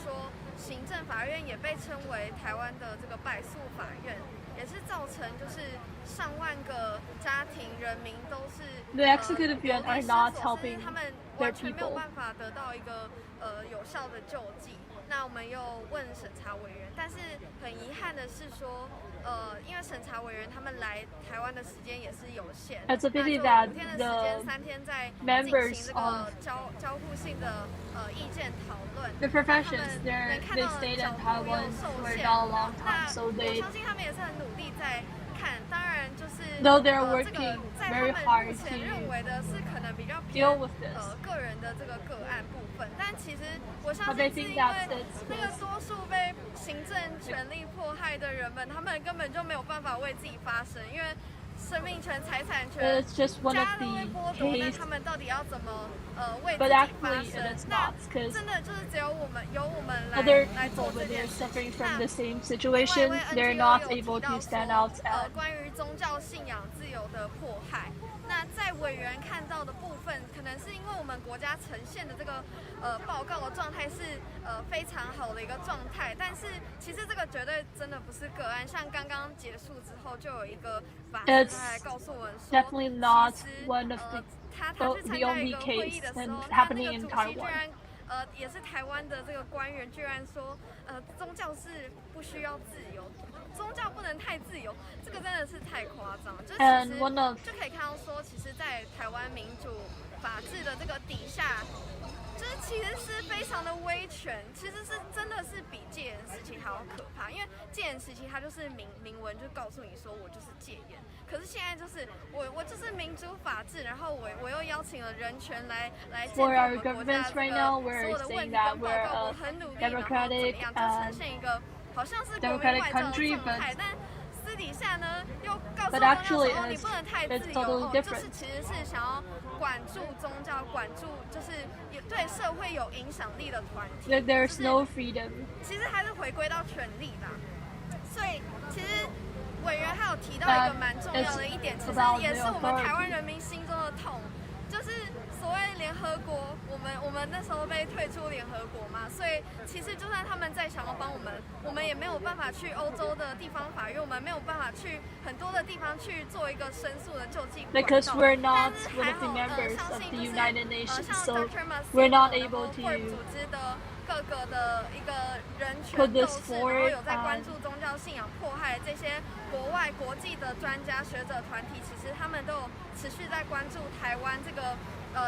行政法院也被称为台湾的这个败诉法院，也是造成就是上万个家庭人民都是 the executive yuan are not helping 他们 their 完全没有 people. 办法得到一个有效的救济。那我们又问审查委员，但是很遗憾的是说，因为审查委员他们来台湾的时间也是有限， It's a pity 那 that 就5天的时间，3天在进行这个交互性的意见讨论。The professions they stayed in Taiwan for a long time, so 我 they 相信他们也是很努力在看，当然就是 though they're 这 working 个在 very 他 hard 们目前认为的是可能比较 deal with this. 个人的这个个案部分，但其实我相 But 信 I 是 think 因 that 为 it's 那个多数被行政权力迫害的人们，他们根本就没有办法为自己发声，因为生命权、财产权 It's just one of 家都 the 被剥夺，那 case, 他们到底要怎么为自 but 己发 actually 声 it is？ 那 not, because 真的就是只有我们来 other 来 people 做 when 这件 they're 事 suffering 情。 from the same 另 situation, 外一位 they're NGO not 有 able 提到 to stand 说 out and 关于宗教信仰自由的迫害。那在委员看到的部分，可能是因为我们国家呈现的这个报告的状态是非常好的一个状态，但是其实这个绝对真的不是个案。像刚刚结束之后，就有一个法师来告诉我们说， definitely not one of 他 the 去参加 only 一个会议 case 的时候， happening in 那个主席居 Taiwan. 然也是台湾的这个官员居然说，宗教是不需要自由，宗教不能太自由，这个真的是太夸张。就其实就可以看到说，其实，在台湾民主法治的这个底下，就是其实是非常的威权，其实是真的是比戒严时期还要可怕。因为戒严时期它就是明文就告诉你说我就是戒严，可是现在就是我就是民主法治，然后我又邀请了人权来监督我们国家的所有的问题跟报告，我很努力，然后怎么样就呈现一个好像是国民外交的状态，但私底下呢又告诉大家说你不能太自由，就是其实是想要管住宗教，管住就是对社会有影响力的团体。There's no freedom. 其实还是回归到权力啦。所以其实委员还有提到一个蛮重要的一点，其实也是我们台湾人民心中的痛，就是所谓联合国，我们那时候被退出联合国嘛，所以其实就算他们再想要帮我们也没有办法去欧洲的地方法院，我们没有办法去很多的地方去做一个申诉的救济管道。Because we're not one of the members of the United Nations, so we're not able to 组织的各个的一个人权斗士，然后有在关注宗教信仰迫害这些国外国际的专家学者团体，其实他们都有持续在关注台湾这个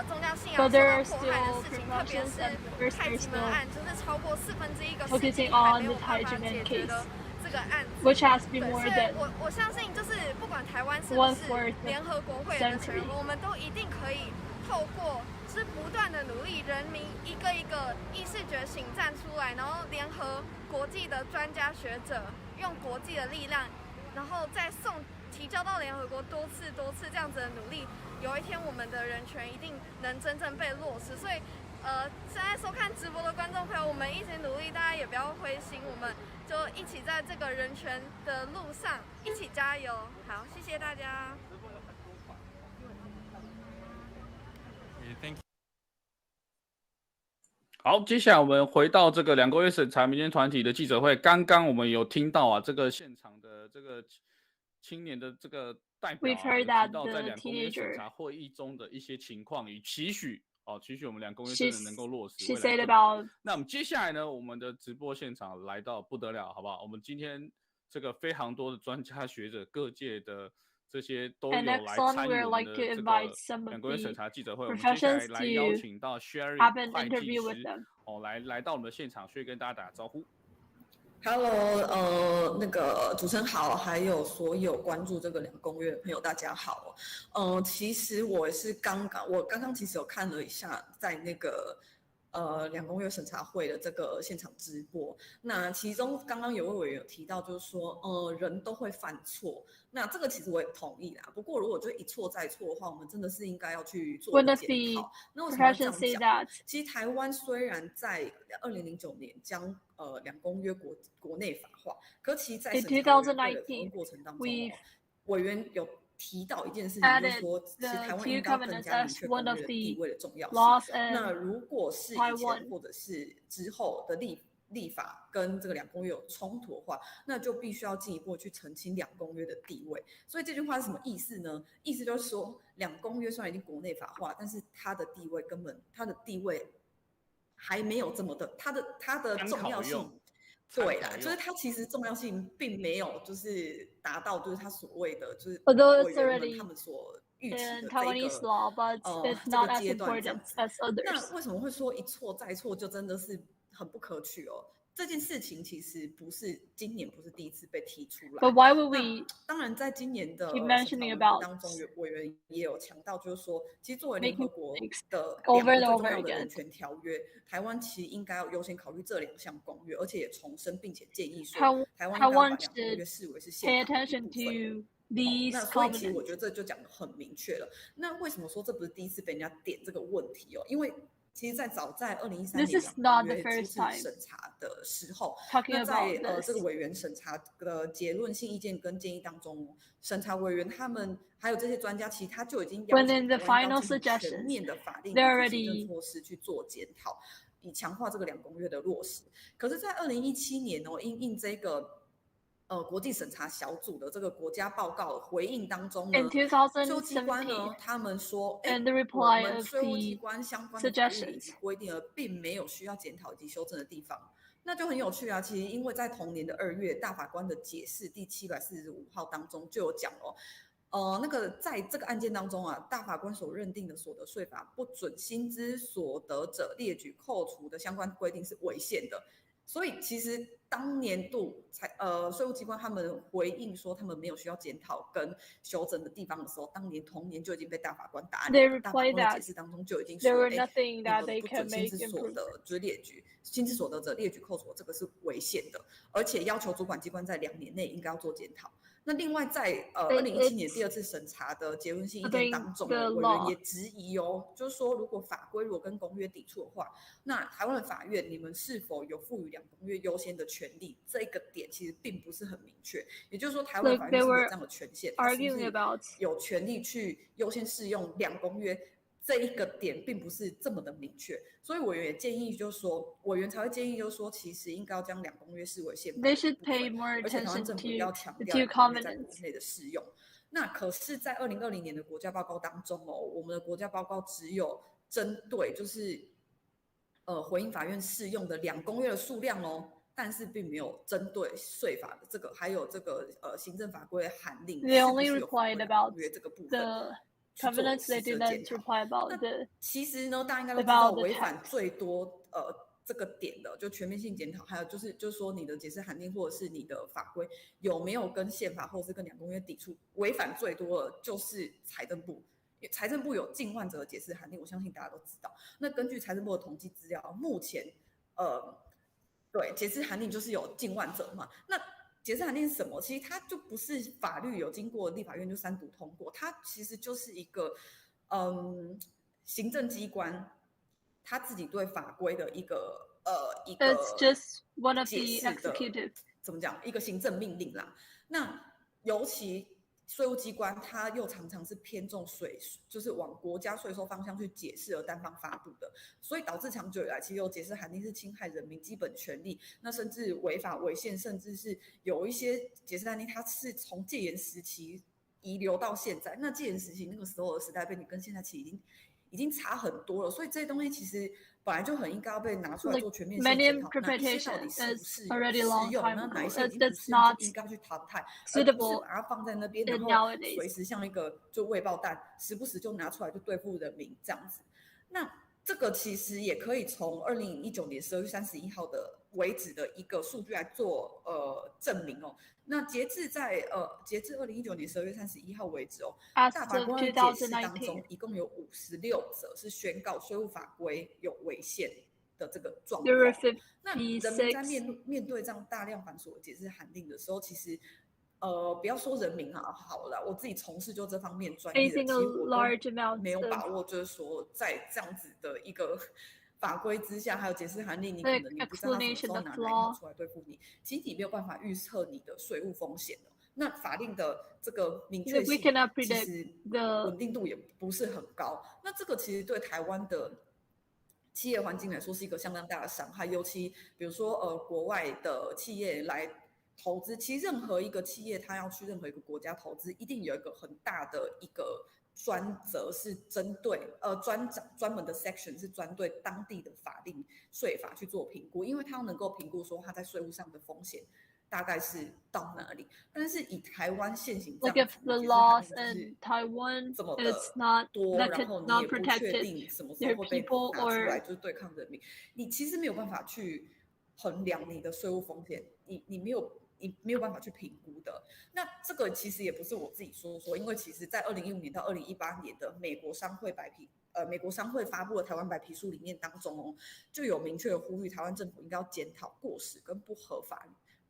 宗教信仰受到迫害的事情，特别是太极门案，就是超过1/4个世纪还没有办法解决的这个案子。which has been 对， more 所以 than 我相信，就是不管台湾是不是联合国会员的成员，我们都一定可以透过是不断的努力，人民一个一个意识觉醒站出来，然后联合国际的专家学者，用国际的力量，然后再提交到联合国多次这样子的努力，有一天我们的人权一定能真正被落实。所以现在收看直播的观众朋友，我们一起努力，大家也不要灰心，我们就一起在这个人权的路上一起加油。好，谢谢大家。好，接下来我们回到这个2个月审查民间团体的记者会。刚刚我们有听到啊，这个现场的这个青年的这个代表有提到在2公约审查会议中的一些情况与期许期许我们2公约真的能够落实。那我们接下来呢，我们的直播现场来到不得了，好不好？我们今天这个非常多的专家学者，各界的这些都有来参与我们的这个2公约审查记者会。我们接下来邀请到 Sherry 会计师来到我们的现场，所以跟大家打个招呼。Hello， 那个主持人好，还有所有关注这个2公约的朋友，大家好。其实我刚刚其实有看了一下，在那个2公约审查会的这个现场直播，那其中刚刚有位委员有提到，就是说，人都会犯错，那这个其实我也同意啦。不过如果就一错再错的话，我们真的是应该要去做检讨。那为什么要这样讲？其实台湾虽然在2009年将2公约国内法化，可其实在审查委员会的讨论过程当中，委员有提到一件事情，就是说，其实台湾应该更加明确公约的地位的重要性。那如果是以前或者是之后的立法跟这个2公约有冲突的话，那就必须要进一步去澄清2公约的地位。所以这句话是什么意思呢？意思就是说，2公约虽然已经国内法化，但是它的地位还没有这么的，它的重要性。对啦，就是它其实重要性并没有就是达到就是它所谓的就是委员们他们所预期的这个阶段这样子。那为什么会说一错再错就真的是很不可取哦？这件事情其实今年不是第一次被提出来。But why would we？ 当然，在今年的当中，委员也有强调，就是说，其实作为联合国的2个最重要的人权条约，台湾其实应该要优先考虑这2项公约，而且也重申并且建议说，台湾应该把2公约视为是宪法的一部分。那所以其实我觉得这就讲得很明确了。那为什么说这不是第一次被人家点这个问题哦？因为其实早在2013年2公约初次审查的时候，那在这个委员审查的结论性意见跟建议当中，审查委员他们还有这些专家，其实他就已经要求台湾要进行全面的法令与行政措施去做检讨，以强化这个2公约的落实。可是，在2017年因应这个国际审查小组的这个国家报告回应当中呢，税务机关呢，他们说，我们税务机关相关的法律以及规定并没有需要检讨以及修正的地方，那就很有趣啊。其实因为在同年的2月，大法官的解释第745号当中就有讲那个在这个案件当中啊，大法官所认定的所得税法不准薪资所得者列举扣除的相关规定是违宪的。所以其实当年度税务机关他们回应说他们没有需要检讨跟修正的地方的时候，同年就已经被大法官打脸。大法官的解释当中就已经说，你们不准薪资所得就是列举薪资所得者列举扣除，这个是违宪的，而且要求主管机关在2年内应该要做检讨。那另外在2017年第2次审查的结论性意见当中，委员也质疑就是说如果法规如果跟公约抵触的话，那台湾的法院你们是否有赋予2公约优先的权利？这个点其实并不是很明确。也就是说，台湾法院是有这样的权限，是不是有权利去优先适用2公约这一个点并不是这么的明确，所以委员也建议就是说，委员才会建议就是说，其实应该要将两公约视为宪法的一部分，而且台湾政府要强调两公约在国内的适用。那可是，在2020年的国家报告当中哦，我们的国家报告只有针对就是回应法院适用的两公约的数量哦，但是并没有针对税法的这个，还有这个行政法规的函令是不是有符合两公约这个部分。Covenants they didn't reply about the 其实呢，大家应该都知道，违反最多这个点的就全面性检讨，还有就是说你的解释函令或者是你的法规有没有跟宪法或者是跟两公约抵触，违反最多的就是财政部。财政部有近万则的解释函令，我相信大家都知道。那根据财政部的统计资料，目前对解释函令就是有近万则嘛。那解释函令是什么？其实它就不是法律有经过立法院就3读通过，它其实就是一个行政机关他自己对法规的一个It's just one of the 解释的 executive 怎么讲一个行政命令啦。那尤其税务机关它又常常是偏重就是往国家税收方向去解释而单方发布的，所以导致长久以来其实有解释函令是侵害人民基本权利，那甚至违法违宪，甚至是有一些解释函令它是从戒严时期遗留到现在。那戒严时期那个时候的时代背景跟现在其实已经差很多了，所以这些东西其实本来就很应该要被拿出来做全面性检讨，哪一些到底是不是适用，那哪一些已经不适用就应该去淘汰，而不是把它放在那边，然后随时像一个就未爆弹，时不时就拿出来就对付人民这样子。那这个其实也可以从2019年12月31号的为止的一个数据来做证明哦。那截至2019年12月31号为止哦，大法官的解释当中，一共有56则是宣告税务法规有违宪的这个状况。那人民在面对这样大量繁琐的解释函令的时候，其实不要说人民啊，好了，我自己从事就这方面专业的，其实我都没有把握，就是说在这样子的一个法规之下，还有解释函令，你可能你不知道他什么时候拿哪一条出来对付你，其实你没有办法预测你的税务风险的。那法令的这个明确性，其实稳定度也不是很高。那这个其实对台湾的企业环境来说是一个相当大的伤害，尤其比如说国外的企业来投资，其实任何一个企业它要去任何一个国家投资，一定有一个很大的一个专责是针对专门的 section 是专对当地的法令税法去做评估，因为它能够评估说它在税务上的风险大概是到哪里。但是以台湾现行这样子，the laws in Taiwan 这么的 it's not 多，然后你也不确定什么时候会被 people 拿出来就是对抗人民，你其实没有办法去衡量你的税务风险，你没有办法去评估的。那这个其实也不是我自己说，因为其实在2015年到2018年的美国商会发布的台湾白皮书里面当中哦，就有明确的呼吁台湾政府应该要检讨过时跟不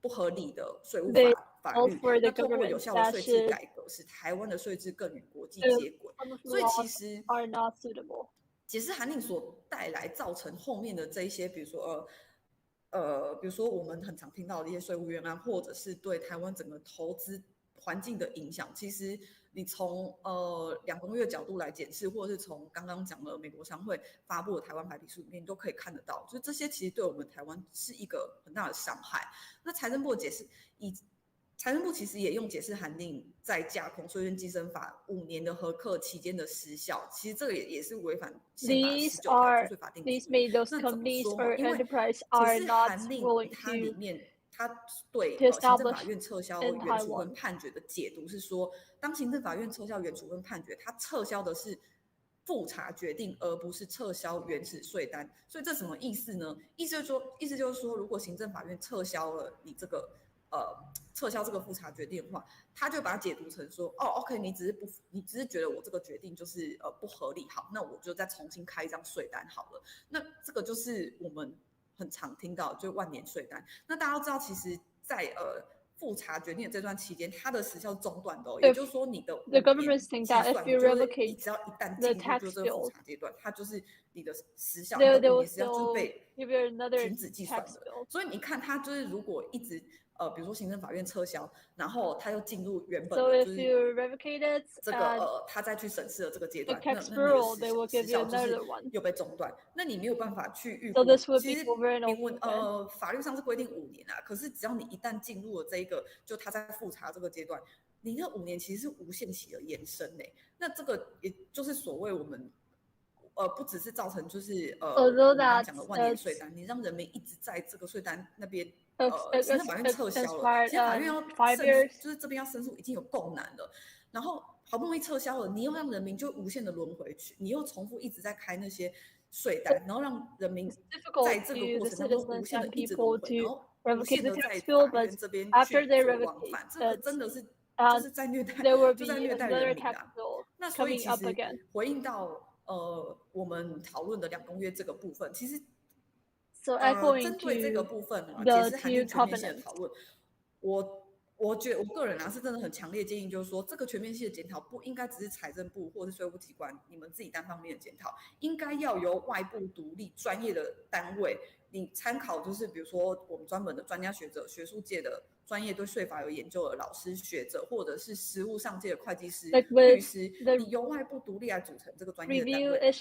合理的税务法律，那透过有效的税制改革，使台湾的税制更与国际接轨。所以其实解释函令所带来造成后面的这一些，比如说我们很常听到的一些税务冤案，或者是对台湾整个投资环境的影响，其实你从2公约的角度来检视，或者是从刚刚讲的美国商会发布的台湾白皮书里面，你都可以看得到，就是这些其实对我们台湾是一个很大的伤害。那财政部的解释，财政部其实也用解释函令在架空税捐计征法5年的核课期间的时效，其实这个也是违反宪法19条租税法定义。那怎么说？因为解释函令它里面它对行政法院撤销原处分判决的解读是说，当行政法院撤销原处分判决，它撤销的是复查决定，而不是撤销原始税单。所以这什么意思呢？意思就是说，如果行政法院撤销了你这个撤销这个复查决定的话，他就把它解读成说，OK， 你只是觉得我这个决定就是不合理，好，那我就再重新开一张税单好了。那这个就是我们很常听到就万年税单。那大家都知道，其实在复查决定的这段期间，它的时效中断的也就是说你的the government think that if you revocate 只要一旦进入就是这个复查阶段，它就是你的时效，你的5年时效就被停止计算的。所以你看，它就是如果一直比如说行政法院撤销，然后他又进入原本 So 的 if 就是 you revocate it, 这个他再去审视的这个阶段，那 Tax 你的 Bureau, they will 时 give you 效就是 another one. 又被中断，那你没有办法去预 So 估。 this would 其 be 实 over and 明 over 文 again. 法律上是规定5年啊，可是只要你一旦进入了这一个，就他在复查这个阶段，你那5年其实是无限期的延伸欸。那这个也就是所谓我们不只是造成就是我们刚讲的万年税单，你让人民一直在这个税单那边行政法院撤销了，其实法院要就是这边要申诉已经有够难了，然后好不容易撤销了，你又让人民就无限的轮回去，你又重复一直在开那些税单，然后让人民在这个过程当中无限的一直轮回，然后无限的在法院这边去做往返，这个真的是就是在虐待，就在虐待人民啊。那所以其实回应到我们讨论的2公约这个部分，其实针对这个部分啊，解释函令全面性的讨论，我觉得我个人啊是真的很强烈建议，就是说这个全面性的检讨不应该只是财政部或者是税务机关你们自己单方面的检讨，应该要由外部独立专业的单位，你参考就是比如说我们专门的专家学者、学术界的专业对税法有研究的老师学者，或者是实务上界的会计师、律师，你由外部独立来组成这个专业的单位，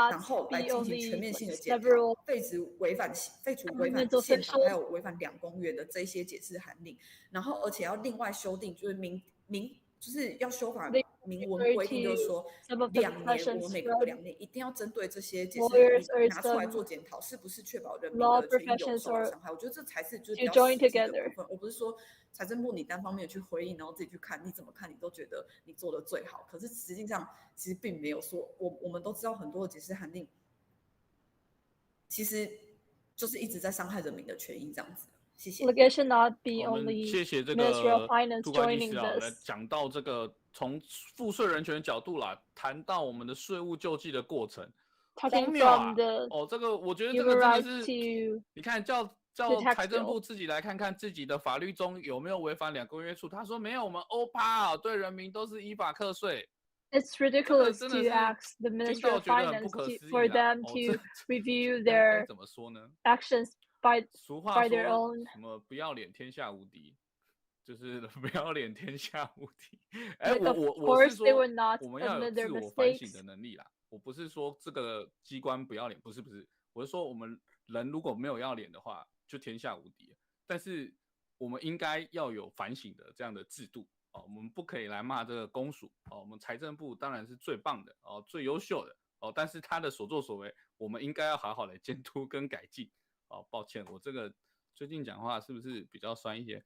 然后来进行全面性的检讨，废除违反宪法还有违反2公约的这些解释函令，然后而且要另外修订，就是就是要修法明文规定，就是说2年，我们每隔2年一定要针对这些解释函令拿出来做检讨，是不是确保人民的权益有受到伤害？我觉得这才是就是比较实际的部分。我不是说财政部你单方面去回应，然后自己去看，你怎么看你都觉得你做的最好，可是实际上其实并没有说，我们都知道很多的解释函令其实就是一直在伤害人民的权益，这样子。谢谢。我们谢谢这个杜会计师来讲到这个从赋税人权角度来谈到我们的税务救济的过程，荒谬啊！这个我觉得这个真的是，你看叫财政部自己来看看自己的法律中有没有违反2公约处，他说没有，我们欧趴对人民都是依法课税。It's ridiculous to ask the Ministry of Finance for them to review their 怎么说呢 actions by their own. 什么不要脸天下无敌，就是不要脸天下无敌。我是说我们要有自我反省的能力啦。我不是说这个机关不要脸，不是，我是说我们人如果没有要脸的话，就天下无敌。但是我们应该要有反省的这样的制度。我们不可以来骂这个公署，我们财政部当然是最棒的，最优秀的，但是他的所作所为，我们应该要好好的监督跟改进。抱歉，我这个最近讲话是不是比较酸一些？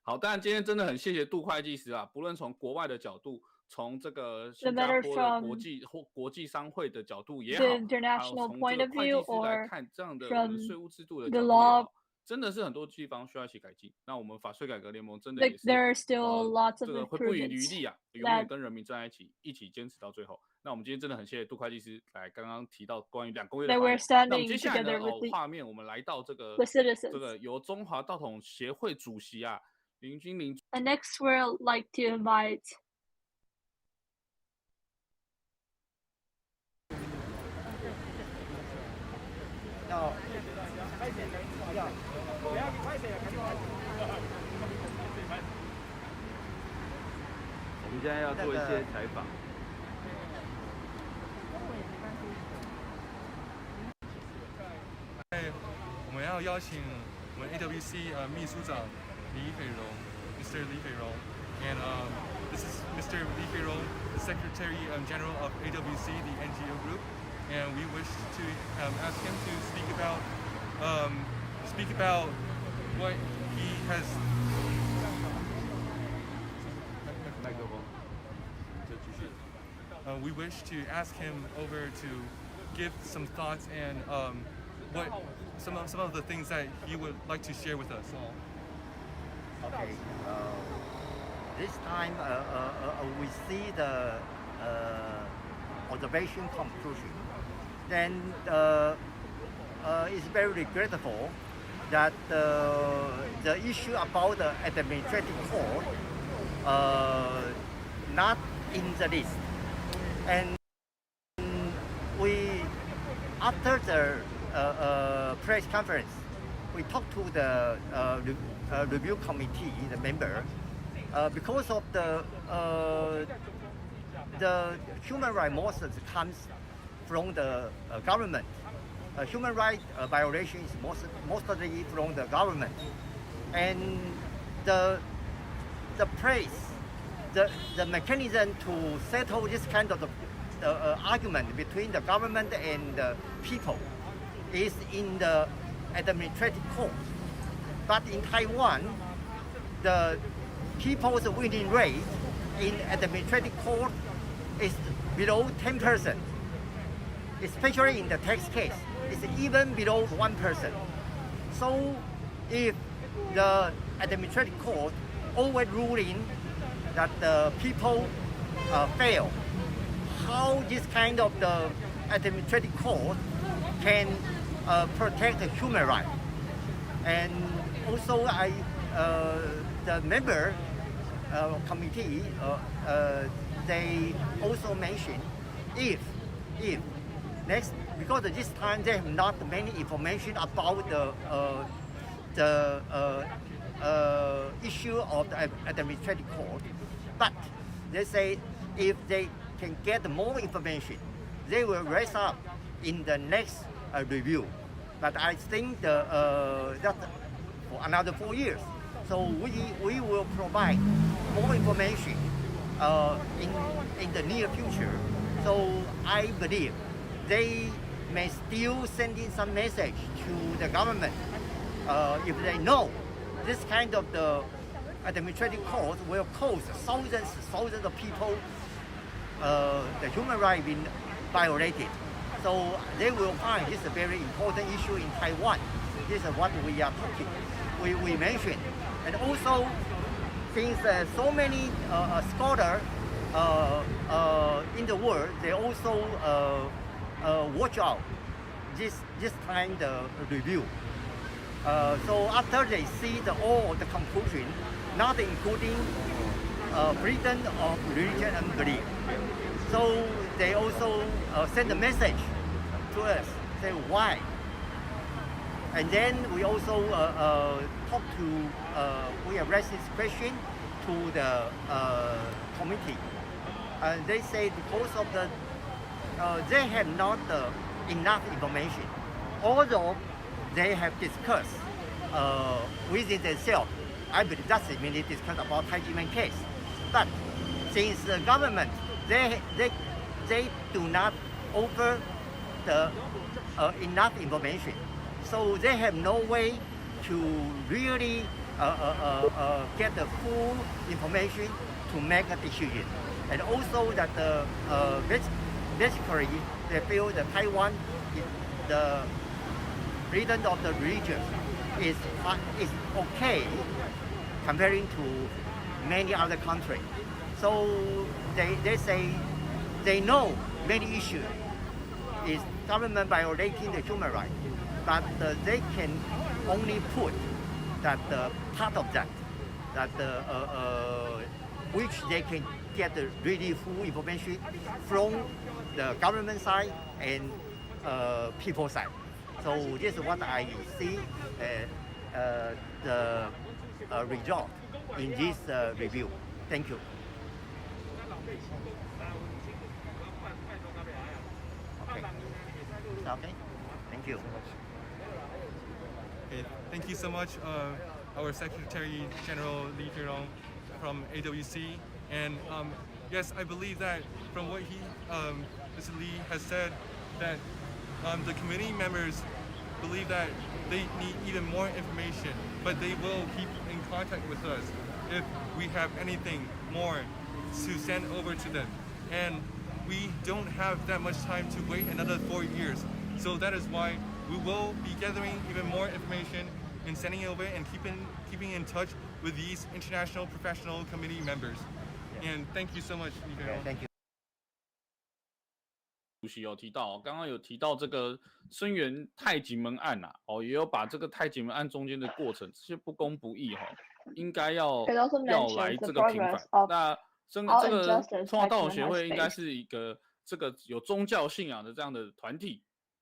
好，当然今天真的很谢谢杜会计师啊，不论从国外的角度，从这个新加坡的国际商会的角度也好，还有从这个会计师来看这样的我们税务制度的角度也好。真的是很多地方需要一起改进。那我们法税改革联盟真的也是这个会不遗余力啊，永远跟人民站在一起坚持到最后。那我们今天真的很谢谢杜会计师来刚刚提到关于2公约的发言。那我们接下来呢，画面我们来到这个由中华道统协会主席啊林君玲。And next we'll like to invite我们现在要做一些采访。我们要邀请我们 AWC 秘书长李斐荣 ，Mr. Li Feirong, and this is Mr. Li Feirong, the Secretary General of AWC, the NGO group, and we wish to ask him to speak about what he has. We wish to ask him over to give some thoughts and what some of the things that he would like to share with us. Okay. This time we see the observation conclusion. Then it's very regrettable that the issue about the administrative court not in the list. And after the press conference, we talked to the review committee, the member, because of the human rights mostly comes from the government. Human rights violation is mostly from the government, and the place, the mechanism to settle this kind of argument between the government and the people is in the administrative court. But in Taiwan, the people's winning rate in administrative court is below 10%, especially in the tax case. It's even below 1%. So if the administrative court overruling that the people fail, how this kind of the administrative court can protect the human rights? And also the member committee, they also mentioned if next, because this time they have not many information about the issue of the administrative court, but they say if they can get more information, they will raise up in the next review. But I think that for another 4 years. So we will provide more information in the near future. So I believe they may still send in some message to the government if they know this kind of the administrative court will cause thousands of people the human rights being violated. So they will find this a very important issue in Taiwan. This is what we are talking, we mentioned. And also, since so many scholars in the world, they also watch out this kind of review. So after they see all the conclusion, not including freedom of religion and belief, so they also send a message to us, say why. And then we also talk to, we address this question to the committee. They say because of the, they have not enough information, although they have discussed within themselves. I believe that's mainly discussed about Tai Ji Men case. But since the government, they do not offer the enough information, so they have no way to really get the full information to make a decision. And also that basically they feel that Taiwan, the freedom of the religion is okay comparing to many other countries. So they say they know many issues is government violating the human rights, but they can only put that part of that which they can get the really full information from the government side and people side. So this is what I see the result in this review. Thank you. Okay. Thank you. Okay, thank you so much, our Secretary General Li Jirong from AWC. And yes, I believe that from what Mr. Lee has said, that the committee members believe that they need even more information, but they will keep in contact with us if we have anything more to send over to them. And we don't have that much time to wait another 4 years. So that is why we will be gathering even more information and sending it over and keeping in touch with these international professional committee members. And thank you so much. Thank you. 主席有提到，刚刚有提到这个声援太极门案啊，也有把这个太极门案中间的过程，这些不公不义应该要来这个平反。那这个中华道统协会应该是一个这个有宗教信仰的这样的团体，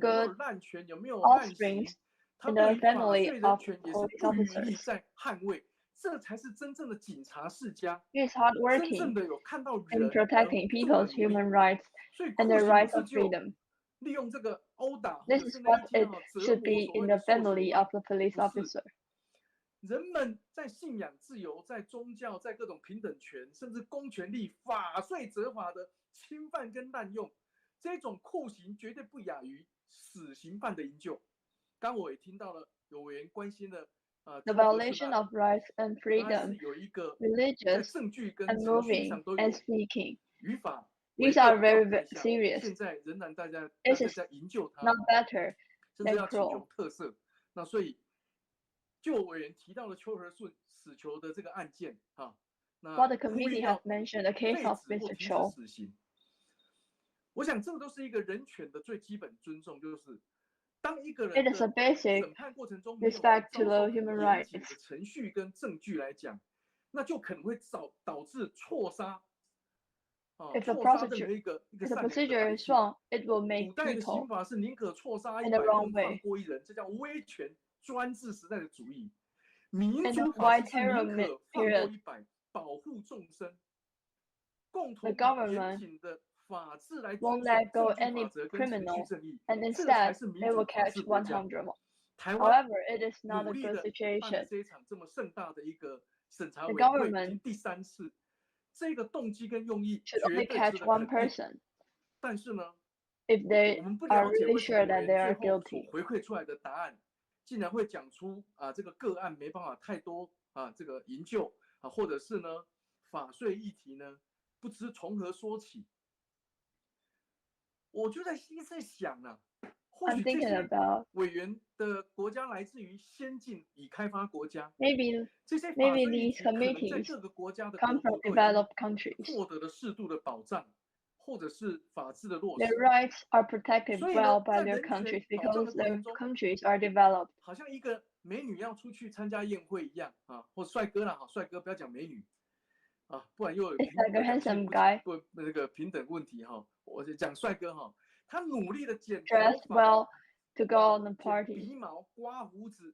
good offsprings in the family of police officers. He is hardworking in protecting people's human rights and the rights of freedom. This is what it should be in the family of the police officer. 人们在信仰自由、在宗教、在各种平等权，甚至公权力法税责法的侵犯跟滥用，这种酷刑绝对不亚于死刑犯的营救。刚我也听到了有委员关心的，the violation of rights and freedom, religious and moving and speaking. 语法 These are very serious. 现在仍然大家 This is 在营救它 not better 甚至 than 要请求 cruel. 特赦。那所以，就委员提到了邱和顺死囚的这个案件啊，那 What the committee has mentioned, the case of Mr. Cho. 死刑，我想这个都是一个人权的最基本尊重，就是当一个人 It is a 的 basic 审判过程中没有 respect to 遭 the 受 human 严谨 rights. 的程序跟证据来讲，那就可能会导致错杀。If the 错杀任何一个 procedure is wrong, it will make 古代的刑 people 法是宁可错杀 in the 100 wrong 人， way. 放过1人，这叫威权专制时代的主义。民 In 主 the 法 white 治是宁 terror 可放过 period, 100， 保护众生，共 the 同以严 government 谨的法治来 won't 遵守 let go 证据 any 法则跟程序 criminal, 正义， and 这个才 instead 是民 they 主 will 法 catch 治国家。 100. 台湾 However, it is not 努 a 力 good 的办了 situation. 这一场这么盛大的一个审查 The 委员会，已 government 经第3次，这个动机跟用意 should 绝 only 对 catch 值得 one 肯定。 person 但是呢， if 我 they 们不 are 了解 really 为什么 sure 委 that 员 they 最 are 后所 guilty. 回馈出来的答案，竟然会讲出这个个案没办法太多这个营救或者是呢法税议题呢不知从何说起。我就在想啊，或许 I'm 这 thinking 些 about 委员的国家来自于先进已开发国家， maybe 这些法 maybe 税议 these 题可能在 committees 各个国家的 come 国 from 土都已经 developed countries. 获得了适度的保障，或者是法治的落 Their 实。 rights are protected 所以呢， well by 在 their 人权 countries 保障 because 的过 their 程中， countries are developed. 好像一个美女要出去参加宴会一样或帅哥啦，帅哥不要讲美女不然又有 It's like a 两性 handsome guy 不那个平等问题我就讲帅哥他努力的剪头 dressed 发 well to go on the 剪 party. 鼻毛、刮胡子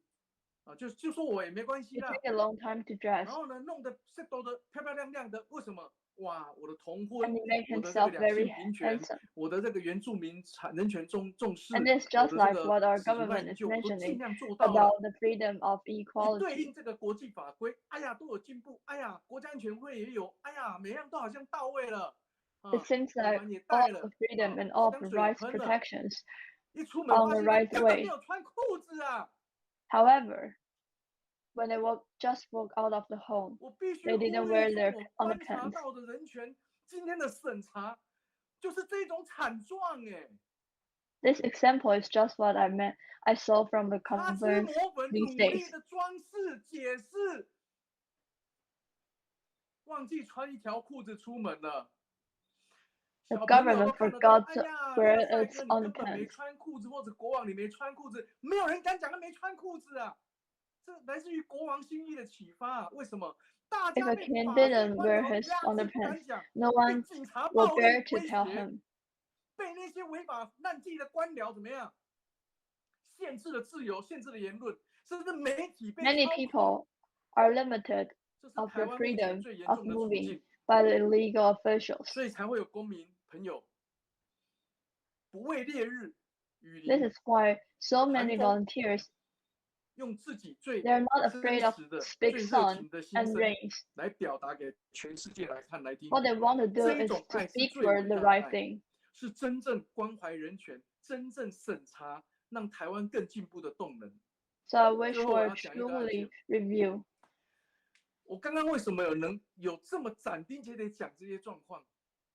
就说我也没关系 It 啦。 takes a long time to 然 dress, 后呢，弄得 settle 的漂漂亮亮的，为什么？哇，我的同婚， and he makes 我的这个 himself 两性 very 平权， handsome. 我的这个原住民人权重视， And it's 我 just 的 like 这 what 个 our 死刑犯 government 营 is 救，我都尽 mentioning 量做到了。 about the freedom of 一对 equality. 应这个国际法规，哎呀，都有进步，哎呀，国家安全会也有，哎呀，每样都好像到位了。 It seems 口 like 环也 all 戴了 the freedom and all 香 the 水也 rights 喷了， protections 一出门 on 发 the 现他 right 根本没 way. 有穿裤子啊！ However, when they just walk out of the home, 我必须 they 呼 didn't 吁 wear 说， their 我观察 underpants. 到的人权，今天的审查就是这种惨状哎。 This example is just what I saw from the 擦脂 conference 抹粉， these 努 days. 力的装饰解释，忘记穿一条裤子出门了。 The 小朋友 government 都看得到， forgot 哎 to 呀， wear 这个帅 its 哥你根本没 underpants. 穿裤子，或者国王你没穿裤子，没有人敢讲他没穿裤子啊！这来自于国王心意的启发为什么？大 If 家 a 被 king 法税 didn't 关 wear 头 his 压制不敢 underpants, 讲， no 被 one 警察 will 暴力 dare to 威 tell 胁， him. 被那些违法滥纪的官僚怎么样？限制了自由，限制了言论，甚至媒体被 Many 操控。 people are limited 这是 of 台 their 湾目前 freedom 最严 of 重的处 moving 境， by the illegal officials. 所以才会有公民朋友不畏烈日雨 This 淋， is why so 寒 many 风， volunteers 用自己最 they're not 真 afraid of 实的、 big 最热 sun 情的心 and 声 rains. 来表达给全世界来看来听。 What they want to do 这一 is 种 to 爱是 speak 最 for 伟 the 大的 right 爱， thing. 是真正关怀人权、真正审查，让台湾更进步的动能。 So I wish 最后我 for 要 a 讲一个案 truly 件， review. 我刚刚为什么有这么斩钉截铁讲这些状况？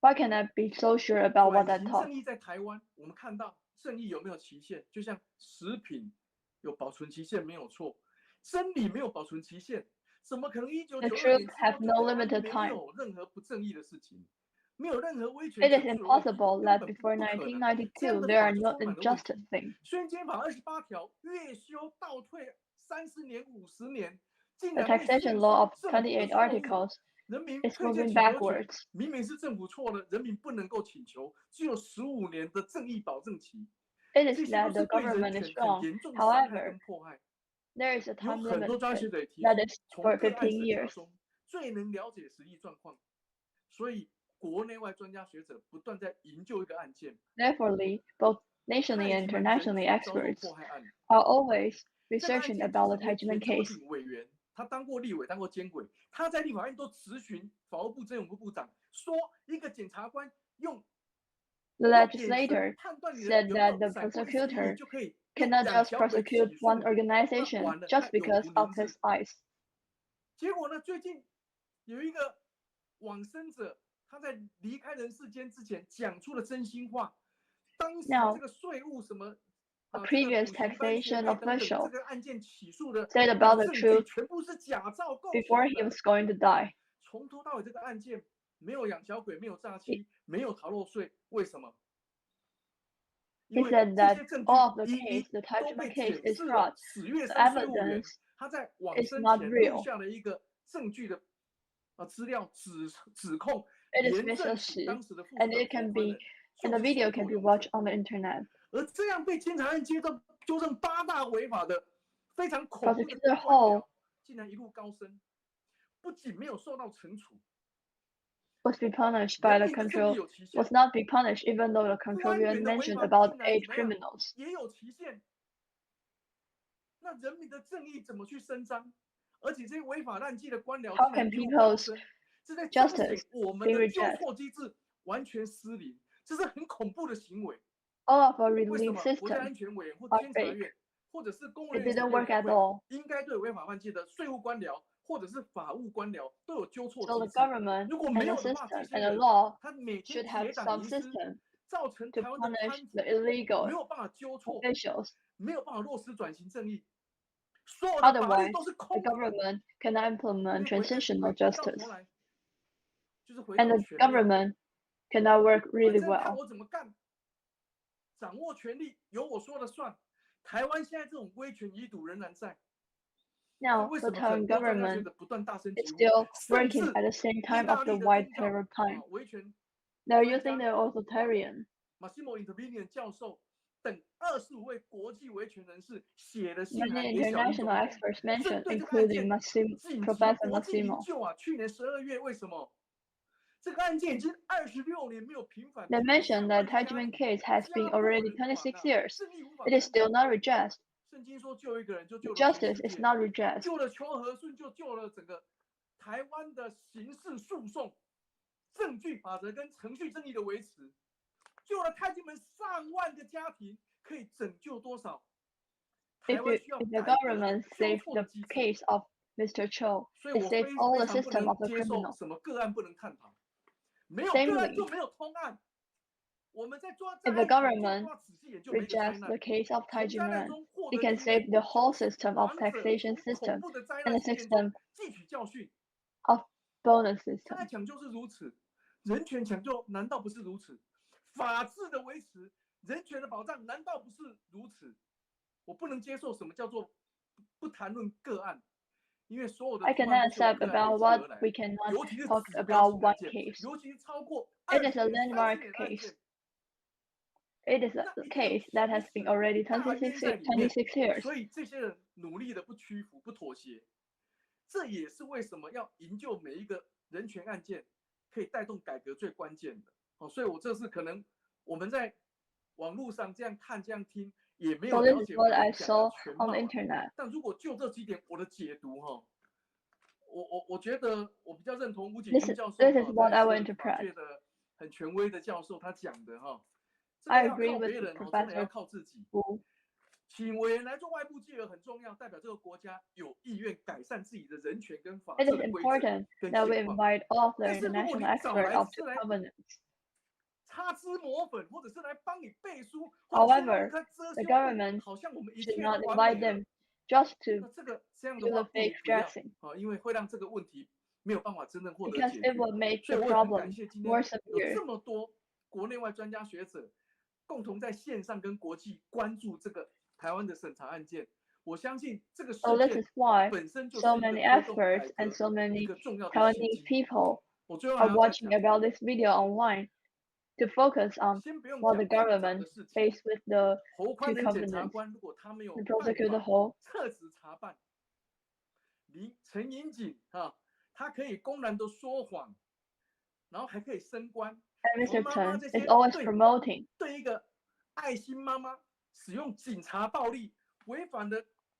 Why can I be so sure about what I 转型 taught? 正义在台湾，我们看到正义有没有期限？就像食品有保存期限没有错，真理没有保存期限，怎么可能1992 The 年 truth 之后 have 就 no 台湾 limited 没 time. 有任何不正义的事情，没有任何威权 It is 整肃的问题， impossible 根 that 本 before 不可能。这样 1992 的 there 法 are 就 no 充满了问 injustice 题。 things. 宣监法28条越修倒退30年、50年，竟 The 然被 taxation 限 law 缩 of 政府的 28错误。 articles 人民 is 推荐 moving 请求权， backwards. 明明是政府错了，人民不能够请求，只有15年的正义保证期。 It 这 is 些 that 都是 the 对人 government 权 is 很 wrong. 严重的伤害 However, 跟迫害。 there is a 有 time 很 limit 多专学者也提 that 出， is 从 for 个案 15审查 years. 中最能了解实际状况，所以国内外专家学者不断在研究一个案件。 Therefore, both 太 nationally 极 and 门人 internationally 权遭受 experts 迫害案， are always 这个案 researching 件就 about 是 the Tai Ji Men 前 case. 警委员他当过立委，当过监委，他在立法院都质询法务部政务部部长，说一个检察官用 The legislator said that the prosecutor cannot just prosecute one organization just because of his eyes. 结果呢，最近有一个往生者，他在离开人世间之前讲出了真心话。当时这个税务什么 A previous taxation official 这个案件起诉的 said about the truth 全部是假造构成的。 before he was going to die. 从头到尾这个案件没有养小鬼，没有诈欺，没有逃漏税，为什么？ He said that all of the case, the Tai Ji Men case, is fraud. The evidence 他在往 is 生 not 前 real. 录下了一个证据的资料指控， It is misassured, and it can be, and the video can be watched on the internet. 而这样被监察院纠正8大违法的非常恐怖的 Prosecutor 官僚 Hall 竟然一路高升，不仅没有受到惩处， was be punished by the control, was not be punished even though the control yuan mentioned about 8 criminals. 也有期限。那人民的正义怎么去伸张？而且这些违法乱纪的官僚 How 竟然 can 一路高 people's 升，这在彰显 justice 我们 be 的纠 rejected? 错机制完全失灵，这是很恐怖的行为。 All of our 为 ruling 什么国家 system 安全委员或 are 监察 fake. 院，或者是公务 It 员 didn't work at all. 应该对违法乱纪的税务官僚或者是法务官僚都有纠错 So 机 the 制？ government 如果 and 没 the 有的话，这 system 些 and the 人 law 他每天 should have 结党 some 营私， system 造成 to 台湾的 punish 贪腐 the illegal 没有办法纠错， officials. 没有办法落实转型正义，所有的法律 Otherwise, 都是 the 空的。 government cannot implement 因为 transitional 回到 justice, 头来，就是回 and 到 the 权力。 government cannot work 反 really 正看 well. 我怎么干，掌握权力由我说了算。台湾现在这种威权遗毒仍然在。 Now, 为 the 什么很 Taiwan 多专家学 government 者不断大声 is 疾呼， still 甚 working 至 at the same 意 time 大 of the 利的 white 宗教 terror time. 维权 They're 专家 using the authoritarian 马西莫·因特比尼教授等25位国际维权人士写了信 Many 函给小英总 international 统， experts 针 mentioned, 对这个案 including 件 Massimo, 紧急 Professor 国际营 Massimo. 救啊！去年12月，为什么？这个案件已经26年没有平反， They 上 mentioned 万 that 的 Tai 家 Ji Men 庭 case has 家 been 破 already 人亡 26 啊， years. 正义无法 It is 伸 still 张。 not redressed. 圣经说救一个人就救 The 了全 justice 世 is 界， not redressed. 救了邱和顺，就救了整个台湾的刑事诉讼证据法则跟程序正义的维持，救了太极门上万个家庭，可以拯救多少？ If the government saved the case of Mr. Cho, 所以 it 我 saved 非 all 非 the 常不 system 能 of the 接受 criminal. 什么个案不能探讨，没有个案 Namely, 就没有通案。我们在抓 if the 案 government 抓仔细研究每一个灾 rejects 难， the case of Tai 从 Ji 灾难 Men, 中获 it 得 can 经验， save the whole 从 system of 亡者 taxation 从恐 system 怖的灾 and 难 the 事件中 system 汲取教训。 of bonus 他 system. 的抢救是如此，人权抢救难道不是如此？法治的维持，人权的保障难道不是如此？我不能接受什么叫做不谈论个案，因为所有的 I 通 cannot 案都是由 accept 个案 about 累积而 what 来 we cannot 尤其是 talk 指标 about 性 one 案件， case. 尤其是超过 It is 20 a 年、30 landmark 年的案 case. 件。 It is a case that has been already 大冤在里面 26 years. 所以这些人努力的不屈服、不妥协，这也是为什么要营救每一个人权案件，可以带动改革最关键的。所以我这是可能我们在网络上这样看、这样听，也没有 So 了 this 解 is 我 what I 讲 saw 的全 on 貌 the internet. 但如果就这几点我的解读我觉得我比较认同吴景 This 英教授 is what I 是 will 法 interpret. 界的很权威的教授他讲的这 I 个要 agree 靠 with 别人真的 Professor 要靠自己。 Wu. 请委员来做外部介入很重要，代表这个国家有意愿改善自己的人权跟法 It 治 is 的规则 important 跟 that we 现况。 invite all of the 但是如果 international 你找 experts 来 of 是 the 来 covenants. 擦脂抹粉，或者是来帮你背书，或者是用 However, 一颗遮 the 羞布， government 好像我们一 should 切 not 都完 invite 美了。 them just 那 to 这样的 do 话 the 不如 fake 不要 dressing, 因为会让这个问题没有办法真正获得 because 解 it 决。 will make 所以 the 我也很感 problem 谢今 more 天有 severe. 这么多国内外专家学者共同在线上跟国际关注这个台湾的审查案件。我相信这个事 So this 件 is why 本身就 so 是一个 many 推动改 experts 革 and so 一 many 个重要的契 Taiwanese 机。 people 我最后还 are 要再 watching 讲， about this video online to focus on 先不用 what the 讲复杂 government 的事情。 faced with the 侯 two 宽仁检察 covenants. 官如果他没有 The 办 prosecutor 法 Hall 撤职查办，陈英锦他可以公然的说谎，然后还可以升官。 and Mr. 黄妈妈 Chen 这 is 些 always 对 promoting. 对一个爱心妈妈使用警察暴力，违反了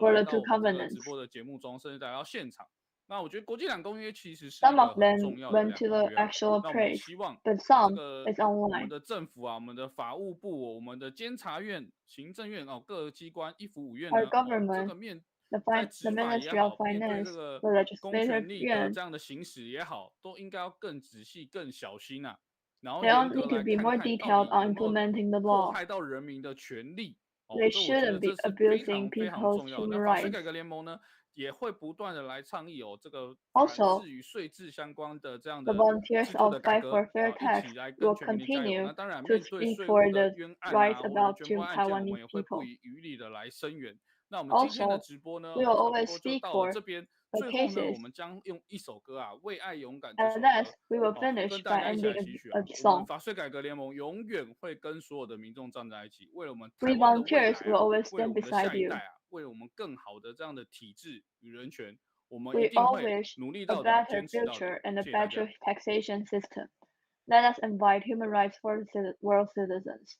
有来到我们这个直播的节目中，甚至来到现场。那我觉得国际两公约其实是一 Some 个 of 很 them 重要的 went 两 to 公 the 约啊。 actual 那我们 praise, 希望 but 这 some 个 is 我 online. 们的政府啊，我们的法务部、我们的监察院、行政院哦，各个机关一府五院 Our 呢，这 government, 个面 the 在执法也 Ministry of 好，面对 Finance, 这个 the 公 Legislative 权力的 Yuan, 这样的行使也好，都应该要更仔细、更小心啊。然后 they all 严格 need to 来 be 看 more 看到 detailed 底 on 有没有 implementing the 迫 law. 害到人民的权利。 They 这我觉得 shouldn't be 这是非 abusing 常非常 people's 重要的。 human 那法税 rights. 改革联盟呢，也会不断的来倡议哦，这个 Also, 凡是与税制相关的这样 the 的 volunteers 制度 of 的改 Fight 革 for Fair 啊，一 Tax 起来跟 will 全民力加油。 continue 那当然， to 面对 speak 税 for 务的 the 冤案 rights 啊， of 或者 our 捐官案件，我们 Taiwanese 也会不 people. 遗余力的来声援。那我们今天的 Also, 直播呢， we will 差不 always 多就 speak 到了 for 这边。 the 最后呢， cases. 我们将用一首歌啊，《为爱勇敢》这首 And thus, 歌 we will 哦， finish 跟大 by 家一起来 ending 期许 a 啊。我们 song. 法税改革联盟永远会跟所有的民众站在一起，为了我们 We 台湾的未来 volunteers will 啊， always 为了 stand 我们的 beside 下一 you. 代啊，为了我们更好的这样的体制与人权，我们 We 一定 all 会 wish 努力 a 到底， better 坚持到底。 future and a 谢谢大家。 better taxation system. Let us invite human rights for world citizens.